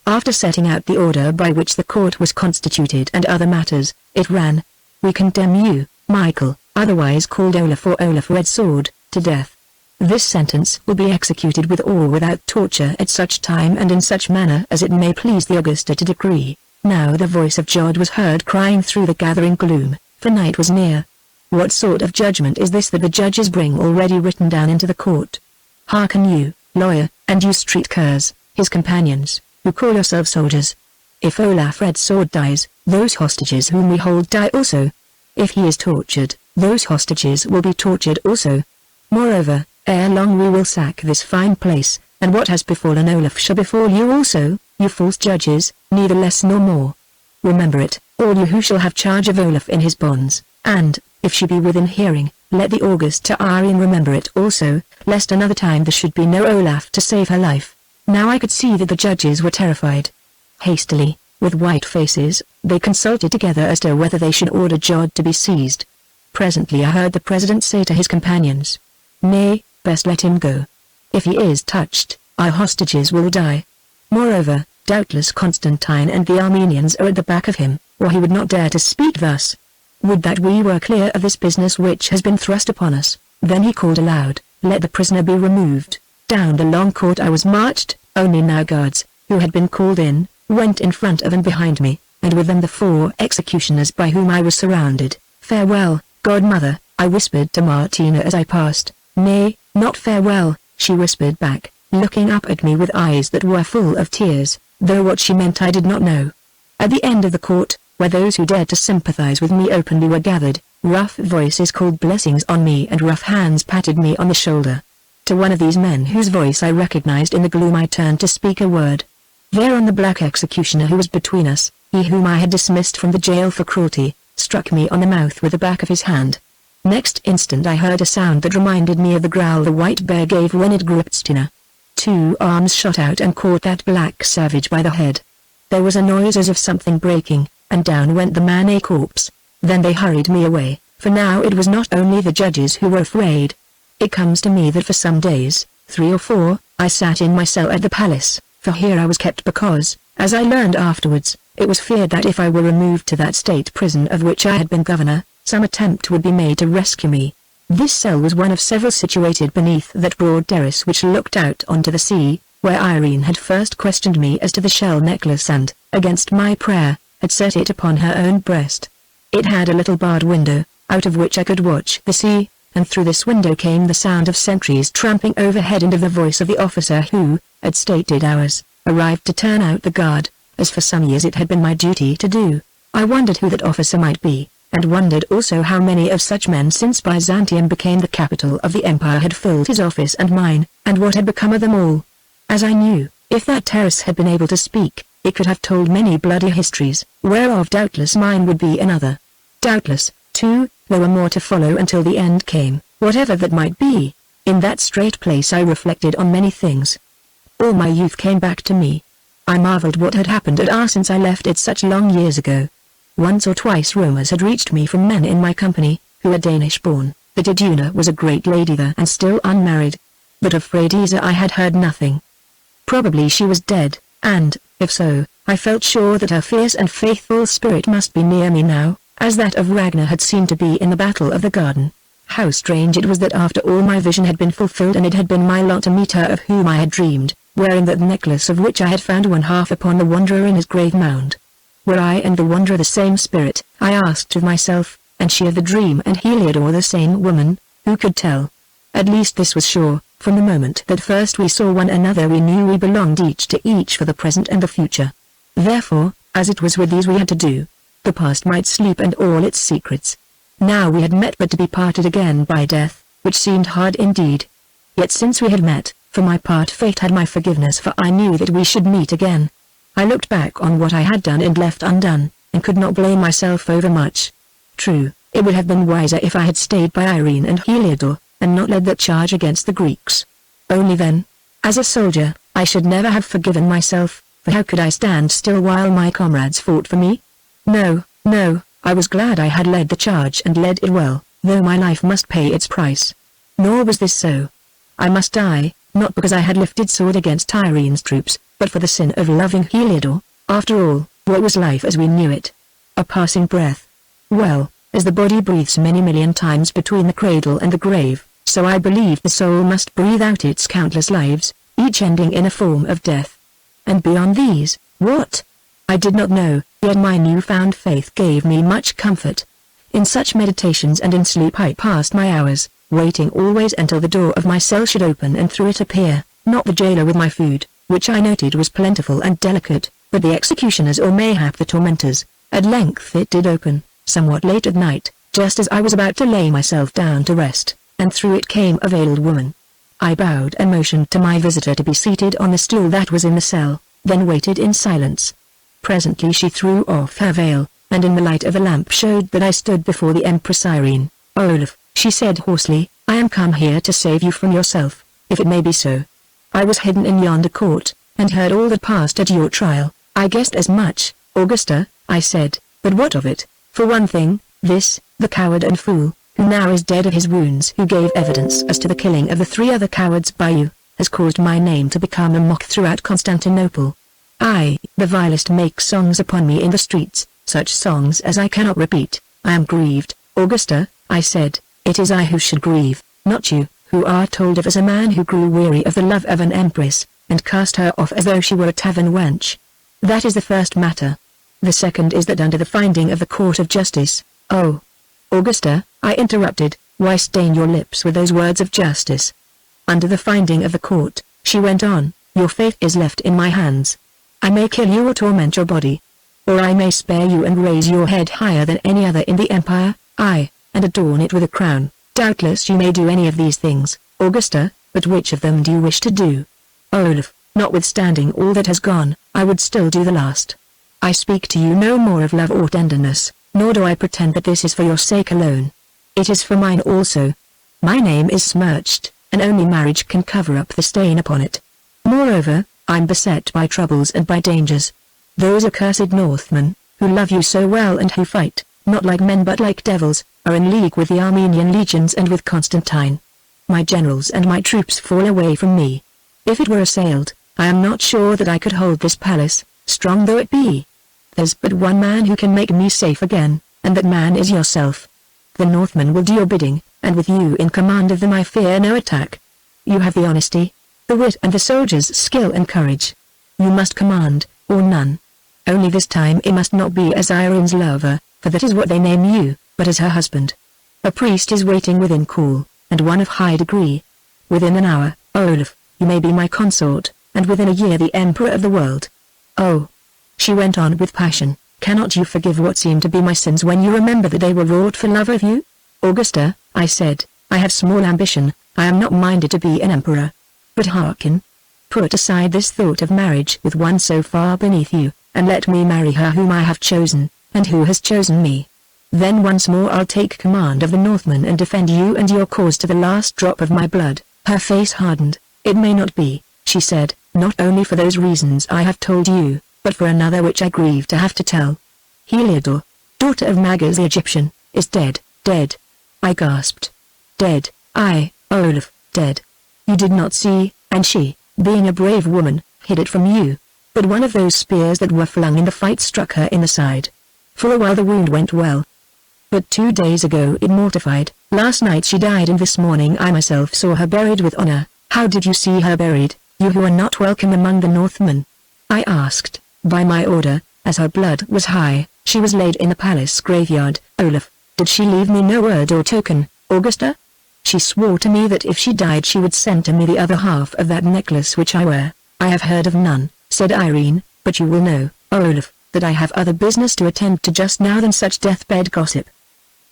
After setting out the order by which the court was constituted and other matters, it ran, "We condemn you, Michael, otherwise called Olaf or Olaf Red Sword, to death. This sentence will be executed with or without torture at such time and in such manner as it may please the Augusta to decree." Now the voice of Jod was heard crying through the gathering gloom, for night was near. "What sort of judgment is this that the judges bring already written down into the court? Hearken you, lawyer, and you street curs, his companions, who call yourselves soldiers. If Olaf Red Sword dies, those hostages whom we hold die also. If he is tortured, those hostages will be tortured also. Moreover, ere long we will sack this fine place, and what has befallen Olaf shall befall you also, you false judges, neither less nor more. Remember it, all you who shall have charge of Olaf in his bonds, and, if she be within hearing, let the Augusta Aryan remember it also, lest another time there should be no Olaf to save her life." Now I could see that the judges were terrified. Hastily, with white faces, they consulted together as to whether they should order Jod to be seized. Presently I heard the president say to his companions, "Nay, best let him go. If he is touched, our hostages will die. Moreover, doubtless Constantine and the Armenians are at the back of him, or he would not dare to speak thus. Would that we were clear of this business which has been thrust upon us." Then he called aloud, "Let the prisoner be removed." Down the long court I was marched, only now guards, who had been called in, went in front of and behind me, and with them the 4 executioners by whom I was surrounded. "Farewell, godmother," I whispered to Martina as I passed. "Nay, not farewell," she whispered back, looking up at me with eyes that were full of tears, though what she meant I did not know. At the end of the court, where those who dared to sympathize with me openly were gathered, rough voices called blessings on me and rough hands patted me on the shoulder. To one of these men whose voice I recognized in the gloom I turned to speak a word. Thereon the black executioner who was between us, he whom I had dismissed from the jail for cruelty, struck me on the mouth with the back of his hand. Next instant I heard a sound that reminded me of the growl the white bear gave when it gripped Stina. 2 arms shot out and caught that black savage by the head. There was a noise as of something breaking, and down went the man a corpse. Then they hurried me away, for now it was not only the judges who were afraid. It comes to me that for some days, 3 or 4, I sat in my cell at the palace, for here I was kept because, as I learned afterwards, it was feared that if I were removed to that state prison of which I had been governor, some attempt would be made to rescue me. This cell was one of several situated beneath that broad terrace which looked out onto the sea, where Irene had first questioned me as to the shell necklace and, against my prayer, had set it upon her own breast. It had a little barred window, out of which I could watch the sea, and through this window came the sound of sentries tramping overhead and of the voice of the officer who, at stated hours, arrived to turn out the guard, as for some years it had been my duty to do. I wondered who that officer might be, and wondered also how many of such men since Byzantium became the capital of the empire had filled his office and mine, and what had become of them all. As I knew, if that terrace had been able to speak, it could have told many bloody histories, whereof doubtless mine would be another. Doubtless, too, there were more to follow until the end came, whatever that might be. In that strait place I reflected on many things. All my youth came back to me. I marveled what had happened at R since I left it such long years ago. Once or twice rumours had reached me from men in my company, who were Danish-born, that Iduna was a great lady there and still unmarried. But of Freydisa I had heard nothing. Probably she was dead, and, if so, I felt sure that her fierce and faithful spirit must be near me now, as that of Ragnar had seemed to be in the Battle of the Garden. How strange it was that after all my vision had been fulfilled and it had been my lot to meet her of whom I had dreamed, wearing that necklace of which I had found one half upon the Wanderer in his grave mound. Were I and the Wanderer the same spirit, I asked of myself, and she of the dream and Heliodore the same woman? Who could tell? At least this was sure, from the moment that first we saw one another we knew we belonged each to each for the present and the future. Therefore, as it was with these we had to do, the past might sleep and all its secrets. Now we had met but to be parted again by death, which seemed hard indeed. Yet since we had met, for my part fate had my forgiveness, for I knew that we should meet again. I looked back on what I had done and left undone, and could not blame myself over much. True, it would have been wiser if I had stayed by Irene and Heliodore, and not led that charge against the Greeks. Only then, as a soldier, I should never have forgiven myself, for how could I stand still while my comrades fought for me? No, no, I was glad I had led the charge and led it well, though my life must pay its price. Nor was this so. I must die, not because I had lifted sword against Irene's troops, but for the sin of loving Heliodore. After all, what was life as we knew it? A passing breath. Well, as the body breathes many million times between the cradle and the grave, so I believe the soul must breathe out its countless lives, each ending in a form of death. And beyond these, what? I did not know, yet my newfound faith gave me much comfort. In such meditations and in sleep I passed my hours, waiting always until the door of my cell should open and through it appear, not the jailer with my food, which I noted was plentiful and delicate, but the executioners or mayhap the tormentors. At length it did open, somewhat late at night, just as I was about to lay myself down to rest, and through it came a veiled woman. I bowed and motioned to my visitor to be seated on the stool that was in the cell, then waited in silence. Presently she threw off her veil, and in the light of a lamp showed that I stood before the Empress Irene. "Olaf," she said hoarsely, "I am come here to save you from yourself, if it may be so. I was hidden in yonder court, and heard all that passed at your trial." "I guessed as much, Augusta," I said, "but what of it? For one thing, this, the coward and fool, who now is dead of his wounds, who gave evidence as to the killing of the 3 other cowards by you, has caused my name to become a mock throughout Constantinople. I, the vilest, make songs upon me in the streets, such songs as I cannot repeat. I am grieved, Augusta," I said. "It is I who should grieve, not you, who are told of as a man who grew weary of the love of an empress, and cast her off as though she were a tavern wench. That is the first matter. The second is that under the finding of the court of justice—" "Oh, Augusta," I interrupted, "why stain your lips with those words of justice? Under the finding of the court," she went on, "your fate is left in my hands. I may kill you or torment your body. Or I may spare you and raise your head higher than any other in the empire, and adorn it with a crown. Doubtless you may do any of these things, Augusta, but which of them do you wish to do?" "Olaf, notwithstanding all that has gone, I would still do the last. I speak to you no more of love or tenderness, nor do I pretend that this is for your sake alone. It is for mine also. My name is smirched, and only marriage can cover up the stain upon it. Moreover, I'm beset by troubles and by dangers. Those accursed Northmen, who love you so well and who fight, not like men but like devils, are in league with the Armenian legions and with Constantine. My generals and my troops fall away from me. If it were assailed, I am not sure that I could hold this palace, strong though it be. There's but one man who can make me safe again, and that man is yourself. The Northmen will do your bidding, and with you in command of them I fear no attack. You have the honesty, the wit and the soldier's skill and courage. You must command, or none. Only this time it must not be as Irene's lover, for that is what they name you, but as her husband. A priest is waiting within call, and one of high degree. Within an hour, Olaf, you may be my consort, and within a year the emperor of the world. Oh," she went on with passion, "cannot you forgive what seem to be my sins when you remember that they were wrought for love of you?" "Augusta," I said, "I have small ambition, I am not minded to be an emperor. But hearken. Put aside this thought of marriage with one so far beneath you, and let me marry her whom I have chosen, and who has chosen me. Then once more I'll take command of the Northmen and defend you and your cause to the last drop of my blood." Her face hardened. "It may not be," she said, "not only for those reasons I have told you, but for another which I grieve to have to tell. Heliodor, daughter of Magas the Egyptian, is dead, dead." I gasped. "Dead, I, Olaf, dead. You did not see, and she, being a brave woman, hid it from you. But one of those spears that were flung in the fight struck her in the side. For a while the wound went well. But 2 days ago it mortified. Last night she died and this morning I myself saw her buried with honor." "How did you see her buried, you who are not welcome among the Northmen?" I asked. "By my order, as her blood was high, she was laid in the palace graveyard." "Olaf, did she leave me no word or token, Augusta?" "She swore to me that if she died she would send to me the other half of that necklace which I wear." "I have heard of none," said Irene, "but you will know, Olaf, that I have other business to attend to just now than such deathbed gossip.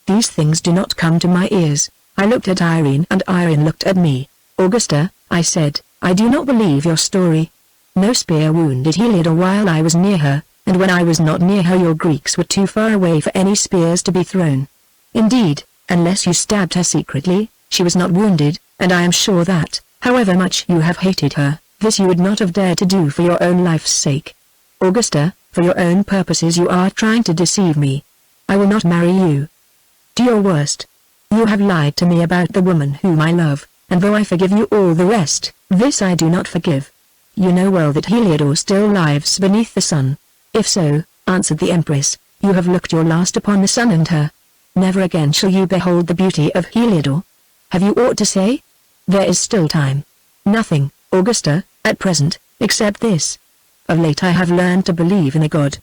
These things do not come to my ears." I looked at Irene and Irene looked at me. "Augusta," I said, "I do not believe your story. No spear wounded Heliodor while I was near her, and when I was not near her your Greeks were too far away for any spears to be thrown. Indeed, unless you stabbed her secretly, she was not wounded, and I am sure that, however much you have hated her, this you would not have dared to do for your own life's sake. Augusta, for your own purposes you are trying to deceive me. I will not marry you. Do your worst. You have lied to me about the woman whom I love, and though I forgive you all the rest, this I do not forgive. You know well that Heliodor still lives beneath the sun." "If so," answered the Empress, "you have looked your last upon the sun and her. Never again shall you behold the beauty of Heliodor. Have you aught to say?" "There is still time." "Nothing, Augusta, at present, except this. Of late I have learned to believe in a God.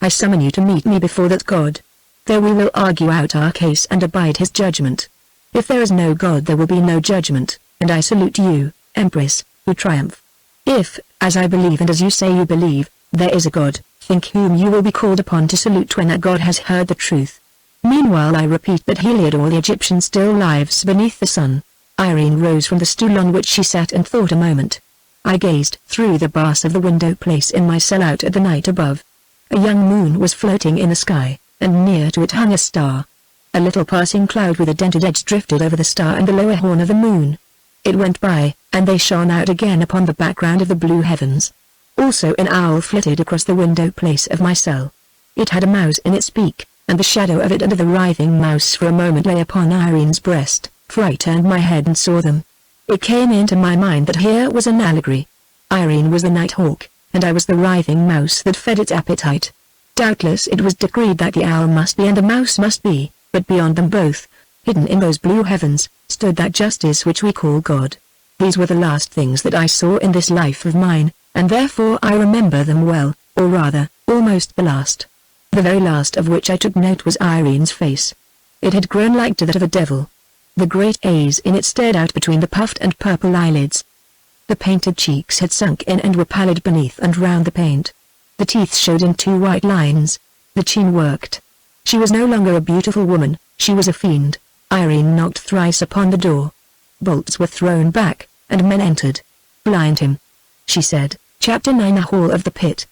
I summon you to meet me before that God. There we will argue out our case and abide his judgment. If there is no God there will be no judgment, and I salute you, Empress, who triumph. If, as I believe and as you say you believe, there is a God, think whom you will be called upon to salute when that God has heard the truth. Meanwhile I repeat that Heliodor the Egyptian still lives beneath the sun." Irene rose from the stool on which she sat and thought a moment. I gazed through the bars of the window place in my cell out at the night above. A young moon was floating in the sky, and near to it hung a star. A little passing cloud with a dented edge drifted over the star and the lower horn of the moon. It went by, and they shone out again upon the background of the blue heavens. Also an owl flitted across the window place of my cell. It had a mouse in its beak, and the shadow of it and of the writhing mouse for a moment lay upon Irene's breast, for I turned my head and saw them. It came into my mind that here was an allegory. Irene was the night hawk, and I was the writhing mouse that fed its appetite. Doubtless it was decreed that the owl must be and the mouse must be, but beyond them both, hidden in those blue heavens, stood that justice which we call God. These were the last things that I saw in this life of mine, and therefore I remember them well, or rather, almost the last. The very last of which I took note was Irene's face. It had grown like to that of a devil. The great A's in it stared out between the puffed and purple eyelids. The painted cheeks had sunk in and were pallid beneath and round the paint. The teeth showed in 2 white lines. The chin worked. She was no longer a beautiful woman, she was a fiend. Irene knocked thrice upon the door. Bolts were thrown back, and men entered. "Blind him," she said. Chapter 9. The Hall of the Pit.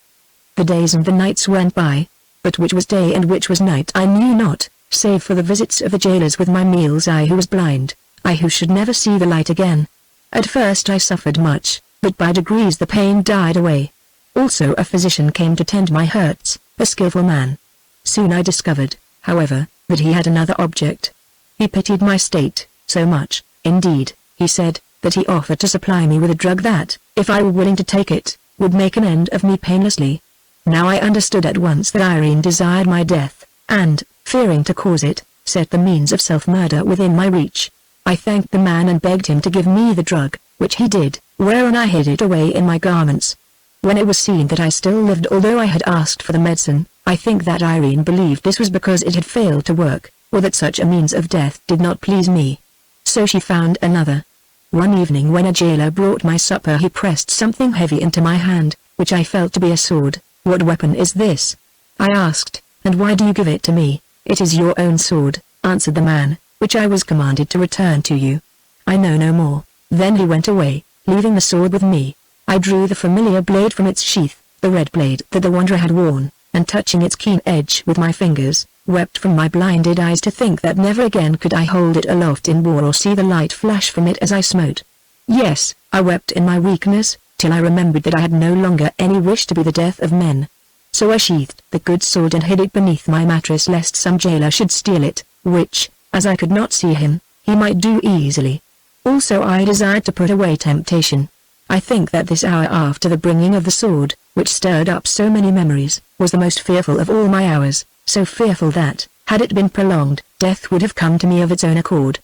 The days and the nights went by, but which was day and which was night I knew not, save for the visits of the jailers with my meals. I who was blind, I who should never see the light again. At first I suffered much, but by degrees the pain died away. Also a physician came to tend my hurts, a skillful man. Soon I discovered, however, that he had another object. He pitied my state, so much, indeed, he said, that he offered to supply me with a drug that, if I were willing to take it, would make an end of me painlessly. Now I understood at once that Irene desired my death, and, fearing to cause it, set the means of self-murder within my reach. I thanked the man and begged him to give me the drug, which he did, whereon I hid it away in my garments. When it was seen that I still lived although I had asked for the medicine, I think that Irene believed this was because it had failed to work, or that such a means of death did not please me. So she found another. One evening when a jailer brought my supper, he pressed something heavy into my hand, which I felt to be a sword. "What weapon is this?" I asked, "and why do you give it to me?" "It is your own sword," answered the man, "which I was commanded to return to you." I know no more. Then he went away, leaving the sword with me. I drew the familiar blade from its sheath, the red blade that the wanderer had worn, and touching its keen edge with my fingers, wept from my blinded eyes to think that never again could I hold it aloft in war or see the light flash from it as I smote. Yes, I wept in my weakness, till I remembered that I had no longer any wish to be the death of men. So I sheathed the good sword and hid it beneath my mattress lest some jailer should steal it, which, as I could not see him, he might do easily. Also I desired to put away temptation. I think that this hour after the bringing of the sword, which stirred up so many memories, was the most fearful of all my hours, so fearful that, had it been prolonged, death would have come to me of its own accord.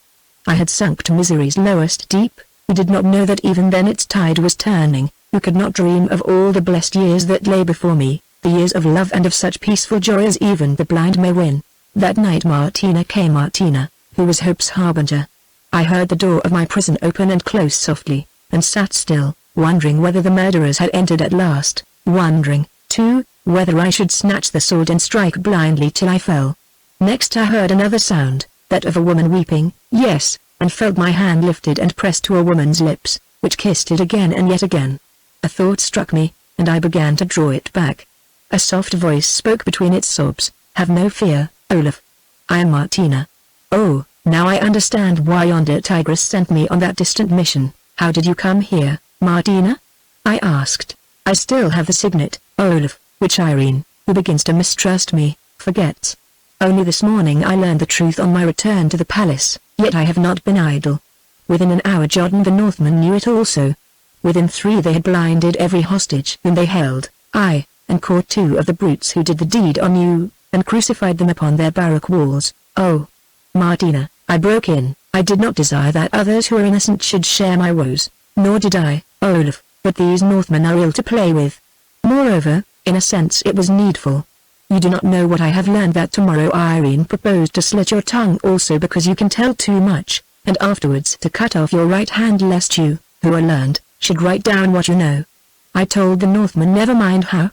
I had sunk to misery's lowest deep, who did not know that even then its tide was turning, who could not dream of all the blessed years that lay before me, the years of love and of such peaceful joy as even the blind may win. That night Martina came, Martina, who was hope's harbinger. I heard the door of my prison open and close softly, and sat still, wondering whether the murderers had entered at last, wondering, too, whether I should snatch the sword and strike blindly till I fell. Next I heard another sound, that of a woman weeping, yes, and felt my hand lifted and pressed to a woman's lips, which kissed it again and yet again. A thought struck me, and I began to draw it back. A soft voice spoke between its sobs, "Have no fear, Olaf. I am Martina." Oh, now I understand why yonder tigress sent me on that distant mission. "How did you come here, Martina?" I asked. "I still have the signet, Olaf, which Irene, who begins to mistrust me, forgets. Only this morning I learned the truth on my return to the palace, yet I have not been idle. Within an hour Jordan the Northman knew it also. Within 3 they had blinded every hostage whom they held, aye, and caught 2 of the brutes who did the deed on you, and crucified them upon their barrack walls." "Oh, Martina," I broke in, "I did not desire that others who are innocent should share my woes, nor did I, Olaf, but these Northmen are ill to play with. Moreover, in a sense it was needful. You do not know what I have learned, that tomorrow Irene proposed to slit your tongue also because you can tell too much, and afterwards to cut off your right hand lest you, who are learned, should write down what you know. I told the Northmen never mind how.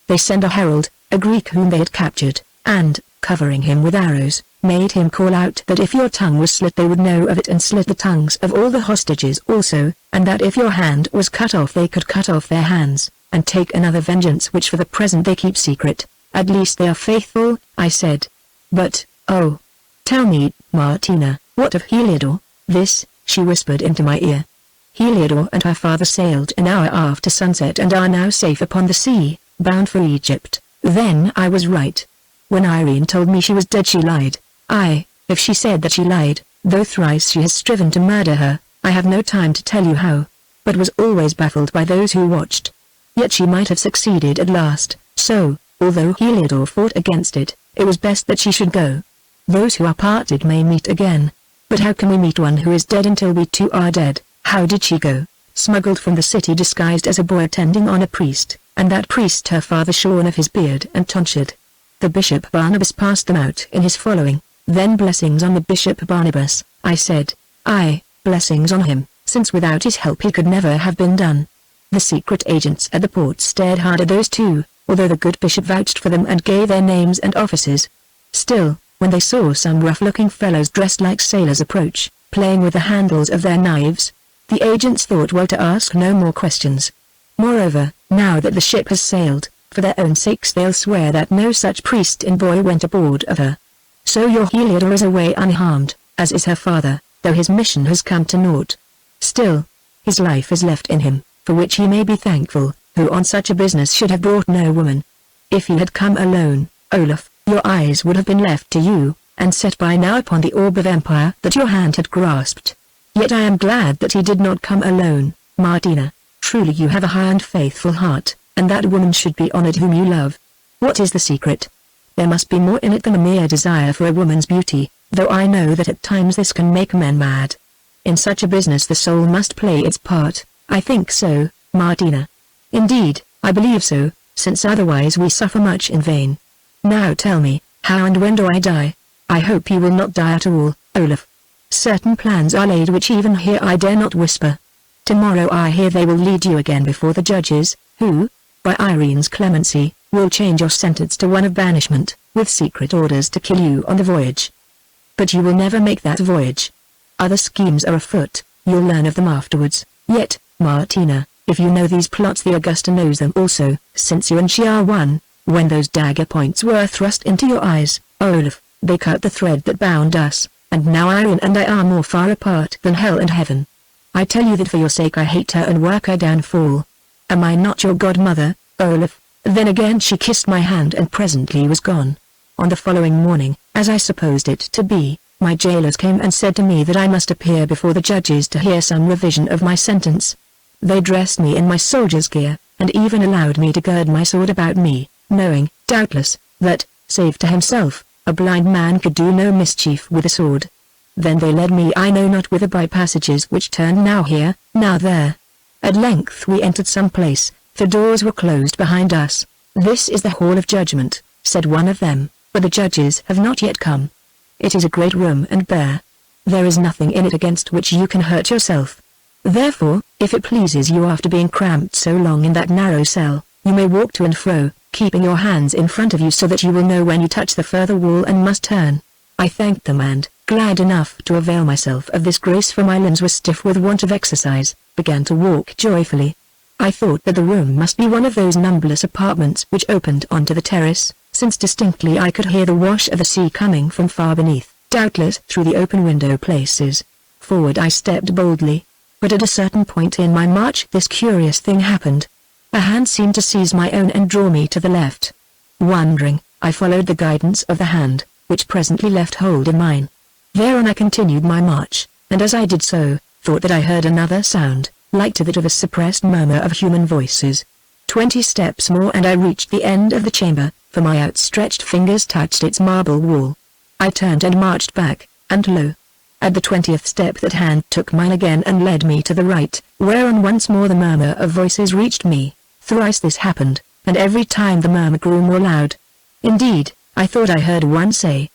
They sent a herald, a Greek whom they had captured, and, covering him with arrows, made him call out that if your tongue was slit they would know of it and slit the tongues of all the hostages also, and that if your hand was cut off they could cut off their hands, and take another vengeance which for the present they keep secret. At least they are faithful," I said. "But, oh, tell me, Martina, what of Heliodor?" "This," she whispered into my ear. "Heliodor and her father sailed an hour after sunset and are now safe upon the sea, bound for Egypt." Then I was right. When Irene told me she was dead she lied. Aye, if she said that she lied, though thrice she has striven to murder her, I have no time to tell you how, but was always baffled by those who watched. Yet she might have succeeded at last, so, although Heliodor fought against it, it was best that she should go. Those who are parted may meet again. But how can we meet one who is dead until we too are dead? How did she go? Smuggled from the city disguised as a boy attending on a priest, and that priest her father shorn of his beard and tonsured. The Bishop Barnabas passed them out in his following. Then blessings on the Bishop Barnabas, I said. Aye, blessings on him, since without his help he could never have been done. The secret agents at the port stared hard at those two, although the good bishop vouched for them and gave their names and offices. Still, when they saw some rough-looking fellows dressed like sailors approach, playing with the handles of their knives, the agents thought well to ask no more questions. Moreover, now that the ship has sailed, for their own sakes they'll swear that no such priest and boy went aboard of her. So your Heliodor is away unharmed, as is her father, though his mission has come to naught. Still, his life is left in him, for which he may be thankful, who on such a business should have brought no woman. If he had come alone, Olaf, your eyes would have been left to you, and set by now upon the orb of empire that your hand had grasped. Yet I am glad that he did not come alone, Martina. Truly you have a high and faithful heart, and that woman should be honored whom you love. What is the secret? There must be more in it than a mere desire for a woman's beauty, though I know that at times this can make men mad. In such a business the soul must play its part. I think so, Martina. Indeed, I believe so, since otherwise we suffer much in vain. Now tell me, how and when do I die? I hope you will not die at all, Olaf. Certain plans are laid which even here I dare not whisper. Tomorrow I hear they will lead you again before the judges, who, by Irene's clemency, will change your sentence to one of banishment, with secret orders to kill you on the voyage. But you will never make that voyage. Other schemes are afoot, you'll learn of them afterwards. Yet, Martina, if you know these plots, the Augusta knows them also, since you and she are one. When those dagger points were thrust into your eyes, Olaf, they cut the thread that bound us, and now Irene and I are more far apart than hell and heaven. I tell you that for your sake I hate her and work her downfall. Am I not your godmother, Olaf? Then again she kissed my hand and presently was gone. On the following morning, as I supposed it to be, my jailers came and said to me that I must appear before the judges to hear some revision of my sentence. They dressed me in my soldier's gear, and even allowed me to gird my sword about me, knowing, doubtless, that, save to himself, a blind man could do no mischief with a sword. Then they led me I know not whither by passages which turned now here, now there. At length we entered some place, the doors were closed behind us. This is the Hall of Judgment, said one of them, but the judges have not yet come. It is a great room and bare. There is nothing in it against which you can hurt yourself. Therefore, if it pleases you after being cramped so long in that narrow cell, you may walk to and fro, keeping your hands in front of you so that you will know when you touch the further wall and must turn. I thanked them and, glad enough to avail myself of this grace for my limbs were stiff with want of exercise, began to walk joyfully. I thought that the room must be one of those numberless apartments which opened onto the terrace, since distinctly I could hear the wash of the sea coming from far beneath, doubtless through the open window places. Forward I stepped boldly. But at a certain point in my march this curious thing happened. A hand seemed to seize my own and draw me to the left. Wondering, I followed the guidance of the hand, which presently left hold of mine. Thereon I continued my march, and as I did so, thought that I heard another sound, like to that of a suppressed murmur of human voices. 20 steps more and I reached the end of the chamber, for my outstretched fingers touched its marble wall. I turned and marched back, and lo! At the 20th step that hand took mine again and led me to the right, whereon once more the murmur of voices reached me. Thrice this happened, and every time the murmur grew more loud. Indeed, I thought I heard one say,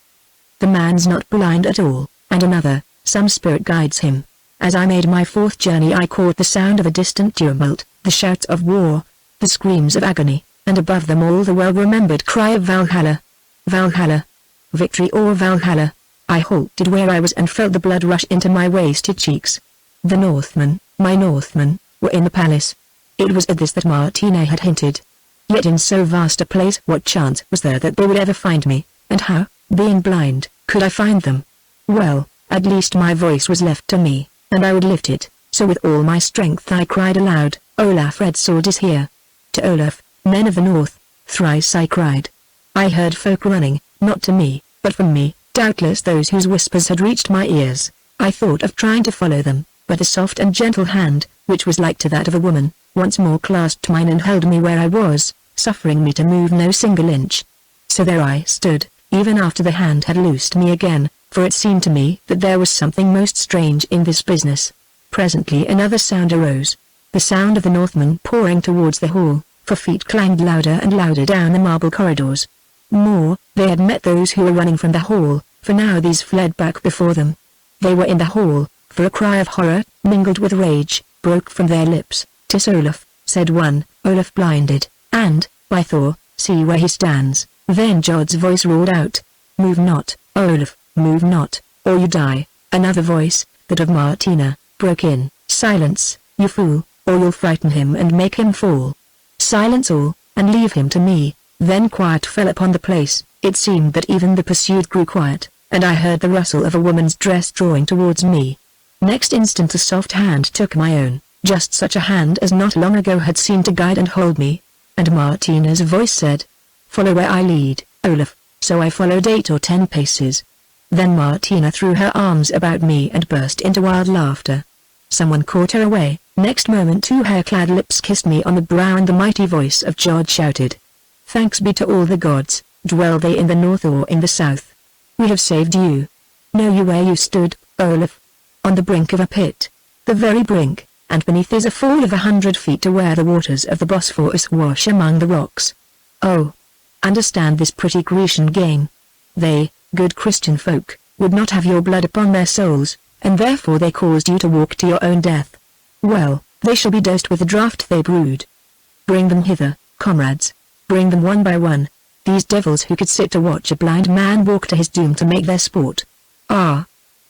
"The man's not blind at all," and another, "Some spirit guides him." As I made my fourth journey I caught the sound of a distant tumult, the shouts of war, the screams of agony, and above them all the well-remembered cry of Valhalla. Valhalla! Victory or Valhalla! I halted where I was and felt the blood rush into my wasted cheeks. The Northmen, my Northmen, were in the palace. It was at this that Martina had hinted. Yet in so vast a place what chance was there that they would ever find me, and how, being blind, could I find them? Well, at least my voice was left to me, and I would lift it, so with all my strength I cried aloud, "Olaf Red Sword is here!" To Olaf, men of the north, thrice I cried. I heard folk running, not to me, but from me. Doubtless those whose whispers had reached my ears. I thought of trying to follow them, but a soft and gentle hand, which was like to that of a woman, once more clasped mine and held me where I was, suffering me to move no single inch. So there I stood, even after the hand had loosed me again, for it seemed to me that there was something most strange in this business. Presently another sound arose, the sound of the Northmen pouring towards the hall, for feet clanged louder and louder down the marble corridors. More, they had met those who were running from the hall, for now these fled back before them. They were in the hall, for a cry of horror, mingled with rage, broke from their lips. "'Tis Olaf," said one, "Olaf blinded, and, by Thor, see where he stands." Then Jod's voice roared out, "Move not, Olaf, move not, or you die." Another voice, that of Martina, broke in, "Silence, you fool, or you'll frighten him and make him fall. Silence all, and leave him to me." Then quiet fell upon the place. It seemed that even the pursued grew quiet, and I heard the rustle of a woman's dress drawing towards me. Next instant a soft hand took my own, just such a hand as not long ago had seemed to guide and hold me. And Martina's voice said, "Follow where I lead, Olaf." So I followed 8 or 10 paces. Then Martina threw her arms about me and burst into wild laughter. Someone caught her away. Next moment 2 hair-clad lips kissed me on the brow and the mighty voice of Jod shouted, "Thanks be to all the gods, dwell they in the north or in the south. We have saved you. Know you where you stood, Olaf? On the brink of a pit. The very brink, and beneath is a fall of 100 feet to where the waters of the Bosphorus wash among the rocks. Oh! Understand this pretty Grecian game. They, good Christian folk, would not have your blood upon their souls, and therefore they caused you to walk to your own death. Well, they shall be dosed with the draught they brewed. Bring them hither, comrades. Bring them one by one, these devils who could sit to watch a blind man walk to his doom to make their sport. Ah!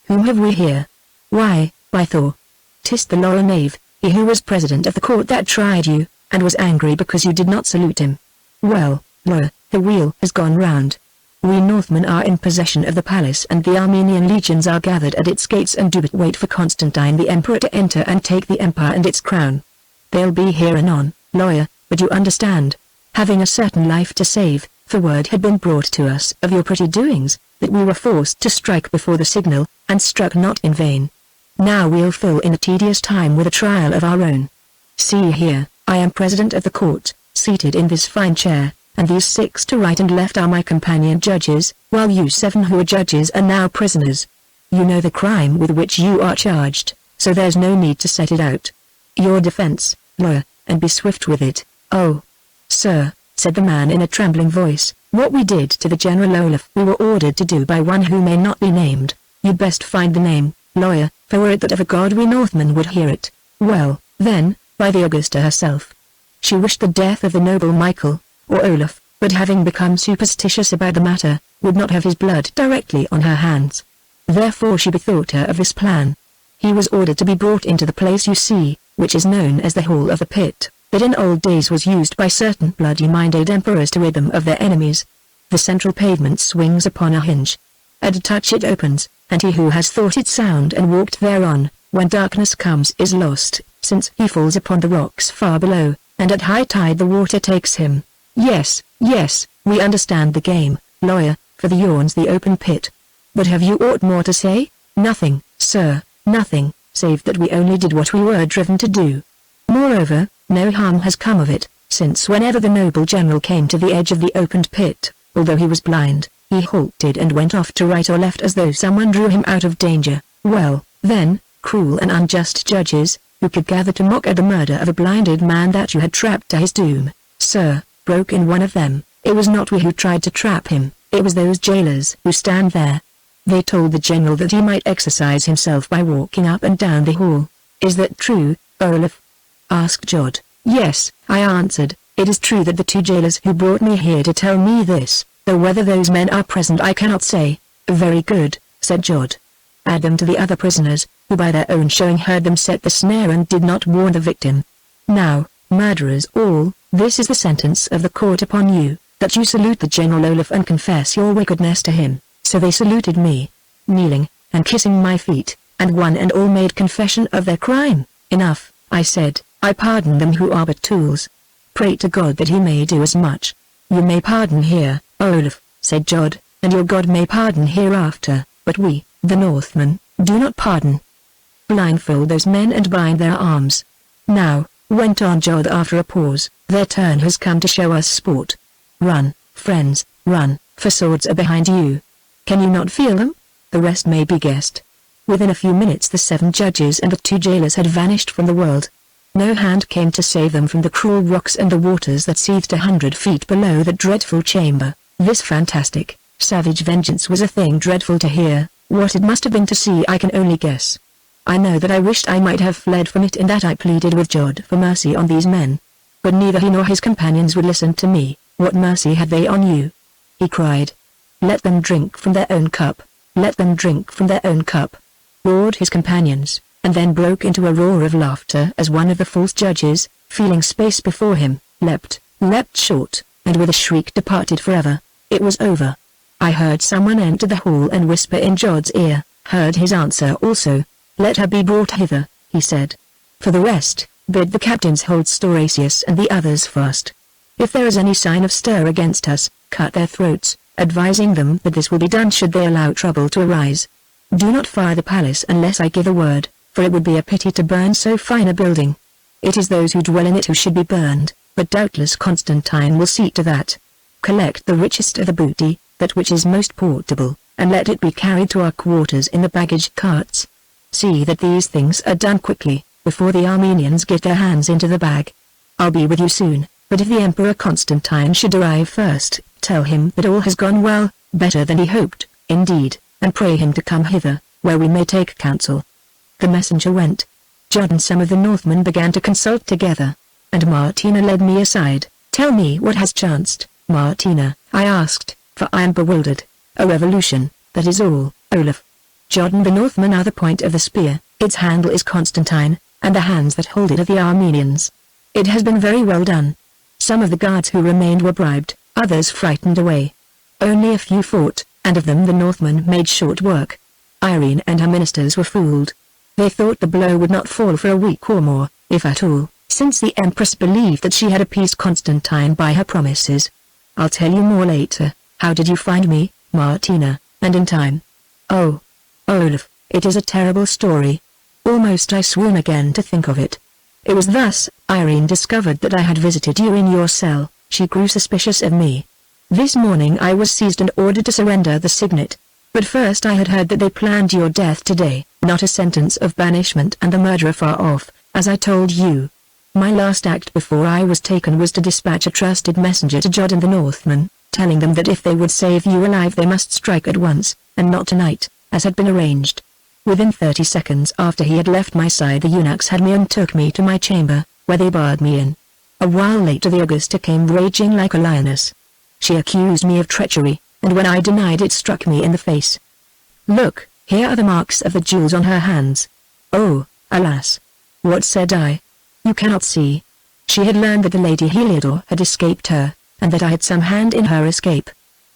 Whom have we here? Why, by Thor! 'Tis the loyal knave, he who was president of the court that tried you, and was angry because you did not salute him. Well, lawyer, the wheel has gone round. We Northmen are in possession of the palace and the Armenian legions are gathered at its gates and do but wait for Constantine the emperor to enter and take the empire and its crown. They'll be here anon, lawyer, but you understand, having a certain life to save, for word had been brought to us of your pretty doings, that we were forced to strike before the signal, and struck not in vain. Now we'll fill in the tedious time with a trial of our own. See here, I am president of the court, seated in this fine chair, and these 6 to right and left are my companion judges, while you 7 who are judges are now prisoners. You know the crime with which you are charged, so there's no need to set it out. Your defense, lawyer, and be swift with it. Oh, sir, said the man in a trembling voice, what we did to the General Olaf we were ordered to do by one who may not be named. You'd best find the name, lawyer, for were it that of a god we Northmen would hear it. Well, then, by the Augusta herself. She wished the death of the noble Michael, or Olaf, but having become superstitious about the matter, would not have his blood directly on her hands. Therefore she bethought her of this plan. He was ordered to be brought into the place you see, which is known as the Hall of the Pit, that in old days was used by certain bloody-minded emperors to rid them of their enemies. The central pavement swings upon a hinge. At a touch it opens, and he who has thought it sound and walked thereon, when darkness comes is lost, since he falls upon the rocks far below, and at high tide the water takes him. Yes, yes, we understand the game, lawyer, for the yawn's the open pit. But have you aught more to say? Nothing, sir, nothing, save that we only did what we were driven to do. Moreover, no harm has come of it, since whenever the noble general came to the edge of the opened pit, although he was blind, he halted and went off to right or left as though someone drew him out of danger. Well, then, cruel and unjust judges, who could gather to mock at the murder of a blinded man that you had trapped to his doom, sir, broke in one of them, it was not we who tried to trap him, it was those jailers who stand there. They told the general that he might exercise himself by walking up and down the hall. Is that true, Olaf? Asked Jod. Yes, I answered, it is true that the 2 jailers who brought me here to tell me this, though whether those men are present I cannot say. Very good, said Jod. Add them to the other prisoners, who by their own showing heard them set the snare and did not warn the victim. Now, murderers all, this is the sentence of the court upon you, that you salute the General Olaf and confess your wickedness to him. So they saluted me, kneeling, and kissing my feet, and one and all made confession of their crime. Enough, I said, I pardon them who are but tools. Pray to God that he may do as much. You may pardon here, Olaf, said Jod, and your God may pardon hereafter, but we, the Northmen, do not pardon. Blindfold those men and bind their arms. Now, went on Jod after a pause, their turn has come to show us sport. Run, friends, run, for swords are behind you. Can you not feel them? The rest may be guessed. Within a few minutes the 7 judges and the 2 jailers had vanished from the world. No hand came to save them from the cruel rocks and the waters that seethed 100 feet below that dreadful chamber. This fantastic, savage vengeance was a thing dreadful to hear. What it must have been to see I can only guess. I know that I wished I might have fled from it and that I pleaded with Jod for mercy on these men. But neither he nor his companions would listen to me. What mercy had they on you? He cried. Let them drink from their own cup. Let them drink from their own cup. Roared his companions, and then broke into a roar of laughter as one of the false judges, feeling space before him, leapt short, and with a shriek departed forever. It was over. I heard someone enter the hall and whisper in Jod's ear, heard his answer also. Let her be brought hither, he said. For the rest, bid the captains hold Stauracius and the others fast. If there is any sign of stir against us, cut their throats, advising them that this will be done should they allow trouble to arise. Do not fire the palace unless I give a word, for it would be a pity to burn so fine a building. It is those who dwell in it who should be burned, but doubtless Constantine will see to that. Collect the richest of the booty, that which is most portable, and let it be carried to our quarters in the baggage carts. See that these things are done quickly, before the Armenians get their hands into the bag. I'll be with you soon, but if the Emperor Constantine should arrive first, tell him that all has gone well, better than he hoped, indeed, and pray him to come hither, where we may take counsel." The messenger went. Jod and some of the Northmen began to consult together, and Martina led me aside. "Tell me what has chanced, Martina," I asked, for I am bewildered. "A revolution, that is all, Olaf. Jod and the Northmen are the point of the spear, its handle is Constantine, and the hands that hold it are the Armenians. It has been very well done. Some of the guards who remained were bribed, others frightened away. Only a few fought, and of them the Northmen made short work. Irene and her ministers were fooled. They thought the blow would not fall for a week or more, if at all, since the Empress believed that she had appeased Constantine by her promises. I'll tell you more later. How did you find me, Martina, and in time?" "Oh, Olaf, it is a terrible story. Almost I swoon again to think of it. It was thus, Irene discovered that I had visited you in your cell. She grew suspicious of me. This morning I was seized and ordered to surrender the signet. But first I had heard that they planned your death today, not a sentence of banishment and the murderer far off, as I told you. My last act before I was taken was to dispatch a trusted messenger to Jod and the Northmen, telling them that if they would save you alive they must strike at once, and not tonight, as had been arranged. Within 30 seconds after he had left my side the eunuchs had me and took me to my chamber, where they barred me in. A while later the Augusta came raging like a lioness. She accused me of treachery, and when I denied it struck me in the face. Look, here are the marks of the jewels on her hands. Oh, alas! What said I? You cannot see. She had learned that the Lady Heliodor had escaped her, and that I had some hand in her escape.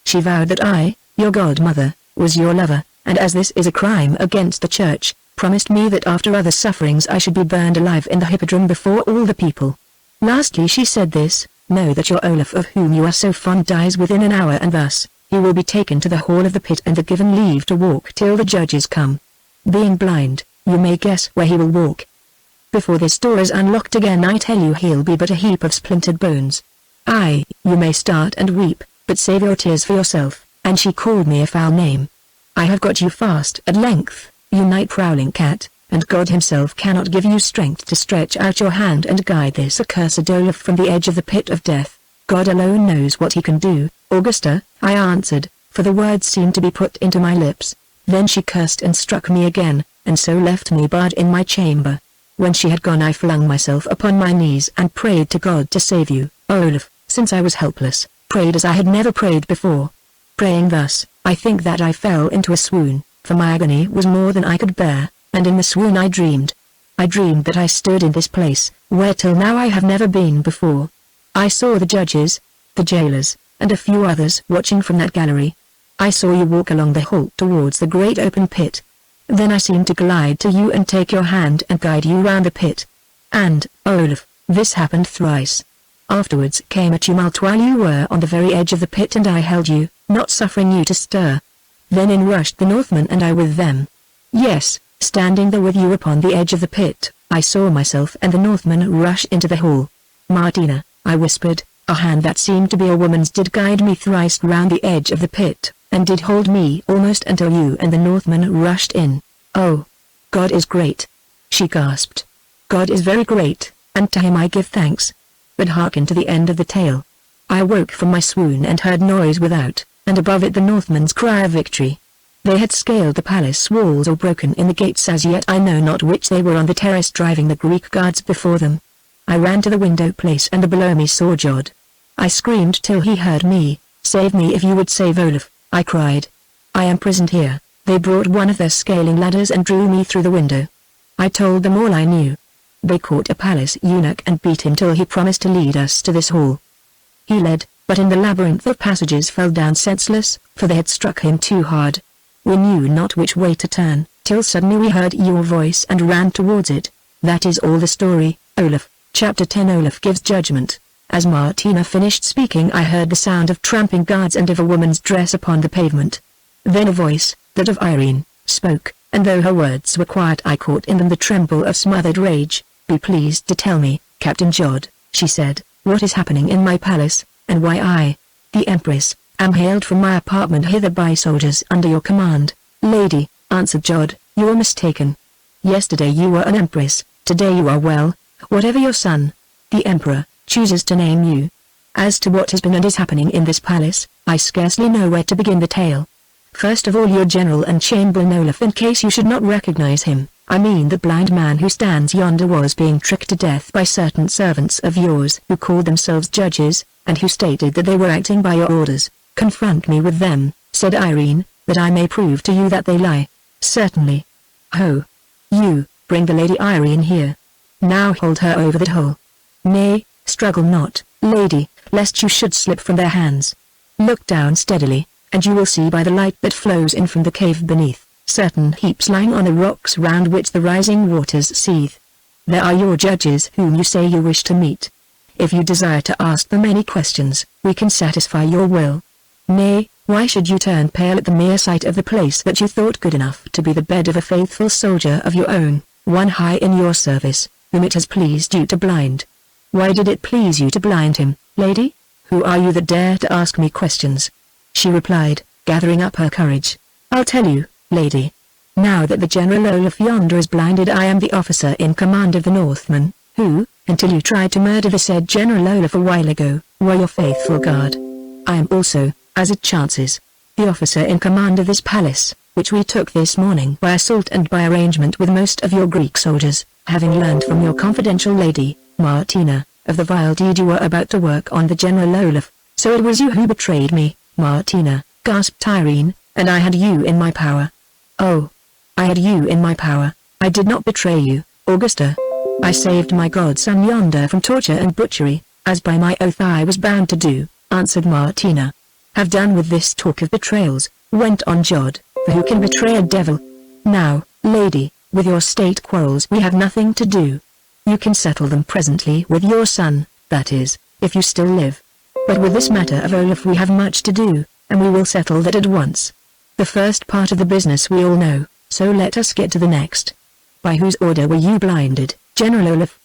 She vowed that I, your godmother, was your lover, and as this is a crime against the Church, promised me that after other sufferings I should be burned alive in the hippodrome before all the people. Lastly she said this, know that your Olaf of whom you are so fond dies within an hour, and thus, he will be taken to the hall of the pit and given leave to walk till the judges come. Being blind, you may guess where he will walk. Before this door is unlocked again I tell you he'll be but a heap of splintered bones. Aye, you may start and weep, but save your tears for yourself, and she called me a foul name. I have got you fast at length, you night prowling cat, and God himself cannot give you strength to stretch out your hand and guide this accursed Olaf from the edge of the pit of death. God alone knows what he can do. Augusta, I answered, for the words seemed to be put into my lips. Then she cursed and struck me again, and so left me barred in my chamber. When she had gone I flung myself upon my knees and prayed to God to save you, Olaf, since I was helpless, prayed as I had never prayed before. Praying thus, I think that I fell into a swoon, for my agony was more than I could bear, and in the swoon I dreamed. I dreamed that I stood in this place, where till now I have never been before. I saw the judges, the jailers, and a few others watching from that gallery. I saw you walk along the hall towards the great open pit. Then I seemed to glide to you and take your hand and guide you round the pit. And, Olaf, this happened thrice. Afterwards came a tumult while you were on the very edge of the pit and I held you, not suffering you to stir. Then in rushed the Northmen and I with them. Yes, standing there with you upon the edge of the pit, I saw myself and the Northmen rush into the hall. Martina, I whispered, a hand that seemed to be a woman's did guide me thrice round the edge of the pit, and did hold me almost until you and the Northmen rushed in. Oh, God is great! She gasped. God is very great, and to him I give thanks. But hearken to the end of the tale. I woke from my swoon and heard noise without, and above it the Northmen's cry of victory. They had scaled the palace walls or broken in the gates, as yet I know not which. They were on the terrace driving the Greek guards before them. I ran to the window place and below me saw Jod. I screamed till he heard me. Save me if you would save Olaf, I cried. I am prisoned here. They brought one of their scaling ladders and drew me through the window. I told them all I knew. They caught a palace eunuch and beat him till he promised to lead us to this hall. He led, but in the labyrinth of passages fell down senseless, for they had struck him too hard. We knew not which way to turn, till suddenly we heard your voice and ran towards it. That is all the story, Olaf. Chapter 10. Olaf gives judgment. As Martina finished speaking I heard the sound of tramping guards and of a woman's dress upon the pavement. Then a voice, that of Irene, spoke, and though her words were quiet I caught in them the tremble of smothered rage. Be pleased to tell me, Captain Jod, she said, what is happening in my palace, and why I, the Empress, am hailed from my apartment hither by soldiers under your command. Lady, answered Jod, you are mistaken. Yesterday you were an Empress, Today you are well, whatever your son, the Emperor, chooses to name you. As to what has been and is happening in this palace, I scarcely know where to begin the tale. First of all, your general and Chamberlain Olaf, in case you should not recognize him, I mean the blind man who stands yonder, was being tricked to death by certain servants of yours who called themselves judges, and who stated that they were acting by your orders. Confront me with them, said Irene, that I may prove to you that they lie. Certainly. Ho! You, bring the Lady Irene here. Now hold her over that hole. Nay, struggle not, lady, lest you should slip from their hands. Look down steadily, and you will see by the light that flows in from the cave beneath, certain heaps lying on the rocks round which the rising waters seethe. There are your judges whom you say you wish to meet. If you desire to ask them any questions, we can satisfy your will. Nay, why should you turn pale at the mere sight of the place that you thought good enough to be the bed of a faithful soldier of your own, one high in your service, whom it has pleased you to blind? Why did it please you to blind him, lady? Who are you that dare to ask me questions? She replied, gathering up her courage. I'll tell you, lady. Now that the General Olaf yonder is blinded, I am the officer in command of the Northmen, who, until you tried to murder the said General Olaf a while ago, were your faithful guard. I am also, as it chances, the officer in command of this palace, which we took this morning by assault and by arrangement with most of your Greek soldiers, having learned from your confidential lady, Martina, of the vile deed you were about to work on the General Olaf. So it was you who betrayed me, Martina, gasped Irene, and I had you in my power. Oh, I had you in my power. I did not betray you, Augusta. I saved my godson yonder from torture and butchery, as by my oath I was bound to do, answered Martina. Have done with this talk of betrayals, went on Jod, for who can betray a devil? Now, lady, with your state quarrels we have nothing to do. You can settle them presently with your son, that is, if you still live. But with this matter of Olaf we have much to do, and we will settle that at once. The first part of the business we all know, so let us get to the next. By whose order were you blinded, General Olaf?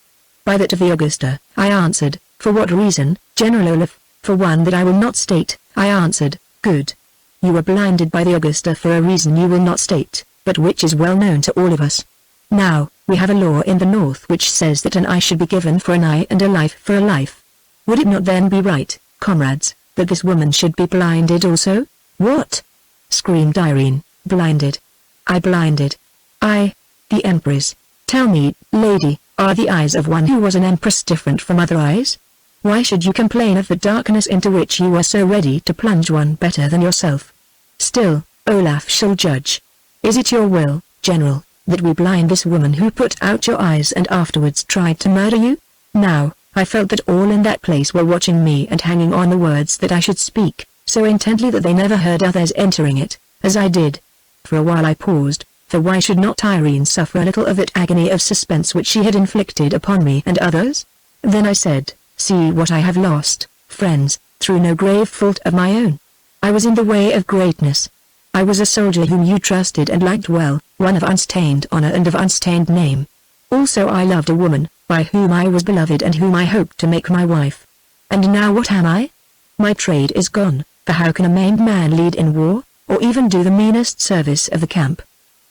By that of the Augusta, I answered. For what reason, General Olaf? For one that I will not state, I answered. Good. You were blinded by the Augusta for a reason you will not state, but which is well known to all of us. Now, we have a law in the north which says that an eye should be given for an eye and a life for a life. Would it not then be right, comrades, that this woman should be blinded also? What? Screamed Irene. Blinded? I blinded? I, the Empress. Tell me, lady, are the eyes of one who was an empress different from other eyes? Why should you complain of the darkness into which you were so ready to plunge one better than yourself? Still, Olaf shall judge. Is it your will, General, that we blind this woman who put out your eyes and afterwards tried to murder you? Now, I felt that all in that place were watching me and hanging on the words that I should speak, so intently that they never heard others entering it, as I did. For a while I paused, for why should not Irene suffer a little of that agony of suspense which she had inflicted upon me and others? Then I said, see what I have lost, friends, through no grave fault of my own. I was in the way of greatness. I was a soldier whom you trusted and liked well, one of unstained honor and of unstained name. Also I loved a woman, by whom I was beloved and whom I hoped to make my wife. And now what am I? My trade is gone, for how can a maimed man lead in war, or even do the meanest service of the camp?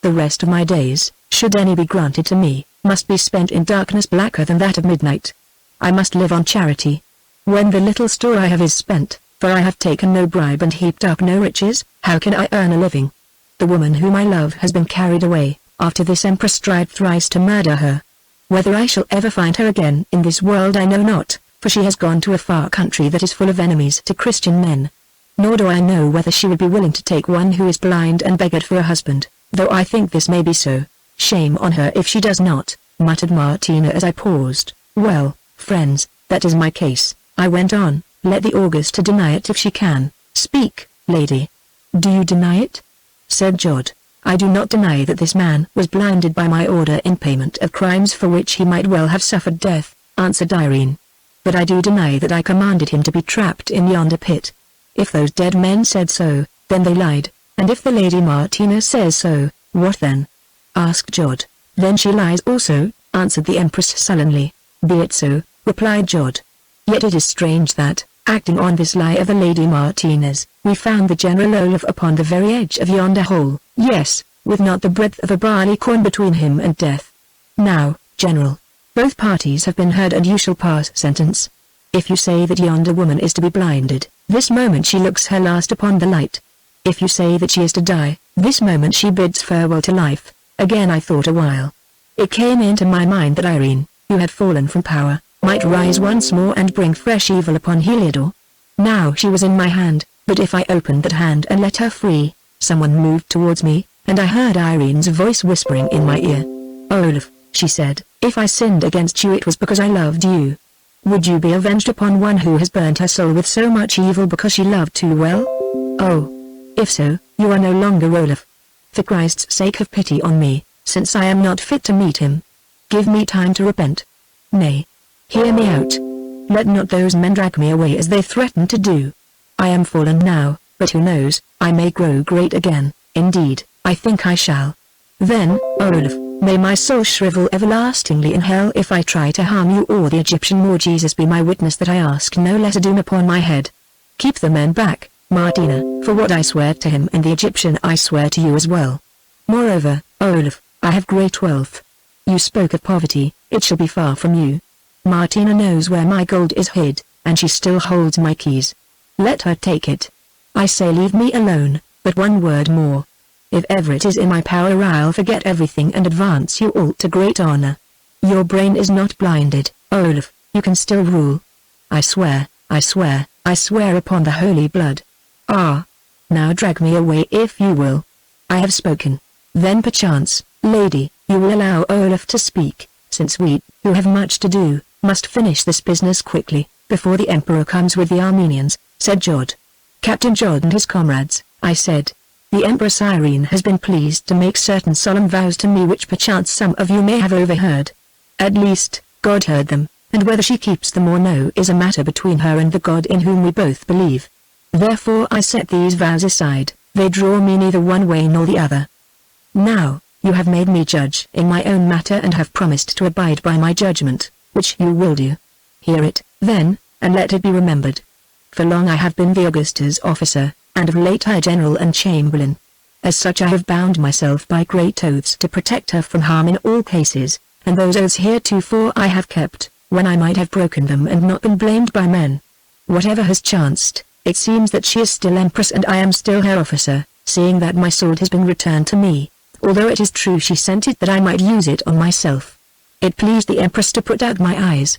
The rest of my days, should any be granted to me, must be spent in darkness blacker than that of midnight. I must live on charity. When the little store I have is spent, for I have taken no bribe and heaped up no riches, how can I earn a living? The woman whom I love has been carried away, after this empress tried thrice to murder her. Whether I shall ever find her again in this world I know not, for she has gone to a far country that is full of enemies to Christian men. Nor do I know whether she would be willing to take one who is blind and beggared for a husband, though I think this may be so. Shame on her if she does not, muttered Martina as I paused. Well, friends, that is my case, I went on. Let the Augusta deny it if she can. Speak, lady. Do you deny it? Said Jod. I do not deny that this man was blinded by my order in payment of crimes for which he might well have suffered death, answered Irene. But I do deny that I commanded him to be trapped in yonder pit. If those dead men said so, then they lied, and if the Lady Martina says so, what then? Asked Jod. Then she lies also, answered the Empress sullenly. Be it so, replied Jod. Yet it is strange that, acting on this lie of the Lady Martina's, we found the General Olaf upon the very edge of yonder hole, yes, with not the breadth of a barley corn between him and death. Now, General, both parties have been heard and you shall pass sentence. If you say that yonder woman is to be blinded, this moment she looks her last upon the light. If you say that she is to die, this moment she bids farewell to life. Again I thought a while. It came into my mind that Irene, who had fallen from power, might rise once more and bring fresh evil upon Heliodor. Now she was in my hand, but if I opened that hand and let her free, someone moved towards me, and I heard Irene's voice whispering in my ear. Olaf, she said, if I sinned against you it was because I loved you. Would you be avenged upon one who has burnt her soul with so much evil because she loved too well? Oh, if so, you are no longer Olaf. For Christ's sake have pity on me, since I am not fit to meet him. Give me time to repent. Nay. Hear me out. Let not those men drag me away as they threaten to do. I am fallen now, but who knows, I may grow great again. Indeed, I think I shall. Then, Olaf, may my soul shrivel everlastingly in hell if I try to harm you or the Egyptian. More Jesus be my witness that I ask no lesser doom upon my head. Keep the men back, Martina, for what I swear to him and the Egyptian I swear to you as well. Moreover, Olaf, I have great wealth. You spoke of poverty, it shall be far from you. Martina knows where my gold is hid, and she still holds my keys. Let her take it. I say leave me alone, but one word more. If ever it is in my power I'll forget everything and advance you all to great honor. Your brain is not blinded, Olaf, you can still rule. I swear, I swear, I swear upon the holy blood. Ah! Now drag me away if you will. I have spoken. Then perchance, lady, you will allow Olaf to speak, since we, who have much to do, must finish this business quickly, before the Emperor comes with the Armenians, said Jod. Captain Jod and his comrades, I said. The Empress Irene has been pleased to make certain solemn vows to me which perchance some of you may have overheard. At least, God heard them, and whether she keeps them or no is a matter between her and the God in whom we both believe. Therefore I set these vows aside, they draw me neither one way nor the other. Now, you have made me judge in my own matter and have promised to abide by my judgment, which you will do. Hear it, then, and let it be remembered. For long I have been the Augusta's officer, and of late High General and Chamberlain. As such I have bound myself by great oaths to protect her from harm in all cases, and those oaths heretofore I have kept, when I might have broken them and not been blamed by men. Whatever has chanced, it seems that she is still Empress and I am still her officer, seeing that my sword has been returned to me, although it is true she sent it that I might use it on myself. It pleased the Empress to put out my eyes.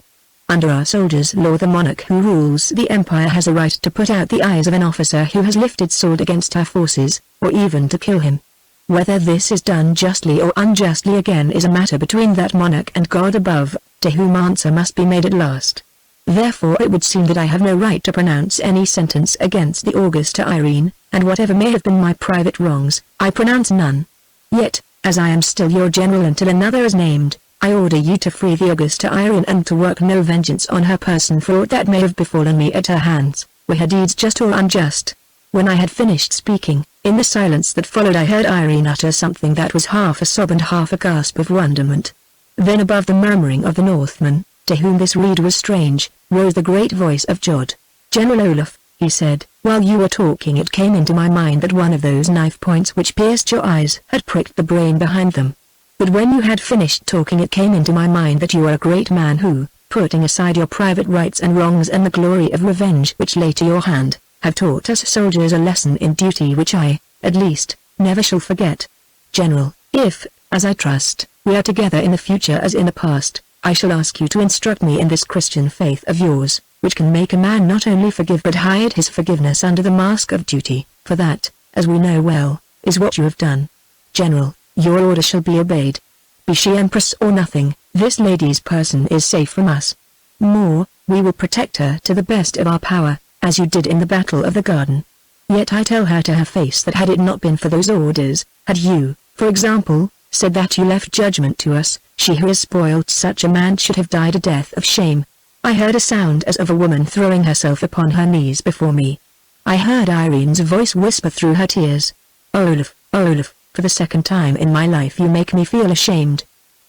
Under our soldiers' law the monarch who rules the empire has a right to put out the eyes of an officer who has lifted sword against her forces, or even to kill him. Whether this is done justly or unjustly again is a matter between that monarch and God above, to whom answer must be made at last. Therefore it would seem that I have no right to pronounce any sentence against the Augusta Irene, and whatever may have been my private wrongs, I pronounce none. Yet, as I am still your general until another is named, I order you to free the Augusta Irene and to work no vengeance on her person for aught that may have befallen me at her hands, were her deeds just or unjust. When I had finished speaking, in the silence that followed I heard Irene utter something that was half a sob and half a gasp of wonderment. Then above the murmuring of the Northmen, to whom this reed was strange, rose the great voice of Jod. General Olaf, he said, while you were talking it came into my mind that one of those knife points which pierced your eyes had pricked the brain behind them. But when you had finished talking it came into my mind that you are a great man who, putting aside your private rights and wrongs and the glory of revenge which lay to your hand, have taught us soldiers a lesson in duty which I, at least, never shall forget. General, if, as I trust, we are together in the future as in the past, I shall ask you to instruct me in this Christian faith of yours, which can make a man not only forgive but hide his forgiveness under the mask of duty, for that, as we know well, is what you have done. General, your order shall be obeyed. Be she Empress or nothing, this lady's person is safe from us. More, we will protect her to the best of our power, as you did in the Battle of the Garden. Yet I tell her to her face that had it not been for those orders, had you, for example, said that you left judgment to us, she who has spoiled such a man should have died a death of shame. I heard a sound as of a woman throwing herself upon her knees before me. I heard Irene's voice whisper through her tears. Olaf, Olaf, for the second time in my life you make me feel ashamed.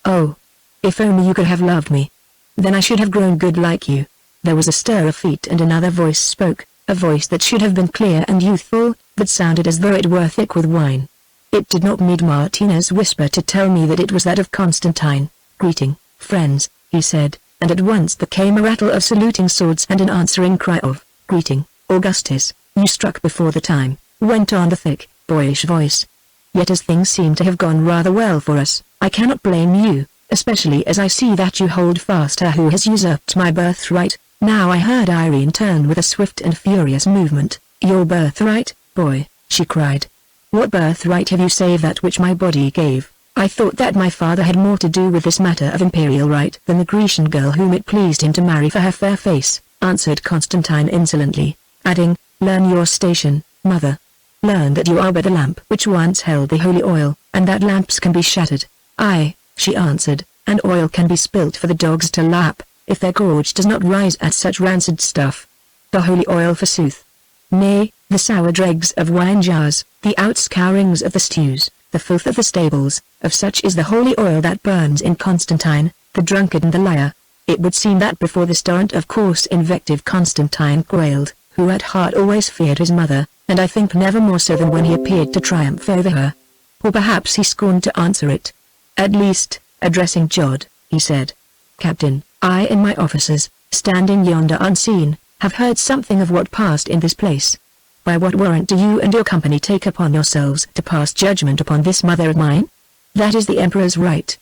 Oh! If only you could have loved me. Then I should have grown good like you. There was a stir of feet and another voice spoke, a voice that should have been clear and youthful, that sounded as though it were thick with wine. It did not need Martina's whisper to tell me that it was that of Constantine. Greeting, "Friends," he said, and at once there came a rattle of saluting swords and an answering cry of, "Greeting, Augustus, you struck before the time," went on the thick, boyish voice. "Yet as things seem to have gone rather well for us, I cannot blame you, especially as I see that you hold fast her who has usurped my birthright." Now I heard Irene turn with a swift and furious movement. "Your birthright, boy," she cried. "What birthright have you save that which my body gave? I thought that my father had more to do with this matter of imperial right than the Grecian girl whom it pleased him to marry for her fair face," answered Constantine insolently, adding, "Learn your station, mother. Learn that you are but the lamp which once held the holy oil, and that lamps can be shattered." "Aye," she answered, "and oil can be spilt for the dogs to lap, if their gorge does not rise at such rancid stuff. The holy oil forsooth. Nay, the sour dregs of wine jars, the outscourings of the stews, the filth of the stables, of such is the holy oil that burns in Constantine, the drunkard and the liar." It would seem that before this torrent of coarse invective Constantine quailed, who at heart always feared his mother, and I think never more so than when he appeared to triumph over her. Or perhaps he scorned to answer it. At least, addressing Jod, he said, "Captain, I and my officers, standing yonder unseen, have heard something of what passed in this place. By what warrant do you and your company take upon yourselves to pass judgment upon this mother of mine?" "That is the Emperor's right."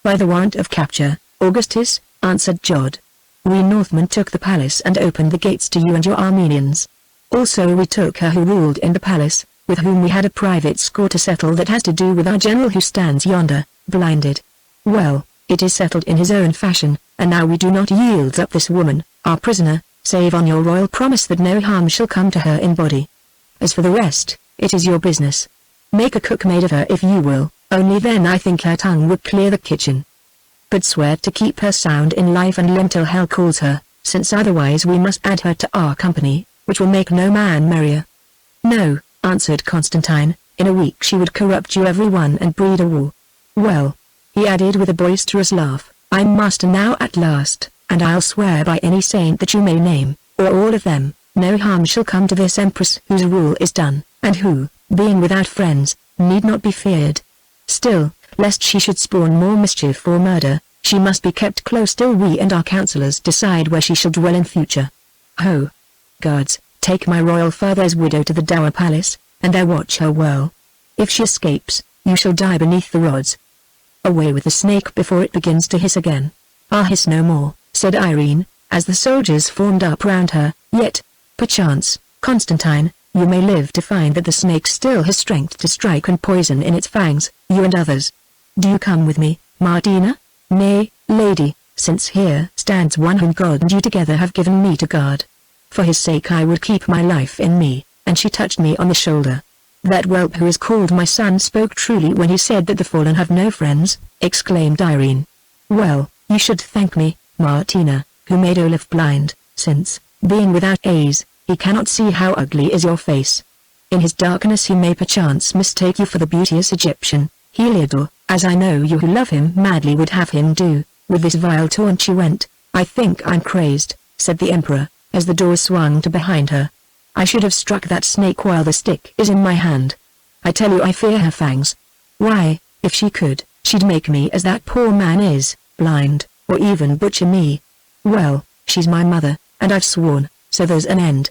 "By the warrant of capture, Augustus," answered Jod. "We Northmen took the palace and opened the gates to you and your Armenians. Also we took her who ruled in the palace, with whom we had a private score to settle that has to do with our general who stands yonder, blinded. Well, it is settled in his own fashion, and now we do not yield up this woman, our prisoner, save on your royal promise that no harm shall come to her in body. As for the rest, it is your business. Make a cook maid of her if you will, only then I think her tongue would clear the kitchen. But swear to keep her sound in life and limb till hell calls her, since otherwise we must add her to our company, which will make no man merrier." "No," answered Constantine, "in a week she would corrupt you every one and breed a war. Well," he added with a boisterous laugh, "I'm master now at last, and I'll swear by any saint that you may name, or all of them, no harm shall come to this empress whose rule is done, and who, being without friends, need not be feared. Still, lest she should spawn more mischief or murder, she must be kept close till we and our counselors decide where she shall dwell in future. Ho! Guards, take my royal father's widow to the dower palace, and there watch her well. If she escapes, you shall die beneath the rods. Away with the snake before it begins to hiss again." "Ah, hiss no more," said Irene, as the soldiers formed up round her, "yet, perchance, Constantine, you may live to find that the snake still has strength to strike and poison in its fangs, you and others. Do you come with me, Martina?" "Nay, lady, since here stands one whom God and you together have given me to guard. For his sake I would keep my life in me," and she touched me on the shoulder. "That whelp who is called my son spoke truly when he said that the fallen have no friends," exclaimed Irene. "Well, you should thank me, Martina, who made Olaf blind, since, being without eyes, he cannot see how ugly is your face. In his darkness he may perchance mistake you for the beauteous Egyptian, Heliodor, as I know you who love him madly would have him do." With this vile taunt she went. "I think I'm crazed," said the Emperor, as the door swung to behind her. "I should have struck that snake while the stick is in my hand. I tell you I fear her fangs. Why, if she could, she'd make me as that poor man is, blind, or even butcher me. Well, she's my mother, and I've sworn, so there's an end.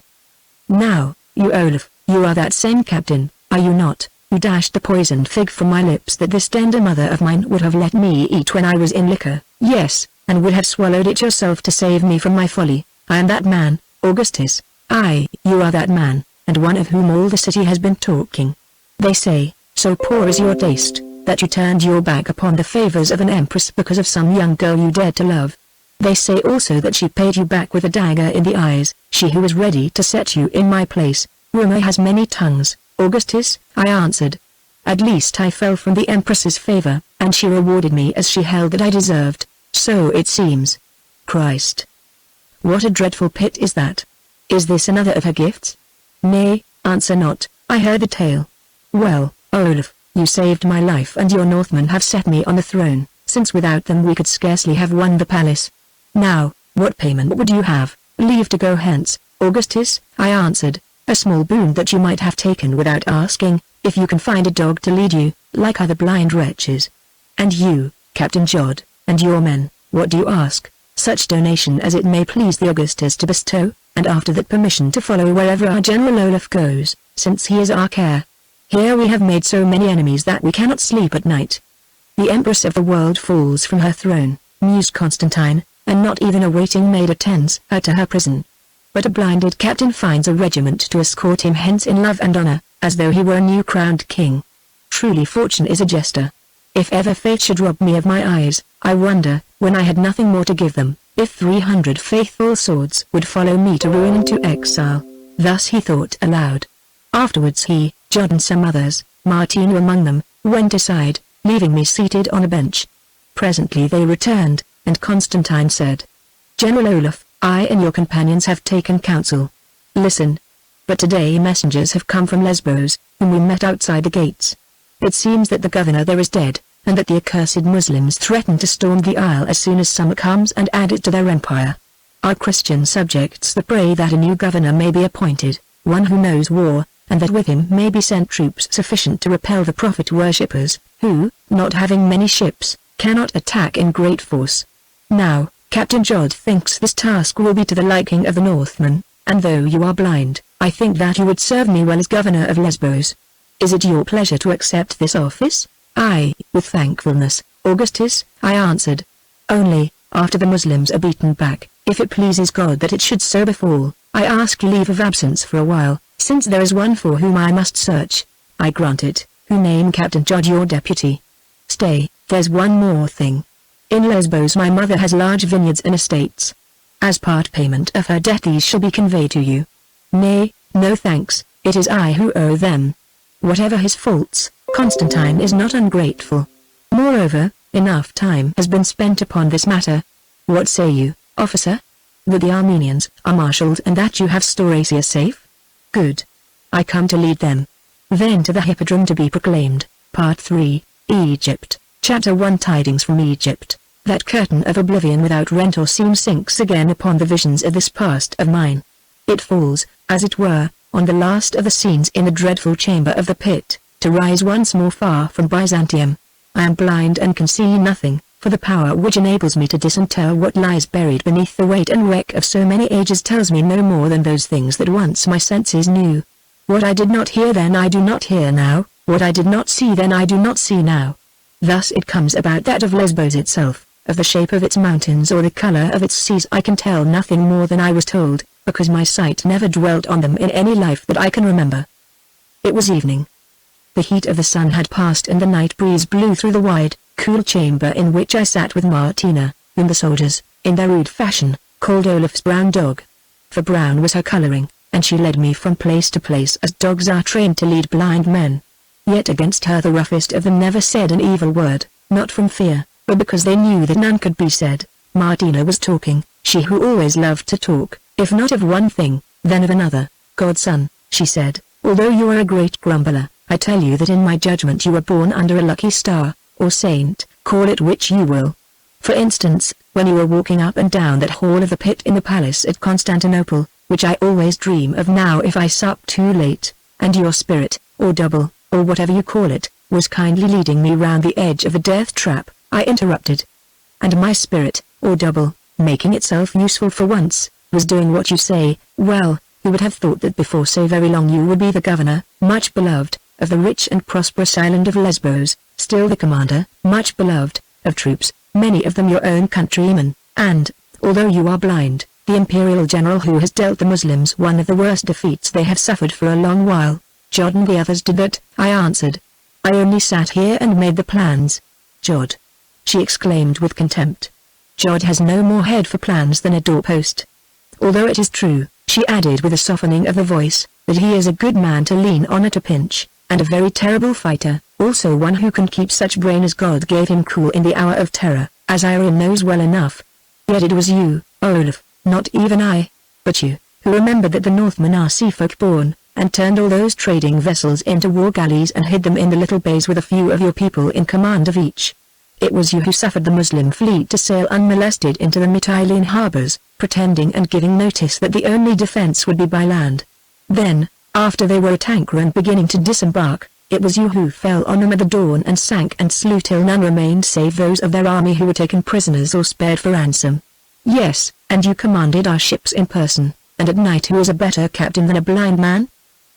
Now, you Olaf, you are that same captain, are you not, who dashed the poisoned fig from my lips that this tender mother of mine would have let me eat when I was in liquor? Yes, and would have swallowed it yourself to save me from my folly. I am that man, Augustus. Aye, you are that man, and one of whom all the city has been talking. They say, so poor is your taste, that you turned your back upon the favors of an empress because of some young girl you dared to love. They say also that she paid you back with a dagger in the eyes, she who was ready to set you in my place. Rumor has many tongues, Augustus," I answered. "At least I fell from the empress's favor, and she rewarded me as she held that I deserved, so it seems. Christ! What a dreadful pit is that! Is this another of her gifts?" "Nay, answer not, I heard the tale." "Well, Olaf, you saved my life and your Northmen have set me on the throne, since without them we could scarcely have won the palace. Now, what payment would you have?" "Leave to go hence, Augustus," I answered, "a small boon that you might have taken without asking, if you can find a dog to lead you, like other blind wretches. And you, Captain Jod, and your men, What do you ask? Such donation as it may please the Augustus to bestow, and after that permission to follow wherever our General Olaf goes, since he is our care. Here we have made so many enemies that we cannot sleep at night. The Empress of the world falls from her throne, mused Constantine, and not even a waiting maid attends her to her prison. But a blinded captain finds a regiment to escort him hence in love and honor, as though he were a new crowned king. Truly fortune is a jester. If ever fate should rob me of my eyes, I wonder, when I had nothing more to give them, if 300 faithful swords would follow me to ruin and to exile. Thus he thought aloud. Afterwards he, Jod and some others, Martina among them, went aside, leaving me seated on a bench. Presently they returned, and Constantine said, General Olaf, I and your companions have taken counsel. Listen. But today messengers have come from Lesbos, whom we met outside the gates. It seems that the governor there is dead, and that the accursed Muslims threaten to storm the isle as soon as summer comes and add it to their empire. Our Christian subjects pray that a new governor may be appointed, one who knows war, and that with him may be sent troops sufficient to repel the prophet worshippers, who, not having many ships, cannot attack in great force. Now, Captain Jod thinks this task will be to the liking of the Northmen, and though you are blind, I think that you would serve me well as governor of Lesbos. Is it your pleasure to accept this office? Aye, with thankfulness, Augustus, I answered. Only, after the Muslims are beaten back, if it pleases God that it should so befall, I ask leave of absence for a while, since there is one for whom I must search. I grant it, who name Captain Jod your deputy. Stay, there's one more thing. In Lesbos my mother has large vineyards and estates. As part payment of her debt these shall be conveyed to you. Nay, no thanks, it is I who owe them. Whatever his faults, Constantine is not ungrateful. Moreover, enough time has been spent upon this matter. What say you, officer? That the Armenians are marshalled and that you have Storacia safe? Good. I come to lead them. Then to the Hippodrome to be proclaimed, Part 3, Egypt, Chapter 1 Tidings from Egypt. That curtain of oblivion without rent or seam sinks again upon the visions of this past of mine. It falls, as it were, on the last of the scenes in the dreadful chamber of the pit, to rise once more far from Byzantium. I am blind and can see nothing, for the power which enables me to disinter what lies buried beneath the weight and wreck of so many ages tells me no more than those things that once my senses knew. What I did not hear then I do not hear now, what I did not see then I do not see now. Thus it comes about that of Lesbos itself, of the shape of its mountains or the color of its seas I can tell nothing more than I was told, because my sight never dwelt on them in any life that I can remember. It was evening. The heat of the sun had passed and the night breeze blew through the wide, cool chamber in which I sat with Martina, whom the soldiers, in their rude fashion, called Olaf's brown dog. For brown was her coloring, and she led me from place to place as dogs are trained to lead blind men. Yet against her the roughest of them never said an evil word, not from fear, but because they knew that none could be said. Martina was talking, she who always loved to talk, if not of one thing, then of another. Godson, she said, although you are a great grumbler, I tell you that in my judgment you were born under a lucky star, or saint, call it which you will. For instance, when you were walking up and down that hall of the pit in the palace at Constantinople, which I always dream of now if I sup too late, and your spirit, or double, or whatever you call it, was kindly leading me round the edge of the death trap, I interrupted. And my spirit, or double, making itself useful for once, was doing what you say. Well, who would have thought that before so very long you would be the governor, much beloved, of the rich and prosperous island of Lesbos, still the commander, much beloved, of troops, many of them your own countrymen, and, although you are blind, the imperial general who has dealt the Muslims one of the worst defeats they have suffered for a long while. Jod and the others did that, I answered. I only sat here and made the plans. Jod! She exclaimed with contempt. Jod has no more head for plans than a doorpost. Although it is true, she added with a softening of the voice, that he is a good man to lean on at a pinch, and a very terrible fighter, also one who can keep such brain as God gave him cool in the hour of terror, as Irene knows well enough. Yet it was you, Olaf, not even I, but you, who remembered that the Northmen are seafolk born, and turned all those trading vessels into war galleys and hid them in the little bays with a few of your people in command of each. It was you who suffered the Muslim fleet to sail unmolested into the Mytilene harbors, pretending and giving notice that the only defense would be by land. Then, after they were at anchor and beginning to disembark, It was you who fell on them at the dawn and sank and slew till none remained save those of their army who were taken prisoners or spared for ransom. Yes, and you commanded our ships in person, and at night who was a better captain than a blind man?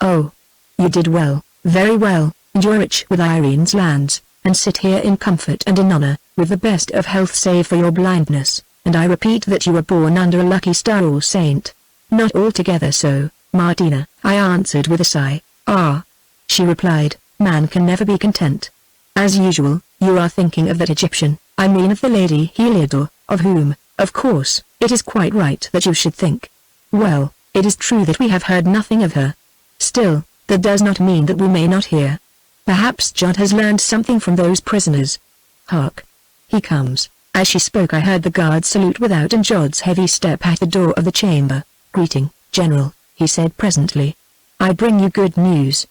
Oh, you did well, very well, and you're rich with Irene's lands, and sit here in comfort and in honor, with the best of health save for your blindness, and I repeat that you were born under a lucky star or saint. Not altogether so, Martina, I answered with a sigh. Ah. She replied, man can never be content. As usual, you are thinking of that Egyptian, I mean of the lady Heliodor, of whom, of course, it is quite right that you should think. Well, it is true that we have heard nothing of her. Still, that does not mean that we may not hear. Perhaps Jod has learned something from those prisoners. Hark! He comes. As she spoke I heard the guard salute without and Jod's heavy step at the door of the chamber. Greeting, General, he said presently. I bring you good news.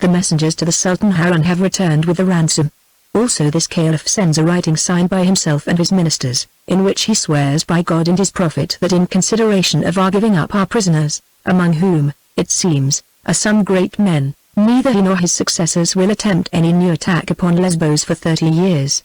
The messengers to the Sultan Harun have returned with the ransom. Also this Caliph sends a writing signed by himself and his ministers, in which he swears by God and his prophet that in consideration of our giving up our prisoners, among whom, it seems, are some great men, neither he nor his successors will attempt any new attack upon Lesbos for 30 years.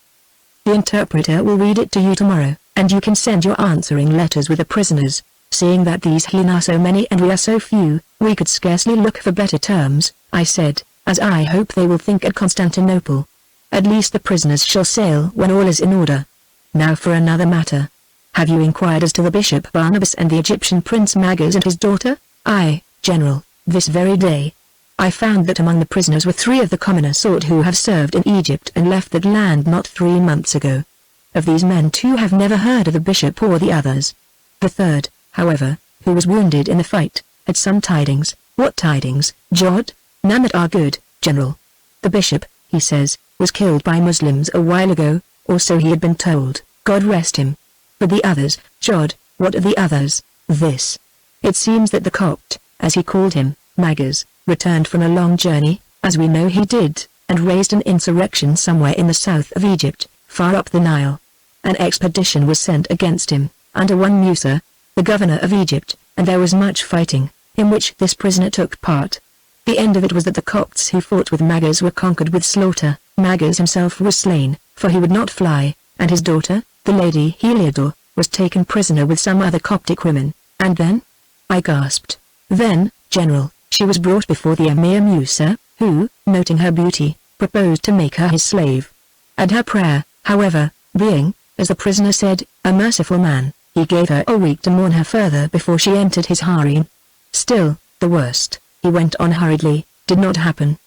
The interpreter will read it to you tomorrow, and you can send your answering letters with the prisoners. Seeing that these Helene are so many and we are so few, we could scarcely look for better terms, I said, as I hope they will think at Constantinople. At least the prisoners shall sail when all is in order. Now for another matter. Have you inquired as to the Bishop Barnabas and the Egyptian Prince Magas and his daughter? Aye, General, this very day. I found that among the prisoners were 3 of the commoner sort who have served in Egypt and left that land not 3 months ago. Of these men 2 have never heard of the bishop or the others. The third, however, who was wounded in the fight, had some tidings. What tidings, Jod? None that are good, General. The bishop, he says, was killed by Muslims a while ago, or so he had been told, God rest him. But the others, Jod, what are the others? This. It seems that the Copt, as he called him, Magas, returned from a long journey, as we know he did, and raised an insurrection somewhere in the south of Egypt, far up the Nile. An expedition was sent against him, under one Musa, the governor of Egypt, and there was much fighting, in which this prisoner took part. The end of it was that the Copts who fought with Magas were conquered with slaughter. Magas himself was slain, for he would not fly, and his daughter, the lady Heliodor, was taken prisoner with some other Coptic women, and then? I gasped. Then, General, she was brought before the Emir Musa, who, noting her beauty, proposed to make her his slave. And her prayer, however, being, as the prisoner said, a merciful man, he gave her a week to mourn her further before she entered his harem. Still, the worst, he went on hurriedly, did not happen.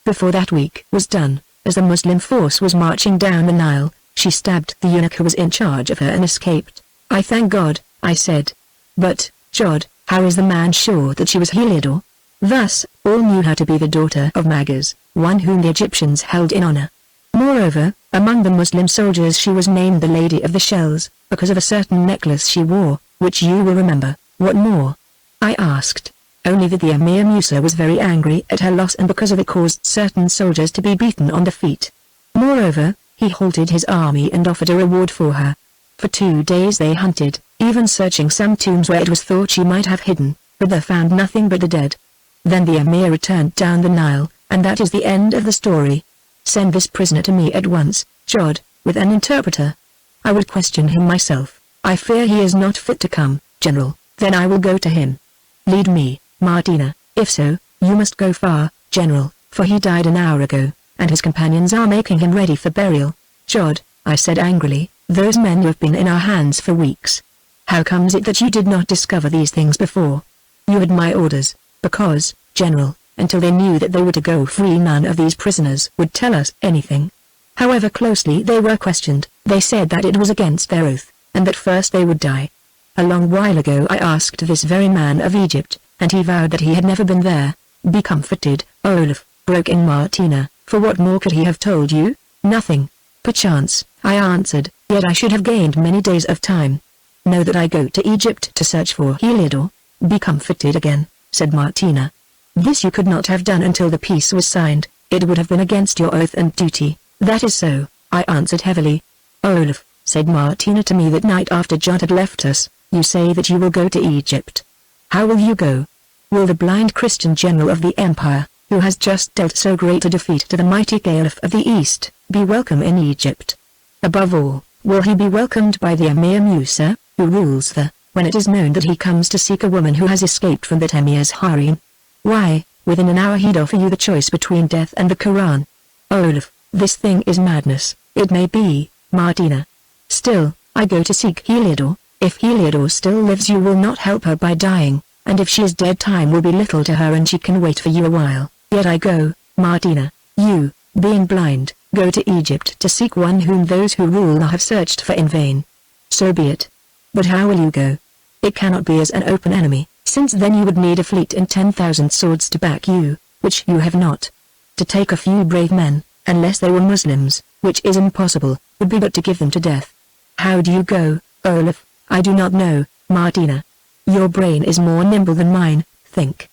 Before that week was done, as the Muslim force was marching down the Nile, she stabbed the eunuch who was in charge of her and escaped. I thank God, I said. But, Jod, how is the man sure that she was Heliodor? Thus, all knew her to be the daughter of Magas, one whom the Egyptians held in honor. Moreover, among the Muslim soldiers she was named the Lady of the Shells, because of a certain necklace she wore, which you will remember. What more? I asked. Only that the Emir Musa was very angry at her loss and because of it caused certain soldiers to be beaten on the feet. Moreover, he halted his army and offered a reward for her. For 2 days they hunted, even searching some tombs where it was thought she might have hidden, but they found nothing but the dead. Then the Emir returned down the Nile, and that is the end of the story. Send this prisoner to me at once, Jod, with an interpreter. I will question him myself. I fear he is not fit to come, General. Then I will go to him. Lead me, Martina. If so, you must go far, General, for he died an hour ago, and his companions are making him ready for burial. Jod, I said angrily, those men have been in our hands for weeks. How comes it that you did not discover these things before? You had my orders, because, General, until they knew that they were to go free none of these prisoners would tell us anything. However closely they were questioned, they said that it was against their oath, and that first they would die. A long while ago I asked this very man of Egypt, and he vowed that he had never been there. Be comforted, Olaf, broke in Martina, for what more could he have told you? Nothing. Perchance, I answered, yet I should have gained many days of time. Know that I go to Egypt to search for Heliodor. Be comforted again, said Martina. This you could not have done until the peace was signed, it would have been against your oath and duty. That is so, I answered heavily. Olaf, said Martina to me that night after Jod had left us, you say that you will go to Egypt. How will you go? Will the blind Christian general of the empire, who has just dealt so great a defeat to the mighty Caliph of the East, be welcome in Egypt? Above all, will he be welcomed by the Emir Musa, who rules there, when it is known that he comes to seek a woman who has escaped from that Emir's harem? Why, within an hour he'd offer you the choice between death and the Quran. Olaf, this thing is madness. It may be, Martina. Still, I go to seek Heliodor. If Heliodor still lives you will not help her by dying, and if she is dead time will be little to her and she can wait for you a while. Yet I go, Martina. You, being blind, go to Egypt to seek one whom those who rule have searched for in vain. So be it. But how will you go? It cannot be as an open enemy, since then you would need a fleet and 10,000 swords to back you, which you have not. To take a few brave men, unless they were Muslims, which is impossible, would be but to give them to death. How do you go, Olaf? I do not know, Martina. Your brain is more nimble than mine. Think,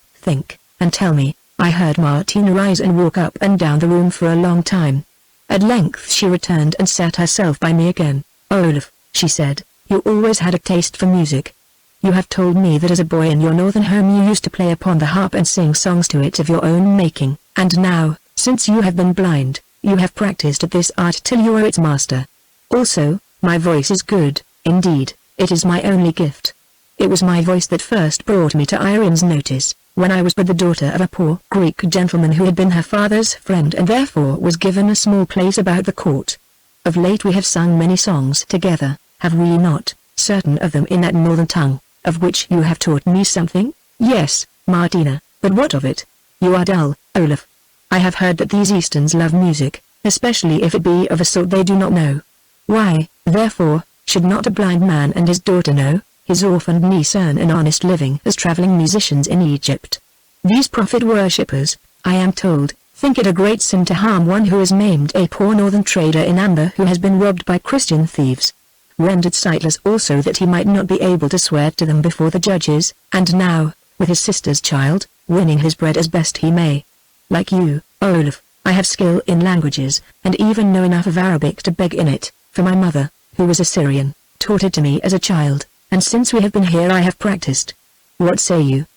and tell me. I heard Martina rise and walk up and down the room for a long time. At length she returned and sat herself by me again. Olaf, she said, you always had a taste for music. You have told me that as a boy in your northern home you used to play upon the harp and sing songs to it of your own making, and now, since you have been blind, you have practiced at this art till you are its master. Also, my voice is good, indeed, it is my only gift. It was my voice that first brought me to Irene's notice, when I was but the daughter of a poor Greek gentleman who had been her father's friend and therefore was given a small place about the court. Of late we have sung many songs together, have we not, certain of them in that northern tongue, of which you have taught me something? Yes, Martina, but what of it? You are dull, Olaf. I have heard that these Easterns love music, especially if it be of a sort they do not know. Why, therefore, should not a blind man and his daughter know? His orphaned niece earn an honest living as traveling musicians in Egypt. These prophet worshippers, I am told, think it a great sin to harm one who is maimed, a poor northern trader in amber who has been robbed by Christian thieves. Rendered sightless also that he might not be able to swear to them before the judges, and now, with his sister's child, winning his bread as best he may. Like you, Olaf, I have skill in languages, and even know enough of Arabic to beg in it, for my mother, who was a Syrian, taught it to me as a child, and since we have been here I have practiced. What say you?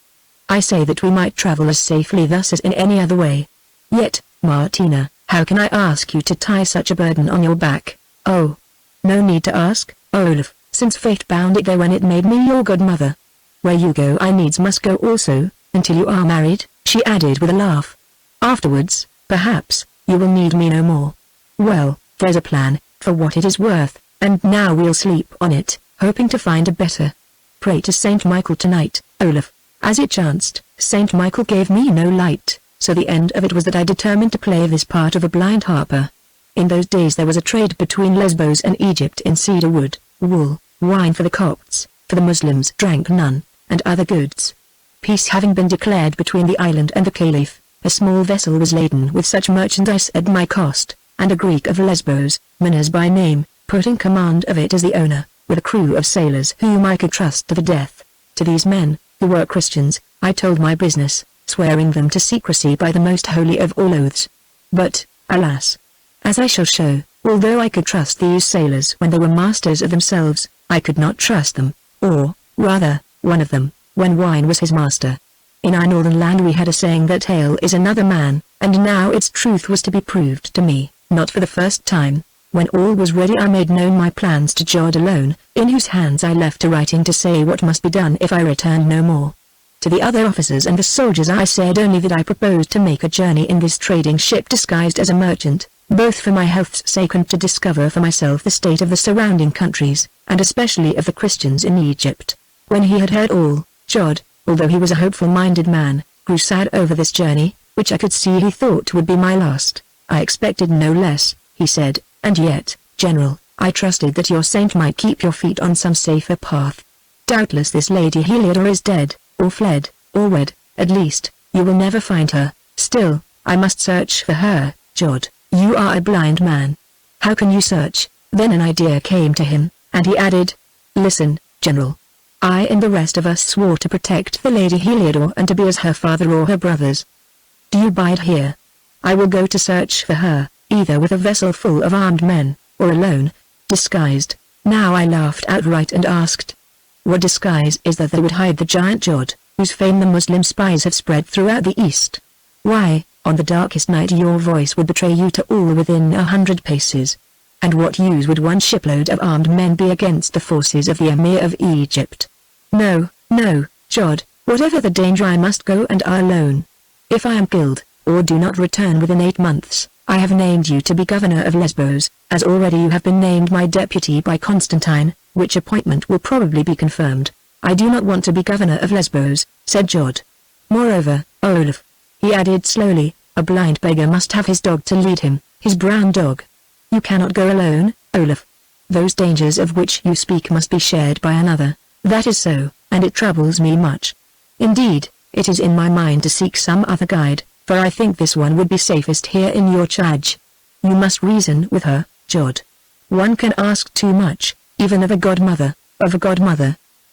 I say that we might travel as safely thus as in any other way. Yet, Martina, how can I ask you to tie such a burden on your back? Oh, no need to ask, Olaf, since fate bound it there when it made me your godmother. Where you go I needs must go also, until you are married, she added with a laugh. Afterwards, perhaps, you will need me no more. Well, there's a plan, for what it is worth, and now we'll sleep on it, hoping to find a better. Pray to Saint Michael tonight, Olaf. As it chanced, Saint Michael gave me no light, so the end of it was that I determined to play this part of a blind harper. In those days there was a trade between Lesbos and Egypt in cedar wood, wool, wine for the Copts, for the Muslims drank none, and other goods. Peace having been declared between the island and the Caliph, a small vessel was laden with such merchandise at my cost, and a Greek of Lesbos, Minas by name, put in command of it as the owner, with a crew of sailors whom I could trust to the death. To these men, who were Christians, I told my business, swearing them to secrecy by the most holy of all oaths. But, alas! As I shall show, although I could trust these sailors when they were masters of themselves, I could not trust them, or, rather, one of them, when wine was his master. In our northern land we had a saying that ale is another man, and now its truth was to be proved to me, not for the first time. When all was ready I made known my plans to Jod alone, in whose hands I left a writing to say what must be done if I returned no more. To the other officers and the soldiers I said only that I proposed to make a journey in this trading ship disguised as a merchant, both for my health's sake and to discover for myself the state of the surrounding countries, and especially of the Christians in Egypt. When he had heard all, Jod, although he was a hopeful-minded man, grew sad over this journey, which I could see he thought would be my last. I expected no less, he said. And yet, General, I trusted that your saint might keep your feet on some safer path. Doubtless this lady Heliodor is dead, or fled, or wed, at least, you will never find her. Still, I must search for her, Jod. You are a blind man. How can you search? Then an idea came to him, and he added, Listen, General. I and the rest of us swore to protect the lady Heliodor and to be as her father or her brothers. Do you bide here? I will go to search for her, either with a vessel full of armed men, or alone, disguised. Now I laughed outright and asked, what disguise is there that would hide the giant Jod, whose fame the Muslim spies have spread throughout the East? Why, On the darkest night your voice would betray you to all within 100 paces. And what use would one shipload of armed men be against the forces of the Emir of Egypt? No, no, Jod, whatever the danger I must go and I alone. If I am killed, or do not return within 8 months, I have named you to be governor of Lesbos, as already you have been named my deputy by Constantine, which appointment will probably be confirmed. I do not want to be governor of Lesbos, said Jod. Moreover, Olaf, he added slowly, a blind beggar must have his dog to lead him, his brown dog. You cannot go alone, Olaf. Those dangers of which you speak must be shared by another. That is so, and it troubles me much. Indeed, it is in my mind to seek some other guide, for I think this one would be safest here in your charge. You must reason with her, Jod. One can ask too much, even of a godmother,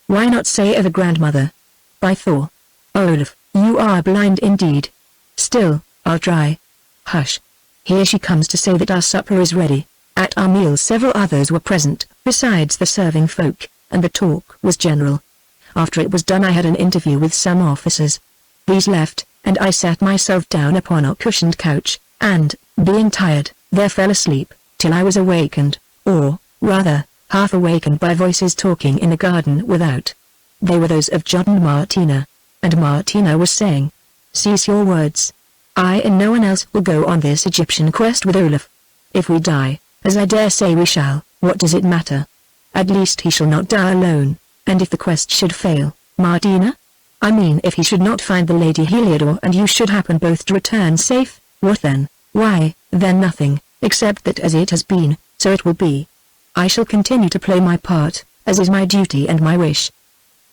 Why not say of a grandmother? By Thor. Olaf, you are blind indeed. Still, I'll try. Hush. Here she comes to say that our supper is ready. At our meal several others were present, besides the serving folk, and the talk was general. After it was done I had an interview with some officers. These left, and I sat myself down upon a cushioned couch, and, being tired, there fell asleep, till I was awakened, or, rather, half awakened by voices talking in the garden without. They were those of Jod and Martina was saying, "Cease your words. I and no one else will go on this Egyptian quest with Olaf. If we die, as I dare say we shall, what does it matter? At least he shall not die alone, and if the quest should fail, Martina? I mean if he should not find the Lady Heliodor and you should happen both to return safe, what then? Why, then nothing, except that as it has been, so it will be. I shall continue to play my part, as is my duty and my wish.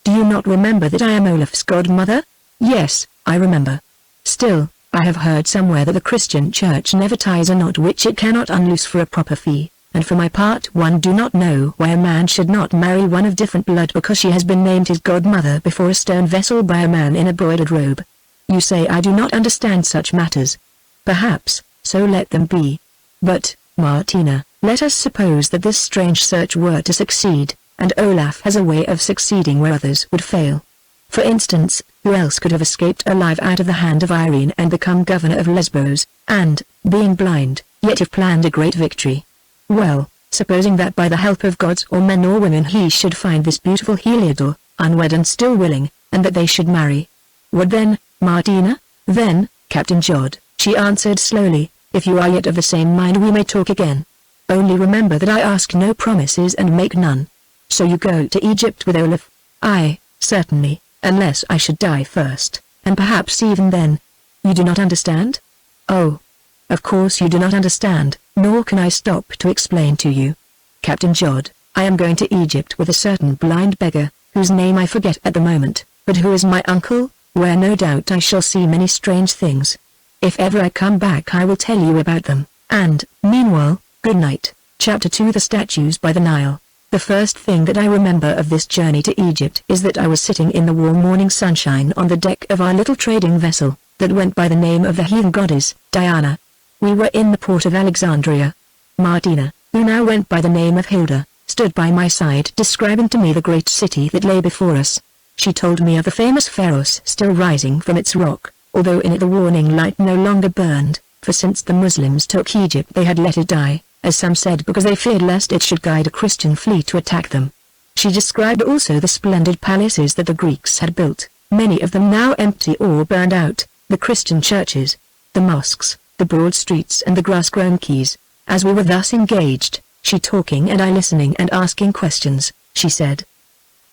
Do you not remember that I am Olaf's godmother? Yes, I remember. Still, I have heard somewhere that the Christian Church never ties a knot which it cannot unloose for a proper fee, and for my part one do not know why a man should not marry one of different blood because she has been named his godmother before a stone vessel by a man in a broidered robe. You say I do not understand such matters. Perhaps, so let them be. But, Martina, let us suppose that this strange search were to succeed, and Olaf has a way of succeeding where others would fail. For instance, who else could have escaped alive out of the hand of Irene and become governor of Lesbos, and, being blind, yet have planned a great victory? Well, supposing that by the help of gods or men or women he should find this beautiful Heliodor, unwed and still willing, and that they should marry. What then, Martina? Then, Captain Jod, she answered slowly, if you are yet of the same mind we may talk again. Only remember that I ask no promises and make none. So you go to Egypt with Olaf? Aye, certainly, unless I should die first, and perhaps even then. You do not understand? Oh. Of course you do not understand, nor can I stop to explain to you. Captain Jod, I am going to Egypt with a certain blind beggar, whose name I forget at the moment, but who is my uncle, where no doubt I shall see many strange things. If ever I come back I will tell you about them, and, meanwhile, good night. Chapter 2 The Statues by the Nile. The first thing that I remember of this journey to Egypt is that I was sitting in the warm morning sunshine on the deck of our little trading vessel, that went by the name of the heathen goddess, Diana. We were in the port of Alexandria. Martina, who now went by the name of Hilda, stood by my side describing to me the great city that lay before us. She told me of the famous Pharos still rising from its rock, although in it the warning light no longer burned, for since the Muslims took Egypt they had let it die, as some said because they feared lest it should guide a Christian fleet to attack them. She described also the splendid palaces that the Greeks had built, many of them now empty or burned out, the Christian churches, the mosques, the broad streets and the grass-grown quays. As we were thus engaged, she talking and I listening and asking questions, she said,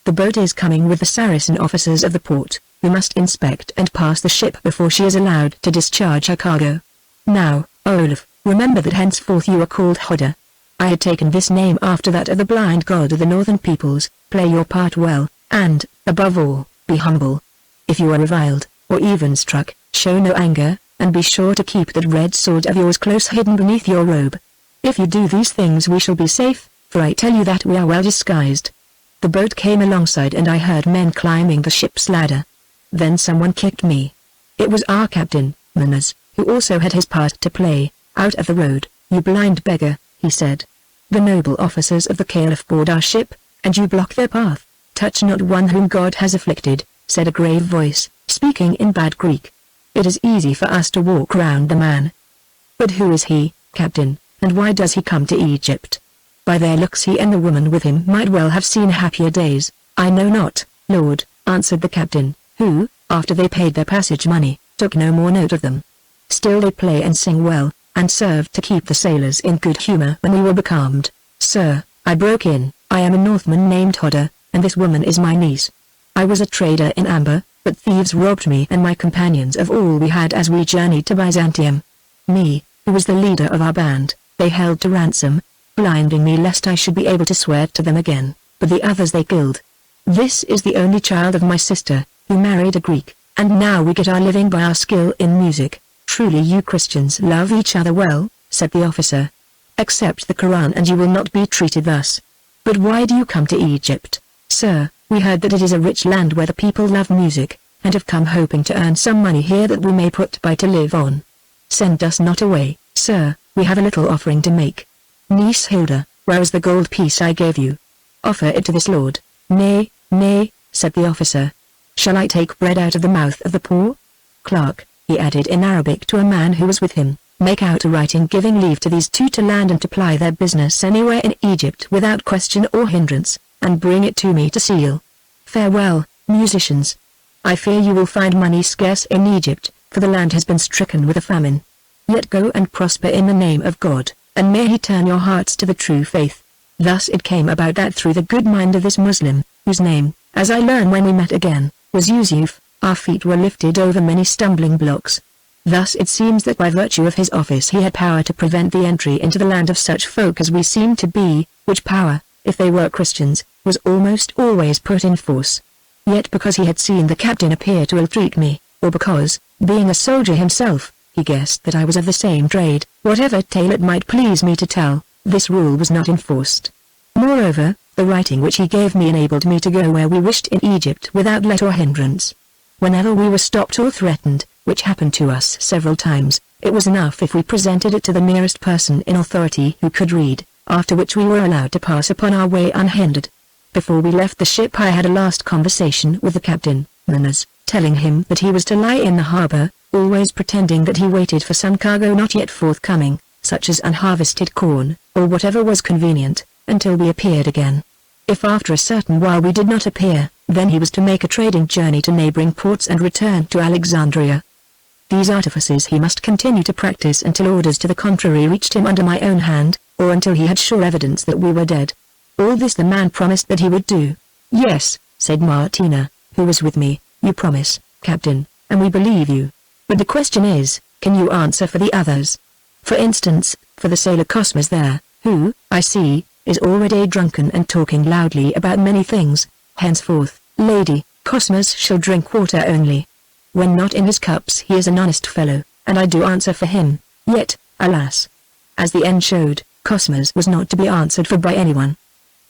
"The boat is coming with the Saracen officers of the port, who must inspect and pass the ship before she is allowed to discharge her cargo. Now, Olaf, remember that henceforth you are called Hodder. I had taken this name after that of the blind god of the northern peoples. Play your part well, and, above all, be humble. If you are reviled, or even struck, show no anger, and be sure to keep that red sword of yours close hidden beneath your robe. If you do these things we shall be safe, for I tell you that we are well disguised." The boat came alongside and I heard men climbing the ship's ladder. Then someone kicked me. It was our captain, Manas, who also had his part to play. "Out of the road, you blind beggar," he said. "The noble officers of the Caliph board our ship, and you block their path. Touch not one whom God has afflicted," said a grave voice, speaking in bad Greek. It is easy for us to walk round the man. But who is he, Captain, and why does he come to Egypt? By their looks he and the woman with him might well have seen happier days. I know not, Lord, answered the captain, who, after they paid their passage money, took no more note of them. Still they play and sing well, and serve to keep the sailors in good humor when we were becalmed. Sir, I broke in, I am a Northman named Hodder, and this woman is my niece. I was a trader in amber, but thieves robbed me and my companions of all we had as we journeyed to Byzantium. Me, who was the leader of our band, they held to ransom, blinding me lest I should be able to swear to them again, but the others they killed. This is the only child of my sister, who married a Greek, and now we get our living by our skill in music. Truly you Christians love each other well, said the officer. Accept the Quran and you will not be treated thus. But why do you come to Egypt? Sir, we heard that it is a rich land where the people love music, and have come hoping to earn some money here that we may put by to live on. Send us not away, sir, we have a little offering to make. Niece Hilda, where is the gold piece I gave you? Offer it to this lord. Nay, nay, said the officer. Shall I take bread out of the mouth of the poor? Clerk, he added in Arabic to a man who was with him, make out a writing giving leave to these two to land and to ply their business anywhere in Egypt without question or hindrance, and bring it to me to seal. Farewell, musicians. I fear you will find money scarce in Egypt, for the land has been stricken with a famine. Yet go and prosper in the name of God, and may he turn your hearts to the true faith. Thus it came about that through the good mind of this Muslim, whose name, as I learn when we met again, was Yusuf, our feet were lifted over many stumbling blocks. Thus it seems that by virtue of his office he had power to prevent the entry into the land of such folk as we seem to be, which power, if they were Christians, was almost always put in force. Yet because he had seen the captain appear to ill-treat me, or because, being a soldier himself, he guessed that I was of the same trade, whatever tale it might please me to tell, this rule was not enforced. Moreover, the writing which he gave me enabled me to go where we wished in Egypt without let or hindrance. Whenever we were stopped or threatened, which happened to us several times, it was enough if we presented it to the nearest person in authority who could read, after which we were allowed to pass upon our way unhindered. Before we left the ship I had a last conversation with the captain, Manners, telling him that he was to lie in the harbor, always pretending that he waited for some cargo not yet forthcoming, such as unharvested corn, or whatever was convenient, until we appeared again. If after a certain while we did not appear, then he was to make a trading journey to neighboring ports and return to Alexandria. These artifices he must continue to practice until orders to the contrary reached him under my own hand, or until he had sure evidence that we were dead. All this the man promised that he would do. Yes, said Martina, who was with me, you promise, Captain, and we believe you. But the question is, can you answer for the others? For instance, for the sailor Cosmas there, who, I see, is already drunken and talking loudly about many things. Henceforth, Lady, Cosmas shall drink water only. When not in his cups he is an honest fellow, and I do answer for him, yet, alas! As the end showed, Cosmas was not to be answered for by anyone.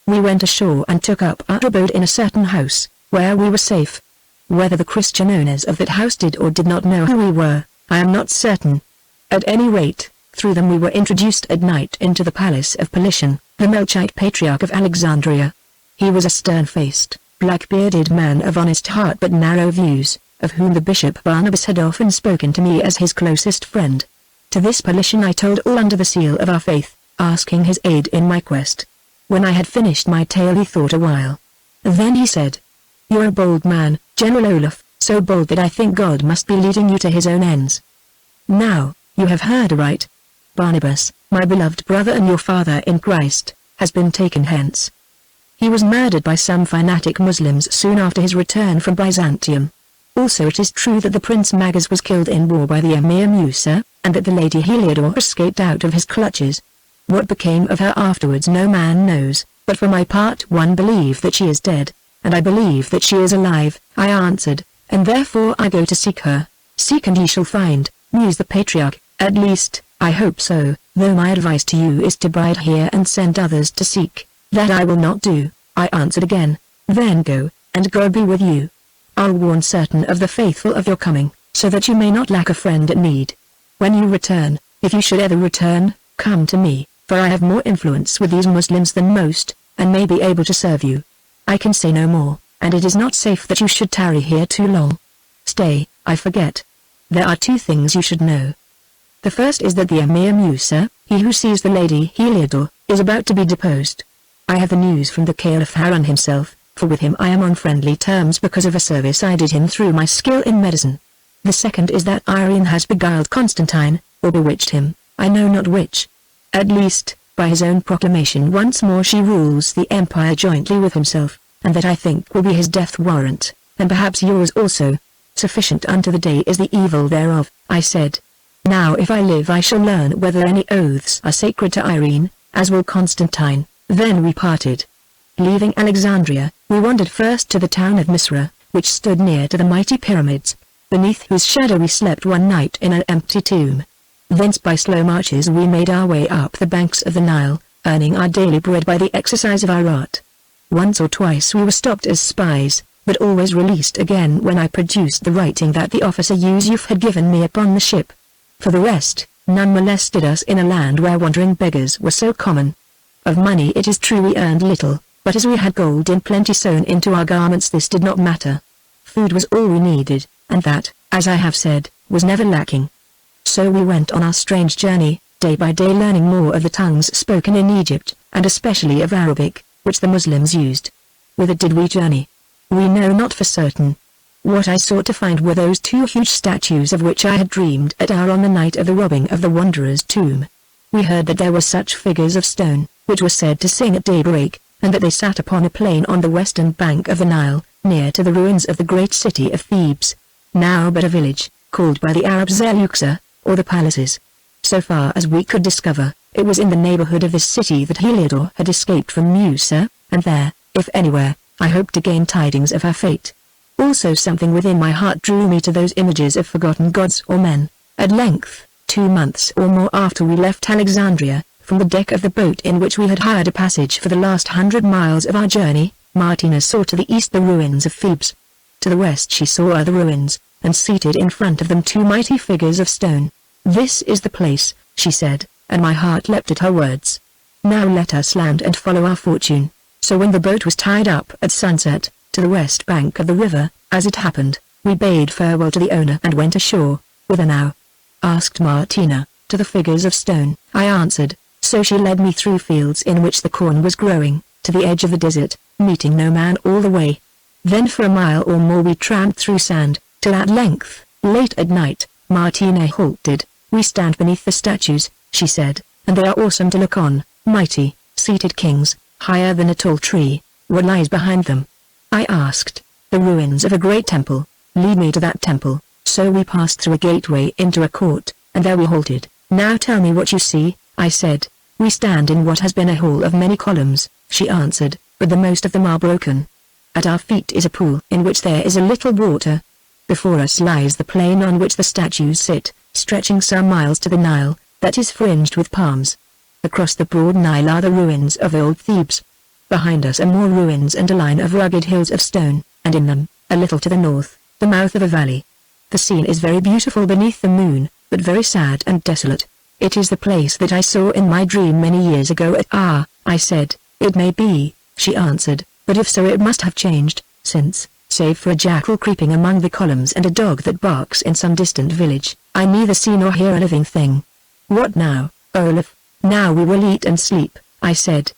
We went ashore and took up our abode in a certain house, where we were safe. Whether the Christian owners of that house did or did not know who we were, I am not certain. At any rate, through them we were introduced at night into the palace of Politian, the Melchite patriarch of Alexandria. He was a stern-faced, black-bearded man of honest heart but narrow views, of whom the Bishop Barnabas had often spoken to me as his closest friend. To this Politian I told all under the seal of our faith, asking his aid in my quest. When I had finished my tale he thought a while. Then he said, "You're a bold man, General Olaf, so bold that I think God must be leading you to his own ends. Now, you have heard aright. Barnabas, my beloved brother and your father in Christ, has been taken hence. He was murdered by some fanatic Muslims soon after his return from Byzantium. Also it is true that the Prince Magas was killed in war by the Emir Musa, and that the Lady Heliodore escaped out of his clutches. What became of her afterwards no man knows, but for my part one believe that she is dead, and I believe that she is alive," I answered, "and therefore I go to seek her." "Seek and ye shall find," mused the patriarch, "at least, I hope so, though my advice to you is to bide here and send others to seek." "That I will not do," I answered again. "Then go, and God be with you. I'll warn certain of the faithful of your coming, so that you may not lack a friend at need. When you return, if you should ever return, come to me, for I have more influence with these Muslims than most, and may be able to serve you. I can say no more, and it is not safe that you should tarry here too long. Stay, I forget. There are two things you should know. The first is that the Emir Musa, he who sees the Lady Heliodor, is about to be deposed. I have the news from the Caliph Harun himself, for with him I am on friendly terms because of a service I did him through my skill in medicine. The second is that Irene has beguiled Constantine, or bewitched him, I know not which. At least, by his own proclamation once more she rules the empire jointly with himself, and that I think will be his death warrant, and perhaps yours also. Sufficient unto the day is the evil thereof, I said. Now if I live I shall learn whether any oaths are sacred to Irene, as will Constantine. Then we parted. Leaving Alexandria, we wandered first to the town of Misra, which stood near to the mighty pyramids, beneath whose shadow we slept one night in an empty tomb. Thence by slow marches we made our way up the banks of the Nile, earning our daily bread by the exercise of our art. Once or twice we were stopped as spies, but always released again when I produced the writing that the officer Yusuf had given me upon the ship. For the rest, none molested us in a land where wandering beggars were so common. Of money it is true we earned little, but as we had gold in plenty sewn into our garments this did not matter. Food was all we needed, and that, as I have said, was never lacking. So we went on our strange journey, day by day learning more of the tongues spoken in Egypt, and especially of Arabic, which the Muslims used. Whither did we journey? We know not for certain. What I sought to find were those two huge statues of which I had dreamed at Ar on the night of the robbing of the wanderer's tomb. We heard that there were such figures of stone, which were said to sing at daybreak, and that they sat upon a plain on the western bank of the Nile, near to the ruins of the great city of Thebes, now but a village, called by the Arabs Zeluxa, or the palaces. So far as we could discover, it was in the neighborhood of this city that Heliodor had escaped from Musa, and there, if anywhere, I hoped to gain tidings of her fate. Also something within my heart drew me to those images of forgotten gods or men. At length, 2 months or more after we left Alexandria, from the deck of the boat in which we had hired a passage for the last 100 miles of our journey, Martina saw to the east the ruins of Thebes. To the west she saw other ruins, and seated in front of them two mighty figures of stone. This is the place, she said, and my heart leapt at her words. Now let us land and follow our fortune. So when the boat was tied up at sunset, to the west bank of the river, as it happened, we bade farewell to the owner and went ashore. Whither now? Asked Martina. To the figures of stone, I answered. So she led me through fields in which the corn was growing, to the edge of the desert, meeting no man all the way. Then for a mile or more we tramped through sand, till at length, late at night, Martina halted. We stand beneath the statues, she said, and they are awesome to look on, mighty, seated kings, higher than a tall tree. What lies behind them? I asked. The ruins of a great temple. Lead me to that temple. So we passed through a gateway into a court, and there we halted. Now tell me what you see, I said. We stand in what has been a hall of many columns, she answered, but the most of them are broken. At our feet is a pool in which there is a little water. Before us lies the plain on which the statues sit, stretching some miles to the Nile, that is fringed with palms. Across the broad Nile are the ruins of old Thebes. Behind us are more ruins and a line of rugged hills of stone, and in them, a little to the north, the mouth of a valley. The scene is very beautiful beneath the moon, but very sad and desolate. It is the place that I saw in my dream many years ago at Ar, I said. It may be, she answered, but if so it must have changed, since, save for a jackal creeping among the columns and a dog that barks in some distant village, I neither see nor hear a living thing. What now, Olaf? Now we will eat and sleep, I said.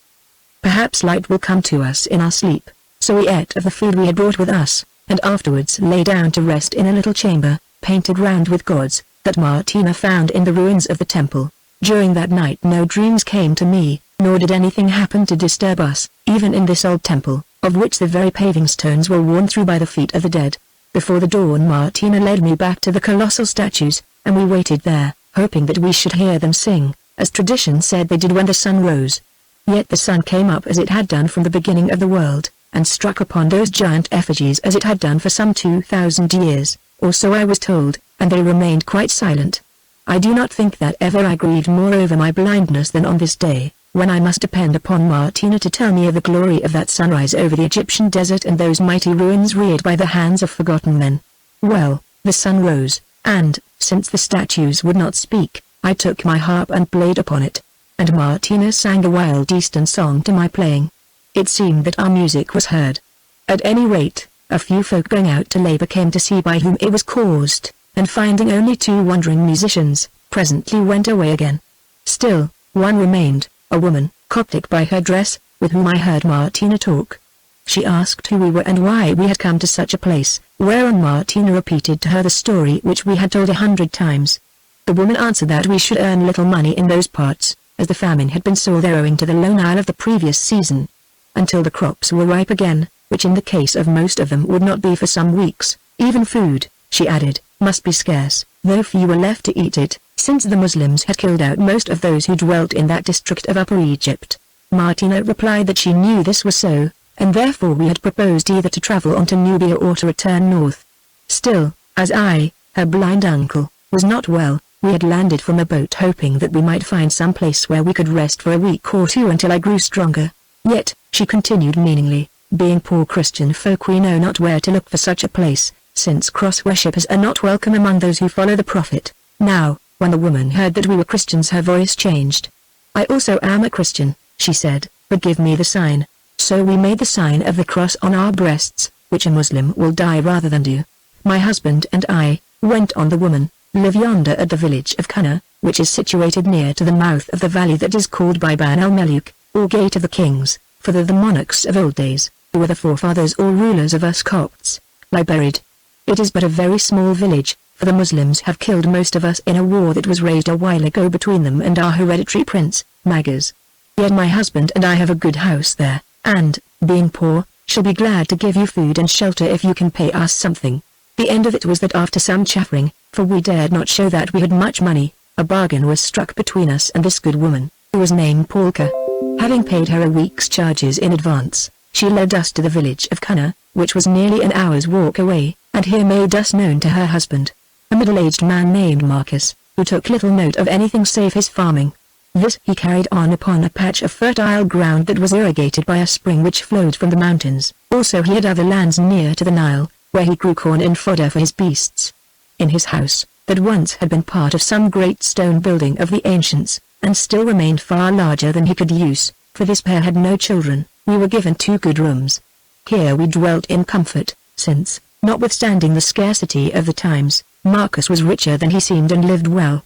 Perhaps light will come to us in our sleep. So we ate of the food we had brought with us, and afterwards lay down to rest in a little chamber, painted round with gods, that Martina found in the ruins of the temple. During that night no dreams came to me, nor did anything happen to disturb us, even in this old temple, of which the very paving stones were worn through by the feet of the dead. Before the dawn Martina led me back to the colossal statues, and we waited there, hoping that we should hear them sing, as tradition said they did when the sun rose. Yet the sun came up as it had done from the beginning of the world, and struck upon those giant effigies as it had done for some 2,000 years, or so I was told, and they remained quite silent. I do not think that ever I grieved more over my blindness than on this day, when I must depend upon Martina to tell me of the glory of that sunrise over the Egyptian desert and those mighty ruins reared by the hands of forgotten men. Well, the sun rose, and, since the statues would not speak, I took my harp and played upon it, and Martina sang a wild Eastern song to my playing. It seemed that our music was heard. At any rate, a few folk going out to labor came to see by whom it was caused. and finding only 2 wandering musicians, presently went away again. Still, one remained, a woman, Coptic by her dress, with whom I heard Martina talk. She asked who we were and why we had come to such a place, whereon Martina repeated to her the story which we had told 100 times. The woman answered that we should earn little money in those parts, as the famine had been sore there owing to the low Nile of the previous season. Until the crops were ripe again, which in the case of most of them would not be for some weeks, even food, she added, must be scarce, though few were left to eat it, since the Muslims had killed out most of those who dwelt in that district of Upper Egypt. Martina replied that she knew this was so, and therefore we had proposed either to travel on to Nubia or to return north. Still, as I, her blind uncle, was not well, we had landed from a boat hoping that we might find some place where we could rest for a week or 2 until I grew stronger. Yet, she continued meaningly, being poor Christian folk we know not where to look for such a place, since cross-worshippers are not welcome among those who follow the Prophet. Now, when the woman heard that we were Christians her voice changed. I also am a Christian, she said, but give me the sign. So we made the sign of the cross on our breasts, which a Muslim will die rather than do. My husband and I, went on. The woman, live yonder at the village of Cana, which is situated near to the mouth of the valley that is called by Ban el-Meluk, or Gate of the Kings, for the monarchs of old days, who were the forefathers or rulers of us Copts, lie buried. It is but a very small village, for the Muslims have killed most of us in a war that was raised a while ago between them and our hereditary prince, Magas. Yet my husband and I have a good house there, and, being poor, shall be glad to give you food and shelter if you can pay us something. The end of it was that after some chaffering, for we dared not show that we had much money, a bargain was struck between us and this good woman, who was named Polka. Having paid her a week's charges in advance, she led us to the village of Cana, which was nearly an hour's walk away, and here made us known to her husband, a middle-aged man named Marcus, who took little note of anything save his farming. This he carried on upon a patch of fertile ground that was irrigated by a spring which flowed from the mountains. Also he had other lands near to the Nile, where he grew corn and fodder for his beasts. In his house, that once had been part of some great stone building of the ancients, and still remained far larger than he could use, for this pair had no children, we were given 2 good rooms. Here we dwelt in comfort, since, notwithstanding the scarcity of the times, Marcus was richer than he seemed and lived well.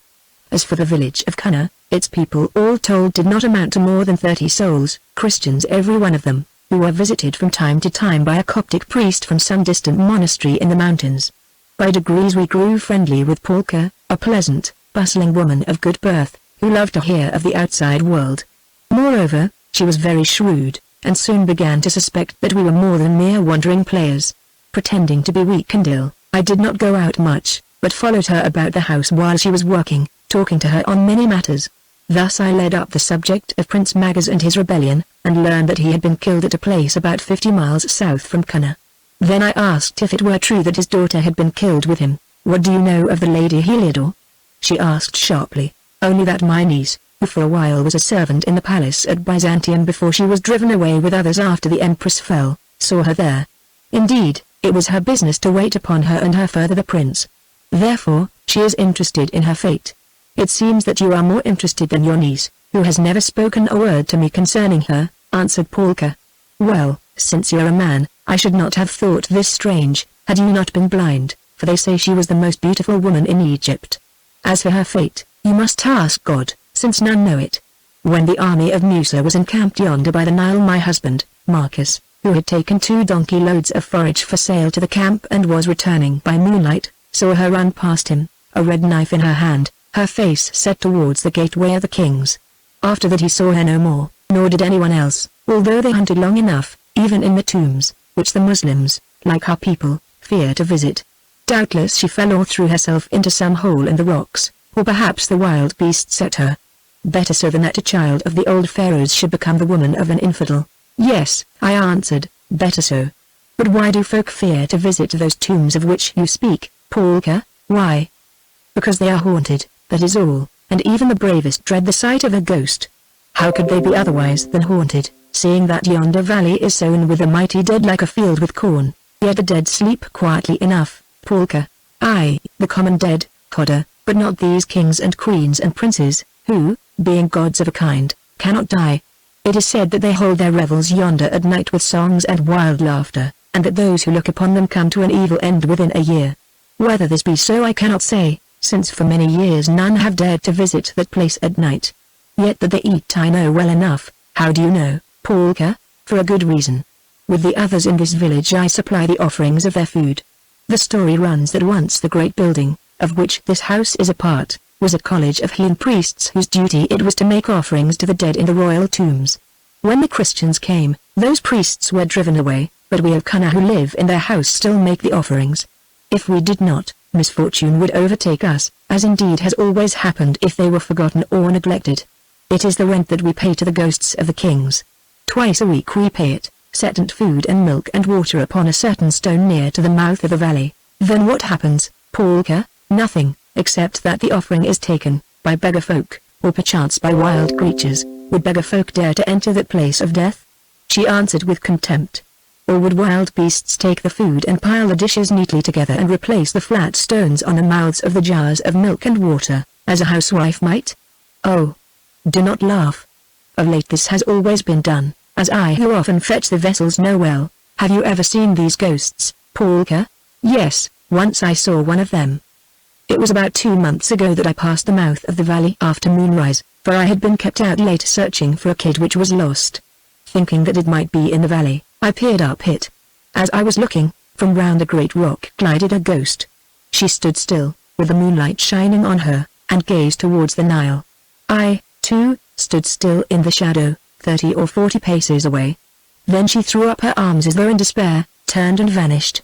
As for the village of Cana, its people all told did not amount to more than 30 souls, Christians every one of them, who were visited from time to time by a Coptic priest from some distant monastery in the mountains. By degrees we grew friendly with Polka, a pleasant, bustling woman of good birth, who loved to hear of the outside world. Moreover, she was very shrewd, and soon began to suspect that we were more than mere wandering players. Pretending to be weak and ill, I did not go out much, but followed her about the house while she was working, talking to her on many matters. Thus I led up the subject of Prince Magas and his rebellion, and learned that he had been killed at a place about 50 miles south from Cana. Then I asked if it were true that his daughter had been killed with him. What do you know of the Lady Heliodore? She asked sharply. Only that my niece, who for a while was a servant in the palace at Byzantium before she was driven away with others after the empress fell, saw her there. Indeed, it was her business to wait upon her and her father the prince. Therefore, she is interested in her fate. It seems that you are more interested than your niece, who has never spoken a word to me concerning her, answered Polka. Well, since you're a man, I should not have thought this strange, had you not been blind, for they say she was the most beautiful woman in Egypt. As for her fate, you must ask God, since none know it. When the army of Musa was encamped yonder by the Nile, my husband, Marcus, who had taken 2 donkey loads of forage for sale to the camp and was returning by moonlight, saw her run past him, a red knife in her hand, her face set towards the gateway of the kings. After that he saw her no more, nor did anyone else, although they hunted long enough, even in the tombs, which the Muslims, like our people, fear to visit. Doubtless she fell or threw herself into some hole in the rocks, or perhaps the wild beasts ate her. Better so than that a child of the old pharaohs should become the woman of an infidel. Yes, I answered, better so. But why do folk fear to visit those tombs of which you speak, Polka? Why? Because they are haunted, that is all, and even the bravest dread the sight of a ghost. How could they be otherwise than haunted, seeing that yonder valley is sown with the mighty dead like a field with corn, yet the dead sleep quietly enough, Polka. Aye, the common dead, Codder, but not these kings and queens and princes, who, being gods of a kind, cannot die. It is said that they hold their revels yonder at night with songs and wild laughter, and that those who look upon them come to an evil end within a year. Whether this be so I cannot say, since for many years none have dared to visit that place at night. Yet that they eat I know well enough. How do you know, Polka? For a good reason. With the others in this village I supply the offerings of their food. The story runs that once the great building, of which this house is a part, was a college of heathen priests whose duty it was to make offerings to the dead in the royal tombs. When the Christians came, those priests were driven away, but we of Cana who live in their house still make the offerings. If we did not, misfortune would overtake us, as indeed has always happened if they were forgotten or neglected. It is the rent that we pay to the ghosts of the kings. Twice a week we pay it, setting food and milk and water upon a certain stone near to the mouth of the valley. Then what happens, Polka? Nothing, except that the offering is taken, by beggar folk, or perchance by wild creatures. Would beggar folk dare to enter that place of death? She answered with contempt. Or would wild beasts take the food and pile the dishes neatly together and replace the flat stones on the mouths of the jars of milk and water, as a housewife might? Oh! Do not laugh. Of late this has always been done, as I who often fetch the vessels know well. Have you ever seen these ghosts, Polka? Yes, once I saw one of them. It was about 2 months ago that I passed the mouth of the valley after moonrise, for I had been kept out late searching for a kid which was lost. Thinking that it might be in the valley, I peered up it. As I was looking, from round a great rock glided a ghost. She stood still, with the moonlight shining on her, and gazed towards the Nile. I, too, stood still in the shadow, 30 or 40 paces away. Then she threw up her arms as though in despair, turned and vanished.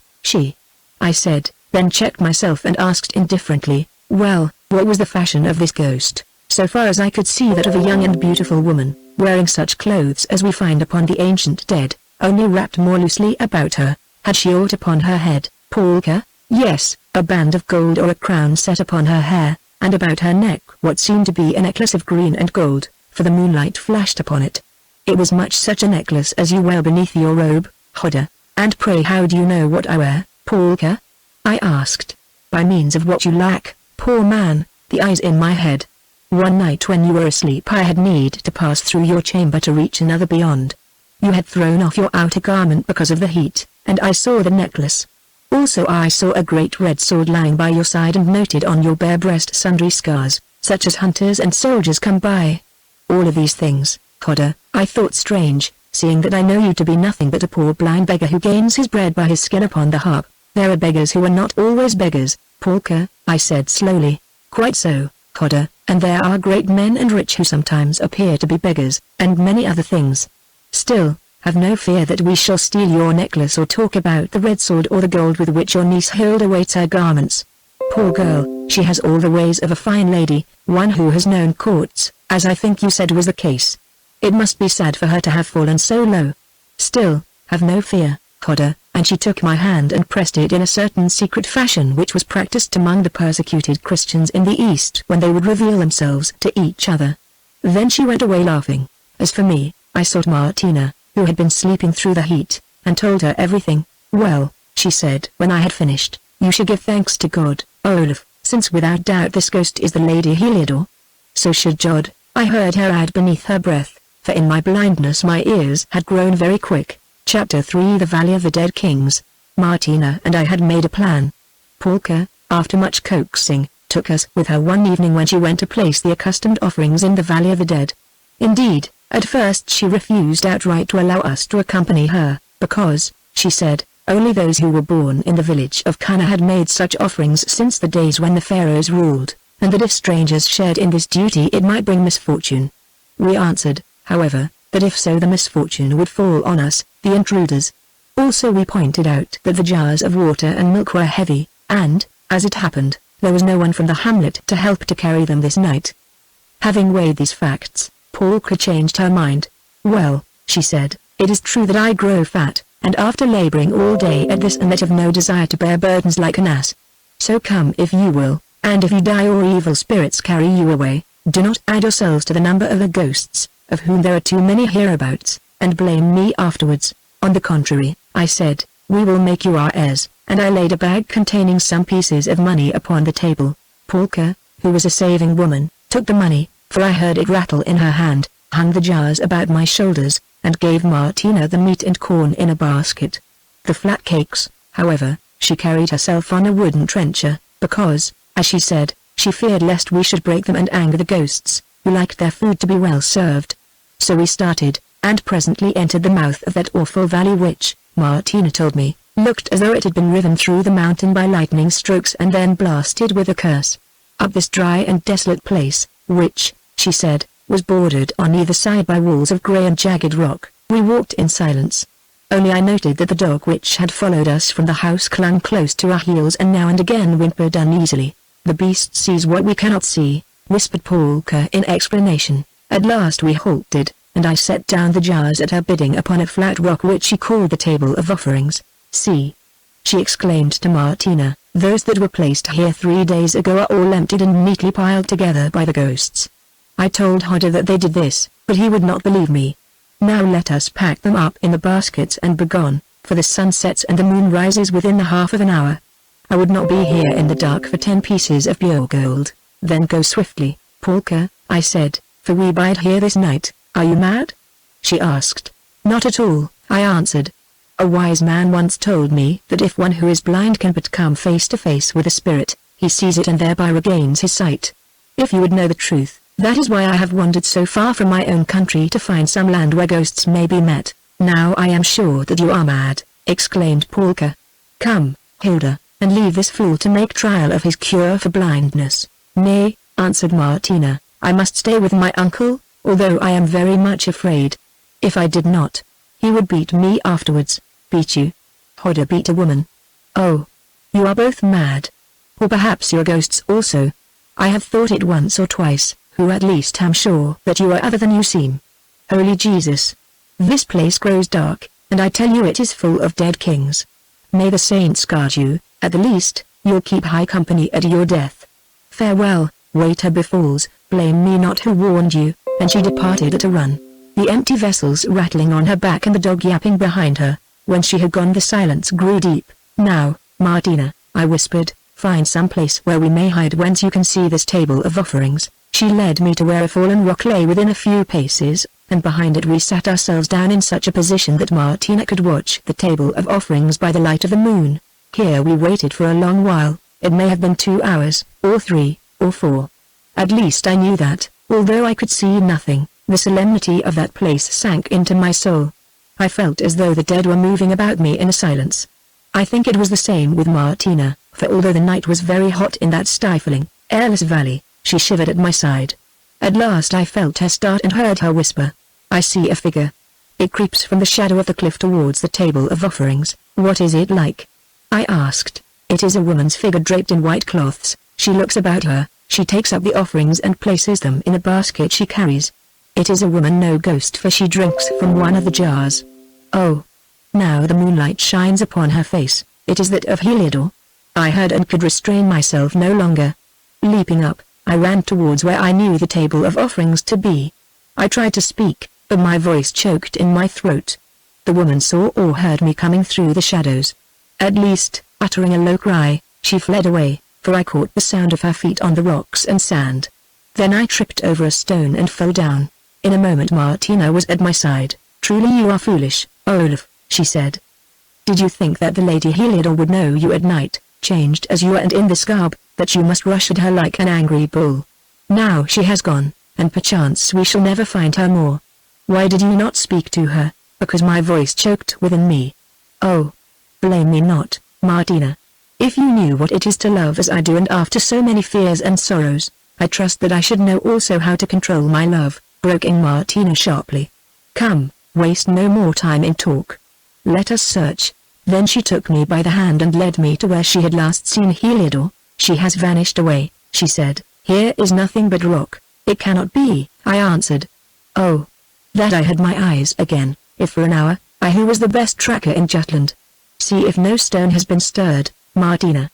I said, then checked myself and asked indifferently, well, what was the fashion of this ghost? So far as I could see that of a young and beautiful woman, wearing such clothes as we find upon the ancient dead, only wrapped more loosely about her. Had she aught upon her head, Polka? Yes, a band of gold or a crown set upon her hair, and about her neck what seemed to be a necklace of green and gold, for the moonlight flashed upon it. It was much such a necklace as you wear beneath your robe, Hodder. And pray how do you know what I wear, Polka? I asked. By means of what you lack, poor man, the eyes in my head. One night when you were asleep I had need to pass through your chamber to reach another beyond. You had thrown off your outer garment because of the heat, and I saw the necklace. Also I saw a great red sword lying by your side and noted on your bare breast sundry scars, such as hunters and soldiers come by. All of these things, Hodder, I thought strange, seeing that I know you to be nothing but a poor blind beggar who gains his bread by his skill upon the harp. There are beggars who are not always beggars, Polka, I said slowly. Quite so, Hodder, and there are great men and rich who sometimes appear to be beggars, and many other things. Still, have no fear that we shall steal your necklace or talk about the red sword or the gold with which your niece Hilda weights her garments. Poor girl, she has all the ways of a fine lady, one who has known courts, as I think you said was the case. It must be sad for her to have fallen so low. Still, have no fear, Hodder, and she took my hand and pressed it in a certain secret fashion which was practiced among the persecuted Christians in the East when they would reveal themselves to each other. Then she went away laughing. As for me, I sought Martina, who had been sleeping through the heat, and told her everything. Well, she said when I had finished, you should give thanks to God, Olaf, since without doubt this ghost is the Lady Heliodor. So should Jod, I heard her add beneath her breath, for in my blindness my ears had grown very quick. Chapter 3 The Valley of the Dead Kings. Martina and I had made a plan. Polka, after much coaxing, took us with her one evening when she went to place the accustomed offerings in the Valley of the Dead. Indeed, at first she refused outright to allow us to accompany her, because, she said, only those who were born in the village of Cana had made such offerings since the days when the pharaohs ruled, and that if strangers shared in this duty it might bring misfortune. We answered, however, that if so the misfortune would fall on us, the intruders. Also we pointed out that the jars of water and milk were heavy, and, as it happened, there was no one from the hamlet to help to carry them this night. Having weighed these facts, Polka changed her mind. Well, she said, it is true that I grow fat, and after laboring all day at this and that have no desire to bear burdens like an ass. So come if you will, and if you die or evil spirits carry you away, do not add yourselves to the number of the ghosts, of whom there are too many hereabouts, and blame me afterwards. On the contrary, I said, we will make you our heirs, and I laid a bag containing some pieces of money upon the table. Polka, who was a saving woman, took the money, for I heard it rattle in her hand, hung the jars about my shoulders, and gave Martina the meat and corn in a basket. The flat cakes, however, she carried herself on a wooden trencher, because, as she said, she feared lest we should break them and anger the ghosts, who liked their food to be well served. So we started, and presently entered the mouth of that awful valley which, Martina told me, looked as though it had been riven through the mountain by lightning strokes and then blasted with a curse. Up this dry and desolate place, which, she said, was bordered on either side by walls of grey and jagged rock, we walked in silence. Only I noted that the dog which had followed us from the house clung close to our heels and now and again whimpered uneasily. "The beast sees what we cannot see," whispered Polka in explanation. At last we halted, and I set down the jars at her bidding upon a flat rock which she called the table of offerings. "See," she exclaimed to Martina, "those that were placed here 3 days ago are all emptied and neatly piled together by the ghosts." I told Haggard that they did this, but he would not believe me. "Now let us pack them up in the baskets and begone, for the sun sets and the moon rises within the half of an hour. I would not be here in the dark for 10 pieces of pure gold." "Then go swiftly, Polka," I said, "for we bide here this night." "Are you mad?" she asked. "Not at all," I answered. "A wise man once told me that if one who is blind can but come face to face with a spirit, he sees it and thereby regains his sight. If you would know the truth, that is why I have wandered so far from my own country to find some land where ghosts may be met." "Now I am sure that you are mad," exclaimed Polka. "Come, Hilda, and leave this fool to make trial of his cure for blindness." "Nay," answered Martina, "I must stay with my uncle, although I am very much afraid. If I did not, he would beat me afterwards." "Beat you? Haggard beat a woman? Oh, you are both mad. Or perhaps you are ghosts also. I have thought it once or twice, who at least am sure that you are other than you seem. Holy Jesus! This place grows dark, and I tell you it is full of dead kings. May the saints guard you, at the least, you'll keep high company at your death. Farewell, waiter befalls, blame me not who warned you," and she departed at a run, the empty vessels rattling on her back and the dog yapping behind her. When she had gone the silence grew deep. "Now, Martina," I whispered, "find some place where we may hide whence you can see this table of offerings." She led me to where a fallen rock lay within a few paces, and behind it we sat ourselves down in such a position that Martina could watch the table of offerings by the light of the moon. Here we waited for a long while. It may have been 2 hours, or 3, or 4. At least I knew that, although I could see nothing, the solemnity of that place sank into my soul. I felt as though the dead were moving about me in a silence. I think it was the same with Martina, for although the night was very hot in that stifling, airless valley, she shivered at my side. At last I felt her start and heard her whisper, "I see a figure. It creeps from the shadow of the cliff towards the table of offerings." "What is it like?" I asked. "It is a woman's figure draped in white cloths. She looks about her, she takes up the offerings and places them in a basket she carries. It is a woman, no ghost, for she drinks from one of the jars." "Oh. Now the moonlight shines upon her face. It is that of Heliodor." I heard and could restrain myself no longer. Leaping up, I ran towards where I knew the table of offerings to be. I tried to speak, but my voice choked in my throat. The woman saw or heard me coming through the shadows. At least, uttering a low cry, she fled away, for I caught the sound of her feet on the rocks and sand. Then I tripped over a stone and fell down. In a moment Martina was at my side. "Truly you are foolish, Olaf," she said. "Did you think that the Lady Heliodor would know you at night, changed as you are and in this garb, that you must rush at her like an angry bull? Now she has gone, and perchance we shall never find her more. Why did you not speak to her?" "Because my voice choked within me." "Oh. Blame me not, Martina. If you knew what it is to love as I do and after so many fears and sorrows, I trust that I should know also how to control my love," broke in Martina sharply. "Come, waste no more time in talk. Let us search." Then she took me by the hand and led me to where she had last seen Heliodor. "She has vanished away," she said. "Here is nothing but rock." "It cannot be," I answered. "Oh. That I had my eyes again, if for an hour, I who was the best tracker in Jutland. See if no stone has been stirred, Martina.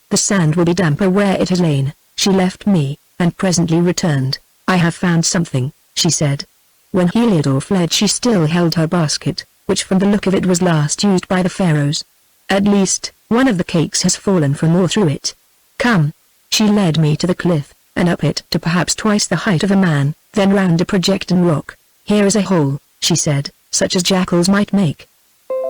The sand will be damper where it has lain." She left me, and presently returned. "I have found something," she said. When Heliodor fled she still held her basket, which from the look of it was last used by the pharaohs. "At least, one of the cakes has fallen from all through it. Come." She led me to the cliff, and up it to perhaps twice the height of a man, then round a projecting rock. "Here is a hole," she said, "such as jackals might make."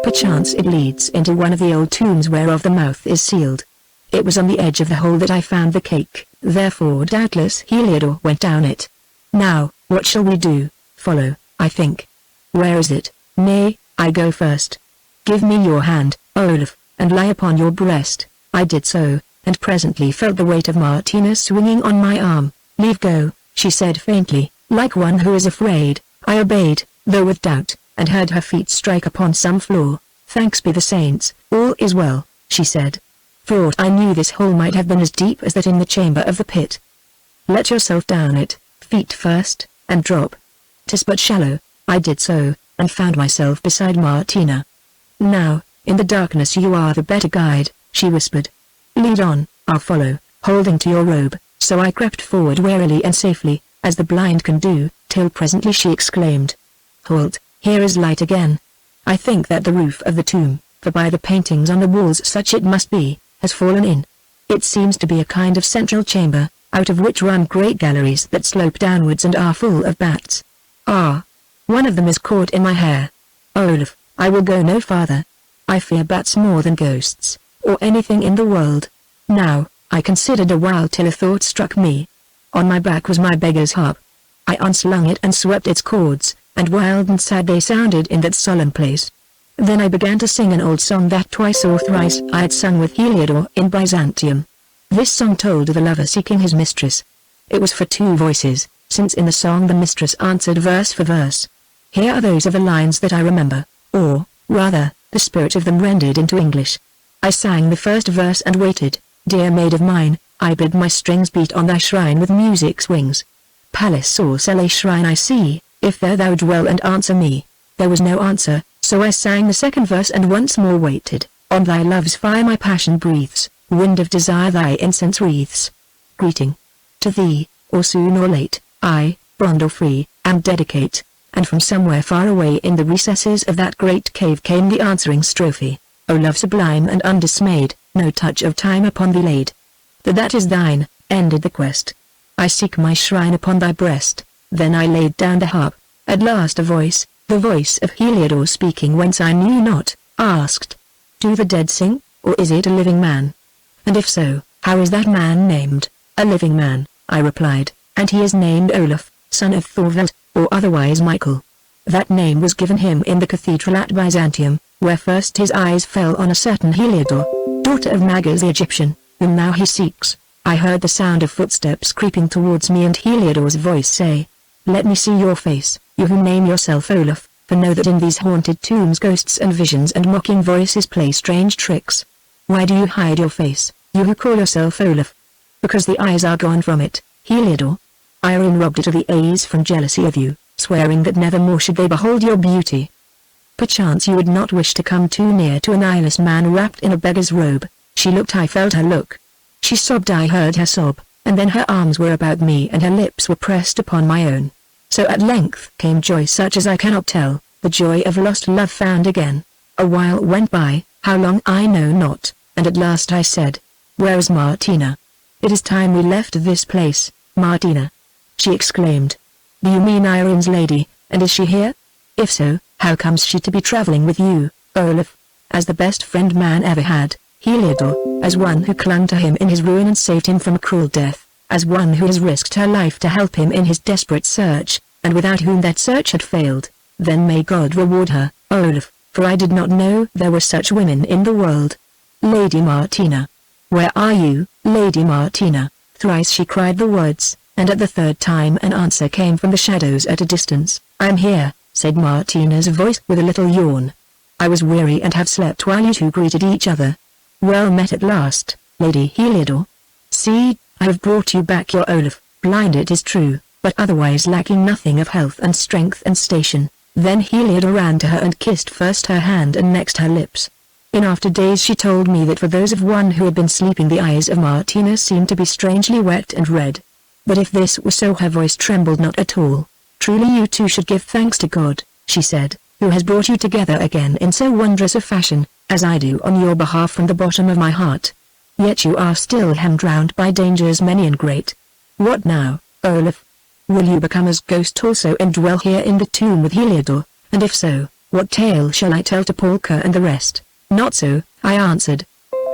Perchance it leads into one of the old tombs whereof the mouth is sealed. It was on the edge of the hole that I found the cake, therefore doubtless Heliodor went down it. Now, what shall we do? Follow, I think. Where is it? Nay, I go first. Give me your hand, Olaf, and lie upon your breast. I did so, and presently felt the weight of Martina swinging on my arm. Leave go, she said faintly, like one who is afraid. I obeyed, though with doubt, and heard her feet strike upon some floor. Thanks be the saints, all is well, she said. For aught I knew this hole might have been as deep as that in the chamber of the pit. Let yourself down it, feet first, and drop. 'Tis but shallow. I did so, and found myself beside Martina. Now, in the darkness you are the better guide, she whispered. Lead on, I'll follow, holding to your robe. So I crept forward warily and safely, as the blind can do, till presently she exclaimed. Halt, here is light again. I think that the roof of the tomb, for by the paintings on the walls such it must be, has fallen in. It seems to be a kind of central chamber, out of which run great galleries that slope downwards and are full of bats. Ah! One of them is caught in my hair. Olaf, I will go no farther. I fear bats more than ghosts, or anything in the world. Now, I considered a while till a thought struck me. On my back was my beggar's harp. I unslung it and swept its chords, and wild and sad they sounded in that solemn place. Then I began to sing an old song that twice or thrice I had sung with Heliodor in Byzantium. This song told of a lover seeking his mistress. It was for two voices, since in the song the mistress answered verse for verse. Here are those of the lines that I remember, or, rather, the spirit of them rendered into English. I sang the first verse and waited. Dear maid of mine, I bid my strings beat on thy shrine with music's wings. Palace or cell a shrine I see, if there thou dwell and answer me. There was no answer, so I sang the second verse and once more waited. On thy love's fire my passion breathes, wind of desire thy incense wreathes. Greeting. To thee, or soon or late, I, bond or free, am dedicate. And from somewhere far away in the recesses of that great cave came the answering strophe. O love sublime and undismayed, no touch of time upon thee laid. That is thine, ended the quest. I seek my shrine upon thy breast. Then I laid down the harp. At last a voice, the voice of Heliodor speaking whence I knew not, asked. Do the dead sing, or is it a living man? And if so, how is that man named? A living man, I replied, and he is named Olaf, son of Thorvald, or otherwise Michael. That name was given him in the cathedral at Byzantium, where first his eyes fell on a certain Heliodor, daughter of Magas the Egyptian, whom now he seeks. I heard the sound of footsteps creeping towards me and Heliodor's voice say, Let me see your face, you who name yourself Olaf, for know that in these haunted tombs ghosts and visions and mocking voices play strange tricks. Why do you hide your face, you who call yourself Olaf? Because the eyes are gone from it, Heliodor. Irene robbed it of the eyes from jealousy of you, swearing that never more should they behold your beauty. Perchance you would not wish to come too near to an eyeless man wrapped in a beggar's robe. She looked, I felt her look. She sobbed, I heard her sob, and then her arms were about me and her lips were pressed upon my own. So at length came joy such as I cannot tell, the joy of lost love found again. A while went by, how long I know not, and at last I said, Where is Martina? It is time we left this place, Martina. She exclaimed. Do you mean Irene's lady, and is she here? If so, how comes she to be travelling with you, Olaf? As the best friend man ever had, Heliodor, as one who clung to him in his ruin and saved him from a cruel death, as one who has risked her life to help him in his desperate search, and without whom that search had failed, then may God reward her, Olaf, for I did not know there were such women in the world. Lady Martina. Where are you, Lady Martina? Thrice she cried the words, and at the third time an answer came from the shadows at a distance. I am here, said Martina's voice with a little yawn. I was weary and have slept while you two greeted each other. Well met at last, Lady Heliodor. See, I have brought you back your Olaf, blind it is true, but otherwise lacking nothing of health and strength and station. Then Heliodor ran to her and kissed first her hand and next her lips. In after days she told me that for those of one who had been sleeping the eyes of Martina seemed to be strangely wet and red. But if this was so, her voice trembled not at all. Truly you two should give thanks to God, she said, who has brought you together again in so wondrous a fashion, as I do on your behalf from the bottom of my heart. Yet you are still hemmed round by dangers many and great. What now, Olaf? Will you become as ghost also and dwell here in the tomb with Heliodor, and if so, What tale shall I tell to Polka and the rest? Not so, I answered.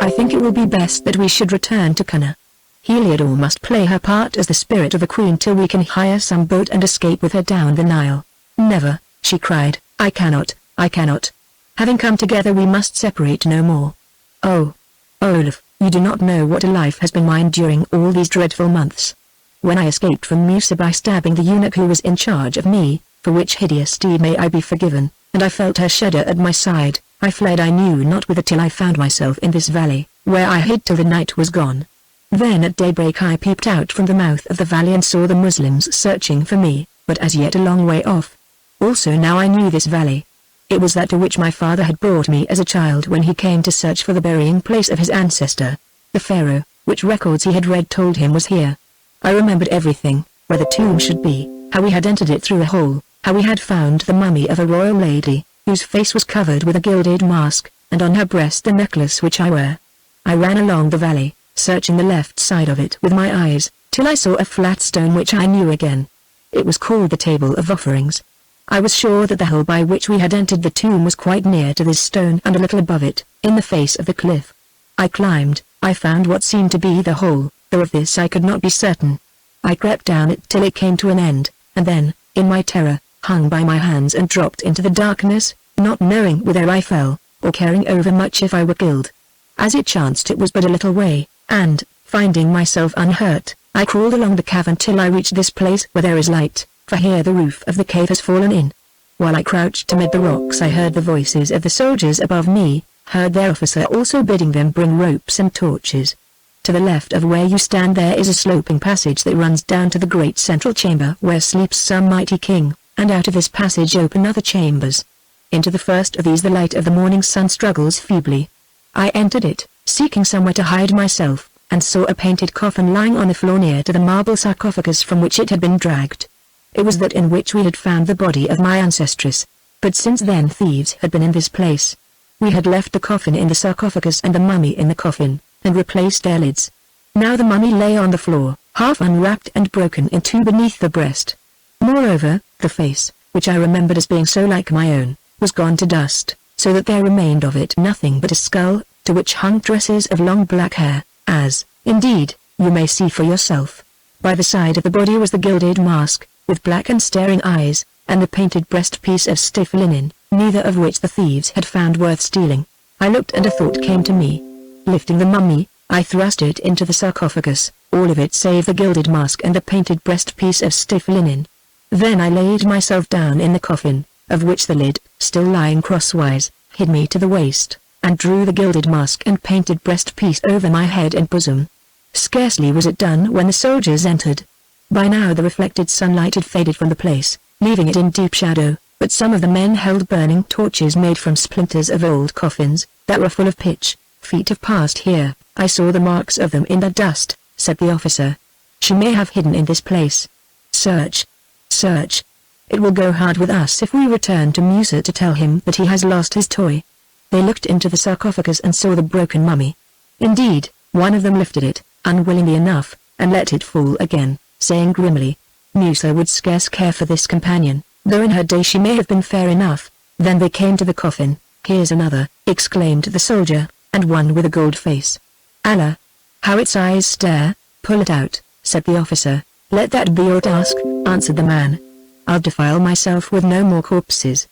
I think it will be best that we should return to Cana. Heliodor must play her part as the spirit of the queen till we can hire some boat and escape with her down the Nile. Never, she cried, I cannot, I cannot. Having come together we must separate no more. Oh, Olaf, you do not know what a life has been mine during all these dreadful months. When I escaped from Musa by stabbing the eunuch who was in charge of me, for which hideous deed may I be forgiven, and I felt her shudder at my side, I fled I knew not whither till I found myself in this valley, where I hid till the night was gone. Then at daybreak I peeped out from the mouth of the valley and saw the Muslims searching for me, but as yet a long way off. Also now I knew this valley. It was that to which my father had brought me as a child when he came to search for the burying place of his ancestor. The pharaoh, which records he had read told him was here. I remembered everything, where the tomb should be, how we had entered it through a hole, how we had found the mummy of a royal lady, whose face was covered with a gilded mask, and on her breast the necklace which I wear. I ran along the valley, searching the left side of it with my eyes, till I saw a flat stone which I knew again. It was called the Table of Offerings. I was sure that the hole by which we had entered the tomb was quite near to this stone and a little above it, in the face of the cliff. I climbed, I found what seemed to be the hole, though of this I could not be certain. I crept down it till it came to an end, and then, in my terror, hung by my hands and dropped into the darkness, not knowing whither I fell, or caring overmuch if I were killed. As it chanced it was but a little way, and, finding myself unhurt, I crawled along the cavern till I reached this place where there is light, for here the roof of the cave has fallen in. While I crouched amid the rocks I heard the voices of the soldiers above me, heard their officer also bidding them bring ropes and torches. To the left of where you stand there is a sloping passage that runs down to the great central chamber where sleeps some mighty king, and out of this passage open other chambers. Into the first of these the light of the morning sun struggles feebly. I entered it, seeking somewhere to hide myself, and saw a painted coffin lying on the floor near to the marble sarcophagus from which it had been dragged. It was that in which we had found the body of my ancestress. But since then thieves had been in this place. We had left the coffin in the sarcophagus and the mummy in the coffin, and replaced their lids. Now the mummy lay on the floor, half unwrapped and broken in two beneath the breast. Moreover, the face, which I remembered as being so like my own, was gone to dust, so that there remained of it nothing but a skull, to which hung tresses of long black hair, as, indeed, you may see for yourself. By the side of the body was the gilded mask, with black and staring eyes, and the painted breastpiece of stiff linen, neither of which the thieves had found worth stealing. I looked and a thought came to me. Lifting the mummy, I thrust it into the sarcophagus, all of it save the gilded mask and the painted breastpiece of stiff linen. Then I laid myself down in the coffin, of which the lid, still lying crosswise, hid me to the waist, and drew the gilded mask and painted breastpiece over my head and bosom. Scarcely was it done when the soldiers entered. By now the reflected sunlight had faded from the place, leaving it in deep shadow, but some of the men held burning torches made from splinters of old coffins, that were full of pitch. Feet have passed here, I saw the marks of them in the dust, said the officer. She may have hidden in this place. Search. Search. It will go hard with us if we return to Musa to tell him that he has lost his toy. They looked into the sarcophagus and saw the broken mummy. Indeed, one of them lifted it, unwillingly enough, and let it fall again, saying grimly, Musa would scarce care for this companion, though in her day she may have been fair enough. Then they came to the coffin. Here's another, exclaimed the soldier, and one with a gold face. Allah! How its eyes stare! Pull it out, said the officer. Let that be your task, answered the man. I'll defile myself with no more corpses.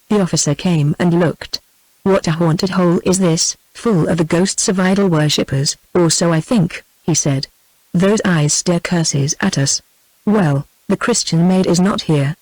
The officer came and looked. What a haunted hole is this, full of the ghosts of idol worshippers, or so I think, he said. Those eyes stare curses at us. Well, the Christian maid is not here.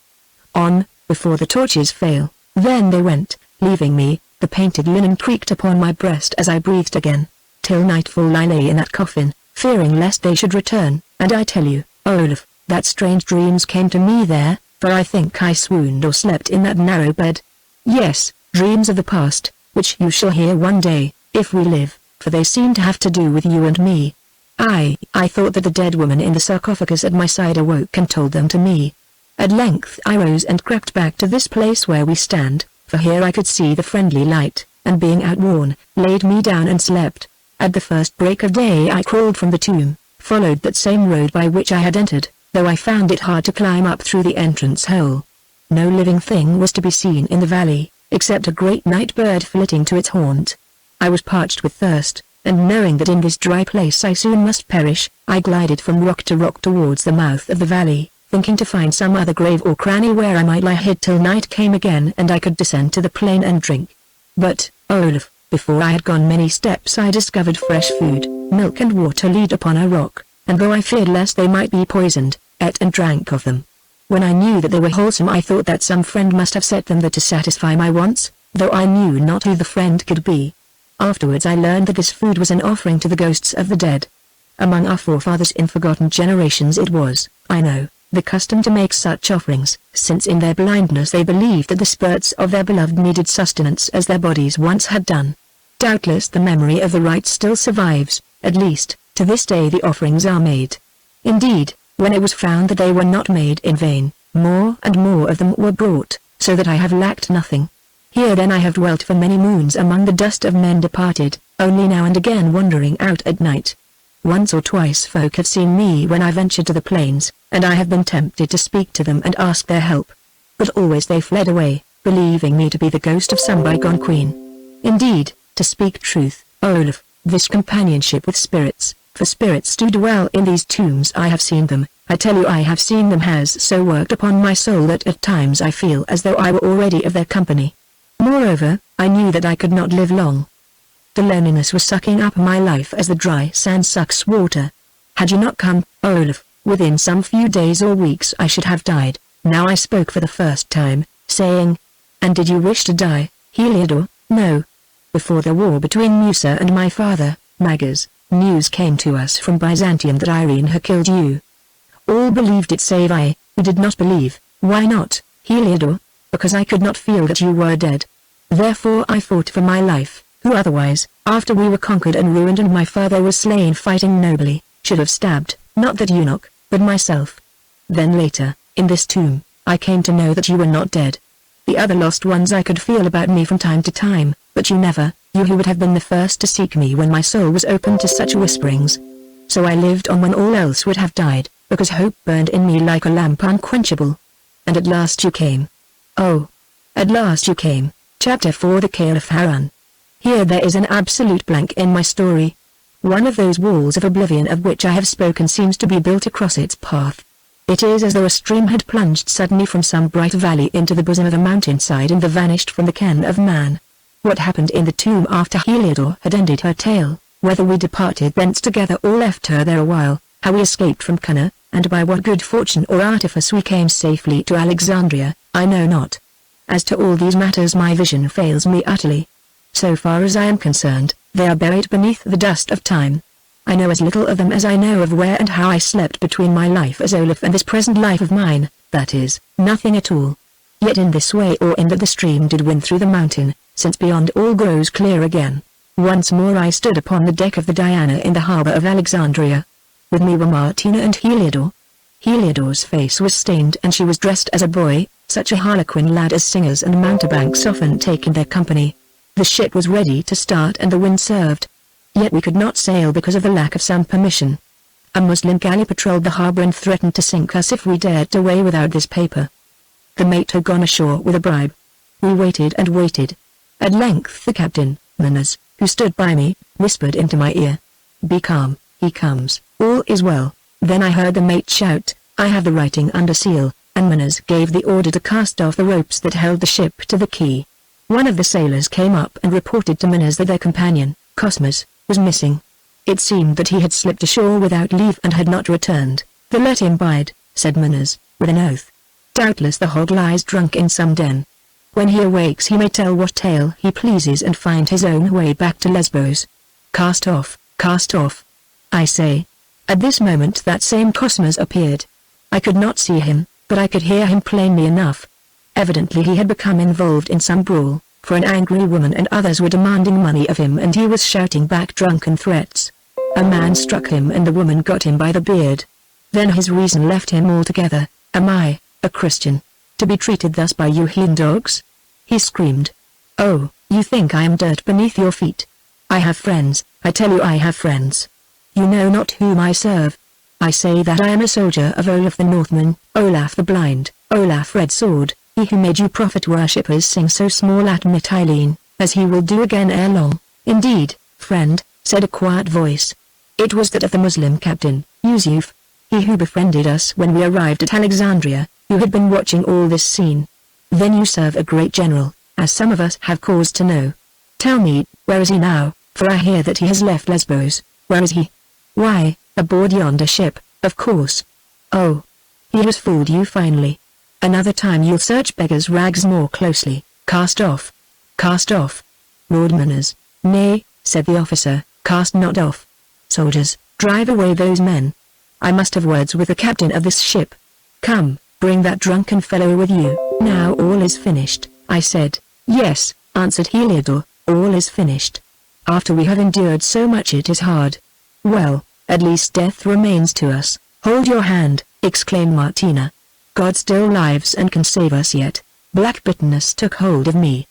On, before the torches fail. Then they went, leaving me. The painted linen creaked upon my breast as I breathed again. Till nightfall I lay in that coffin, fearing lest they should return, and I tell you, Olaf, that strange dreams came to me there, for I think I swooned or slept in that narrow bed. Yes, dreams of the past, which you shall hear one day, if we live, for they seem to have to do with you and me. I thought that the dead woman in the sarcophagus at my side awoke and told them to me. At length I rose and crept back to this place where we stand, for here I could see the friendly light, and being outworn, laid me down and slept. At the first break of day I crawled from the tomb, followed that same road by which I had entered, though I found it hard to climb up through the entrance hole. No living thing was to be seen in the valley. except a great night bird flitting to its haunt. I was parched with thirst, and knowing that in this dry place I soon must perish, I glided from rock to rock towards the mouth of the valley, thinking to find some other grave or cranny where I might lie hid till night came again and I could descend to the plain and drink. But, Olaf, before I had gone many steps I discovered fresh food, milk and water laid upon a rock, and though I feared lest they might be poisoned, ate and drank of them. When I knew that they were wholesome I thought that some friend must have set them there to satisfy my wants, though I knew not who the friend could be. Afterwards I learned that this food was an offering to the ghosts of the dead. Among our forefathers in forgotten generations it was, I know, the custom to make such offerings, since in their blindness they believed that the spirits of their beloved needed sustenance as their bodies once had done. Doubtless the memory of the rite still survives, at least, to this day the offerings are made. Indeed, when it was found that they were not made in vain, more and more of them were brought, so that I have lacked nothing. Here then I have dwelt for many moons among the dust of men departed, only now and again wandering out at night. Once or twice folk have seen me when I ventured to the plains, and I have been tempted to speak to them and ask their help. But always they fled away, believing me to be the ghost of some bygone queen. Indeed, to speak truth, Olaf, this companionship with spirits, for spirits do dwell in these tombs I have seen them, I tell you I have seen them has so worked upon my soul that at times I feel as though I were already of their company. Moreover, I knew that I could not live long. The loneliness was sucking up my life as the dry sand sucks water. Had you not come, Olaf, within some few days or weeks I should have died. Now I spoke for the first time, saying, "And did you wish to die, Heliodor?" "No." Before the war between Musa and my father, Magas, news came to us from Byzantium that Irene had killed you. All believed it save I, who did not believe. Why not, Heliodor? Because I could not feel that you were dead. Therefore I fought for my life, who otherwise, after we were conquered and ruined and my father was slain fighting nobly, should have stabbed, not that eunuch, but myself. Then later, in this tomb, I came to know that you were not dead. The other lost ones I could feel about me from time to time, but you never, you who would have been the first to seek me when my soul was open to such whisperings. So I lived on when all else would have died, because hope burned in me like a lamp unquenchable. And at last you came. Oh. At last you came. Chapter 4 The Caliph Harun. Here there is an absolute blank in my story. One of those walls of oblivion of which I have spoken seems to be built across its path. It is as though a stream had plunged suddenly from some bright valley into the bosom of a mountainside and vanished from the ken of man. What happened in the tomb after Heliodor had ended her tale, whether we departed thence together or left her there a while, how we escaped from Cana, and by what good fortune or artifice we came safely to Alexandria, I know not. As to all these matters my vision fails me utterly. So far as I am concerned, they are buried beneath the dust of time. I know as little of them as I know of where and how I slept between my life as Olaf and this present life of mine, that is, nothing at all. Yet in this way or in that the stream did win through the mountain, since beyond all grows clear again. Once more I stood upon the deck of the Diana in the harbour of Alexandria. With me were Martina and Heliodor. Heliodor's face was stained and she was dressed as a boy, such a harlequin lad as singers and mountebanks often take in their company. The ship was ready to start and the wind served. Yet we could not sail because of the lack of some permission. A Muslim galley patrolled the harbour and threatened to sink us if we dared away without this paper. The mate had gone ashore with a bribe. We waited and waited. At length the captain, Manas, who stood by me, whispered into my ear, "Be calm, he comes, all is well." Then I heard the mate shout, "I have the writing under seal," and Manas gave the order to cast off the ropes that held the ship to the quay. One of the sailors came up and reported to Manas that their companion, Cosmas, was missing. It seemed that he had slipped ashore without leave and had not returned. "Then let him bide," said Manas, with an oath. "Doubtless the hog lies drunk in some den. When he awakes he may tell what tale he pleases and find his own way back to Lesbos. Cast off, I say." At this moment that same Cosmas appeared. I could not see him, but I could hear him plainly enough. Evidently he had become involved in some brawl, for an angry woman and others were demanding money of him and he was shouting back drunken threats. A man struck him and the woman got him by the beard. Then his reason left him altogether. "Am I, a Christian, to be treated thus by you heathen dogs?" he screamed. "Oh, you think I am dirt beneath your feet? I have friends, I tell you I have friends. You know not whom I serve. I say that I am a soldier of Olaf the Northman, Olaf the Blind, Olaf Red Sword, he who made you prophet worshippers sing so small at Mytilene, as he will do again ere long. Indeed, friend, said a quiet voice. It was that of the Muslim captain, Yusuf, he who befriended us when we arrived at Alexandria, who had been watching all this scene. Then you serve a great general, as some of us have cause to know. Tell me, where is he now, for I hear that he has left Lesbos. Where is he? Why, aboard yonder ship, of course. Oh. He has fooled you finally. Another time you'll search beggars' rags more closely. Cast off. Cast off. Roared Manners. Nay, said the officer, cast not off. Soldiers, drive away those men. I must have words with the captain of this ship. Come, bring that drunken fellow with you. Now all is finished, I said. Yes, answered Heliodor, all is finished. After we have endured so much it is hard. Well, at least death remains to us. Hold your hand, exclaimed Martina. God still lives and can save us yet. Black bitterness took hold of me.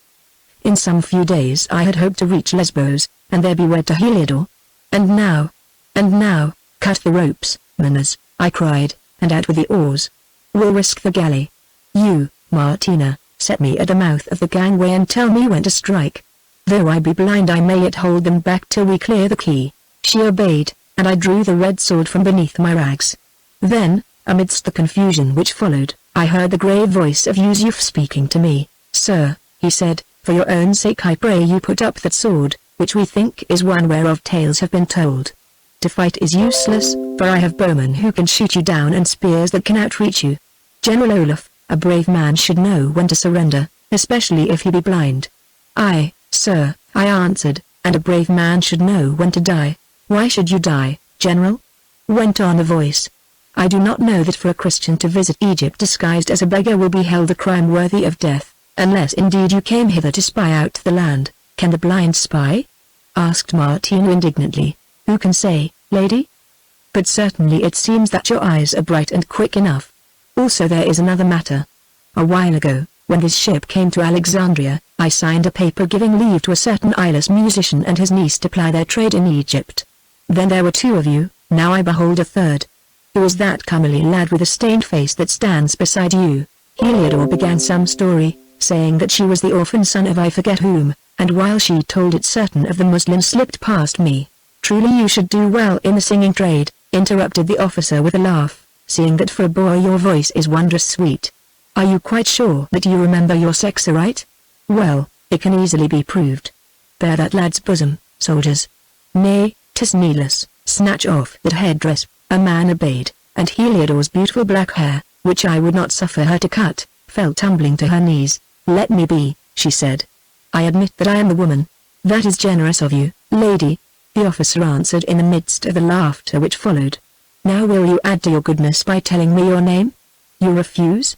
In some few days I had hoped to reach Lesbos, and there be wed to Heliodor. And now, cut the ropes, Manners, I cried, and out with the oars. We'll risk the galley. You, Martina, set me at the mouth of the gangway and tell me when to strike. Though I be blind I may yet hold them back till we clear the quay. She obeyed, and I drew the red sword from beneath my rags. Then, amidst the confusion which followed, I heard the grave voice of Yusuf speaking to me. Sir, he said, for your own sake I pray you put up that sword, which we think is one whereof tales have been told. To fight is useless, for I have bowmen who can shoot you down and spears that can outreach you. General Olaf, a brave man should know when to surrender, especially if he be blind. Aye, sir, I answered, and a brave man should know when to die. Why should you die, General? Went on the voice. I do not know that for a Christian to visit Egypt disguised as a beggar will be held a crime worthy of death, unless indeed you came hither to spy out the land. Can the blind spy? Asked Martina indignantly. Who can say, lady? But certainly it seems that your eyes are bright and quick enough. Also there is another matter. A while ago, when this ship came to Alexandria, I signed a paper giving leave to a certain eyeless musician and his niece to ply their trade in Egypt. Then there were two of you, now I behold a third. Who is that comely lad with a stained face that stands beside you? Heliodor began some story, saying that she was the orphan son of I forget whom, and while she told it certain of the Muslims slipped past me. Truly you should do well in the singing trade, interrupted the officer with a laugh, seeing that for a boy your voice is wondrous sweet. Are you quite sure that you remember your sex aright? Well, it can easily be proved. Bare that lad's bosom, soldiers. Nay, 'tis needless, snatch off that headdress. A man obeyed, and Heliodor's beautiful black hair, which I would not suffer her to cut, fell tumbling to her knees. Let me be, she said. I admit that I am the woman. That is generous of you, lady, the officer answered in the midst of the laughter which followed. Now will you add to your goodness by telling me your name? You refuse?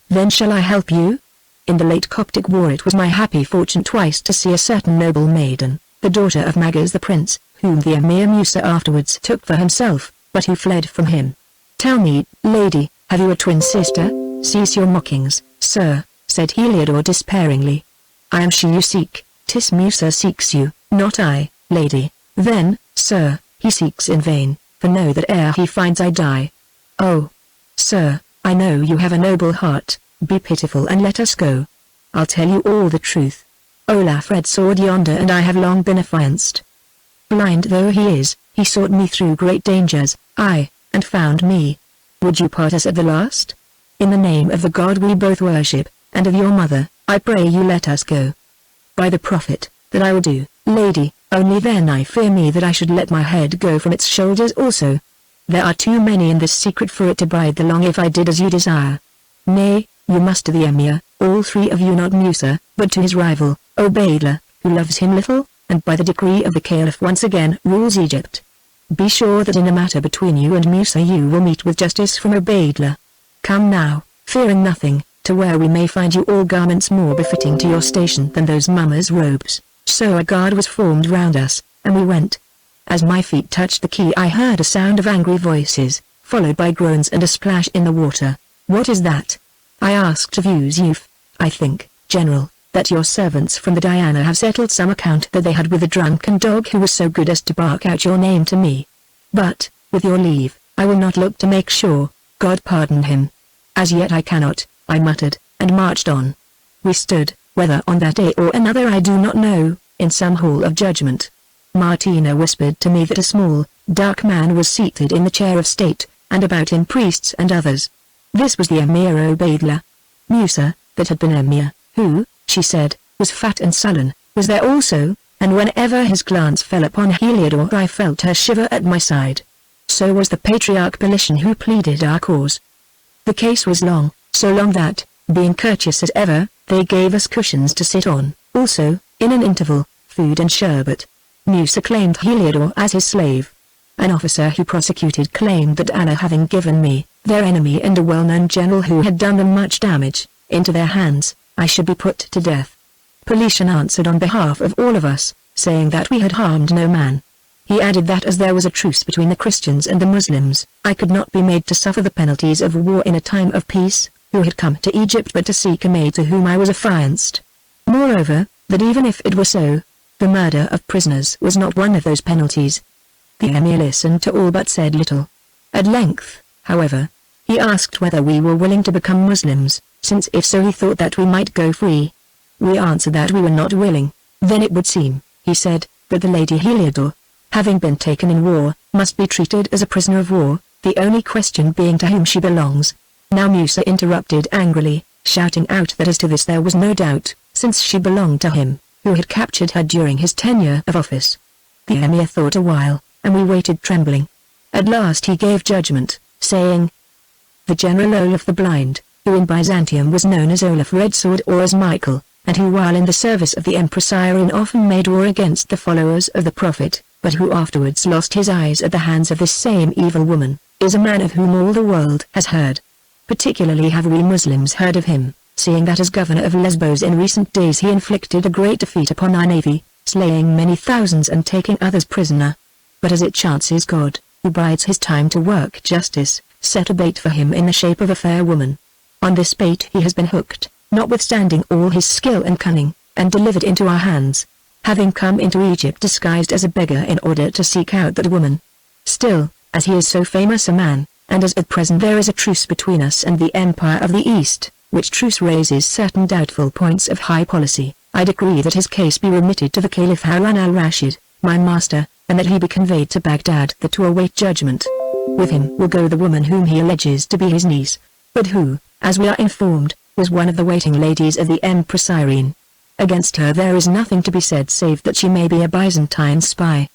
Then shall I help you? In the late Coptic war it was my happy fortune twice to see a certain noble maiden, the daughter of Magas the prince, whom the Emir Musa afterwards took for himself, but who fled from him. Tell me, lady, have you a twin sister? Cease your mockings, sir, said Heliodor despairingly. I am she you seek, 'tis Musa seeks you, not I, lady. Then, sir, he seeks in vain, for know that ere he finds I die. Oh, sir, I know you have a noble heart, be pitiful and let us go. I'll tell you all the truth. Olaf red sword yonder and I have long been affianced. Blind though he is, he sought me through great dangers, aye, and found me. Would you part us at the last? In the name of the God we both worship, and of your mother, I pray you let us go. By the prophet, that I will do, lady, only then I fear me that I should let my head go from its shoulders also. There are too many in this secret for it to bide the long if I did as you desire. Nay, you must to the Emir, all three of you not Musa, but to his rival, Obaidullah, who loves him little, and by the decree of the Caliph once again rules Egypt. Be sure that in a matter between you and Musa you will meet with justice from Obaidullah. Come now, fearing nothing, to where we may find you all garments more befitting to your station than those mummers' robes. So a guard was formed round us, and we went. As my feet touched the quay I heard a sound of angry voices, followed by groans and a splash in the water. What is that? I asked of Yusuf. I think, General, that your servants from the Diana have settled some account that they had with the drunken dog who was so good as to bark out your name to me. But, with your leave, I will not look to make sure, God pardon him. As yet I cannot, I muttered, and marched on. We stood, whether on that day or another I do not know, in some hall of judgment. Martina whispered to me that a small, dark man was seated in the chair of state, and about him priests and others. This was the Emir Obaidullah Musa, that had been Emir, who, she said, was fat and sullen, was there also, and whenever his glance fell upon Heliodore I felt her shiver at my side. So was the Patriarch Belitian who pleaded our cause. The case was long, so long that, being courteous as ever, they gave us cushions to sit on, also, in an interval, food and sherbet. Musa claimed Heliodore as his slave. An officer who prosecuted claimed that Allah having given me, their enemy and a well-known general who had done them much damage, into their hands, I should be put to death. Belitian answered on behalf of all of us, saying that we had harmed no man. He added that as there was a truce between the Christians and the Muslims, I could not be made to suffer the penalties of war in a time of peace, who had come to Egypt but to seek a maid to whom I was affianced. Moreover, that even if it were so, the murder of prisoners was not one of those penalties. The Emir listened to all but said little. At length, however, he asked whether we were willing to become Muslims, since if so he thought that we might go free. We answered that we were not willing. Then it would seem, he said, that the Lady Heliodore, having been taken in war, must be treated as a prisoner of war, the only question being to whom she belongs. Now Musa interrupted angrily, shouting out that as to this there was no doubt, since she belonged to him, who had captured her during his tenure of office. The Emir thought a while, and we waited trembling. At last he gave judgment, saying, the General Olaf the Blind, who in Byzantium was known as Olaf Redsword or as Michael, and who while in the service of the Empress Irene often made war against the followers of the Prophet, but who afterwards lost his eyes at the hands of this same evil woman, is a man of whom all the world has heard. Particularly have we Muslims heard of him, seeing that as governor of Lesbos in recent days he inflicted a great defeat upon our navy, slaying many thousands and taking others prisoner. But as it chances God, who bides his time to work justice, set a bait for him in the shape of a fair woman. On this bait he has been hooked, notwithstanding all his skill and cunning, and delivered into our hands, having come into Egypt disguised as a beggar in order to seek out that woman. Still, as he is so famous a man, and as at present there is a truce between us and the Empire of the East, which truce raises certain doubtful points of high policy, I decree that his case be remitted to the Caliph Harun al-Rashid, my master, and that he be conveyed to Baghdad to await judgment. With him will go the woman whom he alleges to be his niece, but who, as we are informed, was one of the waiting ladies of the Empress Irene. Against her there is nothing to be said save that she may be a Byzantine spy.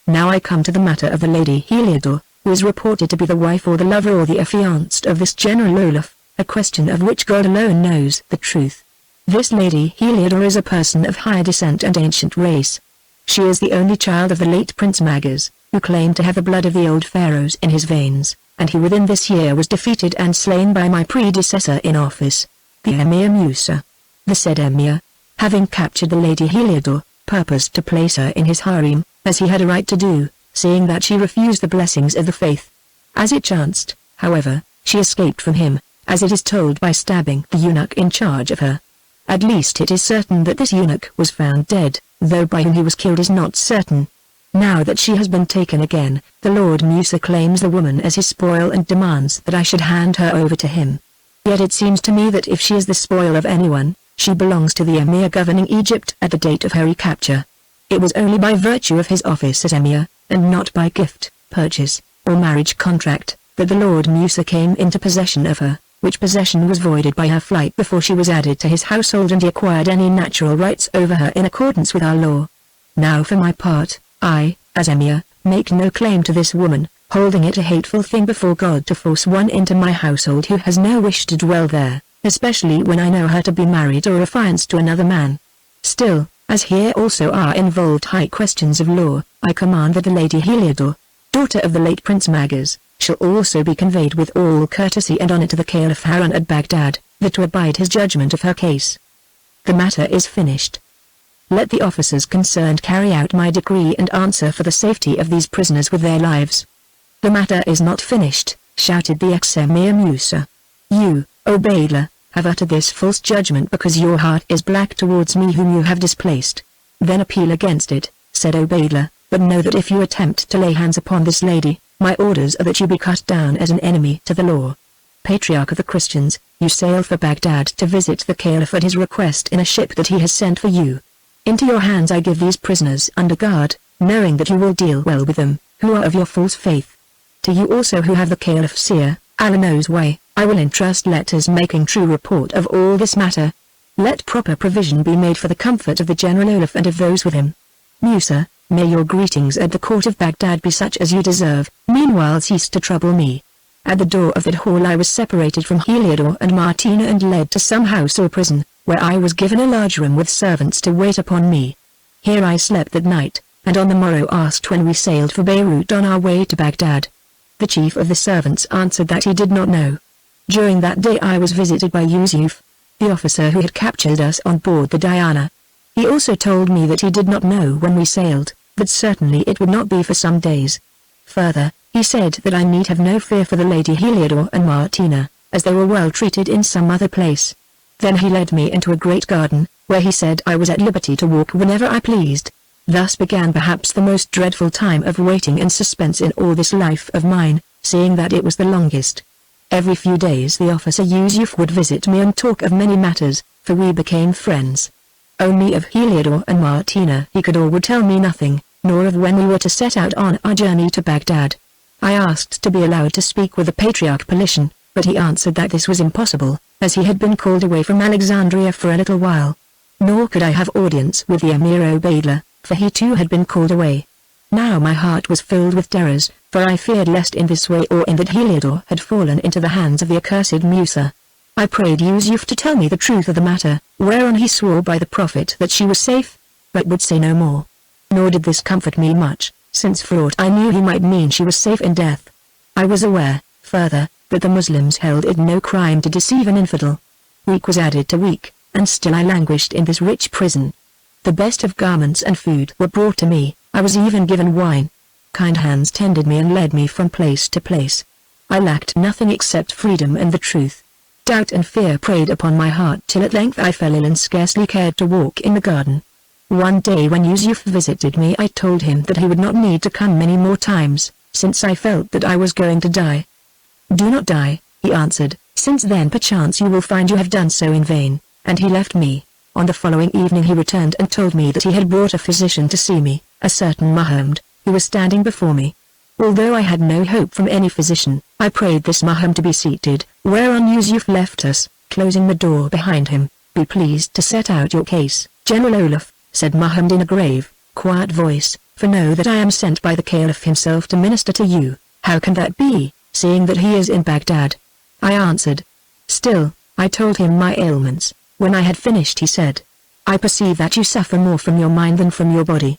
Now I come to the matter of the Lady Heliodore, who is reported to be the wife or the lover or the affianced of this General Olaf, a question of which God alone knows the truth. This Lady Heliodore is a person of high descent and ancient race. She is the only child of the late Prince Magas, who claimed to have the blood of the old pharaohs in his veins, and who within this year was defeated and slain by my predecessor in office, the Emir Musa. The said Emir, having captured the Lady Heliodore, purposed to place her in his harem, as he had a right to do, seeing that she refused the blessings of the faith. As it chanced, however, she escaped from him, as it is told by stabbing the eunuch in charge of her. At least it is certain that this eunuch was found dead, though by whom he was killed is not certain. Now that she has been taken again, the Lord Musa claims the woman as his spoil and demands that I should hand her over to him. Yet it seems to me that if she is the spoil of anyone, she belongs to the Emir governing Egypt at the date of her recapture. It was only by virtue of his office as Emir, and not by gift, purchase, or marriage contract, that the Lord Musa came into possession of her, which possession was voided by her flight before she was added to his household and he acquired any natural rights over her in accordance with our law. Now for my part, I, as Emir, make no claim to this woman, holding it a hateful thing before God to force one into my household who has no wish to dwell there, especially when I know her to be married or affianced to another man. Still, as here also are involved high questions of law, I command that the Lady Heliodore, daughter of the late Prince Magas, shall also be conveyed with all courtesy and honor to the Caliph Harun at Baghdad, that to abide his judgment of her case. The matter is finished. Let the officers concerned carry out my decree and answer for the safety of these prisoners with their lives. The matter is not finished, shouted the ex-Emir Musa. You, Obaidullah, have uttered this false judgment because your heart is black towards me whom you have displaced. Then appeal against it, said Obaidullah, but know that if you attempt to lay hands upon this lady, my orders are that you be cut down as an enemy to the law. Patriarch of the Christians, you sail for Baghdad to visit the Caliph at his request in a ship that he has sent for you. Into your hands I give these prisoners under guard, knowing that you will deal well with them, who are of your false faith. To you also who have the Caliph's ear, Allah knows why, I will entrust letters making true report of all this matter. Let proper provision be made for the comfort of the General Olaf and of those with him. Musa, may your greetings at the court of Baghdad be such as you deserve, meanwhile cease to trouble me. At the door of that hall I was separated from Heliodor and Martina and led to some house or prison, where I was given a large room with servants to wait upon me. Here I slept that night, and on the morrow asked when we sailed for Beirut on our way to Baghdad. The chief of the servants answered that he did not know. During that day I was visited by Yusuf, the officer who had captured us on board the Diana. He also told me that he did not know when we sailed, but certainly it would not be for some days. Further, he said that I need have no fear for the Lady Heliodor and Martina, as they were well treated in some other place. Then he led me into a great garden, where he said I was at liberty to walk whenever I pleased. Thus began perhaps the most dreadful time of waiting and suspense in all this life of mine, seeing that it was the longest. Every few days the officer Yusuf would visit me and talk of many matters, for we became friends. Only of Heliodor and Martina he could or would tell me nothing, nor of when we were to set out on our journey to Baghdad. I asked to be allowed to speak with the Patriarch Paulician, but he answered that this was impossible, as he had been called away from Alexandria for a little while. Nor could I have audience with the Emir Obaidullah, for he too had been called away. Now my heart was filled with terrors, for I feared lest in this way or in that Heliodor had fallen into the hands of the accursed Musa. I prayed Yusuf to tell me the truth of the matter, whereon he swore by the Prophet that she was safe, but would say no more. Nor did this comfort me much, since for aught I knew he might mean she was safe in death. I was aware, further, that the Muslims held it no crime to deceive an infidel. Week was added to week, and still I languished in this rich prison. The best of garments and food were brought to me, I was even given wine. Kind hands tended me and led me from place to place. I lacked nothing except freedom and the truth. Doubt and fear preyed upon my heart till at length I fell ill and scarcely cared to walk in the garden. One day when Yusuf visited me I told him that he would not need to come many more times, since I felt that I was going to die. Do not die, he answered, since then perchance you will find you have done so in vain, and he left me. On the following evening he returned and told me that he had brought a physician to see me, a certain Muhammad, who was standing before me. Although I had no hope from any physician, I prayed this Muhammad to be seated, whereon Yusuf left us, closing the door behind him. Be pleased to set out your case, General Olaf, said Muhammad in a grave, quiet voice, for know that I am sent by the Caliph himself to minister to you. How can that be, seeing that he is in Baghdad? I answered. Still, I told him my ailments. When I had finished he said, I perceive that you suffer more from your mind than from your body.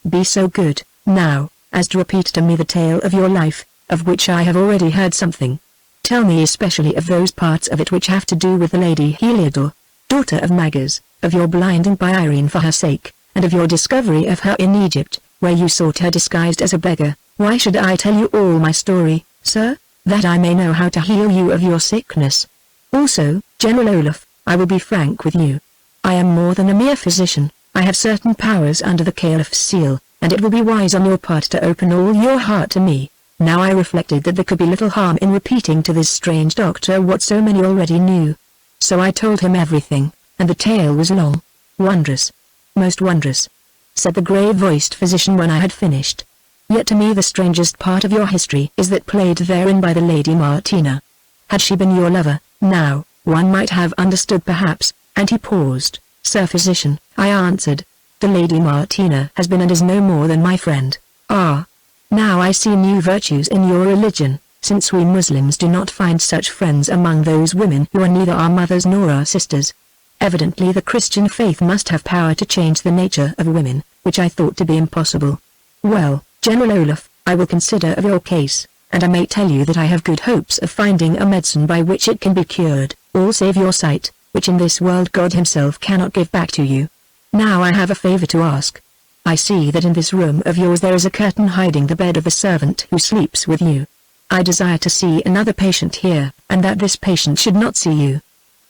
Be so good, now, as to repeat to me the tale of your life, of which I have already heard something. Tell me especially of those parts of it which have to do with the Lady Heliodor, daughter of Magas, of your blinding by Irene for her sake, and of your discovery of her in Egypt, where you sought her disguised as a beggar. Why should I tell you all my story, sir? That I may know how to heal you of your sickness. Also, General Olaf, I will be frank with you. I am more than a mere physician, I have certain powers under the Caliph's seal, and it will be wise on your part to open all your heart to me. Now I reflected that there could be little harm in repeating to this strange doctor what so many already knew. So I told him everything, and the tale was long. Wondrous. Most wondrous, said the grave-voiced physician when I had finished. Yet to me the strangest part of your history is that played therein by the Lady Martina. Had she been your lover, now, one might have understood perhaps, and he paused. Sir Physician, I answered, the Lady Martina has been and is no more than my friend. Ah! Now I see new virtues in your religion, since we Muslims do not find such friends among those women who are neither our mothers nor our sisters. Evidently the Christian faith must have power to change the nature of women, which I thought to be impossible. Well, General Olaf, I will consider of your case, and I may tell you that I have good hopes of finding a medicine by which it can be cured, all save your sight, which in this world God himself cannot give back to you. Now I have a favor to ask. I see that in this room of yours there is a curtain hiding the bed of the servant who sleeps with you. I desire to see another patient here, and that this patient should not see you.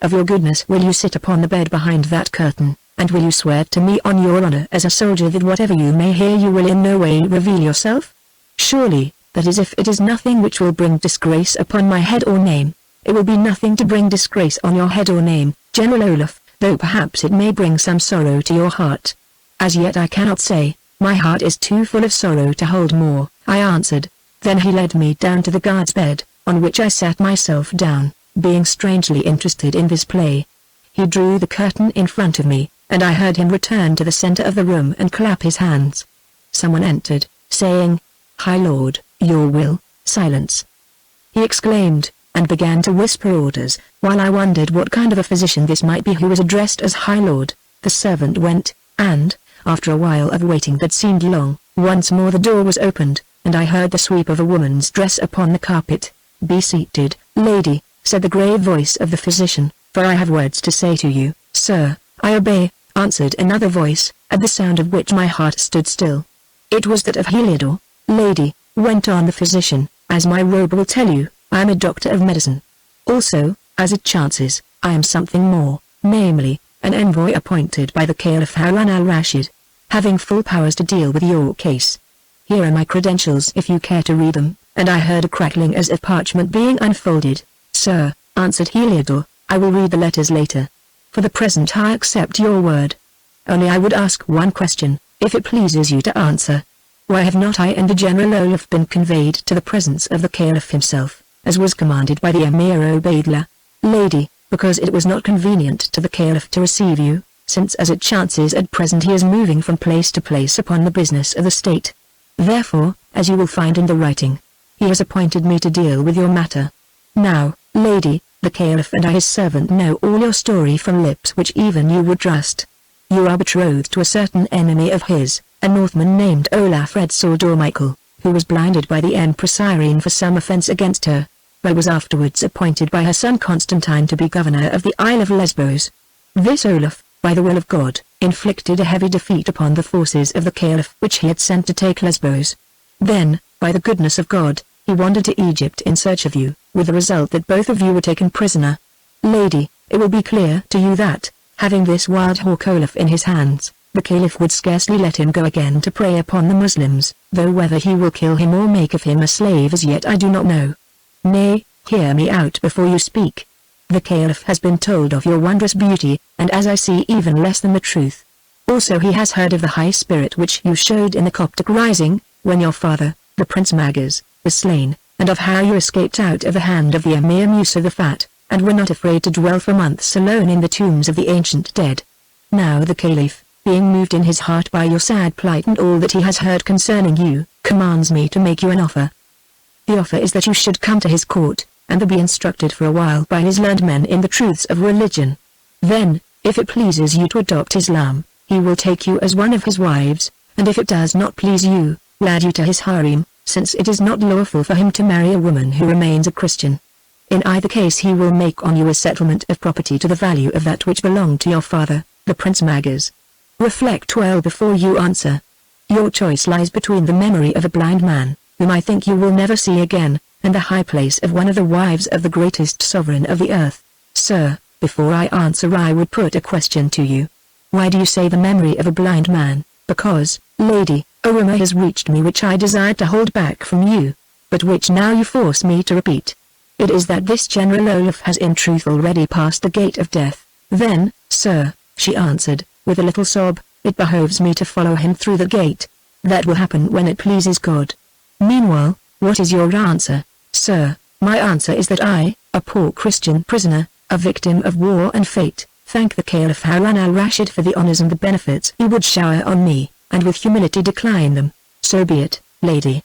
Of your goodness will you sit upon the bed behind that curtain, and will you swear to me on your honor as a soldier that whatever you may hear you will in no way reveal yourself? Surely, that is if it is nothing which will bring disgrace upon my head or name. it will be nothing to bring disgrace on your head or name, General Olaf, though perhaps it may bring some sorrow to your heart. As yet I cannot say, my heart is too full of sorrow to hold more, I answered. Then he led me down to the guard's bed, on which I sat myself down, being strangely interested in this play. He drew the curtain in front of me, and I heard him return to the center of the room and clap his hands. Someone entered, saying, "High Lord, your will." "Silence!" he exclaimed, and began to whisper orders, while I wondered what kind of a physician this might be who was addressed as High Lord. The servant went, and, after a while of waiting that seemed long, once more the door was opened, and I heard the sweep of a woman's dress upon the carpet. "Be seated, lady," said the grave voice of the physician, "for I have words to say to you." "Sir, I obey," answered another voice, at the sound of which my heart stood still. It was that of Heliodor. "Lady," went on the physician, "as my robe will tell you, I am a doctor of medicine. Also, as it chances, I am something more, namely, an envoy appointed by the Caliph Harun al-Rashid, having full powers to deal with your case. Here are my credentials if you care to read them," and I heard a crackling as of parchment being unfolded. "Sir," answered Heliodor, "I will read the letters later. For the present I accept your word. Only I would ask one question, if it pleases you to answer. Why have not I and the General Olaf been conveyed to the presence of the Caliph himself, as was commanded by the Emir Obaidullah?" "Lady, because it was not convenient to the Caliph to receive you, since as it chances at present he is moving from place to place upon the business of the state. Therefore, as you will find in the writing, he has appointed me to deal with your matter. Now, lady, the Caliph and I his servant know all your story from lips which even you would trust. You are betrothed to a certain enemy of his, a Northman named Olaf Michael, who was blinded by the Empress Irene for some offense against her, but was afterwards appointed by her son Constantine to be governor of the Isle of Lesbos. This Olaf, by the will of God, inflicted a heavy defeat upon the forces of the Caliph which he had sent to take Lesbos. Then, by the goodness of God, he wandered to Egypt in search of you, with the result that both of you were taken prisoner. Lady, it will be clear to you that, having this wild hawk Olaf in his hands, the Caliph would scarcely let him go again to prey upon the Muslims, though whether he will kill him or make of him a slave as yet I do not know. Nay, hear me out before you speak. The Caliph has been told of your wondrous beauty, and as I see even less than the truth. Also he has heard of the high spirit which you showed in the Coptic rising, when your father, the Prince Magas, was slain, and of how you escaped out of the hand of the Emir Musa the Fat, and were not afraid to dwell for months alone in the tombs of the ancient dead. Now the Caliph, being moved in his heart by your sad plight and all that he has heard concerning you, commands me to make you an offer. The offer is that you should come to his court, and be instructed for a while by his learned men in the truths of religion. Then, if it pleases you to adopt Islam, he will take you as one of his wives, and if it does not please you, will add you to his harem, since it is not lawful for him to marry a woman who remains a Christian. In either case he will make on you a settlement of property to the value of that which belonged to your father, the Prince Magas. Reflect well before you answer. Your choice lies between the memory of a blind man, whom I think you will never see again, and the high place of one of the wives of the greatest sovereign of the earth. Sir, before I answer I would put a question to you. Why do you say the memory of a blind man? Because, lady, a rumor has reached me which I desired to hold back from you, but which now you force me to repeat. It is that this General Olaf has in truth already passed the gate of death. Then, sir, she answered, with a little sob, it behoves me to follow him through the gate. That will happen when it pleases God. Meanwhile, what is your answer? Sir, my answer is that I, a poor Christian prisoner, a victim of war and fate, thank the Caliph Harun al-Rashid for the honors and the benefits he would shower on me, and with humility decline them. So be it, lady.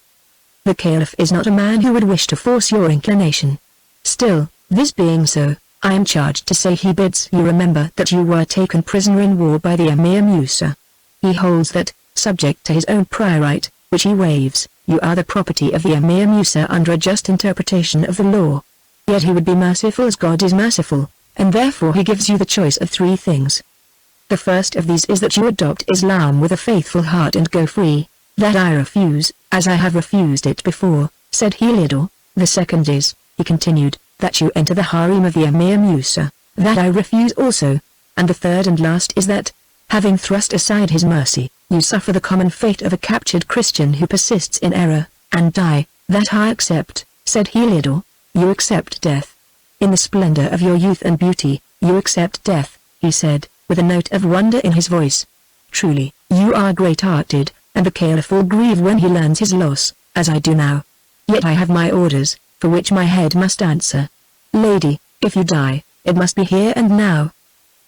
The Caliph is not a man who would wish to force your inclination. Still, this being so, I am charged to say he bids you remember that you were taken prisoner in war by the Emir Musa. He holds that, subject to his own prior right, which he waives, you are the property of the Emir Musa under a just interpretation of the law. Yet he would be merciful as God is merciful, and therefore he gives you the choice of three things. The first of these is that you adopt Islam with a faithful heart and go free. That I refuse, as I have refused it before, said Heliodor. The second is, he continued, that you enter the harem of the Emir Musa. That I refuse also. And the third and last is that, having thrust aside his mercy, you suffer the common fate of a captured Christian who persists in error, and die. That I accept, said Heliodor. You accept death. In the splendor of your youth and beauty, you accept death, he said, with a note of wonder in his voice. Truly, you are great-hearted, and the Caliph will grieve when he learns his loss, as I do now. Yet I have my orders, for which my head must answer. Lady, if you die, it must be here and now.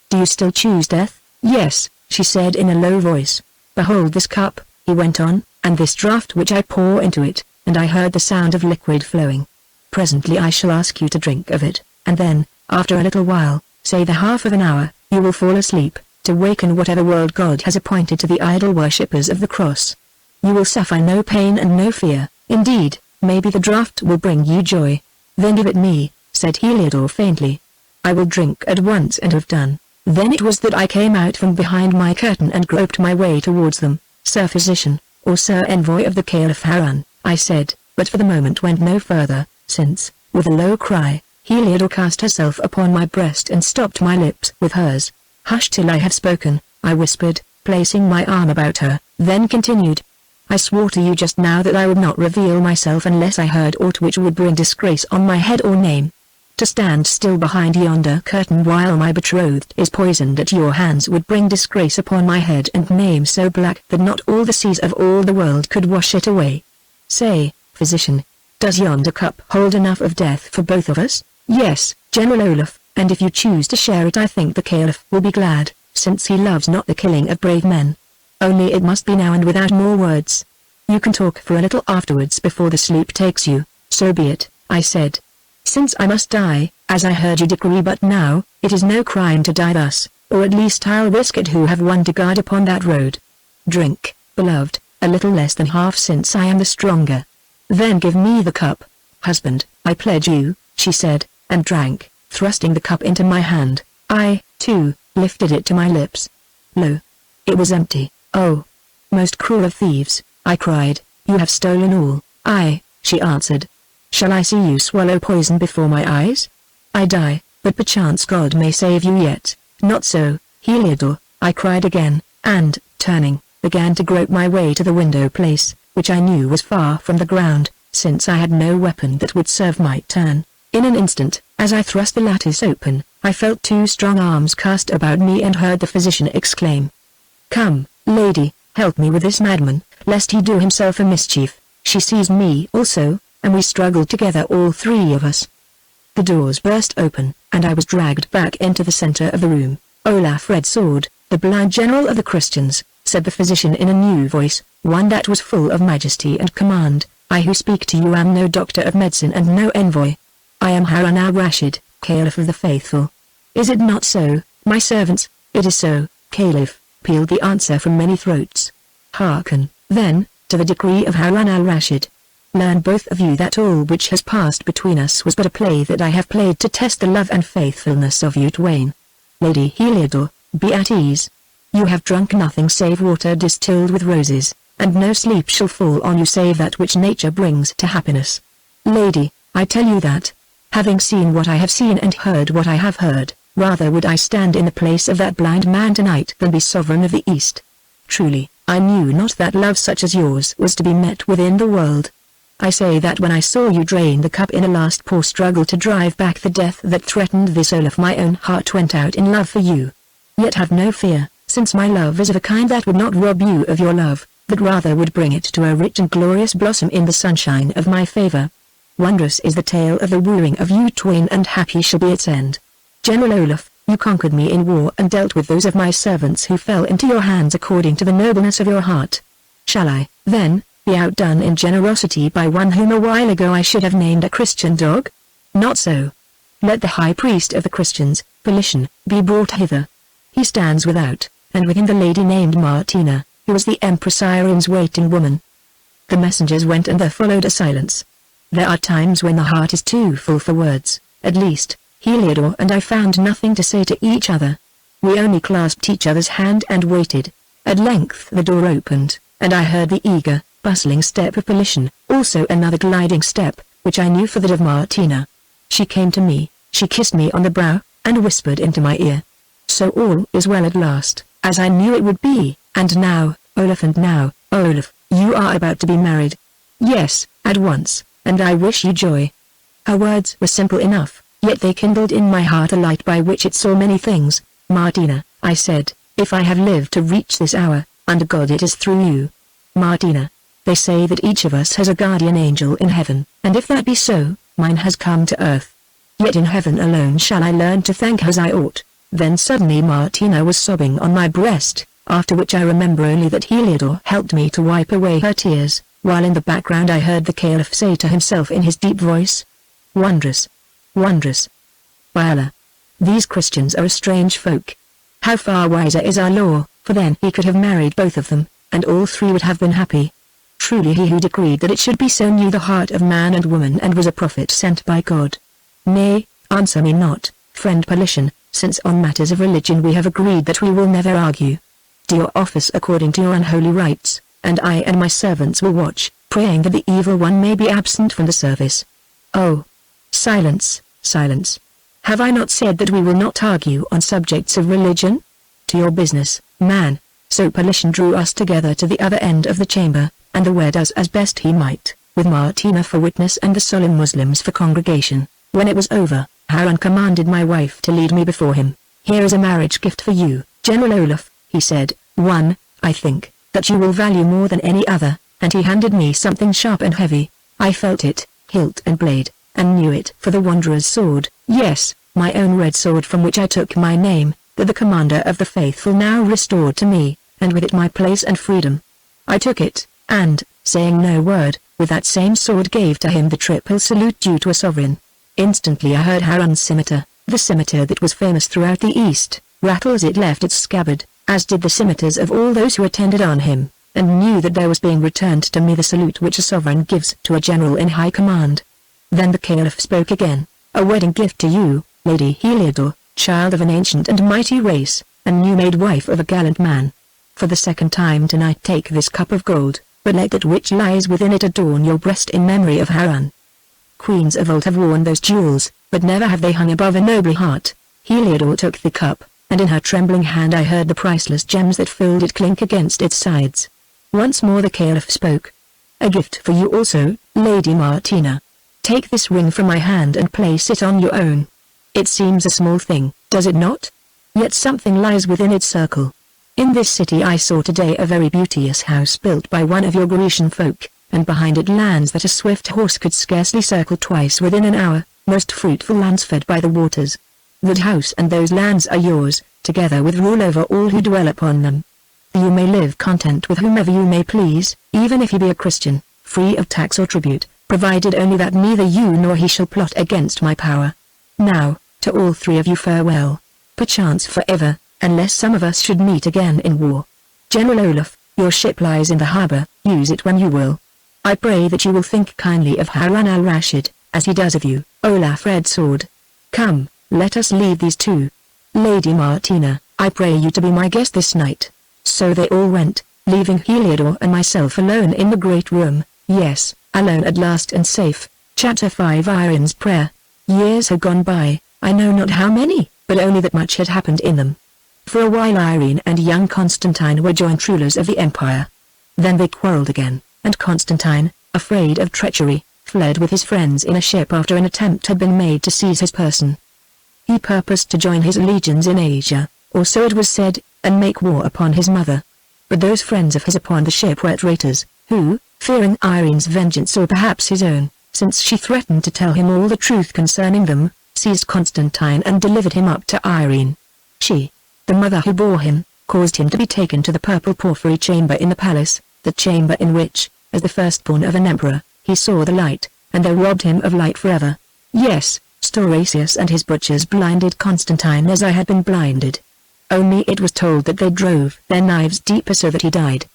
Do you still choose death? Yes, she said in a low voice. Behold this cup, he went on, and this draught which I pour into it, and I heard the sound of liquid flowing. Presently I shall ask you to drink of it, and then, after a little while, say the half of an hour, you will fall asleep, to waken whatever world God has appointed to the idol worshippers of the cross. You will suffer no pain and no fear, indeed, maybe the draught will bring you joy. Then give it me, said Heliodor faintly. I will drink at once and have done. Then it was that I came out from behind my curtain and groped my way towards them. Sir Physician, or Sir Envoy of the Caliph Harun, I said, but for the moment went no further, since, with a low cry, Heliodor cast herself upon my breast and stopped my lips with hers. Hush till I have spoken, I whispered, placing my arm about her, then continued. I swore to you just now that I would not reveal myself unless I heard aught which would bring disgrace on my head or name. To stand still behind yonder curtain while my betrothed is poisoned at your hands would bring disgrace upon my head and name so black that not all the seas of all the world could wash it away. Say, physician, does yonder cup hold enough of death for both of us? Yes, General Olaf, and if you choose to share it I think the Caliph will be glad, since he loves not the killing of brave men. Only it must be now and without more words. You can talk for a little afterwards before the sleep takes you, so be it, I said. Since I must die, as I heard you decree but now, it is no crime to die thus, or at least I'll risk it who have one to guard upon that road. Drink, beloved, a little less than half since I am the stronger. Then give me the cup. Husband, I pledge you, she said, and drank, thrusting the cup into my hand. I, too, lifted it to my lips. Lo! It was empty. Oh! Most cruel of thieves, I cried, you have stolen all. Aye, she answered. Shall I see you swallow poison before my eyes? I die, but perchance God may save you yet. Not so, Heliodor, I cried again, and, turning, began to grope my way to the window place, which I knew was far from the ground, since I had no weapon that would serve my turn. In an instant, as I thrust the lattice open, I felt two strong arms cast about me and heard the physician exclaim. Come, lady, help me with this madman, lest he do himself a mischief. She seized me also, and we struggled together all three of us. The doors burst open, and I was dragged back into the center of the room. Olaf Red Sword, the blind general of the Christians, said the physician in a new voice, one that was full of majesty and command. I who speak to you am no doctor of medicine and no envoy. I am Harun al-Rashid, Caliph of the faithful. Is it not so, my servants? It is so, Caliph, pealed the answer from many throats. Hearken, then, to the decree of Harun al-Rashid. Learn both of you that all which has passed between us was but a play that I have played to test the love and faithfulness of you twain. Lady Heliodor, be at ease. You have drunk nothing save water distilled with roses, and no sleep shall fall on you save that which nature brings to happiness. Lady, I tell you that, having seen what I have seen and heard what I have heard, rather would I stand in the place of that blind man tonight than be sovereign of the East. Truly, I knew not that love such as yours was to be met with in the world. I say that when I saw you drain the cup in a last poor struggle to drive back the death that threatened this Olaf, my own heart went out in love for you. Yet have no fear, since my love is of a kind that would not rob you of your love, but rather would bring it to a rich and glorious blossom in the sunshine of my favor. Wondrous is the tale of the wooing of you twain, and happy shall be its end. General Olaf, you conquered me in war and dealt with those of my servants who fell into your hands according to the nobleness of your heart. Shall I, then, be outdone in generosity by one whom a while ago I should have named a Christian dog? Not so. Let the high priest of the Christians, Felician, be brought hither. He stands without, and with him the lady named Martina, who was the Empress Irene's waiting woman. The messengers went and there followed a silence. There are times when the heart is too full for words. At least, Heliodor and I found nothing to say to each other. We only clasped each other's hand and waited. At length the door opened, and I heard the eager, bustling step of Felician, also another gliding step, which I knew for that of Martina. She came to me, she kissed me on the brow, and whispered into my ear. So all is well at last, as I knew it would be, and now, Olaf, you are about to be married. Yes, at once, and I wish you joy. Her words were simple enough, Yet they kindled in my heart a light by which it saw many things. Martina, I said, if I have lived to reach this hour, under God it is through you. Martina, they say that each of us has a guardian angel in heaven, and if that be so, mine has come to earth. Yet in heaven alone shall I learn to thank her as I ought. Then suddenly Martina was sobbing on my breast, after which I remember only that Heliodor helped me to wipe away her tears, while in the background I heard the Caliph say to himself in his deep voice, "Wondrous! Wondrous! By Allah! These Christians are a strange folk. How far wiser is our law, for then he could have married both of them, and all three would have been happy. Truly he who decreed that it should be so knew the heart of man and woman and was a prophet sent by God. Nay, answer me not, friend Politian, since on matters of religion we have agreed that we will never argue. Do your office according to your unholy rites, and I and my servants will watch, praying that the evil one may be absent from the service." "Oh! Silence, silence. Have I not said that we will not argue on subjects of religion? To your business, man." So Politian drew us together to the other end of the chamber, and the wed us as best he might, with Martina for witness and the solemn Muslims for congregation. When it was over, Harun commanded my wife to lead me before him. "Here is a marriage gift for you, General Olaf," he said, "one, I think, that you will value more than any other," and he handed me something sharp and heavy. I felt it, hilt and blade, and knew it for the Wanderer's sword, yes, my own red sword from which I took my name, that the commander of the faithful now restored to me, and with it my place and freedom. I took it, and, saying no word, with that same sword gave to him the triple salute due to a sovereign. Instantly I heard Harun's scimitar, the scimitar that was famous throughout the East, rattle as it left its scabbard, as did the scimitars of all those who attended on him, and knew that there was being returned to me the salute which a sovereign gives to a general in high command. Then the Caliph spoke again, "A wedding gift to you, Lady Heliodor, child of an ancient and mighty race, and new-made wife of a gallant man. For the second time tonight take this cup of gold, but let that which lies within it adorn your breast in memory of Harun. Queens of old have worn those jewels, but never have they hung above a noble heart." Heliodor took the cup, and in her trembling hand I heard the priceless gems that filled it clink against its sides. Once more the Caliph spoke. "A gift for you also, Lady Martina. Take this ring from my hand and place it on your own. It seems a small thing, does it not? Yet something lies within its circle. In this city I saw today a very beauteous house built by one of your Grecian folk, and behind it lands that a swift horse could scarcely circle twice within an hour, most fruitful lands fed by the waters. That house and those lands are yours, together with rule over all who dwell upon them. You may live content with whomever you may please, even if he be a Christian, free of tax or tribute, provided only that neither you nor he shall plot against my power. Now, to all three of you farewell. Perchance forever, unless some of us should meet again in war. General Olaf, your ship lies in the harbor, use it when you will. I pray that you will think kindly of Harun al-Rashid, as he does of you, Olaf Red Sword. Come, let us leave these two. Lady Martina, I pray you to be my guest this night." So they all went, leaving Heliodor and myself alone in the great room, yes, alone at last and safe. Chapter 5 Irene's Prayer. Years had gone by, I know not how many, but only that much had happened in them. For a while Irene and young Constantine were joint rulers of the empire. Then they quarreled again, and Constantine, afraid of treachery, fled with his friends in a ship after an attempt had been made to seize his person. He purposed to join his legions in Asia, or so it was said, and make war upon his mother. But those friends of his upon the ship were traitors, who, fearing Irene's vengeance or perhaps his own, since she threatened to tell him all the truth concerning them, seized Constantine and delivered him up to Irene. She, the mother who bore him, caused him to be taken to the purple porphyry chamber in the palace, the chamber in which, as the firstborn of an emperor, he saw the light, and they robbed him of light forever. Yes, Stauracius and his butchers blinded Constantine as I had been blinded. Only it was told that they drove their knives deeper so that he died.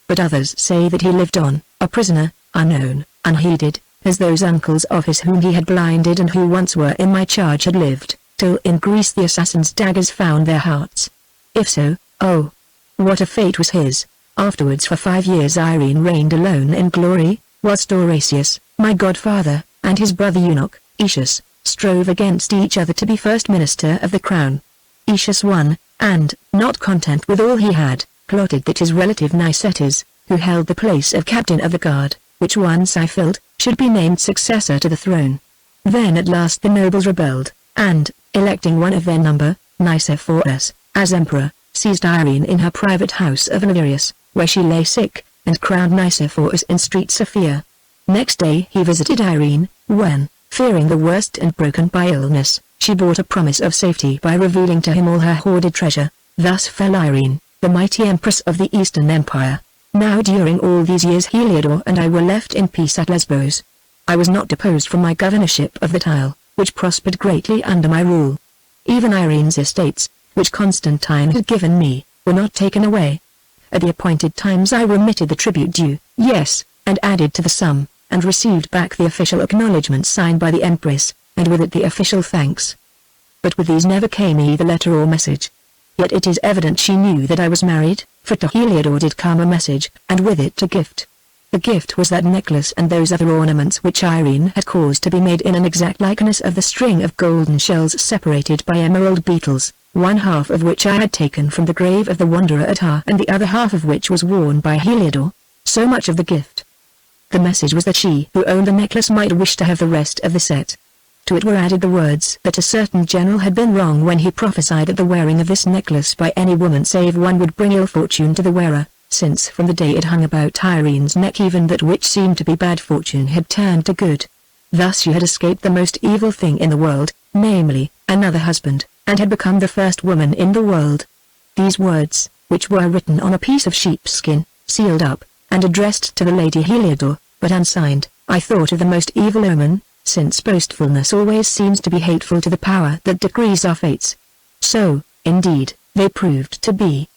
But others say that he lived on, a prisoner, unknown, unheeded, as those uncles of his whom he had blinded and who once were in my charge had lived, till in Greece the assassin's daggers found their hearts. If so, oh, what a fate was his. Afterwards for 5 years Irene reigned alone in glory, while Stauracius, my godfather, and his brother eunuch, Aetius, strove against each other to be first minister of the crown. Aetius won, and, not content with all he had, plotted that his relative Nicetas, who held the place of captain of the guard, which once I filled, should be named successor to the throne. Then at last the nobles rebelled, and, electing one of their number, Nicephorus, as emperor, seized Irene in her private house of Neverius, where she lay sick, and crowned Nicephorus in Street Sophia. Next day he visited Irene, when, fearing the worst and broken by illness, she brought a promise of safety by revealing to him all her hoarded treasure. Thus fell Irene, the mighty empress of the Eastern Empire. Now during all these years Heliodore and I were left in peace at Lesbos. I was not deposed from my governorship of the Isle, which prospered greatly under my rule. Even Irene's estates, which Constantine had given me, were not taken away. At the appointed times I remitted the tribute due, yes, and added to the sum, and received back the official acknowledgment signed by the empress, and with it the official thanks. But with these never came either letter or message. Yet it is evident she knew that I was married, for to Heliodore did come a message, and with it a gift. The gift was that necklace and those other ornaments which Irene had caused to be made in an exact likeness of the string of golden shells separated by emerald beetles, one half of which I had taken from the grave of the wanderer at Har and the other half of which was worn by Heliodore. So much of the gift. The message was that she who owned the necklace might wish to have the rest of the set. To it were added the words that a certain general had been wrong when he prophesied that the wearing of this necklace by any woman save one would bring ill fortune to the wearer, since from the day it hung about Irene's neck even that which seemed to be bad fortune had turned to good. Thus she had escaped the most evil thing in the world, namely, another husband, and had become the first woman in the world. These words, which were written on a piece of sheepskin, sealed up, and addressed to the Lady Heliodore, but unsigned, I thought of the most evil omen, since boastfulness always seems to be hateful to the power that decrees our fates. So, indeed, they proved to be.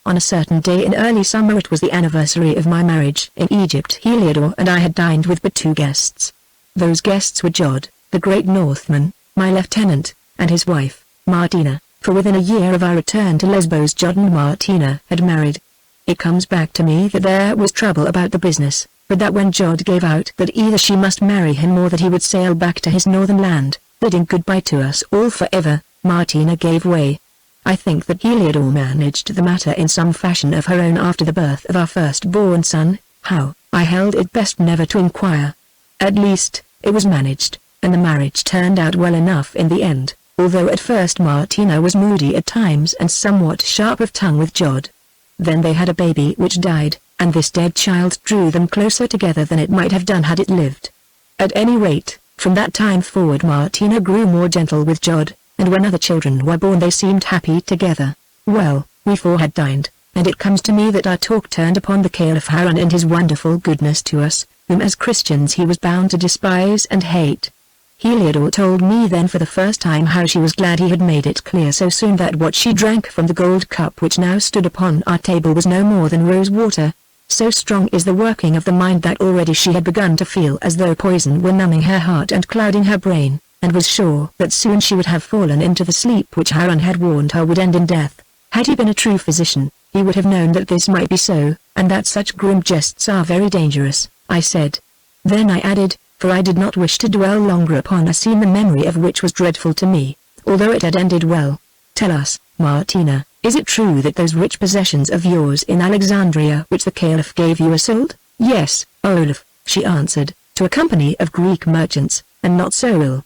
On a certain day in early summer, it was the anniversary of my marriage in Egypt. Heliodore and I had dined with but 2 guests. Those guests were Jod, the great Northman, my lieutenant, and his wife, Martina, for within a year of our return to Lesbos Jod and Martina had married. It comes back to me that there was trouble about the business, but that when Jod gave out that either she must marry him or that he would sail back to his northern land, bidding goodbye to us all forever, Martina gave way. I think that Heliodore managed the matter in some fashion of her own after the birth of our firstborn son. How, I held it best never to inquire. At least, it was managed, and the marriage turned out well enough in the end, although at first Martina was moody at times and somewhat sharp of tongue with Jod. Then they had a baby which died, and this dead child drew them closer together than it might have done had it lived. At any rate, from that time forward Martina grew more gentle with Jod, and when other children were born they seemed happy together. Well, we 4 had dined, and it comes to me that our talk turned upon the Caliph Harun and his wonderful goodness to us, whom as Christians he was bound to despise and hate. Heliodore told me then for the first time how she was glad he had made it clear so soon that what she drank from the gold cup which now stood upon our table was no more than rose water. So strong is the working of the mind that already she had begun to feel as though poison were numbing her heart and clouding her brain, and was sure that soon she would have fallen into the sleep which Harun had warned her would end in death. Had he been a true physician, he would have known that this might be so, and that such grim jests are very dangerous, I said. Then I added, for I did not wish to dwell longer upon a scene the memory of which was dreadful to me, although it had ended well. Tell us, Martina, is it true that those rich possessions of yours in Alexandria which the Caliph gave you are sold? Yes, Olaf, she answered, to a company of Greek merchants, and not so ill.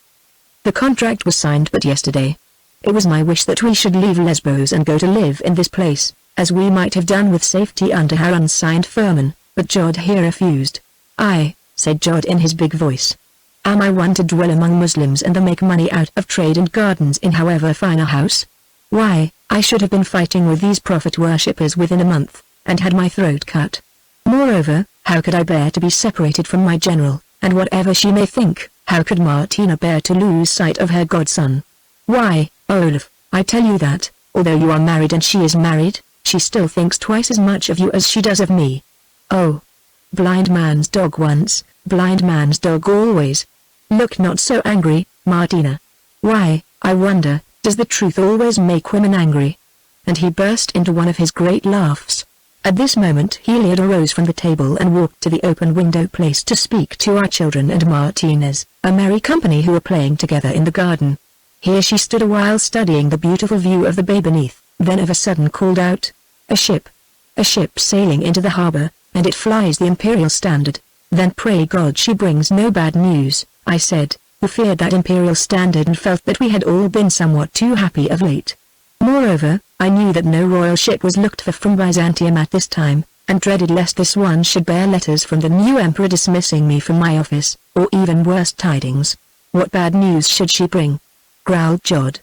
The contract was signed but yesterday. It was my wish that we should leave Lesbos and go to live in this place, as we might have done with safety under Harun's signed firman, but Jod here refused. I, said Jod in his big voice. Am I one to dwell among Muslims and make money out of trade and gardens in however fine a house? Why, I should have been fighting with these prophet worshippers within a month, and had my throat cut. Moreover, how could I bear to be separated from my general, and whatever she may think, how could Martina bear to lose sight of her godson? Why, Olaf, I tell you that, although you are married and she is married, she still thinks twice as much of you as she does of me. Oh. Blind man's dog once, blind man's dog always. Look not so angry, Martina. Why, I wonder, does the truth always make women angry? And he burst into one of his great laughs. At this moment Heliodore rose from the table and walked to the open window place to speak to our children and Martinez, a merry company who were playing together in the garden. Here she stood a while studying the beautiful view of the bay beneath, then of a sudden called out, A ship sailing into the harbor, and it flies the imperial standard. Then pray God she brings no bad news, I said, who feared that imperial standard and felt that we had all been somewhat too happy of late. Moreover, I knew that no royal ship was looked for from Byzantium at this time, and dreaded lest this one should bear letters from the new emperor dismissing me from my office, or even worse tidings. What bad news should she bring? Growled Jod.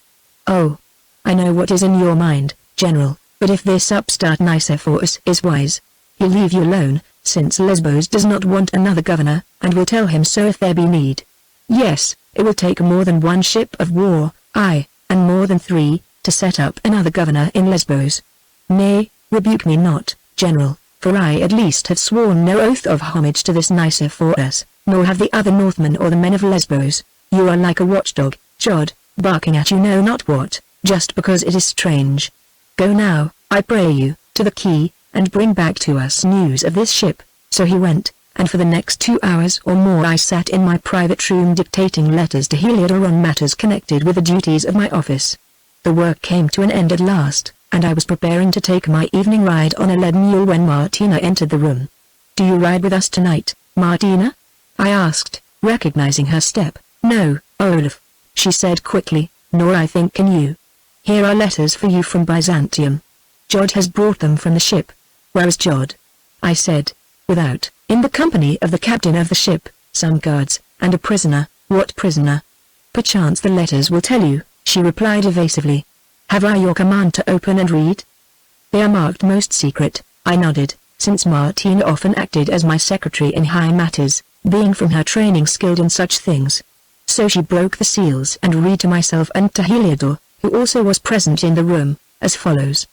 Oh, I know what is in your mind, General, but if this upstart Nicephorus is wise, he'll leave you alone, since Lesbos does not want another governor, and will tell him so if there be need. Yes, it will take more than one ship of war, aye, and more than 3, to set up another governor in Lesbos. Nay, rebuke me not, General, for I at least have sworn no oath of homage to this Nicephorus, nor have the other Northmen or the men of Lesbos. You are like a watchdog, Jod, barking at you know not what, just because it is strange. Go now, I pray you, to the quay, and bring back to us news of this ship. So he went, and for the next 2 hours or more I sat in my private room dictating letters to Heliodor on matters connected with the duties of my office. The work came to an end at last, and I was preparing to take my evening ride on a led mule when Martina entered the room. Do you ride with us tonight, Martina? I asked, recognizing her step. No, Olaf, she said quickly, nor I think can you. Here are letters for you from Byzantium. Jod has brought them from the ship. Where is Jod? I said. Without, in the company of the captain of the ship, some guards, and a prisoner. What prisoner? Perchance the letters will tell you, she replied evasively. Have I your command to open and read? They are marked most secret, I nodded, since Martina often acted as my secretary in high matters, being from her training skilled in such things. So she broke the seals and read to myself and to Heliodor, who also was present in the room, as follows.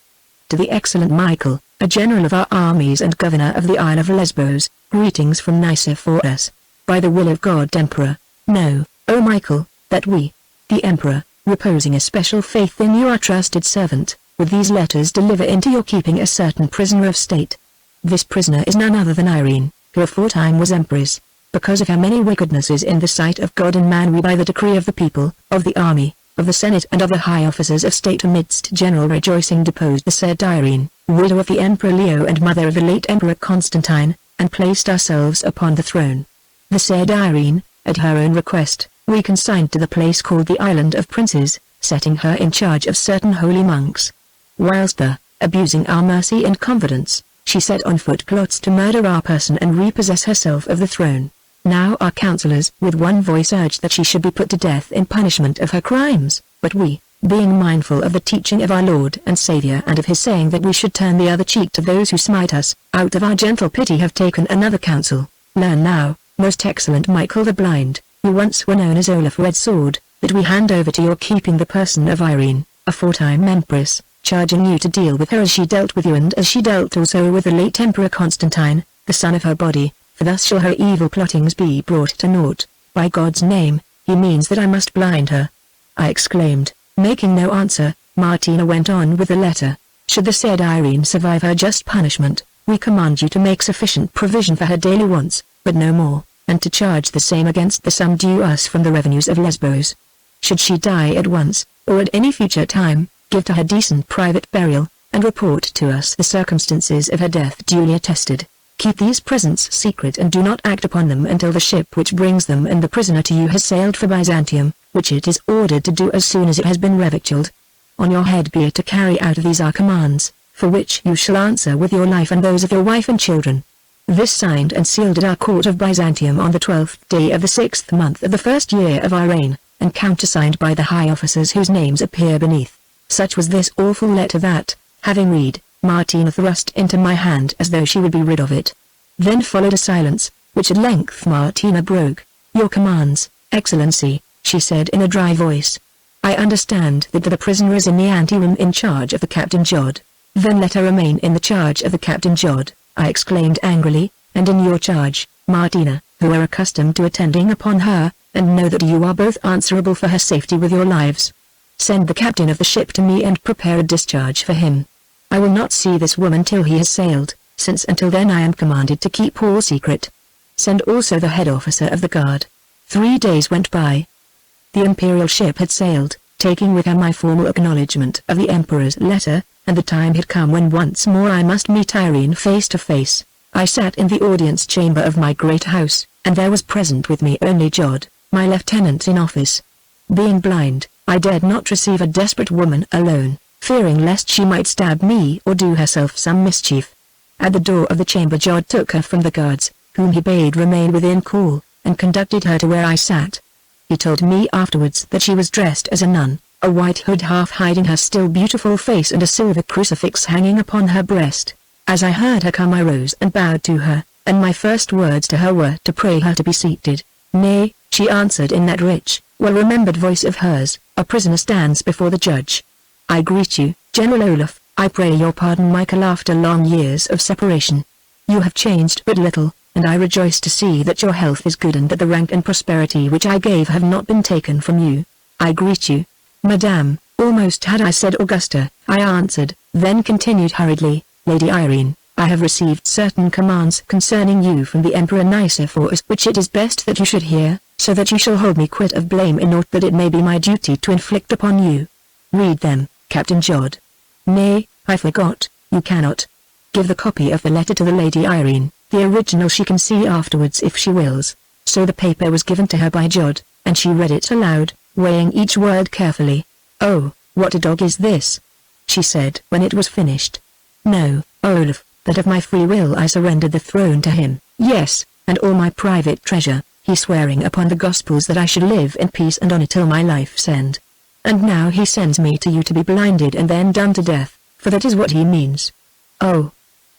To the excellent Michael, a general of our armies and governor of the Isle of Lesbos, greetings from Nicephorus. By the will of God Emperor, know, O Michael, that we, the Emperor, reposing a special faith in you our trusted servant, with these letters deliver into your keeping a certain prisoner of state. This prisoner is none other than Irene, who aforetime was empress. Because of her many wickednesses in the sight of God and man we by the decree of the people, of the army, of the Senate and of the high officers of state amidst general rejoicing deposed the said Irene, widow of the Emperor Leo and mother of the late Emperor Constantine, and placed ourselves upon the throne. The said Irene, at her own request, we consigned to the place called the Island of Princes, setting her in charge of certain holy monks. Whilst abusing our mercy and confidence, she set on foot plots to murder our person and repossess herself of the throne. Now our councillors with one voice urged that she should be put to death in punishment of her crimes, but we, being mindful of the teaching of our Lord and Saviour and of his saying that we should turn the other cheek to those who smite us, out of our gentle pity have taken another counsel. Learn now, most excellent Michael the Blind, who once were known as Olaf Red Sword, that we hand over to your keeping the person of Irene, aforetime empress, charging you to deal with her as she dealt with you and as she dealt also with the late Emperor Constantine, the son of her body. For thus shall her evil plottings be brought to naught. By God's name, he means that I must blind her. I exclaimed, making no answer. Martina went on with the letter. Should the said Irene survive her just punishment, we command you to make sufficient provision for her daily wants, but no more, and to charge the same against the sum due us from the revenues of Lesbos. Should she die at once, or at any future time, give to her decent private burial, and report to us the circumstances of her death duly attested. Keep these presents secret and do not act upon them until the ship which brings them and the prisoner to you has sailed for Byzantium, which it is ordered to do as soon as it has been revictualled. On your head be it to carry out these our commands, for which you shall answer with your life and those of your wife and children. This signed and sealed at our court of Byzantium on the 12th day of the 6th month of the 1st year of our reign, and countersigned by the high officers whose names appear beneath. Such was this awful letter that, having read, Martina thrust into my hand as though she would be rid of it. Then followed a silence, which at length Martina broke. Your commands, Excellency, she said in a dry voice. I understand that the prisoner is in the anteroom in charge of the Captain Jod. Then let her remain in the charge of the Captain Jod, I exclaimed angrily, and in your charge, Martina, who are accustomed to attending upon her, and know that you are both answerable for her safety with your lives. Send the captain of the ship to me and prepare a discharge for him. I will not see this woman till he has sailed, since until then I am commanded to keep all secret. Send also the head officer of the guard. 3 days went by. The imperial ship had sailed, taking with her my formal acknowledgement of the emperor's letter, and the time had come when once more I must meet Irene face to face. I sat in the audience chamber of my great house, and there was present with me only Jod. my lieutenant in office. Being blind, I dared not receive a desperate woman alone, fearing lest she might stab me or do herself some mischief. At the door of the chamber Jod took her from the guards, whom he bade remain within call, and conducted her to where I sat. He told me afterwards that she was dressed as a nun, a white hood half hiding her still beautiful face and a silver crucifix hanging upon her breast. As I heard her come I rose and bowed to her, and my first words to her were to pray her to be seated. Nay, she answered in that rich, well-remembered voice of hers, a prisoner stands before the judge. I greet you, General Olaf, I pray your pardon Michael after long years of separation. You have changed but little, and I rejoice to see that your health is good and that the rank and prosperity which I gave have not been taken from you. I greet you, Madame, almost had I said Augusta, I answered, then continued hurriedly, Lady Irene, I have received certain commands concerning you from the Emperor Nicephorus which it is best that you should hear, so that you shall hold me quit of blame in aught that it may be my duty to inflict upon you. Read them, Captain Jod. Nay, I forgot, you cannot. Give the copy of the letter to the Lady Irene, the original she can see afterwards if she wills. So the paper was given to her by Jod, and she read it aloud, weighing each word carefully. Oh, what a dog is this! She said when it was finished. No, Olaf, that of my free will I surrendered the throne to him, yes, and all my private treasure, he swearing upon the Gospels that I should live in peace and honor till my life's end. And now he sends me to you to be blinded and then done to death, for that is what he means. Oh!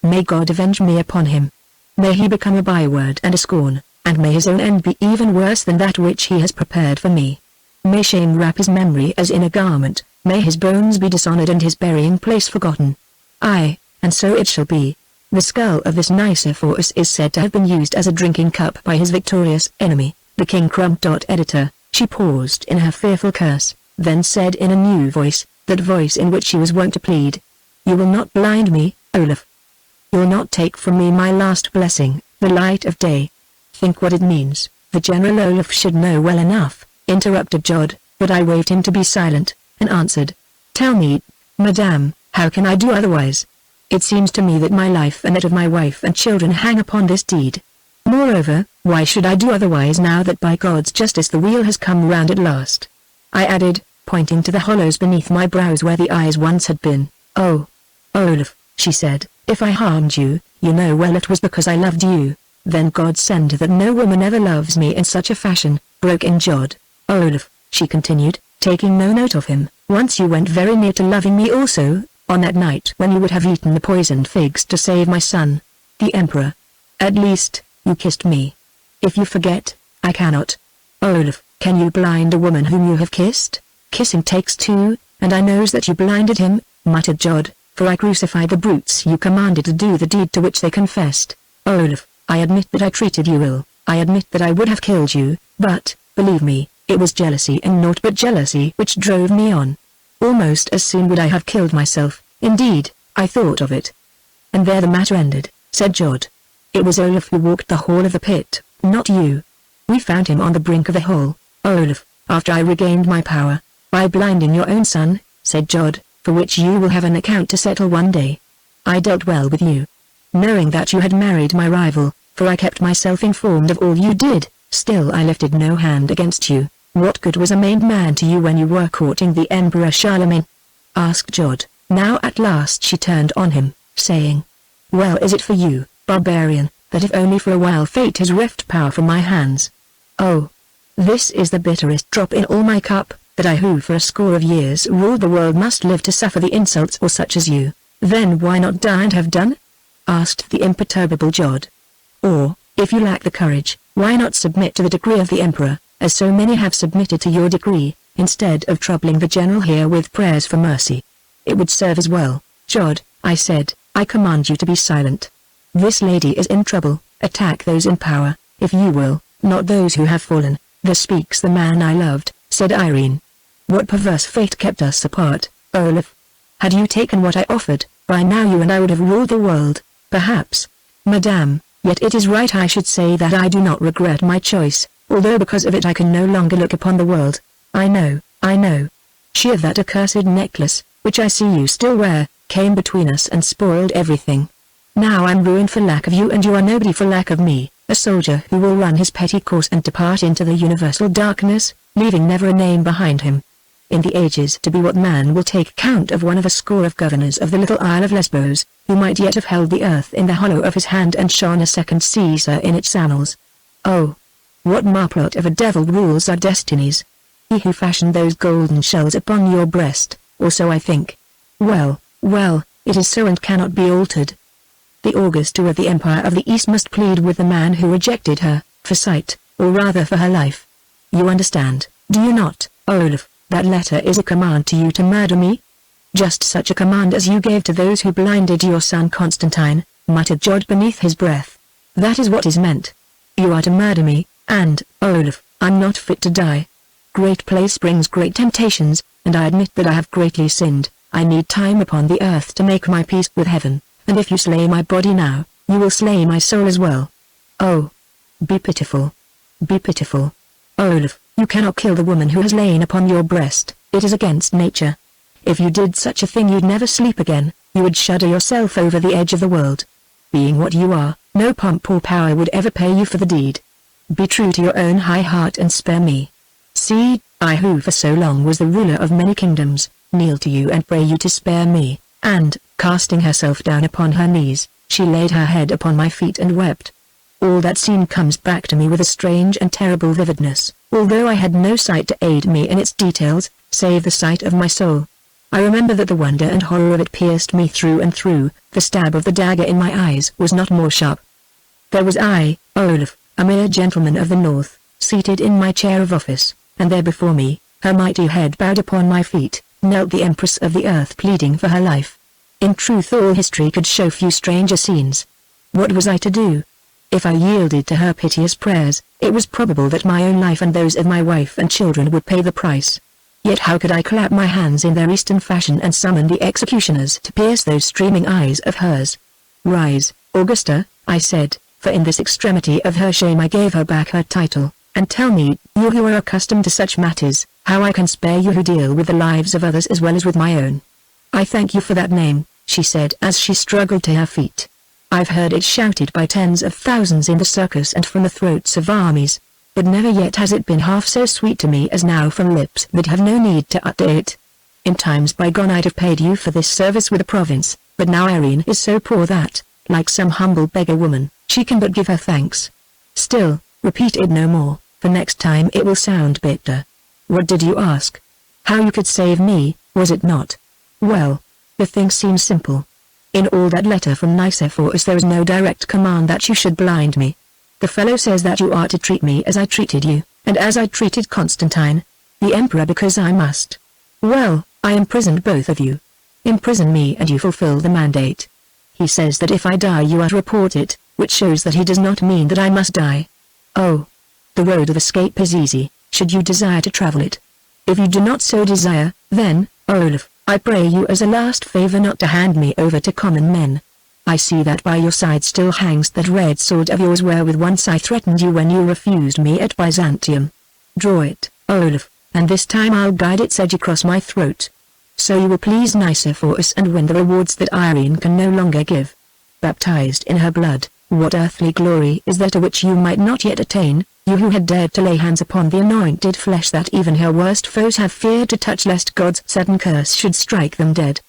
May God avenge me upon him. May he become a byword and a scorn, and may his own end be even worse than that which he has prepared for me. May shame wrap his memory as in a garment, may his bones be dishonored and his burying place forgotten. Aye, and so it shall be. The skull of this Nicephorus is said to have been used as a drinking cup by his victorious enemy, the King Crump. Editor, she paused in her fearful curse, then said in a new voice, that voice in which she was wont to plead. You will not blind me, Olaf. You will not take from me my last blessing, the light of day. Think what it means. The General Olaf should know well enough, interrupted Jod, but I waved him to be silent, and answered. Tell me, Madame, how can I do otherwise? It seems to me that my life and that of my wife and children hang upon this deed. Moreover, why should I do otherwise now that by God's justice the wheel has come round at last? I added, pointing to the hollows beneath my brows where the eyes once had been. Oh, Olaf, she said, if I harmed you, you know well it was because I loved you. Then God send that no woman ever loves me in such a fashion, broke in Jod. Olaf, she continued, taking no note of him, once you went very near to loving me also, on that night when you would have eaten the poisoned figs to save my son, the Emperor. At least, you kissed me. If you forget, I cannot. Olaf, can you blind a woman whom you have kissed? Kissing takes two, and I knows that you blinded him, muttered Jod, for I crucified the brutes you commanded to do the deed to which they confessed. Olaf, I admit that I treated you ill, I admit that I would have killed you, but, believe me, it was jealousy and naught but jealousy which drove me on. Almost as soon would I have killed myself, indeed, I thought of it. And there the matter ended, said Jod. It was Olaf who walked the hall of the pit, not you. We found him on the brink of the hole, Olaf, after I regained my power, by blinding your own son, said Jod, for which you will have an account to settle one day. I dealt well with you. Knowing that you had married my rival, for I kept myself informed of all you did, still I lifted no hand against you. What good was a maimed man to you when you were courting the Emperor Charlemagne? Asked Jod. Now at last she turned on him, saying, Well is it for you, barbarian, that if only for a while fate has reft power from my hands. Oh! This is the bitterest drop in all my cup, that I who for a score of years ruled the world must live to suffer the insults of such as you. Then why not die and have done? Asked the imperturbable Jod. Or, if you lack the courage, why not submit to the decree of the Emperor, as so many have submitted to your decree, instead of troubling the general here with prayers for mercy? It would serve as well. Jod, I said, I command you to be silent. This lady is in trouble, attack those in power, if you will, not those who have fallen. Thus speaks the man I loved, said Irene. What perverse fate kept us apart, Olaf? Had you taken what I offered, by now you and I would have ruled the world, perhaps. Madame, yet it is right I should say that I do not regret my choice, although because of it I can no longer look upon the world. I know. She of that accursed necklace, which I see you still wear, came between us and spoiled everything. Now I'm ruined for lack of you and you are nobody for lack of me, a soldier who will run his petty course and depart into the universal darkness, leaving never a name behind him. In the ages to be what man will take count of one of a score of governors of the little Isle of Lesbos, who might yet have held the earth in the hollow of his hand and shone a second Caesar in its annals. Oh! What marplot of a devil rules our destinies? He who fashioned those golden shells upon your breast, or so I think. Well, well, it is so and cannot be altered. The Augusta of the Empire of the East must plead with the man who rejected her, for sight, or rather for her life. You understand, do you not, Olaf, that letter is a command to you to murder me? Just such a command as you gave to those who blinded your son Constantine, muttered Jod beneath his breath. That is what is meant. You are to murder me, and, Olaf, I'm not fit to die. Great place brings great temptations, and I admit that I have greatly sinned. I need time upon the earth to make my peace with heaven, and if you slay my body now, you will slay my soul as well. Oh! Be pitiful. Be pitiful. Olaf, you cannot kill the woman who has lain upon your breast, it is against nature. If you did such a thing you'd never sleep again, you would shudder yourself over the edge of the world. Being what you are, no pomp or power would ever pay you for the deed. Be true to your own high heart and spare me. See, I who for so long was the ruler of many kingdoms, kneel to you and pray you to spare me, and, casting herself down upon her knees, she laid her head upon my feet and wept. All that scene comes back to me with a strange and terrible vividness, although I had no sight to aid me in its details, save the sight of my soul. I remember that the wonder and horror of it pierced me through and through, the stab of the dagger in my eyes was not more sharp. There was I, Olaf, a mere gentleman of the north, seated in my chair of office, and there before me, her mighty head bowed upon my feet, knelt the Empress of the Earth pleading for her life. In truth all history could show few stranger scenes. What was I to do? If I yielded to her piteous prayers, it was probable that my own life and those of my wife and children would pay the price. Yet how could I clap my hands in their Eastern fashion and summon the executioners to pierce those streaming eyes of hers? Rise, Augusta, I said, for in this extremity of her shame I gave her back her title, and tell me, you who are accustomed to such matters, how I can spare you who deal with the lives of others as well as with my own. I thank you for that name, she said as she struggled to her feet. I've heard it shouted by tens of thousands in the circus and from the throats of armies, but never yet has it been half so sweet to me as now from lips that have no need to utter it. In times bygone I'd have paid you for this service with a province, but now Irene is so poor that, like some humble beggar woman, she can but give her thanks. Still, repeat it no more, for next time it will sound bitter. What did you ask? How you could save me, was it not? Well, the thing seems simple. In all that letter from Nicephorus there is no direct command that you should blind me. The fellow says that you are to treat me as I treated you, and as I treated Constantine, the emperor, because I must. Well, I imprisoned both of you. Imprison me and you fulfill the mandate. He says that if I die you are to report it, which shows that he does not mean that I must die. Oh. The road of escape is easy, should you desire to travel it. If you do not so desire, then, Olaf, I pray you as a last favor not to hand me over to common men. I see that by your side still hangs that red sword of yours wherewith once I threatened you when you refused me at Byzantium. Draw it, Olaf, and this time I'll guide its edge across my throat. So you will please Nicephorus and win the rewards that Irene can no longer give. Baptized in her blood, what earthly glory is there to which you might not yet attain, you who had dared to lay hands upon the anointed flesh that even her worst foes have feared to touch lest God's sudden curse should strike them dead?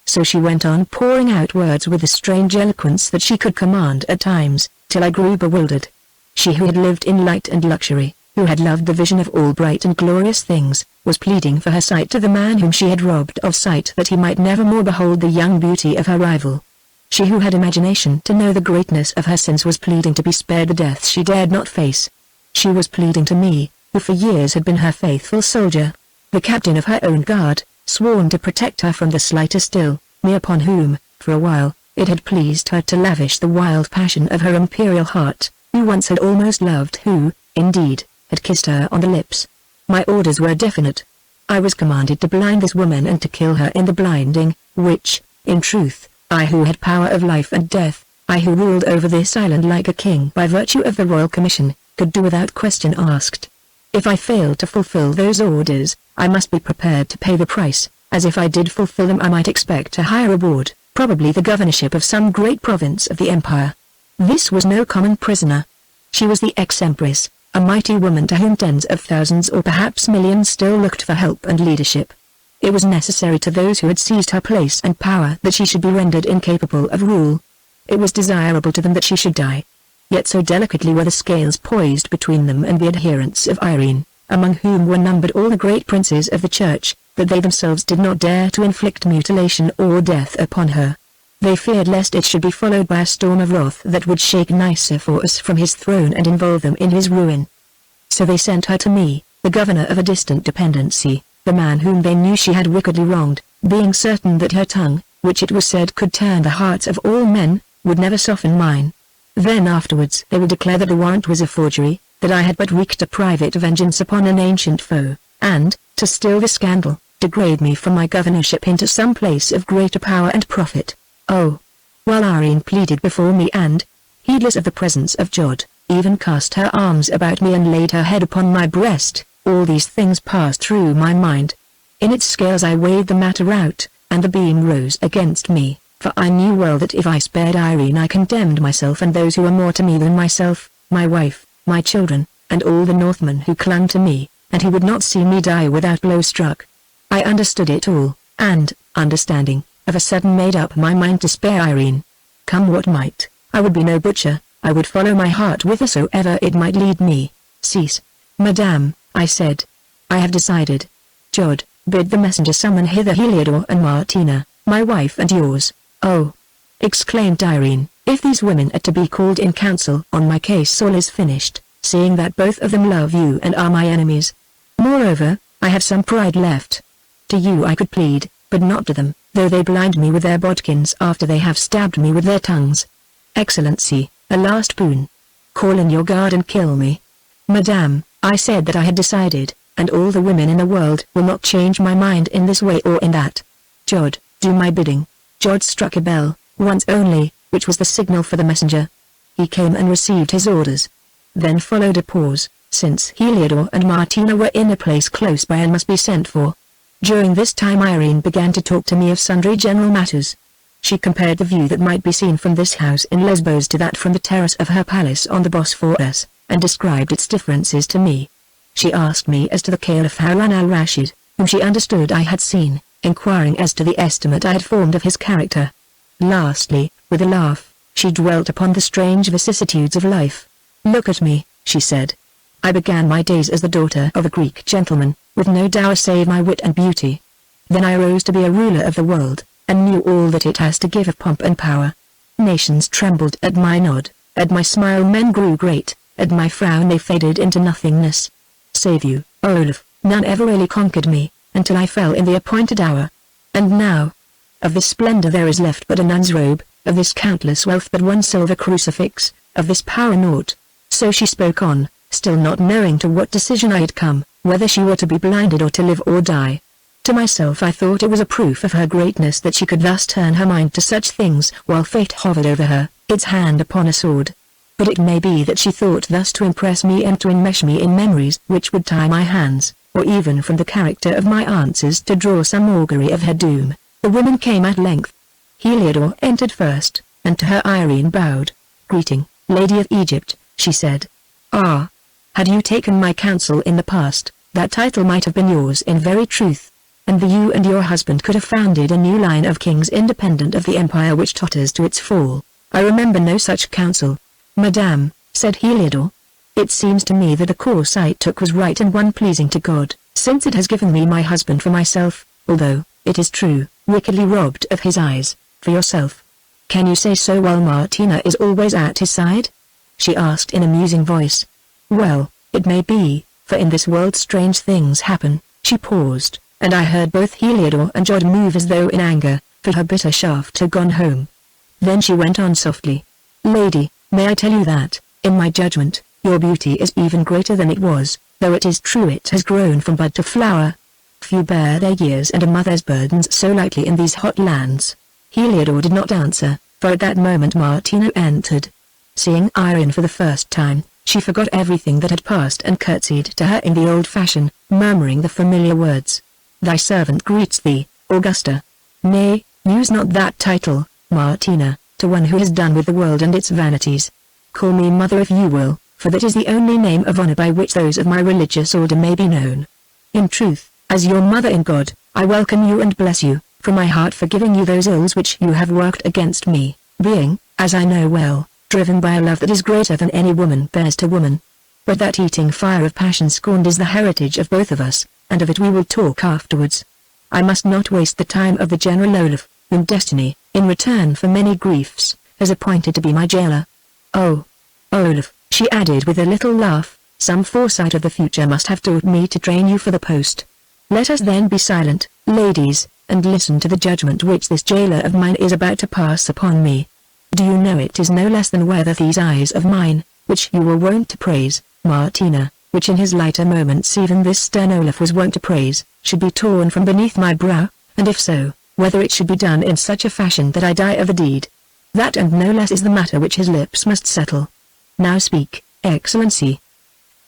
So she went on pouring out words with a strange eloquence that she could command at times, till I grew bewildered. She who had lived in light and luxury, who had loved the vision of all bright and glorious things, was pleading for her sight to the man whom she had robbed of sight that he might never more behold the young beauty of her rival. She who had imagination to know the greatness of her sins was pleading to be spared the death she dared not face. She was pleading to me, who for years had been her faithful soldier, the captain of her own guard, sworn to protect her from the slightest ill, me upon whom, for a while, it had pleased her to lavish the wild passion of her imperial heart, who once had almost loved, who, indeed, had kissed her on the lips. My orders were definite. I was commanded to blind this woman and to kill her in the blinding, which, in truth, I who had power of life and death, I who ruled over this island like a king by virtue of the royal commission, could do without question asked. If I failed to fulfill those orders, I must be prepared to pay the price, as if I did fulfill them I might expect a high reward, probably the governorship of some great province of the empire. This was no common prisoner. She was the ex-empress, a mighty woman to whom tens of thousands or perhaps millions still looked for help and leadership. It was necessary to those who had seized her place and power that she should be rendered incapable of rule. It was desirable to them that she should die. Yet so delicately were the scales poised between them and the adherents of Irene, among whom were numbered all the great princes of the church, that they themselves did not dare to inflict mutilation or death upon her. They feared lest it should be followed by a storm of wrath that would shake Nicephorus from his throne and involve them in his ruin. So they sent her to me, the governor of a distant dependency, the man whom they knew she had wickedly wronged, being certain that her tongue, which it was said could turn the hearts of all men, would never soften mine. Then afterwards they would declare that the warrant was a forgery, that I had but wreaked a private vengeance upon an ancient foe, and, to still the scandal, degrade me from my governorship into some place of greater power and profit. Oh! While Irene pleaded before me and, heedless of the presence of Jod, even cast her arms about me and laid her head upon my breast, all these things passed through my mind. In its scales I weighed the matter out, and the beam rose against me, for I knew well that if I spared Irene I condemned myself and those who were more to me than myself, my wife, my children, and all the Northmen who clung to me, and who would not see me die without blow struck. I understood it all, and, understanding, of a sudden made up my mind to spare Irene. Come what might, I would be no butcher, I would follow my heart whithersoever it might lead me. Cease. Madame, I said. I have decided. Jod, bid the messenger summon hither Heliodore and Martina, my wife and yours. Oh! Exclaimed Irene, if these women are to be called in council on my case all is finished, seeing that both of them love you and are my enemies. Moreover, I have some pride left. To you I could plead, but not to them, though they blind me with their bodkins after they have stabbed me with their tongues. Excellency, a last boon. Call in your guard and kill me. Madame, I said that I had decided, and all the women in the world will not change my mind in this way or in that. Jod, do my bidding. Jod struck a bell, once only, which was the signal for the messenger. He came and received his orders. Then followed a pause, since Heliodore and Martina were in a place close by and must be sent for. During this time Irene began to talk to me of sundry general matters. She compared the view that might be seen from this house in Lesbos to that from the terrace of her palace on the Bosphorus, and described its differences to me. She asked me as to the Caliph Harun al-Rashid, whom she understood I had seen, inquiring as to the estimate I had formed of his character. Lastly, with a laugh, she dwelt upon the strange vicissitudes of life. Look at me, she said. I began my days as the daughter of a Greek gentleman, with no dower save my wit and beauty. Then I rose to be a ruler of the world, and knew all that it has to give of pomp and power. Nations trembled at my nod, at my smile men grew great, at my frown they faded into nothingness. Save you, Olaf, none ever really conquered me, until I fell in the appointed hour. And now, of this splendor there is left but a nun's robe, of this countless wealth but one silver crucifix, of this power naught. So she spoke on, still not knowing to what decision I had come, whether she were to be blinded or to live or die. To myself I thought it was a proof of her greatness that she could thus turn her mind to such things while fate hovered over her, its hand upon a sword. But it may be that she thought thus to impress me and to enmesh me in memories which would tie my hands, or even from the character of my answers to draw some augury of her doom. The women came at length. Heliodore entered first, and to her Irene bowed. Greeting, Lady of Egypt, she said. Ah! Had you taken my counsel in the past, that title might have been yours in very truth, and you and your husband could have founded a new line of kings independent of the empire which totters to its fall. I remember no such counsel. Madame, said Heliodore. It seems to me that the course I took was right and one pleasing to God, since it has given me my husband for myself, although, it is true, wickedly robbed of his eyes, for yourself. Can you say so while Martina is always at his side? She asked in a musing voice. Well, it may be, for in this world strange things happen. She paused, and I heard both Heliodore and Jod move as though in anger, for her bitter shaft had gone home. Then she went on softly. Lady, may I tell you that, in my judgment, your beauty is even greater than it was, though it is true it has grown from bud to flower. Few bear their years and a mother's burdens so lightly in these hot lands. Heliodore did not answer, for at that moment Martina entered. Seeing Irene for the first time, she forgot everything that had passed and curtsied to her in the old fashion, murmuring the familiar words. Thy servant greets thee, Augusta. Nay, use not that title, Martina, to one who has done with the world and its vanities. Call me mother if you will, for that is the only name of honor by which those of my religious order may be known. In truth, as your mother in God, I welcome you and bless you, from my heart forgiving you those ills which you have worked against me, being, as I know well, driven by a love that is greater than any woman bears to woman. But that eating fire of passion scorned is the heritage of both of us, and of it we will talk afterwards. I must not waste the time of the General Olaf, whom destiny, in return for many griefs, has appointed to be my jailer. Oh, Olaf, she added with a little laugh, some foresight of the future must have taught me to train you for the post. Let us then be silent, ladies, and listen to the judgment which this jailer of mine is about to pass upon me. Do you know it is no less than whether these eyes of mine, which you were wont to praise, Martina, which in his lighter moments even this stern Olaf was wont to praise, should be torn from beneath my brow, and if so, whether it should be done in such a fashion that I die of the deed. That and no less is the matter which his lips must settle. Now speak, Excellency.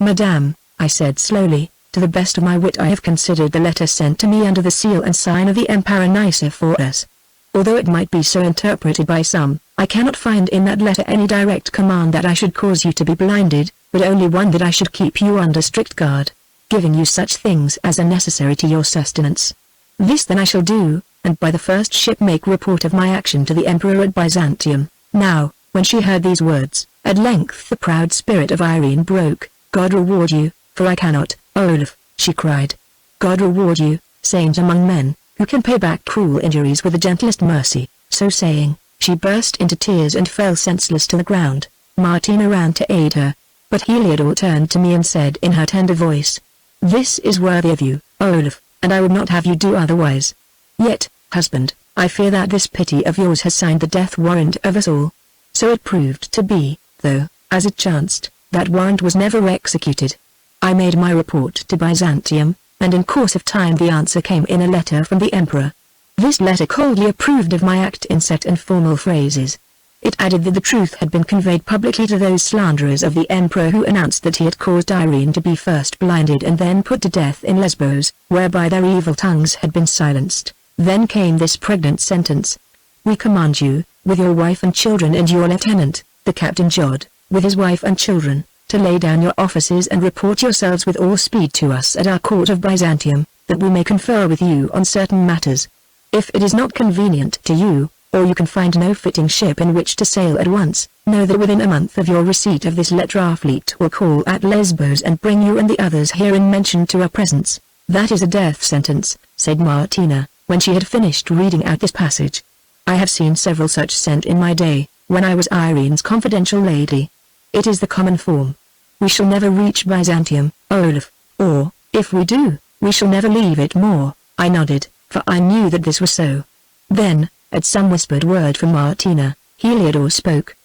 Madame, I said slowly, to the best of my wit I have considered the letter sent to me under the seal and sign of the Emperor Nicephorus. Although it might be so interpreted by some, I cannot find in that letter any direct command that I should cause you to be blinded, but only one that I should keep you under strict guard, giving you such things as are necessary to your sustenance. This then I shall do, and by the first ship make report of my action to the Emperor at Byzantium. Now, when she heard these words, at length the proud spirit of Irene broke. God reward you, for I cannot, Olaf, she cried. God reward you, saint among men, who can pay back cruel injuries with the gentlest mercy. So saying, she burst into tears and fell senseless to the ground. Martina ran to aid her, but Heliodore turned to me and said in her tender voice, "This is worthy of you, Olaf, and I would not have you do otherwise. Yet, husband, I fear that this pity of yours has signed the death warrant of us all." So it proved to be, though, as it chanced, that warrant was never executed. I made my report to Byzantium, and in course of time the answer came in a letter from the Emperor. This letter coldly approved of my act in set and formal phrases. It added that the truth had been conveyed publicly to those slanderers of the Emperor who announced that he had caused Irene to be first blinded and then put to death in Lesbos, whereby their evil tongues had been silenced. Then came this pregnant sentence: "We command you, with your wife and children and your lieutenant, the Captain Jod, with his wife and children, to lay down your offices and report yourselves with all speed to us at our court of Byzantium, that we may confer with you on certain matters. If it is not convenient to you, or you can find no fitting ship in which to sail at once, know that within a month of your receipt of this letter our fleet will call at Lesbos and bring you and the others herein mentioned to our presence." "That is a death sentence," said Martina, when she had finished reading out this passage. "I have seen several such sent in my day, when I was Irene's confidential lady. It is the common form. We shall never reach Byzantium, Olaf, or, if we do, we shall never leave it more." I nodded, for I knew that this was so. Then, at some whispered word from Martina, Heliodore spoke.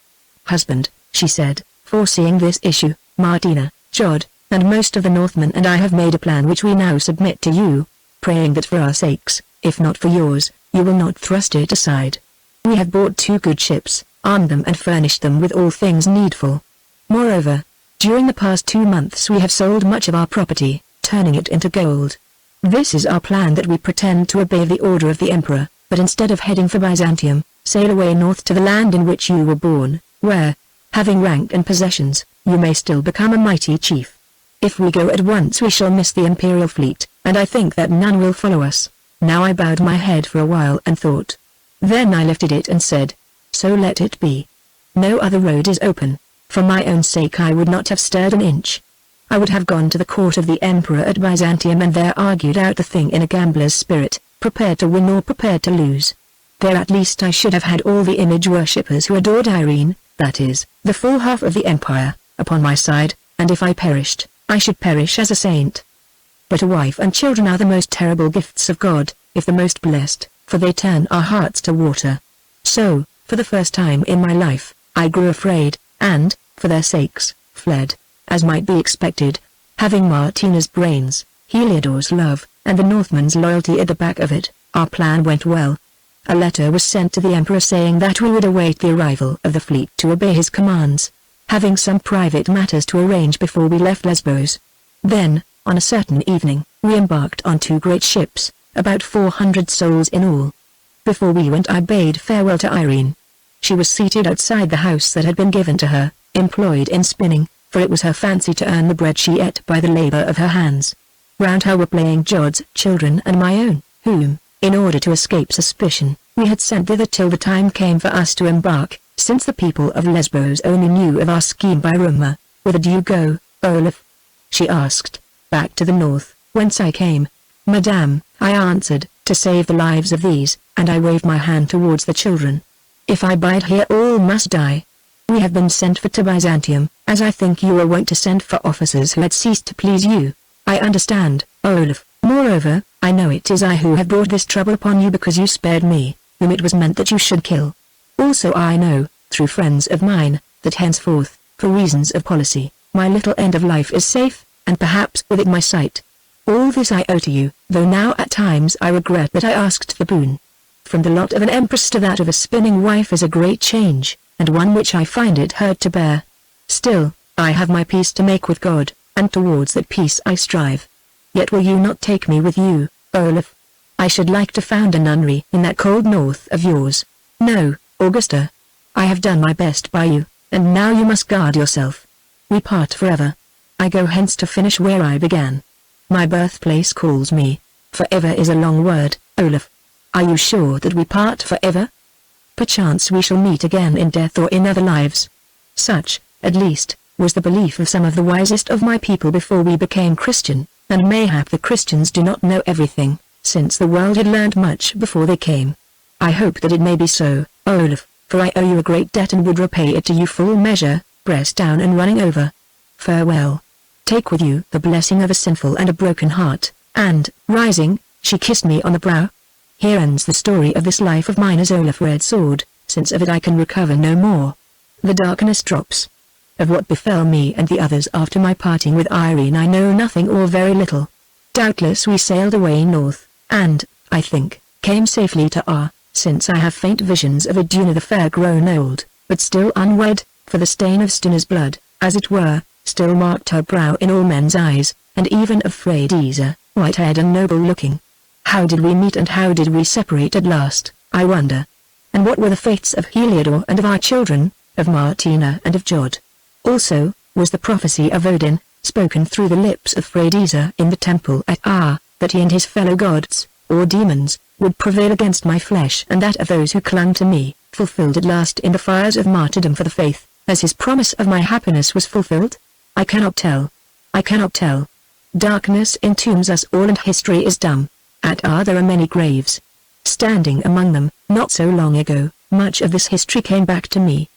"Husband," she said, "foreseeing this issue, Martina, Jod, and most of the Northmen and I have made a plan which we now submit to you, praying that for our sakes, if not for yours, you will not thrust it aside. We have bought 2 good ships, armed them and furnished them with all things needful. Moreover, during the past 2 months we have sold much of our property, turning it into gold. This is our plan: that we pretend to obey the order of the Emperor, but instead of heading for Byzantium, sail away north to the land in which you were born, where, having rank and possessions, you may still become a mighty chief. If we go at once we shall miss the imperial fleet, and I think that none will follow us." Now I bowed my head for a while and thought. Then I lifted it and said, "So let it be. No other road is open. For my own sake I would not have stirred an inch. I would have gone to the court of the Emperor at Byzantium and there argued out the thing in a gambler's spirit, prepared to win or prepared to lose. There at least I should have had all the image worshippers who adored Irene, that is, the full half of the empire, upon my side, and if I perished, I should perish as a saint. But a wife and children are the most terrible gifts of God, if the most blessed, for they turn our hearts to water. So, for the first time in my life, I grew afraid, and, for their sakes, fled, as might be expected. Having Martina's brains, Heliodore's love, and the Northman's loyalty at the back of it, our plan went well. A letter was sent to the Emperor saying that we would await the arrival of the fleet to obey his commands, having some private matters to arrange before we left Lesbos. Then, on a certain evening, we embarked on 2 great ships, about 400 souls in all. Before we went I bade farewell to Irene. She was seated outside the house that had been given to her, employed in spinning, for it was her fancy to earn the bread she ate by the labor of her hands. Round her were playing Jod's children and my own, whom, in order to escape suspicion, we had sent thither till the time came for us to embark, since the people of Lesbos only knew of our scheme by rumor. Whither do you go, Olaf? She asked. Back to the north, whence I came. Madame, I answered, to save the lives of these, and I waved my hand towards the children. If I bide here all must die. We have been sent for to Byzantium, as I think you were wont to send for officers who had ceased to please you. I understand, Olaf. Moreover, I know it is I who have brought this trouble upon you because you spared me, whom it was meant that you should kill. Also I know, through friends of mine, that henceforth, for reasons of policy, my little end of life is safe, and perhaps with it my sight. All this I owe to you, though now at times I regret that I asked the boon. From the lot of an empress to that of a spinning wife is a great change, and one which I find it hard to bear. Still, I have my peace to make with God, and towards that peace I strive. Yet will you not take me with you, Olaf? I should like to found a nunnery in that cold north of yours. No, Augusta. I have done my best by you, and now you must guard yourself. We part forever. I go hence to finish where I began. My birthplace calls me. Forever is a long word, Olaf. Are you sure that we part forever? Perchance we shall meet again in death or in other lives. Such, at least, was the belief of some of the wisest of my people before we became Christian, and mayhap the Christians do not know everything, since the world had learned much before they came. I hope that it may be so, Olaf, for I owe you a great debt and would repay it to you full measure, pressed down and running over. Farewell. Take with you the blessing of a sinful and a broken heart, and, rising, she kissed me on the brow. Here ends the story of this life of mine as Olaf Redsword, since of it I can recover no more. The darkness drops. Of what befell me and the others after my parting with Irene I know nothing or very little. Doubtless we sailed away north, and, I think, came safely to R, since I have faint visions of Iduna the fair grown old, but still unwed, for the stain of Stuna's blood, as it were, still marked her brow in all men's eyes, and even of Freydisa, white-haired and noble-looking. How did we meet and how did we separate at last, I wonder? And what were the fates of Heliodor and of our children, of Martina and of Jod? Also, was the prophecy of Odin, spoken through the lips of Freydisa in the temple at Ar, that he and his fellow gods, or demons, would prevail against my flesh and that of those who clung to me, fulfilled at last in the fires of martyrdom for the faith, as his promise of my happiness was fulfilled? I cannot tell. I cannot tell. Darkness entombs us all and history is dumb. At Ar there are many graves. Standing among them, not so long ago, much of this history came back to me,